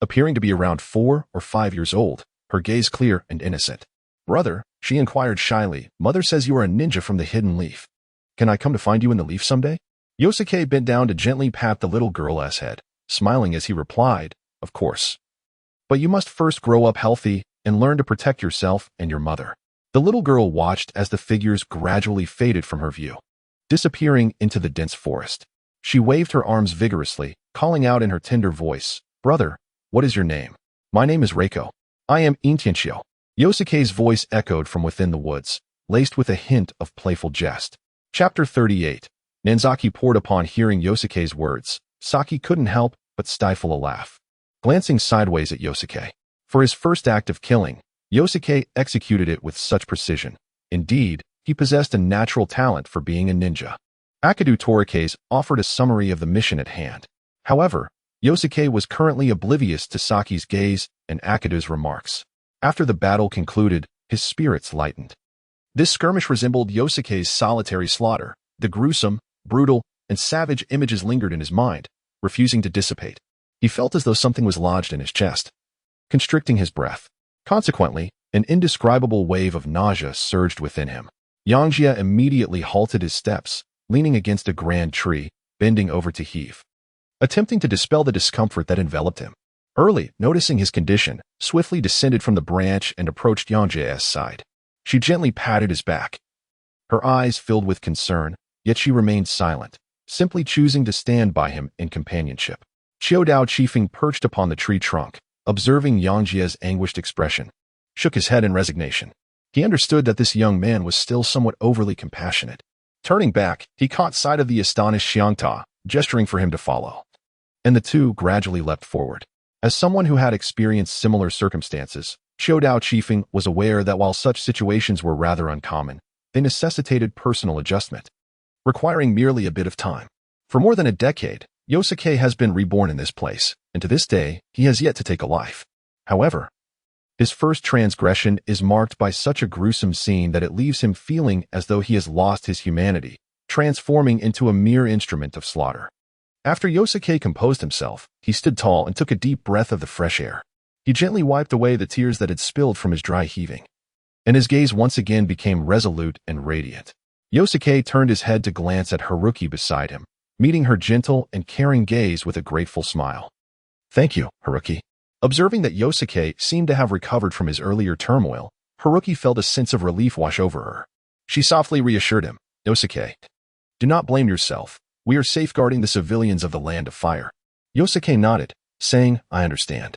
Appearing to be around 4 or 5 years old, her gaze clear and innocent. "Brother," she inquired shyly, "Mother says you are a ninja from the hidden leaf. Can I come to find you in the leaf someday?" Yosuke bent down to gently pat the little girl's head, smiling as he replied, "Of course. But you must first grow up healthy and learn to protect yourself and your mother." The little girl watched as the figures gradually faded from her view, disappearing into the dense forest. She waved her arms vigorously, calling out in her tender voice, "Brother, What is your name? My name is Reiko. I am Intianshio. Yosuke's voice echoed from within the woods, laced with a hint of playful jest. Chapter 38. Nanzaki poured upon hearing Yosuke's words. Saki couldn't help but stifle a laugh. Glancing sideways at Yosuke. For his first act of killing, Yosuke executed it with such precision. Indeed, he possessed a natural talent for being a ninja. Akadu Torikes offered a summary of the mission at hand. However, Yosuke was currently oblivious to Saki's gaze and Akadu's remarks. After the battle concluded, his spirits lightened. This skirmish resembled Yosuke's solitary slaughter. The gruesome, brutal, and savage images lingered in his mind, refusing to dissipate. He felt as though something was lodged in his chest, constricting his breath. Consequently, an indescribable wave of nausea surged within him. Yangjie immediately halted his steps, leaning against a grand tree, bending over to heave, attempting to dispel the discomfort that enveloped him. Early, noticing his condition, swiftly descended from the branch and approached Yangjie's side. She gently patted his back. Her eyes filled with concern, yet she remained silent, simply choosing to stand by him in companionship. Showdown chiefing perched upon the tree trunk, observing Yangjie's anguished expression, shook his head in resignation. He understood that this young man was still somewhat overly compassionate. Turning back, he caught sight of the astonished Xiangta, gesturing for him to follow. And the two gradually leapt forward. As someone who had experienced similar circumstances, Showdown chiefing was aware that while such situations were rather uncommon, they necessitated personal adjustment, requiring merely a bit of time. For more than a decade, Yosuke has been reborn in this place, and to this day, he has yet to take a life. However, his first transgression is marked by such a gruesome scene that it leaves him feeling as though he has lost his humanity, transforming into a mere instrument of slaughter. After Yosuke composed himself, he stood tall and took a deep breath of the fresh air. He gently wiped away the tears that had spilled from his dry heaving, and his gaze once again became resolute and radiant. Yosuke turned his head to glance at Haruki beside him, meeting her gentle and caring gaze with a grateful smile. "Thank you, Haruki." Observing that Yosuke seemed to have recovered from his earlier turmoil, Haruki felt a sense of relief wash over her. She softly reassured him, "Yosuke, do not blame yourself. We are safeguarding the civilians of the Land of Fire." Yosuke nodded, saying, "I understand.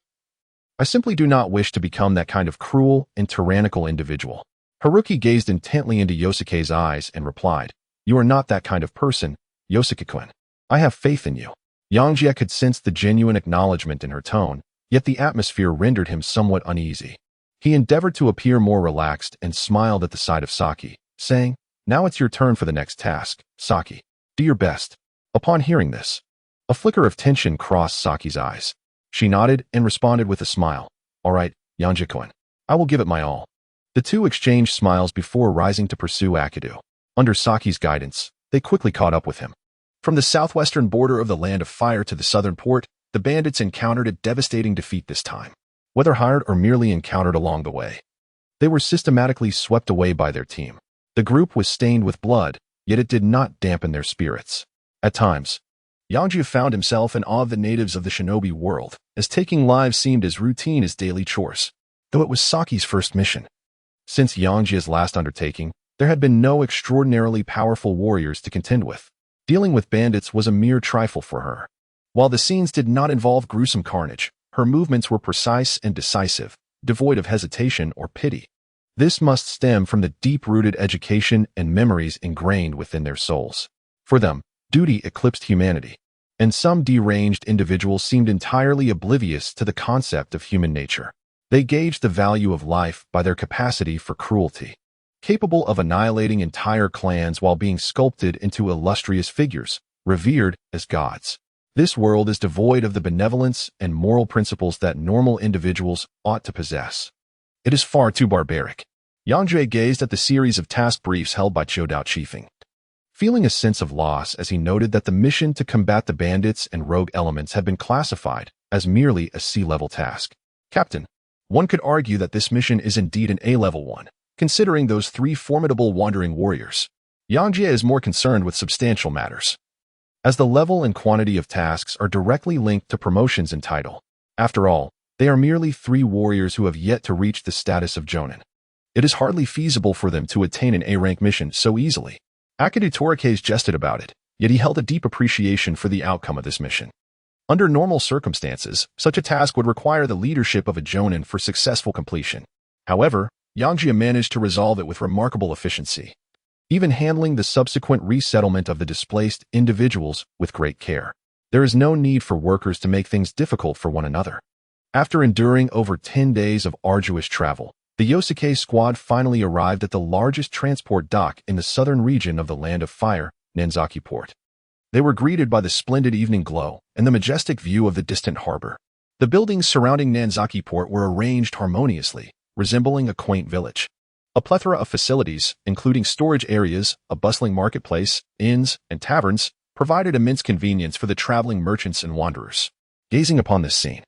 I simply do not wish to become that kind of cruel and tyrannical individual." Haruki gazed intently into Yosuke's eyes and replied, "You are not that kind of person, Yosuke-kun. I have faith in you." Yangjie could sense the genuine acknowledgement in her tone, yet the atmosphere rendered him somewhat uneasy. He endeavored to appear more relaxed and smiled at the sight of Saki, saying, "Now it's your turn for the next task, Saki. Do your best." Upon hearing this, a flicker of tension crossed Saki's eyes. She nodded and responded with a smile. "All right, Yangjie-kun. I will give it my all." The two exchanged smiles before rising to pursue Akadu. Under Saki's guidance, they quickly caught up with him. From the southwestern border of the Land of Fire to the southern port, the bandits encountered a devastating defeat this time. Whether hired or merely encountered along the way, they were systematically swept away by their team. The group was stained with blood, yet it did not dampen their spirits. At times, Yangjie found himself in awe of the natives of the shinobi world, as taking lives seemed as routine as daily chores. Though it was Saki's first mission. Since Yangjie's last undertaking, there had been no extraordinarily powerful warriors to contend with. Dealing with bandits was a mere trifle for her. While the scenes did not involve gruesome carnage, her movements were precise and decisive, devoid of hesitation or pity. This must stem from the deep-rooted education and memories ingrained within their souls. For them, duty eclipsed humanity, and some deranged individuals seemed entirely oblivious to the concept of human nature. They gauged the value of life by their capacity for cruelty, capable of annihilating entire clans while being sculpted into illustrious figures, revered as gods. This world is devoid of the benevolence and moral principles that normal individuals ought to possess. It is far too barbaric. Yangjie gazed at the series of task briefs held by Showdown chiefing, feeling a sense of loss as he noted that the mission to combat the bandits and rogue elements had been classified as merely a C-level task. "Captain, one could argue that this mission is indeed an A-level one, considering those three formidable wandering warriors. Yangjie is more concerned with substantial matters, as the level and quantity of tasks are directly linked to promotions and title. After all, they are merely three warriors who have yet to reach the status of Jonin. It is hardly feasible for them to attain an A-rank mission so easily." Akadu Torikes jested about it, yet he held a deep appreciation for the outcome of this mission. Under normal circumstances, such a task would require the leadership of a Jonin for successful completion. However, Yangjie managed to resolve it with remarkable efficiency, even handling the subsequent resettlement of the displaced individuals with great care. There is no need for workers to make things difficult for one another. After enduring over 10 days of arduous travel, the Yosuke squad finally arrived at the largest transport dock in the southern region of the Land of Fire, Nanzaki Port. They were greeted by the splendid evening glow and the majestic view of the distant harbor. The buildings surrounding Nanzaki Port were arranged harmoniously, resembling a quaint village. A plethora of facilities, including storage areas, a bustling marketplace, inns, and taverns, provided immense convenience for the traveling merchants and wanderers. Gazing upon this scene,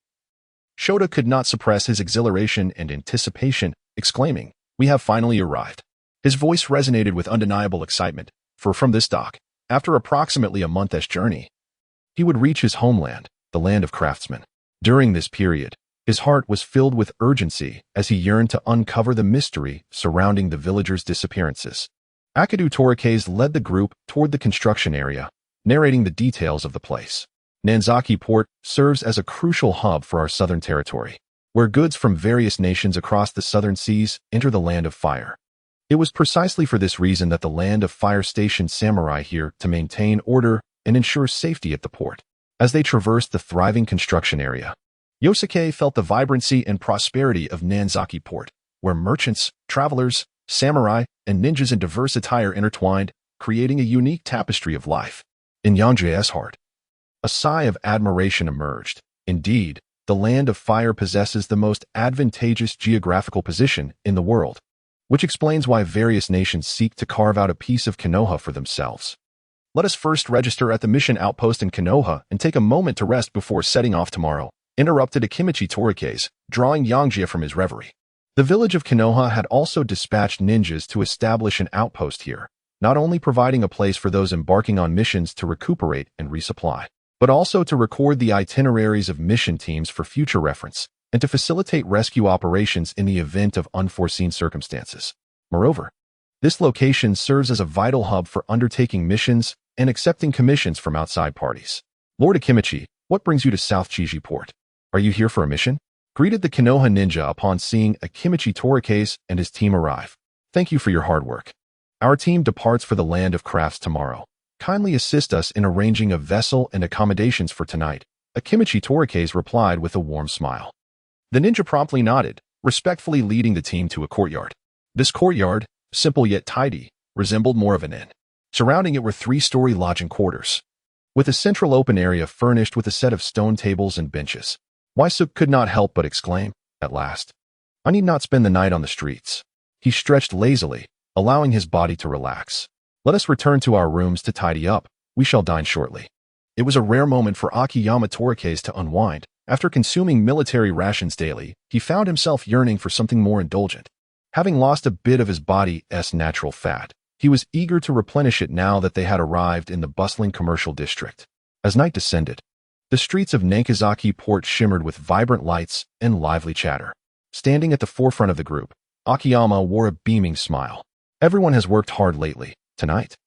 Shota could not suppress his exhilaration and anticipation, exclaiming, "We have finally arrived." His voice resonated with undeniable excitement, for from this dock, after approximately a month's journey, he would reach his homeland, the land of craftsmen. During this period, his heart was filled with urgency as he yearned to uncover the mystery surrounding the villagers' disappearances. Akadu Torikes led the group toward the construction area, narrating the details of the place. Nanzaki Port serves as a crucial hub for our southern territory, where goods from various nations across the southern seas enter the Land of Fire. It was precisely for this reason that the Land of Fire stationed samurai here to maintain order and ensure safety at the port. As they traversed the thriving construction area, Yosuke felt the vibrancy and prosperity of Nanzaki Port, where merchants, travelers, samurai, and ninjas in diverse attire intertwined, creating a unique tapestry of life. In Yangjie's heart, a sigh of admiration emerged. Indeed, the Land of Fire possesses the most advantageous geographical position in the world, which explains why various nations seek to carve out a piece of Konoha for themselves. Let us first register at the mission outpost in Konoha and take a moment to rest before setting off tomorrow, interrupted Akimichi Torikes, drawing Yangjie from his reverie. The village of Konoha had also dispatched ninjas to establish an outpost here, not only providing a place for those embarking on missions to recuperate and resupply, but also to record the itineraries of mission teams for future reference and to facilitate rescue operations in the event of unforeseen circumstances. Moreover, this location serves as a vital hub for undertaking missions and accepting commissions from outside parties. Lord Akimichi, what brings you to South Chiji Port? Are you here for a mission? Greeted the Konoha ninja upon seeing Akimichi Torikes and his team arrive. Thank you for your hard work. Our team departs for the Land of Crafts tomorrow. Kindly assist us in arranging a vessel and accommodations for tonight. Akimichi Torikes replied with a warm smile. The ninja promptly nodded, respectfully leading the team to a courtyard. This courtyard, simple yet tidy, resembled more of an inn. Surrounding it were three-story lodging quarters, with a central open area furnished with a set of stone tables and benches. Waisuk could not help but exclaim, at last, "I need not spend the night on the streets." He stretched lazily, allowing his body to relax. "Let us return to our rooms to tidy up. We shall dine shortly." It was a rare moment for Akiyama Torikes to unwind. After consuming military rations daily, he found himself yearning for something more indulgent. Having lost a bit of his body's natural fat, he was eager to replenish it now that they had arrived in the bustling commercial district. As night descended, the streets of Nankazaki Port shimmered with vibrant lights and lively chatter. Standing at the forefront of the group, Akiyama wore a beaming smile. "Everyone has worked hard lately. Tonight,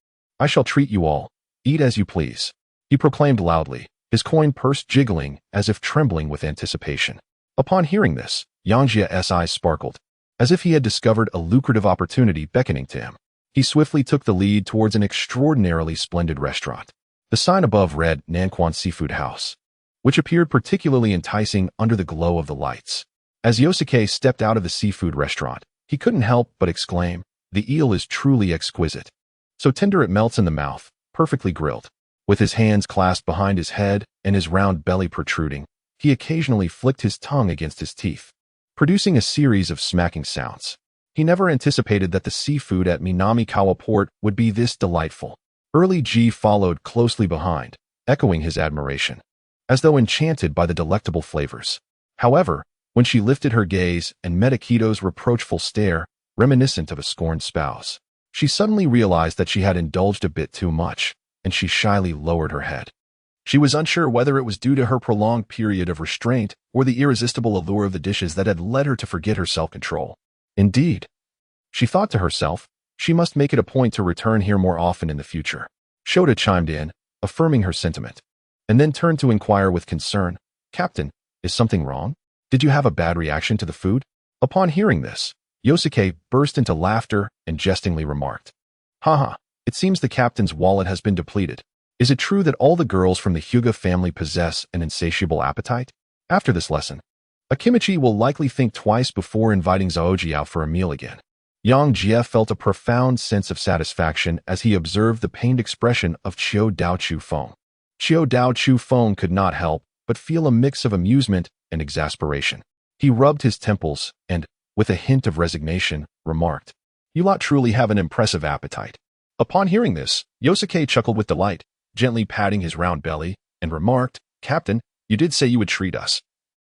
I shall treat you all. Eat as you please," he proclaimed loudly, his coin purse jiggling as if trembling with anticipation. Upon hearing this, Yangjie's eyes sparkled, as if he had discovered a lucrative opportunity beckoning to him. He swiftly took the lead towards an extraordinarily splendid restaurant. The sign above read Nanquan Seafood House, which appeared particularly enticing under the glow of the lights. As Yosuke stepped out of the seafood restaurant, he couldn't help but exclaim, "The eel is truly exquisite. So tender it melts in the mouth, perfectly grilled." With his hands clasped behind his head and his round belly protruding, he occasionally flicked his tongue against his teeth, producing a series of smacking sounds. He never anticipated that the seafood at Minamikawa Port would be this delightful. Early G followed closely behind, echoing his admiration, as though enchanted by the delectable flavors. However, when she lifted her gaze and met Akito's reproachful stare, reminiscent of a scorned spouse, she suddenly realized that she had indulged a bit too much, and she shyly lowered her head. She was unsure whether it was due to her prolonged period of restraint or the irresistible allure of the dishes that had led her to forget her self-control. Indeed, she thought to herself, she must make it a point to return here more often in the future. Shota chimed in, affirming her sentiment. and then turned to inquire with concern, "Captain, is something wrong? Did you have a bad reaction to the food?" Upon hearing this, Yosuke burst into laughter and jestingly remarked, "Haha, it seems the captain's wallet has been depleted. Is it true that all the girls from the Hyuga family possess an insatiable appetite? After this lesson, Akimichi will likely think twice before inviting Zaoji out for a meal again." Yangjie felt a profound sense of satisfaction as he observed the pained expression of Chiu Dao Chu Feng. Chiu Dao Chu Feng could not help but feel a mix of amusement and exasperation. He rubbed his temples and, with a hint of resignation, remarked, "You lot truly have an impressive appetite." Upon hearing this, Yosuke chuckled with delight, gently patting his round belly, and remarked, "Captain, you did say you would treat us.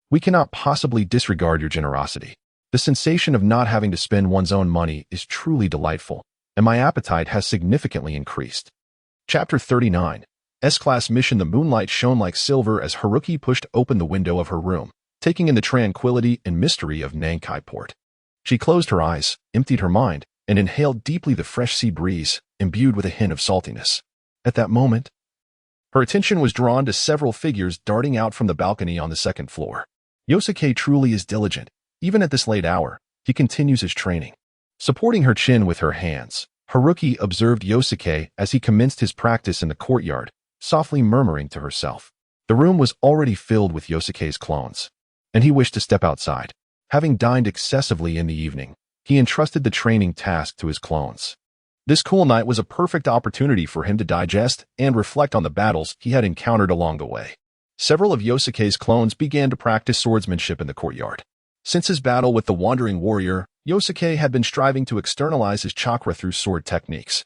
We cannot possibly disregard your generosity. The sensation of not having to spend one's own money is truly delightful, and my appetite has significantly increased." Chapter 39. S-Class Mission. The moonlight shone like silver as Haruki pushed open the window of her room, taking in the tranquility and mystery of Nankai Port. She closed her eyes, emptied her mind, and inhaled deeply the fresh sea breeze, imbued with a hint of saltiness. At that moment, her attention was drawn to several figures darting out from the balcony on the second floor. Yosuke truly is diligent. Even at this late hour, he continues his training. Supporting her chin with her hands, Haruki observed Yosuke as he commenced his practice in the courtyard, softly murmuring to herself. The room was already filled with Yosuke's clones, and he wished to step outside. Having dined excessively in the evening, he entrusted the training task to his clones. This cool night was a perfect opportunity for him to digest and reflect on the battles he had encountered along the way. Several of Yosuke's clones began to practice swordsmanship in the courtyard. Since his battle with the Wandering Warrior, Yosuke had been striving to externalize his chakra through sword techniques.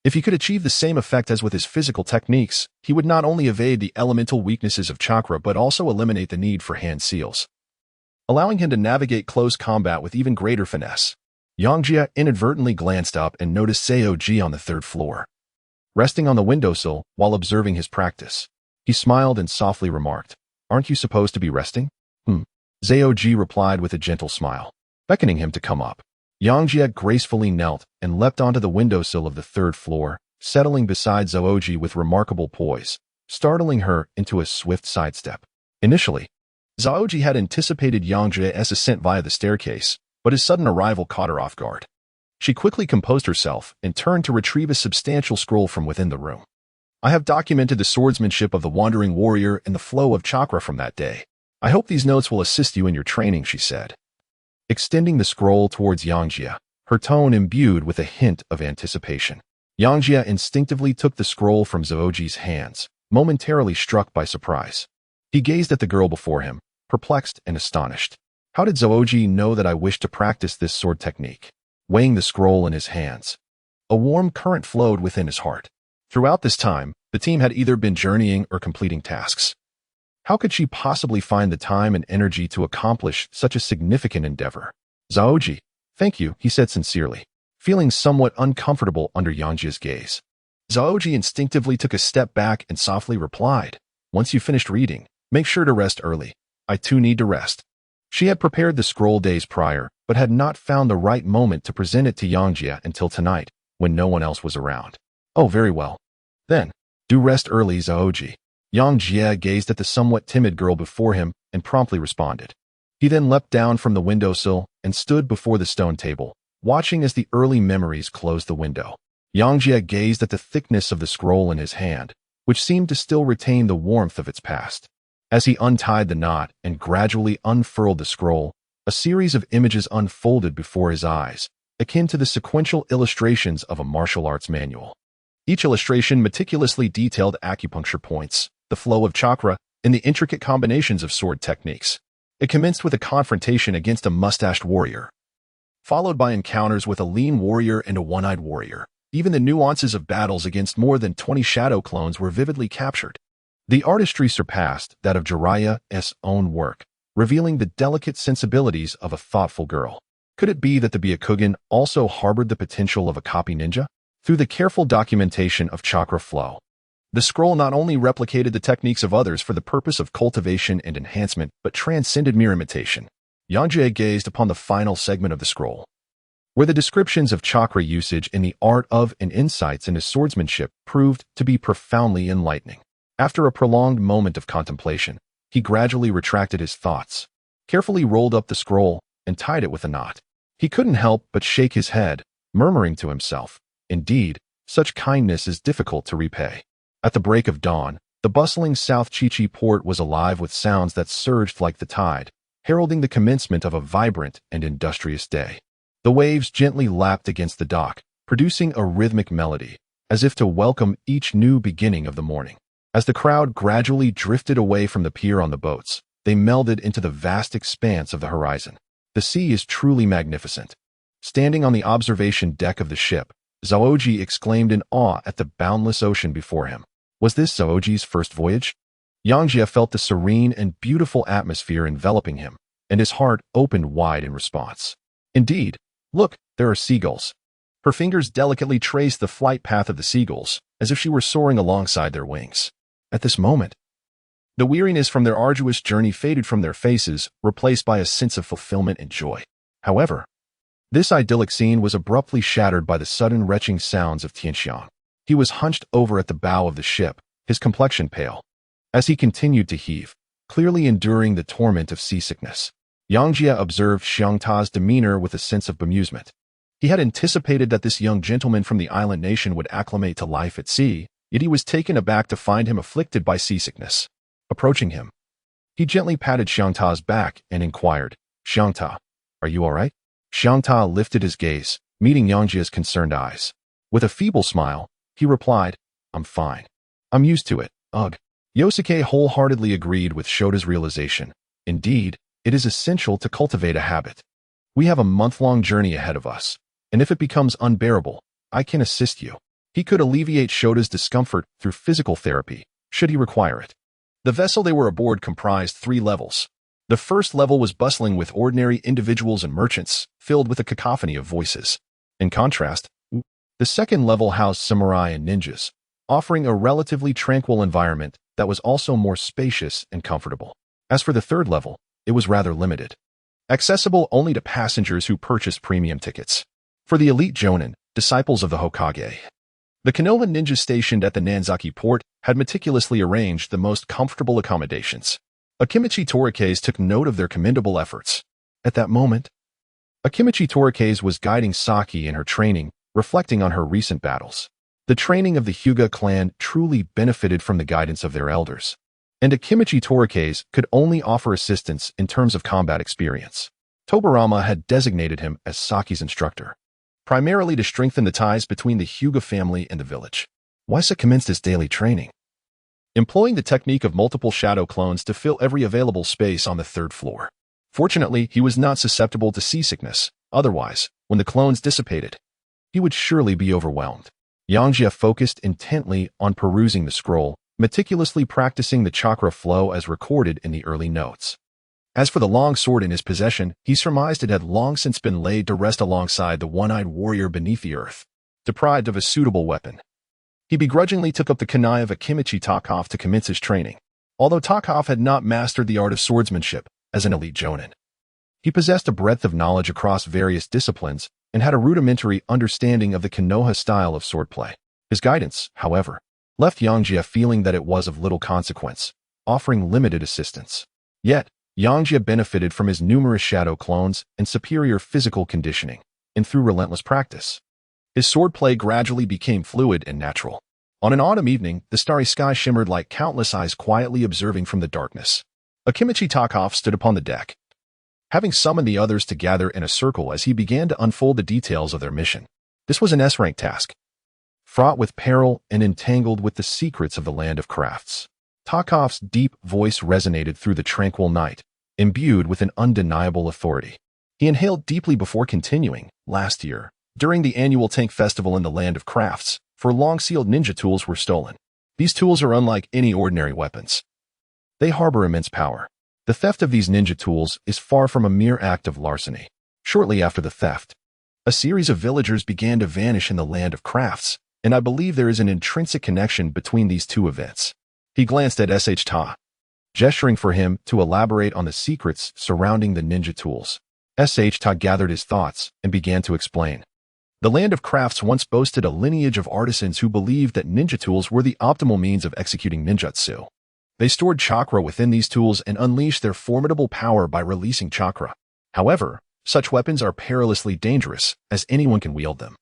If he could achieve the same effect as with his physical techniques, he would not only evade the elemental weaknesses of chakra but also eliminate the need for hand seals, allowing him to navigate close combat with even greater finesse. Yangjie inadvertently glanced up and noticed Zaoji on the third floor, resting on the windowsill while observing his practice. He smiled and softly remarked, "Aren't you supposed to be resting?" Zaoji replied with a gentle smile, beckoning him to come up. Yangjie gracefully knelt and leapt onto the windowsill of the third floor, settling beside Zaoji with remarkable poise, startling her into a swift sidestep. Initially, Zaoji had anticipated Yangjie's ascent via the staircase, but his sudden arrival caught her off guard. She quickly composed herself and turned to retrieve a substantial scroll from within the room. "I have documented the swordsmanship of the Wandering Warrior and the flow of chakra from that day. I hope these notes will assist you in your training," she said, extending the scroll towards Yangjie, her tone imbued with a hint of anticipation. Yangjie instinctively took the scroll from Zaoji's hands, momentarily struck by surprise. He gazed at the girl before him, perplexed and astonished. How did Zaoji know that I wished to practice this sword technique? Weighing the scroll in his hands, a warm current flowed within his heart. Throughout this time, the team had either been journeying or completing tasks. How could she possibly find the time and energy to accomplish such a significant endeavor? "Zaoji, thank you," he said sincerely, feeling somewhat uncomfortable under Yangjie's gaze. Zaoji instinctively took a step back and softly replied, "Once you've finished reading, make sure to rest early. I too need to rest." She had prepared the scroll days prior, but had not found the right moment to present it to Yangjie until tonight, when no one else was around. "Oh, very well. Then, do rest early, Zaoji." Yangjie gazed at the somewhat timid girl before him and promptly responded. He then leapt down from the windowsill and stood before the stone table, watching as the early memories closed the window. Yangjie gazed at the thickness of the scroll in his hand, which seemed to still retain the warmth of its past. As he untied the knot and gradually unfurled the scroll, a series of images unfolded before his eyes, akin to the sequential illustrations of a martial arts manual. Each illustration meticulously detailed acupuncture points, the flow of chakra, and the intricate combinations of sword techniques. It commenced with a confrontation against a mustached warrior, followed by encounters with a lean warrior and a one-eyed warrior. Even the nuances of battles against more than 20 shadow clones were vividly captured. The artistry surpassed that of Jiraiya's own work, revealing the delicate sensibilities of a thoughtful girl. Could it be that the Byakugan also harbored the potential of a copy ninja? Through the careful documentation of chakra flow, the scroll not only replicated the techniques of others for the purpose of cultivation and enhancement, but transcended mere imitation. Yangjie gazed upon the final segment of the scroll, where the descriptions of chakra usage in the art of and insights into swordsmanship proved to be profoundly enlightening. After a prolonged moment of contemplation, he gradually retracted his thoughts, carefully rolled up the scroll, and tied it with a knot. He couldn't help but shake his head, murmuring to himself, "Indeed, such kindness is difficult to repay." At the break of dawn, the bustling South Chichi port was alive with sounds that surged like the tide, heralding the commencement of a vibrant and industrious day. The waves gently lapped against the dock, producing a rhythmic melody, as if to welcome each new beginning of the morning. As the crowd gradually drifted away from the pier on the boats, they melded into the vast expanse of the horizon. The sea is truly magnificent. Standing on the observation deck of the ship, Zaoji exclaimed in awe at the boundless ocean before him. Was this Zaoji's first voyage? Yangjie felt the serene and beautiful atmosphere enveloping him, and his heart opened wide in response. Indeed, look, there are seagulls. Her fingers delicately traced the flight path of the seagulls, as if she were soaring alongside their wings. At this moment, the weariness from their arduous journey faded from their faces, replaced by a sense of fulfillment and joy. However, this idyllic scene was abruptly shattered by the sudden retching sounds of Tianxiang. He was hunched over at the bow of the ship, his complexion pale. As he continued to heave, clearly enduring the torment of seasickness, Yangjie observed Xiangta's demeanor with a sense of bemusement. He had anticipated that this young gentleman from the island nation would acclimate to life at sea, yet he was taken aback to find him afflicted by seasickness. Approaching him, he gently patted Xiangta's back and inquired, "Xiangta, are you all right?" Xiangta lifted his gaze, meeting Yangjie's concerned eyes. With a feeble smile, he replied, "I'm fine. I'm used to it, ugh." Yosuke wholeheartedly agreed with Shota's realization. Indeed, it is essential to cultivate a habit. We have a month-long journey ahead of us, and if it becomes unbearable, I can assist you. He could alleviate Shota's discomfort through physical therapy, should he require it. The vessel they were aboard comprised 3 levels. The first level was bustling with ordinary individuals and merchants, filled with a cacophony of voices. In contrast, the second level housed samurai and ninjas, offering a relatively tranquil environment that was also more spacious and comfortable. As for the third level, it was rather limited, accessible only to passengers who purchased premium tickets. For the elite jonin, disciples of the Hokage, the Konoha ninjas stationed at the Nanzaki port had meticulously arranged the most comfortable accommodations. Akimichi Torikes took note of their commendable efforts. At that moment, Akimichi Torikes was guiding Saki in her training, reflecting on her recent battles. The training of the Hyuga clan truly benefited from the guidance of their elders, and Akimichi Torikes could only offer assistance in terms of combat experience. Tobarama had designated him as Saki's instructor, primarily to strengthen the ties between the Hyuga family and the village. Waisa commenced his daily training, employing the technique of multiple shadow clones to fill every available space on the 3rd floor. Fortunately, he was not susceptible to seasickness. Otherwise, when the clones dissipated, he would surely be overwhelmed. Yangjie focused intently on perusing the scroll, meticulously practicing the chakra flow as recorded in the early notes. As for the long sword in his possession, he surmised it had long since been laid to rest alongside the one-eyed warrior beneath the earth, deprived of a suitable weapon. He begrudgingly took up the kunai of Akimichi Takov to commence his training, although Takov had not mastered the art of swordsmanship as an elite jonin. He possessed a breadth of knowledge across various disciplines and had a rudimentary understanding of the Konoha style of swordplay. His guidance, however, left Yangjie feeling that it was of little consequence, offering limited assistance. Yet, Yangjie benefited from his numerous shadow clones and superior physical conditioning, and through relentless practice, his swordplay gradually became fluid and natural. On an autumn evening, the starry sky shimmered like countless eyes quietly observing from the darkness. Akimichi Takov stood upon the deck, having summoned the others to gather in a circle as he began to unfold the details of their mission. This was an S-rank task, fraught with peril and entangled with the secrets of the land of crafts. Takov's deep voice resonated through the tranquil night, imbued with an undeniable authority. He inhaled deeply before continuing. Last year, during the annual tank festival in the land of crafts, 4 long-sealed ninja tools were stolen. These tools are unlike any ordinary weapons. They harbor immense power. The theft of these ninja tools is far from a mere act of larceny. Shortly after the theft, a series of villagers began to vanish in the land of crafts, and I believe there is an intrinsic connection between these 2 events. He glanced at S.H. Ta, gesturing for him to elaborate on the secrets surrounding the ninja tools. S.H. Ta gathered his thoughts and began to explain. The Land of Crafts once boasted a lineage of artisans who believed that ninja tools were the optimal means of executing ninjutsu. They stored chakra within these tools and unleashed their formidable power by releasing chakra. However, such weapons are perilously dangerous, as anyone can wield them,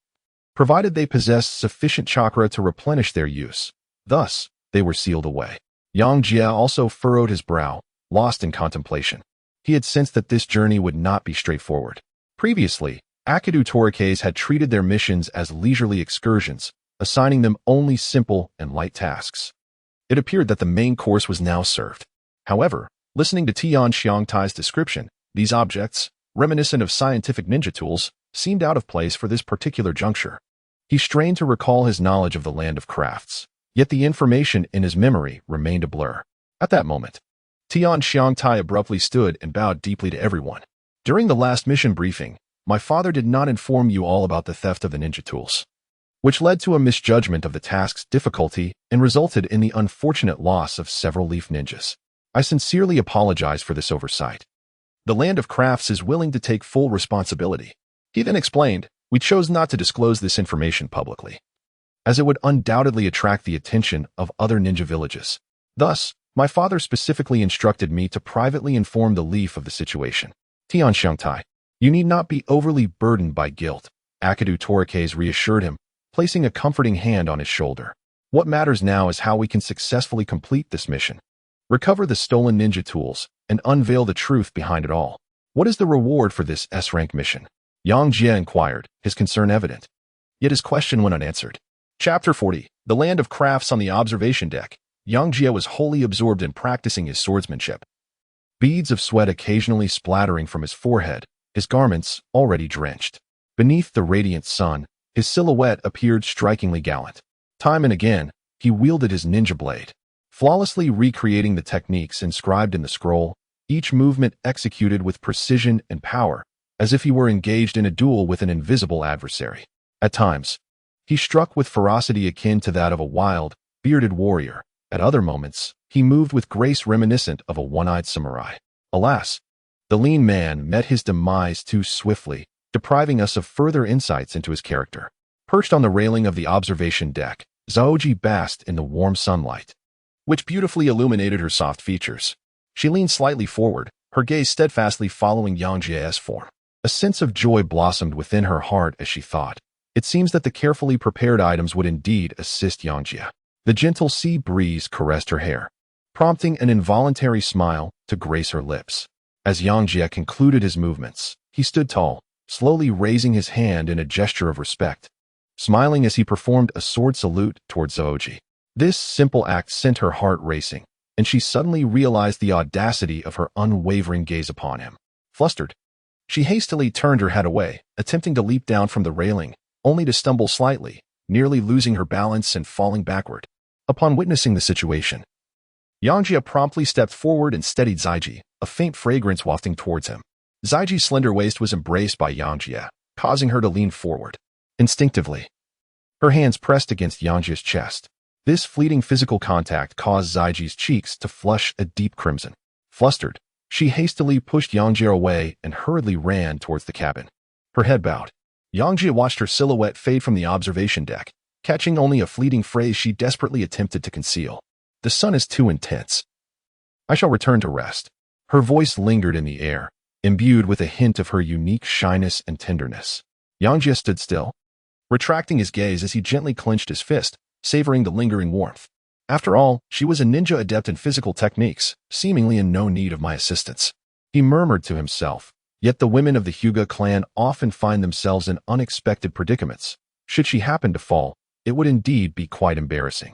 provided they possess sufficient chakra to replenish their use. Thus, they were sealed away. Yangjie also furrowed his brow, lost in contemplation. He had sensed that this journey would not be straightforward. Previously, Akidu Torikes had treated their missions as leisurely excursions, assigning them only simple and light tasks. It appeared that the main course was now served. However, listening to Tian Xiangtai's description, these objects, reminiscent of scientific ninja tools, seemed out of place for this particular juncture. He strained to recall his knowledge of the Land of Crafts, yet the information in his memory remained a blur. At that moment, Tian Xiangtai abruptly stood and bowed deeply to everyone. During the last mission briefing, my father did not inform you all about the theft of the ninja tools, which led to a misjudgment of the task's difficulty and resulted in the unfortunate loss of several leaf ninjas. I sincerely apologize for this oversight. The Land of Crafts is willing to take full responsibility. He then explained, we chose not to disclose this information publicly, as it would undoubtedly attract the attention of other ninja villages. Thus, my father specifically instructed me to privately inform the Leaf of the situation. Tian Xiangtai, you need not be overly burdened by guilt, Akidu Torikes reassured him, placing a comforting hand on his shoulder. What matters now is how we can successfully complete this mission. Recover the stolen ninja tools and unveil the truth behind it all. What is the reward for this S-rank mission? Yangjie inquired, his concern evident. Yet his question went unanswered. Chapter 40. The Land of Crafts. On the observation deck, Yangjie was wholly absorbed in practicing his swordsmanship. Beads of sweat occasionally splattering from his forehead, his garments already drenched. Beneath the radiant sun, his silhouette appeared strikingly gallant. Time and again, he wielded his ninja blade, flawlessly recreating the techniques inscribed in the scroll, each movement executed with precision and power, as if he were engaged in a duel with an invisible adversary. At times, he struck with ferocity akin to that of a wild, bearded warrior. At other moments, he moved with grace reminiscent of a one-eyed samurai. Alas, the lean man met his demise too swiftly, depriving us of further insights into his character. Perched on the railing of the observation deck, Zaoji basked in the warm sunlight, which beautifully illuminated her soft features. She leaned slightly forward, her gaze steadfastly following Yangjie's form. A sense of joy blossomed within her heart as she thought. It seems that the carefully prepared items would indeed assist Yangjie. The gentle sea breeze caressed her hair, prompting an involuntary smile to grace her lips. As Yangjie concluded his movements, he stood tall, slowly raising his hand in a gesture of respect, smiling as he performed a sword salute towards Zaoji. This simple act sent her heart racing, and she suddenly realized the audacity of her unwavering gaze upon him. Flustered, she hastily turned her head away, attempting to leap down from the railing, only to stumble slightly, nearly losing her balance and falling backward. Upon witnessing the situation, Yangjie promptly stepped forward and steadied Zaiji, a faint fragrance wafting towards him. Zaiji's slender waist was embraced by Yangjie, causing her to lean forward. Instinctively, her hands pressed against Yangjie's chest. This fleeting physical contact caused Zaiji's cheeks to flush a deep crimson. Flustered, she hastily pushed Yangjie away and hurriedly ran towards the cabin. Her head bowed. Yangjie watched her silhouette fade from the observation deck, catching only a fleeting phrase she desperately attempted to conceal. The sun is too intense. I shall return to rest. Her voice lingered in the air, imbued with a hint of her unique shyness and tenderness. Yangjie stood still, retracting his gaze as he gently clenched his fist, savoring the lingering warmth. After all, she was a ninja adept in physical techniques, seemingly in no need of my assistance. He murmured to himself, yet the women of the Hyuga clan often find themselves in unexpected predicaments. Should she happen to fall, it would indeed be quite embarrassing.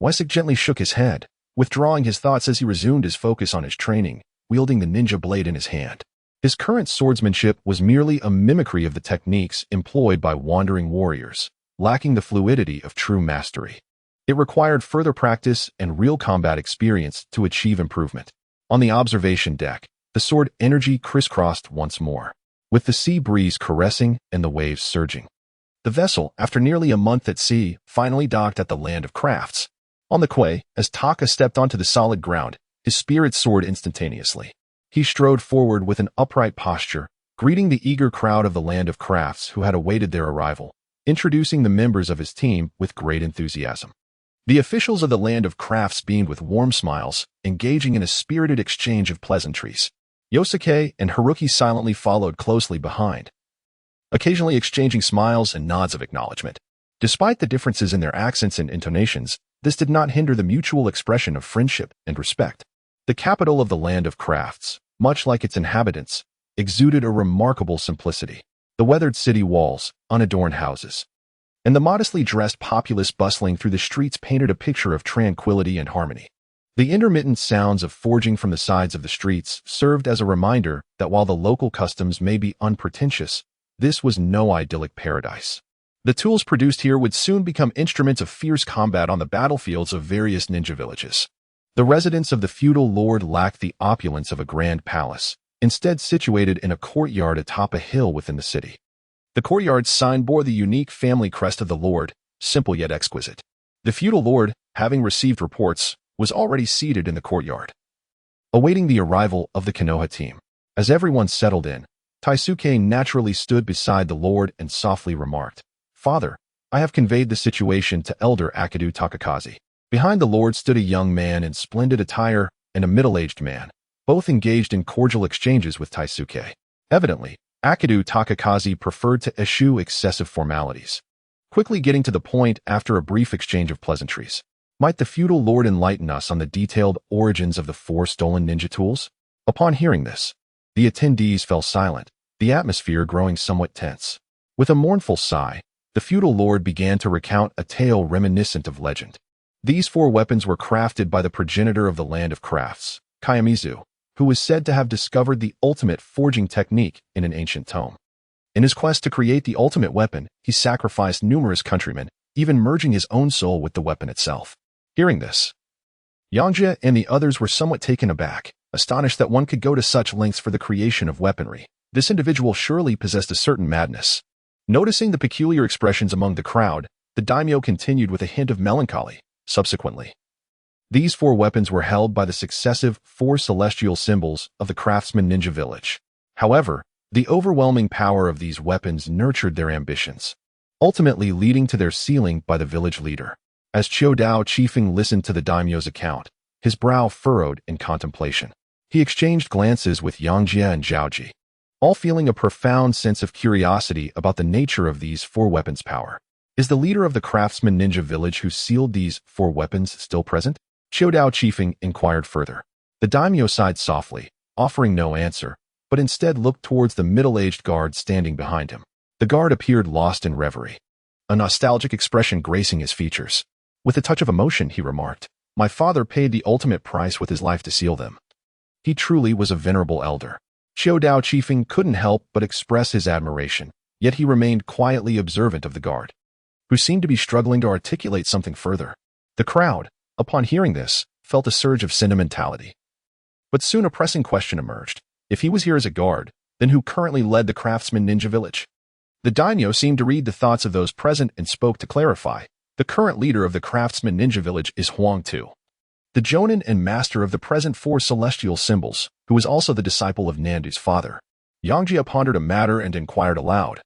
Wesik gently shook his head, withdrawing his thoughts as he resumed his focus on his training, wielding the ninja blade in his hand. His current swordsmanship was merely a mimicry of the techniques employed by wandering warriors, lacking the fluidity of true mastery. It required further practice and real combat experience to achieve improvement. On the observation deck, the sword energy crisscrossed once more, with the sea breeze caressing and the waves surging. The vessel, after nearly a month at sea, finally docked at the Land of Crafts. On the quay, as Taka stepped onto the solid ground, his spirit soared instantaneously. He strode forward with an upright posture, greeting the eager crowd of the Land of Crafts who had awaited their arrival. introducing the members of his team with great enthusiasm. The officials of the Land of Crafts beamed with warm smiles, engaging in a spirited exchange of pleasantries. Yosuke and Haruki silently followed closely behind, occasionally exchanging smiles and nods of acknowledgement. Despite the differences in their accents and intonations, this did not hinder the mutual expression of friendship and respect. The capital of the Land of Crafts, much like its inhabitants, exuded a remarkable simplicity. The weathered city walls, unadorned houses, and the modestly dressed populace bustling through the streets painted a picture of tranquility and harmony. The intermittent sounds of forging from the sides of the streets served as a reminder that while the local customs may be unpretentious, this was no idyllic paradise. The tools produced here would soon become instruments of fierce combat on the battlefields of various ninja villages. The residence of the feudal lord lacked the opulence of a grand palace, instead situated in a courtyard atop a hill within the city. The courtyard's sign bore the unique family crest of the lord, simple yet exquisite. The feudal lord, having received reports, was already seated in the courtyard, awaiting the arrival of the Konoha team. As everyone settled in, Taisuke naturally stood beside the lord and softly remarked, "Father, I have conveyed the situation to Elder Akidu Takakaze." Behind the lord stood a young man in splendid attire and a middle-aged man, both engaged in cordial exchanges with Taisuke. Evidently, Akidu Takakaze preferred to eschew excessive formalities, quickly getting to the point after a brief exchange of pleasantries. "Might the feudal lord enlighten us on the detailed origins of the 4 stolen ninja tools?" Upon hearing this, the attendees fell silent, the atmosphere growing somewhat tense. With a mournful sigh, the feudal lord began to recount a tale reminiscent of legend. These 4 weapons were crafted by the progenitor of the Land of Crafts, Kayamizu, who was said to have discovered the ultimate forging technique in an ancient tome. In his quest to create the ultimate weapon, he sacrificed numerous countrymen, even merging his own soul with the weapon itself. Hearing this, Yangjie and the others were somewhat taken aback, astonished that one could go to such lengths for the creation of weaponry. This individual surely possessed a certain madness. Noticing the peculiar expressions among the crowd, the daimyo continued with a hint of melancholy. Subsequently, these 4 weapons were held by the successive 4 celestial symbols of the craftsman ninja village. However, the overwhelming power of these weapons nurtured their ambitions, ultimately leading to their sealing by the village leader. As Showdown chiefing listened to the daimyo's account, his brow furrowed in contemplation. He exchanged glances with Yangjie and Zhaoji, all feeling a profound sense of curiosity about the nature of these 4 weapons' power. Is the leader of the craftsman ninja village who sealed these 4 weapons still present? Showdown chiefing inquired further. The daimyo sighed softly, offering no answer, but instead looked towards the middle-aged guard standing behind him. The guard appeared lost in reverie, a nostalgic expression gracing his features. With a touch of emotion, he remarked, "My father paid the ultimate price with his life to seal them." He truly was a venerable elder. Showdown chiefing couldn't help but express his admiration, yet he remained quietly observant of the guard, who seemed to be struggling to articulate something further. The crowd, upon hearing this, felt a surge of sentimentality. But soon a pressing question emerged. If he was here as a guard, then who currently led the craftsman ninja village? The daimyo seemed to read the thoughts of those present and spoke to clarify. The current leader of the craftsman ninja village is Huang Tu, the jonin and master of the present 4 celestial symbols, who was also the disciple of Nandu's father. Yangjie pondered a matter and inquired aloud,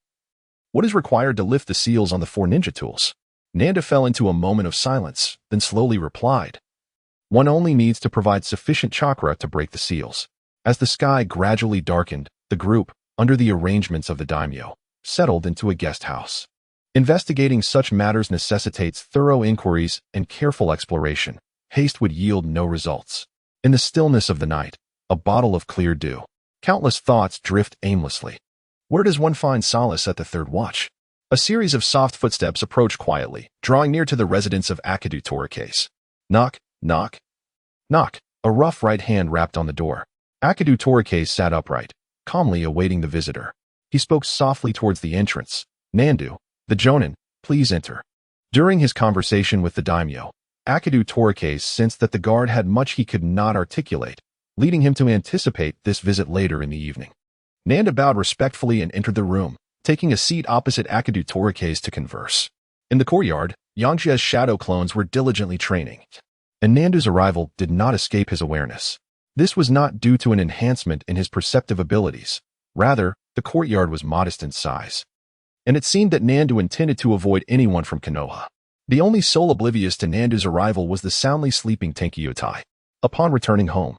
"What is required to lift the seals on the 4 ninja tools?" Nanda fell into a moment of silence, then slowly replied, "One only needs to provide sufficient chakra to break the seals." As the sky gradually darkened, the group, under the arrangements of the daimyo, settled into a guest house. Investigating such matters necessitates thorough inquiries and careful exploration. Haste would yield no results. In the stillness of the night, a bottle of clear dew, countless thoughts drift aimlessly. Where does one find solace at the 3rd watch? A series of soft footsteps approached quietly, drawing near to the residence of Akidu Takakaze. Knock, knock, knock. A rough right hand rapped on the door. Akidu Takakaze sat upright, calmly awaiting the visitor. He spoke softly towards the entrance. "Nandu, the jonin, please enter." During his conversation with the daimyo, Akidu Takakaze sensed that the guard had much he could not articulate, leading him to anticipate this visit later in the evening. Nanda bowed respectfully and entered the room, taking a seat opposite Akidu Takakaze to converse. In the courtyard, Yangjie's shadow clones were diligently training, and Nandu's arrival did not escape his awareness. This was not due to an enhancement in his perceptive abilities. Rather, the courtyard was modest in size, and it seemed that Nandu intended to avoid anyone from Konoha. The only soul oblivious to Nandu's arrival was the soundly sleeping Tenkiyutai. Upon returning home,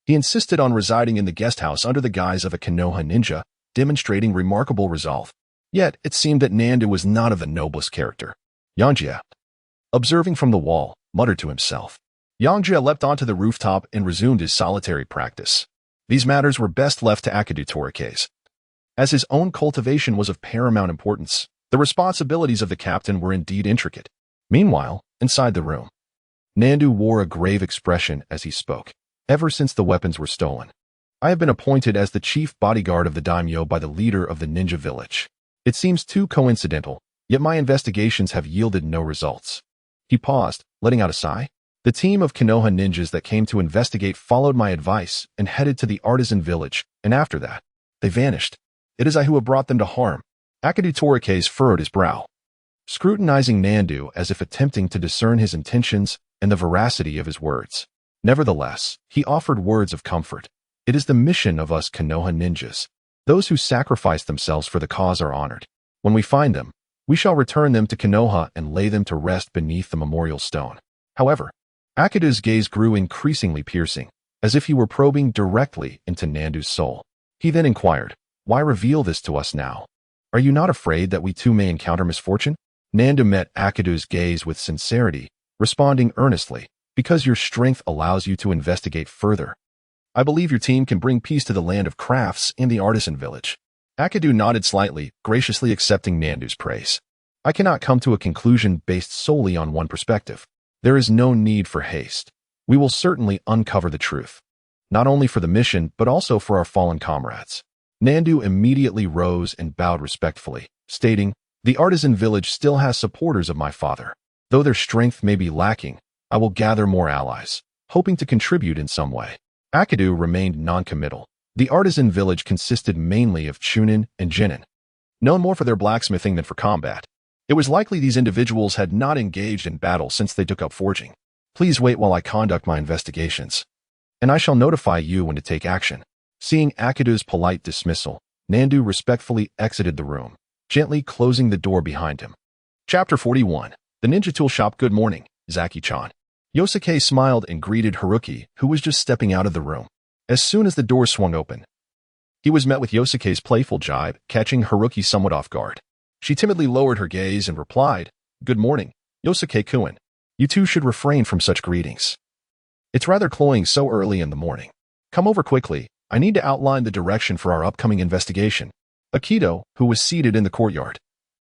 he insisted on residing in the guest house under the guise of a Konoha ninja, demonstrating remarkable resolve. Yet, it seemed that Nandu was not of the noblest character. Yangjie, observing from the wall, muttered to himself. Yangjie leapt onto the rooftop and resumed his solitary practice. These matters were best left to Akido Torike's. As his own cultivation was of paramount importance, the responsibilities of the captain were indeed intricate. Meanwhile, inside the room, Nandu wore a grave expression as he spoke. Ever since the weapons were stolen, I have been appointed as the chief bodyguard of the daimyo by the leader of the ninja village. It seems too coincidental, yet my investigations have yielded no results. He paused, letting out a sigh. The team of Konoha ninjas that came to investigate followed my advice and headed to the artisan village, and after that, they vanished. It is I who have brought them to harm. Akido Torike's furrowed his brow, scrutinizing Nandu as if attempting to discern his intentions and the veracity of his words. Nevertheless, he offered words of comfort. It is the mission of us Konoha ninjas. Those who sacrifice themselves for the cause are honored. When we find them, we shall return them to Konoha and lay them to rest beneath the memorial stone. However, Akido's gaze grew increasingly piercing, as if he were probing directly into Nandu's soul. He then inquired, "Why reveal this to us now? Are you not afraid that we too may encounter misfortune?" Nandu met Akido's gaze with sincerity, responding earnestly, "Because your strength allows you to investigate further. I believe your team can bring peace to the land of crafts and the artisan village." Akido nodded slightly, graciously accepting Nandu's praise. "I cannot come to a conclusion based solely on one perspective. There is no need for haste. We will certainly uncover the truth, not only for the mission, but also for our fallen comrades." Nandu immediately rose and bowed respectfully, stating, "The artisan village still has supporters of my father. Though their strength may be lacking, I will gather more allies, hoping to contribute in some way." Akido remained non-committal. The artisan village consisted mainly of Chunin and Jinin, known more for their blacksmithing than for combat. It was likely these individuals had not engaged in battle since they took up forging. "Please wait while I conduct my investigations, and I shall notify you when to take action." Seeing Akido's polite dismissal, Nandu respectfully exited the room, gently closing the door behind him. Chapter 41. The Ninja Tool Shop. "Good morning, Zaki-chan." Yosuke smiled and greeted Haruki, who was just stepping out of the room. As soon as the door swung open, he was met with Yosuke's playful jibe, catching Haruki somewhat off guard. She timidly lowered her gaze and replied, "Good morning, Yosuke-kun. You two should refrain from such greetings. It's rather cloying so early in the morning. Come over quickly. I need to outline the direction for our upcoming investigation." Akido, who was seated in the courtyard,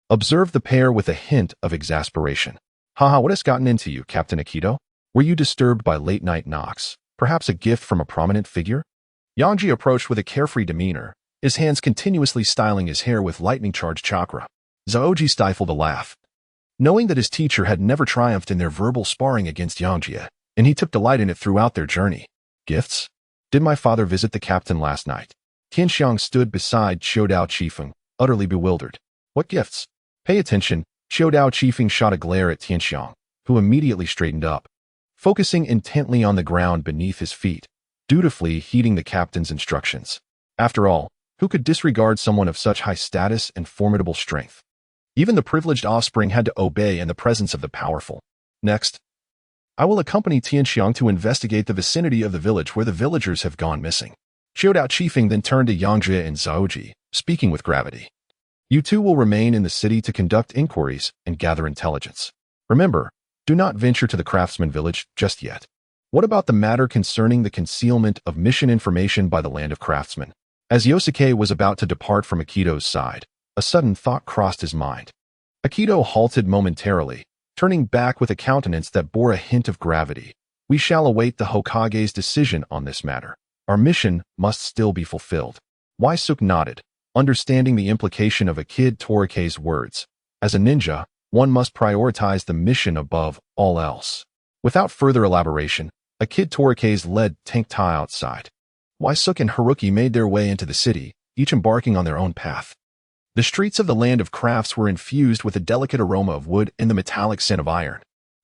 observed the pair with a hint of exasperation. "Haha, what has gotten into you, Captain Akido? Were you disturbed by late-night knocks? Perhaps a gift from a prominent figure?" Yangjie approached with a carefree demeanor, his hands continuously styling his hair with lightning-charged chakra. Zaoji stifled a laugh, knowing that his teacher had never triumphed in their verbal sparring against Yangjie, and he took delight in it throughout their journey. "Gifts? Did my father visit the captain last night?" Tianxiang stood beside Showdown Chifeng, utterly bewildered. "What gifts?" "Pay attention." Showdown Chifeng shot a glare at Tianxiang, who immediately straightened up, focusing intently on the ground beneath his feet, dutifully heeding the captain's instructions. After all, who could disregard someone of such high status and formidable strength? Even the privileged offspring had to obey in the presence of the powerful. "Next, I will accompany Tianxiang to investigate the vicinity of the village where the villagers have gone missing." Showdown Chifeng then turned to Yangjie and Zaoji, speaking with gravity. "You two will remain in the city to conduct inquiries and gather intelligence. Remember, do not venture to the craftsman village just yet." "What about the matter concerning the concealment of mission information by the Land of Craftsmen?" As Yosuke was about to depart from Akido's side, a sudden thought crossed his mind. Akido halted momentarily, turning back with a countenance that bore a hint of gravity. "We shall await the Hokage's decision on this matter. Our mission must still be fulfilled." Waisuke nodded, understanding the implication of Akido Torike's words. As a ninja, one must prioritize the mission above all else. Without further elaboration, Akido Torike's led Tenktai outside. Waisuke and Haruki made their way into the city, each embarking on their own path. The streets of the Land of Crafts were infused with a delicate aroma of wood and the metallic scent of iron.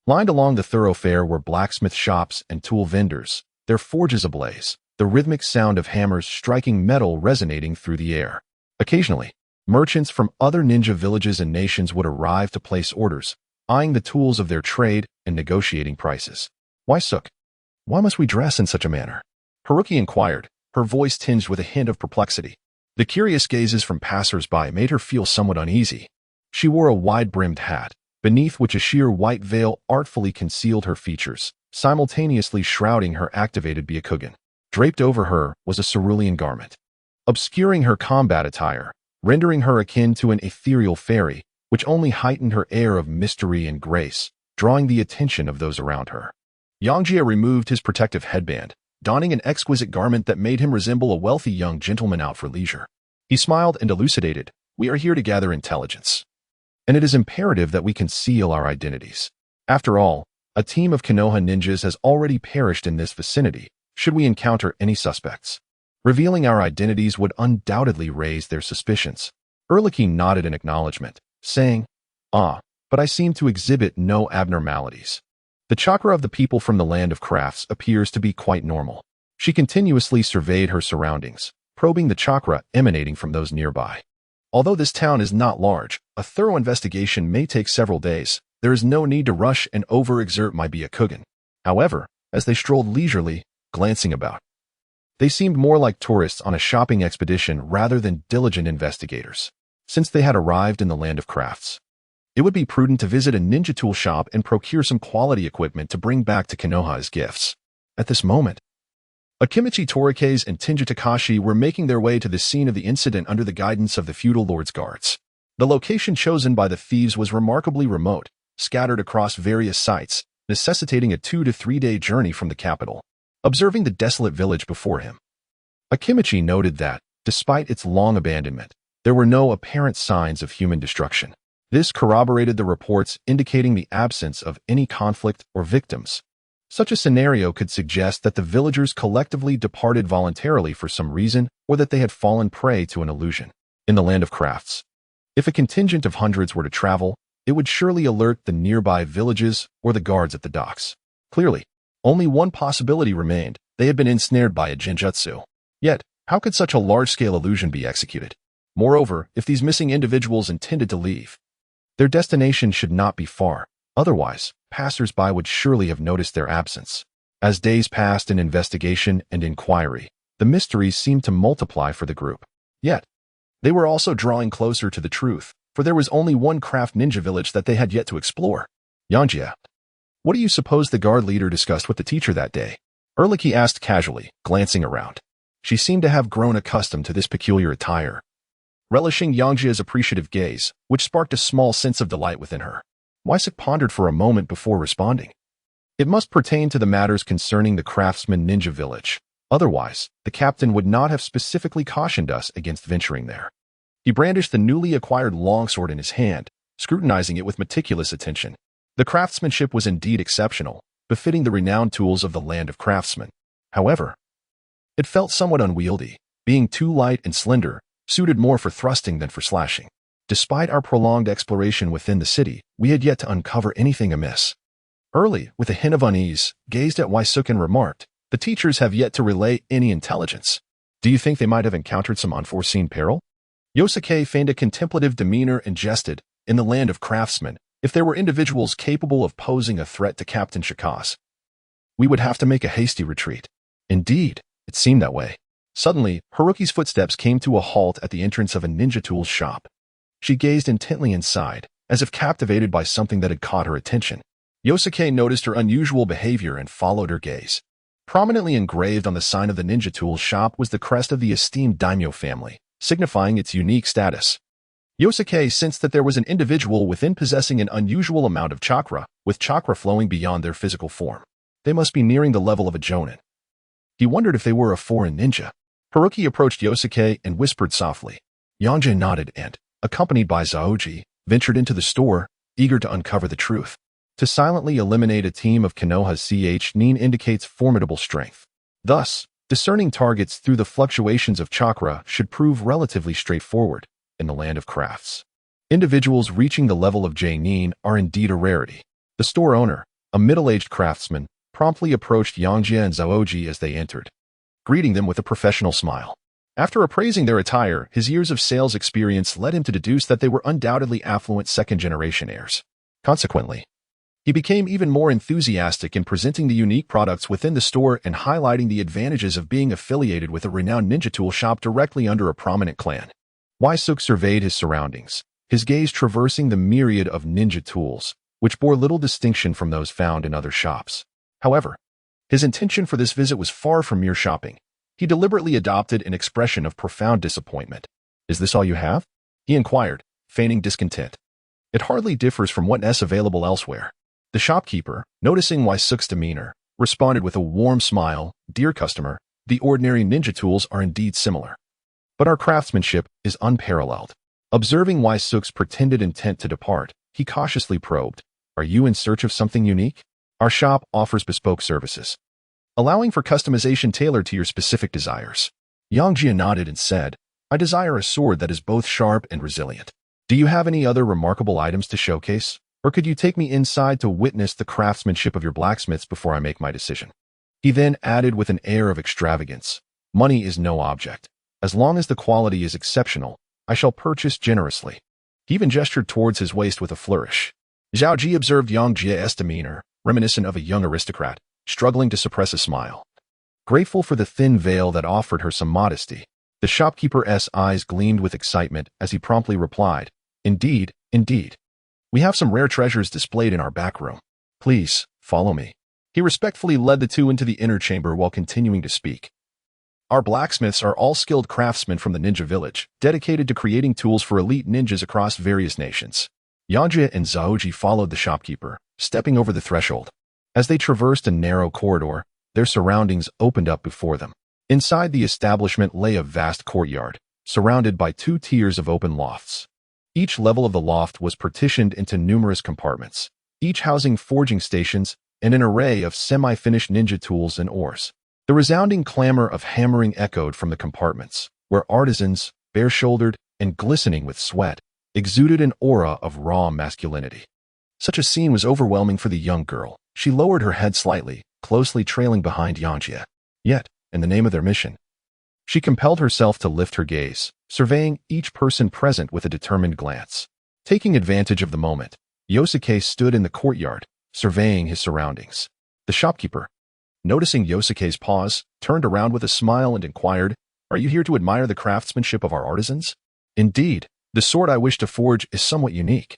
Lined along the thoroughfare were blacksmith shops and tool vendors, their forges ablaze, the rhythmic sound of hammers striking metal resonating through the air. Occasionally, Merchants from other ninja villages and nations would arrive to place orders, eyeing the tools of their trade and negotiating prices. "Why, Sook? Why must we dress in such a manner?" Haruki inquired, her voice tinged with a hint of perplexity. The curious gazes from passers-by made her feel somewhat uneasy. She wore a wide-brimmed hat, beneath which a sheer white veil artfully concealed her features, simultaneously shrouding her activated Byakugan. Draped over her was a cerulean garment, obscuring her combat attire, rendering her akin to an ethereal fairy, which only heightened her air of mystery and grace, drawing the attention of those around her. Yangjie removed his protective headband, donning an exquisite garment that made him resemble a wealthy young gentleman out for leisure. He smiled and elucidated, "We are here to gather intelligence, and it is imperative that we conceal our identities. After all, a team of Konoha ninjas has already perished in this vicinity, should we encounter any suspects. Revealing our identities would undoubtedly raise their suspicions." Orochi nodded in acknowledgement, saying, "Ah, but I seem to exhibit no abnormalities. The chakra of the people from the Land of Crafts appears to be quite normal." She continuously surveyed her surroundings, probing the chakra emanating from those nearby. Although this town is not large, a thorough investigation may take several days. There is no need to rush and overexert my Byakugan. However, as they strolled leisurely, glancing about, they seemed more like tourists on a shopping expedition rather than diligent investigators. Since they had arrived in the Land of Crafts, it would be prudent to visit a ninja tool shop and procure some quality equipment to bring back to Konoha as gifts. At this moment, Akimichi Torikes and Tenji Takashi were making their way to the scene of the incident under the guidance of the feudal lord's guards. The location chosen by the thieves was remarkably remote, scattered across various sites, necessitating a 2 to 3 day journey from the capital. Observing the desolate village before him, Akimichi noted that, despite its long abandonment, there were no apparent signs of human destruction. This corroborated the reports indicating the absence of any conflict or victims. Such a scenario could suggest that the villagers collectively departed voluntarily for some reason or that they had fallen prey to an illusion. In the Land of Crafts, if a contingent of hundreds were to travel, it would surely alert the nearby villages or the guards at the docks. Clearly, only one possibility remained: they had been ensnared by a genjutsu. Yet, how could such a large-scale illusion be executed? Moreover, if these missing individuals intended to leave, their destination should not be far. Otherwise, passers-by would surely have noticed their absence. As days passed in investigation and inquiry, the mysteries seemed to multiply for the group. Yet, they were also drawing closer to the truth, for there was only one craft ninja village that they had yet to explore. "Yangjie, what do you suppose the guard leader discussed with the teacher that day?" Orochi asked casually, glancing around. She seemed to have grown accustomed to this peculiar attire, relishing Yangjie's appreciative gaze, which sparked a small sense of delight within her. Wysuk pondered for a moment before responding. It must pertain to the matters concerning the craftsman ninja village. Otherwise, the captain would not have specifically cautioned us against venturing there. He brandished the newly acquired longsword in his hand, scrutinizing it with meticulous attention. The craftsmanship was indeed exceptional, befitting the renowned tools of the Land of Craftsmen. However, it felt somewhat unwieldy, being too light and slender, suited more for thrusting than for slashing. Despite our prolonged exploration within the city, we had yet to uncover anything amiss. Early, with a hint of unease, gazed at Wysuk and remarked, "The teachers have yet to relay any intelligence. Do you think they might have encountered some unforeseen peril?" Yosuke feigned a contemplative demeanor and jested, "In the Land of Craftsmen, if there were individuals capable of posing a threat to Captain Shikaz, we would have to make a hasty retreat." Indeed, it seemed that way. Suddenly, Haruki's footsteps came to a halt at the entrance of a ninja tools shop. She gazed intently inside, as if captivated by something that had caught her attention. Yosuke noticed her unusual behavior and followed her gaze. Prominently engraved on the sign of the ninja tools shop was the crest of the esteemed daimyo family, signifying its unique status. Yosuke sensed that there was an individual within possessing an unusual amount of chakra, with chakra flowing beyond their physical form. They must be nearing the level of a jonin. He wondered if they were a foreign ninja. Haruki approached Yosuke and whispered softly. Yangjie nodded and, accompanied by Zaoji, ventured into the store, eager to uncover the truth. To silently eliminate a team of Konoha's Chunin indicates formidable strength. Thus, discerning targets through the fluctuations of chakra should prove relatively straightforward in the Land of Crafts. Individuals reaching the level of Chunin are indeed a rarity. The store owner, a middle-aged craftsman, promptly approached Yangjie and Zaoji as they entered, greeting them with a professional smile. After appraising their attire, his years of sales experience led him to deduce that they were undoubtedly affluent second-generation heirs. Consequently, he became even more enthusiastic in presenting the unique products within the store and highlighting the advantages of being affiliated with a renowned ninja tool shop directly under a prominent clan. Waisuk surveyed his surroundings, his gaze traversing the myriad of ninja tools, which bore little distinction from those found in other shops. However, his intention for this visit was far from mere shopping. He deliberately adopted an expression of profound disappointment. "Is this all you have?" he inquired, feigning discontent. "It hardly differs from what is available elsewhere." The shopkeeper, noticing Waisuk's demeanor, responded with a warm smile, "Dear customer, the ordinary ninja tools are indeed similar, but our craftsmanship is unparalleled." Observing Waisuk's pretended intent to depart, he cautiously probed, "Are you in search of something unique? Our shop offers bespoke services, allowing for customization tailored to your specific desires." Yangjie nodded and said, "I desire a sword that is both sharp and resilient. Do you have any other remarkable items to showcase? Or could you take me inside to witness the craftsmanship of your blacksmiths before I make my decision?" He then added with an air of extravagance, "Money is no object. As long as the quality is exceptional, I shall purchase generously." He even gestured towards his waist with a flourish. Zhao Ji observed Yangjie's demeanor, reminiscent of a young aristocrat, struggling to suppress a smile. Grateful for the thin veil that offered her some modesty, the shopkeeper's eyes gleamed with excitement as he promptly replied, "Indeed, indeed. We have some rare treasures displayed in our back room. Please, follow me." He respectfully led the two into the inner chamber while continuing to speak. "Our blacksmiths are all skilled craftsmen from the ninja village, dedicated to creating tools for elite ninjas across various nations." Yangjie and Zhaoji followed the shopkeeper, stepping over the threshold. As they traversed a narrow corridor, their surroundings opened up before them. Inside the establishment lay a vast courtyard, surrounded by 2 tiers of open lofts. Each level of the loft was partitioned into numerous compartments, each housing forging stations and an array of semi-finished ninja tools and ores. The resounding clamor of hammering echoed from the compartments, where artisans, bare-shouldered and glistening with sweat, exuded an aura of raw masculinity. Such a scene was overwhelming for the young girl. She lowered her head slightly, closely trailing behind Yangjie. Yet, in the name of their mission, she compelled herself to lift her gaze, surveying each person present with a determined glance. Taking advantage of the moment, Yosuke stood in the courtyard, surveying his surroundings. The shopkeeper, noticing Yosuke's pause, turned around with a smile and inquired, "Are you here to admire the craftsmanship of our artisans?" "Indeed, the sword I wish to forge is somewhat unique,"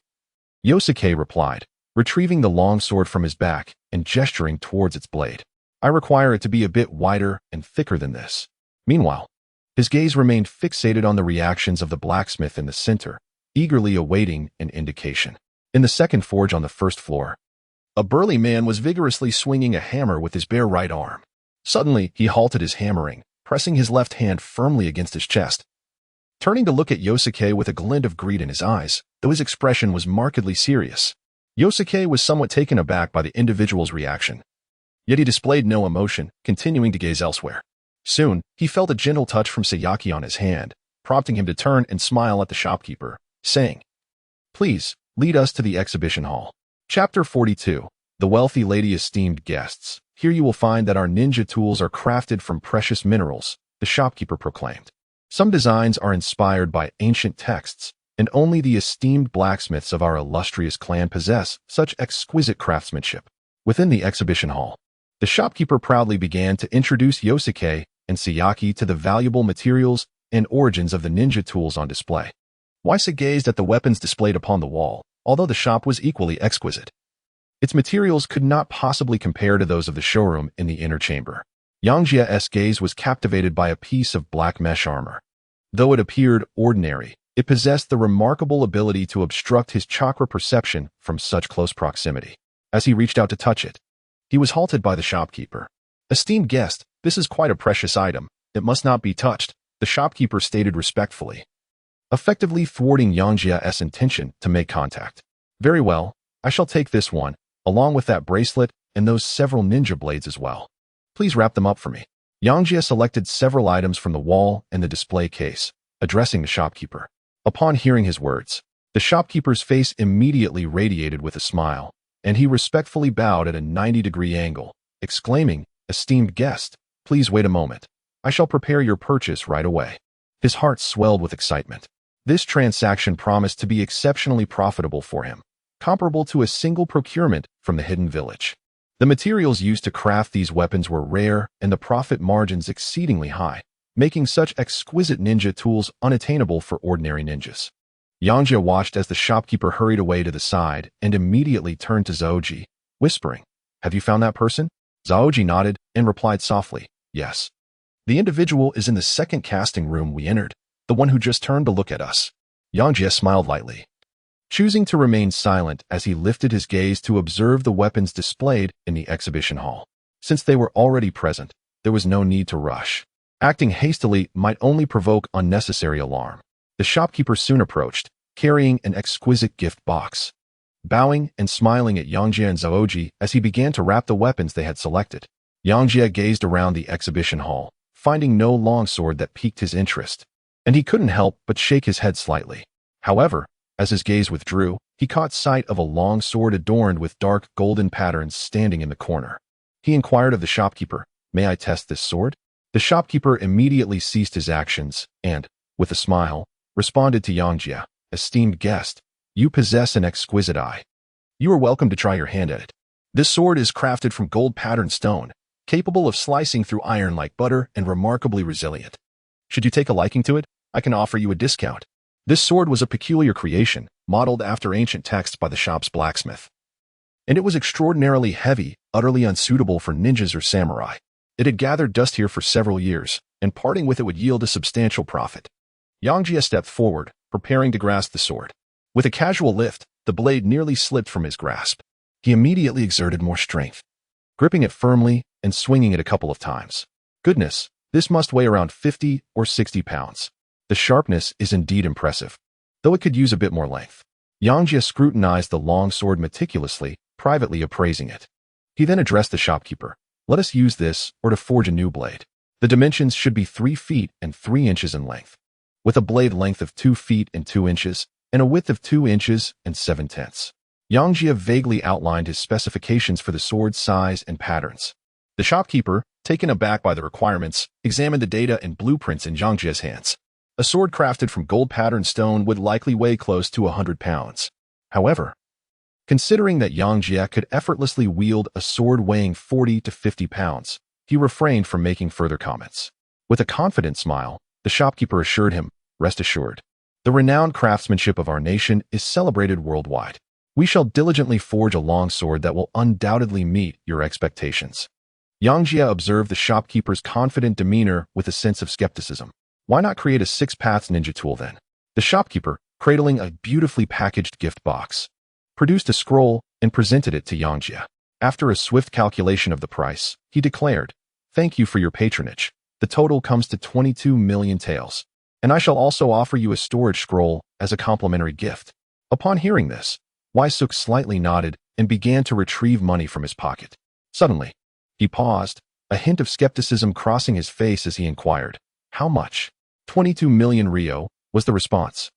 Yosuke replied, retrieving the long sword from his back and gesturing towards its blade. "I require it to be a bit wider and thicker than this." Meanwhile, his gaze remained fixated on the reactions of the blacksmith in the center, eagerly awaiting an indication. In the second forge on the first floor, a burly man was vigorously swinging a hammer with his bare right arm. Suddenly, he halted his hammering, pressing his left hand firmly against his chest. Turning to look at Yosuke with a glint of greed in his eyes, though his expression was markedly serious. Yosuke was somewhat taken aback by the individual's reaction. Yet he displayed no emotion, continuing to gaze elsewhere. Soon, he felt a gentle touch from Sayaki on his hand, prompting him to turn and smile at the shopkeeper, saying, "Please, lead us to the exhibition hall." Chapter 42. The Wealthy Lady. Esteemed guests, here you will find that our ninja tools are crafted from precious minerals, the shopkeeper proclaimed. Some designs are inspired by ancient texts, and only the esteemed blacksmiths of our illustrious clan possess such exquisite craftsmanship. Within the exhibition hall, the shopkeeper proudly began to introduce Yosuke and Sayaki to the valuable materials and origins of the ninja tools on display. Waisa gazed at the weapons displayed upon the wall, although the shop was equally exquisite. Its materials could not possibly compare to those of the showroom in the inner chamber. Yangjie's gaze was captivated by a piece of black mesh armor. Though it appeared ordinary, it possessed the remarkable ability to obstruct his chakra perception from such close proximity. As he reached out to touch it, he was halted by the shopkeeper. "Esteemed guest, this is quite a precious item. It must not be touched," the shopkeeper stated respectfully, effectively thwarting Yangjie's intention to make contact. "Very well, I shall take this one, along with that bracelet and those several ninja blades as well. Please wrap them up for me." Yangjie selected several items from the wall and the display case, addressing the shopkeeper. Upon hearing his words, the shopkeeper's face immediately radiated with a smile, and he respectfully bowed at a 90-degree angle, exclaiming, "Esteemed guest, please wait a moment. I shall prepare your purchase right away." His heart swelled with excitement. This transaction promised to be exceptionally profitable for him, comparable to a single procurement from the hidden village. The materials used to craft these weapons were rare and the profit margins exceedingly high, making such exquisite ninja tools unattainable for ordinary ninjas. Yangjie watched as the shopkeeper hurried away to the side and immediately turned to Zaoji, whispering, "Have you found that person?" Zaoji nodded and replied softly, "Yes. The individual is in the second casting room we entered, the one who just turned to look at us." Yangjie smiled lightly, choosing to remain silent as he lifted his gaze to observe the weapons displayed in the exhibition hall. Since they were already present, there was no need to rush. Acting hastily might only provoke unnecessary alarm. The shopkeeper soon approached, carrying an exquisite gift box. Bowing and smiling at Yangjie and Zaoji as he began to wrap the weapons they had selected, Yangjie gazed around the exhibition hall, finding no longsword that piqued his interest, and he couldn't help but shake his head slightly. However, as his gaze withdrew, he caught sight of a long sword adorned with dark golden patterns standing in the corner. He inquired of the shopkeeper, "May I test this sword?" The shopkeeper immediately ceased his actions and, with a smile, responded to Yangjie, "Esteemed guest, you possess an exquisite eye. You are welcome to try your hand at it. This sword is crafted from gold-patterned stone, capable of slicing through iron like butter and remarkably resilient. Should you take a liking to it, I can offer you a discount." This sword was a peculiar creation, modeled after ancient texts by the shop's blacksmith. And it was extraordinarily heavy, utterly unsuitable for ninjas or samurai. It had gathered dust here for several years, and parting with it would yield a substantial profit. Yangjie stepped forward, preparing to grasp the sword. With a casual lift, the blade nearly slipped from his grasp. He immediately exerted more strength, gripping it firmly and swinging it a couple of times. Goodness, this must weigh around 50 or 60 pounds. The sharpness is indeed impressive, though it could use a bit more length. Yangjie scrutinized the long sword meticulously, privately appraising it. He then addressed the shopkeeper, "Let us use this or to forge a new blade. The dimensions should be 3 feet and 3 inches in length, with a blade length of 2 feet and 2 inches, and a width of 2 inches and 7/10." Yangjie vaguely outlined his specifications for the sword's size and patterns. The shopkeeper, taken aback by the requirements, examined the data and blueprints in Yangjie's hands. A sword crafted from gold-patterned stone would likely weigh close to 100 pounds. However, considering that Yangjie could effortlessly wield a sword weighing 40 to 50 pounds, he refrained from making further comments. With a confident smile, the shopkeeper assured him, "Rest assured, the renowned craftsmanship of our nation is celebrated worldwide. We shall diligently forge a longsword that will undoubtedly meet your expectations." Yangjie observed the shopkeeper's confident demeanor with a sense of skepticism. Why not create a 6-paths ninja tool then? The shopkeeper, cradling a beautifully packaged gift box, produced a scroll and presented it to Yangjie. After a swift calculation of the price, he declared, "Thank you for your patronage. The total comes to 22 million taels, and I shall also offer you a storage scroll as a complimentary gift." Upon hearing this, Waisuk slightly nodded and began to retrieve money from his pocket. Suddenly, he paused, a hint of skepticism crossing his face as he inquired, "How much?" 22 million ryo, was the response.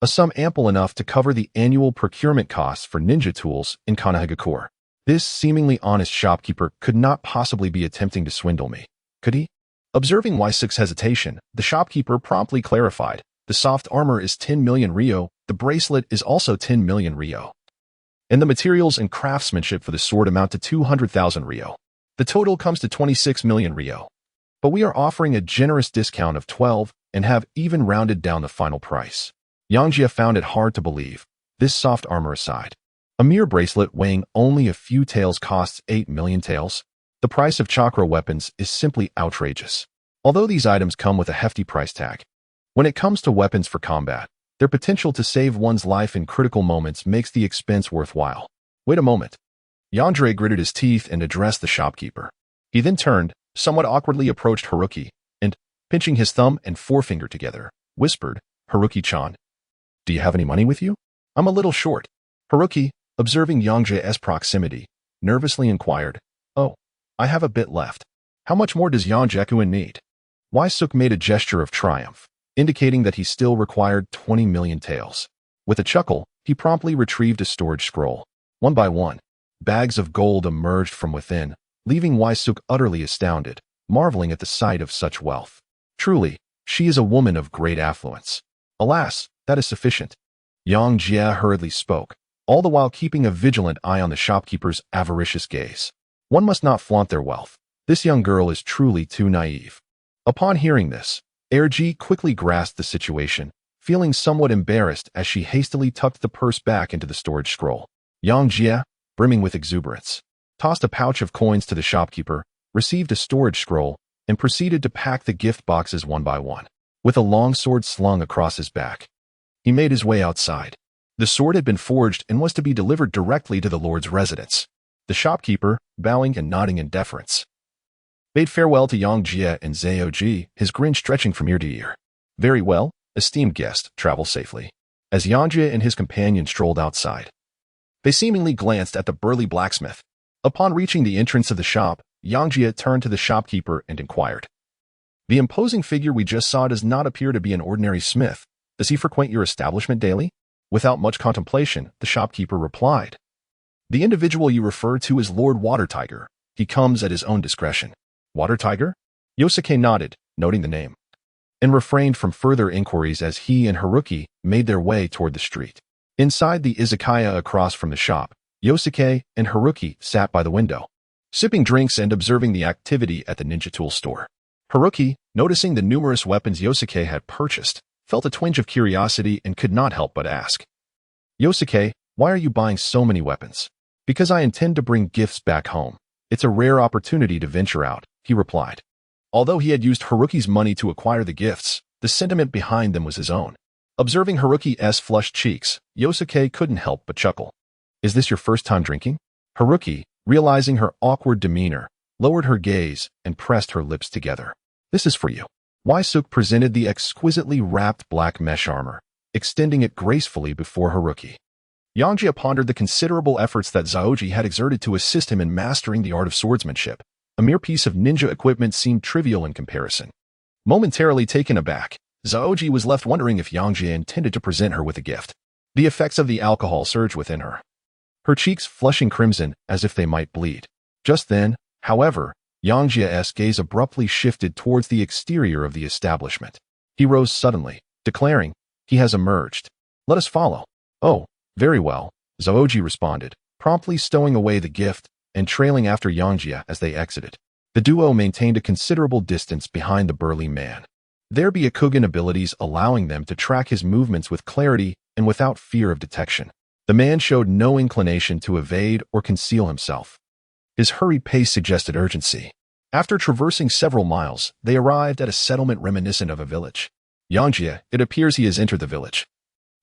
A sum ample enough to cover the annual procurement costs for ninja tools in Konoha. This seemingly honest shopkeeper could not possibly be attempting to swindle me, could he? Observing Waisuk's hesitation, the shopkeeper promptly clarified, "The soft armor is 10 million ryo, the bracelet is also 10 million ryo. And the materials and craftsmanship for the sword amount to 200,000 ryo. The total comes to 26 million ryo. But we are offering a generous discount of 12 and have even rounded down the final price." Yangjie found it hard to believe, this soft armor aside. A mere bracelet weighing only a few taels costs 8 million taels. The price of chakra weapons is simply outrageous. Although these items come with a hefty price tag, when it comes to weapons for combat, their potential to save one's life in critical moments makes the expense worthwhile. "Wait a moment." Yangjie gritted his teeth and addressed the shopkeeper. He then turned, somewhat awkwardly approached Haruki, and, pinching his thumb and forefinger together, whispered, "Haruki-chan, do you have any money with you? I'm a little short." Haruki, observing Yangjie's proximity, nervously inquired, "Oh, I have a bit left. How much more does Yangjie need?" Waisuk made a gesture of triumph, indicating that he still required 20 million taels. With a chuckle, he promptly retrieved a storage scroll. One by one, bags of gold emerged from within, leaving Waisuk utterly astounded, marveling at the sight of such wealth. Truly, She is a woman of great affluence. Alas, that is sufficient. Yangjie hurriedly spoke, all the while keeping a vigilant eye on the shopkeeper's avaricious gaze. One must not flaunt their wealth. This young girl is truly too naive. Upon hearing this, Erji quickly grasped the situation, feeling somewhat embarrassed as she hastily tucked the purse back into the storage scroll. Yangjie, brimming with exuberance, tossed a pouch of coins to the shopkeeper, received a storage scroll, and proceeded to pack the gift boxes one by one. With a long sword slung across his back, he made his way outside. The sword had been forged and was to be delivered directly to the lord's residence. The shopkeeper, bowing and nodding in deference, bade farewell to Yangjie and Zaoji, his grin stretching from ear to ear. Very well, esteemed guest, travel safely. As Yangjie and his companion strolled outside, they seemingly glanced at the burly blacksmith. Upon reaching the entrance of the shop, Yangjie turned to the shopkeeper and inquired, "The imposing figure we just saw does not appear to be an ordinary smith. Does he frequent your establishment daily?" Without much contemplation, the shopkeeper replied, "The individual you refer to is Lord Water Tiger. He comes at his own discretion." Water Tiger? Yosuke nodded, noting the name, and refrained from further inquiries as he and Haruki made their way toward the street. Inside the izakaya across from the shop, Yosuke and Haruki sat by the window, sipping drinks and observing the activity at the ninja tool store. Haruki, noticing the numerous weapons Yosuke had purchased, felt a twinge of curiosity and could not help but ask, "Yosuke, why are you buying so many weapons?" "Because I intend to bring gifts back home. It's a rare opportunity to venture out," he replied. Although he had used Haruki's money to acquire the gifts, the sentiment behind them was his own. Observing Haruki's flushed cheeks, Yosuke couldn't help but chuckle. "Is this your first time drinking?" Haruki, realizing her awkward demeanor, lowered her gaze and pressed her lips together. "This is for you." Waisuk presented the exquisitely wrapped black mesh armor, extending it gracefully before Haruki. Yangjie pondered the considerable efforts that Zaoji had exerted to assist him in mastering the art of swordsmanship. A mere piece of ninja equipment seemed trivial in comparison. Momentarily taken aback, Zaoji was left wondering if Yangjie intended to present her with a gift. The effects of the alcohol surged within her, her cheeks flushing crimson as if they might bleed. Just then, however, Yangjie's gaze abruptly shifted towards the exterior of the establishment. He rose suddenly, declaring, "He has emerged. Let us follow." "Oh, very well," Zaoji responded, promptly stowing away the gift and trailing after Yangjie as they exited. The duo maintained a considerable distance behind the burly man, their Byakugan abilities allowing them to track his movements with clarity and without fear of detection. The man showed no inclination to evade or conceal himself. His hurried pace suggested urgency. After traversing several miles, they arrived at a settlement reminiscent of a village. "Yangjie, it appears he has entered the village.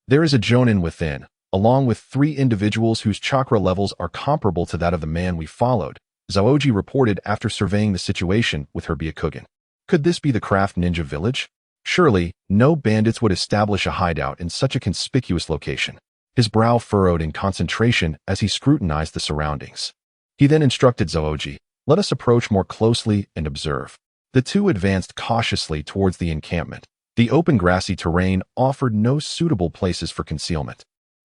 There is a jonin within, along with 3 individuals whose chakra levels are comparable to that of the man we followed," Zaoji reported after surveying the situation with her Byakugan. Could this be the craft ninja village? Surely, no bandits would establish a hideout in such a conspicuous location. His brow furrowed in concentration as he scrutinized the surroundings. He then instructed Zaoji, "Let us approach more closely and observe." The two advanced cautiously towards the encampment. The open grassy terrain offered no suitable places for concealment,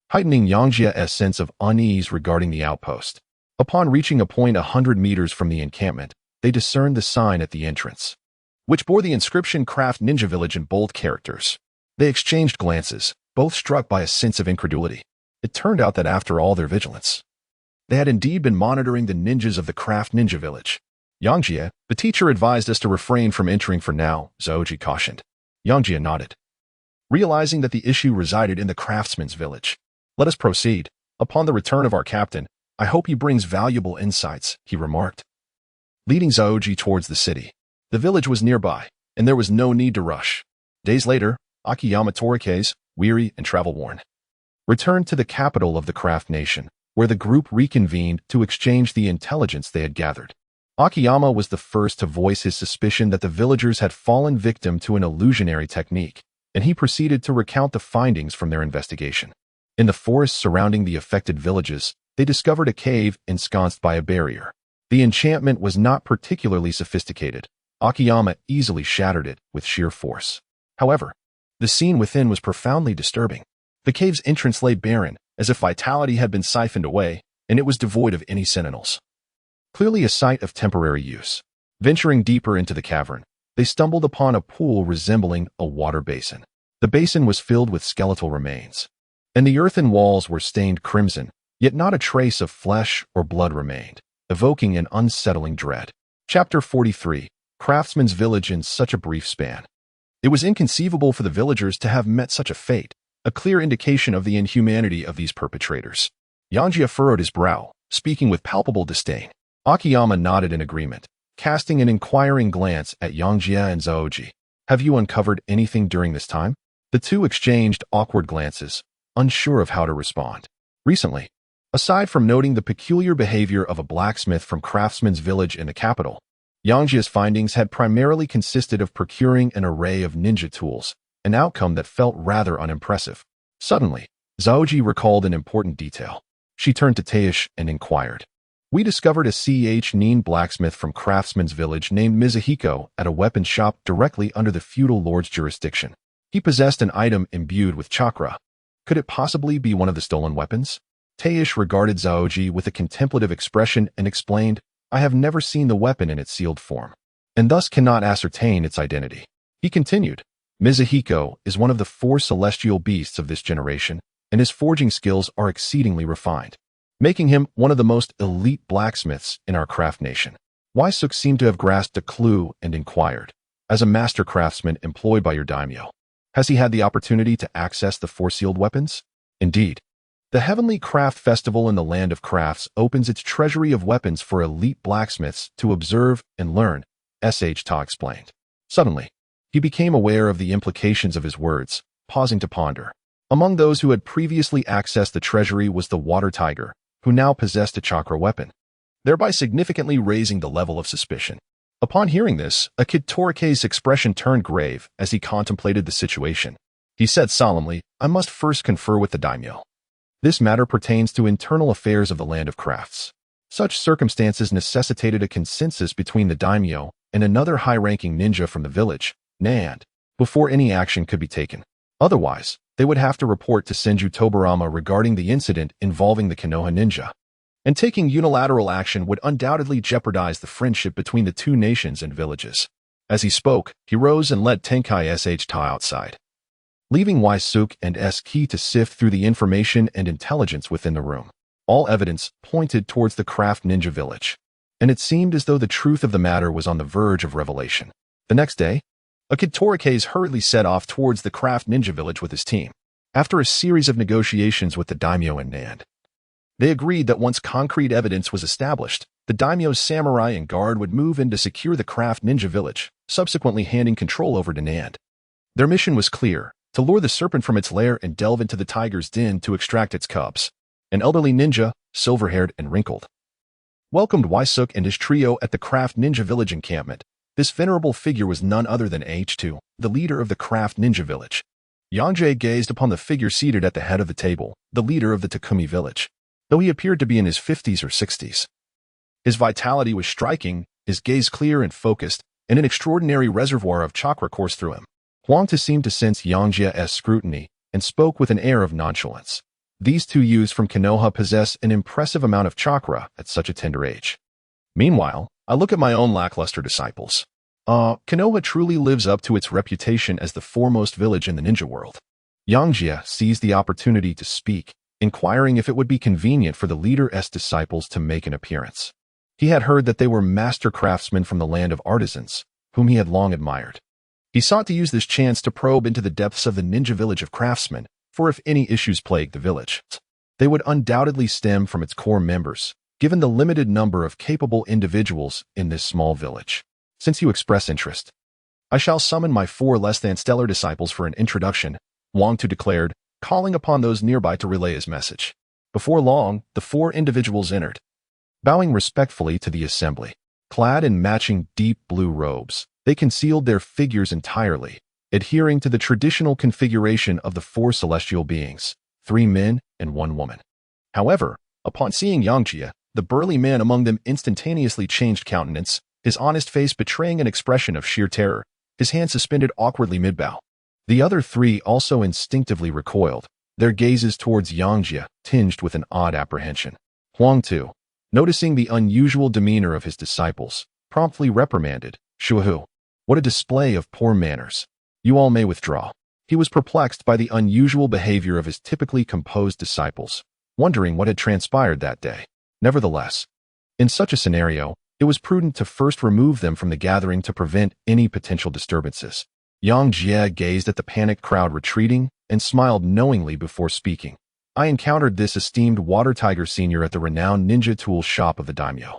heightening Yangjie's sense of unease regarding the outpost. Upon reaching a point 100 meters from the encampment, they discerned the sign at the entrance, which bore the inscription "Craft Ninja Village" in bold characters. They exchanged glances, both struck by a sense of incredulity. It turned out that after all their vigilance, they had indeed been monitoring the ninjas of the Craft Ninja Village. "Yangjie, the teacher advised us to refrain from entering for now," Zaoji cautioned. Yangjie nodded, realizing that the issue resided in the craftsman's village. "Let us proceed. Upon the return of our captain, I hope he brings valuable insights," he remarked, leading Zaoji towards the city. The village was nearby, and there was no need to rush. Days later, Akiyama Torikes, weary and travel-worn, returned to the capital of the Craft Nation, where the group reconvened to exchange the intelligence they had gathered. Akiyama was the first to voice his suspicion that the villagers had fallen victim to an illusionary technique, and he proceeded to recount the findings from their investigation. In the forests surrounding the affected villages, they discovered a cave ensconced by a barrier. The enchantment was not particularly sophisticated. Akiyama easily shattered it with sheer force. However, the scene within was profoundly disturbing. The cave's entrance lay barren, as if vitality had been siphoned away, and it was devoid of any sentinels. Clearly a site of temporary use. Venturing deeper into the cavern, they stumbled upon a pool resembling a water basin. The basin was filled with skeletal remains, and the earthen walls were stained crimson, yet not a trace of flesh or blood remained, evoking an unsettling dread. Chapter 43. Craftsman's Village in such a brief span. It was inconceivable for the villagers to have met such a fate, a clear indication of the inhumanity of these perpetrators. Yangjie furrowed his brow, speaking with palpable disdain. Akiyama nodded in agreement, casting an inquiring glance at Yangjie and Zaoji. Have you uncovered anything during this time? The two exchanged awkward glances, unsure of how to respond. Recently, aside from noting the peculiar behavior of a blacksmith from Craftsman's Village in the capital, Yangjie's findings had primarily consisted of procuring an array of ninja tools, an outcome that felt rather unimpressive. Suddenly, Zaoji recalled an important detail. She turned to Teish and inquired. We discovered a Nin blacksmith from Craftsman's Village named Mizuhiko at a weapons shop directly under the feudal lord's jurisdiction. He possessed an item imbued with chakra. Could it possibly be one of the stolen weapons? Teish regarded Zaoji with a contemplative expression and explained, I have never seen the weapon in its sealed form, and thus cannot ascertain its identity. He continued, Mizuhiko is one of the 4 celestial beasts of this generation, and his forging skills are exceedingly refined, making him one of the most elite blacksmiths in our craft nation. Waisuk seemed to have grasped a clue and inquired, as a master craftsman employed by your daimyo, has he had the opportunity to access the 4 sealed weapons? Indeed. The Heavenly Craft Festival in the Land of Crafts opens its treasury of weapons for elite blacksmiths to observe and learn, Ta explained. Suddenly, he became aware of the implications of his words, pausing to ponder. Among those who had previously accessed the treasury was the Water Tiger, who now possessed a chakra weapon, thereby significantly raising the level of suspicion. Upon hearing this, Akitorake's expression turned grave as he contemplated the situation. He said solemnly, I must first confer with the daimyo. This matter pertains to internal affairs of the Land of Crafts. Such circumstances necessitated a consensus between the daimyo and another high-ranking ninja from the village, Nand, before any action could be taken. Otherwise, they would have to report to Senju Tobarama regarding the incident involving the Konoha ninja. And taking unilateral action would undoubtedly jeopardize the friendship between the 2 nations and villages. As he spoke, he rose and led Tenkai Sh outside, leaving Waisuk and Ki to sift through the information and intelligence within the room. All evidence pointed towards the craft ninja village, and it seemed as though the truth of the matter was on the verge of revelation. The next day, Akitorake's hurriedly set off towards the craft ninja village with his team. After a series of negotiations with the daimyo and Nand, they agreed that once concrete evidence was established, the daimyo's samurai and guard would move in to secure the craft ninja village, subsequently handing control over to Nand. Their mission was clear, to lure the serpent from its lair and delve into the tiger's den to extract its cubs. An elderly ninja, silver-haired and wrinkled, welcomed Waisuk and his trio at the craft ninja village encampment. This venerable figure was none other than H2, the leader of the craft ninja village. Yangjie gazed upon the figure seated at the head of the table, the leader of the Takumi village, though he appeared to be in his 50s or 60s. His vitality was striking, his gaze clear and focused, and an extraordinary reservoir of chakra coursed through him. Huangta seemed to sense Yangjie's scrutiny and spoke with an air of nonchalance. These 2 youths from Konoha possess an impressive amount of chakra at such a tender age. Meanwhile, I look at my own lackluster disciples. Konoha truly lives up to its reputation as the foremost village in the ninja world. Yangjie seized the opportunity to speak, inquiring if it would be convenient for the leader's disciples to make an appearance. He had heard that they were master craftsmen from the Land of Artisans, whom he had long admired. He sought to use this chance to probe into the depths of the ninja village of craftsmen, for if any issues plagued the village, they would undoubtedly stem from its core members, given the limited number of capable individuals in this small village. Since you express interest, I shall summon my 4 less-than-stellar disciples for an introduction, Huangtu declared, calling upon those nearby to relay his message. Before long, the 4 individuals entered, bowing respectfully to the assembly. Clad in matching deep blue robes, they concealed their figures entirely, adhering to the traditional configuration of the 4 celestial beings, 3 men and 1 woman. However, upon seeing Yangjie, the burly man among them instantaneously changed countenance, his honest face betraying an expression of sheer terror, his hand suspended awkwardly mid-bow. The other 3 also instinctively recoiled, their gazes towards Yangjie tinged with an odd apprehension. Huangtu, noticing the unusual demeanor of his disciples, promptly reprimanded, Shuhu, What a display of poor manners. You all may withdraw. He was perplexed by the unusual behavior of his typically composed disciples, wondering what had transpired that day. Nevertheless, in such a scenario, it was prudent to first remove them from the gathering to prevent any potential disturbances. Yangjie gazed at the panicked crowd retreating and smiled knowingly before speaking. I encountered this esteemed water tiger senior at the renowned ninja tool shop of the daimyo.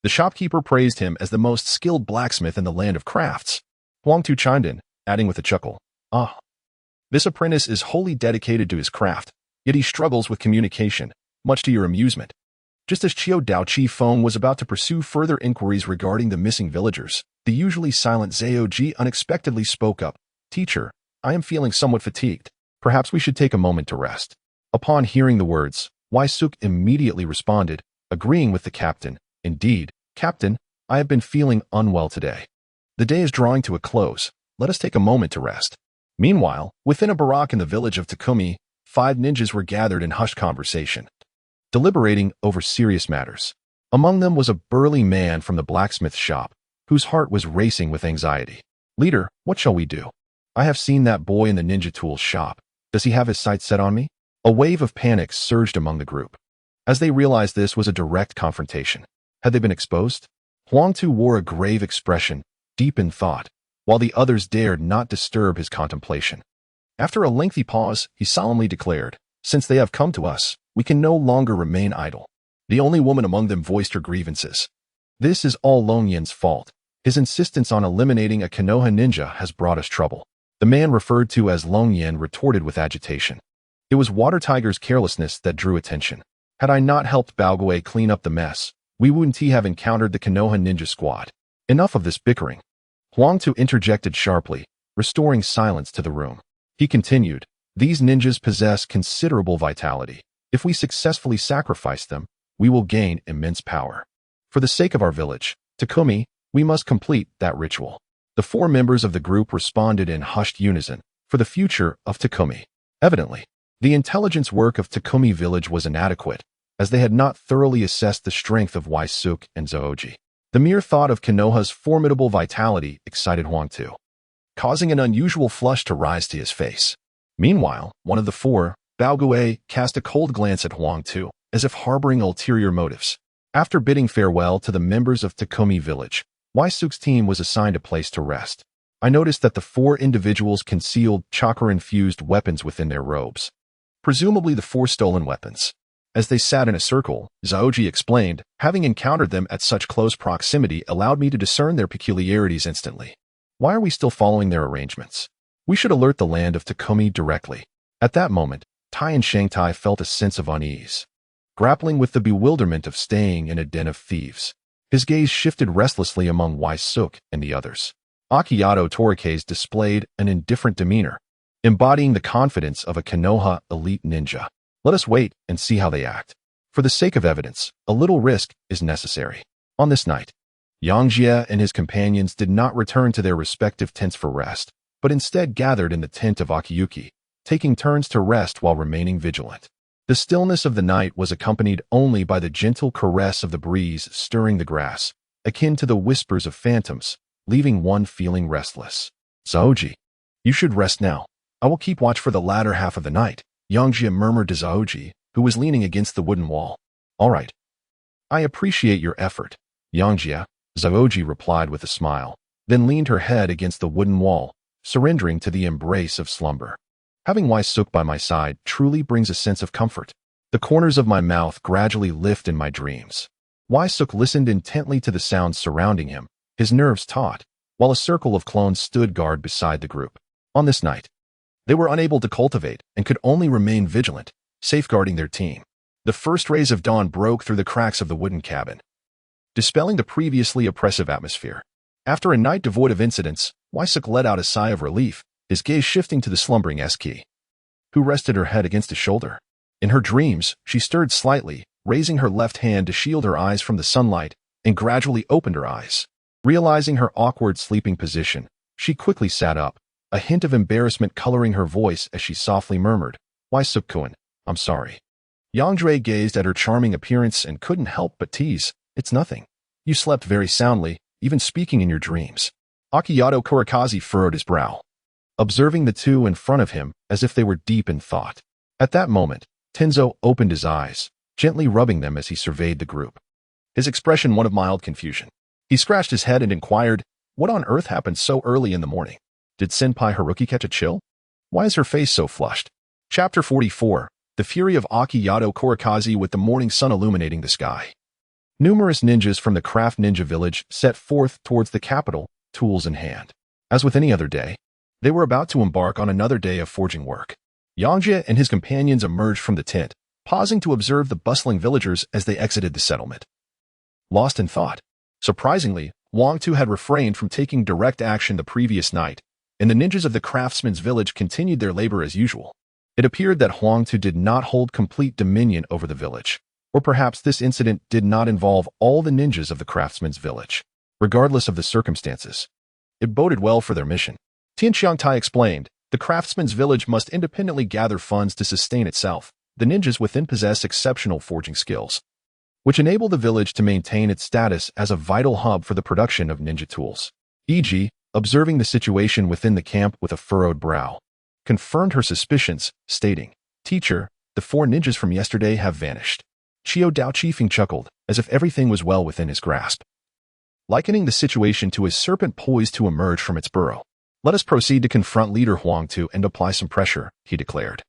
The shopkeeper praised him as the most skilled blacksmith in the land of crafts. Huangtu chimed in, adding with a chuckle, "Ah, this apprentice is wholly dedicated to his craft, yet he struggles with communication, much to your amusement." Just as Chiu Daoqi Feng was about to pursue further inquiries regarding the missing villagers, the usually silent Zhaoji unexpectedly spoke up. "Teacher, I am feeling somewhat fatigued. Perhaps we should take a moment to rest." Upon hearing the words, Suk immediately responded, agreeing with the captain. "Indeed, Captain, I have been feeling unwell today. The day is drawing to a close. Let us take a moment to rest." Meanwhile, within a barrack in the village of Takumi, 5 ninjas were gathered in hushed conversation, deliberating over serious matters. Among them was a burly man from the blacksmith shop, whose heart was racing with anxiety. "Leader, what shall we do? I have seen that boy in the ninja tools shop. Does he have his sights set on me?" A wave of panic surged among the group, as they realized this was a direct confrontation. Had they been exposed? Huangtu wore a grave expression, deep in thought, while the others dared not disturb his contemplation. After a lengthy pause, he solemnly declared, "Since they have come to us, we can no longer remain idle." The only woman among them voiced her grievances. "This is all Longyan's fault. His insistence on eliminating a Konoha ninja has brought us trouble." The man referred to as Longyan retorted with agitation. "It was Water Tiger's carelessness that drew attention. Had I not helped Baoguei clean up the mess, we wouldn't have encountered the Konoha ninja squad. Enough of this bickering." Huangtu interjected sharply, restoring silence to the room. He continued, "These ninjas possess considerable vitality. If we successfully sacrifice them, we will gain immense power. For the sake of our village, Takumi, we must complete that ritual." The 4 members of the group responded in hushed unison, "For the future of Takumi." Evidently, the intelligence work of Takumi village was inadequate, as they had not thoroughly assessed the strength of Suk and Zhaoji. The mere thought of Konoha's formidable vitality excited Huangtu, causing an unusual flush to rise to his face. Meanwhile, one of the 4, Baoguei, cast a cold glance at Huangtu, as if harboring ulterior motives. After bidding farewell to the members of Takumi village, Suk's team was assigned a place to rest. I noticed that the 4 individuals concealed chakra-infused weapons within their robes, presumably the 4 stolen weapons. As they sat in a circle, Zhaoji explained, "Having encountered them at such close proximity allowed me to discern their peculiarities instantly. Why are we still following their arrangements? We should alert the land of Takumi directly." At that moment, Tai and Shangtai felt a sense of unease, grappling with the bewilderment of staying in a den of thieves. His gaze shifted restlessly among Suk and the others. Akiyato Torikes displayed an indifferent demeanor, embodying the confidence of a Konoha elite ninja. "Let us wait and see how they act. For the sake of evidence, a little risk is necessary." On this night, Yangjie and his companions did not return to their respective tents for rest, but instead gathered in the tent of Akiyuki, taking turns to rest while remaining vigilant. The stillness of the night was accompanied only by the gentle caress of the breeze stirring the grass, akin to the whispers of phantoms, leaving one feeling restless. "Zhaoji, you should rest now. I will keep watch for the latter half of the night," Yangjie murmured to Zhaoji, who was leaning against the wooden wall. "All right. I appreciate your effort, Yangjie," Zhaoji replied with a smile, then leaned her head against the wooden wall, surrendering to the embrace of slumber. "Having Suk by my side truly brings a sense of comfort. The corners of my mouth gradually lift in my dreams." Suk listened intently to the sounds surrounding him, his nerves taut, while a circle of clones stood guard beside the group. On this night, they were unable to cultivate and could only remain vigilant, safeguarding their team. The first rays of dawn broke through the cracks of the wooden cabin, dispelling the previously oppressive atmosphere. After a night devoid of incidents, Suk let out a sigh of relief, his gaze shifting to the slumbering Eski, who rested her head against his shoulder. In her dreams, she stirred slightly, raising her left hand to shield her eyes from the sunlight, and gradually opened her eyes. Realizing her awkward sleeping position, she quickly sat up, a hint of embarrassment coloring her voice as she softly murmured, "Suk-kun, I'm sorry." Yangjie gazed at her charming appearance and couldn't help but tease, "It's nothing. You slept very soundly, even speaking in your dreams." Akiyato Kurikaze furrowed his brow, observing the two in front of him as if they were deep in thought. At that moment, Tenzo opened his eyes, gently rubbing them as he surveyed the group. His expression one of mild confusion. He scratched his head and inquired, what on earth happened so early in the morning? Did Senpai Haruki catch a chill? Why is her face so flushed? Chapter 44. The Fury of Akiyato Kurikaze with the morning sun illuminating the sky. Numerous ninjas from the craft ninja village set forth towards the capital, tools in hand. As with any other day, they were about to embark on another day of forging work. Yangjie and his companions emerged from the tent, pausing to observe the bustling villagers as they exited the settlement. Lost in thought. Surprisingly, Huang Tu had refrained from taking direct action the previous night, and the ninjas of the craftsman's village continued their labor as usual. It appeared that Huang Tu did not hold complete dominion over the village, or perhaps this incident did not involve all the ninjas of the craftsman's village. Regardless of the circumstances, it boded well for their mission. Tian Xiangtai explained, the craftsman's village must independently gather funds to sustain itself. The ninjas within possess exceptional forging skills, which enable the village to maintain its status as a vital hub for the production of ninja tools. E.g., observing the situation within the camp with a furrowed brow, confirmed her suspicions, stating, Teacher, the 4 ninjas from yesterday have vanished. Chiyo Dao Chifeng chuckled, as if everything was well within his grasp, likening the situation to a serpent poised to emerge from its burrow. Let us proceed to confront leader Huang Tu and apply some pressure, he declared,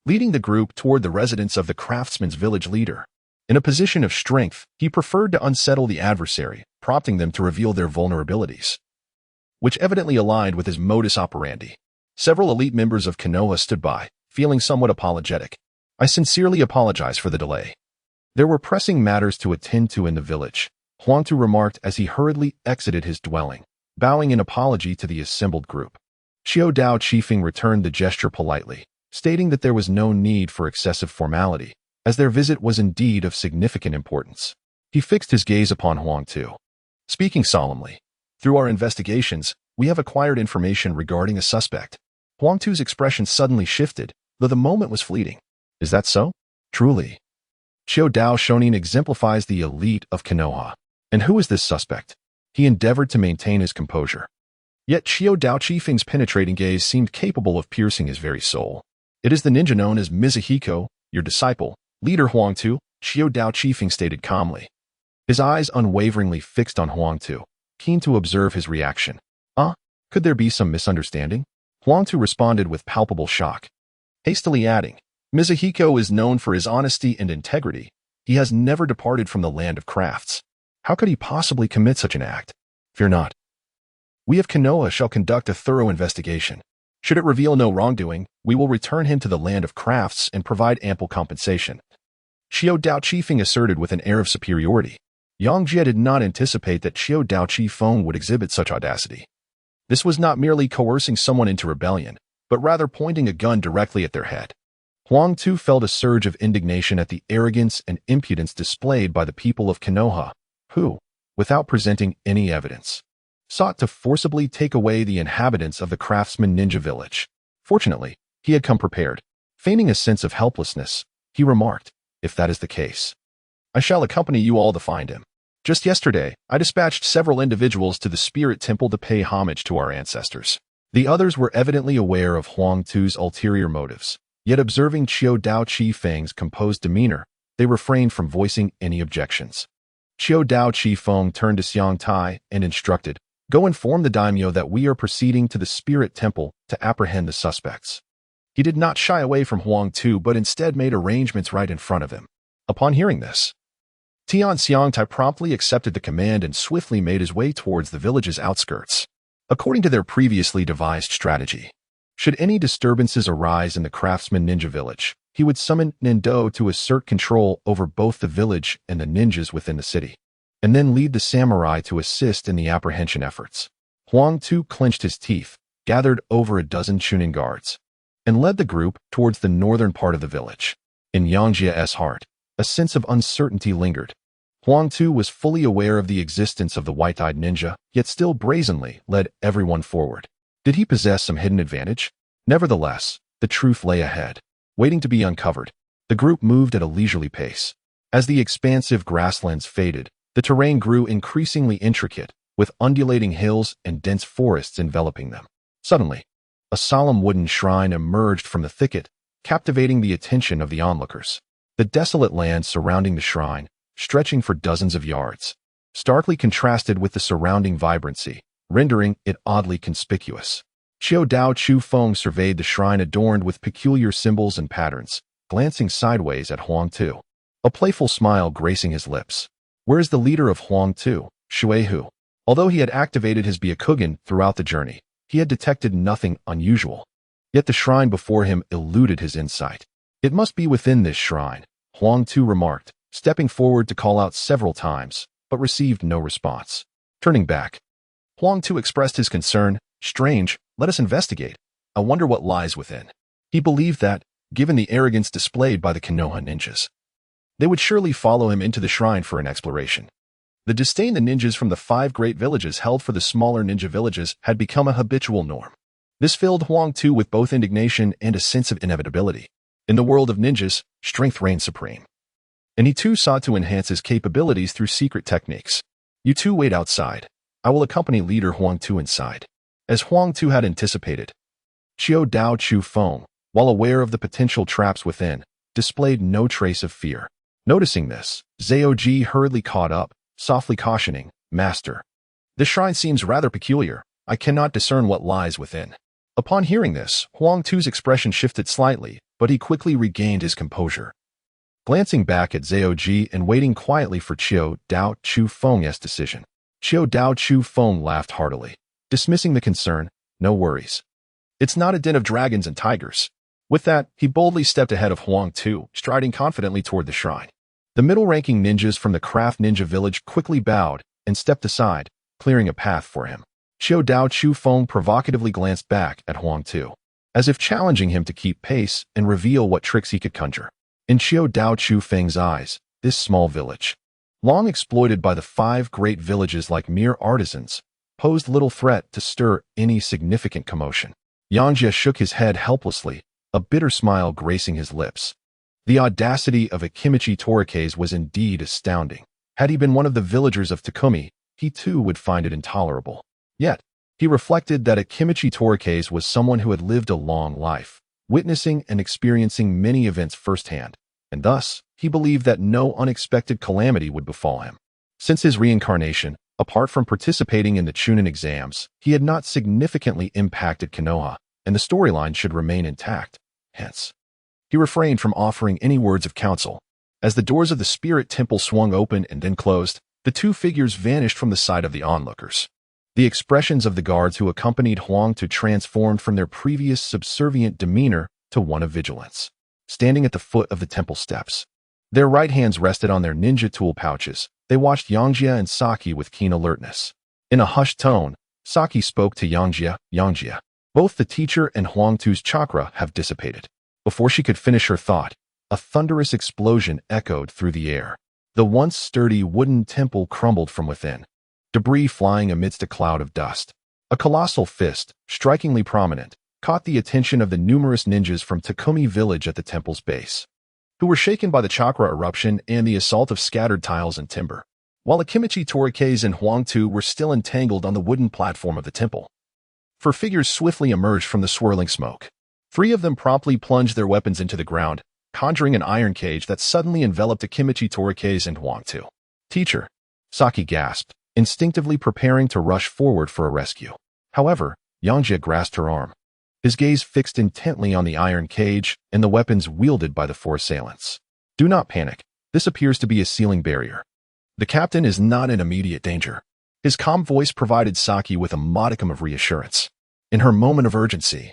leading the group toward the residence of the craftsman's village leader. In a position of strength, he preferred to unsettle the adversary, prompting them to reveal their vulnerabilities, which evidently aligned with his modus operandi. Several elite members of Konoha stood by, feeling somewhat apologetic. I sincerely apologize for the delay. There were pressing matters to attend to in the village, Huang Tu remarked as he hurriedly exited his dwelling, bowing in apology to the assembled group. Chiyo Dao Chifeng returned the gesture politely, stating that there was no need for excessive formality, as their visit was indeed of significant importance. He fixed his gaze upon Huang Tu, speaking solemnly. Through our investigations, we have acquired information regarding a suspect. Huang Tu's expression suddenly shifted, though the moment was fleeting. Is that so? Truly. Chiyo Dao Shonin exemplifies the elite of Konoha. And who is this suspect? He endeavored to maintain his composure. Yet Chiyo Dao Chifeng's penetrating gaze seemed capable of piercing his very soul. It is the ninja known as Mizuhiko, your disciple, leader Huang Tu, Chiyo Dao Chifeng stated calmly, his eyes unwaveringly fixed on Huang Tu, keen to observe his reaction. Could there be some misunderstanding? Huang Tu responded with palpable shock, hastily adding, Mizuhiko is known for his honesty and integrity. He has never departed from the land of crafts. How could he possibly commit such an act? Fear not. We of Konoha shall conduct a thorough investigation. Should it reveal no wrongdoing, we will return him to the land of crafts and provide ample compensation. Chiyo Dao Chifeng asserted with an air of superiority. Yangjie did not anticipate that Chiyo Dao Chifeng would exhibit such audacity. This was not merely coercing someone into rebellion, but rather pointing a gun directly at their head. Huang Tu felt a surge of indignation at the arrogance and impudence displayed by the people of Konoha, who, without presenting any evidence, sought to forcibly take away the inhabitants of the craftsman ninja village. Fortunately, he had come prepared. Feigning a sense of helplessness, he remarked, if that is the case, I shall accompany you all to find him. Just yesterday, I dispatched several individuals to the spirit temple to pay homage to our ancestors. The others were evidently aware of Huang Tu's ulterior motives, yet observing Chiyo Dao Chifeng's composed demeanor, they refrained from voicing any objections. Chiyo Dao Chifeng turned to Xiang Tai and instructed, Go inform the daimyo that we are proceeding to the spirit temple to apprehend the suspects. He did not shy away from Huang Tu but instead made arrangements right in front of him. Upon hearing this, Tian Xiangtai promptly accepted the command and swiftly made his way towards the village's outskirts. According to their previously devised strategy, should any disturbances arise in the craftsman ninja village, he would summon Nendo to assert control over both the village and the ninjas within the city, and then lead the samurai to assist in the apprehension efforts. Huang Tu clenched his teeth, gathered over a dozen Chunin guards, and led the group towards the northern part of the village. In Yangjie's heart, a sense of uncertainty lingered. Huang Tu was fully aware of the existence of the white-eyed ninja, yet still brazenly led everyone forward. Did he possess some hidden advantage? Nevertheless, the truth lay ahead, waiting to be uncovered. The group moved at a leisurely pace. As the expansive grasslands faded, the terrain grew increasingly intricate, with undulating hills and dense forests enveloping them. Suddenly, a solemn wooden shrine emerged from the thicket, captivating the attention of the onlookers. The desolate land surrounding the shrine, stretching for dozens of yards, starkly contrasted with the surrounding vibrancy, rendering it oddly conspicuous. Xiao Chu Feng surveyed the shrine adorned with peculiar symbols and patterns, glancing sideways at Huang Tu, a playful smile gracing his lips. Where is the leader of Huang Tu, Shuehu? Although he had activated his Byakugan throughout the journey, he had detected nothing unusual. Yet the shrine before him eluded his insight. It must be within this shrine, Huang Tu remarked, stepping forward to call out several times, but received no response. Turning back, Huang Tu expressed his concern. Strange, let us investigate. I wonder what lies within. He believed that, given the arrogance displayed by the Konoha ninjas, they would surely follow him into the shrine for an exploration. The disdain the ninjas from the 5 great villages held for the smaller ninja villages had become a habitual norm. This filled Huang Tu with both indignation and a sense of inevitability. In the world of ninjas, strength reigned supreme, and he too sought to enhance his capabilities through secret techniques. You two wait outside. I will accompany leader Huang Tu inside. As Huang Tu had anticipated, Xiao Chu Feng, while aware of the potential traps within, displayed no trace of fear. Noticing this, Zhao Ji hurriedly caught up, softly cautioning, Master, this shrine seems rather peculiar. I cannot discern what lies within. Upon hearing this, Huang Tu's expression shifted slightly, but he quickly regained his composure. Glancing back at Zhao Ji and waiting quietly for Xiao Chu Feng's decision, Xiao Chu Feng laughed heartily, dismissing the concern. No worries. It's not a den of dragons and tigers. With that, he boldly stepped ahead of Huang Tu, striding confidently toward the shrine. The middle-ranking ninjas from the craft ninja village quickly bowed and stepped aside, clearing a path for him. Xiao Chu Feng provocatively glanced back at Huang Tu, as if challenging him to keep pace and reveal what tricks he could conjure. In Xiao Chu Feng's eyes, this small village, long exploited by the 5 great villages like mere artisans, posed little threat to stir any significant commotion. Yangjie shook his head helplessly, a bitter smile gracing his lips. The audacity of Akimichi Torikes was indeed astounding. Had he been one of the villagers of Takumi, he too would find it intolerable. Yet, he reflected that Akimichi Torikes was someone who had lived a long life, witnessing and experiencing many events firsthand, and thus, he believed that no unexpected calamity would befall him. Since his reincarnation, apart from participating in the Chunin exams, he had not significantly impacted Konoha, and the storyline should remain intact. Hence, he refrained from offering any words of counsel. As the doors of the spirit temple swung open and then closed, the 2 figures vanished from the sight of the onlookers. The expressions of the guards who accompanied Huang Tu transformed from their previous subservient demeanor to one of vigilance. Standing at the foot of the temple steps, their right hands rested on their ninja tool pouches, they watched Yangjie and Saki with keen alertness. In a hushed tone, Saki spoke to Yangjie. Both the teacher and Huang Tu's chakra have dissipated. Before she could finish her thought, a thunderous explosion echoed through the air. The once sturdy wooden temple crumbled from within, debris flying amidst a cloud of dust. A colossal fist, strikingly prominent, caught the attention of the numerous ninjas from Takumi village at the temple's base, who were shaken by the chakra eruption and the assault of scattered tiles and timber, while Akimichi Torikes and Huang Tu were still entangled on the wooden platform of the temple. 4 figures swiftly emerged from the swirling smoke. 3 of them promptly plunged their weapons into the ground, conjuring an iron cage that suddenly enveloped Akimichi Torikes and Huang Tu. Teacher, Saki gasped, instinctively preparing to rush forward for a rescue. However, Yangjie grasped her arm, his gaze fixed intently on the iron cage and the weapons wielded by the 4 assailants. Do not panic. This appears to be a sealing barrier. The captain is not in immediate danger. His calm voice provided Saki with a modicum of reassurance. In her moment of urgency,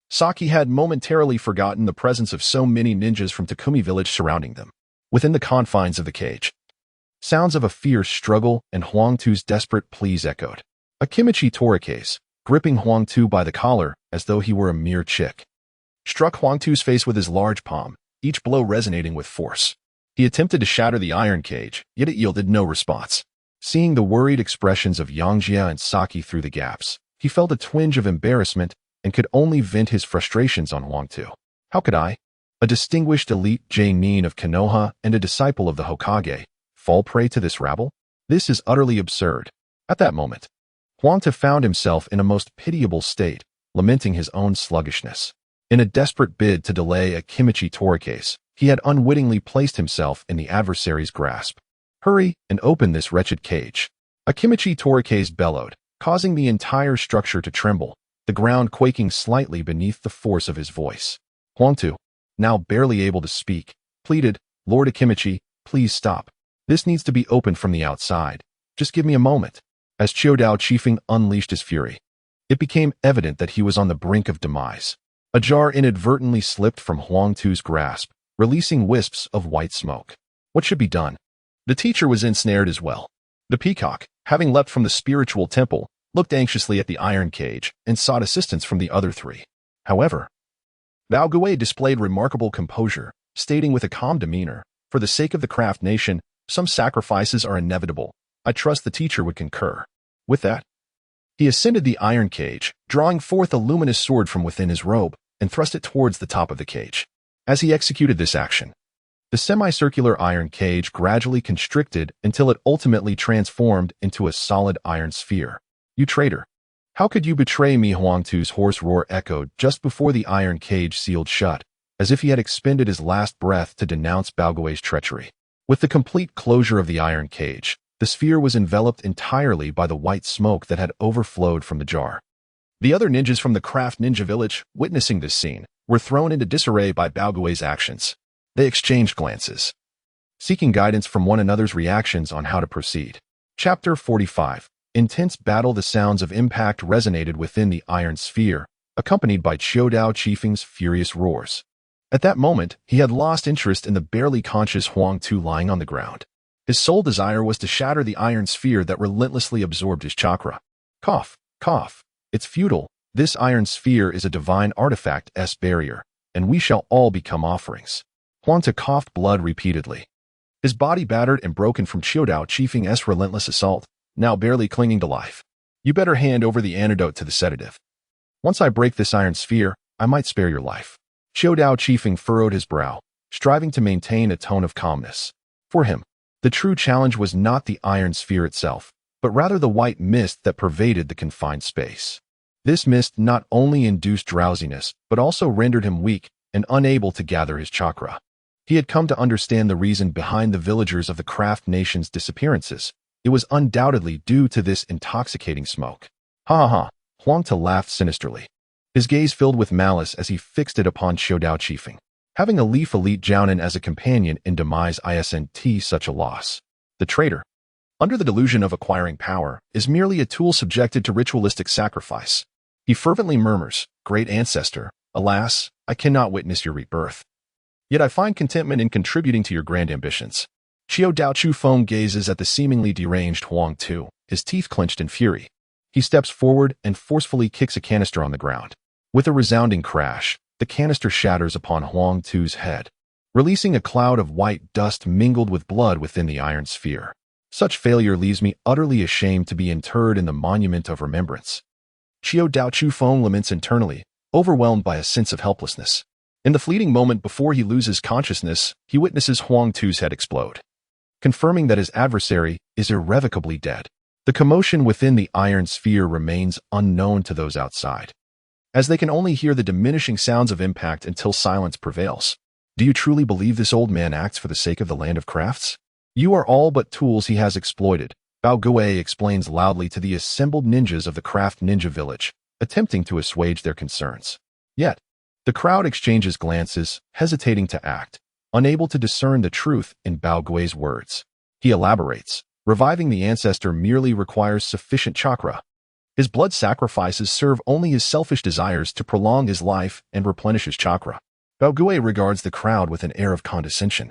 Saki had momentarily forgotten the presence of so many ninjas from Takumi village surrounding them. Within the confines of the cage, sounds of a fierce struggle and Huang Tu's desperate pleas echoed. Akimichi Torikes, gripping Huang Tu by the collar as though he were a mere chick, struck Huang Tu's face with his large palm, each blow resonating with force. He attempted to shatter the iron cage, yet it yielded no response. Seeing the worried expressions of Yangjie and Saki through the gaps, he felt a twinge of embarrassment and could only vent his frustrations on Huang Tu. How could I, a distinguished elite J-nin of Konoha and a disciple of the Hokage, fall prey to this rabble? This is utterly absurd. At that moment, Huang Tu found himself in a most pitiable state, lamenting his own sluggishness. In a desperate bid to delay a Kimichi Toricase, he had unwittingly placed himself in the adversary's grasp. Hurry and open this wretched cage. A Kimichi Toricase bellowed, causing the entire structure to tremble, the ground quaking slightly beneath the force of his voice. Huang Tu, now barely able to speak, pleaded, Lord Akimichi, please stop. This needs to be opened from the outside. Just give me a moment. As Showdown Chiefing unleashed his fury, it became evident that he was on the brink of demise. A jar inadvertently slipped from Huang Tu's grasp, releasing wisps of white smoke. What should be done? The teacher was ensnared as well. The peacock, having leapt from the spiritual temple, looked anxiously at the iron cage and sought assistance from the other three. However, Bao Gui displayed remarkable composure, stating with a calm demeanor, for the sake of the craft nation, some sacrifices are inevitable. I trust the teacher would concur. With that, he ascended the iron cage, drawing forth a luminous sword from within his robe, and thrust it towards the top of the cage. As he executed this action, the semicircular iron cage gradually constricted until it ultimately transformed into a solid iron sphere. You traitor! How could you betray me? Huang Tu's hoarse roar echoed just before the iron cage sealed shut, as if he had expended his last breath to denounce Bao Gui's treachery. With the complete closure of the iron cage, the sphere was enveloped entirely by the white smoke that had overflowed from the jar. The other ninjas from the craft ninja village, witnessing this scene, were thrown into disarray by Bao Gui's actions. They exchanged glances, seeking guidance from one another's reactions on how to proceed. Chapter 45. Intense battle. The sounds of impact resonated within the iron sphere, accompanied by Showdown Chiefing's furious roars. At that moment, he had lost interest in the barely conscious Huang Tu lying on the ground. His sole desire was to shatter the iron sphere that relentlessly absorbed his chakra. Cough, cough. It's futile. This iron sphere is a divine artifact-s barrier, and we shall all become offerings. Huang Tu coughed blood repeatedly. His body battered and broken from Showdown Chiefing's relentless assault, now barely clinging to life. You better hand over the antidote to the sedative. Once I break this iron sphere, I might spare your life. Showdown Chiefing furrowed his brow, striving to maintain a tone of calmness. For him, the true challenge was not the iron sphere itself, but rather the white mist that pervaded the confined space. This mist not only induced drowsiness, but also rendered him weak and unable to gather his chakra. He had come to understand the reason behind the villagers of the craft nation's disappearances. It was undoubtedly due to this intoxicating smoke. Ha ha ha, Huang Tu laughed sinisterly. His gaze filled with malice as he fixed it upon Showdown Chiefing. Having a Leaf Elite Jounin as a companion in demise isn't such a loss. The traitor, under the delusion of acquiring power, is merely a tool subjected to ritualistic sacrifice. He fervently murmurs, Great Ancestor, alas, I cannot witness your rebirth. Yet I find contentment in contributing to your grand ambitions. Chiao Daochu Feng gazes at the seemingly deranged Huang Tu, his teeth clenched in fury. He steps forward and forcefully kicks a canister on the ground. With a resounding crash, the canister shatters upon Huang Tu's head, releasing a cloud of white dust mingled with blood within the iron sphere. Such failure leaves me utterly ashamed to be interred in the monument of remembrance. Chiao Daochu Feng laments internally, overwhelmed by a sense of helplessness. In the fleeting moment before he loses consciousness, he witnesses Huang Tu's head explode, confirming that his adversary is irrevocably dead. The commotion within the iron sphere remains unknown to those outside, as they can only hear the diminishing sounds of impact until silence prevails. Do you truly believe this old man acts for the sake of the land of crafts? You are all but tools he has exploited, Bao Gui explains loudly to the assembled ninjas of the craft ninja village, attempting to assuage their concerns. Yet, the crowd exchanges glances, hesitating to act, unable to discern the truth in Bao Gui's words. He elaborates, reviving the ancestor merely requires sufficient chakra. His blood sacrifices serve only his selfish desires to prolong his life and replenish his chakra. Bao Gui regards the crowd with an air of condescension.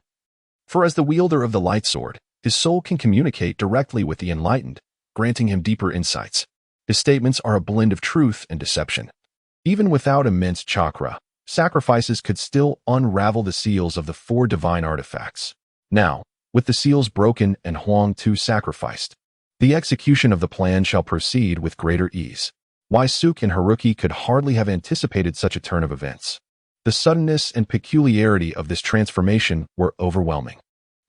For as the wielder of the light sword, his soul can communicate directly with the enlightened, granting him deeper insights. His statements are a blend of truth and deception. Even without immense chakra, sacrifices could still unravel the seals of the 4 divine artifacts. Now, with the seals broken and Huang Tu sacrificed, the execution of the plan shall proceed with greater ease. Why Suk and Haruki could hardly have anticipated such a turn of events. The suddenness and peculiarity of this transformation were overwhelming.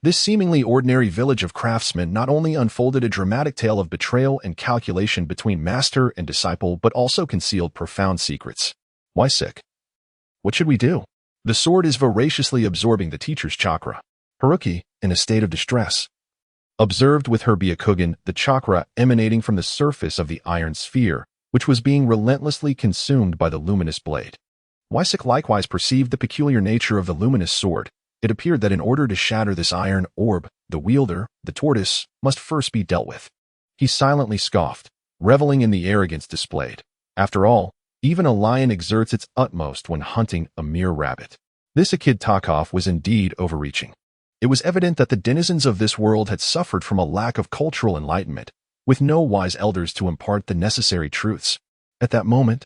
This seemingly ordinary village of craftsmen not only unfolded a dramatic tale of betrayal and calculation between master and disciple, but also concealed profound secrets. Why sick? What should we do? The sword is voraciously absorbing the teacher's chakra. Haruki, in a state of distress, observed with her Byakugan the chakra emanating from the surface of the iron sphere, which was being relentlessly consumed by the luminous blade. Wysek likewise perceived the peculiar nature of the luminous sword. It appeared that in order to shatter this iron orb, the wielder, the tortoise, must first be dealt with. He silently scoffed, reveling in the arrogance displayed. After all, even a lion exerts its utmost when hunting a mere rabbit. This Akid Takov was indeed overreaching. It was evident that the denizens of this world had suffered from a lack of cultural enlightenment, with no wise elders to impart the necessary truths. At that moment,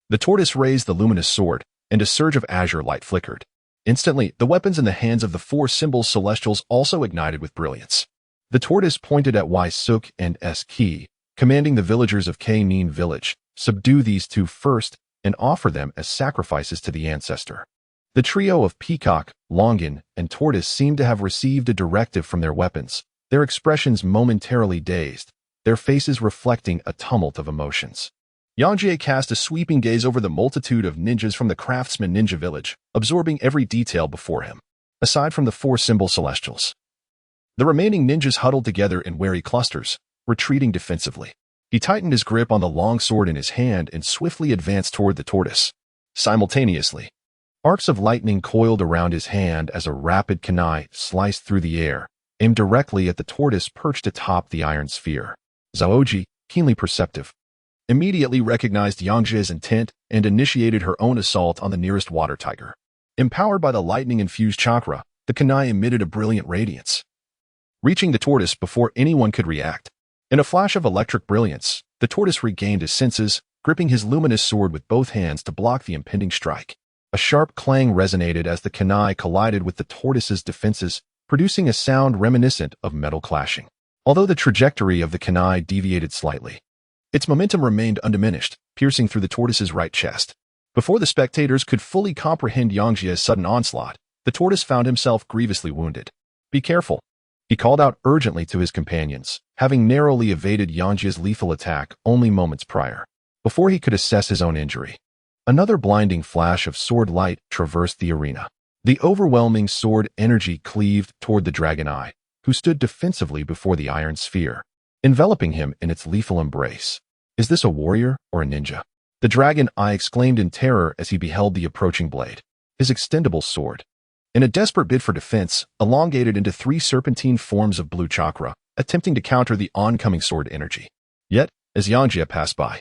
the tortoise raised the luminous sword, and a surge of azure light flickered. Instantly, the weapons in the hands of the four symbol celestials also ignited with brilliance. The tortoise pointed at Suk and Ki, commanding the villagers of Nin village, subdue these two first and offer them as sacrifices to the ancestor. The trio of peacock, longan, and tortoise seemed to have received a directive from their weapons, their expressions momentarily dazed, their faces reflecting a tumult of emotions. Yangjie cast a sweeping gaze over the multitude of ninjas from the craftsman ninja village, absorbing every detail before him. Aside from the four symbol celestials, the remaining ninjas huddled together in wary clusters, retreating defensively. He tightened his grip on the long sword in his hand and swiftly advanced toward the tortoise. Simultaneously, arcs of lightning coiled around his hand as a rapid kunai sliced through the air, aimed directly at the tortoise perched atop the iron sphere. Zaoji, keenly perceptive, immediately recognized Yangjie's intent and initiated her own assault on the nearest water tiger. Empowered by the lightning-infused chakra, the kunai emitted a brilliant radiance, reaching the tortoise before anyone could react. In a flash of electric brilliance, the tortoise regained his senses, gripping his luminous sword with both hands to block the impending strike. A sharp clang resonated as the kunai collided with the tortoise's defenses, producing a sound reminiscent of metal clashing. Although the trajectory of the kunai deviated slightly, its momentum remained undiminished, piercing through the tortoise's right chest. Before the spectators could fully comprehend Yangjie's sudden onslaught, the tortoise found himself grievously wounded. "Be careful," he called out urgently to his companions, having narrowly evaded Yangjie's lethal attack only moments prior. Before he could assess his own injury, another blinding flash of sword light traversed the arena. The overwhelming sword energy cleaved toward the dragon eye, who stood defensively before the iron sphere, enveloping him in its lethal embrace. "Is this a warrior or a ninja?" The dragon eye exclaimed in terror as he beheld the approaching blade. His extendable sword, in a desperate bid for defense, elongated into three serpentine forms of blue chakra, attempting to counter the oncoming sword energy. Yet, as Yangjie passed by,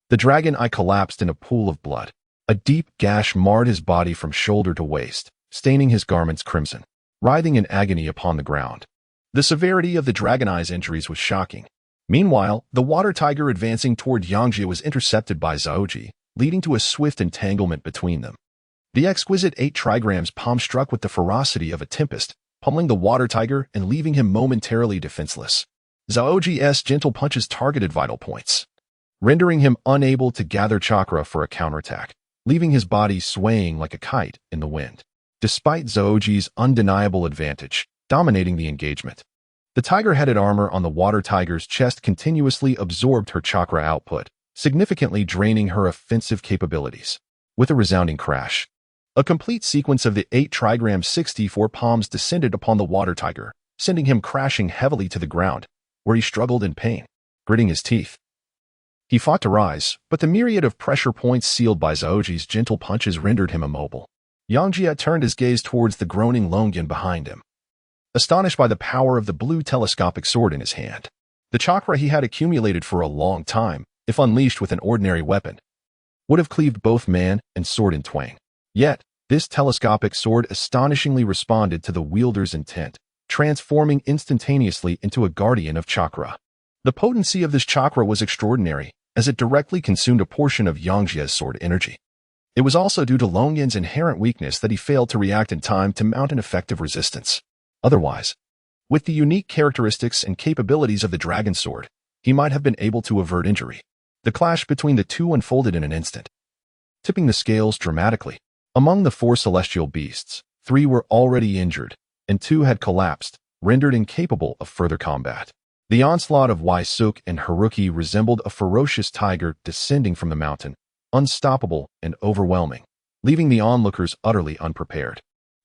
the dragon eye collapsed in a pool of blood. A deep gash marred his body from shoulder to waist, staining his garments crimson. Writhing in agony upon the ground, the severity of the dragon eye's injuries was shocking. Meanwhile, the water tiger advancing toward Yangjie was intercepted by Zaoji, leading to a swift entanglement between them. The exquisite 8 trigrams palm struck with the ferocity of a tempest, pummeling the water tiger and leaving him momentarily defenseless. Zaoji's gentle punches targeted vital points, rendering him unable to gather chakra for a counterattack, leaving his body swaying like a kite in the wind. Despite Zaoji's undeniable advantage, dominating the engagement, the tiger-headed armor on the water tiger's chest continuously absorbed her chakra output, significantly draining her offensive capabilities. With a resounding crash, a complete sequence of the 8 trigram 64 palms descended upon the water tiger, sending him crashing heavily to the ground, where he struggled in pain, gritting his teeth. He fought to rise, but the myriad of pressure points sealed by Zaoji's gentle punches rendered him immobile. Yangjie turned his gaze towards the groaning Longan behind him, astonished by the power of the blue telescopic sword in his hand. The chakra he had accumulated for a long time, if unleashed with an ordinary weapon, would have cleaved both man and sword in twain. Yet, this telescopic sword astonishingly responded to the wielder's intent, transforming instantaneously into a guardian of chakra. The potency of this chakra was extraordinary, as it directly consumed a portion of Yangjie's sword energy. It was also due to Longan's inherent weakness that he failed to react in time to mount an effective resistance. Otherwise, with the unique characteristics and capabilities of the dragon sword, he might have been able to avert injury. The clash between the two unfolded in an instant, tipping the scales dramatically. Among the 4 celestial beasts, 3 were already injured, and two had collapsed, rendered incapable of further combat. The onslaught of Waisuk and Haruki resembled a ferocious tiger descending from the mountain, unstoppable and overwhelming, leaving the onlookers utterly unprepared.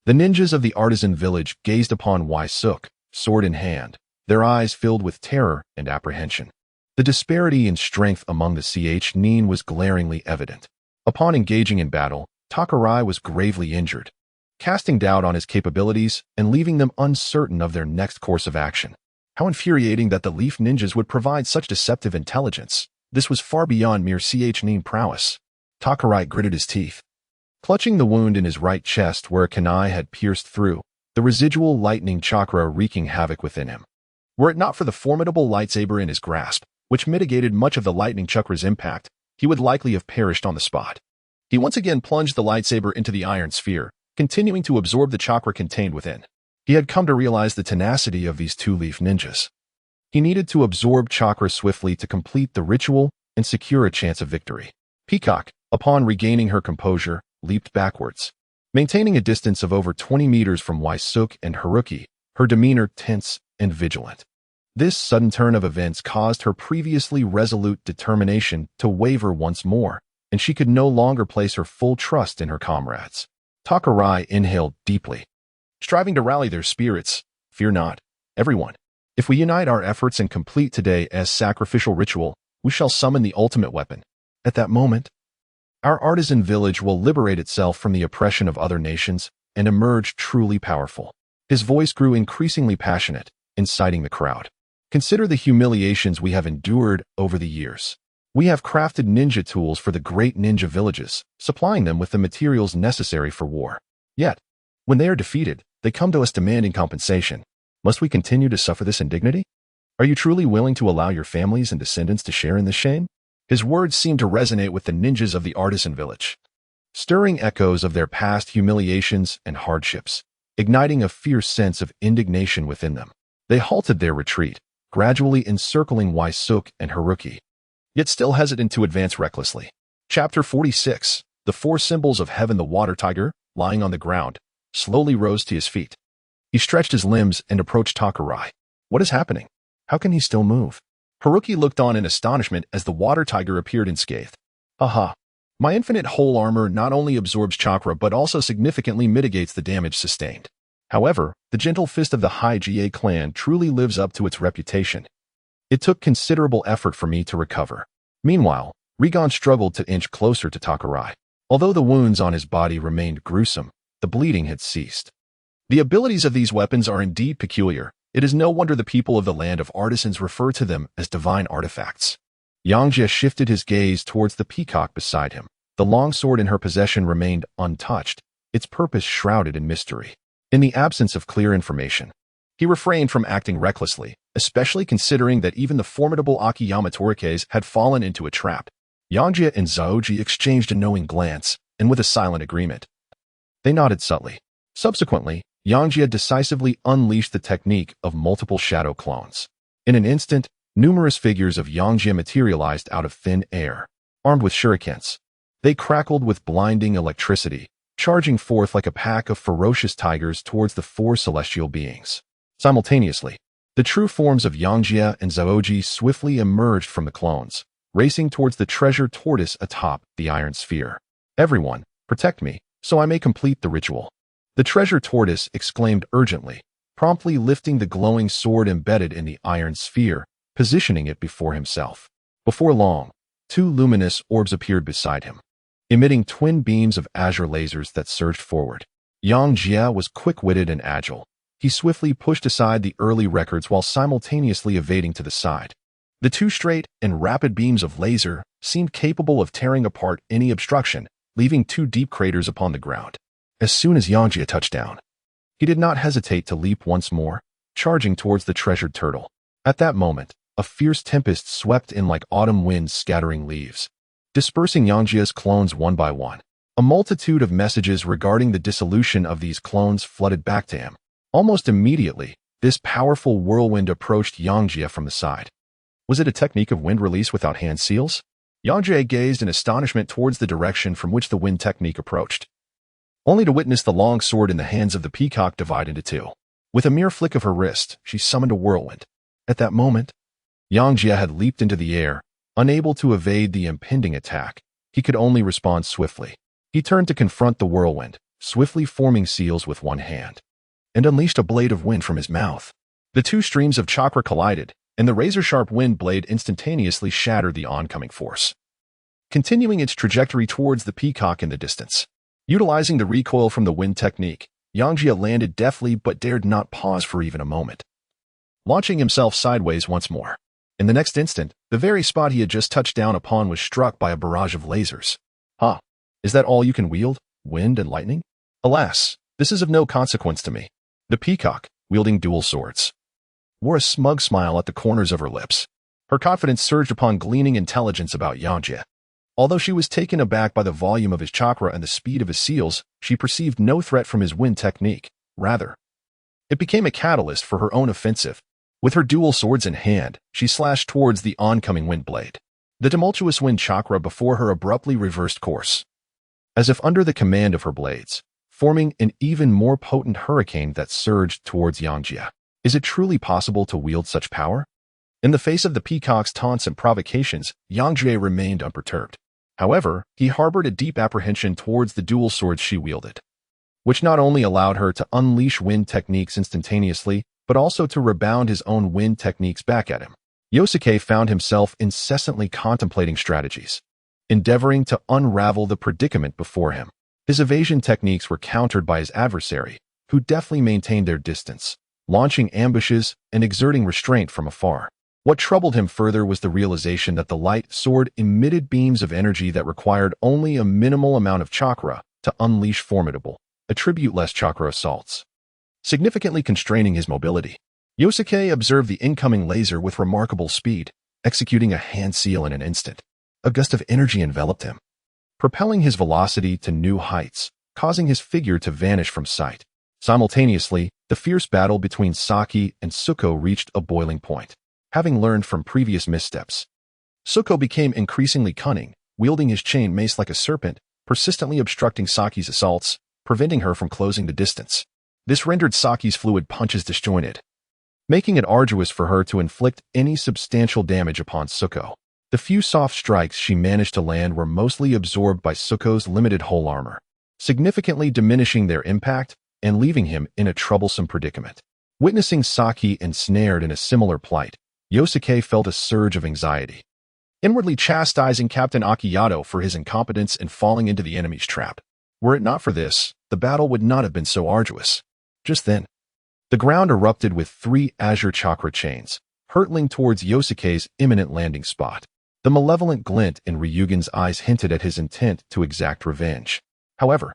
The ninjas of the artisan village gazed upon Waisuk, sword in hand, their eyes filled with terror and apprehension. The disparity in strength among the Chunin was glaringly evident. Upon engaging in battle, Takurai was gravely injured, casting doubt on his capabilities and leaving them uncertain of their next course of action. How infuriating that the Leaf Ninjas would provide such deceptive intelligence. This was far beyond mere Chunin prowess. Takurai gritted his teeth. Clutching the wound in his right chest where a kunai had pierced through, the residual lightning chakra wreaking havoc within him. Were it not for the formidable lightsaber in his grasp, which mitigated much of the lightning chakra's impact, he would likely have perished on the spot. He once again plunged the lightsaber into the iron sphere, continuing to absorb the chakra contained within. He had come to realize the tenacity of these two Leaf Ninjas. He needed to absorb chakra swiftly to complete the ritual and secure a chance of victory. Peacock, upon regaining her composure, leaped backwards. Maintaining a distance of over 20 meters from Waisuk and Haruki, her demeanor tense and vigilant. This sudden turn of events caused her previously resolute determination to waver once more, and she could no longer place her full trust in her comrades. Takurai inhaled deeply, striving to rally their spirits. Fear not, everyone. If we unite our efforts and complete today as sacrificial ritual, we shall summon the ultimate weapon. At that moment, our artisan village will liberate itself from the oppression of other nations and emerge truly powerful. His voice grew increasingly passionate, inciting the crowd. Consider the humiliations we have endured over the years. We have crafted ninja tools for the great ninja villages, supplying them with the materials necessary for war. Yet, when they are defeated, they come to us demanding compensation. Must we continue to suffer this indignity? Are you truly willing to allow your families and descendants to share in this shame? His words seemed to resonate with the ninjas of the artisan village, stirring echoes of their past humiliations and hardships, igniting a fierce sense of indignation within them. They halted their retreat, gradually encircling Waisuk and Haruki, yet still hesitant to advance recklessly. Chapter 46. The four symbols of heaven. The water tiger, lying on the ground, slowly rose to his feet. He stretched his limbs and approached Takurai. What is happening? How can he still move? Haruki looked on in astonishment as the water tiger appeared unscathed. Aha! My infinite whole armor not only absorbs chakra but also significantly mitigates the damage sustained. However, the gentle fist of the Yangjie clan truly lives up to its reputation. It took considerable effort for me to recover. Meanwhile, Rigon struggled to inch closer to Takurai. Although the wounds on his body remained gruesome, the bleeding had ceased. The abilities of these weapons are indeed peculiar. It is no wonder the people of the land of artisans refer to them as divine artifacts. Yangjie shifted his gaze towards the peacock beside him. The long sword in her possession remained untouched, its purpose shrouded in mystery. In the absence of clear information, he refrained from acting recklessly, especially considering that even the formidable Akiyama Torikes had fallen into a trap. Yangjie and Zaoji exchanged a knowing glance, and with a silent agreement, they nodded subtly. Subsequently, Yangjie decisively unleashed the technique of multiple shadow clones. In an instant, numerous figures of Yangjie materialized out of thin air, armed with shurikens. They crackled with blinding electricity, charging forth like a pack of ferocious tigers towards the four celestial beings. Simultaneously, the true forms of Yangjie and Zaoji swiftly emerged from the clones, racing towards the treasure tortoise atop the iron sphere. Everyone, protect me, so I may complete the ritual. The treasure tortoise exclaimed urgently, promptly lifting the glowing sword embedded in the iron sphere, positioning it before himself. Before long, two luminous orbs appeared beside him, emitting twin beams of azure lasers that surged forward. Yangjie was quick-witted and agile. He swiftly pushed aside the early records while simultaneously evading to the side. The two straight and rapid beams of laser seemed capable of tearing apart any obstruction, leaving two deep craters upon the ground. As soon as Yangjie touched down, he did not hesitate to leap once more, charging towards the treasured turtle. At that moment, a fierce tempest swept in like autumn winds scattering leaves, dispersing Yangjie's clones one by one. A multitude of messages regarding the dissolution of these clones flooded back to him. Almost immediately, this powerful whirlwind approached Yangjie from the side. Was it a technique of wind release without hand seals? Yangjie gazed in astonishment towards the direction from which the wind technique approached, only to witness the long sword in the hands of the peacock divide into two. With a mere flick of her wrist, she summoned a whirlwind. At that moment, Yangjie had leaped into the air, unable to evade the impending attack. He could only respond swiftly. He turned to confront the whirlwind, swiftly forming seals with one hand, and unleashed a blade of wind from his mouth. The two streams of chakra collided, and the razor-sharp wind blade instantaneously shattered the oncoming force, continuing its trajectory towards the peacock in the distance. Utilizing the recoil from the wind technique, Yangjie landed deftly but dared not pause for even a moment, launching himself sideways once more. In the next instant, the very spot he had just touched down upon was struck by a barrage of lasers. Huh? Is that all you can wield? Wind and lightning? Alas, this is of no consequence to me. The peacock, wielding dual swords, wore a smug smile at the corners of her lips. Her confidence surged upon gleaning intelligence about Yangjie. Although she was taken aback by the volume of his chakra and the speed of his seals, she perceived no threat from his wind technique. Rather, it became a catalyst for her own offensive. With her dual swords in hand, she slashed towards the oncoming wind blade. The tumultuous wind chakra before her abruptly reversed course, as if under the command of her blades, forming an even more potent hurricane that surged towards Yangjie. Is it truly possible to wield such power? In the face of the peacock's taunts and provocations, Yangjie remained unperturbed. However, he harbored a deep apprehension towards the dual swords she wielded, which not only allowed her to unleash wind techniques instantaneously, but also to rebound his own wind techniques back at him. Yosuke found himself incessantly contemplating strategies, endeavoring to unravel the predicament before him. His evasion techniques were countered by his adversary, who deftly maintained their distance, launching ambushes and exerting restraint from afar. What troubled him further was the realization that the light sword emitted beams of energy that required only a minimal amount of chakra to unleash formidable, attribute-less chakra assaults, significantly constraining his mobility. Yosuke observed the incoming laser with remarkable speed, executing a hand seal in an instant. A gust of energy enveloped him, propelling his velocity to new heights, causing his figure to vanish from sight. Simultaneously, the fierce battle between Saki and Suko reached a boiling point. Having learned from previous missteps, Suko became increasingly cunning, wielding his chain mace like a serpent, persistently obstructing Saki's assaults, preventing her from closing the distance. This rendered Saki's fluid punches disjointed, making it arduous for her to inflict any substantial damage upon Suko. The few soft strikes she managed to land were mostly absorbed by Suko's limited hull armor, significantly diminishing their impact and leaving him in a troublesome predicament. Witnessing Saki ensnared in a similar plight, Yosuke felt a surge of anxiety, inwardly chastising Captain Akiyato for his incompetence in falling into the enemy's trap. Were it not for this, the battle would not have been so arduous. Just then, the ground erupted with 3 azure chakra chains, hurtling towards Yosuke's imminent landing spot. The malevolent glint in Ryugen's eyes hinted at his intent to exact revenge. However,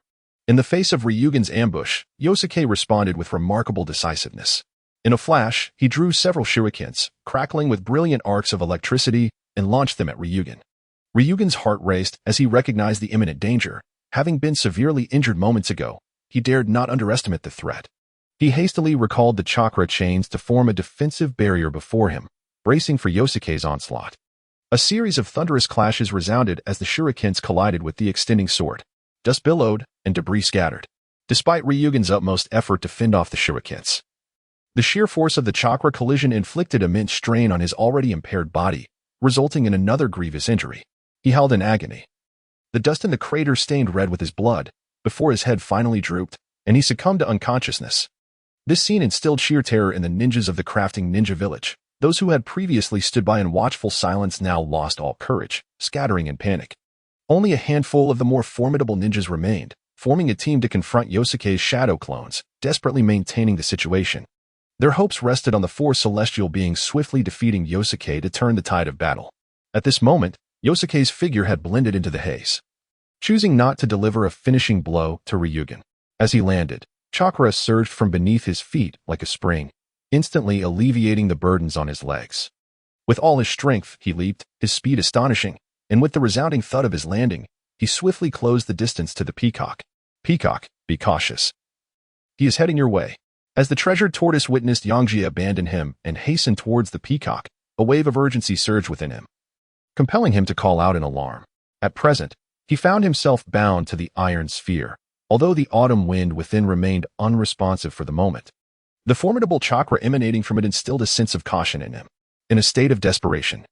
in the face of Ryugen's ambush, Yosuke responded with remarkable decisiveness. In a flash, he drew several shurikens, crackling with brilliant arcs of electricity, and launched them at Ryugen. Ryugen's heart raced as he recognized the imminent danger. Having been severely injured moments ago, he dared not underestimate the threat. He hastily recalled the chakra chains to form a defensive barrier before him, bracing for Yosuke's onslaught. A series of thunderous clashes resounded as the shurikens collided with the extending sword. Dust billowed, and debris scattered. Despite Ryugen's utmost effort to fend off the shurikens, the sheer force of the chakra collision inflicted immense strain on his already impaired body, resulting in another grievous injury. He howled in agony. The dust in the crater stained red with his blood, before his head finally drooped, and he succumbed to unconsciousness. This scene instilled sheer terror in the ninjas of the crafting ninja village. Those who had previously stood by in watchful silence now lost all courage, scattering in panic. Only a handful of the more formidable ninjas remained, forming a team to confront Yosuke's shadow clones, desperately maintaining the situation. Their hopes rested on the 4 celestial beings swiftly defeating Yosuke to turn the tide of battle. At this moment, Yosuke's figure had blended into the haze, choosing not to deliver a finishing blow to Ryugen. As he landed, chakra surged from beneath his feet like a spring, instantly alleviating the burdens on his legs. With all his strength, he leaped, his speed astonishing, and with the resounding thud of his landing, he swiftly closed the distance to the peacock. Peacock, be cautious. He is heading your way. As the treasured tortoise witnessed Yangjie abandon him and hasten towards the peacock, a wave of urgency surged within him, compelling him to call out in alarm. At present, he found himself bound to the iron sphere, although the autumn wind within remained unresponsive for the moment. The formidable chakra emanating from it instilled a sense of caution in him. In a state of desperation,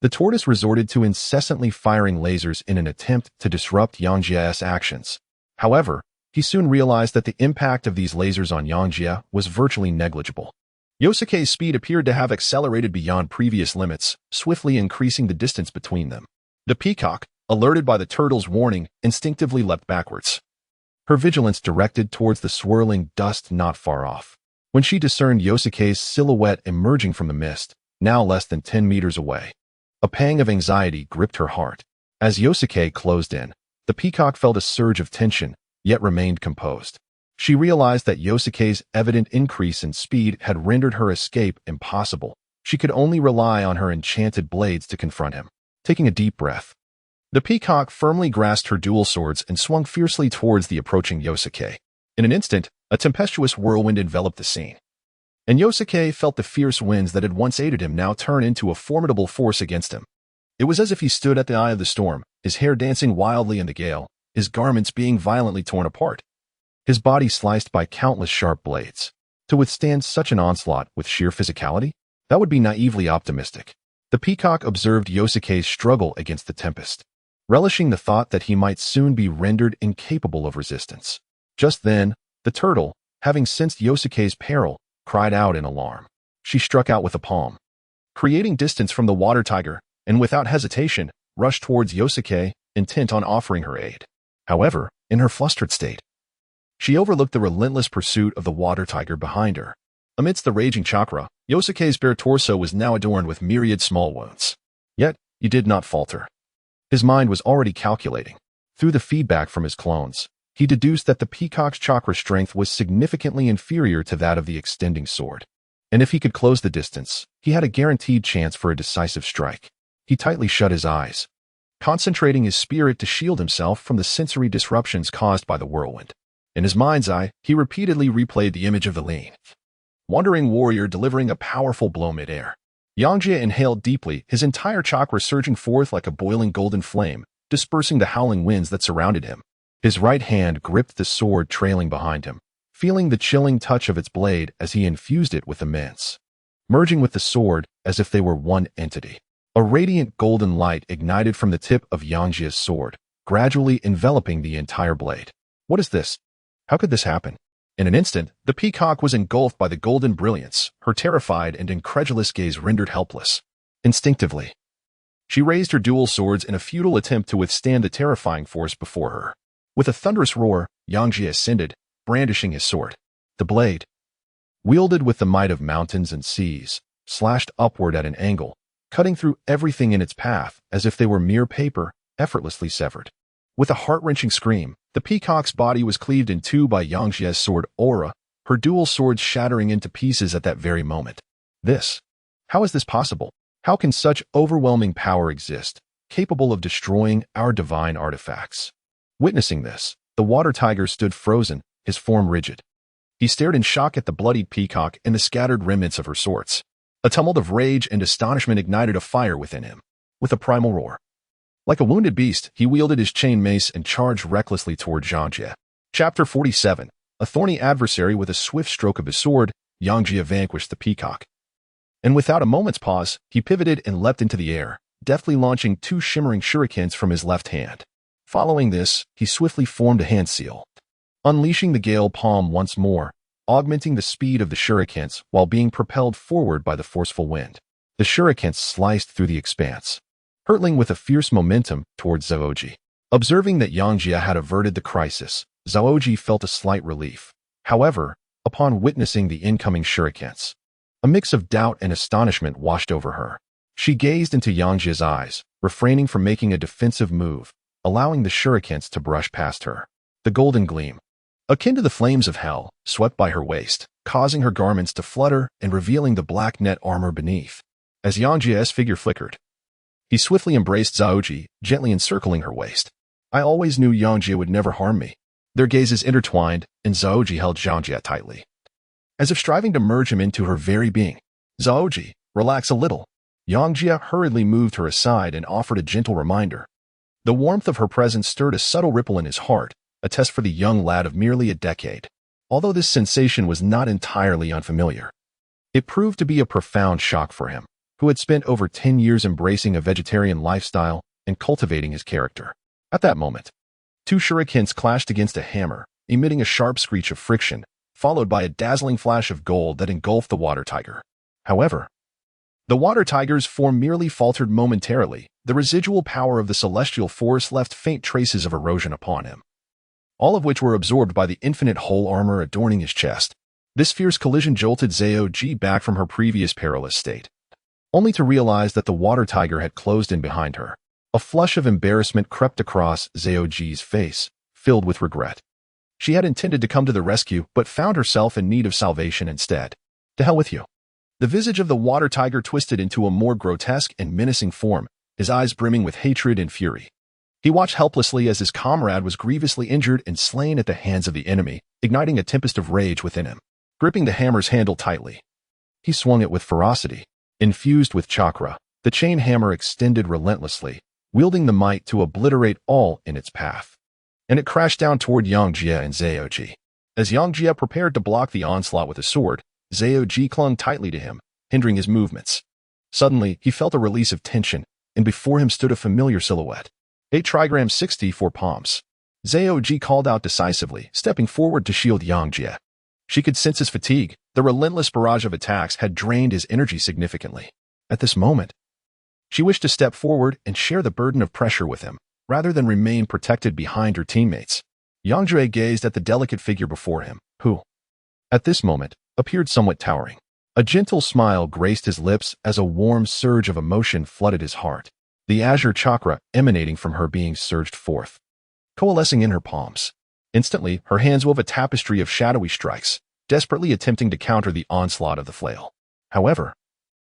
the tortoise resorted to incessantly firing lasers in an attempt to disrupt Yangjie's actions. However, he soon realized that the impact of these lasers on Yangjie was virtually negligible. Yosuke's speed appeared to have accelerated beyond previous limits, swiftly increasing the distance between them. The peacock, alerted by the turtle's warning, instinctively leapt backwards, her vigilance directed towards the swirling dust not far off. When she discerned Yosuke's silhouette emerging from the mist, now less than 10 meters away, a pang of anxiety gripped her heart. As Yosuke closed in, the peacock felt a surge of tension, yet remained composed. She realized that Yosuke's evident increase in speed had rendered her escape impossible. She could only rely on her enchanted blades to confront him. Taking a deep breath, the peacock firmly grasped her dual swords and swung fiercely towards the approaching Yosuke. In an instant, a tempestuous whirlwind enveloped the scene, and Yosuke felt the fierce winds that had once aided him now turn into a formidable force against him. It was as if he stood at the eye of the storm, his hair dancing wildly in the gale, his garments being violently torn apart, his body sliced by countless sharp blades. To withstand such an onslaught with sheer physicality? That would be naively optimistic. The peacock observed Yosuke's struggle against the tempest, relishing the thought that he might soon be rendered incapable of resistance. Just then, the turtle, having sensed Yosuke's peril, cried out in alarm. She struck out with a palm, creating distance from the water tiger, and without hesitation, rushed towards Yosuke, intent on offering her aid. However, in her flustered state, she overlooked the relentless pursuit of the water tiger behind her. Amidst the raging chakra, Yosuke's bare torso was now adorned with myriad small wounds. Yet, he did not falter. His mind was already calculating. Through the feedback from his clones, he deduced that the peacock's chakra strength was significantly inferior to that of the extending sword. And if he could close the distance, he had a guaranteed chance for a decisive strike. He tightly shut his eyes, concentrating his spirit to shield himself from the sensory disruptions caused by the whirlwind. In his mind's eye, he repeatedly replayed the image of the lean, wandering warrior delivering a powerful blow mid-air. Yangjie inhaled deeply, his entire chakra surging forth like a boiling golden flame, dispersing the howling winds that surrounded him. His right hand gripped the sword trailing behind him, feeling the chilling touch of its blade as he infused it with immense, merging with the sword as if they were one entity. A radiant golden light ignited from the tip of Yangjie's sword, gradually enveloping the entire blade. What is this? How could this happen? In an instant, the peacock was engulfed by the golden brilliance, her terrified and incredulous gaze rendered helpless. Instinctively, she raised her dual swords in a futile attempt to withstand the terrifying force before her. With a thunderous roar, Yangjie ascended, brandishing his sword. The blade, wielded with the might of mountains and seas, slashed upward at an angle, cutting through everything in its path as if they were mere paper, effortlessly severed. With a heart-wrenching scream, the peacock's body was cleaved in two by Yangjie's sword Aura, her dual swords shattering into pieces at that very moment. How is this possible? How can such overwhelming power exist, capable of destroying our divine artifacts? Witnessing this, the water tiger stood frozen, his form rigid. He stared in shock at the bloodied peacock and the scattered remnants of her swords. A tumult of rage and astonishment ignited a fire within him. With a primal roar, like a wounded beast, he wielded his chain mace and charged recklessly toward Yangjie. Chapter 47. A thorny adversary with a swift stroke of his sword, Yangjie vanquished the peacock. And without a moment's pause, he pivoted and leapt into the air, deftly launching two shimmering shurikens from his left hand. Following this, he swiftly formed a hand seal, unleashing the gale palm once more, augmenting the speed of the shurikens while being propelled forward by the forceful wind. The shurikens sliced through the expanse, hurtling with a fierce momentum towards Zaoji. Observing that Yangjie had averted the crisis, Zaoji felt a slight relief. However, upon witnessing the incoming shurikens, a mix of doubt and astonishment washed over her. She gazed into Yangjie's eyes, refraining from making a defensive move, allowing the shurikens to brush past her. The golden gleam, akin to the flames of hell, swept by her waist, causing her garments to flutter and revealing the black net armor beneath. As Yangjie's figure flickered, he swiftly embraced Zaoji, gently encircling her waist. I always knew Yangjie would never harm me. Their gazes intertwined, and Zaoji held Yangjie tightly, as if striving to merge him into her very being. Zaoji, relax a little. Yangjie hurriedly moved her aside and offered a gentle reminder. The warmth of her presence stirred a subtle ripple in his heart, a test for the young lad of merely a decade. although this sensation was not entirely unfamiliar. It proved to be a profound shock for him, who had spent over 10 years embracing a vegetarian lifestyle and cultivating his character. At that moment, two shurikens clashed against a hammer, emitting a sharp screech of friction, followed by a dazzling flash of gold that engulfed the water tiger. However, the water tiger's form merely faltered momentarily. The residual power of the celestial force left faint traces of erosion upon him, all of which were absorbed by the infinite whole armor adorning his chest. This fierce collision jolted Yangjie back from her previous perilous state, only to realize that the water tiger had closed in behind her. A flush of embarrassment crept across Yangjie's face, filled with regret. She had intended to come to the rescue, but found herself in need of salvation instead. To hell with you. The visage of the water tiger twisted into a more grotesque and menacing form, his eyes brimming with hatred and fury. He watched helplessly as his comrade was grievously injured and slain at the hands of the enemy, igniting a tempest of rage within him. Gripping the hammer's handle tightly, he swung it with ferocity. Infused with chakra, the chain hammer extended relentlessly, wielding the might to obliterate all in its path. And it crashed down toward Yangjie and Yangjie. As Yangjie prepared to block the onslaught with a sword, Yangjie clung tightly to him, hindering his movements. Suddenly, he felt a release of tension, and before him stood a familiar silhouette. 8 trigrams 64 palms. Yangjie called out decisively, stepping forward to shield Yangjie. She could sense his fatigue. The relentless barrage of attacks had drained his energy significantly. At this moment, she wished to step forward and share the burden of pressure with him, rather than remain protected behind her teammates. Yangjie gazed at the delicate figure before him, who, at this moment, appeared somewhat towering. A gentle smile graced his lips as a warm surge of emotion flooded his heart. The azure chakra emanating from her being surged forth, coalescing in her palms. Instantly, her hands wove a tapestry of shadowy strikes, desperately attempting to counter the onslaught of the flail. However,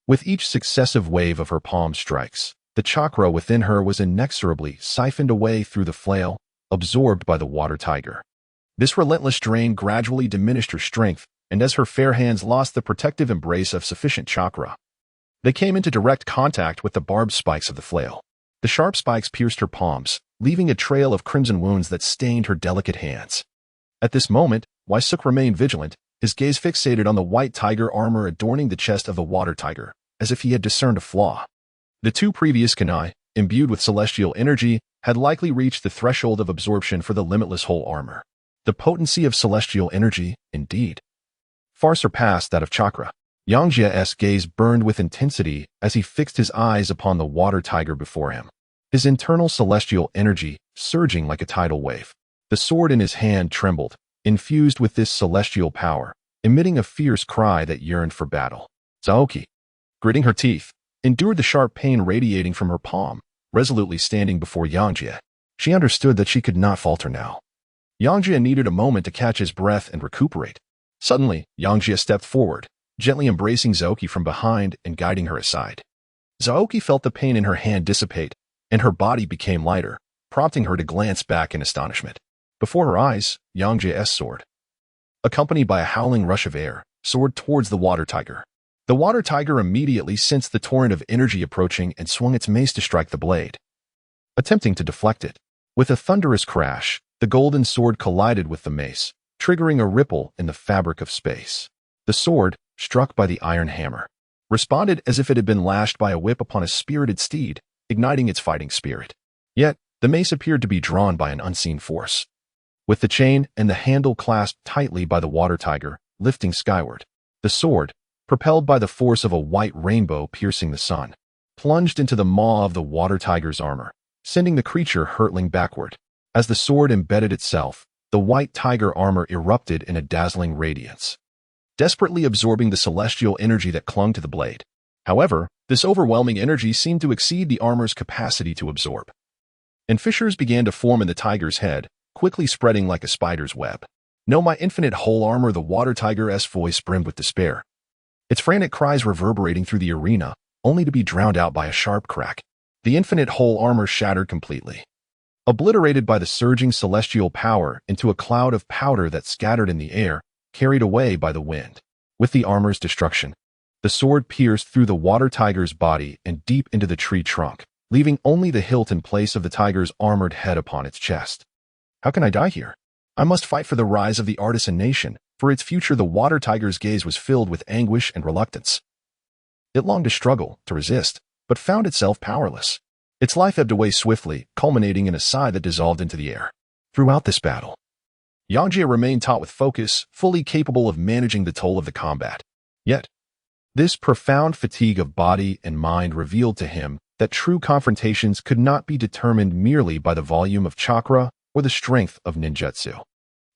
with each successive wave of her palm strikes, the chakra within her was inexorably siphoned away through the flail, absorbed by the water tiger. This relentless drain gradually diminished her strength, and as her fair hands lost the protective embrace of sufficient chakra, they came into direct contact with the barbed spikes of the flail. The sharp spikes pierced her palms, leaving a trail of crimson wounds that stained her delicate hands. At this moment, Waisuk remained vigilant, his gaze fixated on the white tiger armor adorning the chest of the water tiger, as if he had discerned a flaw. The 2 previous kunai, imbued with celestial energy, had likely reached the threshold of absorption for the limitless whole armor. The potency of celestial energy, indeed, far surpassed that of chakra. Yangjie's gaze burned with intensity as he fixed his eyes upon the water tiger before him, his internal celestial energy surging like a tidal wave. The sword in his hand trembled, infused with this celestial power, emitting a fierce cry that yearned for battle. Zaoki, gritting her teeth, endured the sharp pain radiating from her palm, resolutely standing before Yangjie. She understood that she could not falter now. Yangjie needed a moment to catch his breath and recuperate. Suddenly, Yangjie stepped forward, gently embracing Zaoki from behind and guiding her aside. Zaoki felt the pain in her hand dissipate, and her body became lighter, prompting her to glance back in astonishment. Before her eyes, Yangjie's sword, accompanied by a howling rush of air, soared towards the water tiger. The water tiger immediately sensed the torrent of energy approaching and swung its mace to strike the blade, attempting to deflect it. With a thunderous crash, the golden sword collided with the mace, triggering a ripple in the fabric of space. The sword, struck by the iron hammer, responded as if it had been lashed by a whip upon a spirited steed, igniting its fighting spirit. Yet, the mace appeared to be drawn by an unseen force, with the chain and the handle clasped tightly by the water tiger, lifting skyward. The sword, propelled by the force of a white rainbow piercing the sun, plunged into the maw of the water tiger's armor, sending the creature hurtling backward. As the sword embedded itself, the white tiger armor erupted in a dazzling radiance, desperately absorbing the celestial energy that clung to the blade. However, this overwhelming energy seemed to exceed the armor's capacity to absorb, and fissures began to form in the tiger's head, quickly spreading like a spider's web. "No, my infinite whole armor," the water tiger's voice brimmed with despair, its frantic cries reverberating through the arena, only to be drowned out by a sharp crack. The infinite whole armor shattered completely, obliterated by the surging celestial power into a cloud of powder that scattered in the air, carried away by the wind. With the armor's destruction, the sword pierced through the water tiger's body and deep into the tree trunk, leaving only the hilt in place of the tiger's armored head upon its chest. "How can I die here? I must fight for the rise of the artisan nation," For its future, the water tiger's gaze was filled with anguish and reluctance. It longed to struggle, to resist, but found itself powerless. Its life ebbed away swiftly, culminating in a sigh that dissolved into the air. Throughout this battle, Yangjie remained taut with focus, fully capable of managing the toll of the combat. Yet, this profound fatigue of body and mind revealed to him that true confrontations could not be determined merely by the volume of chakra or the strength of ninjutsu.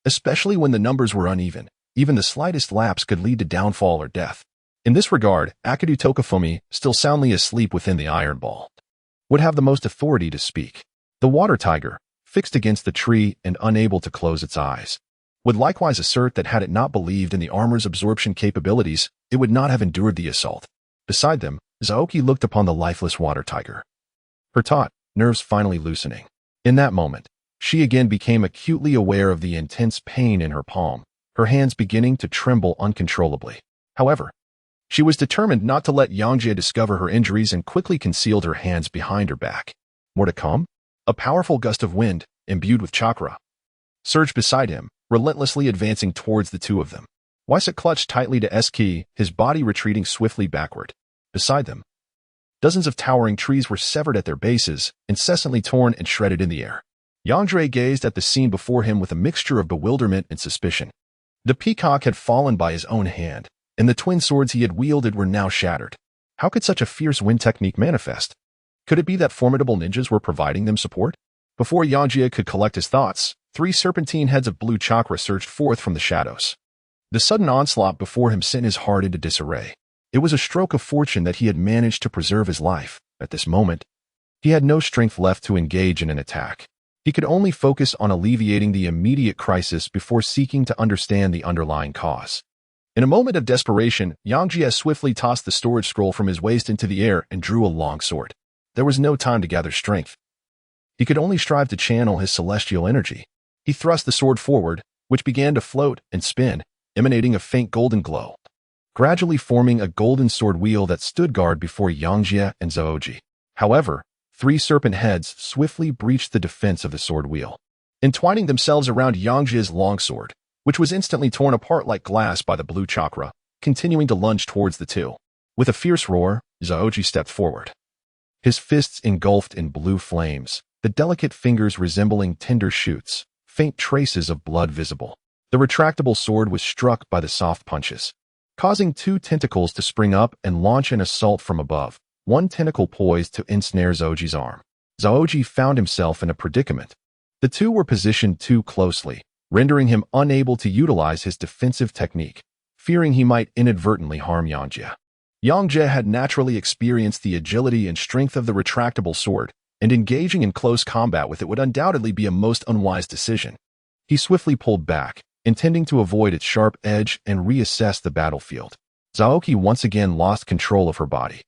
Especially when the numbers were uneven, even the slightest lapse could lead to downfall or death. In this regard, Akadu Tokufumi, still soundly asleep within the iron ball, would have the most authority to speak. The water tiger, fixed against the tree and unable to close its eyes, would likewise assert that had it not believed in the armor's absorption capabilities, it would not have endured the assault. Beside them, Zaoki looked upon the lifeless water tiger, her taut nerves finally loosening. In that moment, she again became acutely aware of the intense pain in her palm, her hands beginning to tremble uncontrollably. However, she was determined not to let Yangjie discover her injuries and quickly concealed her hands behind her back. More to come? A powerful gust of wind, imbued with chakra, surged beside him, relentlessly advancing towards the two of them. Wysok clutched tightly to S-key, his body retreating swiftly backward. Beside them, dozens of towering trees were severed at their bases, incessantly torn and shredded in the air. Yangjie gazed at the scene before him with a mixture of bewilderment and suspicion. The peacock had fallen by his own hand, and the twin swords he had wielded were now shattered. How could such a fierce wind technique manifest? Could it be that formidable ninjas were providing them support? Before Yangjie could collect his thoughts, 3 serpentine heads of blue chakra surged forth from the shadows. The sudden onslaught before him sent his heart into disarray. It was a stroke of fortune that he had managed to preserve his life. At this moment, he had no strength left to engage in an attack. He could only focus on alleviating the immediate crisis before seeking to understand the underlying cause. In a moment of desperation, Yangjie swiftly tossed the storage scroll from his waist into the air and drew a long sword. There was no time to gather strength. He could only strive to channel his celestial energy. He thrust the sword forward, which began to float and spin, emanating a faint golden glow, gradually forming a golden sword wheel that stood guard before Yangjie and Zaoji. However, 3 serpent heads swiftly breached the defense of the sword wheel, entwining themselves around Yangjie's longsword, which was instantly torn apart like glass by the blue chakra, continuing to lunge towards the two. With a fierce roar, Zaoji stepped forward, his fists engulfed in blue flames, the delicate fingers resembling tender shoots, faint traces of blood visible. The retractable sword was struck by the soft punches, causing 2 tentacles to spring up and launch an assault from above, one tentacle poised to ensnare Zaoji's arm. Zaoji found himself in a predicament. The two were positioned too closely, rendering him unable to utilize his defensive technique, fearing he might inadvertently harm Yangjie. Yangjie had naturally experienced the agility and strength of the retractable sword, and engaging in close combat with it would undoubtedly be a most unwise decision. He swiftly pulled back, intending to avoid its sharp edge and reassess the battlefield. Zaoki once again lost control of her body,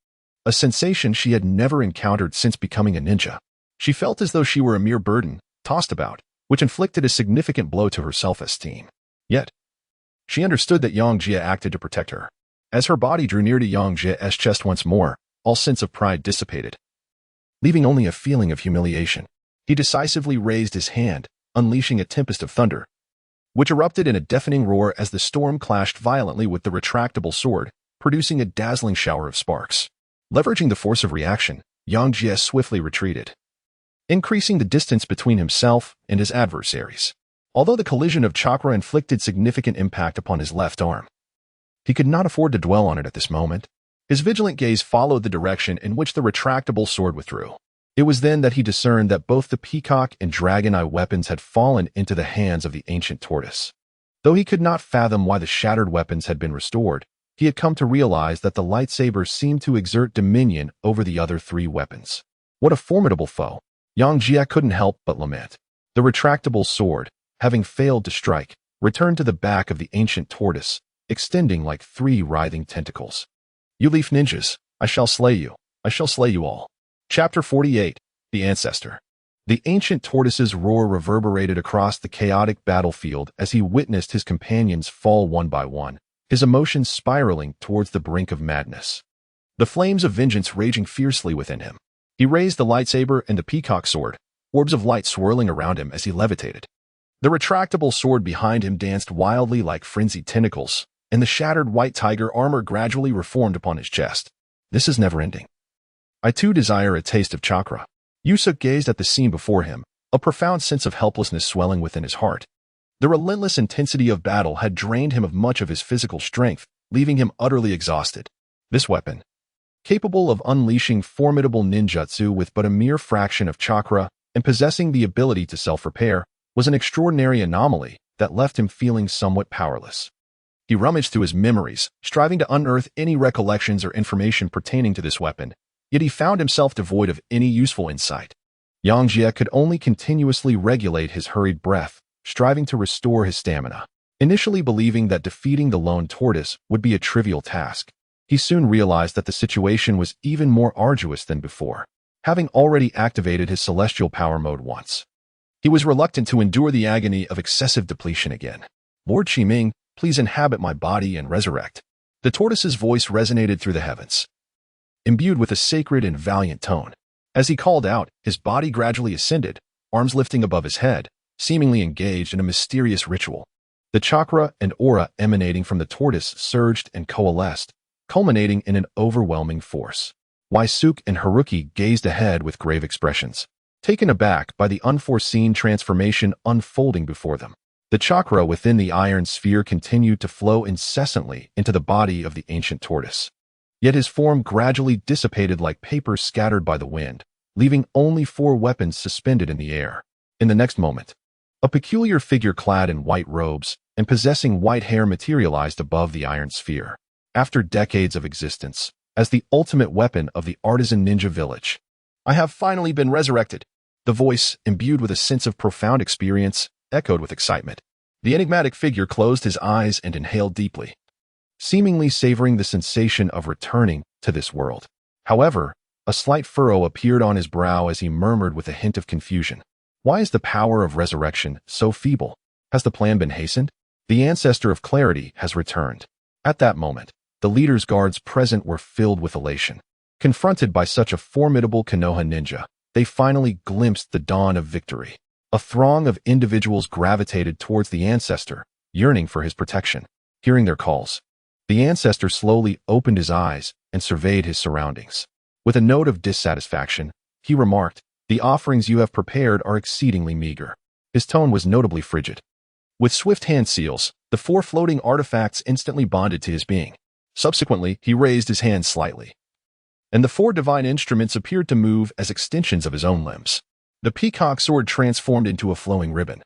a sensation she had never encountered since becoming a ninja. She felt as though she were a mere burden, tossed about, which inflicted a significant blow to her self-esteem. Yet, she understood that Yangjie acted to protect her. As her body drew near to Yangjie's chest once more, all sense of pride dissipated, leaving only a feeling of humiliation. He decisively raised his hand, unleashing a tempest of thunder, which erupted in a deafening roar as the storm clashed violently with the retractable sword, producing a dazzling shower of sparks. Leveraging the force of reaction, Yangjie swiftly retreated, increasing the distance between himself and his adversaries. Although the collision of chakra inflicted significant impact upon his left arm, he could not afford to dwell on it at this moment. His vigilant gaze followed the direction in which the retractable sword withdrew. It was then that he discerned that both the peacock and dragon eye weapons had fallen into the hands of the ancient tortoise. Though he could not fathom why the shattered weapons had been restored, he had come to realize that the lightsaber seemed to exert dominion over the other 3 weapons. What a formidable foe! Yangjie couldn't help but lament. The retractable sword, having failed to strike, returned to the back of the ancient tortoise, extending like 3 writhing tentacles. You leaf ninjas, I shall slay you. I shall slay you all. Chapter 48, The Ancestor. The ancient tortoise's roar reverberated across the chaotic battlefield as he witnessed his companions fall one by one, his emotions spiraling towards the brink of madness. The flames of vengeance raging fiercely within him. He raised the lightsaber and the peacock sword, orbs of light swirling around him as he levitated. The retractable sword behind him danced wildly like frenzied tentacles, and the shattered white tiger armor gradually reformed upon his chest. This is never-ending. I too desire a taste of chakra. Yusuke gazed at the scene before him, a profound sense of helplessness swelling within his heart. The relentless intensity of battle had drained him of much of his physical strength, leaving him utterly exhausted. This weapon, capable of unleashing formidable ninjutsu with but a mere fraction of chakra and possessing the ability to self-repair, was an extraordinary anomaly that left him feeling somewhat powerless. He rummaged through his memories, striving to unearth any recollections or information pertaining to this weapon, yet he found himself devoid of any useful insight. Yangjie could only continuously regulate his hurried breath, striving to restore his stamina. Initially believing that defeating the lone tortoise would be a trivial task, he soon realized that the situation was even more arduous than before, having already activated his celestial power mode once. He was reluctant to endure the agony of excessive depletion again. Lord Qiming, please inhabit my body and resurrect. The tortoise's voice resonated through the heavens, imbued with a sacred and valiant tone. As he called out, his body gradually ascended, arms lifting above his head, seemingly engaged in a mysterious ritual. The chakra and aura emanating from the tortoise surged and coalesced, culminating in an overwhelming force. Yusuke and Haruki gazed ahead with grave expressions, taken aback by the unforeseen transformation unfolding before them. The chakra within the iron sphere continued to flow incessantly into the body of the ancient tortoise. Yet his form gradually dissipated like paper scattered by the wind, leaving only 4 weapons suspended in the air. In the next moment, a peculiar figure clad in white robes and possessing white hair materialized above the iron sphere. After decades of existence, as the ultimate weapon of the artisan ninja village, I have finally been resurrected. The voice, imbued with a sense of profound experience, echoed with excitement. The enigmatic figure closed his eyes and inhaled deeply, seemingly savoring the sensation of returning to this world. However, a slight furrow appeared on his brow as he murmured with a hint of confusion. Why is the power of resurrection so feeble? Has the plan been hastened? The ancestor of clarity has returned. At that moment, the leader's guards present were filled with elation. Confronted by such a formidable Konoha ninja, they finally glimpsed the dawn of victory. A throng of individuals gravitated towards the ancestor, yearning for his protection. Hearing their calls, the ancestor slowly opened his eyes and surveyed his surroundings. With a note of dissatisfaction, he remarked, "The offerings you have prepared are exceedingly meager." His tone was notably frigid. With swift hand seals, the 4 floating artifacts instantly bonded to his being. Subsequently, he raised his hand slightly, and the 4 divine instruments appeared to move as extensions of his own limbs. The peacock sword transformed into a flowing ribbon.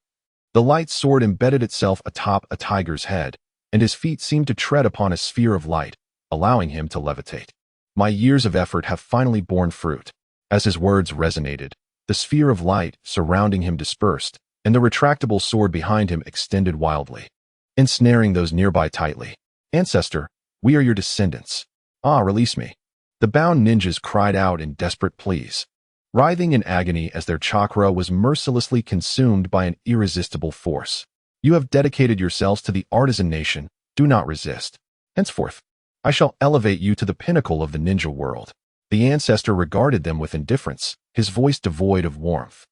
The light sword embedded itself atop a tiger's head, and his feet seemed to tread upon a sphere of light, allowing him to levitate. My years of effort have finally borne fruit. As his words resonated, the sphere of light surrounding him dispersed, and the retractable sword behind him extended wildly, ensnaring those nearby tightly. "Ancestor, we are your descendants. Ah, release me." The bound ninjas cried out in desperate pleas, writhing in agony as their chakra was mercilessly consumed by an irresistible force. "You have dedicated yourselves to the artisan nation. Do not resist. Henceforth, I shall elevate you to the pinnacle of the ninja world." The ancestor regarded them with indifference, his voice devoid of warmth,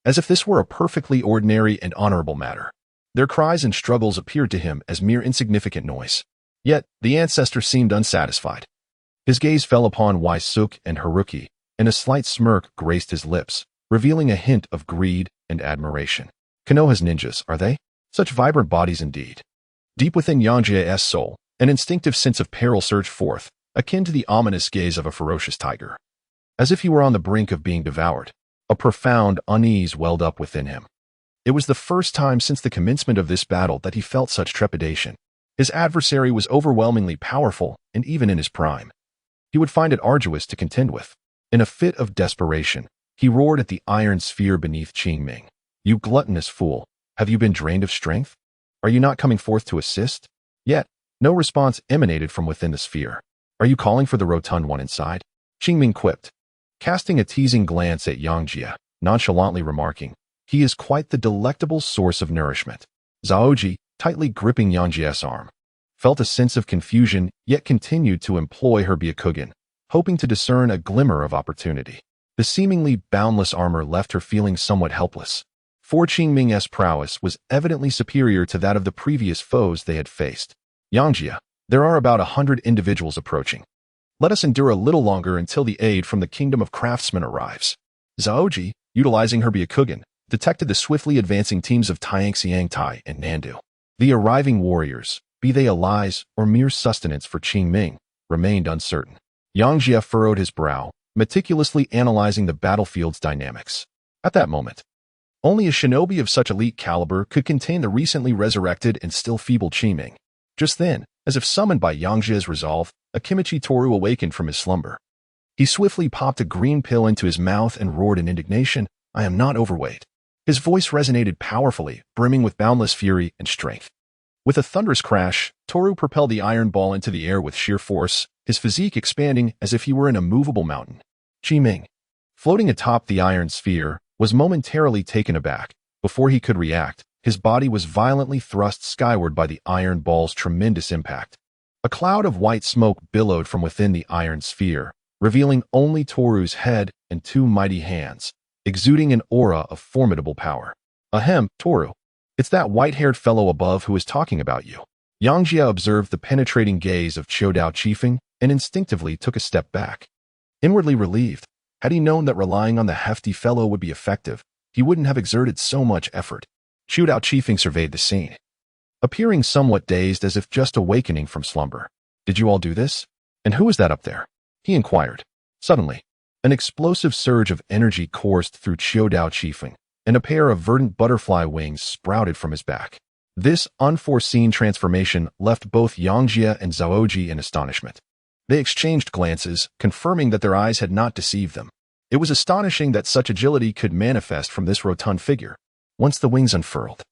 as if this were a perfectly ordinary and honorable matter. Their cries and struggles appeared to him as mere insignificant noise. Yet, the ancestor seemed unsatisfied. His gaze fell upon Yusuke and Haruki, and a slight smirk graced his lips, revealing a hint of greed and admiration. Konoha's ninjas, are they? Such vibrant bodies indeed. Deep within Yangjie's soul, an instinctive sense of peril surged forth, akin to the ominous gaze of a ferocious tiger. As if he were on the brink of being devoured, a profound unease welled up within him. It was the first time since the commencement of this battle that he felt such trepidation. His adversary was overwhelmingly powerful, and even in his prime, he would find it arduous to contend with. In a fit of desperation, he roared at the iron sphere beneath Qingming. "You gluttonous fool, have you been drained of strength? Are you not coming forth to assist?" Yet, no response emanated from within the sphere. "Are you calling for the rotund one inside?" Qingming quipped, casting a teasing glance at Yangjie, nonchalantly remarking, "He is quite the delectable source of nourishment." Zaoji, tightly gripping Yangjie's arm, felt a sense of confusion yet continued to employ her Byakugan, hoping to discern a glimmer of opportunity. The seemingly boundless armor left her feeling somewhat helpless. for Qingming's prowess was evidently superior to that of the previous foes they had faced. Yangjie, there are about 100 individuals approaching. Let us endure a little longer until the aid from the Kingdom of Craftsmen arrives. Zaoji, utilizing her Byakugan, detected the swiftly advancing teams of Tianxiangtai and Nandu. The arriving warriors, be they allies or mere sustenance for Qingming, remained uncertain. Yangjie furrowed his brow, meticulously analyzing the battlefield's dynamics. At that moment, only a shinobi of such elite caliber could contain the recently resurrected and still feeble Qingming. Just then, as if summoned by Yangjie's resolve, Akimichi Toru awakened from his slumber. He swiftly popped a green pill into his mouth and roared in indignation, "I am not overweight." His voice resonated powerfully, brimming with boundless fury and strength. With a thunderous crash, Toru propelled the iron ball into the air with sheer force, his physique expanding as if he were an immovable mountain. Qingming, floating atop the iron sphere, was momentarily taken aback. Before he could react, his body was violently thrust skyward by the iron ball's tremendous impact. A cloud of white smoke billowed from within the iron sphere, revealing only Toru's head and two mighty hands, exuding an aura of formidable power. "Ahem, Toru. It's that white-haired fellow above who is talking about you." Yangjie observed the penetrating gaze of Showdown chiefing and instinctively took a step back. Inwardly relieved, had he known that relying on the hefty fellow would be effective, he wouldn't have exerted so much effort. Showdown chiefing surveyed the scene, appearing somewhat dazed as if just awakening from slumber. "Did you all do this? And who is that up there?" he inquired. Suddenly, an explosive surge of energy coursed through Showdown chiefing, and a pair of verdant butterfly wings sprouted from his back. This unforeseen transformation left both Yangjie and Zaoji in astonishment. They exchanged glances, confirming that their eyes had not deceived them. It was astonishing that such agility could manifest from this rotund figure. Once the wings unfurled,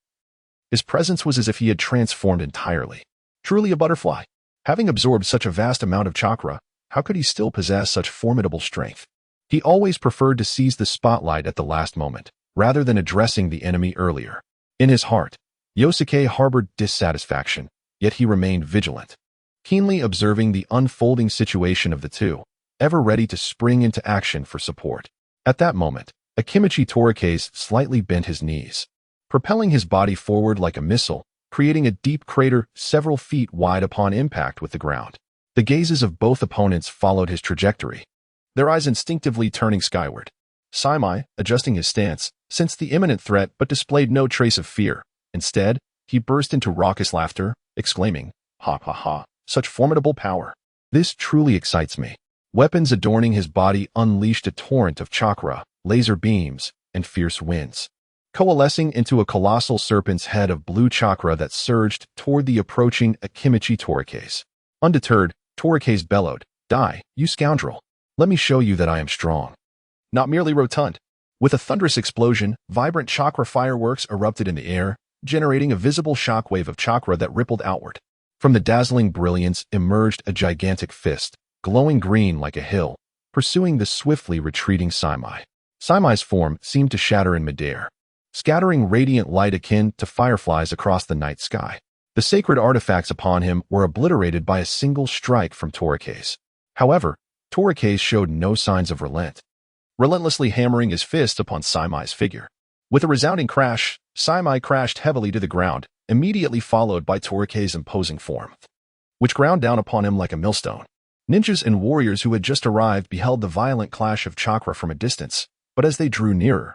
his presence was as if he had transformed entirely. Truly a butterfly. Having absorbed such a vast amount of chakra, how could he still possess such formidable strength? He always preferred to seize the spotlight at the last moment, rather than addressing the enemy earlier. In his heart, Yosuke harbored dissatisfaction, yet he remained vigilant, keenly observing the unfolding situation of the two, ever ready to spring into action for support. At that moment, Akimichi Toruke's slightly bent his knees, propelling his body forward like a missile, creating a deep crater several feet wide upon impact with the ground. The gazes of both opponents followed his trajectory, their eyes instinctively turning skyward. Saimai, adjusting his stance, sensed the imminent threat but displayed no trace of fear. Instead, he burst into raucous laughter, exclaiming, "Ha ha ha, such formidable power. This truly excites me." Weapons adorning his body unleashed a torrent of chakra, laser beams, and fierce winds, coalescing into a colossal serpent's head of blue chakra that surged toward the approaching Akimichi Toruke's. Undeterred, Toruke's bellowed, "Die, you scoundrel. Let me show you that I am strong." Not merely rotund. With a thunderous explosion, vibrant chakra fireworks erupted in the air, generating a visible shockwave of chakra that rippled outward. From the dazzling brilliance emerged a gigantic fist, glowing green like a hill, pursuing the swiftly retreating Saimai. Saimai's form seemed to shatter in midair, scattering radiant light akin to fireflies across the night sky. The sacred artifacts upon him were obliterated by a single strike from Toruke's. However, Toruke's showed no signs of relentlessly hammering his fists upon Saimai's figure. With a resounding crash, Saimai crashed heavily to the ground, immediately followed by Toruke's imposing form, which ground down upon him like a millstone. Ninjas and warriors who had just arrived beheld the violent clash of chakra from a distance, but as they drew nearer,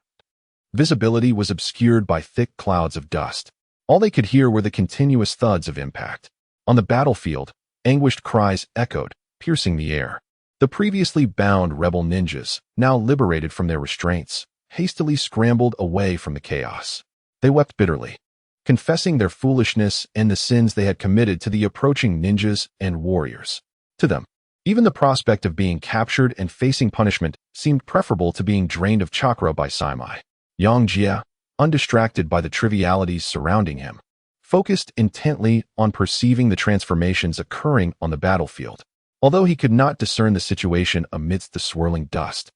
visibility was obscured by thick clouds of dust. All they could hear were the continuous thuds of impact. On the battlefield, anguished cries echoed, piercing the air. The previously bound rebel ninjas, now liberated from their restraints, hastily scrambled away from the chaos. They wept bitterly, confessing their foolishness and the sins they had committed to the approaching ninjas and warriors. To them, even the prospect of being captured and facing punishment seemed preferable to being drained of chakra by Saimai. Yangjie, undistracted by the trivialities surrounding him, focused intently on perceiving the transformations occurring on the battlefield. Although he could not discern the situation amidst the swirling dust,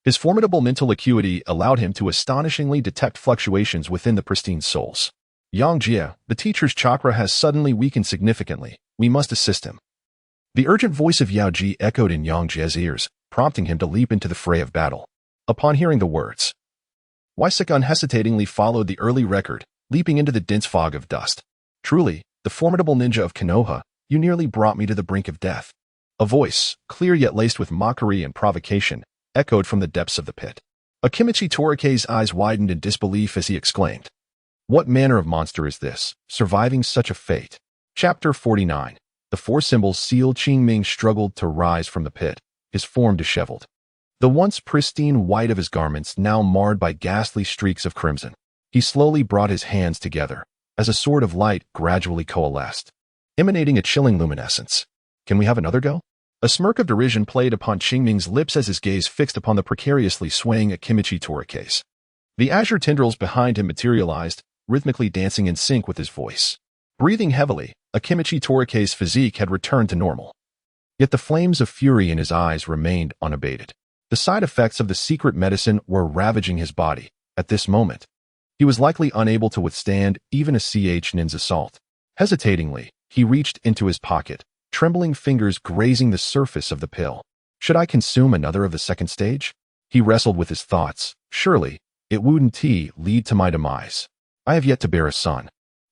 his formidable mental acuity allowed him to astonishingly detect fluctuations within the pristine souls. "Yangjie, the teacher's chakra has suddenly weakened significantly. We must assist him." The urgent voice of Yangjie echoed in Yangjie's ears, prompting him to leap into the fray of battle. Upon hearing the words, Waisek unhesitatingly followed the early record, leaping into the dense fog of dust. Truly, the formidable ninja of Konoha, you nearly brought me to the brink of death. A voice, clear yet laced with mockery and provocation, echoed from the depths of the pit. Akimichi Torike's eyes widened in disbelief as he exclaimed, "What manner of monster is this, surviving such a fate?" Chapter 49. The four symbols sealed. Qingming struggled to rise from the pit, his form disheveled. The once pristine white of his garments now marred by ghastly streaks of crimson. He slowly brought his hands together, as a sword of light gradually coalesced, emanating a chilling luminescence. "Can we have another go?" A smirk of derision played upon Qingming's lips as his gaze fixed upon the precariously swaying Akimichi Torike's. The azure tendrils behind him materialized, rhythmically dancing in sync with his voice. Breathing heavily, Akimichi Torike's physique had returned to normal. Yet the flames of fury in his eyes remained unabated. The side effects of the secret medicine were ravaging his body. At this moment, he was likely unable to withstand even a Chunin's assault. Hesitatingly, he reached into his pocket, trembling fingers grazing the surface of the pill. Should I consume another of the second stage? He wrestled with his thoughts. Surely, it wouldn't lead to my demise. I have yet to bear a son.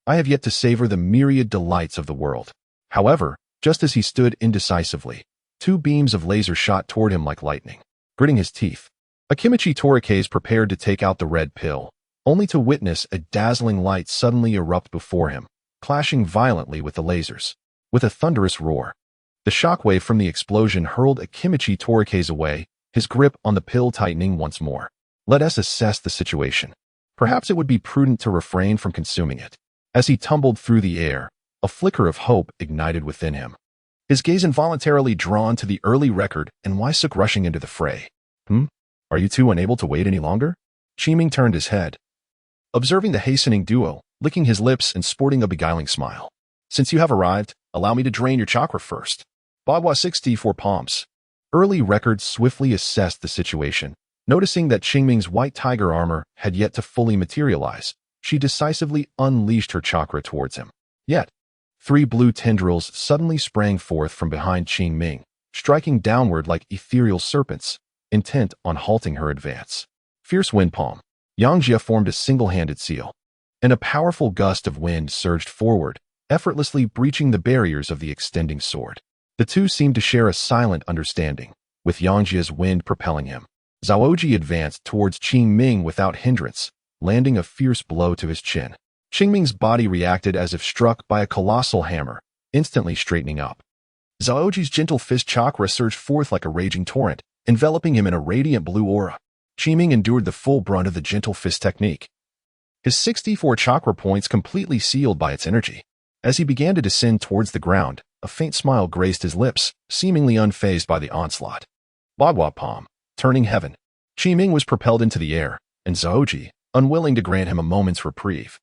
I have yet to savor the myriad delights of the world. However, just as he stood indecisively, two beams of laser shot toward him like lightning. Gritting his teeth, Akimichi Torike's prepared to take out the red pill, only to witness a dazzling light suddenly erupt before him, clashing violently with the lasers. With a thunderous roar, the shockwave from the explosion hurled Akimichi Torike's away, his grip on the pill tightening once more. Let us assess the situation. Perhaps it would be prudent to refrain from consuming it. As he tumbled through the air, a flicker of hope ignited within him. His gaze involuntarily drawn to the early record and Waisek rushing into the fray. Are you two unable to wait any longer? Qingming turned his head, observing the hastening duo, licking his lips and sporting a beguiling smile. Since you have arrived, allow me to drain your chakra first. Bagua 64 palms. Early record swiftly assessed the situation. Noticing that Qingming's white tiger armor had yet to fully materialize, she decisively unleashed her chakra towards him. Yet, three blue tendrils suddenly sprang forth from behind Qingming, striking downward like ethereal serpents, intent on halting her advance. Fierce wind palm. Yangjie formed a single-handed seal, and a powerful gust of wind surged forward, effortlessly breaching the barriers of the extending sword. The two seemed to share a silent understanding, with Yangjie's wind propelling him. Zaoji advanced towards Qingming without hindrance, landing a fierce blow to his chin. Qingming's body reacted as if struck by a colossal hammer, instantly straightening up. Zaoji's gentle fist chakra surged forth like a raging torrent, enveloping him in a radiant blue aura. Qingming endured the full brunt of the gentle fist technique, his 64 chakra points completely sealed by its energy. As he began to descend towards the ground, a faint smile graced his lips, seemingly unfazed by the onslaught. Bagua palm. Turning heaven. Qingming was propelled into the air, and Zaoji, unwilling to grant him a moment's reprieve,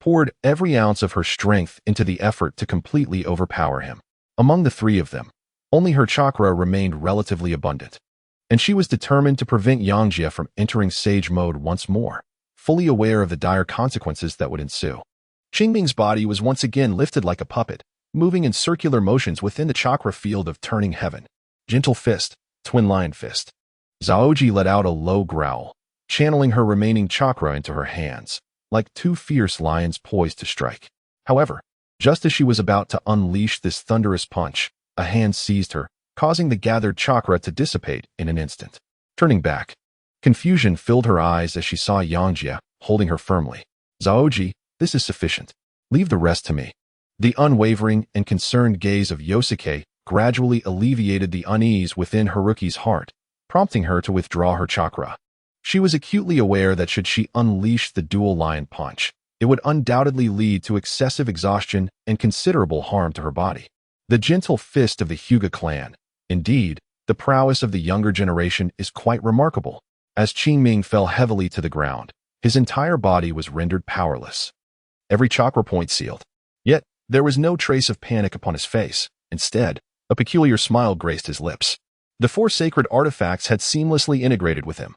poured every ounce of her strength into the effort to completely overpower him. Among the three of them, only her chakra remained relatively abundant, and she was determined to prevent Yangjie from entering sage mode once more, fully aware of the dire consequences that would ensue. Qingming's body was once again lifted like a puppet, moving in circular motions within the chakra field of turning heaven. Gentle fist, twin lion fist. Zaoji let out a low growl, channeling her remaining chakra into her hands, like two fierce lions poised to strike. However, just as she was about to unleash this thunderous punch, a hand seized her, causing the gathered chakra to dissipate in an instant. Turning back, confusion filled her eyes as she saw Yangjie holding her firmly. Zaoji, this is sufficient. Leave the rest to me. The unwavering and concerned gaze of Yosuke gradually alleviated the unease within Haruki's heart, prompting her to withdraw her chakra. She was acutely aware that should she unleash the dual lion punch, it would undoubtedly lead to excessive exhaustion and considerable harm to her body. The gentle fist of the Hyuga clan. Indeed, the prowess of the younger generation is quite remarkable. As Qingming fell heavily to the ground, his entire body was rendered powerless. Every chakra point sealed. Yet, there was no trace of panic upon his face. Instead, a peculiar smile graced his lips. The four sacred artifacts had seamlessly integrated with him,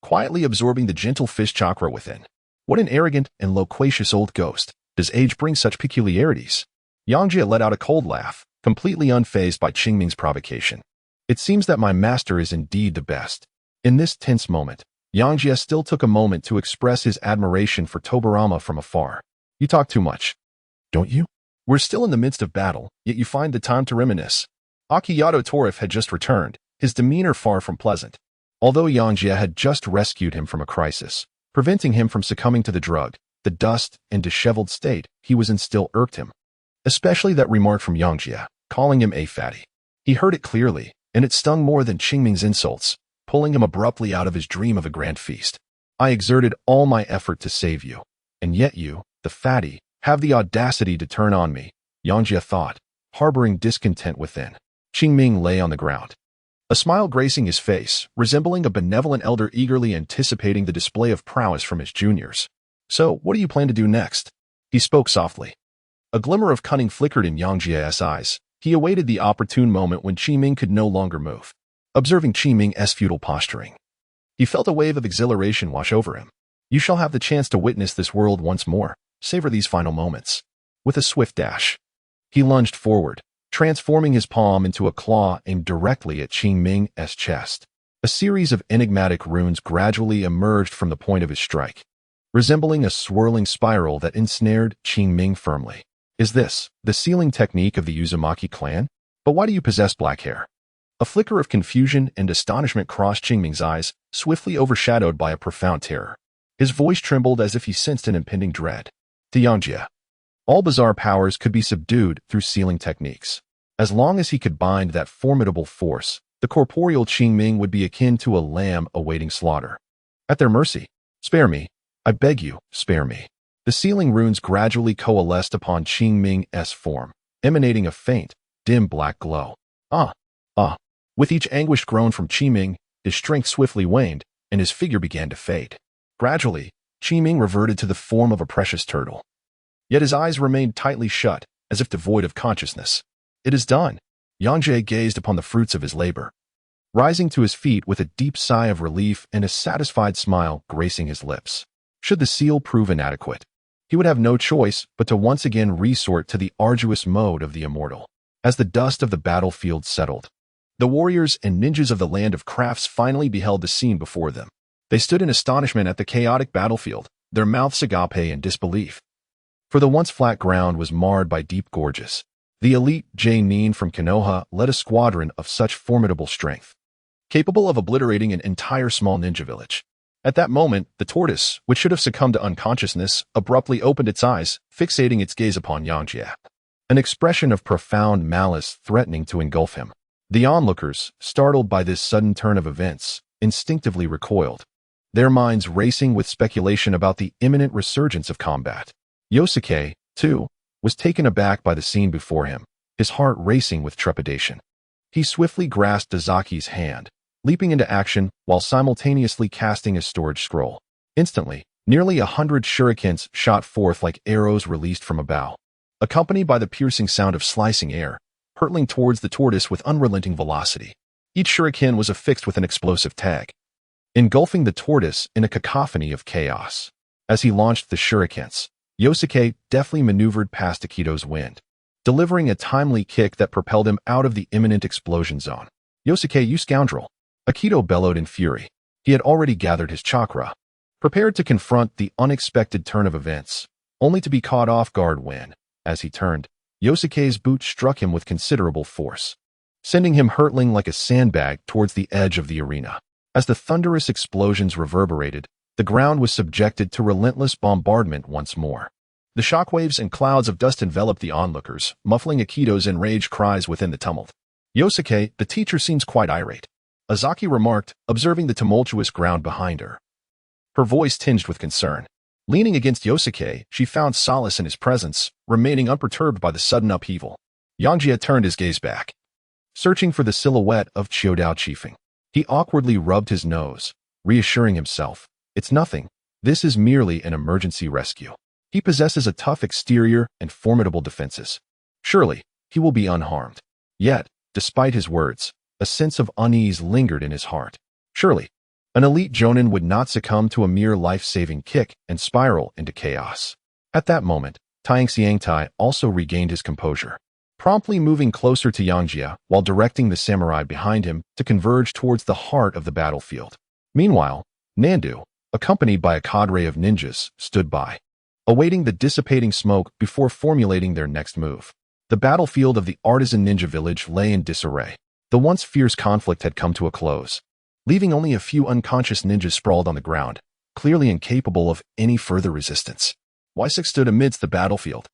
quietly absorbing the gentle fish chakra within. What an arrogant and loquacious old ghost. Does age bring such peculiarities? Yangjie let out a cold laugh, completely unfazed by Qingming's provocation. It seems that my master is indeed the best. In this tense moment, Yangjie still took a moment to express his admiration for Tobarama from afar. You talk too much. Don't you? We're still in the midst of battle, yet you find the time to reminisce. Akiyato Torif had just returned, his demeanor far from pleasant. Although Yangjie had just rescued him from a crisis, preventing him from succumbing to the drug, the dust and disheveled state he was in still irked him. Especially that remark from Yangjie, calling him a fatty. He heard it clearly, and it stung more than Qingming's insults, pulling him abruptly out of his dream of a grand feast. I exerted all my effort to save you, and yet you, the fatty, have the audacity to turn on me, Yangjie thought, harboring discontent within. Qingming lay on the ground, a smile gracing his face, resembling a benevolent elder eagerly anticipating the display of prowess from his juniors. So, what do you plan to do next? He spoke softly. A glimmer of cunning flickered in Yangjie's eyes. He awaited the opportune moment when Qingming could no longer move. Observing Qingming's futile posturing, he felt a wave of exhilaration wash over him. You shall have the chance to witness this world once more. Savor these final moments. With a swift dash, he lunged forward, transforming his palm into a claw aimed directly at Qingming's chest. A series of enigmatic runes gradually emerged from the point of his strike, resembling a swirling spiral that ensnared Qingming firmly. Is this the sealing technique of the Uzumaki clan? But why do you possess black hair? A flicker of confusion and astonishment crossed Qingming's eyes, swiftly overshadowed by a profound terror. His voice trembled as if he sensed an impending dread. To Yangjie, all bizarre powers could be subdued through sealing techniques. As long as he could bind that formidable force, the corporeal Qingming would be akin to a lamb awaiting slaughter. At their mercy. Spare me. I beg you, spare me. The sealing runes gradually coalesced upon Qingming's form, emanating a faint, dim black glow. Ah. With each anguished groan from Qingming, his strength swiftly waned, and his figure began to fade. Gradually, Qingming reverted to the form of a precious turtle. Yet his eyes remained tightly shut, as if devoid of consciousness. It is done. Yangjie gazed upon the fruits of his labor, rising to his feet with a deep sigh of relief and a satisfied smile gracing his lips. Should the seal prove inadequate, he would have no choice but to once again resort to the arduous mode of the immortal. As the dust of the battlefield settled, the warriors and ninjas of the land of crafts finally beheld the scene before them. They stood in astonishment at the chaotic battlefield, their mouths agape in disbelief. For the once flat ground was marred by deep gorges. The elite Nin from Konoha led a squadron of such formidable strength, capable of obliterating an entire small ninja village. At that moment, the tortoise, which should have succumbed to unconsciousness, abruptly opened its eyes, fixating its gaze upon Yangjie, an expression of profound malice threatening to engulf him. The onlookers, startled by this sudden turn of events, instinctively recoiled, their minds racing with speculation about the imminent resurgence of combat. Yosuke, too, was taken aback by the scene before him, his heart racing with trepidation. He swiftly grasped Azaki's hand, leaping into action while simultaneously casting a storage scroll. Instantly, nearly 100 shurikens shot forth like arrows released from a bow, accompanied by the piercing sound of slicing air, hurtling towards the tortoise with unrelenting velocity. Each shuriken was affixed with an explosive tag, engulfing the tortoise in a cacophony of chaos. As he launched the shurikens, Yosuke deftly maneuvered past Akito's wind, delivering a timely kick that propelled him out of the imminent explosion zone. Yosuke, you scoundrel! Akito bellowed in fury. He had already gathered his chakra, prepared to confront the unexpected turn of events, only to be caught off guard when, as he turned, Yosuke's boot struck him with considerable force, sending him hurtling like a sandbag towards the edge of the arena. As the thunderous explosions reverberated, the ground was subjected to relentless bombardment once more. The shockwaves and clouds of dust enveloped the onlookers, muffling Akito's enraged cries within the tumult. Yosuke, the teacher seems quite irate, Azaki remarked, observing the tumultuous ground behind her, her voice tinged with concern. Leaning against Yosuke, she found solace in his presence, remaining unperturbed by the sudden upheaval. Yangjie turned his gaze back, searching for the silhouette of Showdown chiefing. He awkwardly rubbed his nose, reassuring himself, it's nothing. This is merely an emergency rescue. He possesses a tough exterior and formidable defenses. Surely, he will be unharmed. Yet, despite his words, a sense of unease lingered in his heart. Surely, an elite Jonin would not succumb to a mere life-saving kick and spiral into chaos. At that moment, Xiangtai also regained his composure, promptly moving closer to Yangjie while directing the samurai behind him to converge towards the heart of the battlefield. Meanwhile, Nandu, accompanied by a cadre of ninjas, stood by, awaiting the dissipating smoke before formulating their next move. The battlefield of the artisan ninja village lay in disarray. The once fierce conflict had come to a close, leaving only a few unconscious ninjas sprawled on the ground, clearly incapable of any further resistance. Waisak stood amidst the battlefield,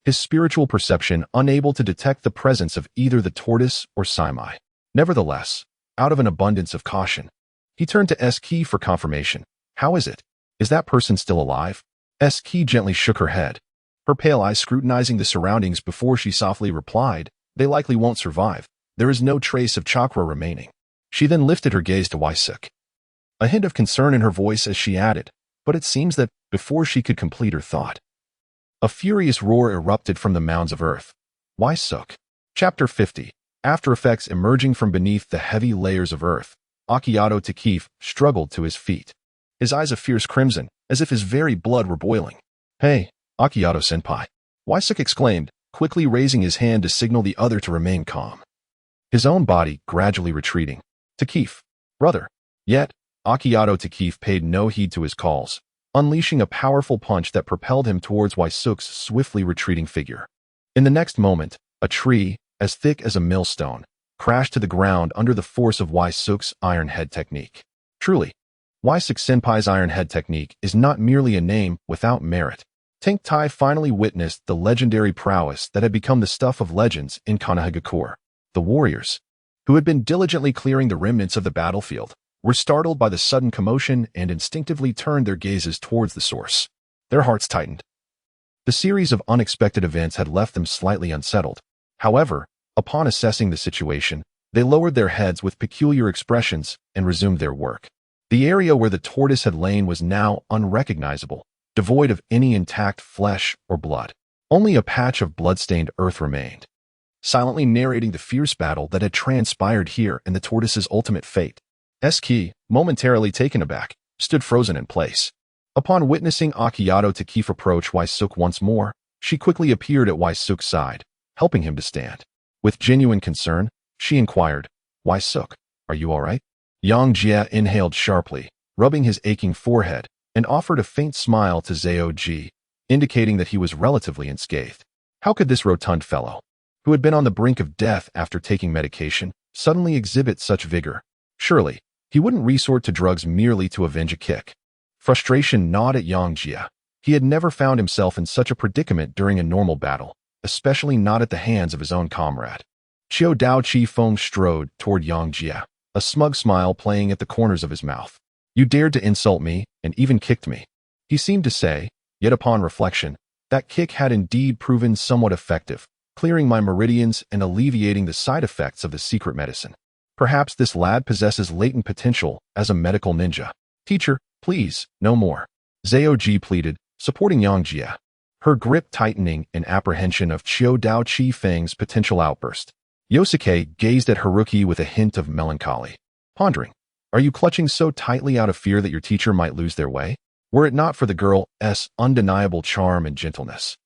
his spiritual perception unable to detect the presence of either the tortoise or Saimai. Nevertheless, out of an abundance of caution, he turned to S-Key for confirmation. How is it? Is that person still alive? S-Key gently shook her head, her pale eyes scrutinizing the surroundings before she softly replied, they likely won't survive. There is no trace of chakra remaining. She then lifted her gaze to Waisak, a hint of concern in her voice as she added, but it seems that before she could complete her thought, a furious roar erupted from the mounds of earth. Waisak. Chapter 50. After effects emerging from beneath the heavy layers of earth, Akiato Takif struggled to his feet, his eyes a fierce crimson, as if his very blood were boiling. Hey, Akiato-senpai, Waisak exclaimed, quickly raising his hand to signal the other to remain calm, his own body gradually retreating. Takif, brother. Yet, Akiato Takif paid no heed to his calls, unleashing a powerful punch that propelled him towards Waisuk's swiftly retreating figure. In the next moment, a tree, as thick as a millstone, crashed to the ground under the force of Waisuk's iron head technique. Truly, Waisuk-senpai's iron head technique is not merely a name without merit. Tank Tai finally witnessed the legendary prowess that had become the stuff of legends in Konoha. The warriors, who had been diligently clearing the remnants of the battlefield, were startled by the sudden commotion and instinctively turned their gazes towards the source. Their hearts tightened. The series of unexpected events had left them slightly unsettled. However, upon assessing the situation, they lowered their heads with peculiar expressions and resumed their work. The area where the tortoise had lain was now unrecognizable, devoid of any intact flesh or blood. Only a patch of blood-stained earth remained, silently narrating the fierce battle that had transpired here and the tortoise's ultimate fate. S-Key, momentarily taken aback, stood frozen in place. Upon witnessing Akiato Takif approach Waisuk once more, she quickly appeared at Waisuk's side, helping him to stand. With genuine concern, she inquired, Waisuk, are you all right? Yangjie inhaled sharply, rubbing his aching forehead, and offered a faint smile to Zaoji, indicating that he was relatively unscathed. How could this rotund fellow, who had been on the brink of death after taking medication, suddenly exhibit such vigor? Surely, he wouldn't resort to drugs merely to avenge a kick. Frustration gnawed at Yangjie. He had never found himself in such a predicament during a normal battle, especially not at the hands of his own comrade. Chiu Dao Chi Feng strode toward Yangjie, a smug smile playing at the corners of his mouth. You dared to insult me and even kicked me, he seemed to say, yet upon reflection, that kick had indeed proven somewhat effective, clearing my meridians and alleviating the side effects of the secret medicine. Perhaps this lad possesses latent potential as a medical ninja. Teacher, please, no more. Zaoji pleaded, supporting Yangjie, her grip tightening in apprehension of Chiu Dao Chi Feng's potential outburst. Yosuke gazed at Haruki with a hint of melancholy, pondering, are you clutching so tightly out of fear that your teacher might lose their way? Were it not for the girl's undeniable charm and gentleness,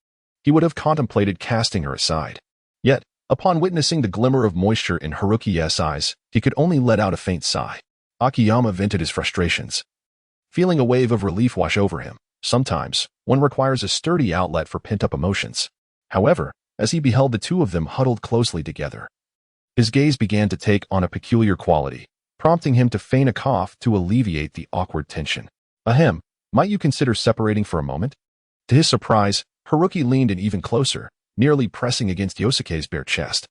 he would have contemplated casting her aside. Yet, upon witnessing the glimmer of moisture in Haruki's eyes, he could only let out a faint sigh. Akiyama vented his frustrations, feeling a wave of relief wash over him. Sometimes, one requires a sturdy outlet for pent-up emotions. However, as he beheld the two of them huddled closely together, his gaze began to take on a peculiar quality, prompting him to feign a cough to alleviate the awkward tension. Ahem, might you consider separating for a moment? To his surprise, Haruki leaned in even closer, nearly pressing against Yosuke's bare chest,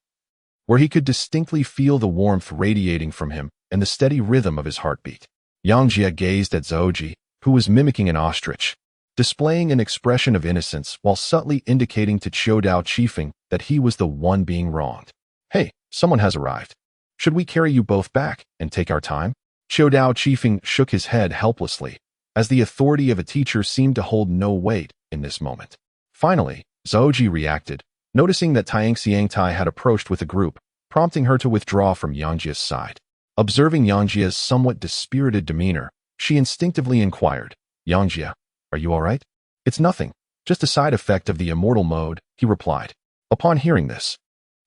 where he could distinctly feel the warmth radiating from him and the steady rhythm of his heartbeat. Yangjie gazed at Zaoji, who was mimicking an ostrich, displaying an expression of innocence while subtly indicating to Chiu Dao Chi that he was the one being wronged. Hey, someone has arrived. Should we carry you both back and take our time? Chiu Dao Chi shook his head helplessly, as the authority of a teacher seemed to hold no weight in this moment. Finally, Zaoji reacted, noticing that Taiyang Xiangtai had approached with a group, prompting her to withdraw from Yangjie's side. Observing Yangjie's somewhat dispirited demeanor, she instinctively inquired, Yangjie, are you all right? It's nothing, just a side effect of the immortal mode, he replied. Upon hearing this,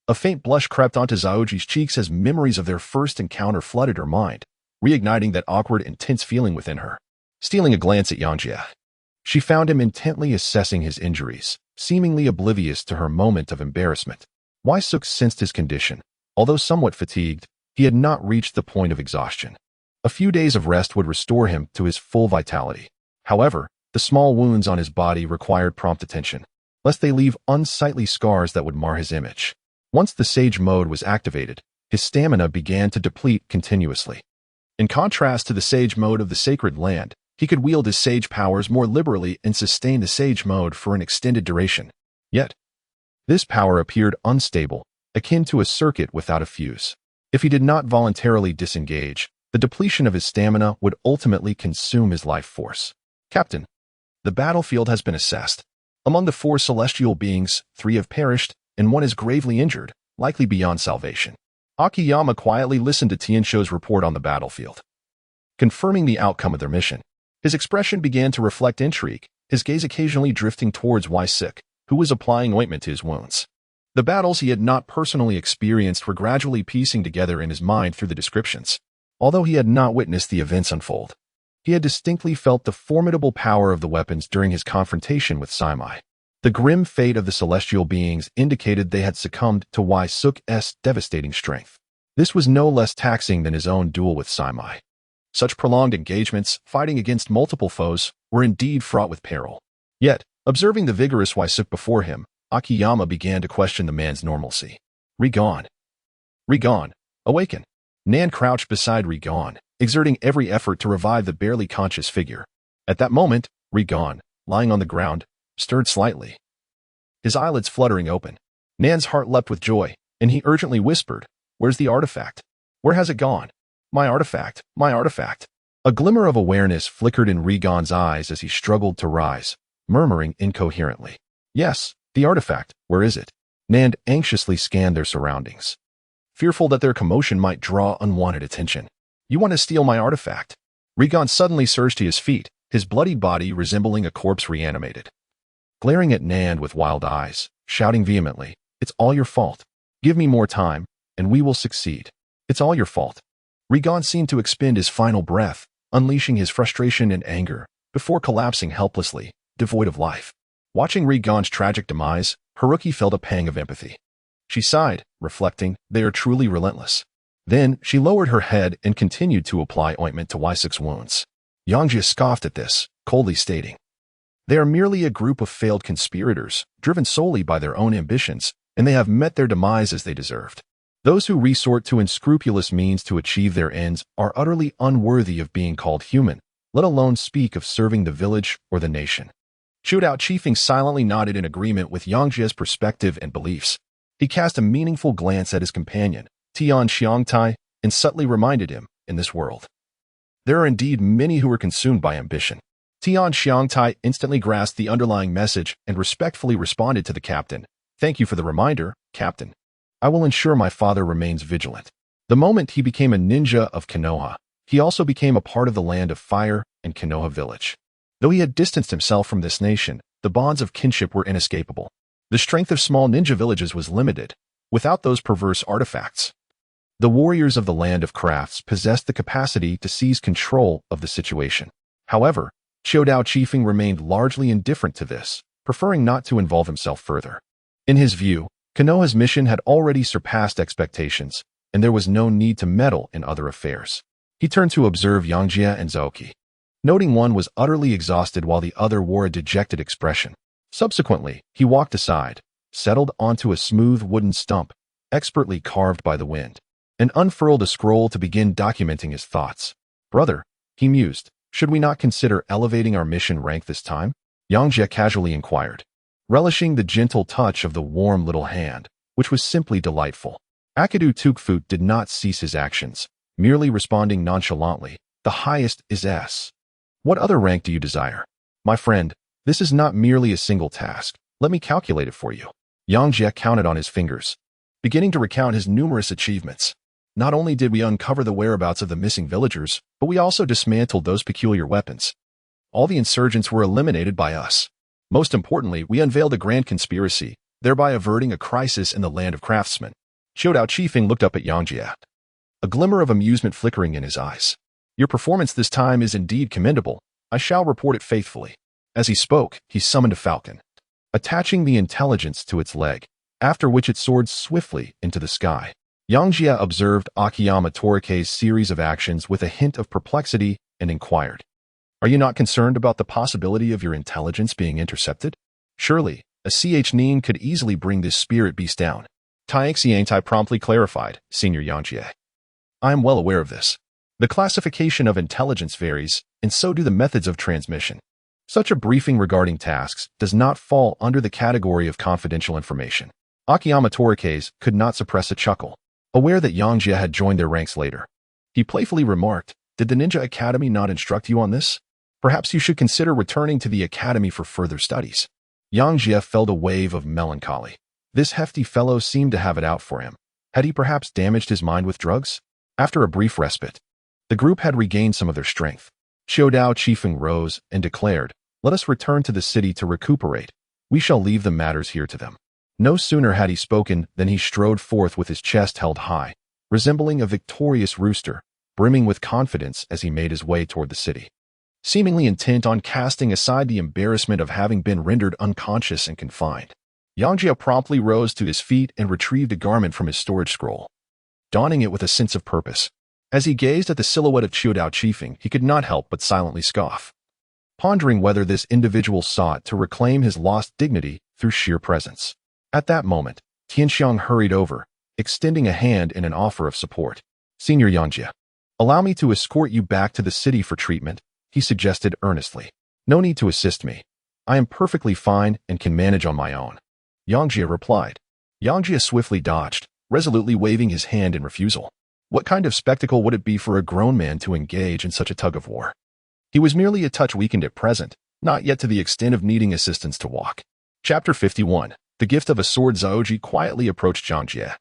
a faint blush crept onto Zaoji's cheeks as memories of their first encounter flooded her mind. reigniting that awkward, intense feeling within her. Stealing a glance at Yangjie, she found him intently assessing his injuries, seemingly oblivious to her moment of embarrassment. Suk sensed his condition. Although somewhat fatigued, he had not reached the point of exhaustion. A few days of rest would restore him to his full vitality. However, the small wounds on his body required prompt attention, lest they leave unsightly scars that would mar his image. Once the Sage mode was activated, his stamina began to deplete continuously. In contrast to the Sage mode of the Sacred Land, he could wield his Sage powers more liberally and sustain the Sage mode for an extended duration. Yet, this power appeared unstable, akin to a circuit without a fuse. If he did not voluntarily disengage, the depletion of his stamina would ultimately consume his life force. Captain, the battlefield has been assessed. Among the 4 celestial beings, 3 have perished, and 1 is gravely injured, likely beyond salvation. Akiyama quietly listened to Tiansho's report on the battlefield, confirming the outcome of their mission. His expression began to reflect intrigue, his gaze occasionally drifting towards Suk, who was applying ointment to his wounds. The battles he had not personally experienced were gradually piecing together in his mind through the descriptions. Although he had not witnessed the events unfold, he had distinctly felt the formidable power of the weapons during his confrontation with Saimai. The grim fate of the celestial beings indicated they had succumbed to Suk's devastating strength. This was no less taxing than his own duel with Saimai. Such prolonged engagements, fighting against multiple foes, were indeed fraught with peril. Yet, observing the vigorous Suk before him, Akiyama began to question the man's normalcy. Reborn. Reborn, awaken. Nan crouched beside Reborn, exerting every effort to revive the barely conscious figure. At that moment, Reborn, lying on the ground, stirred slightly, his eyelids fluttering open. Nan's heart leapt with joy, and he urgently whispered, "Where's the artifact? Where has it gone? My artifact, my artifact." A glimmer of awareness flickered in Reborn's eyes as he struggled to rise, murmuring incoherently, "Yes, the artifact, where is it?" Nan anxiously scanned their surroundings, fearful that their commotion might draw unwanted attention. "You want to steal my artifact?" Reborn suddenly surged to his feet, his bloody body resembling a corpse reanimated. Glaring at Nan with wild eyes, shouting vehemently, "It's all your fault. Give me more time, and we will succeed. It's all your fault." Reborn seemed to expend his final breath, unleashing his frustration and anger, before collapsing helplessly, devoid of life. Watching Reborn's tragic demise, Haruki felt a pang of empathy. She sighed, reflecting, "They are truly relentless." Then, she lowered her head and continued to apply ointment to Suk's wounds. Yangjie scoffed at this, coldly stating, "They are merely a group of failed conspirators, driven solely by their own ambitions, and they have met their demise as they deserved. Those who resort to unscrupulous means to achieve their ends are utterly unworthy of being called human, let alone speak of serving the village or the nation." Shootout Chiefing silently nodded in agreement with Yangjie's perspective and beliefs. He cast a meaningful glance at his companion, Tian Xiangtai, and subtly reminded him, in this world, there are indeed many who are consumed by ambition. Tian Xiangtai instantly grasped the underlying message and respectfully responded to the captain, "Thank you for the reminder, Captain. I will ensure my father remains vigilant." The moment he became a ninja of Konoha, he also became a part of the Land of Fire and Konoha village. Though he had distanced himself from this nation, the bonds of kinship were inescapable. The strength of small ninja villages was limited, without those perverse artifacts. The warriors of the Land of Crafts possessed the capacity to seize control of the situation. However, Showdown Chiefing remained largely indifferent to this, preferring not to involve himself further. In his view, Konoha's mission had already surpassed expectations, and there was no need to meddle in other affairs. He turned to observe Yangjie and Zouki, noting one was utterly exhausted while the other wore a dejected expression. Subsequently, he walked aside, settled onto a smooth wooden stump, expertly carved by the wind, and unfurled a scroll to begin documenting his thoughts. "Brother," he mused, "should we not consider elevating our mission rank this time?" Yangjie casually inquired, relishing the gentle touch of the warm little hand, which was simply delightful. Akidu Tukfut did not cease his actions, merely responding nonchalantly, "The highest is S. What other rank do you desire?" "My friend, this is not merely a single task. Let me calculate it for you." Yangjie counted on his fingers, beginning to recount his numerous achievements. "Not only did we uncover the whereabouts of the missing villagers, but we also dismantled those peculiar weapons. All the insurgents were eliminated by us. Most importantly, we unveiled a grand conspiracy, thereby averting a crisis in the Land of Craftsmen." Showdown Chiefing looked up at Yangjie, a glimmer of amusement flickering in his eyes. Your performance this time is indeed commendable. I shall report it faithfully." As he spoke, he summoned a falcon, attaching the intelligence to its leg, after which it soared swiftly into the sky. Yangjie observed Akiyama Torike's series of actions with a hint of perplexity and inquired, "Are you not concerned about the possibility of your intelligence being intercepted? Surely, a Chunin could easily bring this spirit beast down." Yangjie promptly clarified, "Senior Yangjie, I am well aware of this. The classification of intelligence varies, and so do the methods of transmission. Such a briefing regarding tasks does not fall under the category of confidential information." Akiyama Torike's could not suppress a chuckle, aware that Yangjie had joined their ranks later. He playfully remarked, "Did the Ninja Academy not instruct you on this? Perhaps you should consider returning to the academy for further studies." Yangjie felt a wave of melancholy. This hefty fellow seemed to have it out for him. Had he perhaps damaged his mind with drugs? After a brief respite, the group had regained some of their strength. Showdown Chiefing rose and declared, "Let us return to the city to recuperate. We shall leave the matters here to them." No sooner had he spoken than he strode forth with his chest held high, resembling a victorious rooster, brimming with confidence as he made his way toward the city, seemingly intent on casting aside the embarrassment of having been rendered unconscious and confined. Yangjie promptly rose to his feet and retrieved a garment from his storage scroll, donning it with a sense of purpose. As he gazed at the silhouette of Showdown Chiefing, he could not help but silently scoff, pondering whether this individual sought to reclaim his lost dignity through sheer presence. At that moment, Tianxiang hurried over, extending a hand in an offer of support. "Senior Yangjie, allow me to escort you back to the city for treatment," he suggested earnestly. "No need to assist me. I am perfectly fine and can manage on my own," Yangjie replied. Yangjie swiftly dodged, resolutely waving his hand in refusal. What kind of spectacle would it be for a grown man to engage in such a tug-of-war? He was merely a touch weakened at present, not yet to the extent of needing assistance to walk. Chapter 51. The gift of a sword. Zaoji quietly approached Yangjie,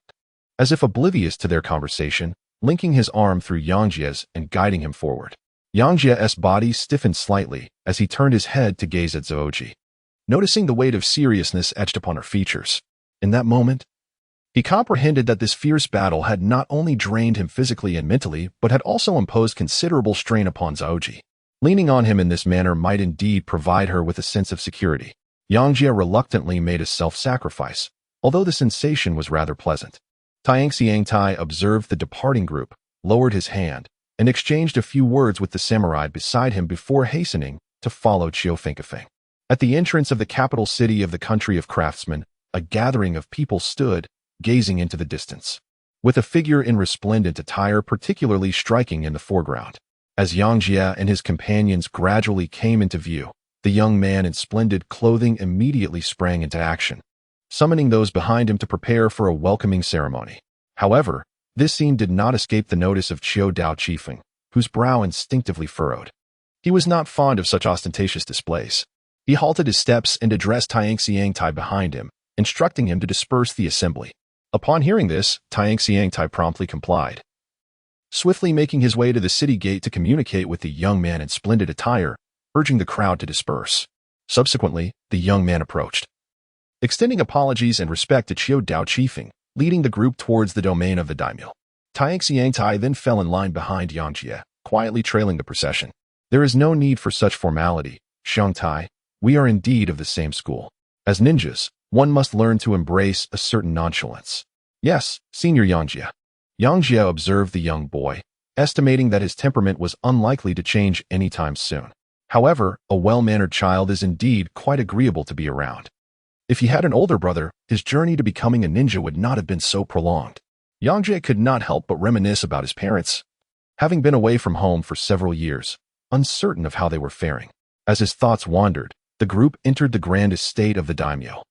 as if oblivious to their conversation, linking his arm through Yangjie's and guiding him forward. Yangjie's body stiffened slightly as he turned his head to gaze at Zaoji, noticing the weight of seriousness etched upon her features. In that moment, he comprehended that this fierce battle had not only drained him physically and mentally, but had also imposed considerable strain upon Zaoji. Leaning on him in this manner might indeed provide her with a sense of security. Yangjie reluctantly made a self-sacrifice, although the sensation was rather pleasant. Tianxiangtai observed the departing group, lowered his hand, and exchanged a few words with the samurai beside him before hastening to follow Chiu Fenkafeng. At the entrance of the capital city of the country of craftsmen, a gathering of people stood, gazing into the distance, with a figure in resplendent attire particularly striking in the foreground. As Yangjie and his companions gradually came into view, the young man in splendid clothing immediately sprang into action, summoning those behind him to prepare for a welcoming ceremony. However, this scene did not escape the notice of Showdown Chiefing, whose brow instinctively furrowed. He was not fond of such ostentatious displays. He halted his steps and addressed Tianxiangtai behind him, instructing him to disperse the assembly. Upon hearing this, Tianxiangtai promptly complied, swiftly making his way to the city gate to communicate with the young man in splendid attire, urging the crowd to disperse. Subsequently, the young man approached, extending apologies and respect to Showdown Chiefing, leading the group towards the domain of the daimyo. Tianxiangtai then fell in line behind Yangjie, quietly trailing the procession. "There is no need for such formality, Xiangtai. We are indeed of the same school. As ninjas, one must learn to embrace a certain nonchalance." "Yes, Senior Yangjie." Yangjie observed the young boy, estimating that his temperament was unlikely to change anytime soon. However, a well-mannered child is indeed quite agreeable to be around. If he had an older brother, his journey to becoming a ninja would not have been so prolonged. Yangjie could not help but reminisce about his parents, having been away from home for several years, uncertain of how they were faring. As his thoughts wandered, the group entered the grand estate of the daimyo.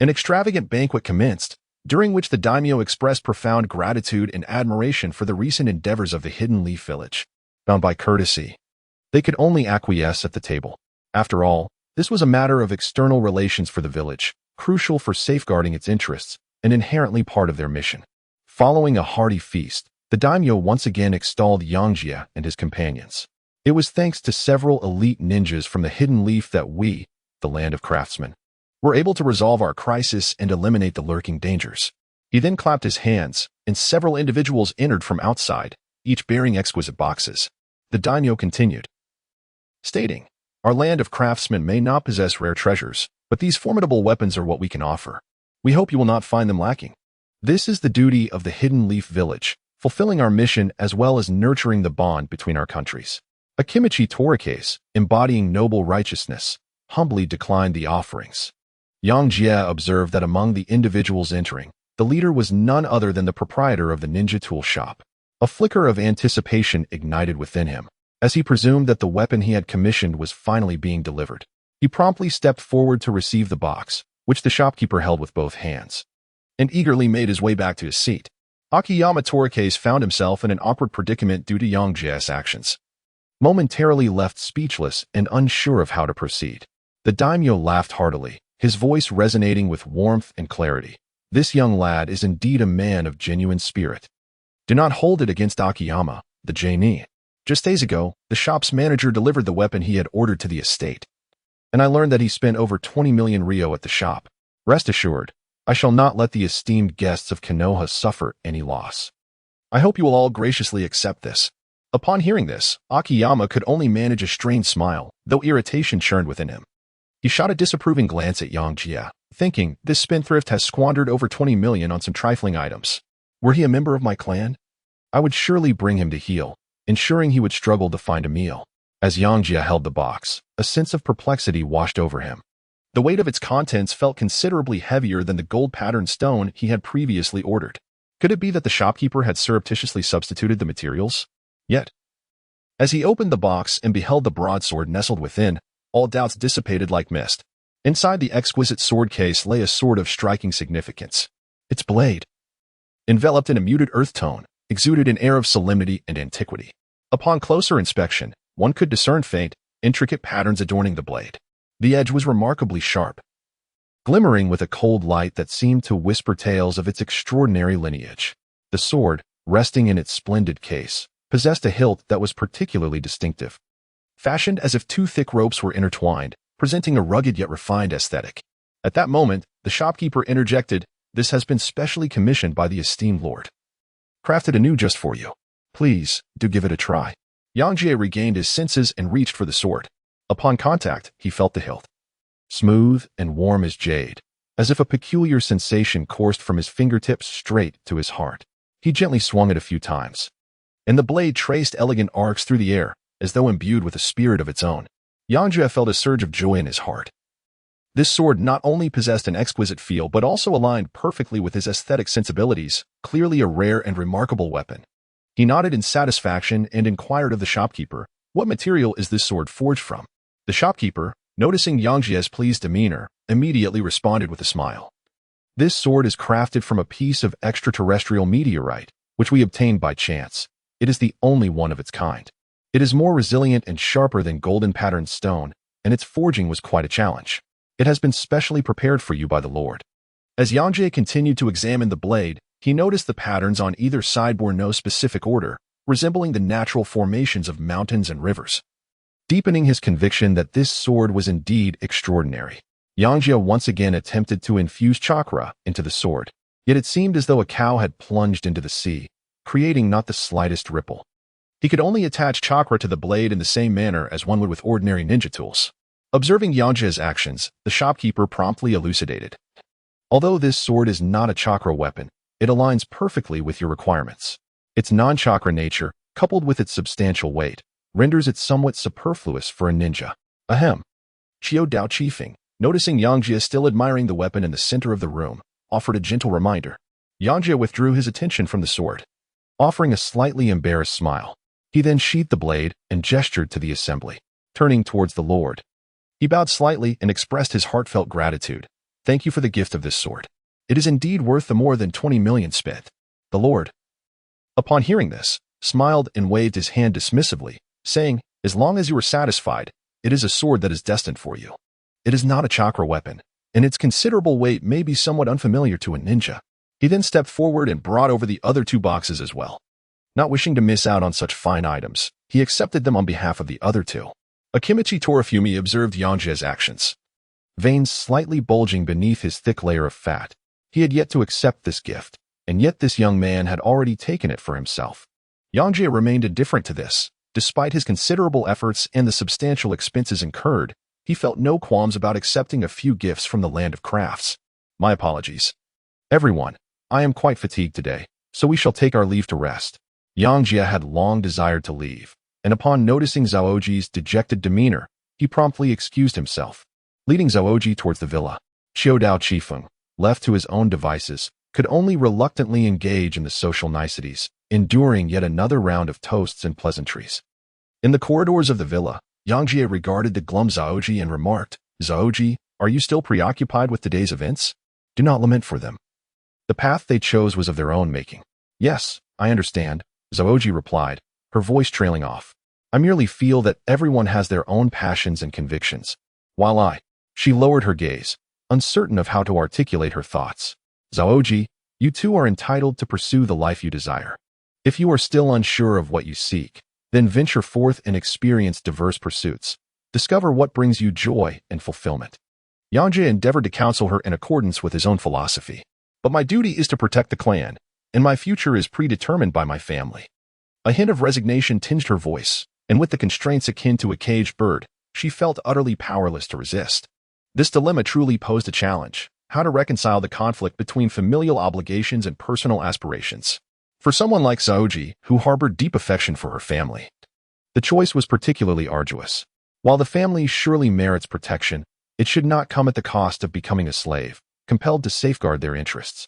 An extravagant banquet commenced, during which the daimyo expressed profound gratitude and admiration for the recent endeavors of the Hidden Leaf Village. Bound by courtesy, they could only acquiesce at the table. After all, this was a matter of external relations for the village, crucial for safeguarding its interests, and inherently part of their mission. Following a hearty feast, the daimyo once again extolled Yangjie and his companions. It was thanks to several elite ninjas from the Hidden Leaf that we, the Land of Craftsmen, were able to resolve our crisis and eliminate the lurking dangers. He then clapped his hands, and several individuals entered from outside, each bearing exquisite boxes. The daimyo continued, stating, "Our land of craftsmen may not possess rare treasures, but these formidable weapons are what we can offer. We hope you will not find them lacking. This is the duty of the Hidden Leaf Village, fulfilling our mission as well as nurturing the bond between our countries." A Kimichi Torikase, embodying noble righteousness, humbly declined the offerings. Yangjie observed that among the individuals entering, the leader was none other than the proprietor of the ninja tool shop. A flicker of anticipation ignited within him, as he presumed that the weapon he had commissioned was finally being delivered. He promptly stepped forward to receive the box, which the shopkeeper held with both hands, and eagerly made his way back to his seat. Akiyama Torikase found himself in an awkward predicament due to Yangjie's actions. Momentarily left speechless and unsure of how to proceed, the daimyo laughed heartily, his voice resonating with warmth and clarity. "This young lad is indeed a man of genuine spirit. Do not hold it against Akiyama, the Jaini. Just days ago, the shop's manager delivered the weapon he had ordered to the estate, and I learned that he spent over 20 million ryo at the shop. Rest assured, I shall not let the esteemed guests of Konoha suffer any loss. I hope you will all graciously accept this." Upon hearing this, Akiyama could only manage a strained smile, though irritation churned within him. He shot a disapproving glance at Yangjie, thinking, this spendthrift has squandered over 20 million on some trifling items. Were he a member of my clan, I would surely bring him to heel, ensuring he would struggle to find a meal. As Yangjie held the box, a sense of perplexity washed over him. The weight of its contents felt considerably heavier than the gold-patterned stone he had previously ordered. Could it be that the shopkeeper had surreptitiously substituted the materials? Yet, as he opened the box and beheld the broadsword nestled within, all doubts dissipated like mist. Inside the exquisite sword case lay a sword of striking significance. Its blade, enveloped in a muted earth tone, exuded an air of solemnity and antiquity. Upon closer inspection, one could discern faint, intricate patterns adorning the blade. The edge was remarkably sharp, glimmering with a cold light that seemed to whisper tales of its extraordinary lineage. The sword, resting in its splendid case, possessed a hilt that was particularly distinctive, fashioned as if two thick ropes were intertwined, presenting a rugged yet refined aesthetic. At that moment, the shopkeeper interjected, "This has been specially commissioned by the esteemed lord. Crafted anew just for you. Please, do give it a try." Yangjie regained his senses and reached for the sword. Upon contact, he felt the hilt, smooth and warm as jade, as if a peculiar sensation coursed from his fingertips straight to his heart. He gently swung it a few times, and the blade traced elegant arcs through the air, as though imbued with a spirit of its own. Yangjie felt a surge of joy in his heart. This sword not only possessed an exquisite feel but also aligned perfectly with his aesthetic sensibilities, clearly a rare and remarkable weapon. He nodded in satisfaction and inquired of the shopkeeper, "What material is this sword forged from?" The shopkeeper, noticing Yangjie's pleased demeanor, immediately responded with a smile. "This sword is crafted from a piece of extraterrestrial meteorite, which we obtained by chance. It is the only one of its kind. It is more resilient and sharper than golden-patterned stone, and its forging was quite a challenge. It has been specially prepared for you by the Lord." As Yangjie continued to examine the blade, he noticed the patterns on either side bore no specific order, resembling the natural formations of mountains and rivers, deepening his conviction that this sword was indeed extraordinary. Yangjie once again attempted to infuse chakra into the sword, yet it seemed as though a cow had plunged into the sea, creating not the slightest ripple. He could only attach chakra to the blade in the same manner as one would with ordinary ninja tools. Observing Yangjie's actions, the shopkeeper promptly elucidated. "Although this sword is not a chakra weapon, it aligns perfectly with your requirements. Its non-chakra nature, coupled with its substantial weight, renders it somewhat superfluous for a ninja." Ahem. Chiyo Dao Chifeng, noticing Yangjie still admiring the weapon in the center of the room, offered a gentle reminder. Yangjie withdrew his attention from the sword, offering a slightly embarrassed smile. He then sheathed the blade and gestured to the assembly. Turning towards the Lord, he bowed slightly and expressed his heartfelt gratitude. "Thank you for the gift of this sword. It is indeed worth the more than 20 million spent." The Lord, upon hearing this, smiled and waved his hand dismissively, saying, "As long as you are satisfied, it is a sword that is destined for you. It is not a chakra weapon, and its considerable weight may be somewhat unfamiliar to a ninja." He then stepped forward and brought over the other two boxes as well. Not wishing to miss out on such fine items, he accepted them on behalf of the other two. Akimichi Torifumi observed Yangjie's actions, veins slightly bulging beneath his thick layer of fat. He had yet to accept this gift, and yet this young man had already taken it for himself. Yangjie remained indifferent to this, Despite his considerable efforts and the substantial expenses incurred, he felt no qualms about accepting a few gifts from the Land of Crafts. My apologies. Everyone, I am quite fatigued today, so we shall take our leave to rest. Yangjie had long desired to leave, and upon noticing Zhaoji's dejected demeanor, he promptly excused himself. Leading Zhaoji towards the villa, Xiaodao Qifeng, left to his own devices, could only reluctantly engage in the social niceties, enduring yet another round of toasts and pleasantries. In the corridors of the villa, Yangjie regarded the glum Zhaoji and remarked, "Zhaoji, are you still preoccupied with today's events? Do not lament for them. The path they chose was of their own making." "Yes, I understand," Zhaoji replied, her voice trailing off. "I merely feel that everyone has their own passions and convictions, while She lowered her gaze, uncertain of how to articulate her thoughts. "Zhaoji, you too are entitled to pursue the life you desire. If you are still unsure of what you seek, then venture forth and experience diverse pursuits. Discover what brings you joy and fulfillment." Yangjie endeavored to counsel her in accordance with his own philosophy. "But my duty is to protect the clan, and my future is predetermined by my family." A hint of resignation tinged her voice, and with the constraints akin to a caged bird, she felt utterly powerless to resist. This dilemma truly posed a challenge: how to reconcile the conflict between familial obligations and personal aspirations. For someone like Zhaoji, who harbored deep affection for her family, the choice was particularly arduous. While the family surely merits protection, it should not come at the cost of becoming a slave, compelled to safeguard their interests.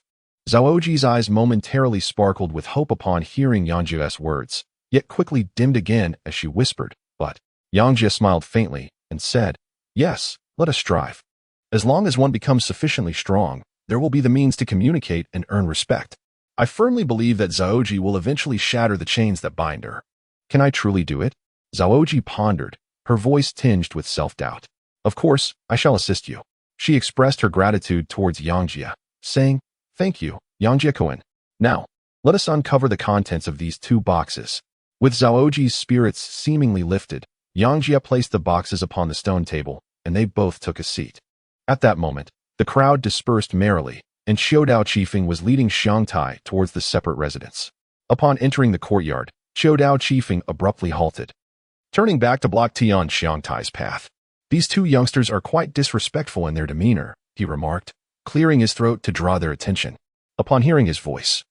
Zhaoji's eyes momentarily sparkled with hope upon hearing Yangjie's words, yet quickly dimmed again as she whispered, "But." Yangjie smiled faintly and said, "Yes, let us strive. As long as one becomes sufficiently strong, there will be the means to communicate and earn respect. I firmly believe that Zhaoji will eventually shatter the chains that bind her." "Can I truly do it?" Zhaoji pondered, her voice tinged with self-doubt. "Of course, I shall assist you." She expressed her gratitude towards Yangjie, saying, "Thank you, Yangjie-kun. Now, let us uncover the contents of these 2 boxes." With Zhaoji's spirits seemingly lifted, Yangjie placed the boxes upon the stone table, and they both took a seat. At that moment, the crowd dispersed merrily, and Xiaodao Qifeng was leading Xiangtai towards the separate residence. Upon entering the courtyard, Xiaodao Qifeng abruptly halted, turning back to block Tian Xiangtai's path. "These 2 youngsters are quite disrespectful in their demeanor," he remarked, clearing his throat to draw their attention. Upon hearing his voice,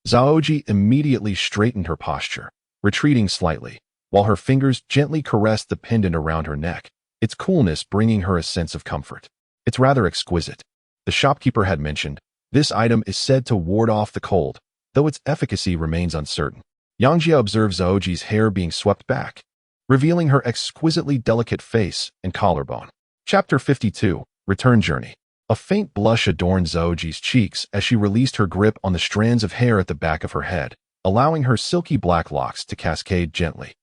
Zhaoji immediately straightened her posture, retreating slightly, while her fingers gently caressed the pendant around her neck, its coolness bringing her a sense of comfort. "It's rather exquisite," the shopkeeper had mentioned. "This item is said to ward off the cold, though its efficacy remains uncertain." Yangjie observed Zhaoji's hair being swept back, revealing her exquisitely delicate face and collarbone. Chapter 52, Return Journey. A faint blush adorned Zhaoji's cheeks as she released her grip on the strands of hair at the back of her head, allowing her silky black locks to cascade gently,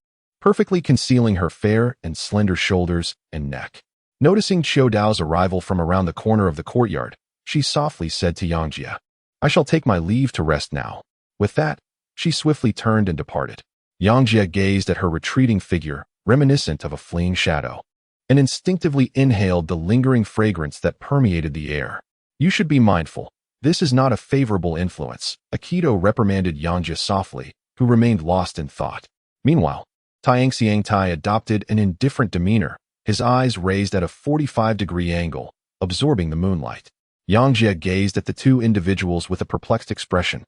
perfectly concealing her fair and slender shoulders and neck. Noticing Xiaodao's arrival from around the corner of the courtyard, she softly said to Yangjie, "I shall take my leave to rest now." With that, she swiftly turned and departed. Yangjie gazed at her retreating figure, reminiscent of a fleeing shadow, and instinctively inhaled the lingering fragrance that permeated the air. "You should be mindful. This is not a favorable influence," Akito reprimanded Yangjie softly, who remained lost in thought. Meanwhile, Taiyang Xiangtai adopted an indifferent demeanor, his eyes raised at a 45-degree angle, absorbing the moonlight. Yangjie gazed at the 2 individuals with a perplexed expression,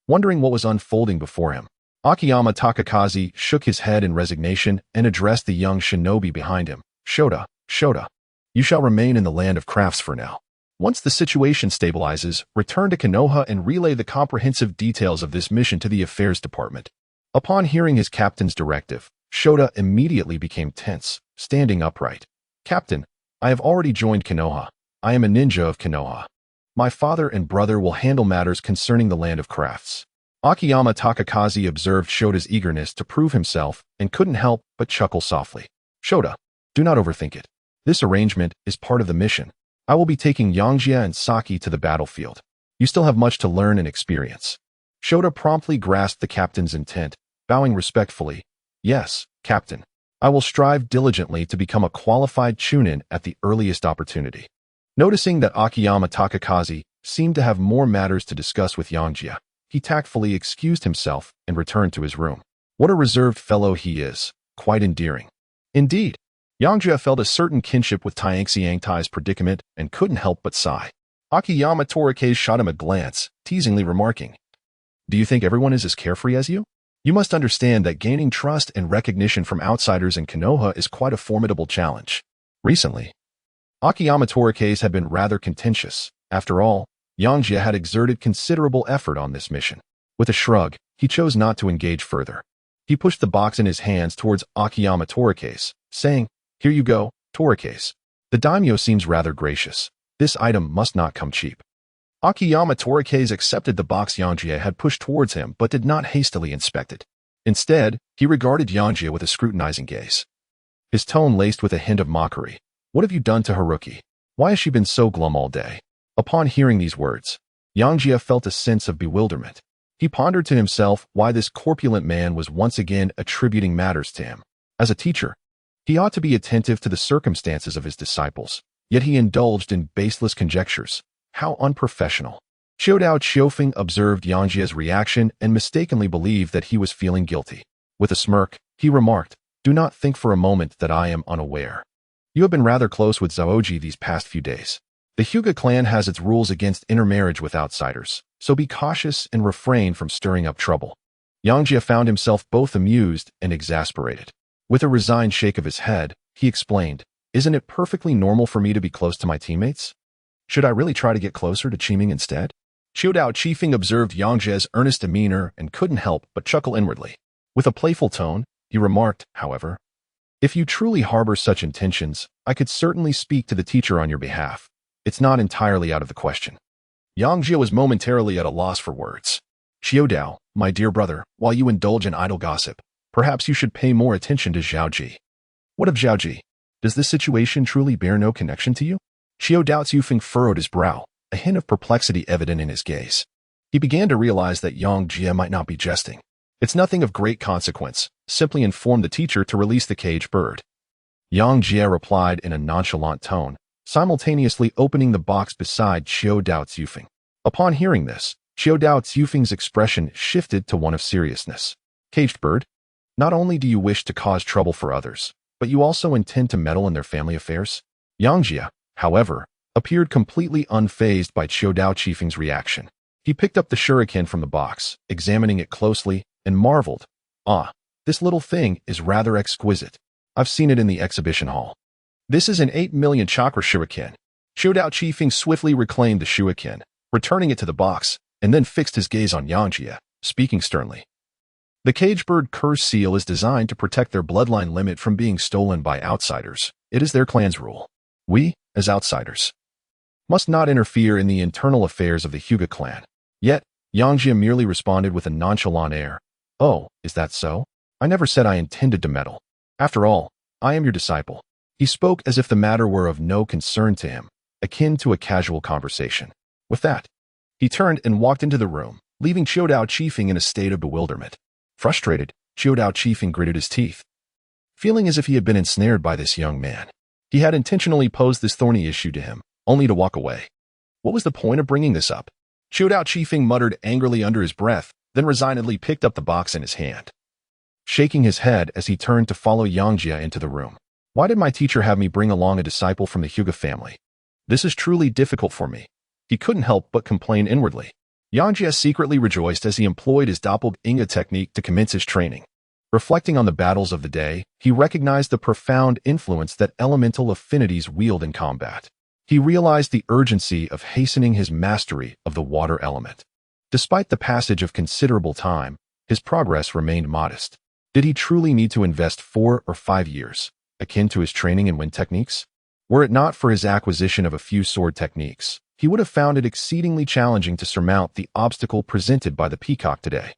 wondering what was unfolding before him. Akiyama Takakaze shook his head in resignation and addressed the young shinobi behind him. Shoda, you shall remain in the Land of Crafts for now. Once the situation stabilizes, return to Konoha and relay the comprehensive details of this mission to the Affairs Department." Upon hearing his captain's directive, Shoda immediately became tense, standing upright. "Captain, I have already joined Konoha. I am a ninja of Konoha. My father and brother will handle matters concerning the Land of Crafts." Akiyama Takakaze observed Shoda's eagerness to prove himself and couldn't help but chuckle softly. "Shoda, do not overthink it. This arrangement is part of the mission. I will be taking Yangjie and Saki to the battlefield. You still have much to learn and experience." Shoda promptly grasped the captain's intent, bowing respectfully. "Yes, Captain. I will strive diligently to become a qualified Chunin at the earliest opportunity." Noticing that Akiyama Takakaze seemed to have more matters to discuss with Yangjie, he tactfully excused himself and returned to his room. What a reserved fellow he is, quite endearing. Indeed, Yangjie felt a certain kinship with Taiang's predicament and couldn't help but sigh. Akiyama Torike shot him a glance, teasingly remarking, "Do you think everyone is as carefree as you? You must understand that gaining trust and recognition from outsiders in Konoha is quite a formidable challenge." Recently, Akiyama Torike's had been rather contentious. After all, Yangjie had exerted considerable effort on this mission. With a shrug, he chose not to engage further. He pushed the box in his hands towards Akiyama Torike's, saying, "Here you go, Torike's. The daimyo seems rather gracious. This item must not come cheap." Akiyama Torike's accepted the box Yangjie had pushed towards him but did not hastily inspect it. Instead, he regarded Yangjie with a scrutinizing gaze. His tone laced with a hint of mockery. "What have you done to Haruki? Why has she been so glum all day?" Upon hearing these words, Yangjie felt a sense of bewilderment. He pondered to himself why this corpulent man was once again attributing matters to him. As a teacher, he ought to be attentive to the circumstances of his disciples, yet he indulged in baseless conjectures. How unprofessional. Showdown Xiofeng observed Yangjie's reaction and mistakenly believed that he was feeling guilty. With a smirk, he remarked, "Do not think for a moment that I am unaware. You have been rather close with Zaoji these past few days. The Hyuga clan has its rules against intermarriage with outsiders, so be cautious and refrain from stirring up trouble." Yangjie found himself both amused and exasperated. With a resigned shake of his head, he explained, "Isn't it perfectly normal for me to be close to my teammates? Should I really try to get closer to Qiming instead?" Showdown Xiofeng observed Yangjie's earnest demeanor and couldn't help but chuckle inwardly. With a playful tone, he remarked, however, "If you truly harbor such intentions, I could certainly speak to the teacher on your behalf. It's not entirely out of the question." Yangjie was momentarily at a loss for words. "Xiaodao, my dear brother, while you indulge in idle gossip, perhaps you should pay more attention to Zhaoji." "What of Zhaoji? Does this situation truly bear no connection to you?" Showdown Xiofeng furrowed his brow, a hint of perplexity evident in his gaze. He began to realize that Yangjie might not be jesting. "It's nothing of great consequence. Simply inform the teacher to release the caged bird." Yangjie replied in a nonchalant tone, simultaneously opening the box beside Showdown Xiofeng. Upon hearing this, Showdown Xiofeng's expression shifted to one of seriousness. "Caged bird? Not only do you wish to cause trouble for others, but you also intend to meddle in their family affairs?" Yangjie, however, appeared completely unfazed by Showdown Xiofeng's reaction. He picked up the shuriken from the box, examining it closely, and marveled, "Ah, this little thing is rather exquisite. I've seen it in the exhibition hall." "This is an 8 million chakra shuriken." Showdown Xiofeng swiftly reclaimed the shuriken, returning it to the box, and then fixed his gaze on Yangjie, speaking sternly. "The cage bird curse seal is designed to protect their bloodline limit from being stolen by outsiders. It is their clan's rule. We, as outsiders, must not interfere in the internal affairs of the Hyuga clan." Yet, Yangjie merely responded with a nonchalant air. "Oh, is that so? I never said I intended to meddle. After all, I am your disciple." He spoke as if the matter were of no concern to him, akin to a casual conversation. With that, he turned and walked into the room, leaving Showdown Xiofeng in a state of bewilderment. Frustrated, Showdown Xiofeng gritted his teeth, feeling as if he had been ensnared by this young man. He had intentionally posed this thorny issue to him, only to walk away. What was the point of bringing this up? Showdown Xiofeng muttered angrily under his breath, then resignedly picked up the box in his hand, shaking his head as he turned to follow Yangjie into the room. "Why did my teacher have me bring along a disciple from the Hyuga family? This is truly difficult for me." He couldn't help but complain inwardly. Yangjie secretly rejoiced as he employed his doppelganger technique to commence his training. Reflecting on the battles of the day, he recognized the profound influence that elemental affinities wield in combat. He realized the urgency of hastening his mastery of the water element. Despite the passage of considerable time, his progress remained modest. Did he truly need to invest 4 or 5 years, akin to his training in wind techniques? Were it not for his acquisition of a few sword techniques, he would have found it exceedingly challenging to surmount the obstacle presented by the peacock today.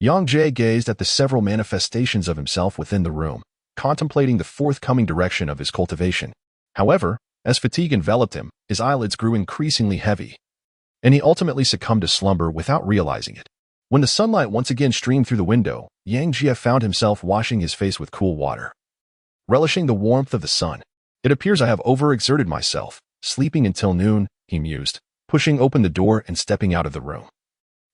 Yangjie gazed at the several manifestations of himself within the room, contemplating the forthcoming direction of his cultivation. However, as fatigue enveloped him, his eyelids grew increasingly heavy, and he ultimately succumbed to slumber without realizing it. When the sunlight once again streamed through the window, Yangjie found himself washing his face with cool water. Relishing the warmth of the sun, "It appears I have overexerted myself, sleeping until noon," he mused, pushing open the door and stepping out of the room,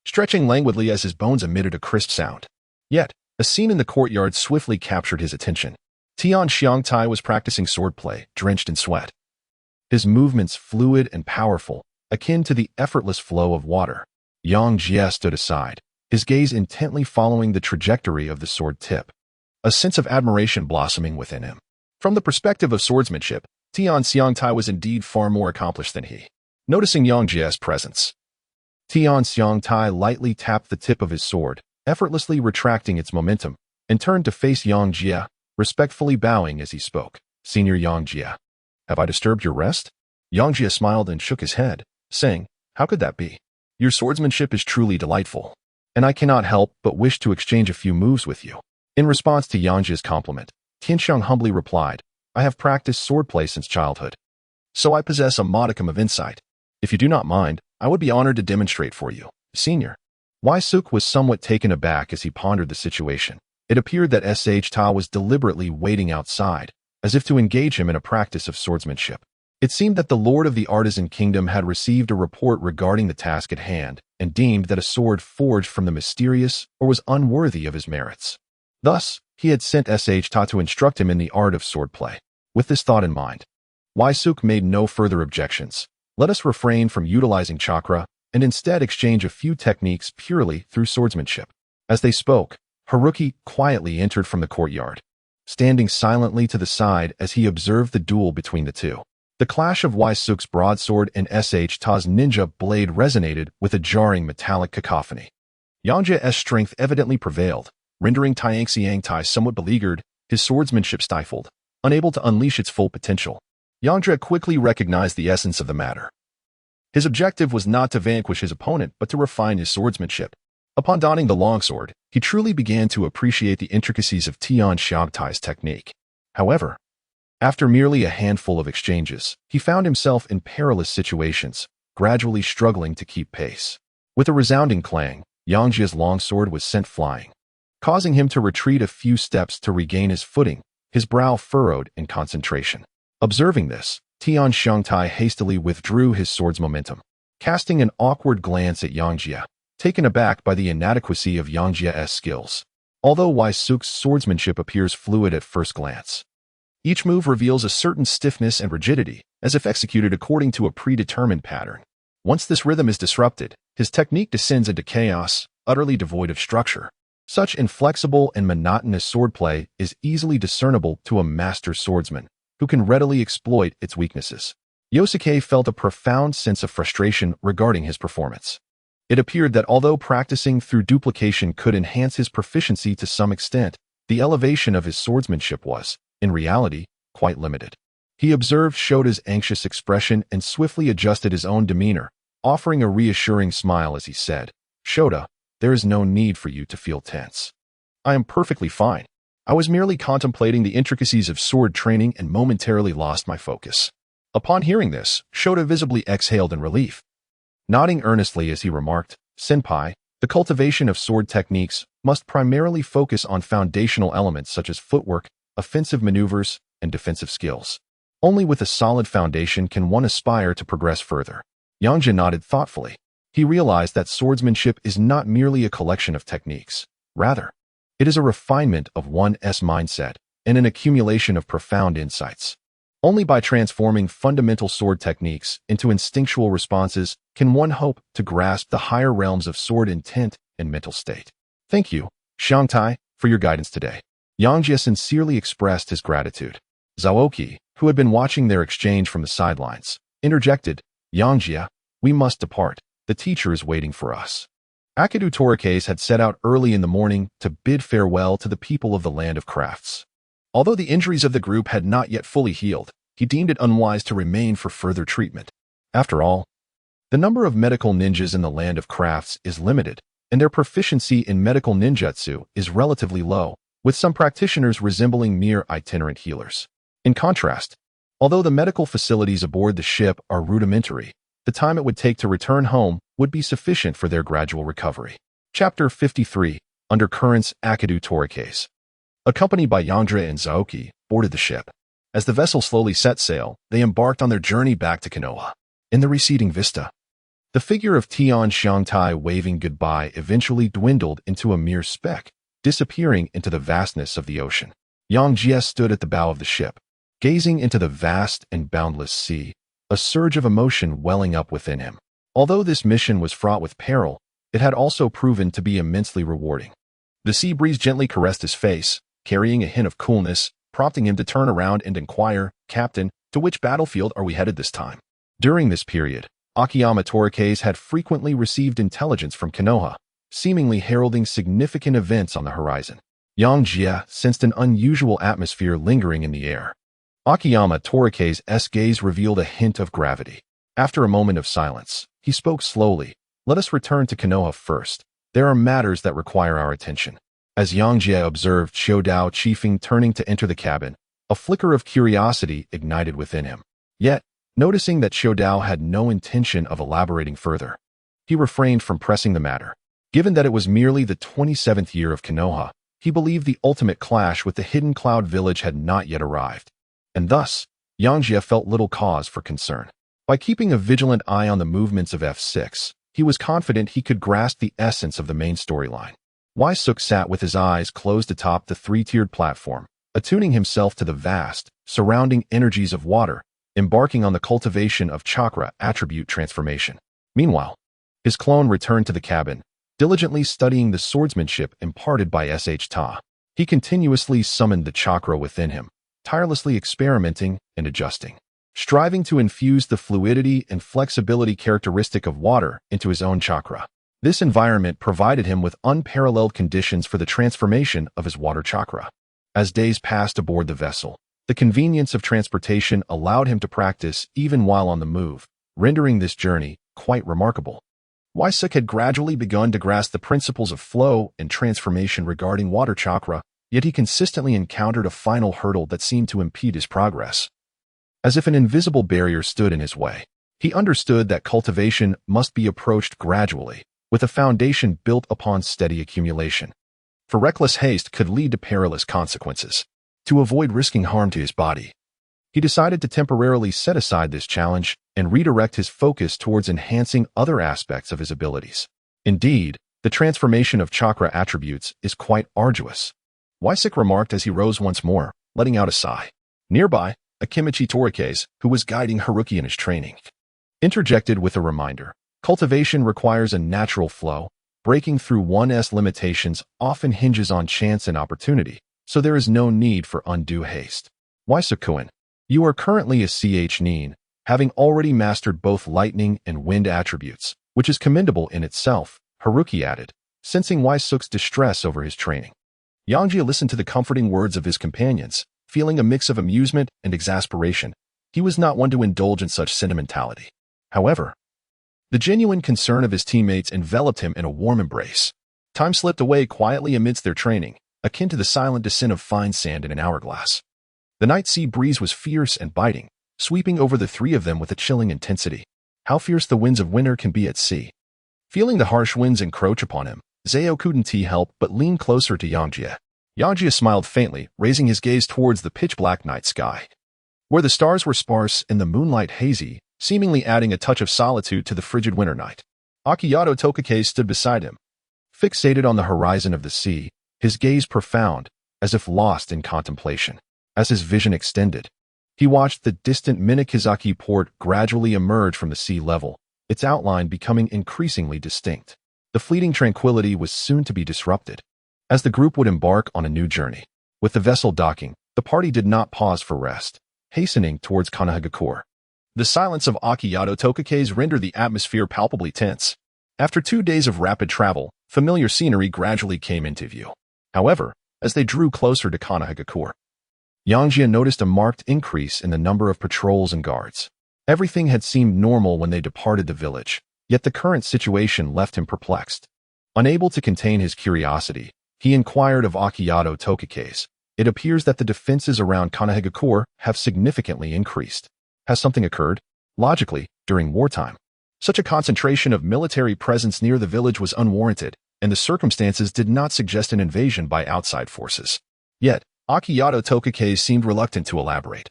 stretching languidly as his bones emitted a crisp sound. Yet, A scene in the courtyard swiftly captured his attention. Tian Xiangtai was practicing swordplay, drenched in sweat. His movements fluid and powerful, akin to the effortless flow of water. Yangjie stood aside, his gaze intently following the trajectory of the sword tip, a sense of admiration blossoming within him. From the perspective of swordsmanship, Tian Xiangtai was indeed far more accomplished than he. Noticing Yangjie's presence, Tian Xiangtai lightly tapped the tip of his sword, effortlessly retracting its momentum, and turned to face Yangjie, respectfully bowing as he spoke. Senior Yangjie, have I disturbed your rest? Yangjie smiled and shook his head, saying, how could that be? Your swordsmanship is truly delightful, and I cannot help but wish to exchange a few moves with you. In response to Yangjie's compliment, Tianxiang humbly replied, I have practiced swordplay since childhood, so I possess a modicum of insight. If you do not mind, I would be honored to demonstrate for you, Senior. Suk was somewhat taken aback as he pondered the situation. It appeared that Ta was deliberately waiting outside, as if to engage him in a practice of swordsmanship. It seemed that the Lord of the Artisan Kingdom had received a report regarding the task at hand, and deemed that a sword forged from the mysterious or was unworthy of his merits. Thus, he had sent Ta to instruct him in the art of swordplay. With this thought in mind, Suk made no further objections. Let us refrain from utilizing chakra and instead exchange a few techniques purely through swordsmanship. As they spoke, Haruki quietly entered from the courtyard, standing silently to the side as he observed the duel between the two. The clash of Suk's broadsword and Ta's ninja blade resonated with a jarring metallic cacophony. Yangjie's strength evidently prevailed, rendering Tianxiangtai somewhat beleaguered, his swordsmanship stifled, unable to unleash its full potential. Yangjie quickly recognized the essence of the matter. His objective was not to vanquish his opponent, but to refine his swordsmanship. Upon donning the longsword, he truly began to appreciate the intricacies of Tian Xiangtai's technique. However, after merely a handful of exchanges, he found himself in perilous situations, gradually struggling to keep pace. With a resounding clang, Yangjie's longsword was sent flying, causing him to retreat a few steps to regain his footing, his brow furrowed in concentration. Observing this, Tian Xiangtai hastily withdrew his sword's momentum, casting an awkward glance at Yangjie, taken aback by the inadequacy of Yangjie's skills. Although Suk's swordsmanship appears fluid at first glance, each move reveals a certain stiffness and rigidity, as if executed according to a predetermined pattern. Once this rhythm is disrupted, his technique descends into chaos, utterly devoid of structure. Such inflexible and monotonous swordplay is easily discernible to a master swordsman, who can readily exploit its weaknesses. Yosuke felt a profound sense of frustration regarding his performance. It appeared that although practicing through duplication could enhance his proficiency to some extent, the elevation of his swordsmanship was, in reality, quite limited. He observed Shota's anxious expression and swiftly adjusted his own demeanor, offering a reassuring smile as he said, Shota, there is no need for you to feel tense. I am perfectly fine. I was merely contemplating the intricacies of sword training and momentarily lost my focus. Upon hearing this, Shota visibly exhaled in relief, nodding earnestly as he remarked, Senpai, the cultivation of sword techniques must primarily focus on foundational elements such as footwork, offensive maneuvers, and defensive skills. Only with a solid foundation can one aspire to progress further. Yangjie nodded thoughtfully. He realized that swordsmanship is not merely a collection of techniques. Rather, it is a refinement of one's mindset and an accumulation of profound insights. Only by transforming fundamental sword techniques into instinctual responses can one hope to grasp the higher realms of sword intent and mental state. Thank you, Xiangtai, for your guidance today. Yangjie sincerely expressed his gratitude. Zaoki, who had been watching their exchange from the sidelines, interjected, Yangjie, we must depart. The teacher is waiting for us. Akidu Torikes had set out early in the morning to bid farewell to the people of the Land of Crafts. Although the injuries of the group had not yet fully healed, he deemed it unwise to remain for further treatment. After all, the number of medical ninjas in the Land of Crafts is limited, and their proficiency in medical ninjutsu is relatively low, with some practitioners resembling mere itinerant healers. In contrast, although the medical facilities aboard the ship are rudimentary, the time it would take to return home would be sufficient for their gradual recovery. Chapter 53, Undercurrents. Akidu Torikes, accompanied by Yangjie and Zaoki, boarded the ship. As the vessel slowly set sail, they embarked on their journey back to Konoha. In the receding vista, the figure of Tian Xiangtai waving goodbye eventually dwindled into a mere speck, disappearing into the vastness of the ocean. Yangjie stood at the bow of the ship, gazing into the vast and boundless sea, a surge of emotion welling up within him. Although this mission was fraught with peril, it had also proven to be immensely rewarding. The sea breeze gently caressed his face, carrying a hint of coolness, prompting him to turn around and inquire, "Captain, to which battlefield are we headed this time?" During this period, Akiyama Torikes had frequently received intelligence from Konoha, seemingly heralding significant events on the horizon. Yangjie sensed an unusual atmosphere lingering in the air. Akiyama Torikes' gaze revealed a hint of gravity. After a moment of silence, he spoke slowly. "Let us return to Konoha first. There are matters that require our attention." As Yangjie observed Showdown chiefing turning to enter the cabin, a flicker of curiosity ignited within him. Yet, noticing that Showdown had no intention of elaborating further, he refrained from pressing the matter. Given that it was merely the 27th year of Konoha, he believed the ultimate clash with the Hidden Cloud Village had not yet arrived. And thus, Yangjie felt little cause for concern. By keeping a vigilant eye on the movements of F6, he was confident he could grasp the essence of the main storyline. Waisuk sat with his eyes closed atop the three-tiered platform, attuning himself to the vast, surrounding energies of water, embarking on the cultivation of chakra attribute transformation. Meanwhile, his clone returned to the cabin, diligently studying the swordsmanship imparted by Ta. He continuously summoned the chakra within him, tirelessly experimenting and adjusting, striving to infuse the fluidity and flexibility characteristic of water into his own chakra. This environment provided him with unparalleled conditions for the transformation of his water chakra. As days passed aboard the vessel, the convenience of transportation allowed him to practice even while on the move, rendering this journey quite remarkable. Waisuk had gradually begun to grasp the principles of flow and transformation regarding water chakra, yet he consistently encountered a final hurdle that seemed to impede his progress. As if an invisible barrier stood in his way, he understood that cultivation must be approached gradually, with a foundation built upon steady accumulation. For reckless haste could lead to perilous consequences. To avoid risking harm to his body, he decided to temporarily set aside this challenge and redirect his focus towards enhancing other aspects of his abilities. Indeed, the transformation of chakra attributes is quite arduous, Waisuk remarked as he rose once more, letting out a sigh. Nearby, Akimichi Torikes, who was guiding Haruki in his training, interjected with a reminder. Cultivation requires a natural flow. Breaking through one's limitations often hinges on chance and opportunity, so there is no need for undue haste. Waisuk-kun, you are currently a nin, having already mastered both lightning and wind attributes, which is commendable in itself, Haruki added, sensing Waisuk's distress over his training. Yangjie listened to the comforting words of his companions, feeling a mix of amusement and exasperation. He was not one to indulge in such sentimentality. However, the genuine concern of his teammates enveloped him in a warm embrace. Time slipped away quietly amidst their training, akin to the silent descent of fine sand in an hourglass. The night sea breeze was fierce and biting, sweeping over the three of them with a chilling intensity. How fierce the winds of winter can be at sea. Feeling the harsh winds encroach upon him, Zao couldn't help but lean closer to Yangjie. Yangjie smiled faintly, raising his gaze towards the pitch-black night sky, where the stars were sparse and the moonlight hazy, seemingly adding a touch of solitude to the frigid winter night. Akiyama Torikes stood beside him, fixated on the horizon of the sea, his gaze profound, as if lost in contemplation. As his vision extended, he watched the distant Minakizaki port gradually emerge from the sea level, its outline becoming increasingly distinct. The fleeting tranquility was soon to be disrupted, as the group would embark on a new journey. With the vessel docking, the party did not pause for rest, hastening towards Konoha. The silence of Akiyama Torikes rendered the atmosphere palpably tense. After 2 days of rapid travel, familiar scenery gradually came into view. However, as they drew closer to Konoha, Yangjie noticed a marked increase in the number of patrols and guards. Everything had seemed normal when they departed the village, yet the current situation left him perplexed. Unable to contain his curiosity, he inquired of Akiyama Torikes. It appears that the defenses around Konoha have significantly increased. Has something occurred? Logically, during wartime, such a concentration of military presence near the village was unwarranted, and the circumstances did not suggest an invasion by outside forces. Yet, Akiyama Torikes seemed reluctant to elaborate,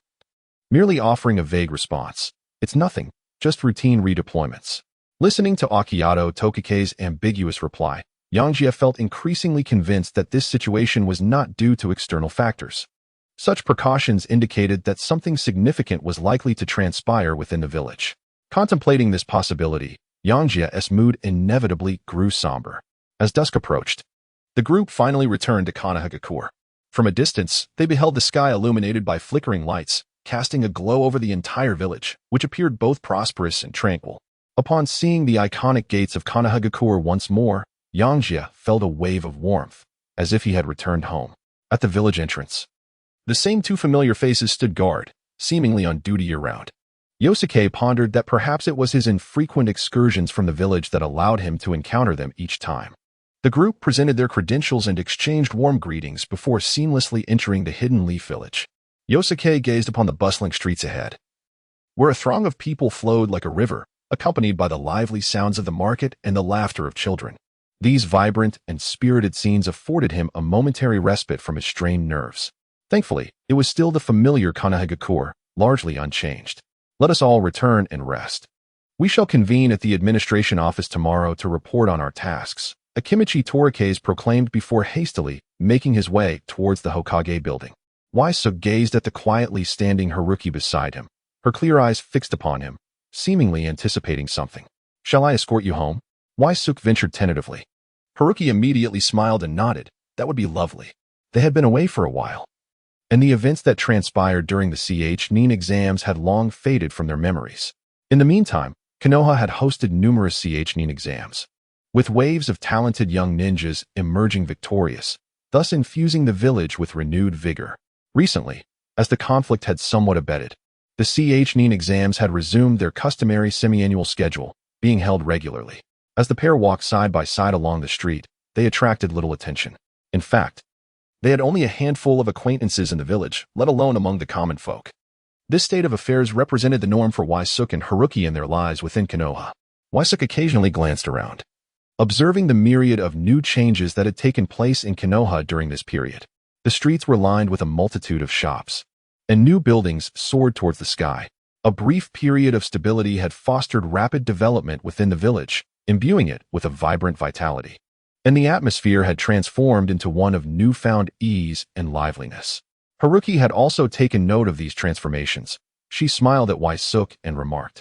merely offering a vague response. It's nothing, just routine redeployments. Listening to Akiyama Torikes' ambiguous reply, Yangjie felt increasingly convinced that this situation was not due to external factors. Such precautions indicated that something significant was likely to transpire within the village. Contemplating this possibility, Yangjie's mood inevitably grew somber. As dusk approached, the group finally returned to Konoha. From a distance, they beheld the sky illuminated by flickering lights, casting a glow over the entire village, which appeared both prosperous and tranquil. Upon seeing the iconic gates of Konoha once more, Yangjie felt a wave of warmth, as if he had returned home. At the village entrance, the same two familiar faces stood guard, seemingly on duty year-round. Yosuke pondered that perhaps it was his infrequent excursions from the village that allowed him to encounter them each time. The group presented their credentials and exchanged warm greetings before seamlessly entering the hidden leaf village. Yosuke gazed upon the bustling streets ahead, where a throng of people flowed like a river, accompanied by the lively sounds of the market and the laughter of children. These vibrant and spirited scenes afforded him a momentary respite from his strained nerves. Thankfully, it was still the familiar Konoha, largely unchanged. Let us all return and rest. We shall convene at the administration office tomorrow to report on our tasks, Akimichi Torikes proclaimed before hastily making his way towards the Hokage building. Waisuke gazed at the quietly standing Haruki beside him, her clear eyes fixed upon him, seemingly anticipating something. Shall I escort you home? Waisuke ventured tentatively. Haruki immediately smiled and nodded. That would be lovely. They had been away for a while, and the events that transpired during the Chunin exams had long faded from their memories. In the meantime, Konoha had hosted numerous Chunin exams, with waves of talented young ninjas emerging victorious, thus infusing the village with renewed vigor. Recently, as the conflict had somewhat abated, the Chunin exams had resumed their customary semi-annual schedule, being held regularly. As the pair walked side by side along the street, they attracted little attention. In fact, they had only a handful of acquaintances in the village, let alone among the common folk. This state of affairs represented the norm for Waisuke and Haruki in their lives within Konoha. Waisuke occasionally glanced around, observing the myriad of new changes that had taken place in Konoha during this period. The streets were lined with a multitude of shops, and new buildings soared towards the sky. A brief period of stability had fostered rapid development within the village, imbuing it with a vibrant vitality. And the atmosphere had transformed into one of newfound ease and liveliness. Haruki had also taken note of these transformations. She smiled at Waisuke and remarked,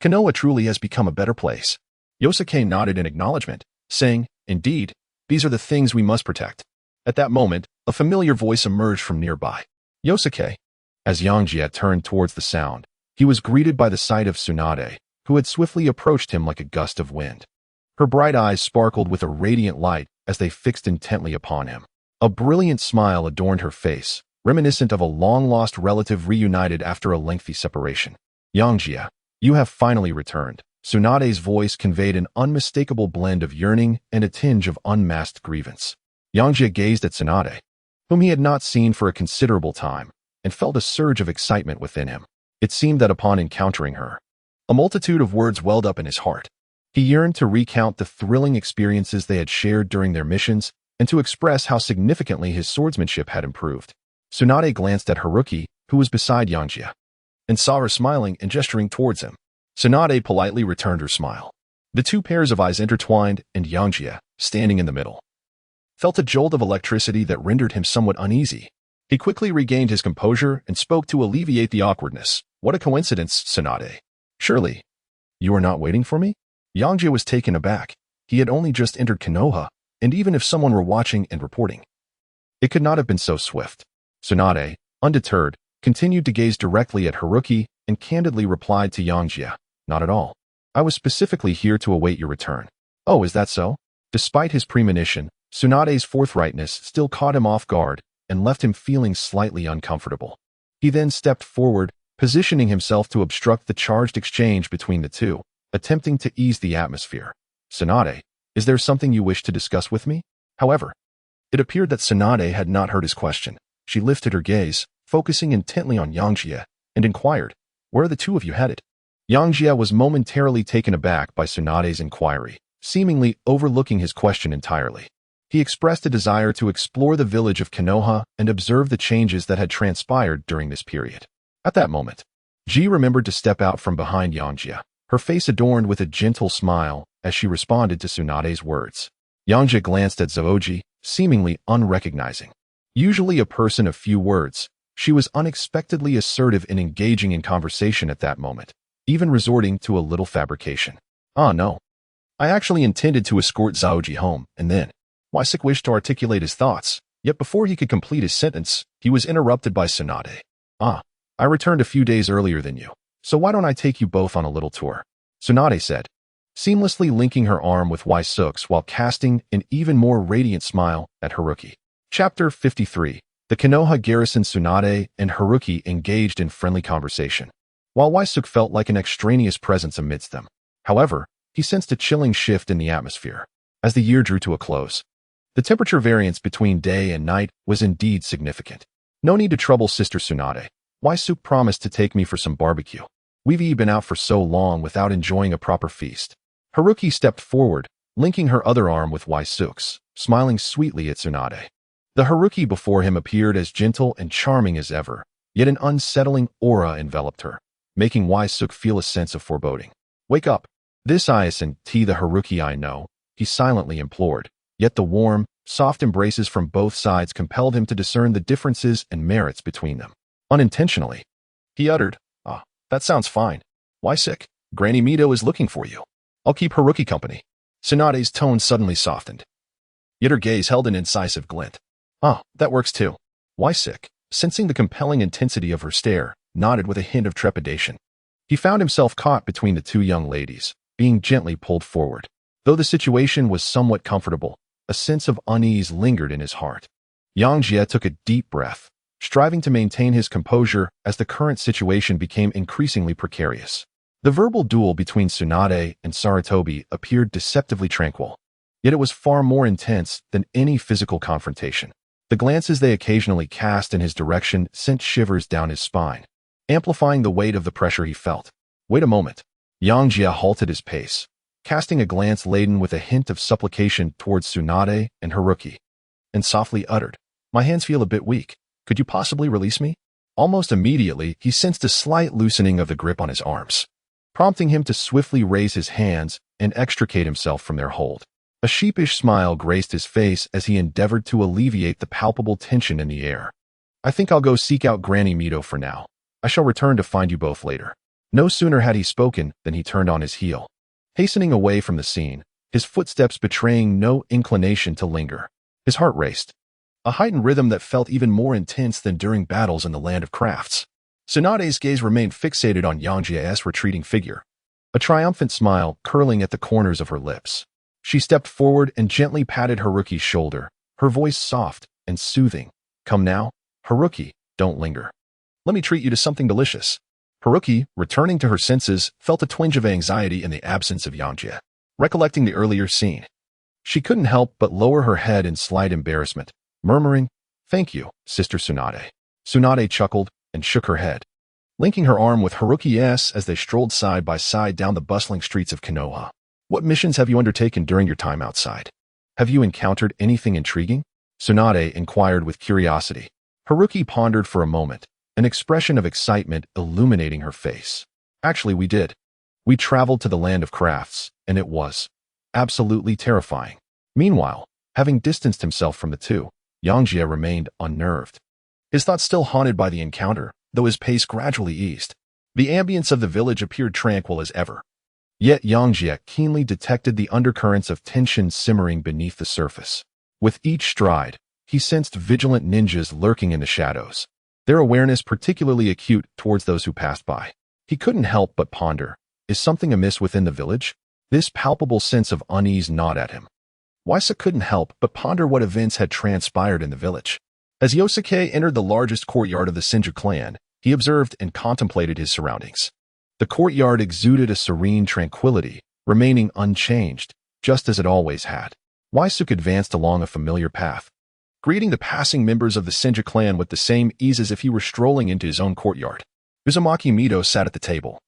"Konoha truly has become a better place." Yosuke nodded in acknowledgement, saying, "Indeed, these are the things we must protect." At that moment, a familiar voice emerged from nearby. "Yosuke." As Yangjie turned towards the sound, he was greeted by the sight of Tsunade, who had swiftly approached him like a gust of wind. Her bright eyes sparkled with a radiant light as they fixed intently upon him. A brilliant smile adorned her face, reminiscent of a long-lost relative reunited after a lengthy separation. "Yangjie, you have finally returned." Tsunade's voice conveyed an unmistakable blend of yearning and a tinge of unmasked grievance. Yangjie gazed at Tsunade, whom he had not seen for a considerable time, and felt a surge of excitement within him. It seemed that upon encountering her, a multitude of words welled up in his heart. He yearned to recount the thrilling experiences they had shared during their missions and to express how significantly his swordsmanship had improved. Tsunade glanced at Haruki, who was beside Yangjie, and saw her smiling and gesturing towards him. Tsunade politely returned her smile. The two pairs of eyes intertwined, and Yangjie, standing in the middle, felt a jolt of electricity that rendered him somewhat uneasy. He quickly regained his composure and spoke to alleviate the awkwardness. "What a coincidence, Tsunade. Surely, you are not waiting for me?" Yangjie was taken aback. He had only just entered Konoha, and even if someone were watching and reporting, it could not have been so swift. Tsunade, undeterred, continued to gaze directly at Haruki and candidly replied to Yangjie, "Not at all. I was specifically here to await your return." "Oh, is that so?" Despite his premonition, Tsunade's forthrightness still caught him off guard and left him feeling slightly uncomfortable. He then stepped forward, positioning himself to obstruct the charged exchange between the two, attempting to ease the atmosphere. "Tsunade, is there something you wish to discuss with me?" However, it appeared that Tsunade had not heard his question. She lifted her gaze, focusing intently on Yangjie, and inquired, "Where are the two of you headed?" Yangjie was momentarily taken aback by Tsunade's inquiry, seemingly overlooking his question entirely. He expressed a desire to explore the village of Konoha and observe the changes that had transpired during this period. At that moment, Ji remembered to step out from behind Yangjie, her face adorned with a gentle smile as she responded to Tsunade's words. Yangjie glanced at Zoji, seemingly unrecognizing. Usually a person of few words, she was unexpectedly assertive in engaging in conversation at that moment, even resorting to a little fabrication. "Ah, no. I actually intended to escort Zaoji home, and then..." Waisik wished to articulate his thoughts, yet before he could complete his sentence, he was interrupted by Tsunade. "Ah, I returned a few days earlier than you, so why don't I take you both on a little tour?" Tsunade said, seamlessly linking her arm with Waisuk's while casting an even more radiant smile at Haruki. Chapter 53. The Konoha garrison. Tsunade and Haruki engaged in friendly conversation, while Waisuk felt like an extraneous presence amidst them. However, he sensed a chilling shift in the atmosphere. As the year drew to a close, the temperature variance between day and night was indeed significant. "No need to trouble Sister Tsunade. Waisuk promised to take me for some barbecue. We've been out for so long without enjoying a proper feast." Haruki stepped forward, linking her other arm with Waisuk's, smiling sweetly at Tsunade. The Haruki before him appeared as gentle and charming as ever, yet an unsettling aura enveloped her, making Waisuk feel a sense of foreboding. "Wake up. This isn't the Haruki I know," he silently implored, yet the warm, soft embraces from both sides compelled him to discern the differences and merits between them. Unintentionally, he uttered, "Ah, that sounds fine. Waisik, Granny Mito is looking for you. I'll keep Haruki company." Tsunade's tone suddenly softened, yet her gaze held an incisive glint. "Ah, that works too." Waisik, sensing the compelling intensity of her stare, nodded with a hint of trepidation. He found himself caught between the two young ladies, being gently pulled forward. Though the situation was somewhat comfortable, a sense of unease lingered in his heart. Yangjie took a deep breath, striving to maintain his composure as the current situation became increasingly precarious. The verbal duel between Tsunade and Sarutobi appeared deceptively tranquil, yet it was far more intense than any physical confrontation. The glances they occasionally cast in his direction sent shivers down his spine, amplifying the weight of the pressure he felt. "Wait a moment." Yangjie halted his pace, casting a glance laden with a hint of supplication towards Tsunade and Haruki, and softly uttered, "My hands feel a bit weak. Could you possibly release me?" Almost immediately, he sensed a slight loosening of the grip on his arms, prompting him to swiftly raise his hands and extricate himself from their hold. A sheepish smile graced his face as he endeavored to alleviate the palpable tension in the air. "I think I'll go seek out Granny Mito for now. I shall return to find you both later." No sooner had he spoken than he turned on his heel, hastening away from the scene, his footsteps betraying no inclination to linger. His heart raced, a heightened rhythm that felt even more intense than during battles in the Land of Crafts. Tsunade's gaze remained fixated on Yangjie's retreating figure, a triumphant smile curling at the corners of her lips. She stepped forward and gently patted Haruki's shoulder, her voice soft and soothing. "Come now, Haruki, don't linger. Let me treat you to something delicious." Haruki, returning to her senses, felt a twinge of anxiety in the absence of Yangjie. Recollecting the earlier scene, she couldn't help but lower her head in slight embarrassment, murmuring, "Thank you, Sister Tsunade." Tsunade chuckled and shook her head, linking her arm with Haruki's as they strolled side by side down the bustling streets of Konoha. "What missions have you undertaken during your time outside? Have you encountered anything intriguing?" Tsunade inquired with curiosity. Haruki pondered for a moment, an expression of excitement illuminating her face. "Actually, we did. We traveled to the Land of Crafts, and it was absolutely terrifying." Meanwhile, having distanced himself from the two, Yangjie remained unnerved. His thoughts still haunted by the encounter, though his pace gradually eased. The ambience of the village appeared tranquil as ever. Yet Yangjie keenly detected the undercurrents of tension simmering beneath the surface. With each stride, he sensed vigilant ninjas lurking in the shadows, their awareness particularly acute towards those who passed by. He couldn't help but ponder, is something amiss within the village? This palpable sense of unease gnawed at him. Waisa couldn't help but ponder what events had transpired in the village. As Yosuke entered the largest courtyard of the Senju clan, he observed and contemplated his surroundings. The courtyard exuded a serene tranquility, remaining unchanged, just as it always had. Waisuk advanced along a familiar path, greeting the passing members of the Senju clan with the same ease as if he were strolling into his own courtyard. Uzumaki Mito sat at the table,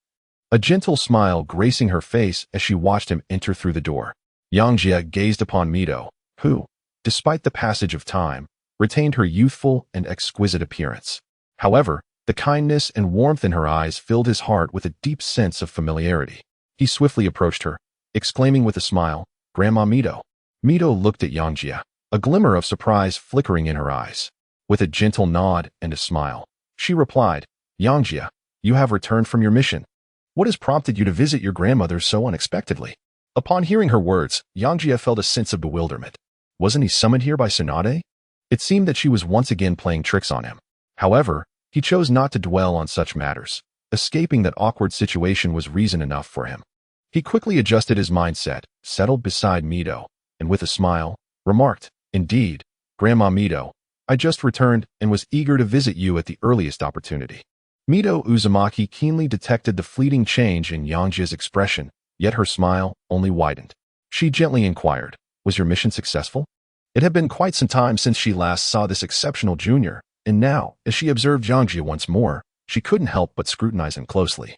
a gentle smile gracing her face as she watched him enter through the door. Yangjie gazed upon Mito, who, despite the passage of time, retained her youthful and exquisite appearance. However, the kindness and warmth in her eyes filled his heart with a deep sense of familiarity. He swiftly approached her, exclaiming with a smile, "Grandma Mito." Mito looked at Yangjie, a glimmer of surprise flickering in her eyes. With a gentle nod and a smile, she replied, Yangjie, you have returned from your mission. What has prompted you to visit your grandmother so unexpectedly? Upon hearing her words, Yangjie felt a sense of bewilderment. Wasn't he summoned here by Tsunade? It seemed that she was once again playing tricks on him. However, he chose not to dwell on such matters. Escaping that awkward situation was reason enough for him. He quickly adjusted his mindset, settled beside Mito, and with a smile, remarked, Indeed, Grandma Mito, I just returned and was eager to visit you at the earliest opportunity. Mito Uzumaki keenly detected the fleeting change in Yangjie's expression, yet her smile only widened. She gently inquired, Was your mission successful? It had been quite some time since she last saw this exceptional junior, and now, as she observed Yangjie once more, she couldn't help but scrutinize him closely.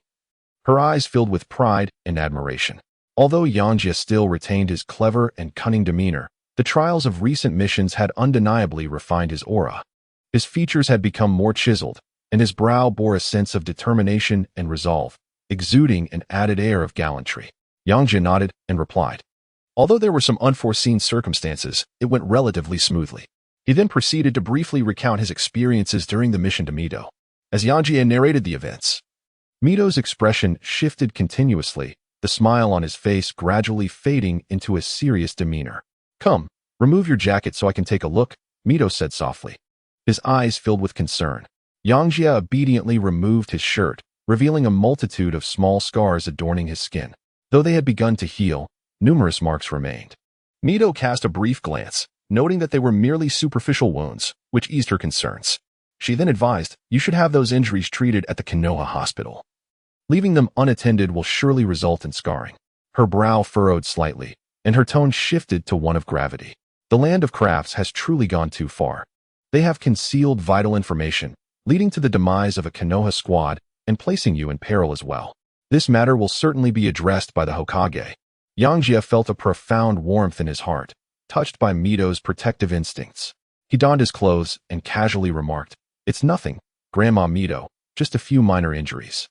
Her eyes filled with pride and admiration. Although Yangjie still retained his clever and cunning demeanor, the trials of recent missions had undeniably refined his aura. His features had become more chiseled, and his brow bore a sense of determination and resolve, exuding an added air of gallantry. Yangjie nodded and replied. Although there were some unforeseen circumstances, it went relatively smoothly. He then proceeded to briefly recount his experiences during the mission to Mito. As Yangjie narrated the events, Mito's expression shifted continuously, the smile on his face gradually fading into a serious demeanor. Come, remove your jacket so I can take a look, Mito said softly. His eyes filled with concern. Yangjie obediently removed his shirt, revealing a multitude of small scars adorning his skin. Though they had begun to heal, numerous marks remained. Mito cast a brief glance, noting that they were merely superficial wounds, which eased her concerns. She then advised, You should have those injuries treated at the Konoha hospital. Leaving them unattended will surely result in scarring. Her brow furrowed slightly, and her tone shifted to one of gravity. The Land of Crafts has truly gone too far. They have concealed vital information, leading to the demise of a Konoha squad and placing you in peril as well. This matter will certainly be addressed by the Hokage. Yangjie felt a profound warmth in his heart, touched by Mito's protective instincts. He donned his clothes and casually remarked, It's nothing, Grandma Mito, just a few minor injuries.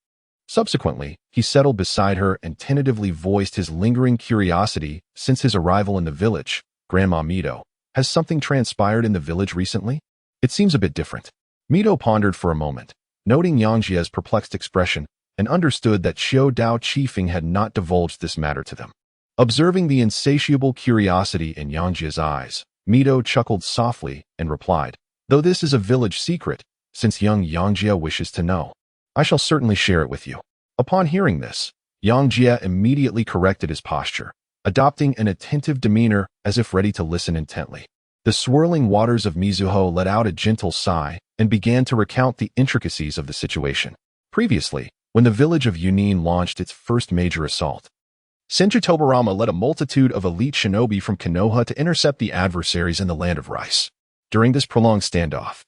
Subsequently, he settled beside her and tentatively voiced his lingering curiosity since his arrival in the village. Grandma Mito, has something transpired in the village recently? It seems a bit different. Mito pondered for a moment, noting Yangjie's perplexed expression, and understood that Showdown chiefing had not divulged this matter to them. Observing the insatiable curiosity in Yangjie's eyes, Mito chuckled softly and replied, Though this is a village secret, since young Yangjie wishes to know, I shall certainly share it with you. Upon hearing this, Yangjie immediately corrected his posture, adopting an attentive demeanor as if ready to listen intently. The swirling waters of Mizuho let out a gentle sigh and began to recount the intricacies of the situation. Previously, when the village of Chunin launched its first major assault, Senju Tobarama led a multitude of elite shinobi from Konoha to intercept the adversaries in the Land of Rice. During this prolonged standoff,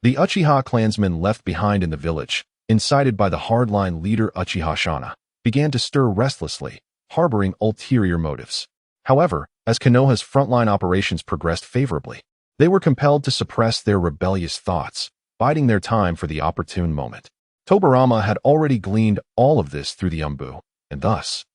the Uchiha clansmen left behind in the village, incited by the hardline leader Uchiha Shana, began to stir restlessly, harboring ulterior motives. However, as Konoha's frontline operations progressed favorably, they were compelled to suppress their rebellious thoughts, biding their time for the opportune moment. Tobarama had already gleaned all of this through the Umbu, and thus,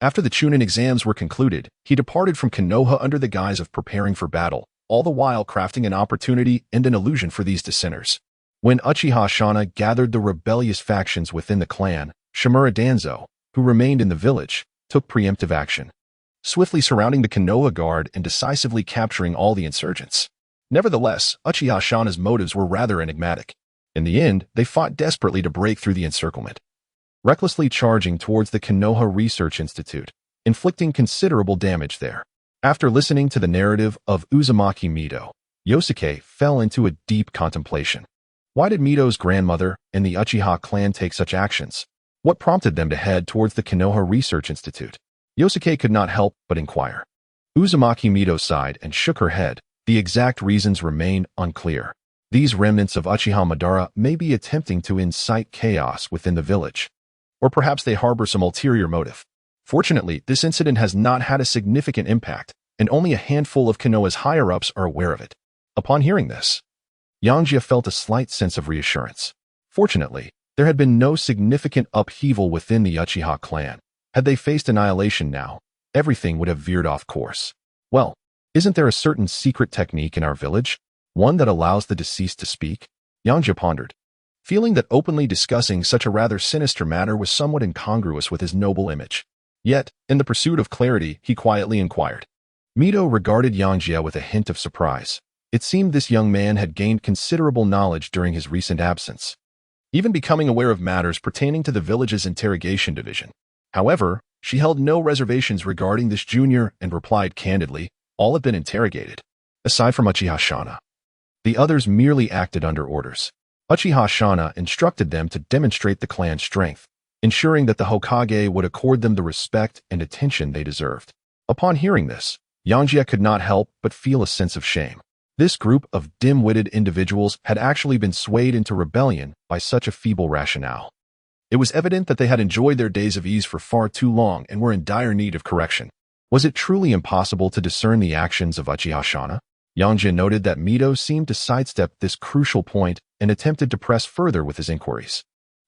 after the Chunin exams were concluded, he departed from Konoha under the guise of preparing for battle, all the while crafting an opportunity and an illusion for these dissenters. When Uchiha Shana gathered the rebellious factions within the clan, Shimura Danzo, who remained in the village, took preemptive action, swiftly surrounding the Konoha guard and decisively capturing all the insurgents. Nevertheless, Uchiha Shana's motives were rather enigmatic. In the end, they fought desperately to break through the encirclement, recklessly charging towards the Konoha Research Institute, inflicting considerable damage there. After listening to the narrative of Uzumaki Mito, Yosuke fell into a deep contemplation. Why did Mito's grandmother and the Uchiha clan take such actions? What prompted them to head towards the Konoha Research Institute? Yosuke could not help but inquire. Uzumaki Mito sighed and shook her head. The exact reasons remain unclear. These remnants of Uchiha Madara may be attempting to incite chaos within the village, or perhaps they harbor some ulterior motive. Fortunately, this incident has not had a significant impact, and only a handful of Konoha's higher-ups are aware of it. Upon hearing this, Yangjie felt a slight sense of reassurance. Fortunately, there had been no significant upheaval within the Uchiha clan. Had they faced annihilation now, everything would have veered off course. Well, Isn't there a certain secret technique in our village, one that allows the deceased to speak? Yangjie pondered, feeling that openly discussing such a rather sinister matter was somewhat incongruous with his noble image. Yet, in the pursuit of clarity, he quietly inquired. Mito regarded Yangjie with a hint of surprise. It seemed this young man had gained considerable knowledge during his recent absence, even becoming aware of matters pertaining to the village's interrogation division. However, she held no reservations regarding this junior and replied candidly, all have been interrogated, aside from Uchiha Shana. The others merely acted under orders. Uchiha Shana instructed them to demonstrate the clan's strength, ensuring that the Hokage would accord them the respect and attention they deserved. Upon hearing this, Yangjie could not help but feel a sense of shame. This group of dim-witted individuals had actually been swayed into rebellion by such a feeble rationale. It was evident that they had enjoyed their days of ease for far too long and were in dire need of correction. Was it truly impossible to discern the actions of Uchiha Shana? Yangjie noted that Mito seemed to sidestep this crucial point and attempted to press further with his inquiries.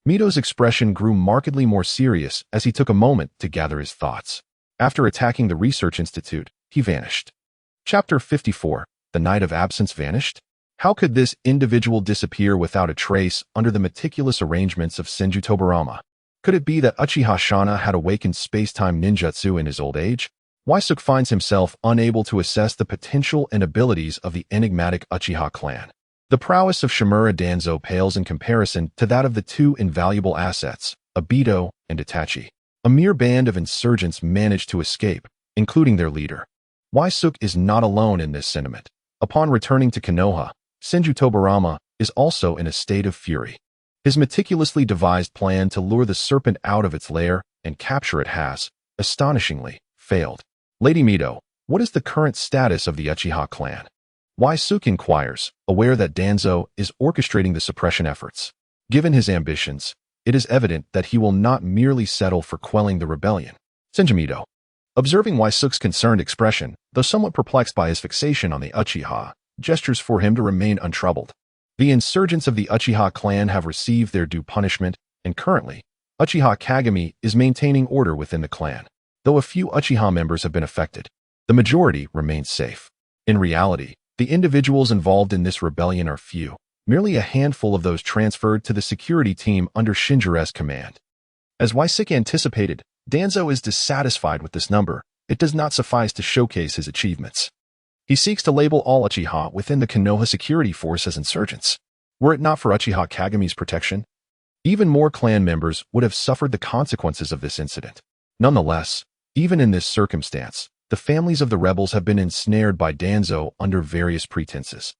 Mito's expression grew markedly more serious as he took a moment to gather his thoughts. After attacking the research institute, he vanished. Chapter 54. The Night of Absence vanished? How could this individual disappear without a trace under the meticulous arrangements of Senju Tobarama? Could it be that Uchiha Shana had awakened space-time ninjutsu in his old age? Waisuk finds himself unable to assess the potential and abilities of the enigmatic Uchiha clan. The prowess of Shimura Danzo pales in comparison to that of the two invaluable assets, Obito and Itachi. A mere band of insurgents managed to escape, including their leader. Waisuk is not alone in this sentiment. Upon returning to Konoha, Senju Tobarama is also in a state of fury. His meticulously devised plan to lure the serpent out of its lair and capture it has, astonishingly, failed. Lady Mito, what is the current status of the Uchiha clan? Waisuk inquires, aware that Danzo is orchestrating the suppression efforts. Given his ambitions, it is evident that he will not merely settle for quelling the rebellion. Senju Mito, observing Waisuk's concerned expression, though somewhat perplexed by his fixation on the Uchiha, gestures for him to remain untroubled. The insurgents of the Uchiha clan have received their due punishment, and currently, Uchiha Kagami is maintaining order within the clan. Though a few Uchiha members have been affected, the majority remains safe. In reality, the individuals involved in this rebellion are few, merely a handful of those transferred to the security team under Shinjure's command. As Waisuk anticipated, Danzo is dissatisfied with this number. It does not suffice to showcase his achievements. He seeks to label all Uchiha within the Konoha security force as insurgents. Were it not for Uchiha Kagami's protection, even more clan members would have suffered the consequences of this incident. Nonetheless, even in this circumstance, the families of the rebels have been ensnared by Danzo under various pretenses,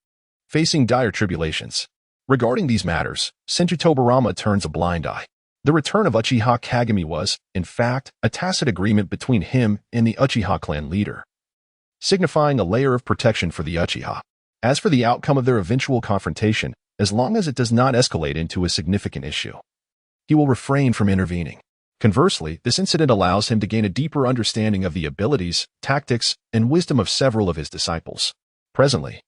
facing dire tribulations. Regarding these matters, Senju Tobarama turns a blind eye. The return of Uchiha Kagami was, in fact, a tacit agreement between him and the Uchiha clan leader, signifying a layer of protection for the Uchiha. As for the outcome of their eventual confrontation, as long as it does not escalate into a significant issue, he will refrain from intervening. Conversely, this incident allows him to gain a deeper understanding of the abilities, tactics, and wisdom of several of his disciples. Presently,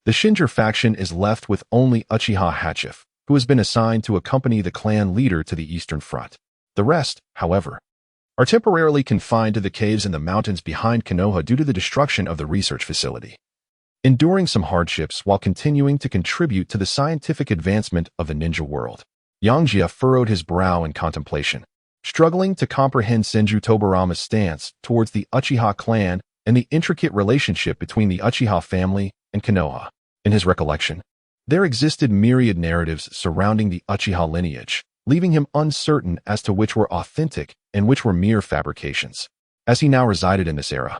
the Shinju faction is left with only Uchiha Hachif, who has been assigned to accompany the clan leader to the Eastern Front. The rest, however, are temporarily confined to the caves in the mountains behind Konoha due to the destruction of the research facility, enduring some hardships while continuing to contribute to the scientific advancement of the ninja world. Yangjie furrowed his brow in contemplation, struggling to comprehend Senju Tobarama's stance towards the Uchiha clan and the intricate relationship between the Uchiha family and Konoha. In his recollection, there existed myriad narratives surrounding the Uchiha lineage, leaving him uncertain as to which were authentic and which were mere fabrications. As he now resided in this era,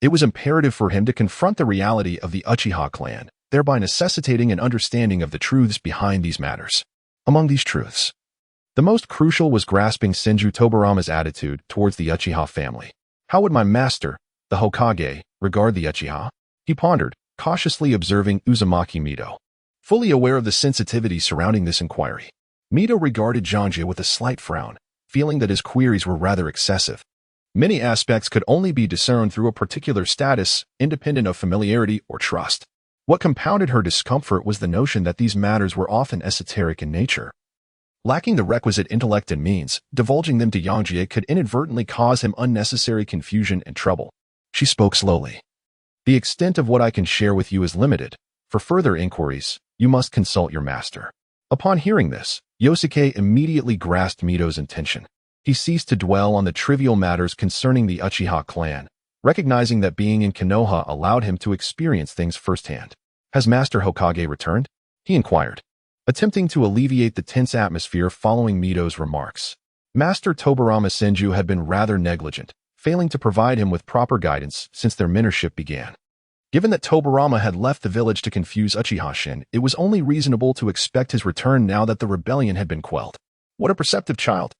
it was imperative for him to confront the reality of the Uchiha clan, thereby necessitating an understanding of the truths behind these matters. Among these truths, the most crucial was grasping Senju Tobarama's attitude towards the Uchiha family. How would my master, the Hokage, regard the Uchiha? He pondered, cautiously observing Uzumaki Mito. Fully aware of the sensitivity surrounding this inquiry, Mito regarded Yangjie with a slight frown, feeling that his queries were rather excessive. Many aspects could only be discerned through a particular status, independent of familiarity or trust. What compounded her discomfort was the notion that these matters were often esoteric in nature. Lacking the requisite intellect and means, divulging them to Yangjie could inadvertently cause him unnecessary confusion and trouble. She spoke slowly, The extent of what I can share with you is limited. For further inquiries, you must consult your master. Upon hearing this, Yosuke immediately grasped Mito's intention. He ceased to dwell on the trivial matters concerning the Uchiha clan, recognizing that being in Konoha allowed him to experience things firsthand. Has Master Hokage returned? He inquired, attempting to alleviate the tense atmosphere following Mito's remarks. Master Tobarama Senju had been rather negligent, failing to provide him with proper guidance since their mentorship began. Given that Tobarama had left the village to confuse Uchiha Shin, it was only reasonable to expect his return now that the rebellion had been quelled. What a perceptive child!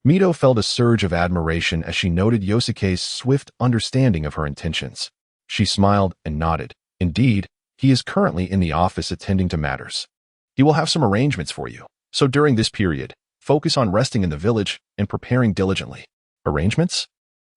Mito felt a surge of admiration as she noted Yosuke's swift understanding of her intentions. She smiled and nodded. Indeed, he is currently in the office attending to matters. He will have some arrangements for you, so during this period, focus on resting in the village and preparing diligently. Arrangements?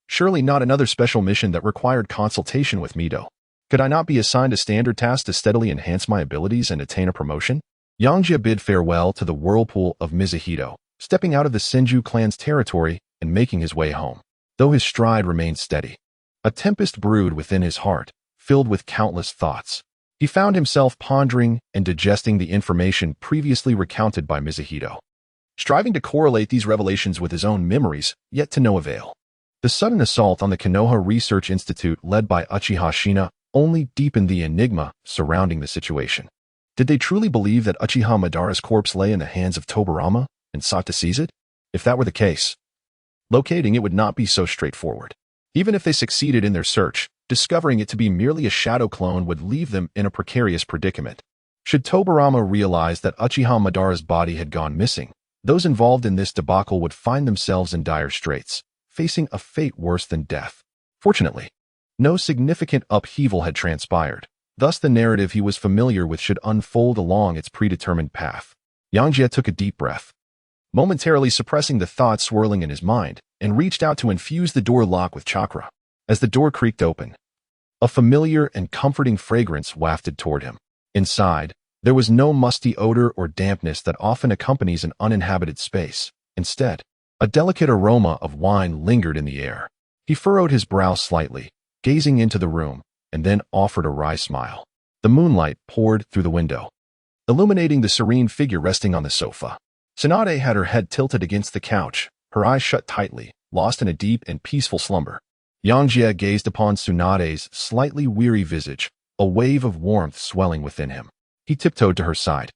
Surely not another special mission that required consultation with Mito. Could I not be assigned a standard task to steadily enhance my abilities and attain a promotion? Yangjie bid farewell to the whirlpool of Mizuhito, stepping out of the Senju clan's territory and making his way home. Though his stride remained steady, a tempest brewed within his heart, filled with countless thoughts. He found himself pondering and digesting the information previously recounted by Mizuhito, striving to correlate these revelations with his own memories, yet to no avail. The sudden assault on the Konoha Research Institute led by Uchiha Shina only deepened the enigma surrounding the situation. Did they truly believe that Uchiha Madara's corpse lay in the hands of Tobarama and sought to seize it? If that were the case, locating it would not be so straightforward. Even if they succeeded in their search, discovering it to be merely a shadow clone would leave them in a precarious predicament. Should Tobarama realize that Uchiha Madara's body had gone missing, those involved in this debacle would find themselves in dire straits, facing a fate worse than death. Fortunately, no significant upheaval had transpired, thus the narrative he was familiar with should unfold along its predetermined path. Yangjie took a deep breath, momentarily suppressing the thoughts swirling in his mind, and reached out to infuse the door lock with chakra. As the door creaked open, a familiar and comforting fragrance wafted toward him. Inside, there was no musty odor or dampness that often accompanies an uninhabited space. Instead, a delicate aroma of wine lingered in the air. He furrowed his brow slightly, gazing into the room, and then offered a wry smile. The moonlight poured through the window, illuminating the serene figure resting on the sofa. Tsunade had her head tilted against the couch, her eyes shut tightly, lost in a deep and peaceful slumber. Yangjie gazed upon Tsunade's slightly weary visage, a wave of warmth swelling within him. He tiptoed to her side,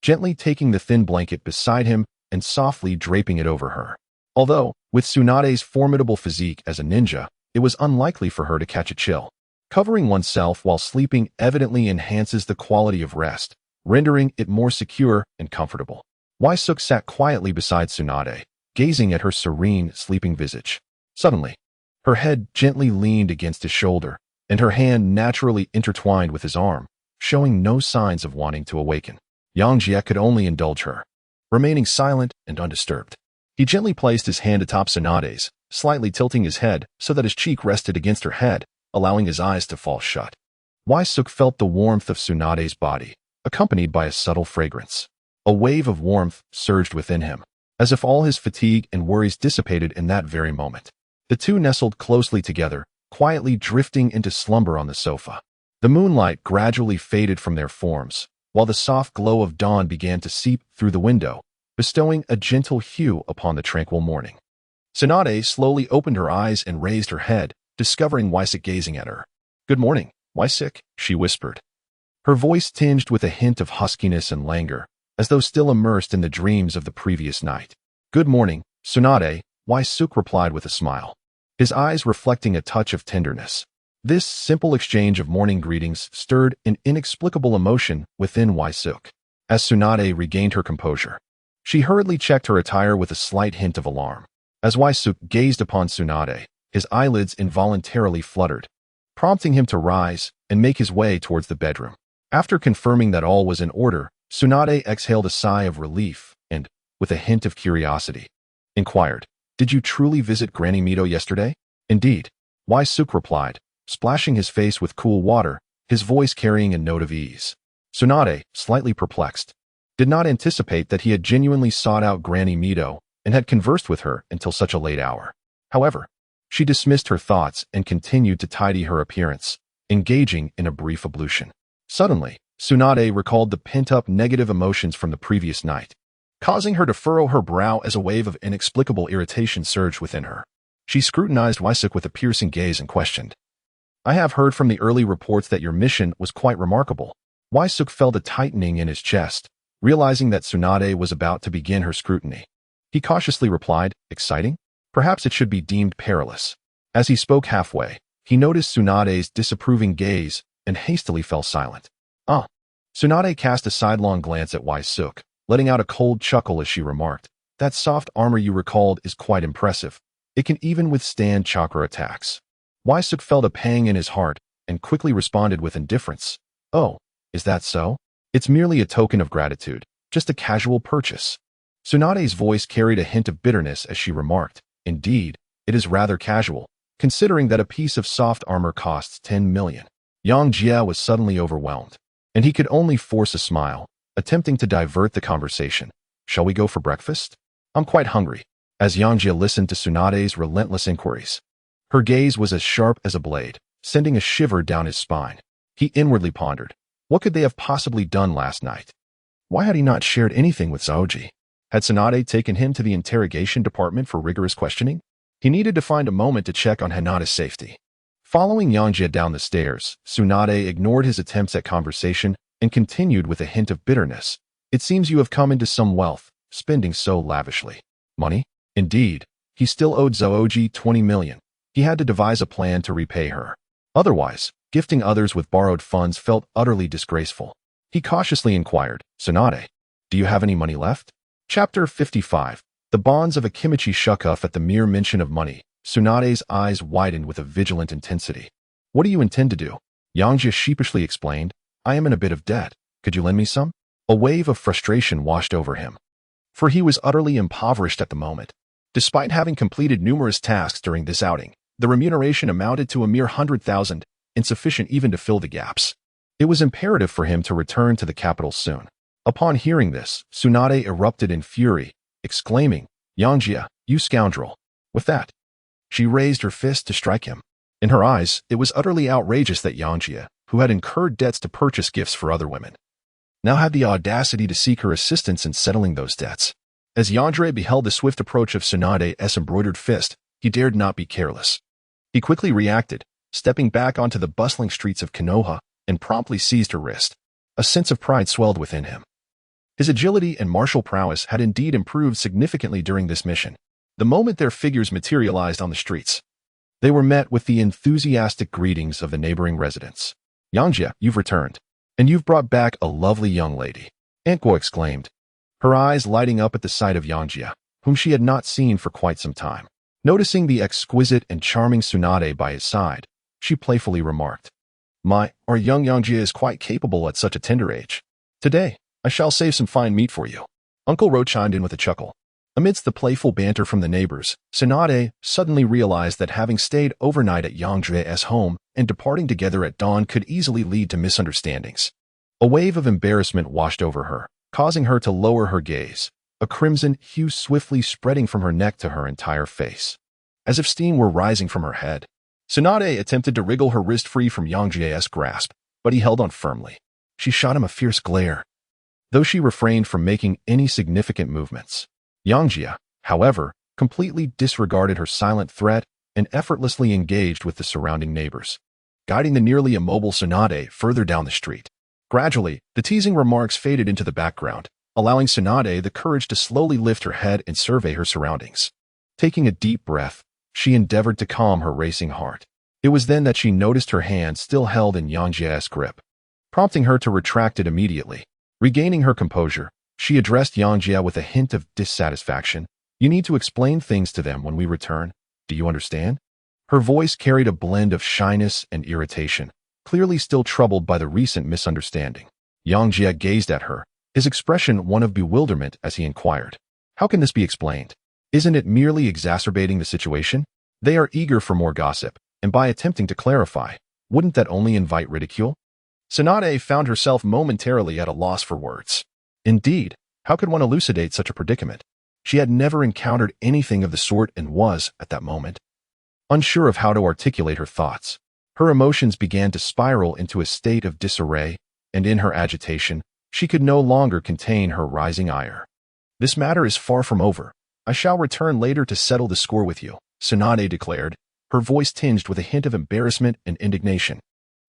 gently taking the thin blanket beside him and softly draping it over her. Although, with Tsunade's formidable physique as a ninja, it was unlikely for her to catch a chill. Covering oneself while sleeping evidently enhances the quality of rest, rendering it more secure and comfortable. Waisuk sat quietly beside Tsunade, gazing at her serene, sleeping visage. Suddenly, her head gently leaned against his shoulder, and her hand naturally intertwined with his arm, showing no signs of wanting to awaken. Yangjie could only indulge her, remaining silent and undisturbed. He gently placed his hand atop Tsunade's, slightly tilting his head so that his cheek rested against her head, allowing his eyes to fall shut. Waisuk felt the warmth of Tsunade's body, accompanied by a subtle fragrance. A wave of warmth surged within him, as if all his fatigue and worries dissipated in that very moment. The two nestled closely together, quietly drifting into slumber on the sofa. The moonlight gradually faded from their forms, while the soft glow of dawn began to seep through the window, bestowing a gentle hue upon the tranquil morning. Tsunade slowly opened her eyes and raised her head, discovering Waisuk gazing at her. "Good morning, Waisuk," she whispered, her voice tinged with a hint of huskiness and languor, as though still immersed in the dreams of the previous night. "Good morning, Tsunade," Waisuk replied with a smile, his eyes reflecting a touch of tenderness. This simple exchange of morning greetings stirred an inexplicable emotion within Waisuk. As Tsunade regained her composure, she hurriedly checked her attire with a slight hint of alarm. As Waisuk gazed upon Tsunade, his eyelids involuntarily fluttered, prompting him to rise and make his way towards the bedroom. After confirming that all was in order, Tsunade exhaled a sigh of relief and, with a hint of curiosity, inquired, "Did you truly visit Granny Mito yesterday?" "Indeed," Waisuk replied, splashing his face with cool water, his voice carrying a note of ease. Tsunade, slightly perplexed, did not anticipate that he had genuinely sought out Granny Mito and had conversed with her until such a late hour. However, she dismissed her thoughts and continued to tidy her appearance, engaging in a brief ablution. Suddenly, Tsunade recalled the pent-up negative emotions from the previous night, causing her to furrow her brow as a wave of inexplicable irritation surged within her. She scrutinized Waisuk with a piercing gaze and questioned, "I have heard from the early reports that your mission was quite remarkable." Waisuk felt a tightening in his chest, realizing that Tsunade was about to begin her scrutiny. He cautiously replied, "Exciting? Perhaps it should be deemed perilous." As he spoke halfway, he noticed Tsunade's disapproving gaze and hastily fell silent. "Ah." Tsunade cast a sidelong glance at Waisuk, letting out a cold chuckle as she remarked, "That soft armor you recalled is quite impressive. It can even withstand chakra attacks." Waisuk felt a pang in his heart and quickly responded with indifference, "Oh, is that so? It's merely a token of gratitude, just a casual purchase." Tsunade's voice carried a hint of bitterness as she remarked, "Indeed, it is rather casual, considering that a piece of soft armor costs 10 million. Yangjie was suddenly overwhelmed, and he could only force a smile, attempting to divert the conversation. "Shall we go for breakfast? I'm quite hungry." As Yangjie listened to Tsunade's relentless inquiries, her gaze was as sharp as a blade, sending a shiver down his spine. He inwardly pondered, what could they have possibly done last night? Why had he not shared anything with Zaoji? Had Tsunade taken him to the interrogation department for rigorous questioning? He needed to find a moment to check on Hinata's safety. Following Yangjie down the stairs, Tsunade ignored his attempts at conversation and continued with a hint of bitterness. "It seems you have come into some wealth, spending so lavishly." Money? Indeed, he still owed Zaoji 20 million. He had to devise a plan to repay her. Otherwise, gifting others with borrowed funds felt utterly disgraceful. He cautiously inquired, "Tsunade, do you have any money left?" Chapter 55. The bonds of a Kimichi shook off at the mere mention of money. Tsunade's eyes widened with a vigilant intensity. "What do you intend to do?" Yangjie sheepishly explained, "I am in a bit of debt. Could you lend me some?" A wave of frustration washed over him, for he was utterly impoverished at the moment. Despite having completed numerous tasks during this outing, the remuneration amounted to a mere 100,000, insufficient even to fill the gaps. It was imperative for him to return to the capital soon. Upon hearing this, Tsunade erupted in fury, exclaiming, "Yangjie, you scoundrel!" With that, she raised her fist to strike him. In her eyes, it was utterly outrageous that Yangjie, who had incurred debts to purchase gifts for other women, now had the audacity to seek her assistance in settling those debts. As Yangjie beheld the swift approach of Tsunade's embroidered fist, he dared not be careless. He quickly reacted, stepping back onto the bustling streets of Konoha, and promptly seized her wrist. A sense of pride swelled within him. His agility and martial prowess had indeed improved significantly during this mission. The moment their figures materialized on the streets, they were met with the enthusiastic greetings of the neighboring residents. "Yangjie, you've returned, and you've brought back a lovely young lady," Antguo exclaimed, her eyes lighting up at the sight of Yangjie, whom she had not seen for quite some time. Noticing the exquisite and charming Tsunade by his side, she playfully remarked, Our young Yangjie is quite capable at such a tender age. Today, I shall save some fine meat for you." Uncle Ro chimed in with a chuckle. Amidst the playful banter from the neighbors, Tsunade suddenly realized that having stayed overnight at Yangjie's home and departing together at dawn could easily lead to misunderstandings. A wave of embarrassment washed over her, causing her to lower her gaze, a crimson hue swiftly spreading from her neck to her entire face. As if steam were rising from her head, Tsunade attempted to wriggle her wrist free from Yangjie's grasp, but he held on firmly. She shot him a fierce glare, though she refrained from making any significant movements. Yangjie, however, completely disregarded her silent threat and effortlessly engaged with the surrounding neighbors, guiding the nearly immobile Tsunade further down the street. Gradually, the teasing remarks faded into the background, allowing Tsunade the courage to slowly lift her head and survey her surroundings. Taking a deep breath, she endeavored to calm her racing heart. It was then that she noticed her hand still held in Yangjie's grip, prompting her to retract it immediately. Regaining her composure, she addressed Yangjie with a hint of dissatisfaction. "You need to explain things to them when we return. Do you understand?" Her voice carried a blend of shyness and irritation, clearly still troubled by the recent misunderstanding. Yangjie gazed at her, his expression one of bewilderment as he inquired, "How can this be explained? Isn't it merely exacerbating the situation?" They are eager for more gossip, and by attempting to clarify, wouldn't that only invite ridicule? Tsunade found herself momentarily at a loss for words. Indeed, how could one elucidate such a predicament? She had never encountered anything of the sort and was, at that moment, unsure of how to articulate her thoughts. Her emotions began to spiral into a state of disarray, and in her agitation, she could no longer contain her rising ire. "This matter is far from over. I shall return later to settle the score with you," Tsunade declared, her voice tinged with a hint of embarrassment and indignation.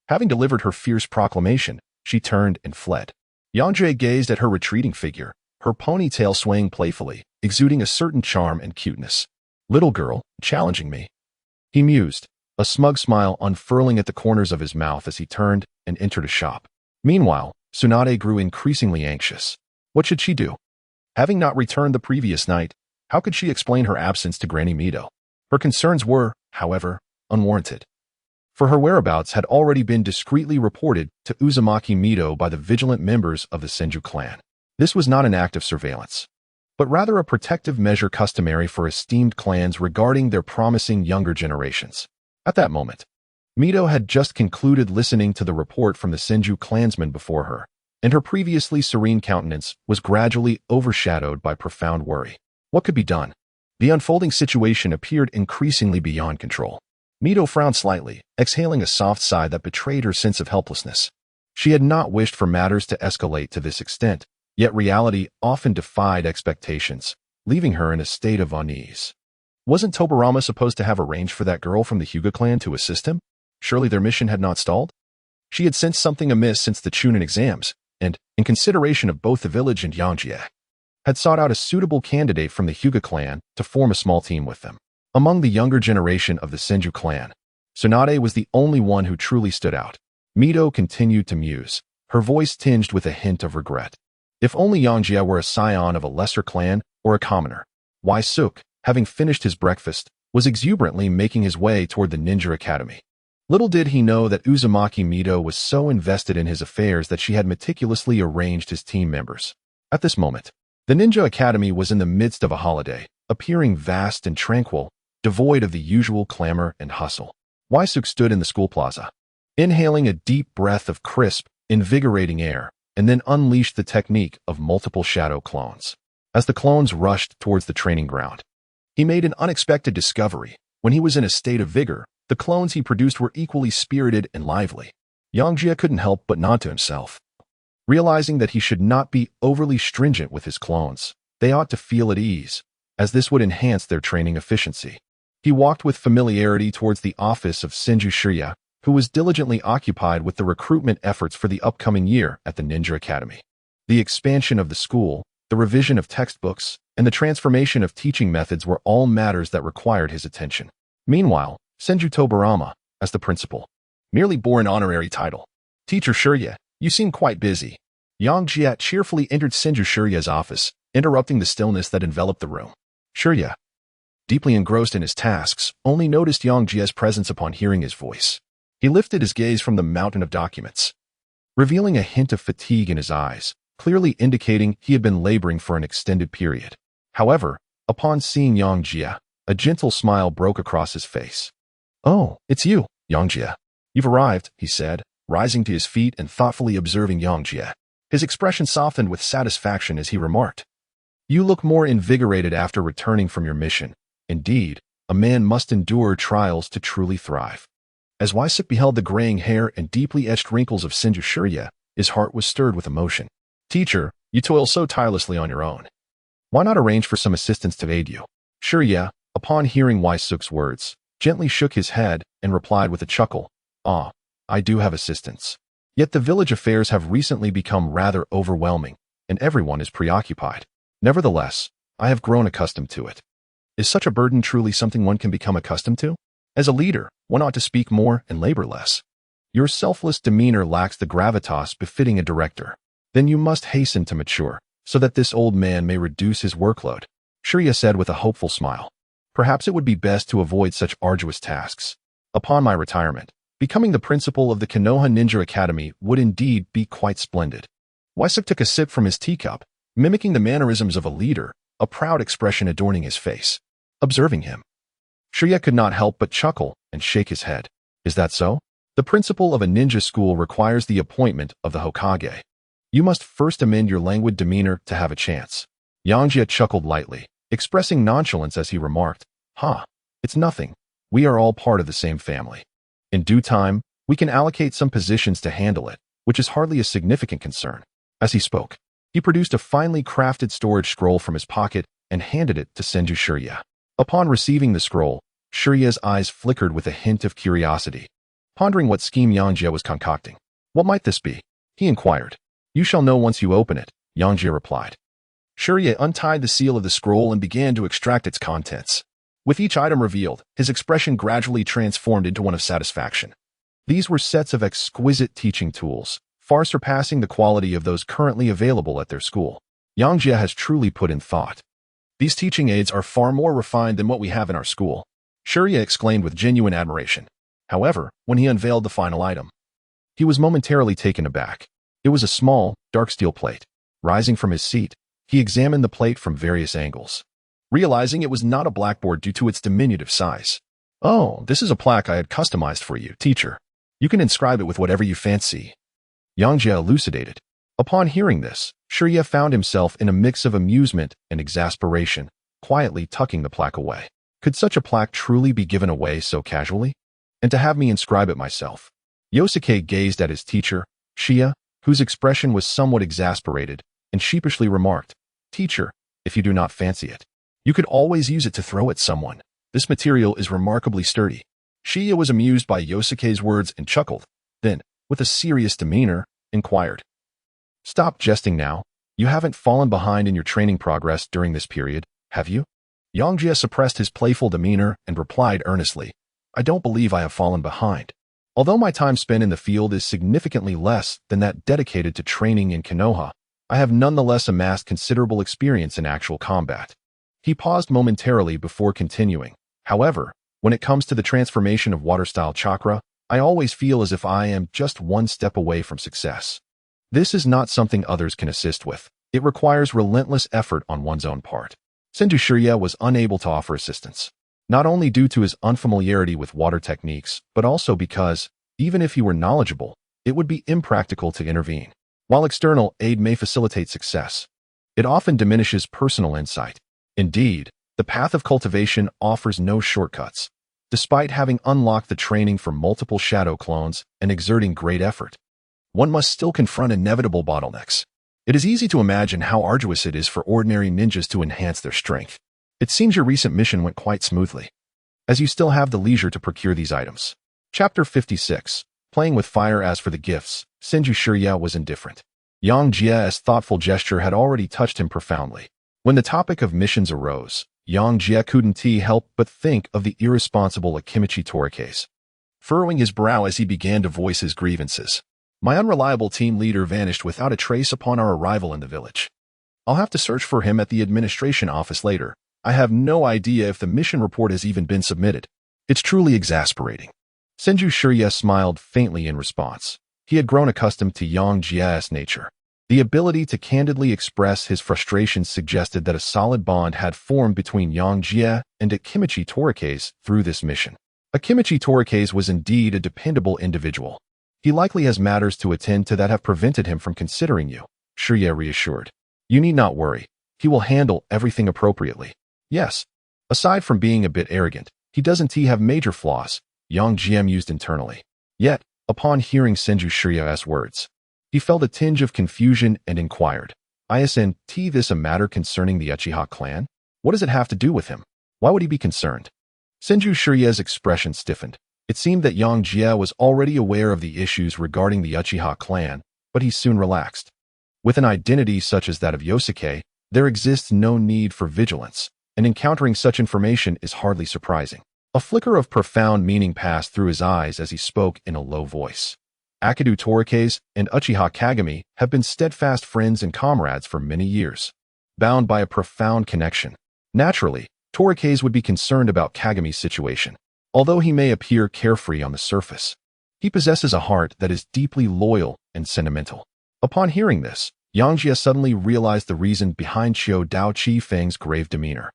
Having delivered her fierce proclamation, she turned and fled. Yangjie gazed at her retreating figure, her ponytail swaying playfully, exuding a certain charm and cuteness. "Little girl, challenging me," he mused, a smug smile unfurling at the corners of his mouth as he turned and entered a shop. Meanwhile, Tsunade grew increasingly anxious. What should she do? Having not returned the previous night, how could she explain her absence to Granny Mito? Her concerns were, however, unwarranted, for her whereabouts had already been discreetly reported to Uzumaki Mito by the vigilant members of the Senju clan. This was not an act of surveillance, but rather a protective measure customary for esteemed clans regarding their promising younger generations. At that moment, Mito had just concluded listening to the report from the Senju clansmen before her, and her previously serene countenance was gradually overshadowed by profound worry. What could be done? The unfolding situation appeared increasingly beyond control. Mito frowned slightly, exhaling a soft sigh that betrayed her sense of helplessness. She had not wished for matters to escalate to this extent, yet reality often defied expectations, leaving her in a state of unease. Wasn't Tobarama supposed to have arranged for that girl from the Hyuga clan to assist him? Surely their mission had not stalled? She had sensed something amiss since the Chunin exams, and, in consideration of both the village and Yangjie, had sought out a suitable candidate from the Hyuga clan to form a small team with them. Among the younger generation of the Senju clan, Tsunade was the only one who truly stood out. Mito continued to muse, her voice tinged with a hint of regret. If only Yangjie were a scion of a lesser clan or a commoner. Suk, having finished his breakfast, was exuberantly making his way toward the ninja academy. Little did he know that Uzumaki Mito was so invested in his affairs that she had meticulously arranged his team members. At this moment, the ninja academy was in the midst of a holiday, appearing vast and tranquil, devoid of the usual clamor and hustle. Suk stood in the school plaza, inhaling a deep breath of crisp, invigorating air, and then unleashed the technique of multiple shadow clones. As the clones rushed towards the training ground, he made an unexpected discovery. When he was in a state of vigor, the clones he produced were equally spirited and lively. Yangjie couldn't help but nod to himself, realizing that he should not be overly stringent with his clones. They ought to feel at ease, as this would enhance their training efficiency. He walked with familiarity towards the office of Senju Shirya, who was diligently occupied with the recruitment efforts for the upcoming year at the Ninja Academy. The expansion of the school, the revision of textbooks, and the transformation of teaching methods were all matters that required his attention. Meanwhile, Senju Tobarama, as the principal, merely bore an honorary title. "Teacher Shirya, you seem quite busy." Yangjie cheerfully entered Senju Shirya's office, interrupting the stillness that enveloped the room. Shirya, deeply engrossed in his tasks, only noticed Yangjie's presence upon hearing his voice. He lifted his gaze from the mountain of documents, revealing a hint of fatigue in his eyes, clearly indicating he had been laboring for an extended period. However, upon seeing Yangjie, a gentle smile broke across his face. "Oh, it's you, Yangjie. You've arrived," he said, rising to his feet and thoughtfully observing Yangjie. His expression softened with satisfaction as he remarked, "You look more invigorated after returning from your mission. Indeed, a man must endure trials to truly thrive." As Suk beheld the graying hair and deeply etched wrinkles of Senju Shirya, his heart was stirred with emotion. "Teacher, you toil so tirelessly on your own. Why not arrange for some assistance to aid you?" Shirya, upon hearing Suk's words, gently shook his head and replied with a chuckle, "Ah, I do have assistance. Yet the village affairs have recently become rather overwhelming, and everyone is preoccupied. Nevertheless, I have grown accustomed to it." Is such a burden truly something one can become accustomed to? As a leader, one ought to speak more and labor less. Your selfless demeanor lacks the gravitas befitting a director. Then you must hasten to mature, so that this old man may reduce his workload, Shirya said with a hopeful smile. Perhaps it would be best to avoid such arduous tasks. Upon my retirement, becoming the principal of the Konoha Ninja Academy would indeed be quite splendid. Suk took a sip from his teacup, mimicking the mannerisms of a leader, a proud expression adorning his face. Observing him, Shirya could not help but chuckle and shake his head. Is that so? The principal of a ninja school requires the appointment of the Hokage. You must first amend your languid demeanor to have a chance. Yangjie chuckled lightly, expressing nonchalance as he remarked, "It's nothing. We are all part of the same family." In due time, we can allocate some positions to handle it, which is hardly a significant concern. As he spoke, he produced a finely crafted storage scroll from his pocket and handed it to Senju Shirya. Upon receiving the scroll, Shirya's eyes flickered with a hint of curiosity, pondering what scheme Yangjie was concocting. "What might this be?" he inquired. "You shall know once you open it," Yangjie replied. Shirya untied the seal of the scroll and began to extract its contents. With each item revealed, his expression gradually transformed into one of satisfaction. These were sets of exquisite teaching tools, far surpassing the quality of those currently available at their school. Yangjie has truly put in thought. "These teaching aids are far more refined than what we have in our school," Shirya exclaimed with genuine admiration. However, when he unveiled the final item, he was momentarily taken aback. It was a small, dark steel plate. Rising from his seat, he examined the plate from various angles, realizing it was not a blackboard due to its diminutive size. "Oh, this is a plaque I had customized for you, teacher. You can inscribe it with whatever you fancy," Yangjie elucidated. Upon hearing this, Shirya found himself in a mix of amusement and exasperation, quietly tucking the plaque away. Could such a plaque truly be given away so casually? And to have me inscribe it myself? Yosuke gazed at his teacher, Shia, whose expression was somewhat exasperated, and sheepishly remarked, "Teacher, if you do not fancy it, you could always use it to throw at someone. This material is remarkably sturdy." Shia was amused by Yosuke's words and chuckled, then, with a serious demeanor, inquired, "Stop jesting now. You haven't fallen behind in your training progress during this period, have you?" Yangjie suppressed his playful demeanor and replied earnestly, "I don't believe I have fallen behind. Although my time spent in the field is significantly less than that dedicated to training in Konoha, I have nonetheless amassed considerable experience in actual combat." He paused momentarily before continuing. "However, when it comes to the transformation of water-style chakra, I always feel as if I am just one step away from success. This is not something others can assist with. It requires relentless effort on one's own part." Senju Shirya was unable to offer assistance, not only due to his unfamiliarity with water techniques, but also because, even if he were knowledgeable, it would be impractical to intervene. While external aid may facilitate success, it often diminishes personal insight. Indeed, the path of cultivation offers no shortcuts. Despite having unlocked the training for multiple shadow clones and exerting great effort, one must still confront inevitable bottlenecks. It is easy to imagine how arduous it is for ordinary ninjas to enhance their strength. It seems your recent mission went quite smoothly, as you still have the leisure to procure these items. Chapter 56. Playing with fire. As for the gifts, Senju Shirya was indifferent. Yangjie's thoughtful gesture had already touched him profoundly. When the topic of missions arose, Yangjie couldn't help but think of the irresponsible Akimichi Torike's, furrowing his brow as he began to voice his grievances. "My unreliable team leader vanished without a trace upon our arrival in the village. I'll have to search for him at the administration office later. I have no idea if the mission report has even been submitted. It's truly exasperating." Senju Shirya smiled faintly in response. He had grown accustomed to Yangjie's nature. The ability to candidly express his frustrations suggested that a solid bond had formed between Yangjie and Akimichi Torike's through this mission. Akimichi Torike's was indeed a dependable individual. "He likely has matters to attend to that have prevented him from considering you," Shirya reassured. "You need not worry. He will handle everything appropriately." "Yes. Aside from being a bit arrogant, he doesn't have major flaws," Yangjie mused internally. Yet, upon hearing Senju Shirya's words, he felt a tinge of confusion and inquired, "Isn't this a matter concerning the Uchiha clan? What does it have to do with him? Why would he be concerned?" Senju Shirya's expression stiffened. It seemed that Yangjie was already aware of the issues regarding the Uchiha clan, but he soon relaxed. With an identity such as that of Yosuke, there exists no need for vigilance, and encountering such information is hardly surprising. A flicker of profound meaning passed through his eyes as he spoke in a low voice. "Akidu Torike's and Uchiha Kagami have been steadfast friends and comrades for many years, bound by a profound connection. Naturally, Torike's would be concerned about Kagami's situation. Although he may appear carefree on the surface, he possesses a heart that is deeply loyal and sentimental." Upon hearing this, Yangjie suddenly realized the reason behind Xiao Dao Chi Feng's grave demeanor.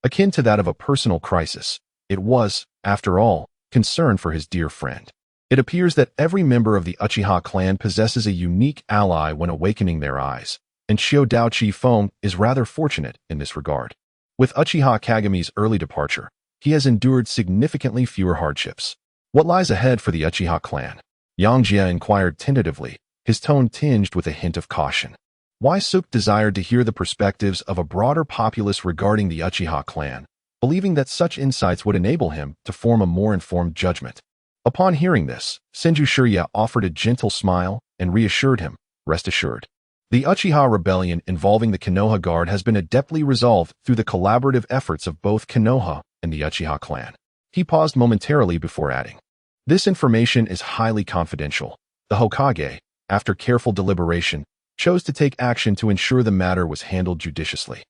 Akin to that of a personal crisis, it was, after all, concern for his dear friend. It appears that every member of the Uchiha clan possesses a unique ally when awakening their eyes, and Xiao Dao Chi Feng is rather fortunate in this regard. With Uchiha Kagami's early departure, he has endured significantly fewer hardships. What lies ahead for the Uchiha clan? Yangjie inquired tentatively, his tone tinged with a hint of caution. Why Suk desired to hear the perspectives of a broader populace regarding the Uchiha clan, believing that such insights would enable him to form a more informed judgment. Upon hearing this, Senju Shirya offered a gentle smile and reassured him, rest assured. The Uchiha rebellion involving the Konoha Guard has been adeptly resolved through the collaborative efforts of both Konoha and the Uchiha clan. He paused momentarily before adding, this information is highly confidential. The Hokage, after careful deliberation, chose to take action to ensure the matter was handled judiciously,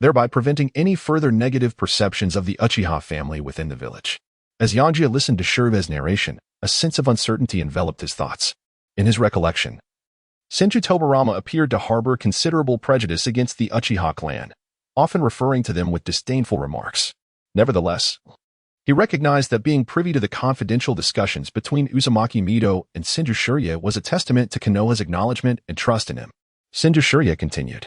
thereby preventing any further negative perceptions of the Uchiha family within the village. As Yangjie listened to Shirve's narration, a sense of uncertainty enveloped his thoughts. In his recollection, Senju Tobarama appeared to harbor considerable prejudice against the Uchiha clan, often referring to them with disdainful remarks. Nevertheless, he recognized that being privy to the confidential discussions between Uzumaki Mito and Senju Shirya was a testament to Konoha's acknowledgement and trust in him. Senju Shirya continued,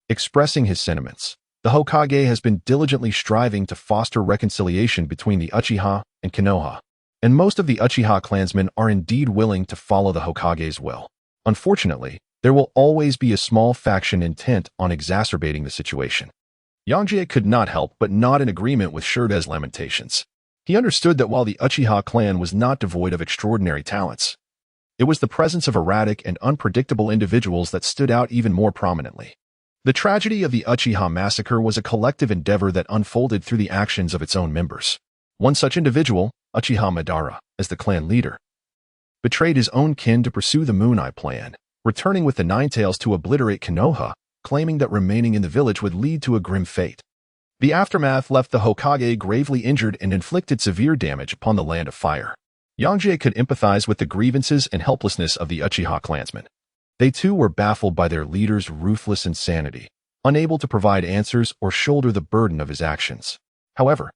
expressing his sentiments. The Hokage has been diligently striving to foster reconciliation between the Uchiha and Konoha, and most of the Uchiha clansmen are indeed willing to follow the Hokage's will. Unfortunately, there will always be a small faction intent on exacerbating the situation. Yangjie could not help but nod in agreement with Shirve's lamentations. He understood that while the Uchiha clan was not devoid of extraordinary talents, it was the presence of erratic and unpredictable individuals that stood out even more prominently. The tragedy of the Uchiha massacre was a collective endeavor that unfolded through the actions of its own members. One such individual, Uchiha Madara, as the clan leader, betrayed his own kin to pursue the Moon Eye plan, returning with the Nine Tails to obliterate Konoha, claiming that remaining in the village would lead to a grim fate. The aftermath left the Hokage gravely injured and inflicted severe damage upon the Land of Fire. Yangjie could empathize with the grievances and helplessness of the Uchiha clansmen. They too were baffled by their leader's ruthless insanity, unable to provide answers or shoulder the burden of his actions. However,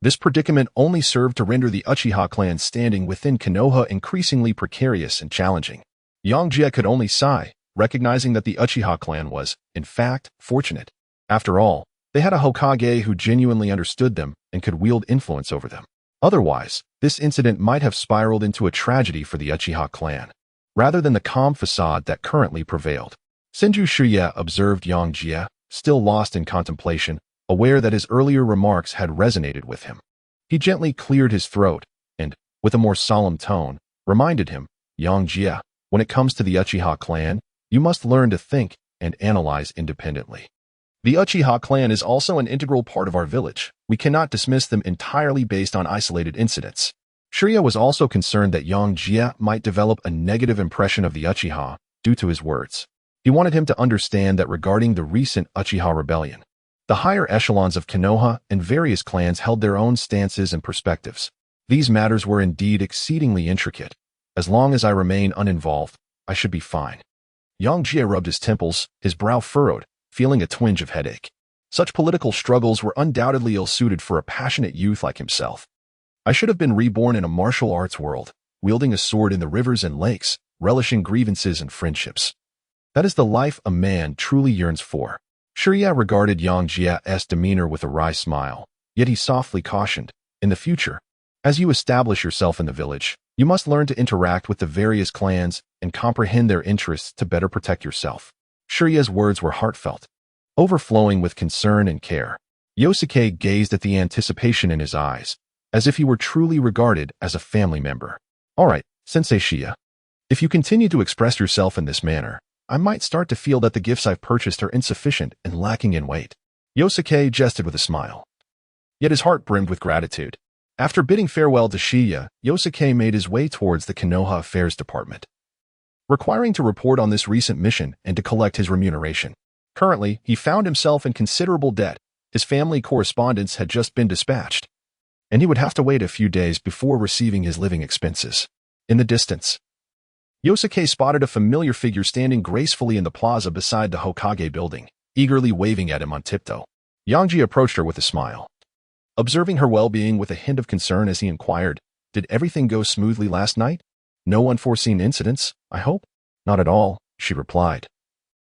this predicament only served to render the Uchiha clan's standing within Konoha increasingly precarious and challenging. Yangjie could only sigh, recognizing that the Uchiha clan was, in fact, fortunate. After all, they had a Hokage who genuinely understood them and could wield influence over them. Otherwise, this incident might have spiraled into a tragedy for the Uchiha clan, rather than the calm facade that currently prevailed. Senju Shirya observed Yangjie, still lost in contemplation, aware that his earlier remarks had resonated with him. He gently cleared his throat and, with a more solemn tone, reminded him, Yangjie, when it comes to the Uchiha clan, you must learn to think and analyze independently. The Uchiha clan is also an integral part of our village. We cannot dismiss them entirely based on isolated incidents. Shirya was also concerned that Yangjie might develop a negative impression of the Uchiha due to his words. He wanted him to understand that regarding the recent Uchiha rebellion, the higher echelons of Konoha and various clans held their own stances and perspectives. These matters were indeed exceedingly intricate. As long as I remain uninvolved, I should be fine. Yangjie rubbed his temples, his brow furrowed, feeling a twinge of headache. Such political struggles were undoubtedly ill-suited for a passionate youth like himself. I should have been reborn in a martial arts world, wielding a sword in the rivers and lakes, relishing grievances and friendships. That is the life a man truly yearns for. Shirya regarded Yangjie's demeanor with a wry smile, yet he softly cautioned, in the future, as you establish yourself in the village, you must learn to interact with the various clans and comprehend their interests to better protect yourself. Shirya's words were heartfelt, overflowing with concern and care. Yosuke gazed at the anticipation in his eyes, as if he were truly regarded as a family member. All right, Sensei Shia. If you continue to express yourself in this manner, I might start to feel that the gifts I've purchased are insufficient and lacking in weight. Yosuke jested with a smile. Yet his heart brimmed with gratitude. After bidding farewell to Shiya, Yosuke made his way towards the Konoha Affairs Department, requiring to report on this recent mission and to collect his remuneration. Currently, he found himself in considerable debt. His family correspondence had just been dispatched, and he would have to wait a few days before receiving his living expenses. In the distance, Yosuke spotted a familiar figure standing gracefully in the plaza beside the Hokage building, eagerly waving at him on tiptoe. Yangjie approached her with a smile, observing her well-being with a hint of concern as he inquired, "Did everything go smoothly last night? No unforeseen incidents, I hope?" "Not at all," she replied.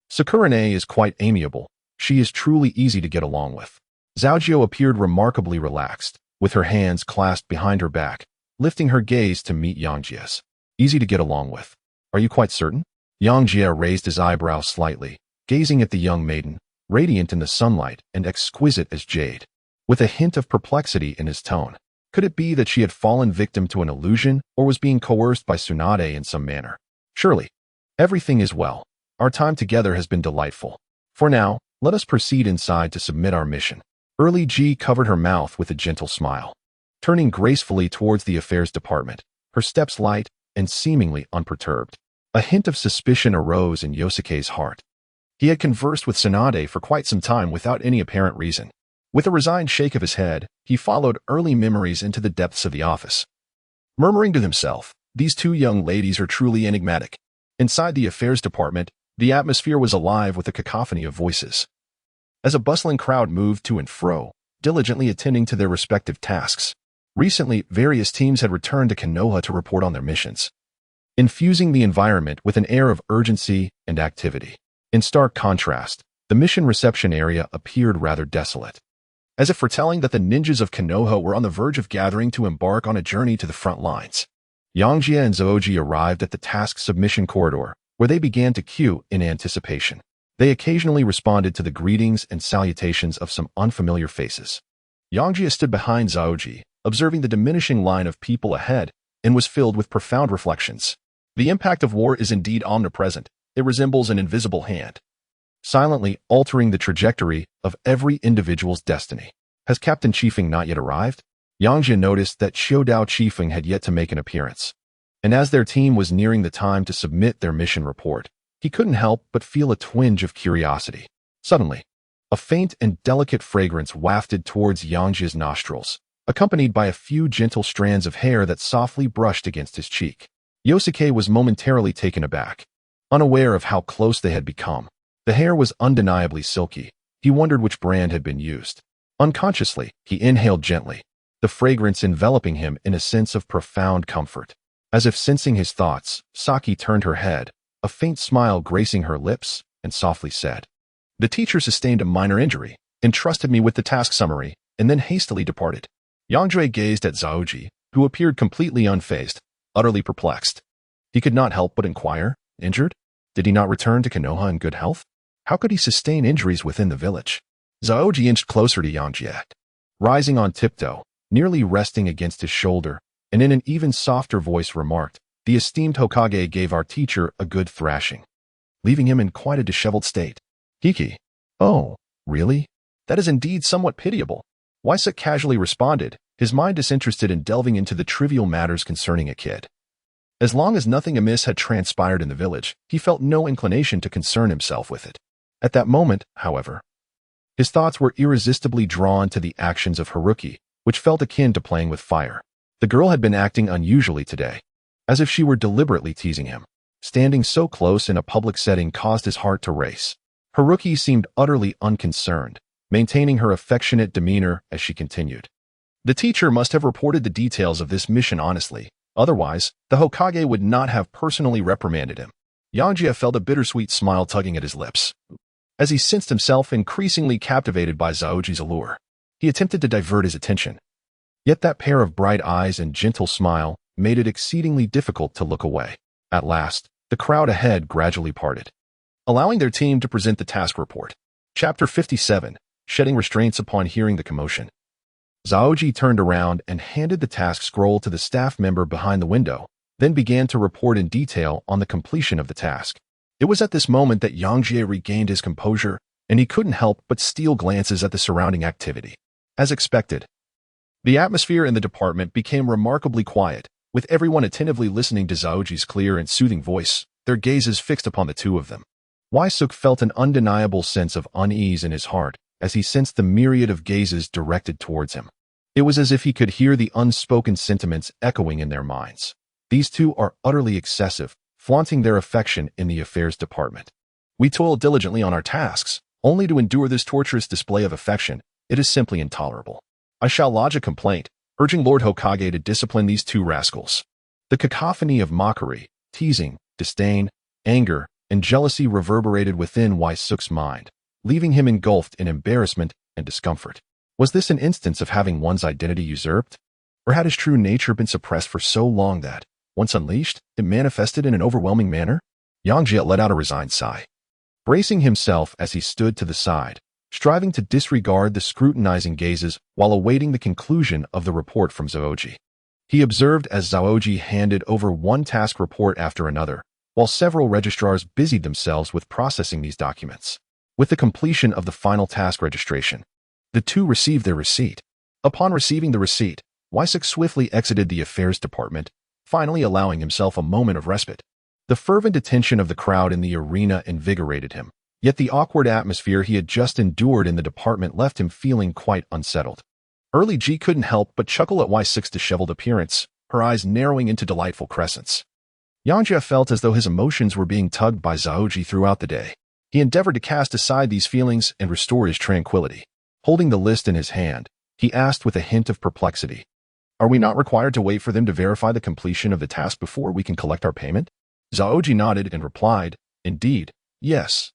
"Sakurane is quite amiable. She is truly easy to get along with." Zhaojio appeared remarkably relaxed, with her hands clasped behind her back, lifting her gaze to meet Yangjie's. Easy to get along with. Are you quite certain? Yangjie raised his eyebrows slightly, gazing at the young maiden, radiant in the sunlight and exquisite as jade, with a hint of perplexity in his tone. Could it be that she had fallen victim to an illusion or was being coerced by Tsunade in some manner? Surely. Everything is well. Our time together has been delightful. For now, let us proceed inside to submit our mission. Early G covered her mouth with a gentle smile. Turning gracefully towards the affairs department, her steps light and seemingly unperturbed. A hint of suspicion arose in Yosuke's heart. He had conversed with Tsunade for quite some time without any apparent reason. With a resigned shake of his head, he followed early memories into the depths of the office. Murmuring to himself, these two young ladies are truly enigmatic. Inside the affairs department, the atmosphere was alive with a cacophony of voices. As a bustling crowd moved to and fro, diligently attending to their respective tasks, recently various teams had returned to Konoha to report on their missions, infusing the environment with an air of urgency and activity. In stark contrast, the mission reception area appeared rather desolate, as if foretelling that the ninjas of Konoha were on the verge of gathering to embark on a journey to the front lines. Yangjie and Zoji arrived at the task submission corridor, where they began to queue in anticipation. They occasionally responded to the greetings and salutations of some unfamiliar faces. Yangjie stood behind Zoji, observing the diminishing line of people ahead, and was filled with profound reflections. The impact of war is indeed omnipresent. It resembles an invisible hand, silently altering the trajectory of every individual's destiny. Has Captain Chiefing not yet arrived? Yangjie noticed that Showdown Chiefing had yet to make an appearance, and as their team was nearing the time to submit their mission report, he couldn't help but feel a twinge of curiosity. Suddenly, a faint and delicate fragrance wafted towards Yangjie's nostrils, accompanied by a few gentle strands of hair that softly brushed against his cheek. Yosuke was momentarily taken aback, unaware of how close they had become. The hair was undeniably silky. He wondered which brand had been used. Unconsciously, he inhaled gently, the fragrance enveloping him in a sense of profound comfort. As if sensing his thoughts, Saki turned her head, a faint smile gracing her lips, and softly said, "The teacher sustained a minor injury, entrusted me with the task summary, and then hastily departed." Yangjie gazed at Zaoji, who appeared completely unfazed, utterly perplexed. He could not help but inquire, "Injured? Did he not return to Konoha in good health? How could he sustain injuries within the village?" Zaoji inched closer to Yangjie, rising on tiptoe, nearly resting against his shoulder, and in an even softer voice remarked, "The esteemed Hokage gave our teacher a good thrashing, leaving him in quite a disheveled state." Hiki. "Oh, really? That is indeed somewhat pitiable." Waisuk casually responded, his mind disinterested in delving into the trivial matters concerning a kid. As long as nothing amiss had transpired in the village, he felt no inclination to concern himself with it. At that moment, however, his thoughts were irresistibly drawn to the actions of Haruki, which felt akin to playing with fire. The girl had been acting unusually today, as if she were deliberately teasing him. Standing so close in a public setting caused his heart to race. Haruki seemed utterly unconcerned, maintaining her affectionate demeanor as she continued. "The teacher must have reported the details of this mission honestly. Otherwise, the Hokage would not have personally reprimanded him." Yangjie felt a bittersweet smile tugging at his lips, as he sensed himself increasingly captivated by Zaoji's allure. He attempted to divert his attention, yet that pair of bright eyes and gentle smile made it exceedingly difficult to look away. At last, the crowd ahead gradually parted, allowing their team to present the task report. Chapter 57, Shedding Restraints upon hearing the commotion. Zaoji turned around and handed the task scroll to the staff member behind the window, then began to report in detail on the completion of the task. It was at this moment that Yangjie regained his composure, and he couldn't help but steal glances at the surrounding activity. As expected, the atmosphere in the department became remarkably quiet, with everyone attentively listening to Zaoji's clear and soothing voice, their gazes fixed upon the two of them. Waisuk felt an undeniable sense of unease in his heart as he sensed the myriad of gazes directed towards him. It was as if he could hear the unspoken sentiments echoing in their minds. These two are utterly excessive, flaunting their affection in the affairs department. We toil diligently on our tasks, only to endure this torturous display of affection. It is simply intolerable. I shall lodge a complaint, urging Lord Hokage to discipline these two rascals. The cacophony of mockery, teasing, disdain, anger, and jealousy reverberated within Waisuk's mind, leaving him engulfed in embarrassment and discomfort. Was this an instance of having one's identity usurped? Or had his true nature been suppressed for so long that, once unleashed, it manifested in an overwhelming manner? Yangjie let out a resigned sigh. Bracing himself as he stood to the side, striving to disregard the scrutinizing gazes while awaiting the conclusion of the report from Zaoji. He observed as Zaoji handed over one task report after another, while several registrars busied themselves with processing these documents. With the completion of the final task registration, the two received their receipt. Upon receiving the receipt, Wysok swiftly exited the affairs department, finally allowing himself a moment of respite. The fervent attention of the crowd in the arena invigorated him, yet the awkward atmosphere he had just endured in the department left him feeling quite unsettled. Early G couldn't help but chuckle at Wysok's disheveled appearance, her eyes narrowing into delightful crescents. Yangjie felt as though his emotions were being tugged by Zaoji throughout the day. He endeavored to cast aside these feelings and restore his tranquility. Holding the list in his hand, he asked with a hint of perplexity, "Are we not required to wait for them to verify the completion of the task before we can collect our payment?" Zaoji nodded and replied, "Indeed, yes.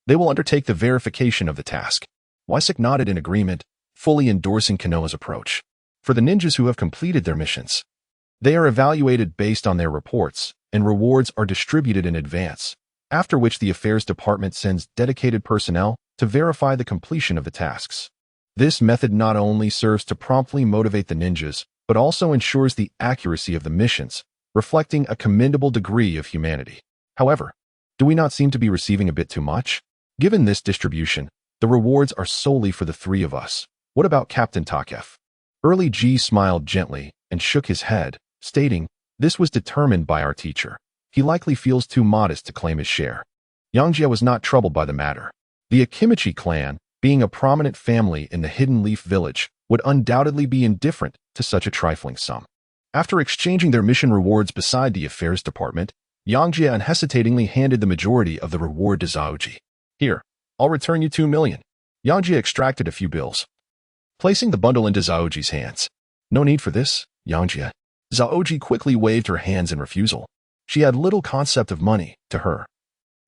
They will undertake the verification of the task." Wysok nodded in agreement, fully endorsing Konoha's approach. For the ninjas who have completed their missions, they are evaluated based on their reports, and rewards are distributed in advance, after which the affairs department sends dedicated personnel to verify the completion of the tasks. This method not only serves to promptly motivate the ninjas, but also ensures the accuracy of the missions, reflecting a commendable degree of humanity. However, do we not seem to be receiving a bit too much? Given this distribution, the rewards are solely for the three of us. What about Captain Takef? Early G smiled gently and shook his head, stating, "This was determined by our teacher. He likely feels too modest to claim his share." Yangjie was not troubled by the matter. The Akimichi clan, being a prominent family in the Hidden Leaf village, would undoubtedly be indifferent to such a trifling sum. After exchanging their mission rewards beside the affairs department, Yangjie unhesitatingly handed the majority of the reward to Zaoji. "Here, I'll return you 2 million. Yangjie extracted a few bills, placing the bundle into Zaoji's hands. "No need for this, Yangjie." Zaoji quickly waved her hands in refusal. She had little concept of money, to her.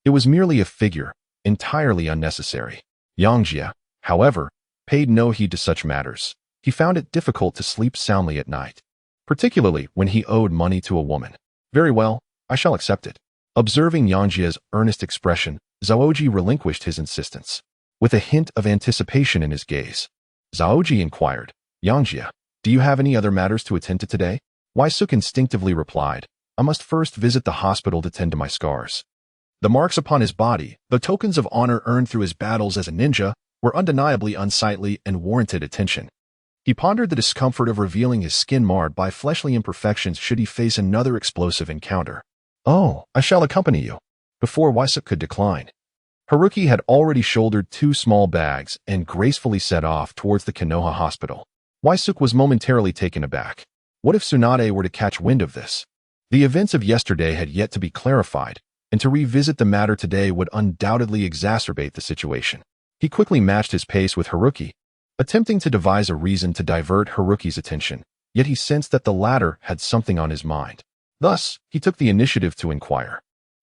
It was merely a figure, entirely unnecessary. Yangjie, however, paid no heed to such matters. He found it difficult to sleep soundly at night, particularly when he owed money to a woman. "Very well, I shall accept it." Observing Yangjie's earnest expression, Zaoji relinquished his insistence. With a hint of anticipation in his gaze, Zaoji inquired, "Yangjie, do you have any other matters to attend to today?" Wysok instinctively replied, "I must first visit the hospital to tend to my scars." The marks upon his body, the tokens of honor earned through his battles as a ninja, were undeniably unsightly and warranted attention. He pondered the discomfort of revealing his skin marred by fleshly imperfections should he face another explosive encounter. "Oh, I shall accompany you." Before Wysok could decline, Haruki had already shouldered 2 small bags and gracefully set off towards the Konoha hospital. Wysok was momentarily taken aback. What if Tsunade were to catch wind of this? The events of yesterday had yet to be clarified, and to revisit the matter today would undoubtedly exacerbate the situation. He quickly matched his pace with Haruki, attempting to devise a reason to divert Haruki's attention, yet he sensed that the latter had something on his mind. Thus, he took the initiative to inquire,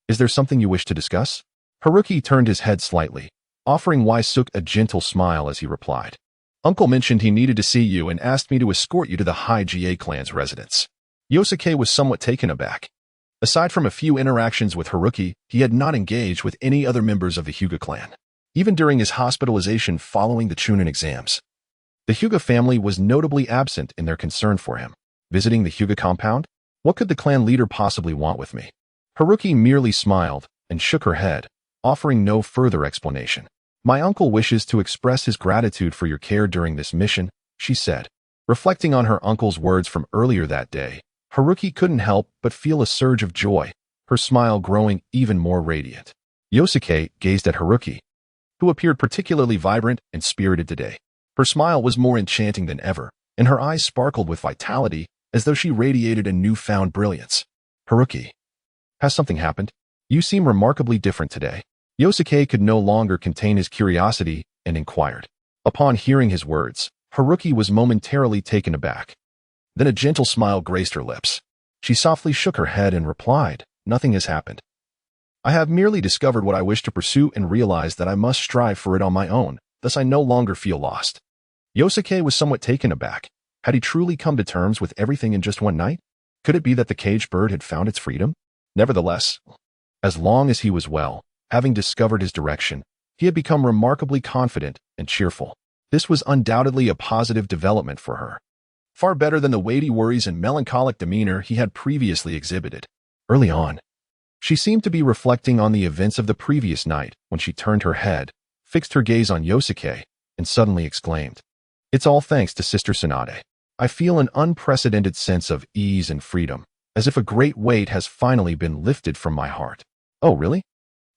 "Is there something you wish to discuss?" Haruki turned his head slightly, offering Wysok a gentle smile as he replied, "Uncle mentioned he needed to see you and asked me to escort you to the High GA clan's residence." Yosuke was somewhat taken aback. Aside from a few interactions with Haruki, he had not engaged with any other members of the Hyuga clan. Even during his hospitalization following the Chunin exams, the Hyuga family was notably absent in their concern for him. Visiting the Hyuga compound? What could the clan leader possibly want with me? Haruki merely smiled and shook her head, offering no further explanation. "My uncle wishes to express his gratitude for your care during this mission," she said. Reflecting on her uncle's words from earlier that day, Haruki couldn't help but feel a surge of joy, her smile growing even more radiant. Yosuke gazed at Haruki, who appeared particularly vibrant and spirited today. Her smile was more enchanting than ever, and her eyes sparkled with vitality as though she radiated a newfound brilliance. "Haruki, has something happened? You seem remarkably different today." Yosuke could no longer contain his curiosity and inquired. Upon hearing his words, Haruki was momentarily taken aback. Then a gentle smile graced her lips. She softly shook her head and replied, "Nothing has happened. I have merely discovered what I wish to pursue and realized that I must strive for it on my own, thus I no longer feel lost." Yosuke was somewhat taken aback. Had he truly come to terms with everything in just one night? Could it be that the caged bird had found its freedom? Nevertheless, as long as he was well, having discovered his direction, he had become remarkably confident and cheerful. This was undoubtedly a positive development for her. Far better than the weighty worries and melancholic demeanor he had previously exhibited. Early on, she seemed to be reflecting on the events of the previous night when she turned her head, fixed her gaze on Yosuke, and suddenly exclaimed, "It's all thanks to Sister Tsunade. I feel an unprecedented sense of ease and freedom, as if a great weight has finally been lifted from my heart." "Oh, really?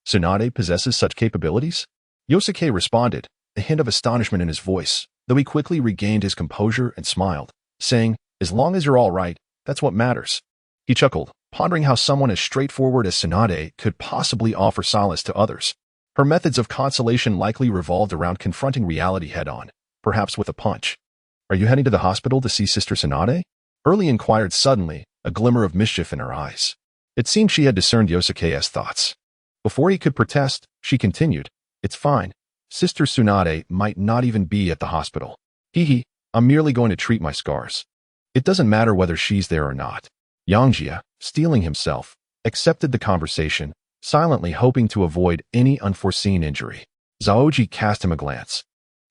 Tsunade possesses such capabilities?" Yosuke responded, a hint of astonishment in his voice, though he quickly regained his composure and smiled, saying, "As long as you're all right, that's what matters." He chuckled, pondering how someone as straightforward as Tsunade could possibly offer solace to others. Her methods of consolation likely revolved around confronting reality head-on, perhaps with a punch. "Are you heading to the hospital to see Sister Tsunade?" Early inquired suddenly, a glimmer of mischief in her eyes. It seemed she had discerned Yosuke's thoughts. Before he could protest, she continued, "It's fine. Sister Tsunade might not even be at the hospital. I'm merely going to treat my scars. It doesn't matter whether she's there or not." Yangjie, steeling himself, accepted the conversation, silently hoping to avoid any unforeseen injury. Zaoji cast him a glance,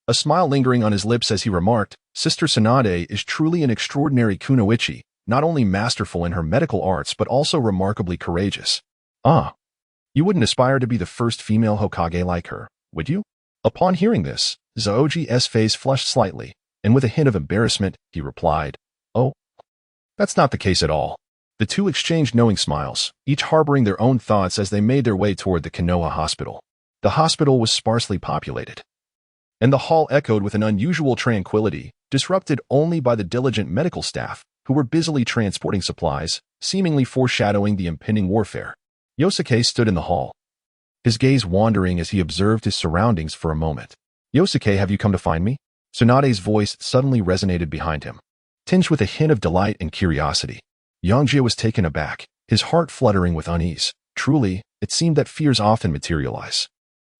a smile lingering on his lips as he remarked, "Sister Tsunade is truly an extraordinary kunoichi, not only masterful in her medical arts but also remarkably courageous." "Ah, you wouldn't aspire to be the first female Hokage like her, would you?" Upon hearing this, Zaoji's face flushed slightly, and with a hint of embarrassment, he replied, "Oh, that's not the case at all." The two exchanged knowing smiles, each harboring their own thoughts as they made their way toward the Konoha hospital. The hospital was sparsely populated, and the hall echoed with an unusual tranquility, disrupted only by the diligent medical staff, who were busily transporting supplies, seemingly foreshadowing the impending warfare. Yosuke stood in the hall, his gaze wandering as he observed his surroundings for a moment. "Yosuke, have you come to find me?" Tsunade's voice suddenly resonated behind him, tinged with a hint of delight and curiosity. Yangjie was taken aback, his heart fluttering with unease. Truly, it seemed that fears often materialize.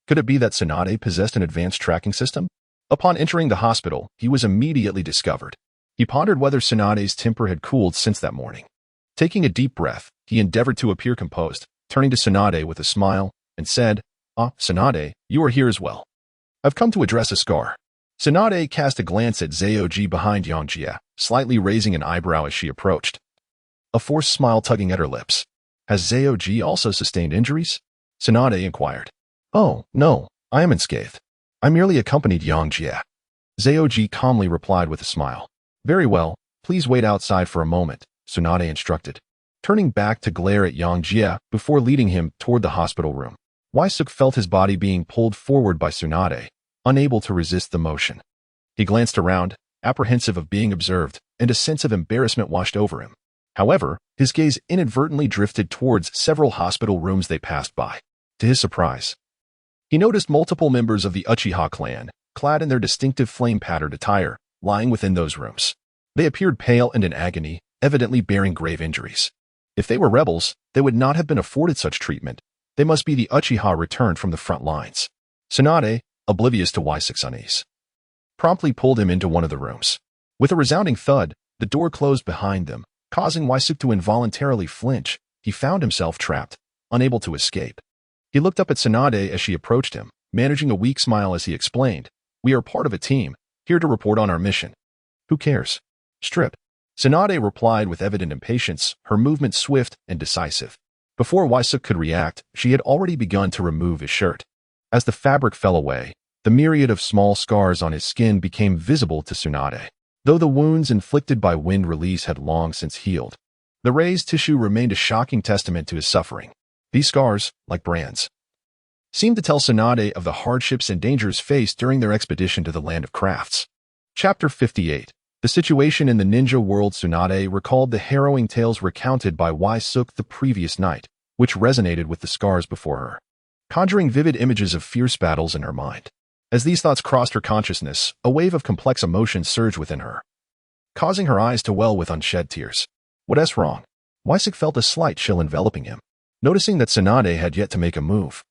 Could it be that Tsunade possessed an advanced tracking system? Upon entering the hospital, he was immediately discovered. He pondered whether Tsunade's temper had cooled since that morning. Taking a deep breath, he endeavored to appear composed, turning to Tsunade with a smile, and said, "Ah, Tsunade, you are here as well. I've come to address a scar." Tsunade cast a glance at Zaoji behind Yangjie, slightly raising an eyebrow as she approached, a forced smile tugging at her lips. "Has Zaoji also sustained injuries?" Tsunade inquired. "Oh, no, I am unscathed. I merely accompanied Yangjie." Zaoji calmly replied with a smile. "Very well, please wait outside for a moment," Tsunade instructed, turning back to glare at Yangjie before leading him toward the hospital room. Waisuk felt his body being pulled forward by Tsunade, unable to resist the motion. He glanced around, apprehensive of being observed, and a sense of embarrassment washed over him. However, his gaze inadvertently drifted towards several hospital rooms they passed by. To his surprise, he noticed multiple members of the Uchiha clan, clad in their distinctive flame-patterned attire, lying within those rooms. They appeared pale and in agony, evidently bearing grave injuries. If they were rebels, they would not have been afforded such treatment. They must be the Uchiha returned from the front lines. Tsunade, oblivious to Waisuk's unease, promptly pulled him into one of the rooms. With a resounding thud, the door closed behind them, causing Waisuk to involuntarily flinch. He found himself trapped, unable to escape. He looked up at Tsunade as she approached him, managing a weak smile as he explained, "We are part of a team, here to report on our mission." "Who cares? Strip." Tsunade replied with evident impatience, her movement swift and decisive. Before Waisuk could react, she had already begun to remove his shirt. As the fabric fell away, the myriad of small scars on his skin became visible to Tsunade. Though the wounds inflicted by wind release had long since healed, the raised tissue remained a shocking testament to his suffering. These scars, like brands, seemed to tell Tsunade of the hardships and dangers faced during their expedition to the Land of Crafts. Chapter 58. The situation in the ninja world. Tsunade recalled the harrowing tales recounted by Waisuk the previous night, which resonated with the scars before her, conjuring vivid images of fierce battles in her mind. As these thoughts crossed her consciousness, a wave of complex emotions surged within her, causing her eyes to well with unshed tears. What's wrong? Waisuk felt a slight chill enveloping him, noticing that Tsunade had yet to make a move.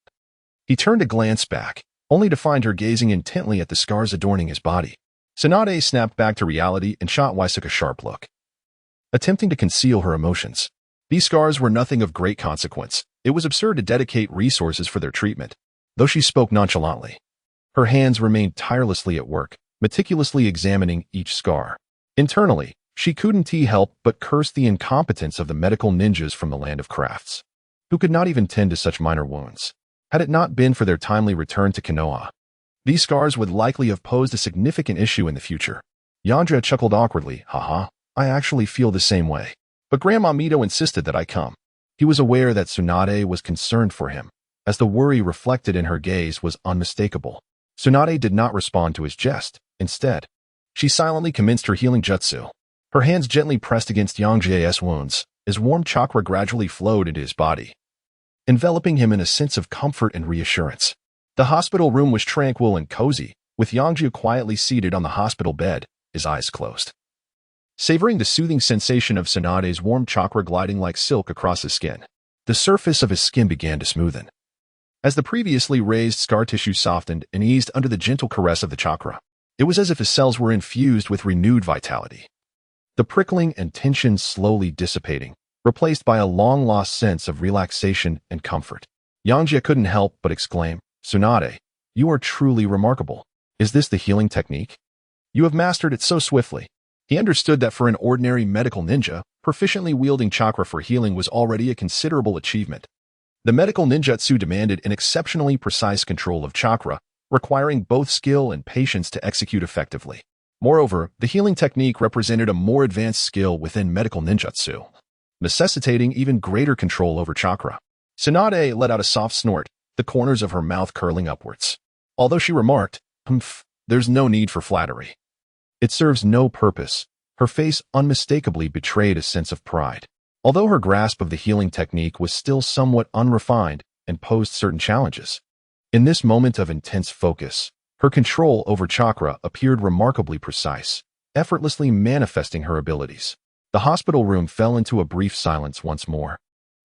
He turned to glance back, only to find her gazing intently at the scars adorning his body. Tsunade snapped back to reality and shot Waisuke a sharp look, attempting to conceal her emotions. These scars were nothing of great consequence. It was absurd to dedicate resources for their treatment. Though she spoke nonchalantly, her hands remained tirelessly at work, meticulously examining each scar. Internally, she couldn't help but curse the incompetence of the medical ninjas from the land of crafts, who could not even tend to such minor wounds. Had it not been for their timely return to Konoha, these scars would likely have posed a significant issue in the future. Yangjie chuckled awkwardly. Haha, I actually feel the same way. But Grandma Mito insisted that I come. He was aware that Tsunade was concerned for him, as the worry reflected in her gaze was unmistakable. Tsunade did not respond to his jest. Instead, she silently commenced her healing jutsu. Her hands gently pressed against Yangjie's wounds, as warm chakra gradually flowed into his body, enveloping him in a sense of comfort and reassurance. The hospital room was tranquil and cozy, with Yangjie quietly seated on the hospital bed, his eyes closed, savoring the soothing sensation of Tsunade's warm chakra gliding like silk across his skin. The surface of his skin began to smoothen, as the previously raised scar tissue softened and eased under the gentle caress of the chakra. It was as if his cells were infused with renewed vitality, the prickling and tension slowly dissipating, replaced by a long-lost sense of relaxation and comfort. Yangjie couldn't help but exclaim, Tsunade, you are truly remarkable. Is this the healing technique? You have mastered it so swiftly. He understood that for an ordinary medical ninja, proficiently wielding chakra for healing was already a considerable achievement. The medical ninjutsu demanded an exceptionally precise control of chakra, requiring both skill and patience to execute effectively. Moreover, the healing technique represented a more advanced skill within medical ninjutsu, necessitating even greater control over chakra. Tsunade let out a soft snort, the corners of her mouth curling upwards. Although she remarked, there's no need for flattery. It serves no purpose. Her face unmistakably betrayed a sense of pride. Although her grasp of the healing technique was still somewhat unrefined and posed certain challenges, in this moment of intense focus, her control over chakra appeared remarkably precise, effortlessly manifesting her abilities. The hospital room fell into a brief silence once more,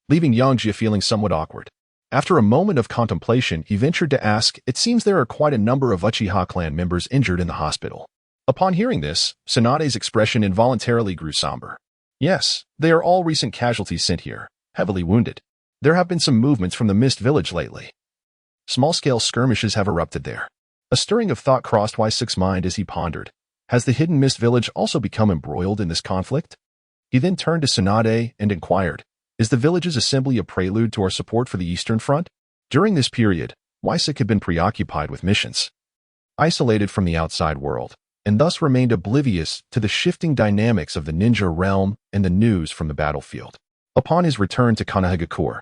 leaving Yangjie feeling somewhat awkward. After a moment of contemplation, he ventured to ask, it seems there are quite a number of Uchiha clan members injured in the hospital. Upon hearing this, Tsunade's expression involuntarily grew somber. Yes, they are all recent casualties sent here, heavily wounded. There have been some movements from the Mist Village lately. Small-scale skirmishes have erupted there. A stirring of thought crossed Waisuke's mind as he pondered. Has the hidden Mist Village also become embroiled in this conflict? He then turned to Tsunade and inquired, is the village's assembly a prelude to our support for the Eastern Front? During this period, Waisuke had been preoccupied with missions, isolated from the outside world, and thus remained oblivious to the shifting dynamics of the ninja realm and the news from the battlefield. Upon his return to Konoha,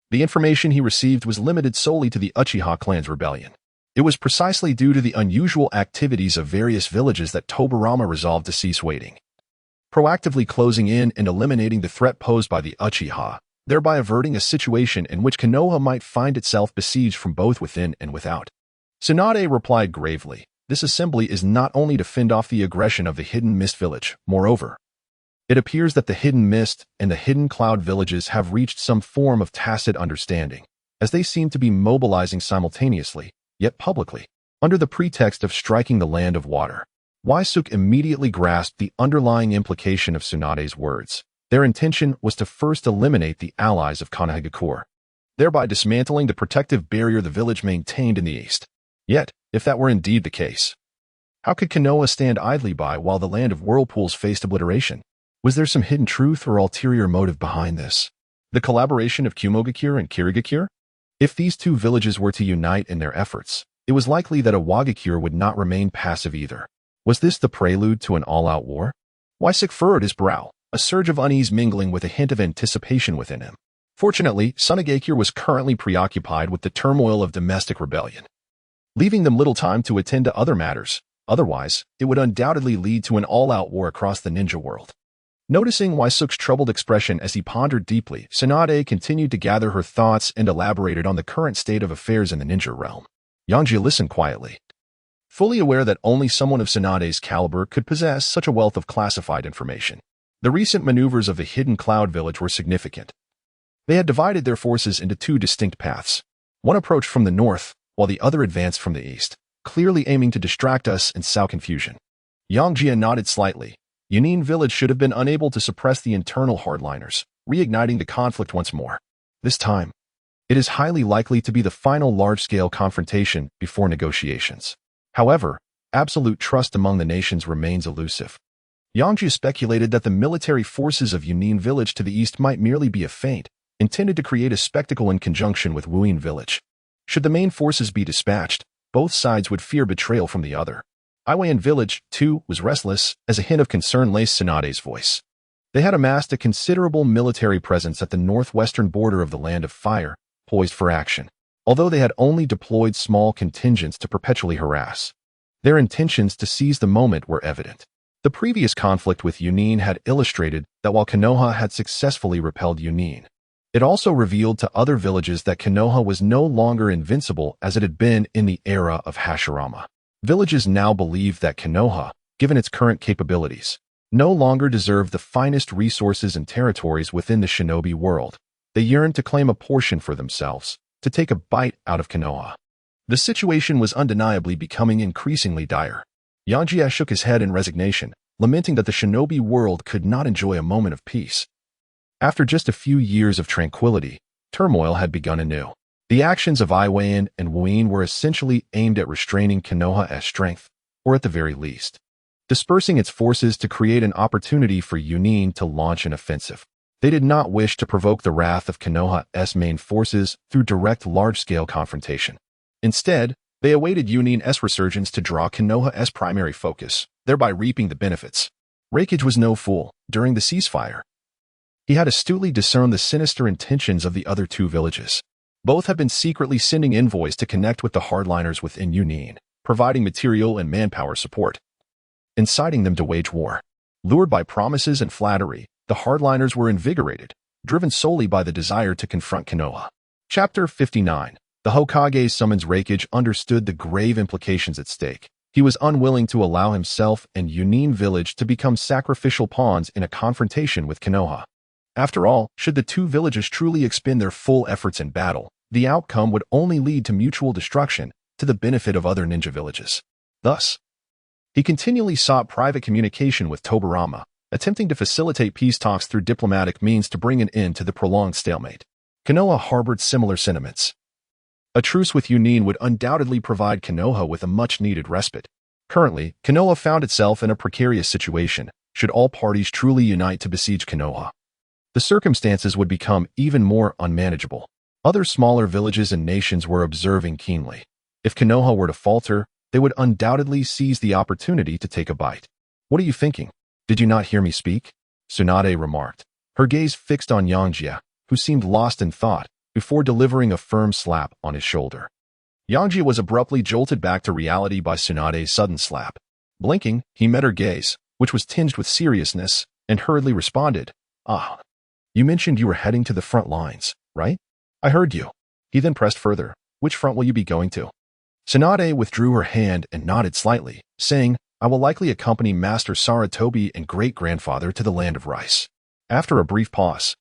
the information he received was limited solely to the Uchiha clan's rebellion. It was precisely due to the unusual activities of various villages that Tobarama resolved to cease waiting, proactively closing in and eliminating the threat posed by the Uchiha, thereby averting a situation in which Konoha might find itself besieged from both within and without. Tsunade replied gravely, this assembly is not only to fend off the aggression of the Hidden Mist Village, moreover, it appears that the Hidden Mist and the Hidden Cloud villages have reached some form of tacit understanding, as they seem to be mobilizing simultaneously, yet publicly, under the pretext of striking the Land of Water. Waisuke immediately grasped the underlying implication of Tsunade's words. Their intention was to first eliminate the allies of Konoha, thereby dismantling the protective barrier the village maintained in the east. Yet, if that were indeed the case, how could Konoha stand idly by while the Land of Whirlpools faced obliteration? Was there some hidden truth or ulterior motive behind this? The collaboration of Kumogakure and Kirigakure? If these two villages were to unite in their efforts, it was likely that Awagakure would not remain passive either. Was this the prelude to an all-out war? Waisuke furrowed his brow, a surge of unease mingling with a hint of anticipation within him. Fortunately, Tsunade was currently preoccupied with the turmoil of domestic rebellion, leaving them little time to attend to other matters. Otherwise, it would undoubtedly lead to an all-out war across the ninja world. Noticing Waisuke's troubled expression as he pondered deeply, Tsunade continued to gather her thoughts and elaborated on the current state of affairs in the ninja realm. Yangjie listened quietly, fully aware that only someone of Tsunade's caliber could possess such a wealth of classified information. The recent maneuvers of the Hidden Cloud village were significant. They had divided their forces into two distinct paths. One approached from the north, while the other advanced from the east, clearly aiming to distract us and sow confusion. Yangjie nodded slightly. Chunin village should have been unable to suppress the internal hardliners, reigniting the conflict once more. This time, it is highly likely to be the final large-scale confrontation before negotiations. However, absolute trust among the nations remains elusive. Yangjie speculated that the military forces of Chunin village to the east might merely be a feint, intended to create a spectacle in conjunction with Wuyin village. Should the main forces be dispatched, both sides would fear betrayal from the other. Iwayan village, too, was restless, as a hint of concern laced Tsunade's voice. They had amassed a considerable military presence at the northwestern border of the Land of Fire, poised for action. Although they had only deployed small contingents to perpetually harass, their intentions to seize the moment were evident. The previous conflict with Chunin had illustrated that while Konoha had successfully repelled Chunin, it also revealed to other villages that Konoha was no longer invincible as it had been in the era of Hashirama. Villages now believed that Konoha, given its current capabilities, no longer deserved the finest resources and territories within the shinobi world. They yearned to claim a portion for themselves, to take a bite out of Konoha. The situation was undeniably becoming increasingly dire. Yangjie shook his head in resignation, lamenting that the shinobi world could not enjoy a moment of peace. After just a few years of tranquility, turmoil had begun anew. The actions of Iwayan and Wuyin were essentially aimed at restraining Konoha's strength, or at the very least, dispersing its forces to create an opportunity for Chunin to launch an offensive. They did not wish to provoke the wrath of Konoha's main forces through direct large-scale confrontation. Instead, they awaited Chunin's resurgence to draw Konoha's primary focus, thereby reaping the benefits. Reikage was no fool. During the ceasefire, he had astutely discerned the sinister intentions of the other two villages. Both had been secretly sending envoys to connect with the hardliners within Chunin, providing material and manpower support, inciting them to wage war. Lured by promises and flattery, the hardliners were invigorated, driven solely by the desire to confront Konoha. Chapter 59. The Hokage's summons. Reikage understood the grave implications at stake. He was unwilling to allow himself and Chunin village to become sacrificial pawns in a confrontation with Konoha. After all, should the two villages truly expend their full efforts in battle, the outcome would only lead to mutual destruction, to the benefit of other ninja villages. Thus, he continually sought private communication with Tobarama, attempting to facilitate peace talks through diplomatic means to bring an end to the prolonged stalemate. Konoha harbored similar sentiments. A truce with Chunin would undoubtedly provide Konoha with a much-needed respite. Currently, Konoha found itself in a precarious situation, should all parties truly unite to besiege Konoha. The circumstances would become even more unmanageable. Other smaller villages and nations were observing keenly. If Konoha were to falter, they would undoubtedly seize the opportunity to take a bite. "What are you thinking? Did you not hear me speak?" Tsunade remarked, her gaze fixed on Yangjie, who seemed lost in thought, before delivering a firm slap on his shoulder. Yangjie was abruptly jolted back to reality by Tsunade's sudden slap. Blinking, he met her gaze, which was tinged with seriousness, and hurriedly responded, "Ah, you mentioned you were heading to the front lines, right? I heard you." He then pressed further, "Which front will you be going to?" Tsunade withdrew her hand and nodded slightly, saying, "I will likely accompany Master Saratobi and great-grandfather to the Land of Rice." After a brief pause,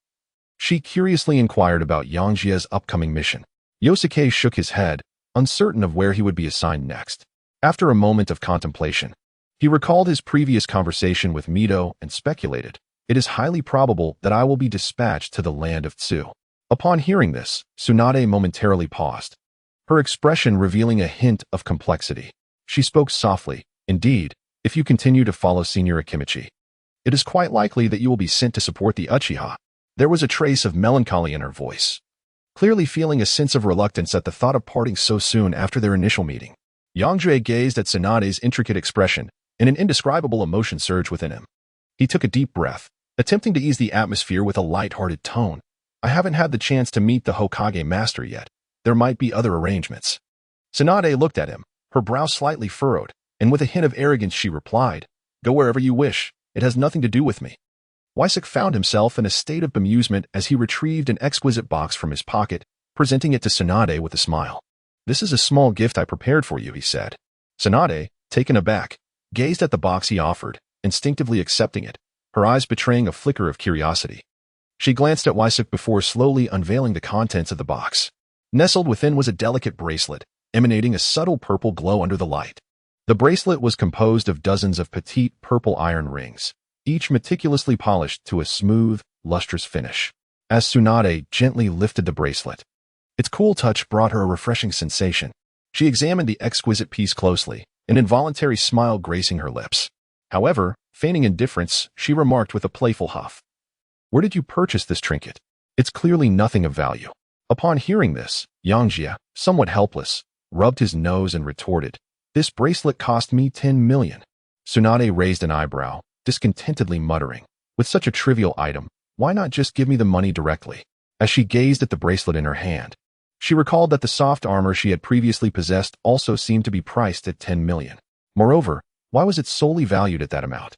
she curiously inquired about Yangjie's upcoming mission. Yosuke shook his head, uncertain of where he would be assigned next. After a moment of contemplation, he recalled his previous conversation with Mito and speculated, "It is highly probable that I will be dispatched to the land of Tsu." Upon hearing this, Tsunade momentarily paused, her expression revealing a hint of complexity. She spoke softly, "Indeed, if you continue to follow Senior Akimichi, it is quite likely that you will be sent to support the Uchiha." There was a trace of melancholy in her voice, clearly feeling a sense of reluctance at the thought of parting so soon after their initial meeting. Yangjie gazed at Tsunade's intricate expression, and an indescribable emotion surged within him. He took a deep breath, attempting to ease the atmosphere with a light-hearted tone. "I haven't had the chance to meet the Hokage master yet. There might be other arrangements." Tsunade looked at him, her brow slightly furrowed, and with a hint of arrogance she replied, "Go wherever you wish. It has nothing to do with me." Wysok found himself in a state of bemusement as he retrieved an exquisite box from his pocket, presenting it to Tsunade with a smile. "This is a small gift I prepared for you," he said. Tsunade, taken aback, gazed at the box he offered, instinctively accepting it, her eyes betraying a flicker of curiosity. She glanced at Wysok before slowly unveiling the contents of the box. Nestled within was a delicate bracelet, emanating a subtle purple glow under the light. The bracelet was composed of dozens of petite purple iron rings, each meticulously polished to a smooth, lustrous finish. As Tsunade gently lifted the bracelet, its cool touch brought her a refreshing sensation. She examined the exquisite piece closely, an involuntary smile gracing her lips. However, feigning indifference, she remarked with a playful huff, "Where did you purchase this trinket? It's clearly nothing of value." Upon hearing this, Yangjie, somewhat helpless, rubbed his nose and retorted, "This bracelet cost me 10 million. Tsunade raised an eyebrow, discontentedly muttering, "With such a trivial item, why not just give me the money directly?" As she gazed at the bracelet in her hand, she recalled that the soft armor she had previously possessed also seemed to be priced at 10 million. Moreover, why was it solely valued at that amount?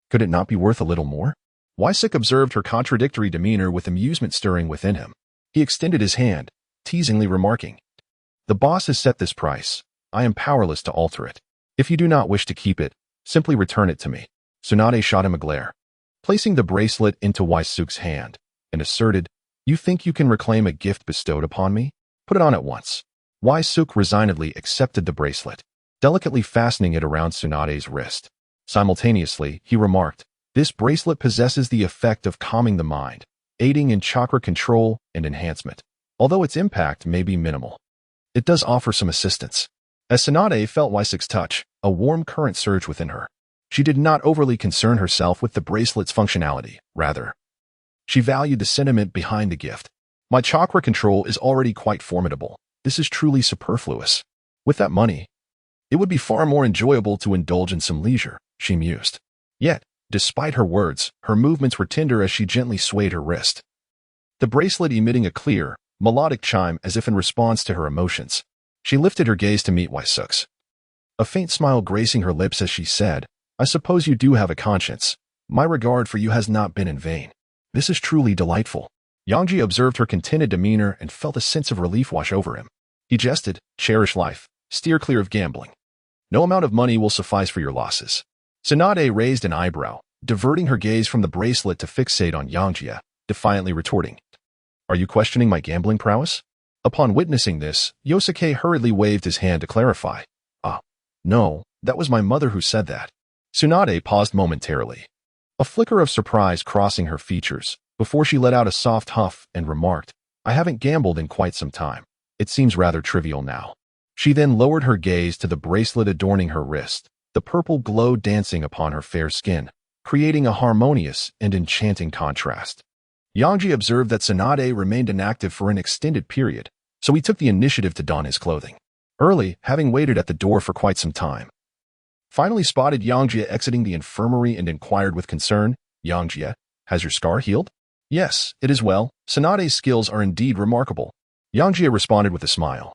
Could it not be worth a little more? Wysik observed her contradictory demeanor with amusement stirring within him. He extended his hand, teasingly remarking, "The boss has set this price. I am powerless to alter it. If you do not wish to keep it, simply return it to me." Tsunade shot him a glare, placing the bracelet into Wysuk's hand, and asserted, "You think you can reclaim a gift bestowed upon me? Put it on at once." Wysuk resignedly accepted the bracelet, delicately fastening it around Tsunade's wrist. Simultaneously, he remarked, "This bracelet possesses the effect of calming the mind, aiding in chakra control and enhancement. Although its impact may be minimal, it does offer some assistance." As Tsunade felt Wysuk's touch, a warm current surged within her. She did not overly concern herself with the bracelet's functionality. Rather, she valued the sentiment behind the gift. "My chakra control is already quite formidable. This is truly superfluous. With that money, it would be far more enjoyable to indulge in some leisure," she mused. Yet, despite her words, her movements were tender as she gently swayed her wrist, the bracelet emitting a clear, melodic chime as if in response to her emotions. She lifted her gaze to meet Wysuk's, a faint smile gracing her lips as she said, "I suppose you do have a conscience. My regard for you has not been in vain. This is truly delightful." Yangjie observed her contented demeanor and felt a sense of relief wash over him. He jested, "Cherish life. Steer clear of gambling. No amount of money will suffice for your losses." Tsunade raised an eyebrow, diverting her gaze from the bracelet to fixate on Yangjie, defiantly retorting, "Are you questioning my gambling prowess?" Upon witnessing this, Yosuke hurriedly waved his hand to clarify, No, that was my mother who said that." Tsunade paused momentarily, a flicker of surprise crossing her features, before she let out a soft huff and remarked, "I haven't gambled in quite some time. It seems rather trivial now." She then lowered her gaze to the bracelet adorning her wrist, the purple glow dancing upon her fair skin, creating a harmonious and enchanting contrast. Yangjie observed that Tsunade remained inactive for an extended period, so he took the initiative to don his clothing. Early, having waited at the door for quite some time, finally spotted Yangjie exiting the infirmary and inquired with concern, "Yangjie, has your scar healed?" "Yes, it is well. Tsunade's skills are indeed remarkable." Yangjie responded with a smile,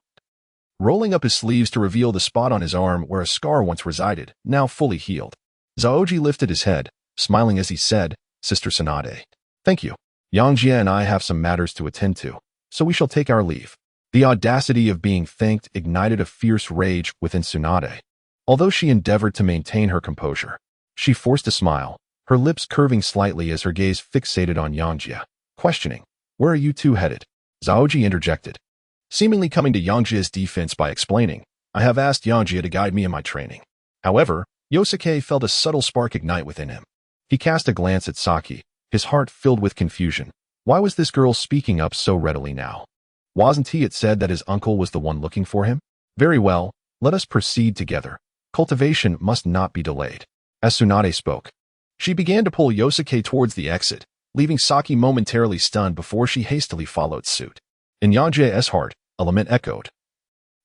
rolling up his sleeves to reveal the spot on his arm where a scar once resided, now fully healed. Zaoji lifted his head, smiling as he said, "Sister Tsunade, thank you. Yangjie and I have some matters to attend to, so we shall take our leave." The audacity of being thanked ignited a fierce rage within Tsunade. Although she endeavored to maintain her composure, she forced a smile, her lips curving slightly as her gaze fixated on Yangjie, questioning, "Where are you two headed?" Zaoji interjected, seemingly coming to Yangjie's defense by explaining, "I have asked Yangjie to guide me in my training." However, Yosuke felt a subtle spark ignite within him. He cast a glance at Saki, his heart filled with confusion. Why was this girl speaking up so readily now? Wasn't he it said that his uncle was the one looking for him? Very well, let us proceed together. Cultivation must not be delayed. As Tsunade spoke, she began to pull Yosuke towards the exit, leaving Saki momentarily stunned before she hastily followed suit. In Yangjie's heart, a lament echoed,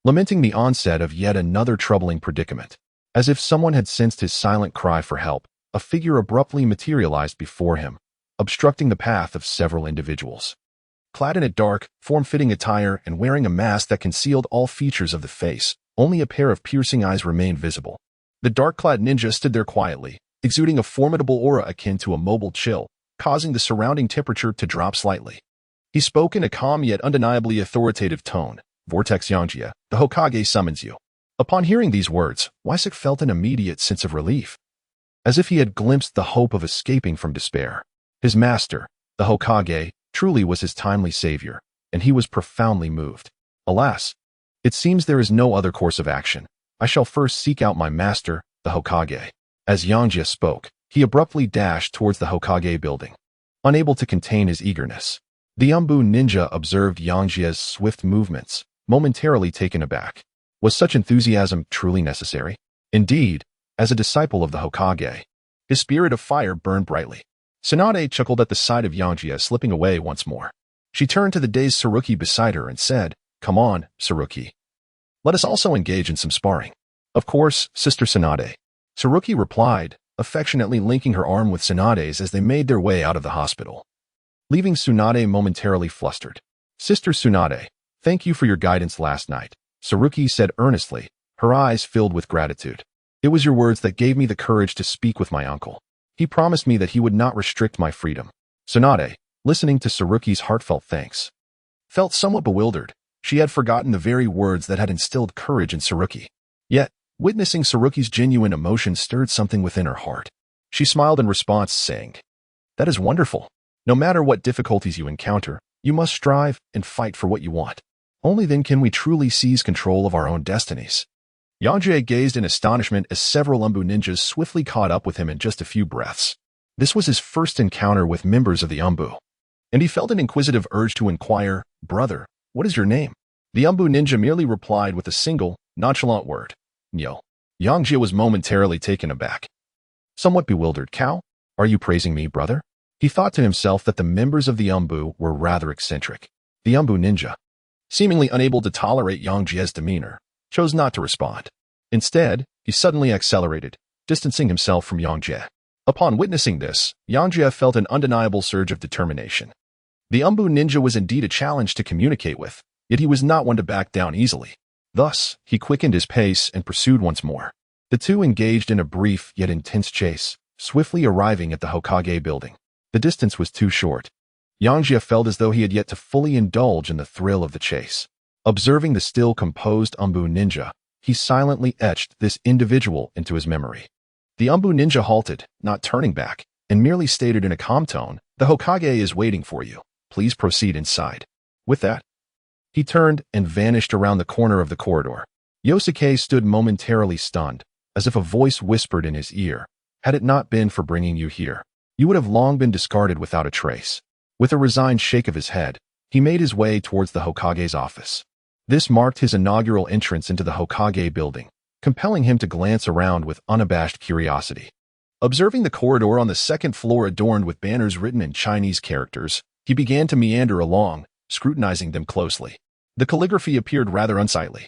lamenting the onset of yet another troubling predicament. As if someone had sensed his silent cry for help, a figure abruptly materialized before him, obstructing the path of several individuals. Clad in a dark, form-fitting attire and wearing a mask that concealed all features of the face, only a pair of piercing eyes remained visible. The dark-clad ninja stood there quietly, exuding a formidable aura akin to a mobile chill, causing the surrounding temperature to drop slightly. He spoke in a calm yet undeniably authoritative tone. "Vortex Yangjie, the Hokage summons you." Upon hearing these words, Wysik felt an immediate sense of relief, as if he had glimpsed the hope of escaping from despair. His master, the Hokage, truly was his timely savior, and he was profoundly moved. "Alas, it seems there is no other course of action. I shall first seek out my master, the Hokage." As Yangjie spoke, he abruptly dashed towards the Hokage building. Unable to contain his eagerness, the Umbu ninja observed Yangjie's swift movements, momentarily taken aback. Was such enthusiasm truly necessary? Indeed, as a disciple of the Hokage, his spirit of fire burned brightly. Tsunade chuckled at the sight of Yangjie slipping away once more. She turned to the dazed Tsurugi beside her and said, "Come on, Tsurugi. Let us also engage in some sparring." "Of course, Sister Tsunade," Tsurugi replied, affectionately linking her arm with Tsunade's as they made their way out of the hospital, leaving Tsunade momentarily flustered. "Sister Tsunade, thank you for your guidance last night," Tsurugi said earnestly, her eyes filled with gratitude. "It was your words that gave me the courage to speak with my uncle. He promised me that he would not restrict my freedom." Tsunade, listening to Tsurugi's heartfelt thanks, felt somewhat bewildered. She had forgotten the very words that had instilled courage in Tsurugi. Yet, witnessing Tsurugi's genuine emotion stirred something within her heart. She smiled in response, saying, "That is wonderful. No matter what difficulties you encounter, you must strive and fight for what you want. Only then can we truly seize control of our own destinies." Yangjie gazed in astonishment as several Umbu ninjas swiftly caught up with him in just a few breaths. This was his first encounter with members of the Umbu, and he felt an inquisitive urge to inquire, "Brother, what is your name?" The Umbu ninja merely replied with a single, nonchalant word, "Nyo." Yangjie was momentarily taken aback. Somewhat bewildered. "Cow? Are you praising me, brother?" He thought to himself that the members of the Umbu were rather eccentric. The Umbu ninja, seemingly unable to tolerate Yangjie's demeanor, chose not to respond. Instead, he suddenly accelerated, distancing himself from Yangjie. Upon witnessing this, Yangjie felt an undeniable surge of determination. The Umbu ninja was indeed a challenge to communicate with, yet he was not one to back down easily. Thus, he quickened his pace and pursued once more. The two engaged in a brief yet intense chase, swiftly arriving at the Hokage building. The distance was too short. Yangjie felt as though he had yet to fully indulge in the thrill of the chase. Observing the still composed Umbu ninja, he silently etched this individual into his memory. The Umbu ninja halted, not turning back, and merely stated in a calm tone, "The Hokage is waiting for you. Please proceed inside." With that, he turned and vanished around the corner of the corridor. Yosuke stood momentarily stunned, as if a voice whispered in his ear, "Had it not been for bringing you here, you would have long been discarded without a trace." With a resigned shake of his head, he made his way towards the Hokage's office. This marked his inaugural entrance into the Hokage building, compelling him to glance around with unabashed curiosity. Observing the corridor on the second floor adorned with banners written in Chinese characters, he began to meander along, scrutinizing them closely. The calligraphy appeared rather unsightly.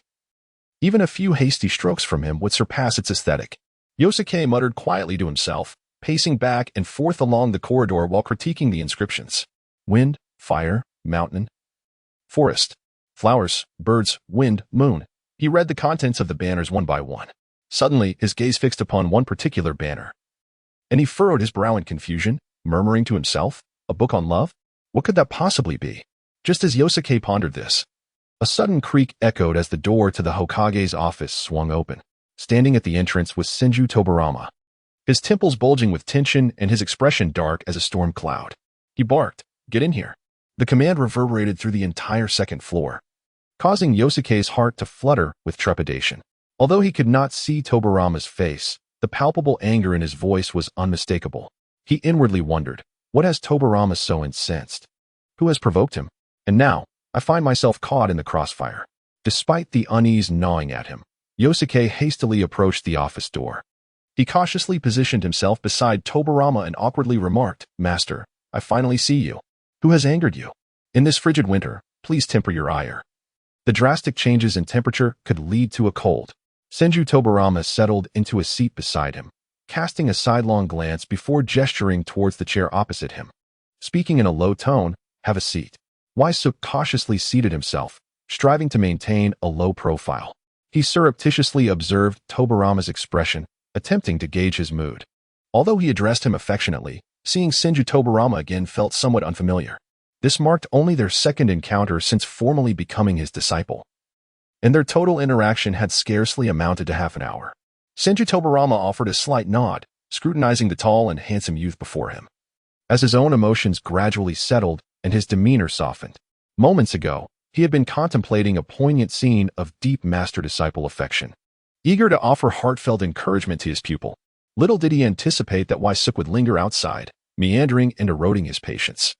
Even a few hasty strokes from him would surpass its aesthetic. Yosuke muttered quietly to himself, pacing back and forth along the corridor while critiquing the inscriptions. Wind, fire, mountain, forest, flowers, birds, wind, moon. He read the contents of the banners one by one. Suddenly, his gaze fixed upon one particular banner, and he furrowed his brow in confusion, murmuring to himself, "A book on love? What could that possibly be?" Just as Yosuke pondered this, a sudden creak echoed as the door to the Hokage's office swung open. Standing at the entrance was Senju Tobarama, his temples bulging with tension and his expression dark as a storm cloud. He barked, "Get in here." The command reverberated through the entire second floor, causing Yosuke's heart to flutter with trepidation. Although he could not see Tobarama's face, the palpable anger in his voice was unmistakable. He inwardly wondered, what has Tobarama so incensed? Who has provoked him? And now, I find myself caught in the crossfire. Despite the unease gnawing at him, Yosuke hastily approached the office door. He cautiously positioned himself beside Tobarama and awkwardly remarked, "Master, I finally see you. Who has angered you? In this frigid winter, please temper your ire. The drastic changes in temperature could lead to a cold." Senju Tobarama settled into a seat beside him, casting a sidelong glance before gesturing towards the chair opposite him. Speaking in a low tone, "Have a seat." Waisuk cautiously seated himself, striving to maintain a low profile. He surreptitiously observed Tobarama's expression, attempting to gauge his mood. Although he addressed him affectionately, seeing Senju Tobarama again felt somewhat unfamiliar. This marked only their second encounter since formally becoming his disciple, and their total interaction had scarcely amounted to half an hour. Senju Tobarama offered a slight nod, scrutinizing the tall and handsome youth before him. As his own emotions gradually settled and his demeanor softened, moments ago, he had been contemplating a poignant scene of deep master-disciple affection. eager to offer heartfelt encouragement to his pupil. Little did he anticipate that Waisuk would linger outside, meandering and eroding his patience.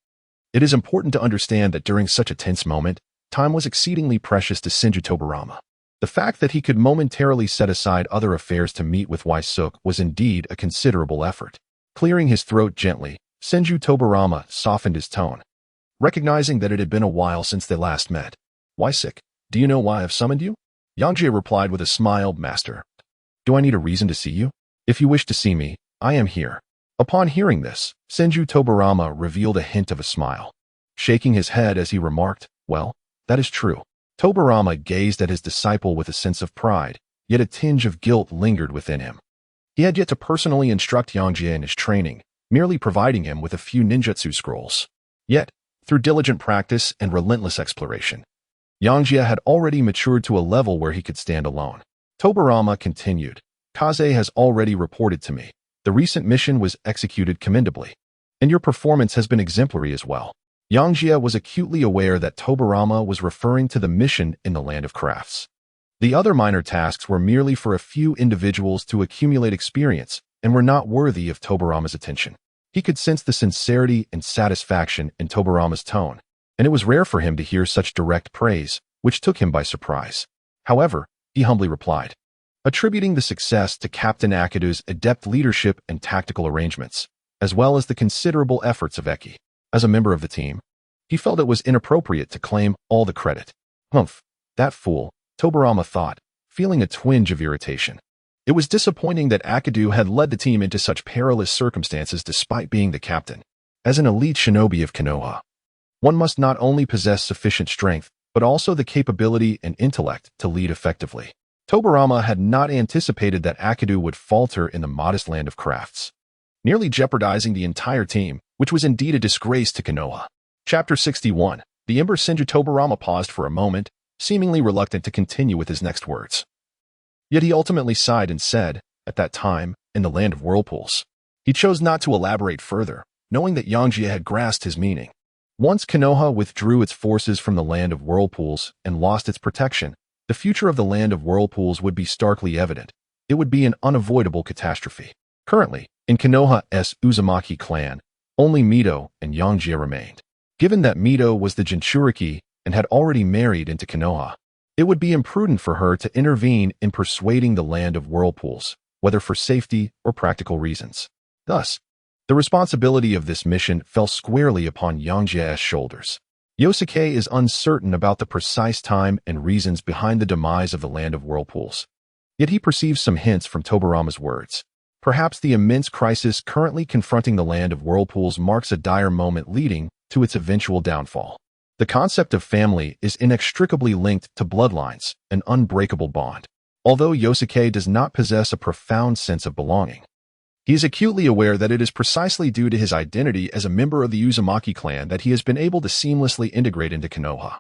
It is important to understand that during such a tense moment, time was exceedingly precious to Senju Tobarama. The fact that he could momentarily set aside other affairs to meet with Waisuk was indeed a considerable effort. Clearing his throat gently, Senju Tobarama softened his tone, recognizing that it had been a while since they last met. Waisuk, do you know why I've summoned you? Yangjie replied with a smile, Master. Do I need a reason to see you? If you wish to see me, I am here. Upon hearing this, Senju Tobarama revealed a hint of a smile, shaking his head as he remarked, well, that is true. Tobarama gazed at his disciple with a sense of pride, yet a tinge of guilt lingered within him. He had yet to personally instruct Yangjie in his training, merely providing him with a few ninjutsu scrolls. Yet, through diligent practice and relentless exploration, Yangjie had already matured to a level where he could stand alone. Tobarama continued, Kaze has already reported to me. The recent mission was executed commendably, and your performance has been exemplary as well. Yangjie was acutely aware that Tobarama was referring to the mission in the Land of Crafts. The other minor tasks were merely for a few individuals to accumulate experience and were not worthy of Tobarama's attention. He could sense the sincerity and satisfaction in Tobarama's tone, and it was rare for him to hear such direct praise, which took him by surprise. However, he humbly replied, attributing the success to Captain Akidu's adept leadership and tactical arrangements, as well as the considerable efforts of Eki. As a member of the team, he felt it was inappropriate to claim all the credit. Humph, that fool, Tobarama thought, feeling a twinge of irritation. It was disappointing that Akidu had led the team into such perilous circumstances despite being the captain. As an elite shinobi of Konoha, one must not only possess sufficient strength, but also the capability and intellect to lead effectively. Tobarama had not anticipated that Akidu would falter in the modest Land of Crafts, nearly jeopardizing the entire team, which was indeed a disgrace to Konoha. Chapter 61. The Ember Senju Tobarama paused for a moment, seemingly reluctant to continue with his next words. Yet he ultimately sighed and said, at that time, in the Land of Whirlpools. He chose not to elaborate further, knowing that Yangjie had grasped his meaning. Once Konoha withdrew its forces from the Land of Whirlpools and lost its protection, the future of the Land of Whirlpools would be starkly evident. It would be an unavoidable catastrophe. Currently, in Konoha's Uzumaki clan, only Mito and Yangjie remained. Given that Mito was the Jinchuriki and had already married into Konoha, it would be imprudent for her to intervene in persuading the Land of Whirlpools, whether for safety or practical reasons. Thus, the responsibility of this mission fell squarely upon Yangjie's shoulders. Yosuke is uncertain about the precise time and reasons behind the demise of the Land of Whirlpools. Yet he perceives some hints from Tobarama's words. Perhaps the immense crisis currently confronting the Land of Whirlpools marks a dire moment leading to its eventual downfall. The concept of family is inextricably linked to bloodlines, an unbreakable bond. Although Yosuke does not possess a profound sense of belonging, he is acutely aware that it is precisely due to his identity as a member of the Uzumaki clan that he has been able to seamlessly integrate into Konoha,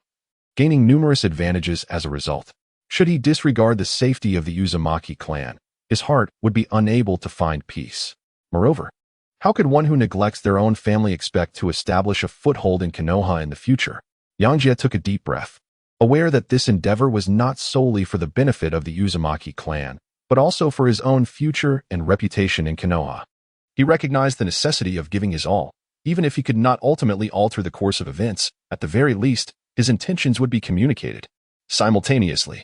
gaining numerous advantages as a result. Should he disregard the safety of the Uzumaki clan, his heart would be unable to find peace. Moreover, how could one who neglects their own family expect to establish a foothold in Konoha in the future? Yangjie took a deep breath, aware that this endeavor was not solely for the benefit of the Uzumaki clan, but also for his own future and reputation in Konoha. He recognized the necessity of giving his all. Even if he could not ultimately alter the course of events, at the very least, his intentions would be communicated simultaneously.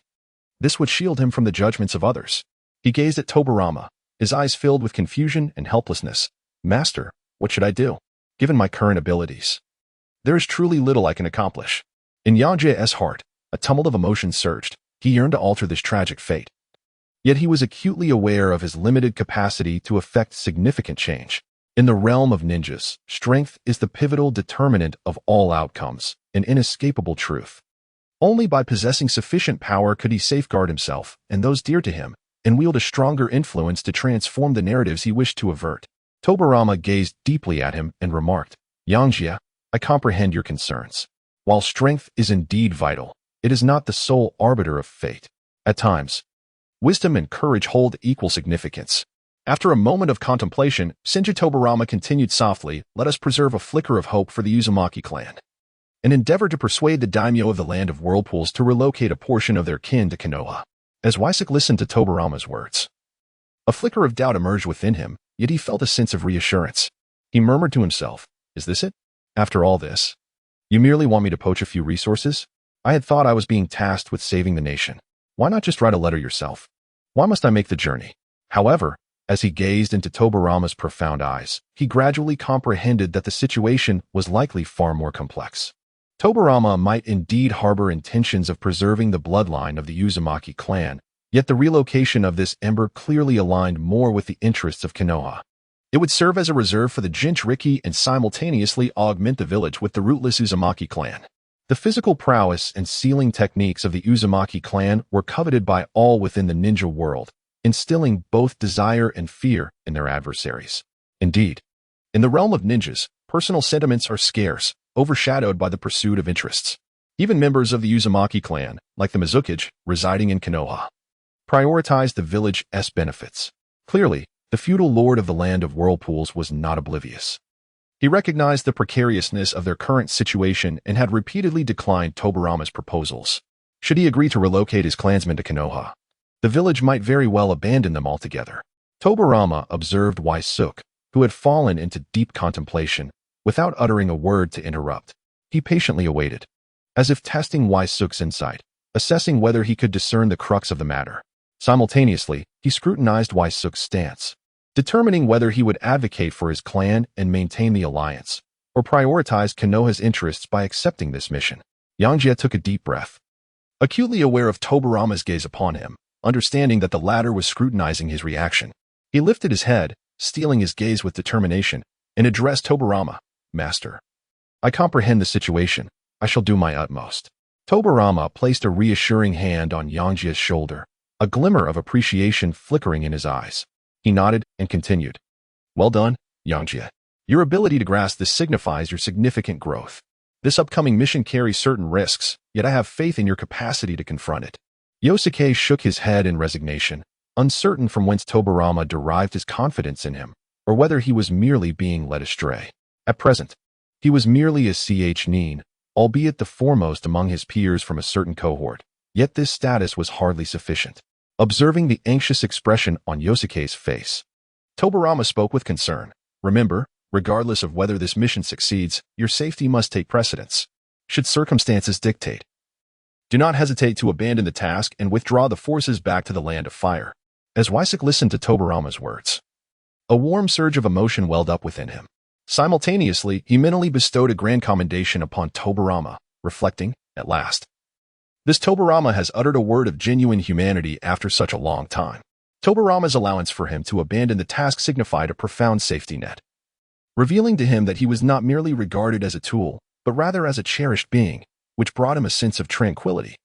This would shield him from the judgments of others. He gazed at Tobarama, his eyes filled with confusion and helplessness. Master, what should I do? Given my current abilities, there is truly little I can accomplish. In Yangjie's heart, a tumult of emotions surged. He yearned to alter this tragic fate. Yet he was acutely aware of his limited capacity to effect significant change. In the realm of ninjas, strength is the pivotal determinant of all outcomes, an inescapable truth. Only by possessing sufficient power could he safeguard himself and those dear to him, and wield a stronger influence to transform the narratives he wished to avert. Tobarama gazed deeply at him and remarked, Yangjie, I comprehend your concerns. While strength is indeed vital, it is not the sole arbiter of fate. At times, wisdom and courage hold equal significance. After a moment of contemplation, Senju Tobarama continued softly, let us preserve a flicker of hope for the Uzumaki clan, and endeavor to persuade the daimyo of the Land of Whirlpools to relocate a portion of their kin to Konoha. as Wysok listened to Tobarama's words. A flicker of doubt emerged within him, yet he felt a sense of reassurance. He murmured to himself, "Is this it? After all this? You merely want me to poach a few resources? I had thought I was being tasked with saving the nation. Why not just write a letter yourself? Why must I make the journey?" However, as he gazed into Tobarama's profound eyes, he gradually comprehended that the situation was likely far more complex. Tobarama might indeed harbor intentions of preserving the bloodline of the Uzumaki clan, yet the relocation of this ember clearly aligned more with the interests of Konoha. It would serve as a reserve for the Jinchuriki and simultaneously augment the village with the rootless Uzumaki clan. The physical prowess and sealing techniques of the Uzumaki clan were coveted by all within the ninja world, instilling both desire and fear in their adversaries. Indeed, in the realm of ninjas, personal sentiments are scarce, overshadowed by the pursuit of interests. Even members of the Uzumaki clan, like the Mizukage, residing in Konoha, prioritized the village's benefits. Clearly, the feudal lord of the Land of Whirlpools was not oblivious. He recognized the precariousness of their current situation and had repeatedly declined Tobarama's proposals. Should he agree to relocate his clansmen to Konoha, the village might very well abandon them altogether. Tobarama observed Wysok, who had fallen into deep contemplation, without uttering a word to interrupt. He patiently awaited, as if testing Wysok's insight, assessing whether he could discern the crux of the matter. Simultaneously, he scrutinized Wysok's stance, determining whether he would advocate for his clan and maintain the alliance, or prioritize Konoha's interests by accepting this mission. Yangjie took a deep breath, acutely aware of Tobarama's gaze upon him, understanding that the latter was scrutinizing his reaction. He lifted his head, steeling his gaze with determination, and addressed Tobarama, "Master, I comprehend the situation. I shall do my utmost." Tobarama placed a reassuring hand on Yangjie's shoulder, a glimmer of appreciation flickering in his eyes. He nodded and continued, "Well done, Yangjie. Your ability to grasp this signifies your significant growth. This upcoming mission carries certain risks, yet I have faith in your capacity to confront it." Yosuke shook his head in resignation, uncertain from whence Tobarama derived his confidence in him, or whether he was merely being led astray. At present, he was merely a nin, albeit the foremost among his peers from a certain cohort, yet this status was hardly sufficient. Observing the anxious expression on Yosuke's face, Tobarama spoke with concern. "Remember, regardless of whether this mission succeeds, your safety must take precedence. Should circumstances dictate, do not hesitate to abandon the task and withdraw the forces back to the Land of Fire." As Wysok listened to Tobarama's words, a warm surge of emotion welled up within him. Simultaneously, he mentally bestowed a grand commendation upon Tobarama, reflecting, "At last, this Tobarama has uttered a word of genuine humanity after such a long time." Tobarama's allowance for him to abandon the task signified a profound safety net, revealing to him that he was not merely regarded as a tool, but rather as a cherished being, which brought him a sense of tranquility.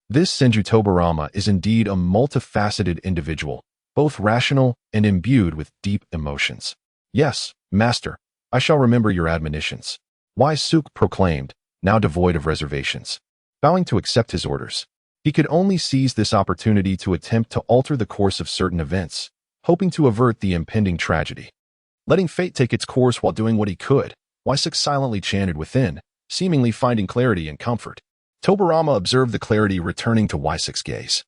This Senju Tobarama is indeed a multifaceted individual, both rational and imbued with deep emotions. "Yes, Master, I shall remember your admonitions," Wysok proclaimed, now devoid of reservations. Bowing to accept his orders, he could only seize this opportunity to attempt to alter the course of certain events, hoping to avert the impending tragedy. Letting fate take its course while doing what he could, Wysok silently chanted within, seemingly finding clarity and comfort. Tobarama observed the clarity returning to Wysok's gaze.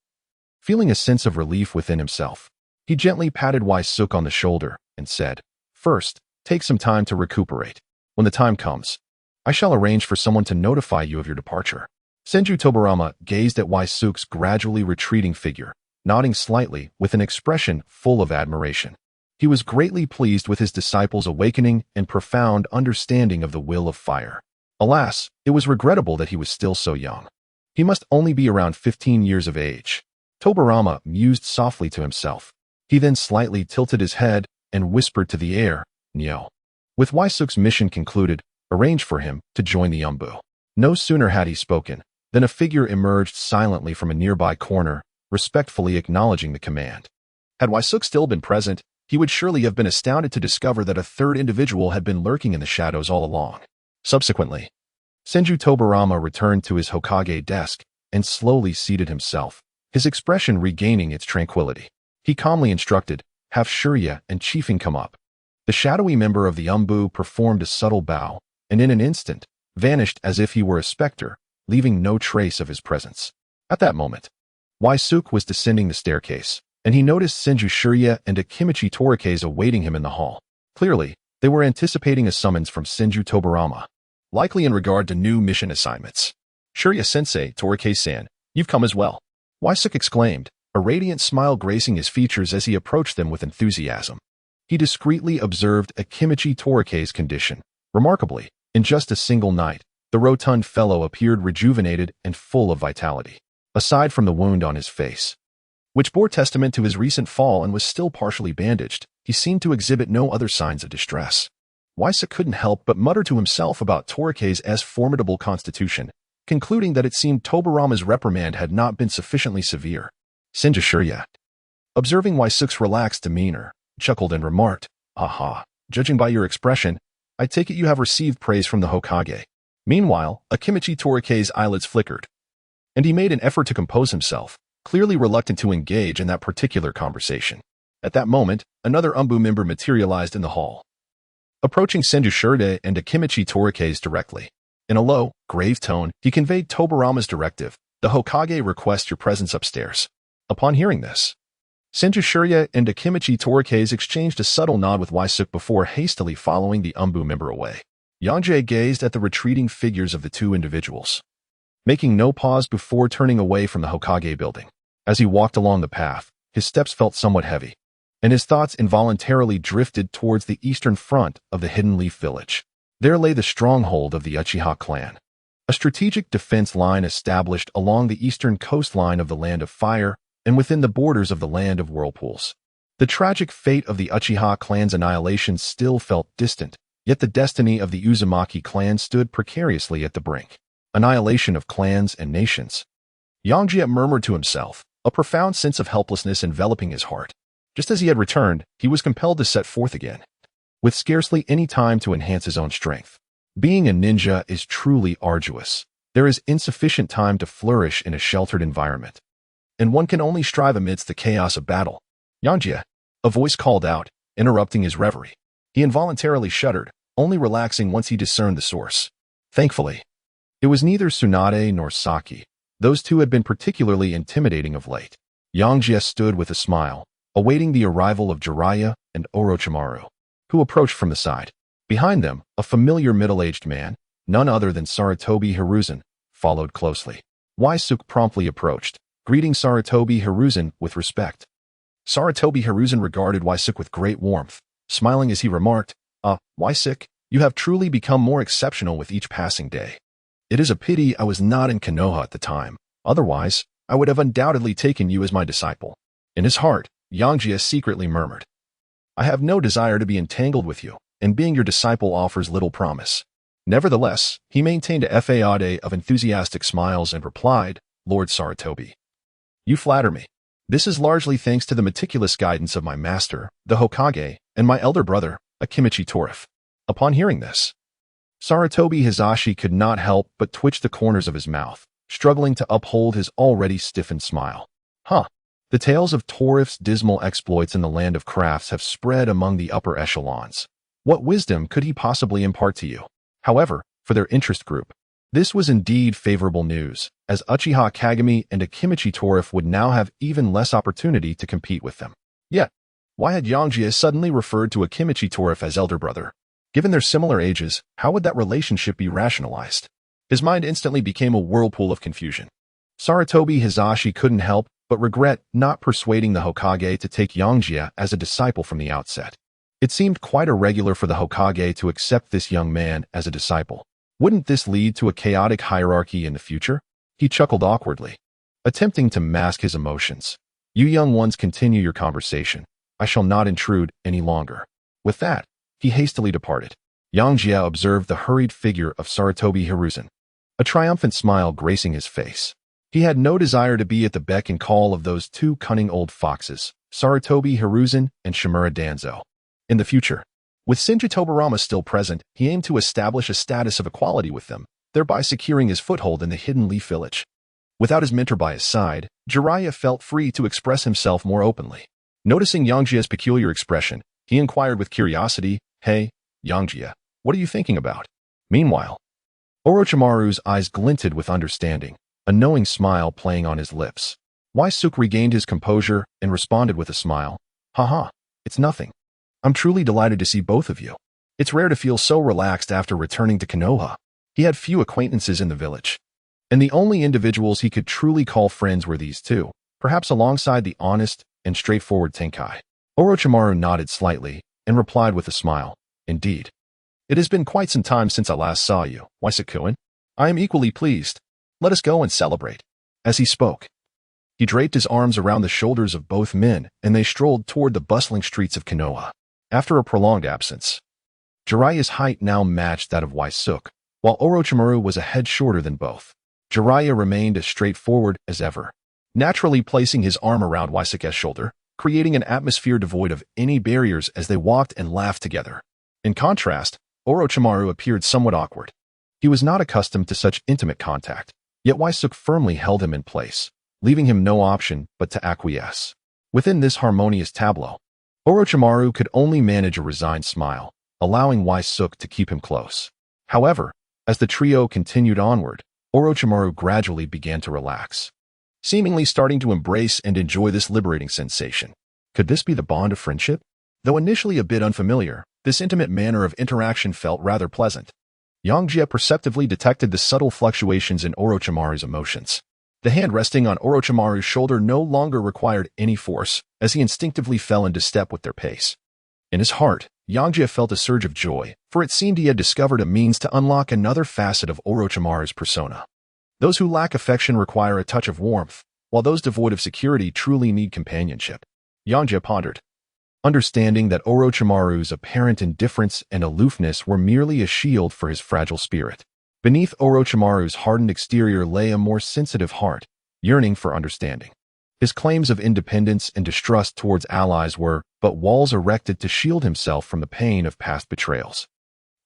Feeling a sense of relief within himself, he gently patted Wysok on the shoulder and said, "First, take some time to recuperate. When the time comes, I shall arrange for someone to notify you of your departure." Senju Tobarama gazed at Wysok's gradually retreating figure, nodding slightly with an expression full of admiration. He was greatly pleased with his disciple's awakening and profound understanding of the will of fire. Alas, it was regrettable that he was still so young. He must only be around 15 years of age. Tobarama mused softly to himself. He then slightly tilted his head and whispered to the air, "Nyo." With Wysok's mission concluded, arrange for him to join the Umbu. No sooner had he spoken than a figure emerged silently from a nearby corner, respectfully acknowledging the command. Had Wysok still been present, he would surely have been astounded to discover that a third individual had been lurking in the shadows all along. Subsequently, Senju Tobarama returned to his Hokage desk and slowly seated himself, his expression regaining its tranquility. He calmly instructed, "Have Shirya and Chiefing come up." The shadowy member of the Umbu performed a subtle bow, and in an instant, vanished as if he were a specter, leaving no trace of his presence. At that moment, Waisuk was descending the staircase, and he noticed Senju Shirya and Akimichi Torikes awaiting him in the hall. Clearly, they were anticipating a summons from Senju Tobarama, likely in regard to new mission assignments. "Shirya-sensei, Torike-san, you've come as well," Waisuk exclaimed, a radiant smile gracing his features as he approached them with enthusiasm. He discreetly observed Akimichi Torike's condition. Remarkably, in just a single night, the rotund fellow appeared rejuvenated and full of vitality, aside from the wound on his face, which bore testament to his recent fall and was still partially bandaged. He seemed to exhibit no other signs of distress. Waisuk couldn't help but mutter to himself about Torike's formidable constitution, concluding that it seemed Tobarama's reprimand had not been sufficiently severe. Senju Shirya, observing Waisuk's relaxed demeanor, chuckled and remarked, "Aha, judging by your expression, I take it you have received praise from the Hokage." Meanwhile, Akimichi Torike's eyelids flickered, and he made an effort to compose himself, clearly reluctant to engage in that particular conversation. At that moment, another Umbu member materialized in the hall, approaching Senju Shirya and Akimichi Torike's directly. In a low, grave tone, he conveyed Tobarama's directive, "The Hokage requests your presence upstairs." Upon hearing this, Senju Shirya and Akimichi Torike's exchanged a subtle nod with Waisuk before hastily following the Umbu member away. Yangjie gazed at the retreating figures of the two individuals, making no pause before turning away from the Hokage building. As he walked along the path, his steps felt somewhat heavy, and his thoughts involuntarily drifted towards the eastern front of the Hidden Leaf Village. There lay the stronghold of the Uchiha clan, a strategic defense line established along the eastern coastline of the Land of Fire and within the borders of the Land of Whirlpools. The tragic fate of the Uchiha clan's annihilation still felt distant, yet the destiny of the Uzumaki clan stood precariously at the brink. Annihilation of clans and nations. Yangjie murmured to himself, a profound sense of helplessness enveloping his heart. Just as he had returned, he was compelled to set forth again, with scarcely any time to enhance his own strength. Being a ninja is truly arduous. There is insufficient time to flourish in a sheltered environment, and one can only strive amidst the chaos of battle. "Yangjie," a voice called out, interrupting his reverie. He involuntarily shuddered, only relaxing once he discerned the source. Thankfully, it was neither Tsunade nor Saki. Those two had been particularly intimidating of late. Yangjie stood with a smile, awaiting the arrival of Jiraiya and Orochimaru, who approached from the side. Behind them, a familiar middle-aged man, none other than Sarutobi Hiruzen, followed closely. Waisuk promptly approached, greeting Sarutobi Hiruzen with respect. Sarutobi Hiruzen regarded Waisuk with great warmth, smiling as he remarked, Waisuk, you have truly become more exceptional with each passing day. It is a pity I was not in Konoha at the time. Otherwise, I would have undoubtedly taken you as my disciple." In his heart, Yangjie secretly murmured, "I have no desire to be entangled with you, and being your disciple offers little promise." Nevertheless, he maintained a facade of enthusiastic smiles and replied, "Lord Sarutobi, you flatter me. This is largely thanks to the meticulous guidance of my master, the Hokage, and my elder brother, Akimichi Torif." Upon hearing this, Sarutobi Hizashi could not help but twitch the corners of his mouth, struggling to uphold his already stiffened smile. The tales of Torif's dismal exploits in the land of crafts have spread among the upper echelons. What wisdom could he possibly impart to you? However, for their interest group, this was indeed favorable news, as Uchiha Kagami and Akimichi Torif would now have even less opportunity to compete with them. Yet, why had Yangjie suddenly referred to Akimichi Torif as elder brother? Given their similar ages, how would that relationship be rationalized? His mind instantly became a whirlpool of confusion. Sarutobi Hizashi couldn't help but regret not persuading the Hokage to take Yangjie as a disciple from the outset. It seemed quite irregular for the Hokage to accept this young man as a disciple. Wouldn't this lead to a chaotic hierarchy in the future? He chuckled awkwardly, attempting to mask his emotions. "You young ones continue your conversation. I shall not intrude any longer." With that, he hastily departed. Yangjie observed the hurried figure of Sarutobi Hiruzen, a triumphant smile gracing his face. He had no desire to be at the beck and call of those two cunning old foxes, Sarutobi Hiruzen and Shimura Danzo. In the future, with Senju Tobarama still present, he aimed to establish a status of equality with them, thereby securing his foothold in the Hidden Leaf Village. Without his mentor by his side, Jiraiya felt free to express himself more openly. Noticing Yangjie's peculiar expression, he inquired with curiosity, "Hey, Yangjie, what are you thinking about?" Meanwhile, Orochimaru's eyes glinted with understanding, a knowing smile playing on his lips. Waisuk regained his composure and responded with a smile. Haha, it's nothing. I'm truly delighted to see both of you. It's rare to feel so relaxed after returning to Konoha. He had few acquaintances in the village, and the only individuals he could truly call friends were these two, perhaps alongside the honest and straightforward Tenkai. Orochimaru nodded slightly and replied with a smile. Indeed. It has been quite some time since I last saw you, Waisuk-kun. I am equally pleased. Let us go and celebrate. As he spoke, he draped his arms around the shoulders of both men, and they strolled toward the bustling streets of Konoha. After a prolonged absence, Jiraiya's height now matched that of Waisuk, while Orochimaru was a head shorter than both. Jiraiya remained as straightforward as ever, naturally placing his arm around Waisuk's shoulder, creating an atmosphere devoid of any barriers as they walked and laughed together. In contrast, Orochimaru appeared somewhat awkward. He was not accustomed to such intimate contact, yet Waisuk firmly held him in place, leaving him no option but to acquiesce. Within this harmonious tableau, Orochimaru could only manage a resigned smile, allowing Waisuk to keep him close. However, as the trio continued onward, Orochimaru gradually began to relax, seemingly starting to embrace and enjoy this liberating sensation. Could this be the bond of friendship? Though initially a bit unfamiliar, this intimate manner of interaction felt rather pleasant. Yangjie perceptively detected the subtle fluctuations in Orochimaru's emotions. The hand resting on Orochimaru's shoulder no longer required any force, as he instinctively fell into step with their pace. In his heart, Yangjie felt a surge of joy, for it seemed he had discovered a means to unlock another facet of Orochimaru's persona. Those who lack affection require a touch of warmth, while those devoid of security truly need companionship. Yangjie pondered, understanding that Orochimaru's apparent indifference and aloofness were merely a shield for his fragile spirit. Beneath Orochimaru's hardened exterior lay a more sensitive heart, yearning for understanding. His claims of independence and distrust towards allies were but walls erected to shield himself from the pain of past betrayals.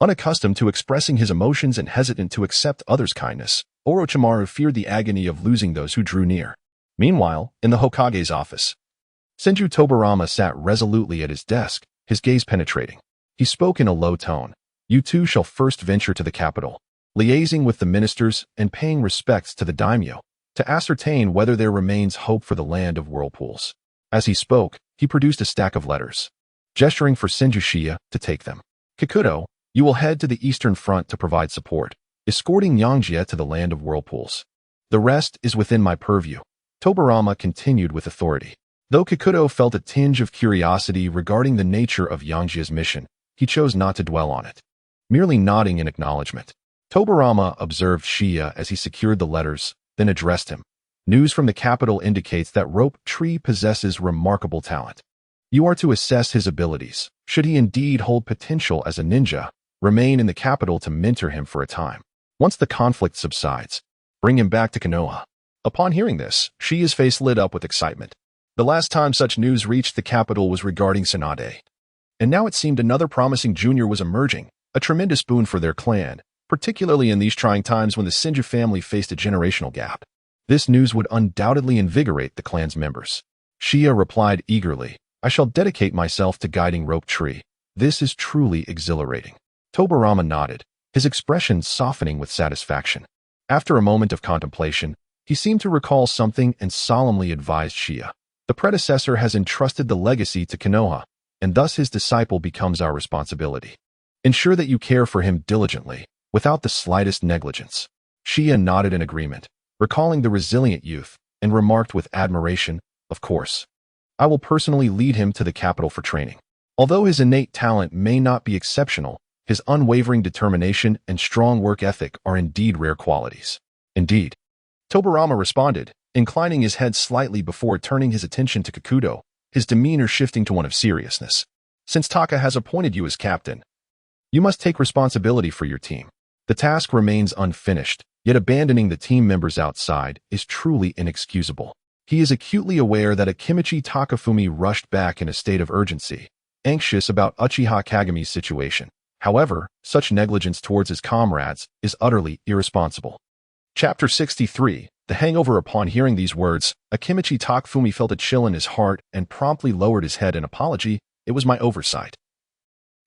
Unaccustomed to expressing his emotions and hesitant to accept others' kindness, Orochimaru feared the agony of losing those who drew near. Meanwhile, in the Hokage's office, Senju Tobarama sat resolutely at his desk, his gaze penetrating. He spoke in a low tone. You two shall first venture to the capital, liaising with the ministers and paying respects to the daimyo, to ascertain whether there remains hope for the Land of Whirlpools. As he spoke, he produced a stack of letters, gesturing for Senju Shia to take them. Kikuto, you will head to the eastern front to provide support, escorting Yangjie to the Land of Whirlpools. The rest is within my purview. Tobarama continued with authority. Though Kikuto felt a tinge of curiosity regarding the nature of Yangjie's mission, he chose not to dwell on it. Merely nodding in acknowledgement, Tobarama observed Shia as he secured the letters, then addressed him. News from the capital indicates that Rope Tree possesses remarkable talent. You are to assess his abilities. Should he indeed hold potential as a ninja, remain in the capital to mentor him for a time. Once the conflict subsides, bring him back to Konoha. Upon hearing this, Shia's face lit up with excitement. The last time such news reached the capital was regarding Tsunade. And now it seemed another promising junior was emerging, a tremendous boon for their clan, particularly in these trying times when the Senju family faced a generational gap. This news would undoubtedly invigorate the clan's members. Shia replied eagerly, I shall dedicate myself to guiding Rope Tree. This is truly exhilarating. Tobarama nodded, his expression softening with satisfaction. After a moment of contemplation, he seemed to recall something and solemnly advised Shia. The predecessor has entrusted the legacy to Konoha, and thus his disciple becomes our responsibility. Ensure that you care for him diligently, without the slightest negligence. Shia nodded in agreement, recalling the resilient youth, and remarked with admiration, of course. I will personally lead him to the capital for training. Although his innate talent may not be exceptional, his unwavering determination and strong work ethic are indeed rare qualities. Indeed. Tobarama responded, inclining his head slightly before turning his attention to Kikuto, his demeanor shifting to one of seriousness. Since Taka has appointed you as captain, you must take responsibility for your team. The task remains unfinished, yet abandoning the team members outside is truly inexcusable. He is acutely aware that Akimichi Takafumi rushed back in a state of urgency, anxious about Uchiha Kagami's situation. However, such negligence towards his comrades is utterly irresponsible. Chapter 63, The Hangover. Upon hearing these words, Akimichi Takafumi felt a chill in his heart and promptly lowered his head in apology. It was my oversight.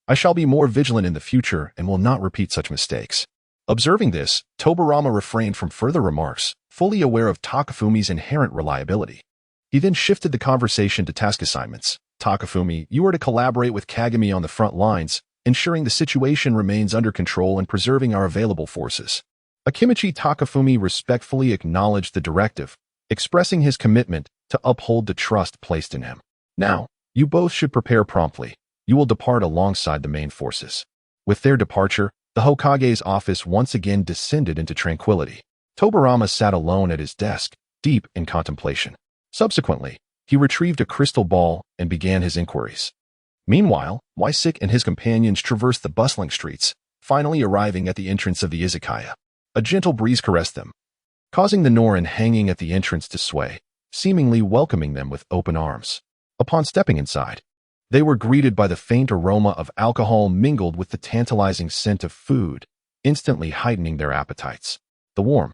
I shall be more vigilant in the future and will not repeat such mistakes. Observing this, Tobarama refrained from further remarks, fully aware of Takafumi's inherent reliability. He then shifted the conversation to task assignments. Takafumi, you are to collaborate with Kagami on the front lines, ensuring the situation remains under control and preserving our available forces. Akimichi Takafumi respectfully acknowledged the directive, expressing his commitment to uphold the trust placed in him. Now, you both should prepare promptly. You will depart alongside the main forces. With their departure, the Hokage's office once again descended into tranquility. Tobarama sat alone at his desk, deep in contemplation. Subsequently, he retrieved a crystal ball and began his inquiries. Meanwhile, Wysik and his companions traversed the bustling streets, finally arriving at the entrance of the izakaya. A gentle breeze caressed them, causing the Norin hanging at the entrance to sway, seemingly welcoming them with open arms. Upon stepping inside, they were greeted by the faint aroma of alcohol mingled with the tantalizing scent of food, instantly heightening their appetites. The warm,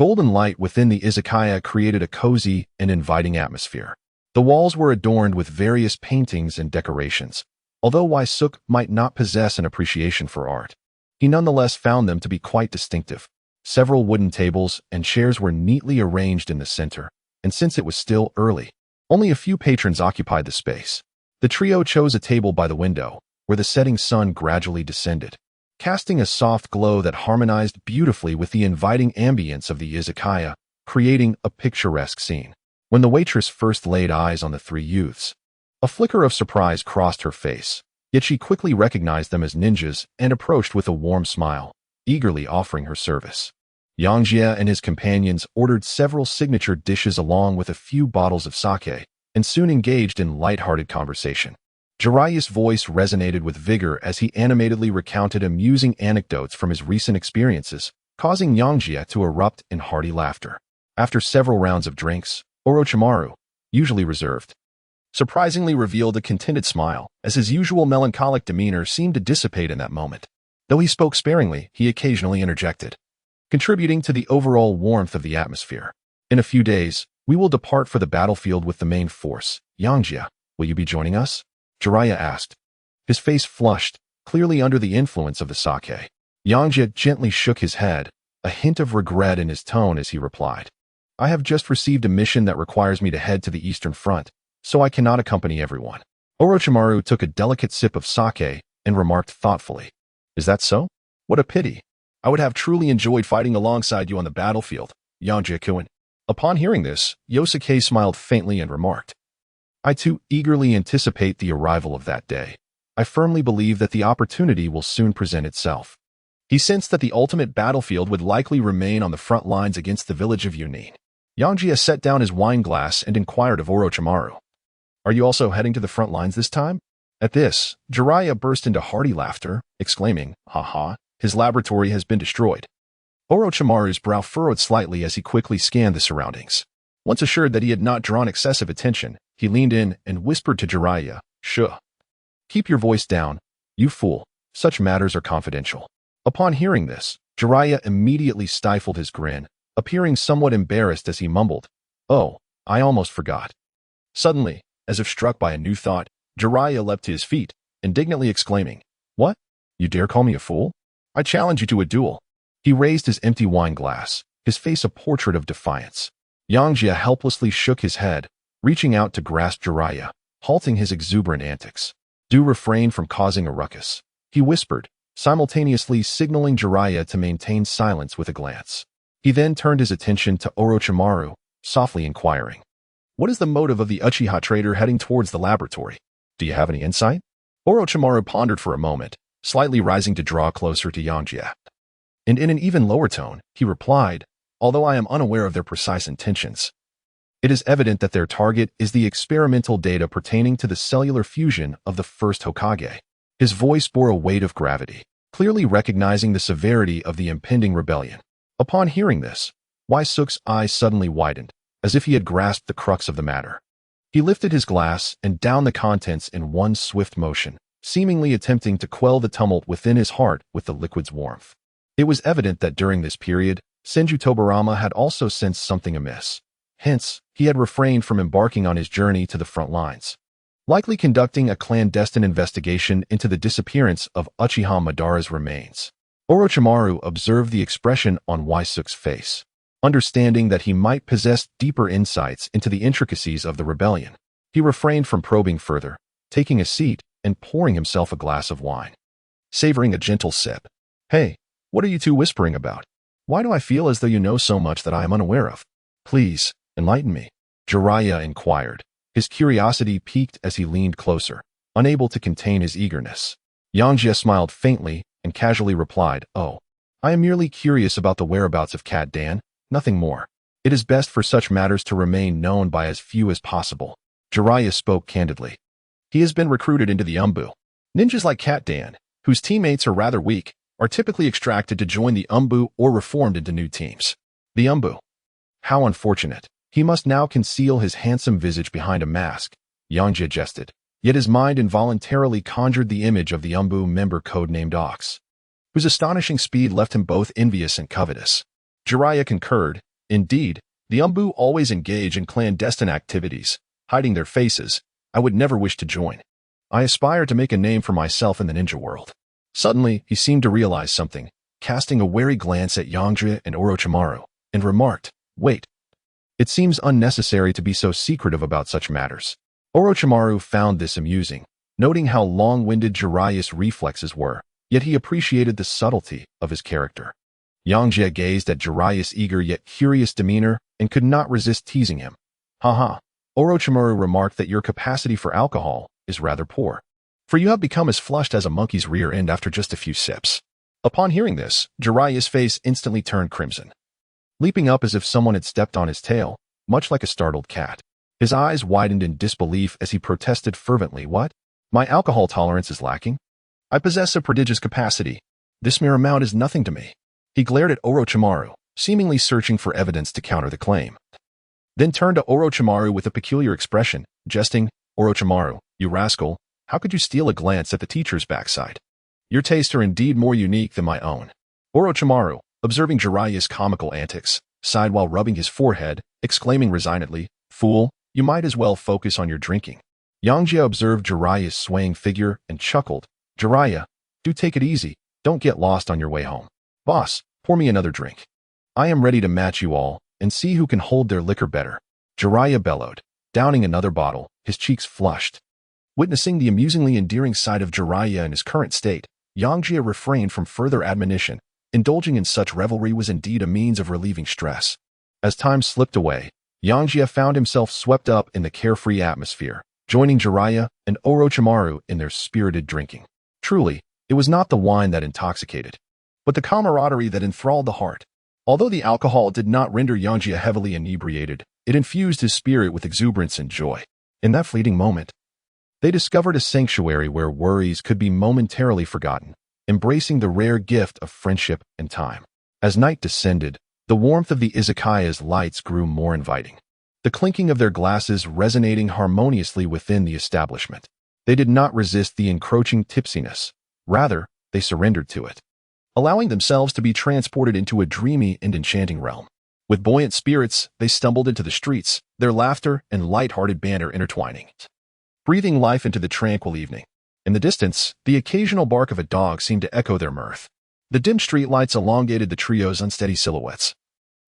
golden light within the izakaya created a cozy and inviting atmosphere. The walls were adorned with various paintings and decorations. Although Wysuk might not possess an appreciation for art, he nonetheless found them to be quite distinctive. Several wooden tables and chairs were neatly arranged in the center, and since it was still early, only a few patrons occupied the space. The trio chose a table by the window, where the setting sun gradually descended, casting a soft glow that harmonized beautifully with the inviting ambience of the izakaya, creating a picturesque scene. When the waitress first laid eyes on the three youths, a flicker of surprise crossed her face, yet she quickly recognized them as ninjas and approached with a warm smile, eagerly offering her service. Yangjie and his companions ordered several signature dishes along with a few bottles of sake, and soon engaged in light-hearted conversation. Jiraiya's voice resonated with vigor as he animatedly recounted amusing anecdotes from his recent experiences, causing Yangjie to erupt in hearty laughter. After several rounds of drinks, Orochimaru, usually reserved, surprisingly revealed a contented smile, as his usual melancholic demeanor seemed to dissipate in that moment. Though he spoke sparingly, he occasionally interjected, contributing to the overall warmth of the atmosphere. In a few days, we will depart for the battlefield with the main force. Yangjie, will you be joining us? Jiraiya asked. His face flushed, clearly under the influence of the sake. Yangjie gently shook his head, a hint of regret in his tone as he replied, I have just received a mission that requires me to head to the Eastern Front, so I cannot accompany everyone. Orochimaru took a delicate sip of sake and remarked thoughtfully, Is that so? What a pity. I would have truly enjoyed fighting alongside you on the battlefield, Yangjie-kun. Upon hearing this, Yosuke smiled faintly and remarked, I too eagerly anticipate the arrival of that day. I firmly believe that the opportunity will soon present itself. He sensed that the ultimate battlefield would likely remain on the front lines against the village of Chunin. Yangjie set down his wine glass and inquired of Orochimaru, Are you also heading to the front lines this time? At this, Jiraiya burst into hearty laughter, exclaiming, Ha, his laboratory has been destroyed. Orochimaru's brow furrowed slightly as he quickly scanned the surroundings. Once assured that he had not drawn excessive attention, he leaned in and whispered to Jiraiya, Shh. Keep your voice down, you fool. Such matters are confidential. Upon hearing this, Jiraiya immediately stifled his grin, appearing somewhat embarrassed as he mumbled, Oh, I almost forgot. Suddenly, as if struck by a new thought, Jiraiya leapt to his feet, indignantly exclaiming, What? You dare call me a fool? I challenge you to a duel. He raised his empty wine glass, his face a portrait of defiance. Yangjie helplessly shook his head, reaching out to grasp Jiraiya, halting his exuberant antics. Do refrain from causing a ruckus, he whispered, simultaneously signaling Jiraiya to maintain silence with a glance. He then turned his attention to Orochimaru, softly inquiring, What is the motive of the Uchiha trader heading towards the laboratory? Do you have any insight? Orochimaru pondered for a moment, slightly rising to draw closer to Yangjie. And in an even lower tone, he replied, Although I am unaware of their precise intentions, it is evident that their target is the experimental data pertaining to the cellular fusion of the first Hokage. His voice bore a weight of gravity, clearly recognizing the severity of the impending rebellion. Upon hearing this, Wysuk's eyes suddenly widened, as if he had grasped the crux of the matter. He lifted his glass and downed the contents in one swift motion, seemingly attempting to quell the tumult within his heart with the liquid's warmth. It was evident that during this period, Senju Tobarama had also sensed something amiss. Hence, he had refrained from embarking on his journey to the front lines, likely conducting a clandestine investigation into the disappearance of Uchiha Madara's remains. Orochimaru observed the expression on Wysuk's face. Understanding that he might possess deeper insights into the intricacies of the rebellion, he refrained from probing further, taking a seat and pouring himself a glass of wine. Savoring a gentle sip. "Hey, what are you two whispering about? Why do I feel as though you know so much that I am unaware of? Please, enlighten me," Jiraiya inquired, his curiosity piqued as he leaned closer, unable to contain his eagerness. Yangjie smiled faintly and casually replied, "Oh, I am merely curious about the whereabouts of Cat Dan, nothing more. It is best for such matters to remain known by as few as possible." Jiraiya spoke candidly. He has been recruited into the Umbu. Ninjas like Cat Dan, whose teammates are rather weak, are typically extracted to join the Umbu or reformed into new teams. The Umbu. How unfortunate. He must now conceal his handsome visage behind a mask, Yangjie jested. Yet his mind involuntarily conjured the image of the Umbu member codenamed Ox, whose astonishing speed left him both envious and covetous. Jiraiya concurred. Indeed, the Umbu always engage in clandestine activities, hiding their faces. I would never wish to join. I aspire to make a name for myself in the ninja world. Suddenly, he seemed to realize something, casting a wary glance at Yangjie and Orochimaru, and remarked, "Wait. It seems unnecessary to be so secretive about such matters." Orochimaru found this amusing, noting how long-winded Jiraiya's reflexes were, yet he appreciated the subtlety of his character. Yangjie gazed at Jiraiya's eager yet curious demeanor and could not resist teasing him. "Haha, Orochimaru remarked that your capacity for alcohol is rather poor, for you have become as flushed as a monkey's rear end after just a few sips." Upon hearing this, Jiraiya's face instantly turned crimson, leaping up as if someone had stepped on his tail, much like a startled cat. His eyes widened in disbelief as he protested fervently, "What? My alcohol tolerance is lacking? I possess a prodigious capacity. This mere amount is nothing to me." He glared at Orochimaru, seemingly searching for evidence to counter the claim. Then turned to Orochimaru with a peculiar expression, jesting, "Orochimaru, you rascal, how could you steal a glance at the teacher's backside? Your tastes are indeed more unique than my own." Orochimaru, observing Jiraiya's comical antics, sighed while rubbing his forehead, exclaiming resignedly, "Fool, you might as well focus on your drinking." Yangjie observed Jiraiya's swaying figure and chuckled, "Jiraiya, do take it easy, don't get lost on your way home. Boss, pour me another drink. I am ready to match you all and see who can hold their liquor better." Jiraiya bellowed, downing another bottle, his cheeks flushed. Witnessing the amusingly endearing side of Jiraiya in his current state, Yangjie refrained from further admonition. Indulging in such revelry was indeed a means of relieving stress. As time slipped away, Yangjie found himself swept up in the carefree atmosphere, joining Jiraiya and Orochimaru in their spirited drinking. Truly, it was not the wine that intoxicated, but the camaraderie that enthralled the heart. Although the alcohol did not render Yangjie heavily inebriated, it infused his spirit with exuberance and joy. In that fleeting moment, they discovered a sanctuary where worries could be momentarily forgotten, embracing the rare gift of friendship and time. As night descended, the warmth of the izakaya's lights grew more inviting, the clinking of their glasses resonating harmoniously within the establishment. They did not resist the encroaching tipsiness. Rather, they surrendered to it, allowing themselves to be transported into a dreamy and enchanting realm. With buoyant spirits, they stumbled into the streets, their laughter and light-hearted banter intertwining, breathing life into the tranquil evening. In the distance, the occasional bark of a dog seemed to echo their mirth. The dim streetlights elongated the trio's unsteady silhouettes,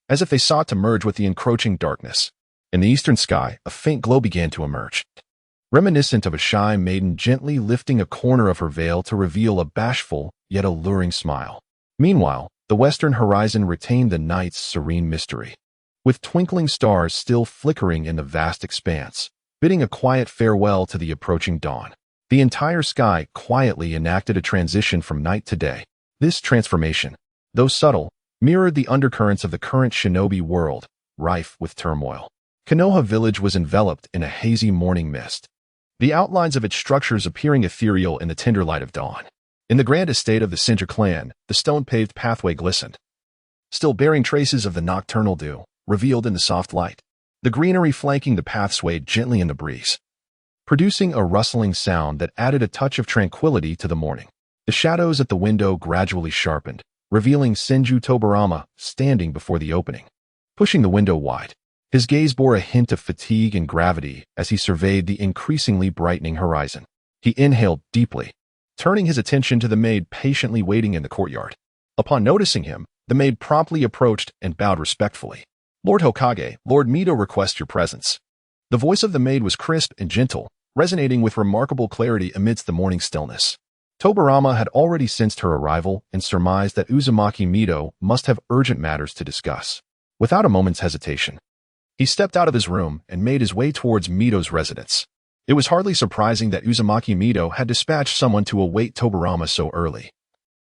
as if they sought to merge with the encroaching darkness. In the eastern sky, a faint glow began to emerge, reminiscent of a shy maiden gently lifting a corner of her veil to reveal a bashful yet alluring smile. Meanwhile, the western horizon retained the night's serene mystery, with twinkling stars still flickering in the vast expanse, bidding a quiet farewell to the approaching dawn. The entire sky quietly enacted a transition from night to day. This transformation, though subtle, mirrored the undercurrents of the current shinobi world, rife with turmoil. Konoha village was enveloped in a hazy morning mist, the outlines of its structures appearing ethereal in the tender light of dawn. In the grand estate of the Senju clan, the stone-paved pathway glistened, still bearing traces of the nocturnal dew, revealed in the soft light. The greenery flanking the path swayed gently in the breeze, producing a rustling sound that added a touch of tranquility to the morning. The shadows at the window gradually sharpened, revealing Senju Tobarama standing before the opening. Pushing the window wide, his gaze bore a hint of fatigue and gravity as he surveyed the increasingly brightening horizon. He inhaled deeply, turning his attention to the maid patiently waiting in the courtyard. Upon noticing him, The maid promptly approached and bowed respectfully. "Lord Hokage, Lord Mito requests your presence." The voice of the maid was crisp and gentle, resonating with remarkable clarity amidst the morning stillness. Tobarama had already sensed her arrival and surmised that Uzumaki Mito must have urgent matters to discuss. Without a moment's hesitation, he stepped out of his room and made his way towards Mito's residence. It was hardly surprising that Uzumaki Mito had dispatched someone to await Tobarama so early.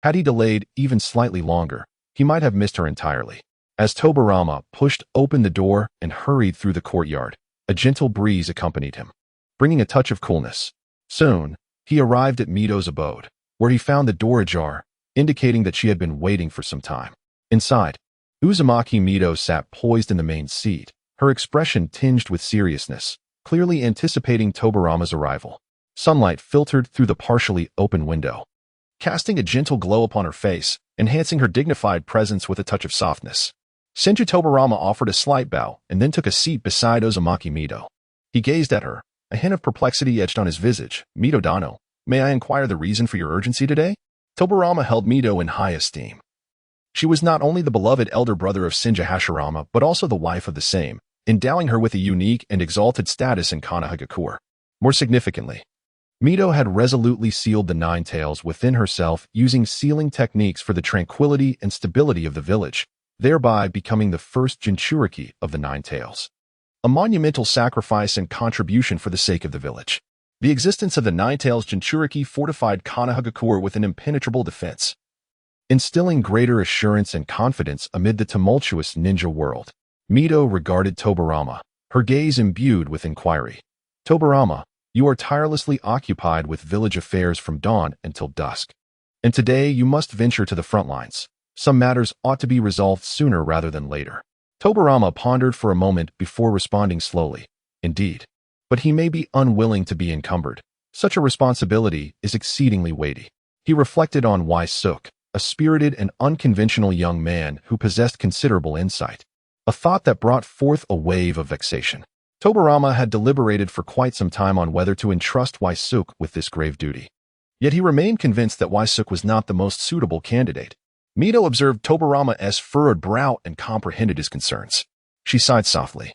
Had he delayed even slightly longer, he might have missed her entirely. As Tobarama pushed open the door and hurried through the courtyard, a gentle breeze accompanied him, bringing a touch of coolness. Soon, he arrived at Mito's abode, where he found the door ajar, indicating that she had been waiting for some time. Inside, Uzumaki Mito sat poised in the main seat, her expression tinged with seriousness, clearly anticipating Tobarama's arrival. Sunlight filtered through the partially open window, casting a gentle glow upon her face, enhancing her dignified presence with a touch of softness. Senju Tobarama offered a slight bow and then took a seat beside Uzumaki Mito. He gazed at her, a hint of perplexity etched on his visage. "Mito Dano, may I inquire the reason for your urgency today?" Tobarama held Mito in high esteem. She was not only the beloved elder brother of Senju Hashirama, but also the wife of the same, endowing her with a unique and exalted status in Konoha. More significantly, Mito had resolutely sealed the Nine Tails within herself using sealing techniques for the tranquility and stability of the village, thereby becoming the first Jinchuriki of the Nine Tails. A monumental sacrifice and contribution for the sake of the village. The existence of the Nine Tails Jinchuriki fortified Konoha with an impenetrable defense, instilling greater assurance and confidence amid the tumultuous ninja world. Mito regarded Tobarama, her gaze imbued with inquiry. "Tobarama, you are tirelessly occupied with village affairs from dawn until dusk. And today you must venture to the front lines. Some matters ought to be resolved sooner rather than later." Tobarama pondered for a moment before responding slowly. "Indeed. But he may be unwilling to be encumbered. Such a responsibility is exceedingly weighty." He reflected on Suk, a spirited and unconventional young man who possessed considerable insight. A thought that brought forth a wave of vexation. Tobarama had deliberated for quite some time on whether to entrust Suk with this grave duty. Yet he remained convinced that Suk was not the most suitable candidate. Mito observed Tobarama's furrowed brow and comprehended his concerns. She sighed softly,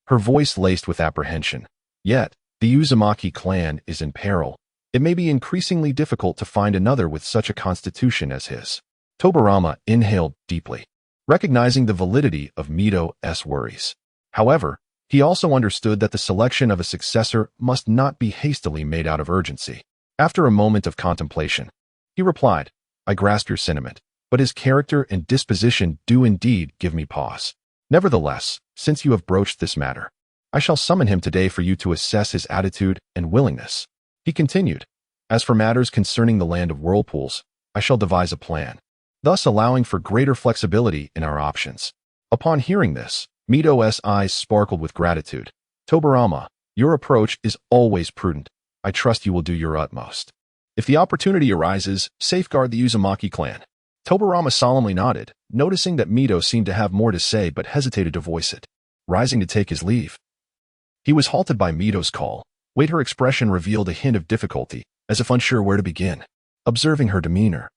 her voice laced with apprehension. "Yet, the Uzumaki clan is in peril. It may be increasingly difficult to find another with such a constitution as his." Tobarama inhaled deeply, recognizing the validity of Mito's worries. However, he also understood that the selection of a successor must not be hastily made out of urgency. After a moment of contemplation, he replied, "I grasp your sentiment, but his character and disposition do indeed give me pause. Nevertheless, since you have broached this matter, I shall summon him today for you to assess his attitude and willingness." He continued, "As for matters concerning the Land of Whirlpools, I shall devise a plan, thus allowing for greater flexibility in our options." Upon hearing this, Mito's eyes sparkled with gratitude. "Tobarama, your approach is always prudent. I trust you will do your utmost. If the opportunity arises, safeguard the Uzumaki clan." Tobarama solemnly nodded, noticing that Mito seemed to have more to say but hesitated to voice it. Rising to take his leave, he was halted by Mito's call. Her expression revealed a hint of difficulty, as if unsure where to begin. Observing her demeanor,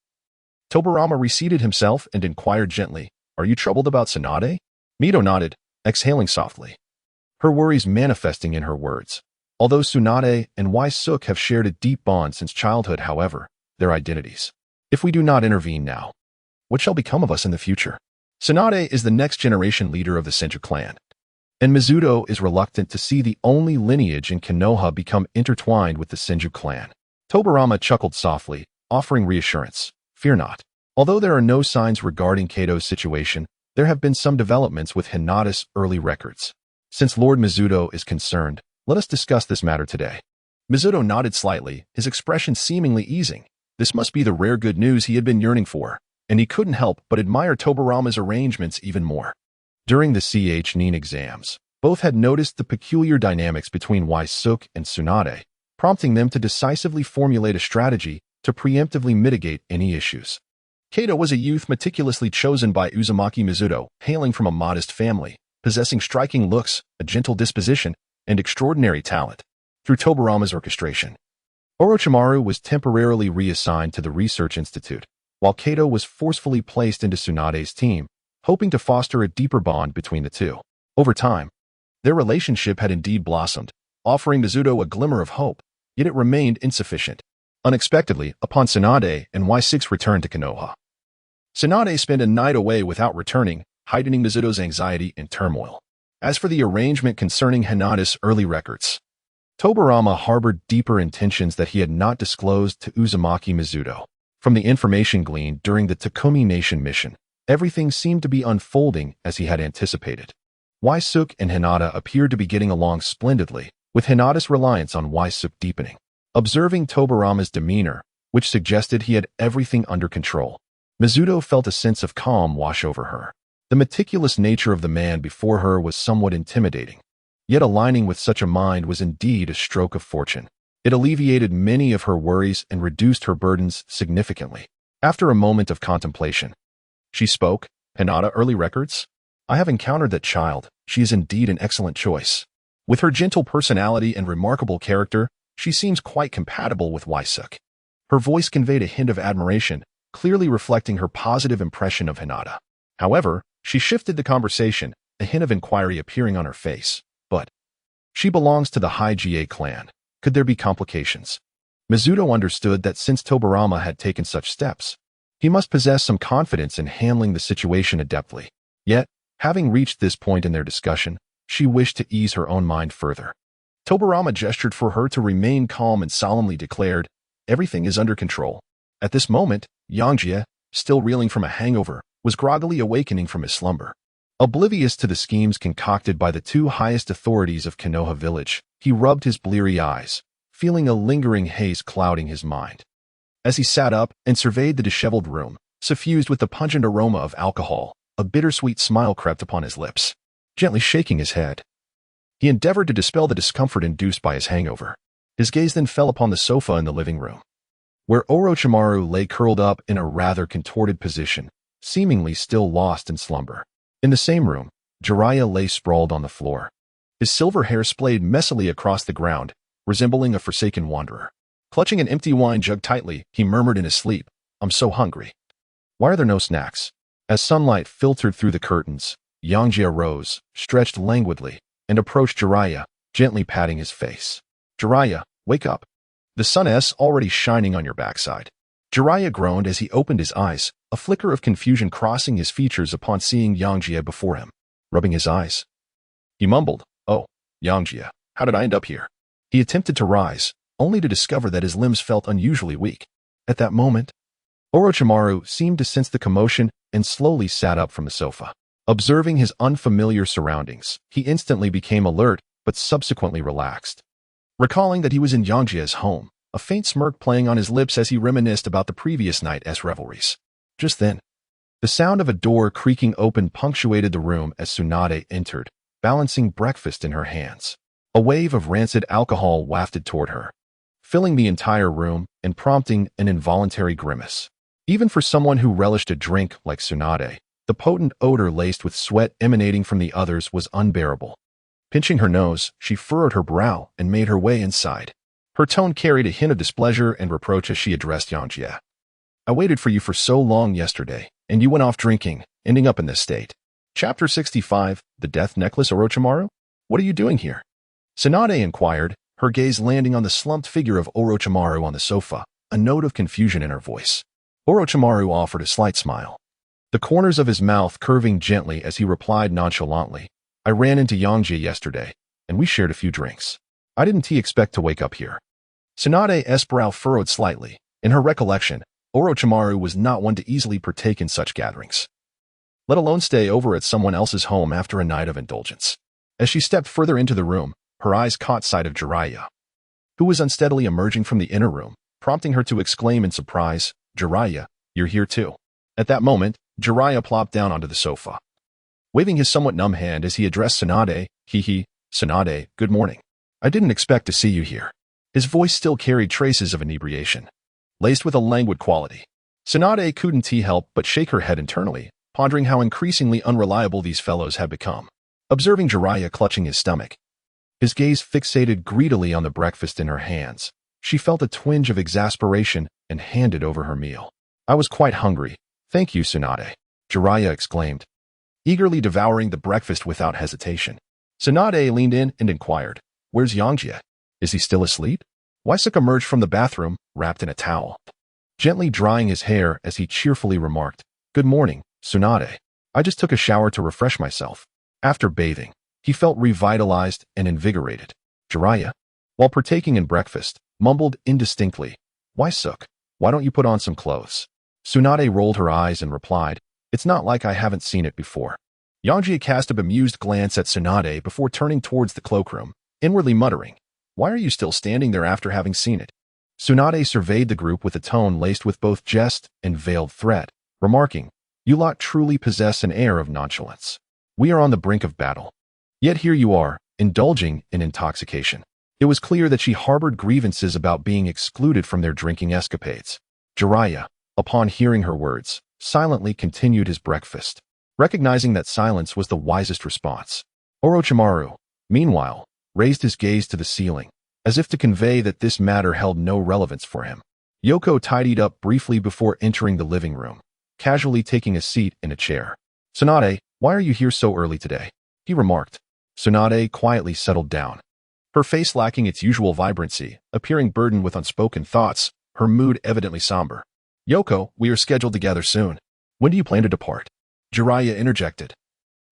Tobarama reseated himself and inquired gently, "Are you troubled about Tsunade?" Mito nodded, exhaling softly, her worries manifesting in her words. Although Tsunade and Suk have shared a deep bond since childhood, however, their identities. If we do not intervene now, what shall become of us in the future? Tsunade is the next generation leader of the Senju clan, and Mizuto is reluctant to see the only lineage in Konoha become intertwined with the Senju clan. Tobarama chuckled softly, offering reassurance. "Fear not. Although there are no signs regarding Kato's situation, there have been some developments with Hinata's early records. Since Lord Mizuto is concerned, let us discuss this matter today." Mizuto nodded slightly, his expression seemingly easing. This must be the rare good news he had been yearning for, and he couldn't help but admire Tobarama's arrangements even more. During the Chunin exams, both had noticed the peculiar dynamics between Suk and Tsunade, prompting them to decisively formulate a strategy to preemptively mitigate any issues. Kato was a youth meticulously chosen by Uzumaki Mizuto, hailing from a modest family, possessing striking looks, a gentle disposition, and extraordinary talent. Through Tobarama's orchestration, Orochimaru was temporarily reassigned to the Research Institute, while Kato was forcefully placed into Tsunade's team, hoping to foster a deeper bond between the two. Over time, their relationship had indeed blossomed, offering Mizuto a glimmer of hope, yet it remained insufficient. Unexpectedly, upon Tsunade and Y6 returned to Konoha, Tsunade spent a night away without returning, heightening Mizuto's anxiety and turmoil. As for the arrangement concerning Hinata's early records, Tobarama harbored deeper intentions that he had not disclosed to Uzumaki Mizuto. From the information gleaned during the Takumi Nation mission, everything seemed to be unfolding as he had anticipated. Y6 and Hinata appeared to be getting along splendidly, with Hinata's reliance on Y6 deepening. Observing Tobarama's demeanor, which suggested he had everything under control, Mizuto felt a sense of calm wash over her. The meticulous nature of the man before her was somewhat intimidating, yet aligning with such a mind was indeed a stroke of fortune. It alleviated many of her worries and reduced her burdens significantly. After a moment of contemplation, she spoke. Hinata early records? I have encountered that child. She is indeed an excellent choice. With her gentle personality and remarkable character, she seems quite compatible with Y6. Her voice conveyed a hint of admiration, clearly reflecting her positive impression of Hinata. However, she shifted the conversation, a hint of inquiry appearing on her face. But she belongs to the High-GA clan. Could there be complications? Mizuto understood that since Tobarama had taken such steps, he must possess some confidence in handling the situation adeptly. Yet, having reached this point in their discussion, she wished to ease her own mind further. Tobarama gestured for her to remain calm and solemnly declared, everything is under control. At this moment, Yangjie, still reeling from a hangover, was groggily awakening from his slumber. Oblivious to the schemes concocted by the two highest authorities of Konoha village, he rubbed his bleary eyes, feeling a lingering haze clouding his mind. As he sat up and surveyed the disheveled room, suffused with the pungent aroma of alcohol, a bittersweet smile crept upon his lips. Gently shaking his head, he endeavored to dispel the discomfort induced by his hangover. His gaze then fell upon the sofa in the living room, where Orochimaru lay curled up in a rather contorted position, seemingly still lost in slumber. In the same room, Jiraiya lay sprawled on the floor. His silver hair splayed messily across the ground, resembling a forsaken wanderer. Clutching an empty wine jug tightly, he murmured in his sleep, I'm so hungry. Why are there no snacks? As sunlight filtered through the curtains, Yangjie arose, stretched languidly, and approached Jiraiya, gently patting his face. Jiraiya, wake up. The sun is already shining on your backside. Jiraiya groaned as he opened his eyes, a flicker of confusion crossing his features upon seeing Yangjie before him. Rubbing his eyes, he mumbled, Oh, Yangjie, how did I end up here? He attempted to rise, only to discover that his limbs felt unusually weak. At that moment, Orochimaru seemed to sense the commotion and slowly sat up from the sofa. Observing his unfamiliar surroundings, he instantly became alert, but subsequently relaxed. Recalling that he was in Yangjie's home, a faint smirk playing on his lips as he reminisced about the previous night's revelries. Just then, the sound of a door creaking open punctuated the room as Tsunade entered, balancing breakfast in her hands. A wave of rancid alcohol wafted toward her, filling the entire room and prompting an involuntary grimace. Even for someone who relished a drink like Tsunade, the potent odor laced with sweat emanating from the others was unbearable. Pinching her nose, she furrowed her brow and made her way inside. Her tone carried a hint of displeasure and reproach as she addressed Yangjie. I waited for you for so long yesterday, and you went off drinking, ending up in this state. Chapter 65, The Death Necklace Orochimaru? What are you doing here? Tsunade inquired, her gaze landing on the slumped figure of Orochimaru on the sofa, a note of confusion in her voice. Orochimaru offered a slight smile, the corners of his mouth curving gently as he replied nonchalantly, I ran into Yangjie yesterday, and we shared a few drinks. I didn't expect to wake up here. Tsunade's brow furrowed slightly. In her recollection, Orochimaru was not one to easily partake in such gatherings, let alone stay over at someone else's home after a night of indulgence. As she stepped further into the room, her eyes caught sight of Jiraiya, who was unsteadily emerging from the inner room, prompting her to exclaim in surprise, Jiraiya, you're here too. At that moment, Jiraiya plopped down onto the sofa, waving his somewhat numb hand as he addressed Tsunade, Tsunade, good morning. I didn't expect to see you here. His voice still carried traces of inebriation, laced with a languid quality. Tsunade couldn't help but shake her head internally, pondering how increasingly unreliable these fellows had become. Observing Jiraiya clutching his stomach, his gaze fixated greedily on the breakfast in her hands, she felt a twinge of exasperation and handed over her meal. I was quite hungry. Thank you, Tsunade, Jiraiya exclaimed, eagerly devouring the breakfast without hesitation. Tsunade leaned in and inquired, Where's Yangjie? Is he still asleep? Waisuke emerged from the bathroom, wrapped in a towel, gently drying his hair as he cheerfully remarked, Good morning, Tsunade. I just took a shower to refresh myself. After bathing, he felt revitalized and invigorated. Jiraiya, while partaking in breakfast, mumbled indistinctly, Waisuke, why don't you put on some clothes? Tsunade rolled her eyes and replied, It's not like I haven't seen it before. Yangjie cast a bemused glance at Tsunade before turning towards the cloakroom, inwardly muttering, Why are you still standing there after having seen it? Tsunade surveyed the group with a tone laced with both jest and veiled threat, remarking, You lot truly possess an air of nonchalance. We are on the brink of battle. Yet here you are, indulging in intoxication. It was clear that she harbored grievances about being excluded from their drinking escapades. Jiraiya, upon hearing her words, silently continued his breakfast, recognizing that silence was the wisest response. Orochimaru, meanwhile, raised his gaze to the ceiling, as if to convey that this matter held no relevance for him. Yoko tidied up briefly before entering the living room, casually taking a seat in a chair. Tsunade, why are you here so early today? He remarked. Tsunade quietly settled down, her face lacking its usual vibrancy, appearing burdened with unspoken thoughts, her mood evidently somber. Yoko, we are scheduled to gather soon. When do you plan to depart? Jiraiya interjected,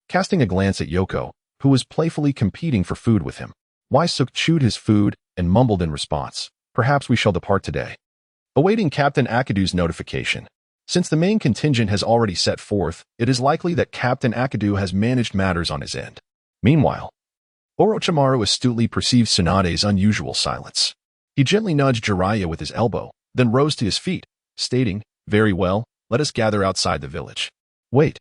casting a glance at Yoko, who was playfully competing for food with him. Waisuke chewed his food and mumbled in response, Perhaps we shall depart today. Awaiting Captain Akadu's notification. Since the main contingent has already set forth, it is likely that Captain Akadu has managed matters on his end. Meanwhile, Orochimaru astutely perceived Tsunade's unusual silence. He gently nudged Jiraiya with his elbow, then rose to his feet, stating, Very well, let us gather outside the village. Wait.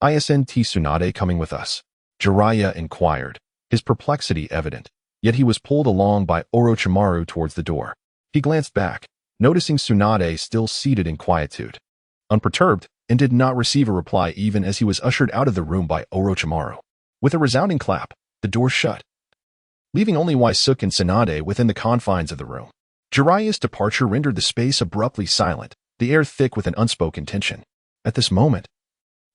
Isn't Tsunade coming with us? Jiraiya inquired, his perplexity evident, yet he was pulled along by Orochimaru towards the door. He glanced back, noticing Tsunade still seated in quietude, unperturbed, and did not receive a reply even as he was ushered out of the room by Orochimaru. With a resounding clap, the door shut, leaving only Waisuke and Tsunade within the confines of the room. Jiraiya's departure rendered the space abruptly silent, the air thick with an unspoken tension. At this moment,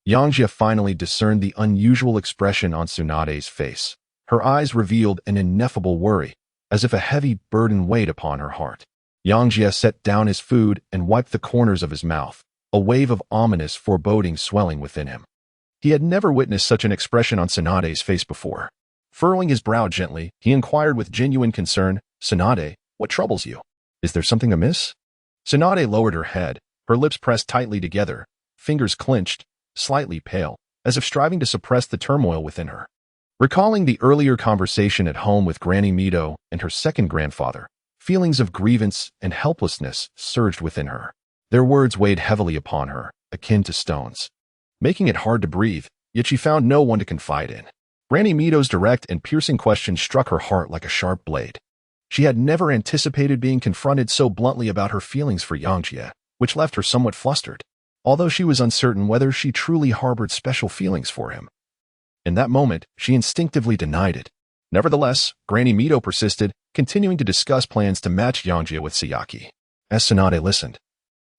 Yangjie finally discerned the unusual expression on Tsunade's face. Her eyes revealed an ineffable worry, as if a heavy burden weighed upon her heart. Yangjie set down his food and wiped the corners of his mouth, a wave of ominous foreboding swelling within him. He had never witnessed such an expression on Tsunade's face before. Furrowing his brow gently, he inquired with genuine concern, Tsunade, what troubles you? Is there something amiss? Tsunade lowered her head, her lips pressed tightly together, fingers clenched, slightly pale, as if striving to suppress the turmoil within her. Recalling the earlier conversation at home with Granny Mito and her second grandfather, feelings of grievance and helplessness surged within her. Their words weighed heavily upon her, akin to stones, making it hard to breathe, yet she found no one to confide in. Granny Mito's direct and piercing question struck her heart like a sharp blade. She had never anticipated being confronted so bluntly about her feelings for Yangjie, which left her somewhat flustered, although she was uncertain whether she truly harbored special feelings for him. In that moment, she instinctively denied it. Nevertheless, Granny Mito persisted, continuing to discuss plans to match Yangjie with Sayaki. As Tsunade listened,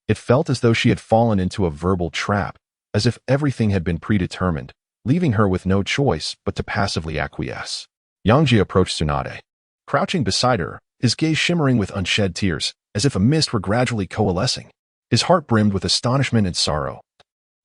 it felt as though she had fallen into a verbal trap, as if everything had been predetermined, leaving her with no choice but to passively acquiesce. Yangjie approached Tsunade, crouching beside her, his gaze shimmering with unshed tears, as if a mist were gradually coalescing. His heart brimmed with astonishment and sorrow,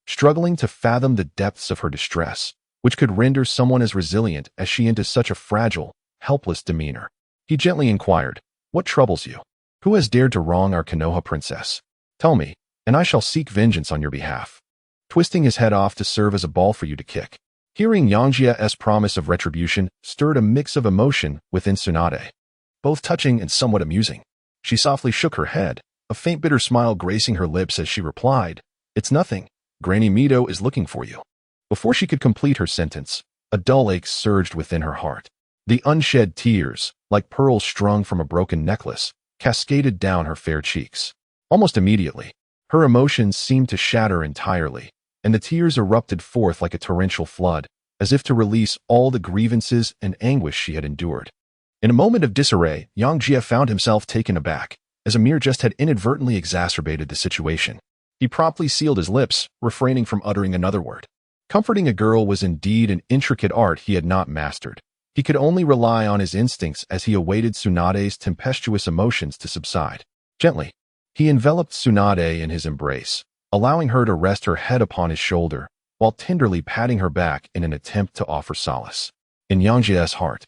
struggling to fathom the depths of her distress, which could render someone as resilient as she into such a fragile, helpless demeanor. He gently inquired, What troubles you? Who has dared to wrong our Konoha princess? Tell me, and I shall seek vengeance on your behalf, twisting his head off to serve as a ball for you to kick. Hearing Yangjie's promise of retribution stirred a mix of emotion within Tsunade, both touching and somewhat amusing. She softly shook her head, a faint bitter smile gracing her lips as she replied, It's nothing. Granny Mito is looking for you. Before she could complete her sentence, a dull ache surged within her heart. The unshed tears, like pearls strung from a broken necklace, cascaded down her fair cheeks. Almost immediately, her emotions seemed to shatter entirely, and the tears erupted forth like a torrential flood, as if to release all the grievances and anguish she had endured. In a moment of disarray, Yangjie found himself taken aback, as a mere jest had inadvertently exacerbated the situation. He promptly sealed his lips, refraining from uttering another word. Comforting a girl was indeed an intricate art he had not mastered. He could only rely on his instincts as he awaited Tsunade's tempestuous emotions to subside. Gently, he enveloped Tsunade in his embrace, allowing her to rest her head upon his shoulder, while tenderly patting her back in an attempt to offer solace. In Yangjie's heart,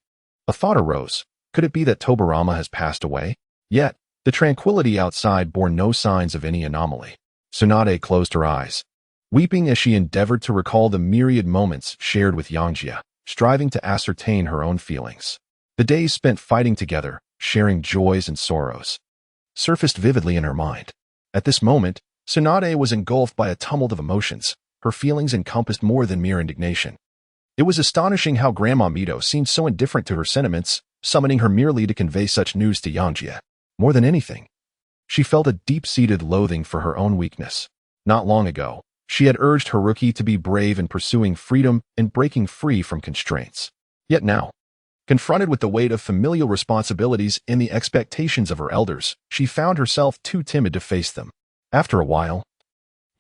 a thought arose. Could it be that Tobarama has passed away? Yet, the tranquility outside bore no signs of any anomaly. Tsunade closed her eyes, weeping as she endeavored to recall the myriad moments shared with Yangjie, striving to ascertain her own feelings. The days spent fighting together, sharing joys and sorrows, surfaced vividly in her mind. At this moment, Tsunade was engulfed by a tumult of emotions. Her feelings encompassed more than mere indignation. It was astonishing how Grandma Mito seemed so indifferent to her sentiments, summoning her merely to convey such news to Yangjie. More than anything, she felt a deep-seated loathing for her own weakness. Not long ago, she had urged Haruki to be brave in pursuing freedom and breaking free from constraints. Yet now, confronted with the weight of familial responsibilities and the expectations of her elders, she found herself too timid to face them. After a while,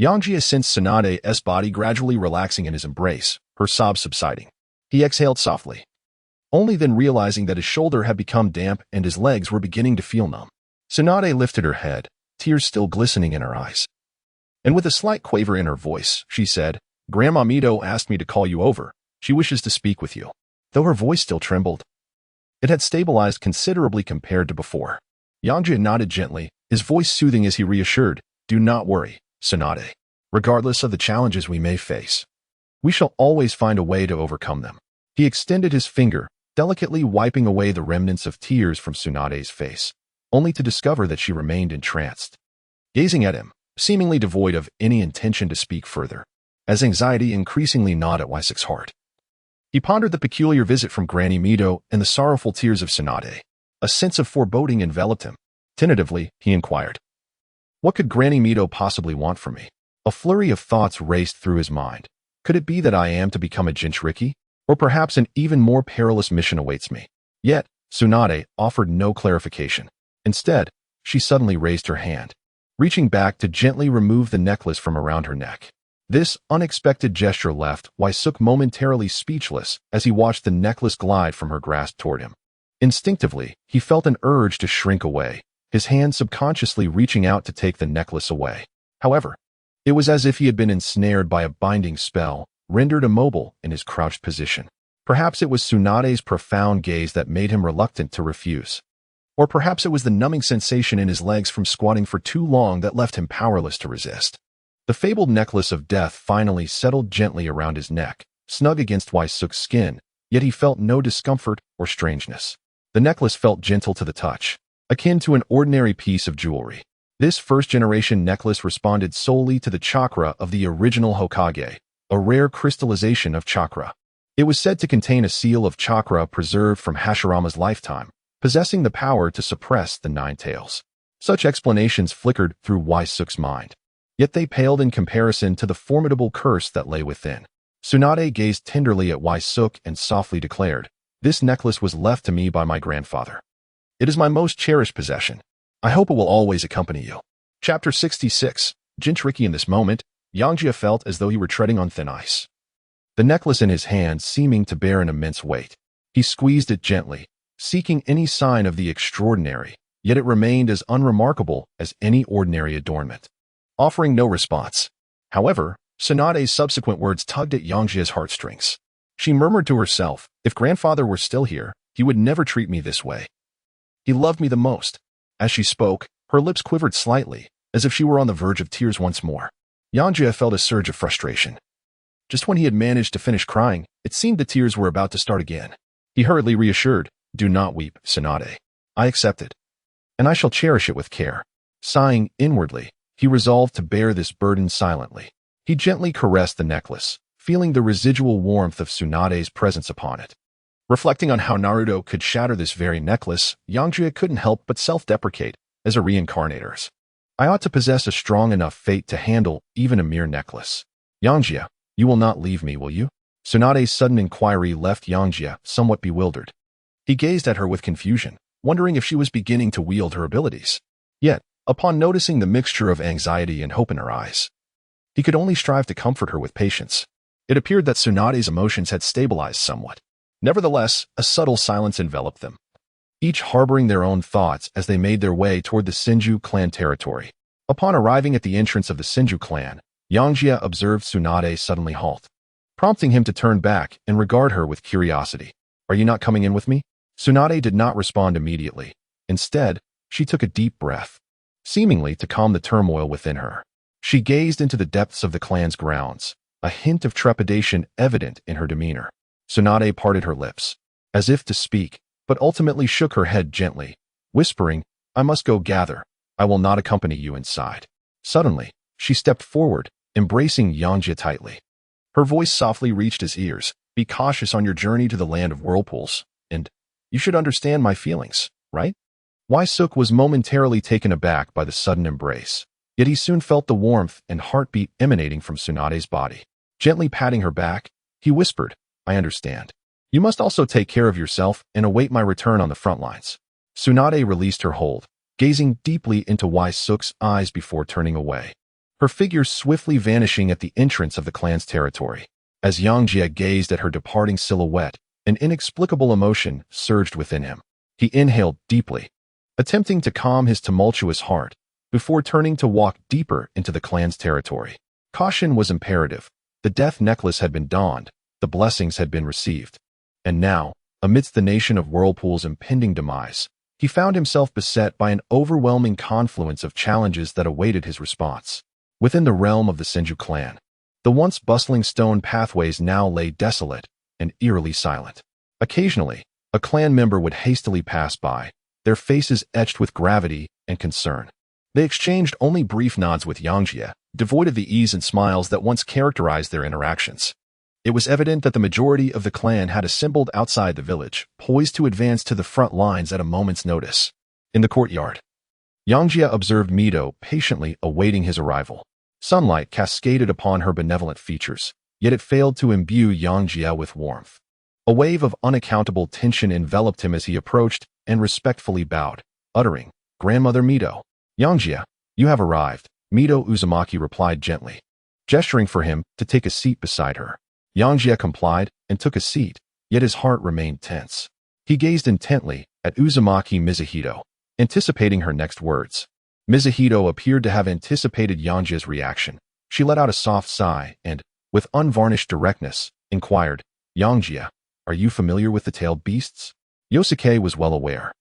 Yangjie sensed Tsunade's body gradually relaxing in his embrace, her sobs subsiding. He exhaled softly, only then realizing that his shoulder had become damp and his legs were beginning to feel numb. Tsunade lifted her head, tears still glistening in her eyes. And with a slight quaver in her voice, she said, "Grandma Mito asked me to call you over. She wishes to speak with you." Though her voice still trembled, it had stabilized considerably compared to before. Yangjie nodded gently, his voice soothing as he reassured, "Do not worry, Tsunade. Regardless of the challenges we may face, we shall always find a way to overcome them." He extended his finger, delicately wiping away the remnants of tears from Tsunade's face, only to discover that she remained entranced, gazing at him, seemingly devoid of any intention to speak further. As anxiety increasingly gnawed at Waisaku's heart, he pondered the peculiar visit from Granny Mito and the sorrowful tears of Tsunade. A sense of foreboding enveloped him. Tentatively, he inquired, "What could Granny Mito possibly want from me?" A flurry of thoughts raced through his mind. Could it be that I am to become a Jinchuriki? Or perhaps an even more perilous mission awaits me? Yet, Tsunade offered no clarification. Instead, she suddenly raised her hand, reaching back to gently remove the necklace from around her neck. This unexpected gesture left Waisaku momentarily speechless as he watched the necklace glide from her grasp toward him. Instinctively, he felt an urge to shrink away, his hand subconsciously reaching out to take the necklace away. However, it was as if he had been ensnared by a binding spell, rendered immobile in his crouched position. Perhaps it was Tsunade's profound gaze that made him reluctant to refuse. Or perhaps it was the numbing sensation in his legs from squatting for too long that left him powerless to resist. The fabled necklace of death finally settled gently around his neck, snug against Waisaku's skin, yet he felt no discomfort or strangeness. The necklace felt gentle to the touch, akin to an ordinary piece of jewelry. This first-generation necklace responded solely to the chakra of the original Hokage, a rare crystallization of chakra. It was said to contain a seal of chakra preserved from Hashirama's lifetime, possessing the power to suppress the Nine Tails. Such explanations flickered through Waisaku's mind, yet they paled in comparison to the formidable curse that lay within. Tsunade gazed tenderly at Waisaku and softly declared, "This necklace was left to me by my grandfather. It is my most cherished possession. I hope it will always accompany you." Chapter 66. Jinchuriki. In this moment, Yangjie felt as though he were treading on thin ice, the necklace in his hand seeming to bear an immense weight. He squeezed it gently, seeking any sign of the extraordinary, yet it remained as unremarkable as any ordinary adornment, offering no response. However, Tsunade's subsequent words tugged at Yangjie's heartstrings. She murmured to herself, "If grandfather were still here, he would never treat me this way. He loved me the most." As she spoke, her lips quivered slightly, as if she were on the verge of tears once more. Yangjie felt a surge of frustration. Just when he had managed to finish crying, it seemed the tears were about to start again. He hurriedly reassured, "Do not weep, Tsunade. I accept it, and I shall cherish it with care." Sighing inwardly, he resolved to bear this burden silently. He gently caressed the necklace, feeling the residual warmth of Tsunade's presence upon it. Reflecting on how Naruto could shatter this very necklace, Yangjie couldn't help but self-deprecate. As a reincarnator, I ought to possess a strong enough fate to handle even a mere necklace. "Yangjie, you will not leave me, will you?" Tsunade's sudden inquiry left Yangjie somewhat bewildered. He gazed at her with confusion, wondering if she was beginning to wield her abilities. Yet, Upon noticing the mixture of anxiety and hope in her eyes, he could only strive to comfort her with patience. It appeared that Tsunade's emotions had stabilized somewhat. Nevertheless, a subtle silence enveloped them, each harboring their own thoughts as they made their way toward the Senju clan territory. Upon arriving at the entrance of the Senju clan, Yangjie observed Tsunade suddenly halt, prompting him to turn back and regard her with curiosity. "Are you not coming in with me?" Tsunade did not respond immediately. Instead, she took a deep breath, seemingly to calm the turmoil within her. She gazed into the depths of the clan's grounds, a hint of trepidation evident in her demeanor. Tsunade parted her lips, as if to speak, but ultimately shook her head gently, whispering, "I must go gather. I will not accompany you inside." Suddenly, she stepped forward, embracing Yangjie tightly. Her voice softly reached his ears. "Be cautious on your journey to the Land of Whirlpools, and you should understand my feelings, right?" Suk was momentarily taken aback by the sudden embrace, yet he soon felt the warmth and heartbeat emanating from Tsunade's body. Gently patting her back, he whispered, "I understand. You must also take care of yourself and await my return on the front lines." Tsunade released her hold, gazing deeply into Suk's eyes before turning away, her figure swiftly vanishing at the entrance of the clan's territory. As Yangjie gazed at her departing silhouette, an inexplicable emotion surged within him. He inhaled deeply, attempting to calm his tumultuous heart, before turning to walk deeper into the clan's territory. Caution was imperative. The death necklace had been donned, the blessings had been received. And now, amidst the nation of Whirlpool's impending demise, he found himself beset by an overwhelming confluence of challenges that awaited his response. Within the realm of the Senju clan, the once bustling stone pathways now lay desolate and eerily silent. Occasionally, a clan member would hastily pass by, their faces etched with gravity and concern. They exchanged only brief nods with Yangjie, devoid of the ease and smiles that once characterized their interactions. It was evident that the majority of the clan had assembled outside the village, poised to advance to the front lines at a moment's notice. In the courtyard, Yangjie observed Mito patiently awaiting his arrival. Sunlight cascaded upon her benevolent features, yet it failed to imbue Yangjie with warmth. A wave of unaccountable tension enveloped him as he approached and respectfully bowed, uttering, "Grandmother Mito." "Yangjie, you have arrived," Mito Uzumaki replied gently, gesturing for him to take a seat beside her. Yangjie complied and took a seat, yet his heart remained tense. He gazed intently at Uzumaki Mizuhito, anticipating her next words. Mizuhito appeared to have anticipated Yangjie's reaction. She let out a soft sigh and, with unvarnished directness, inquired, "Yangjie, are you familiar with the tailed beasts?" Yosuke was well aware,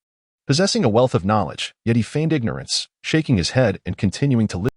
possessing a wealth of knowledge, yet he feigned ignorance, shaking his head and continuing to listen.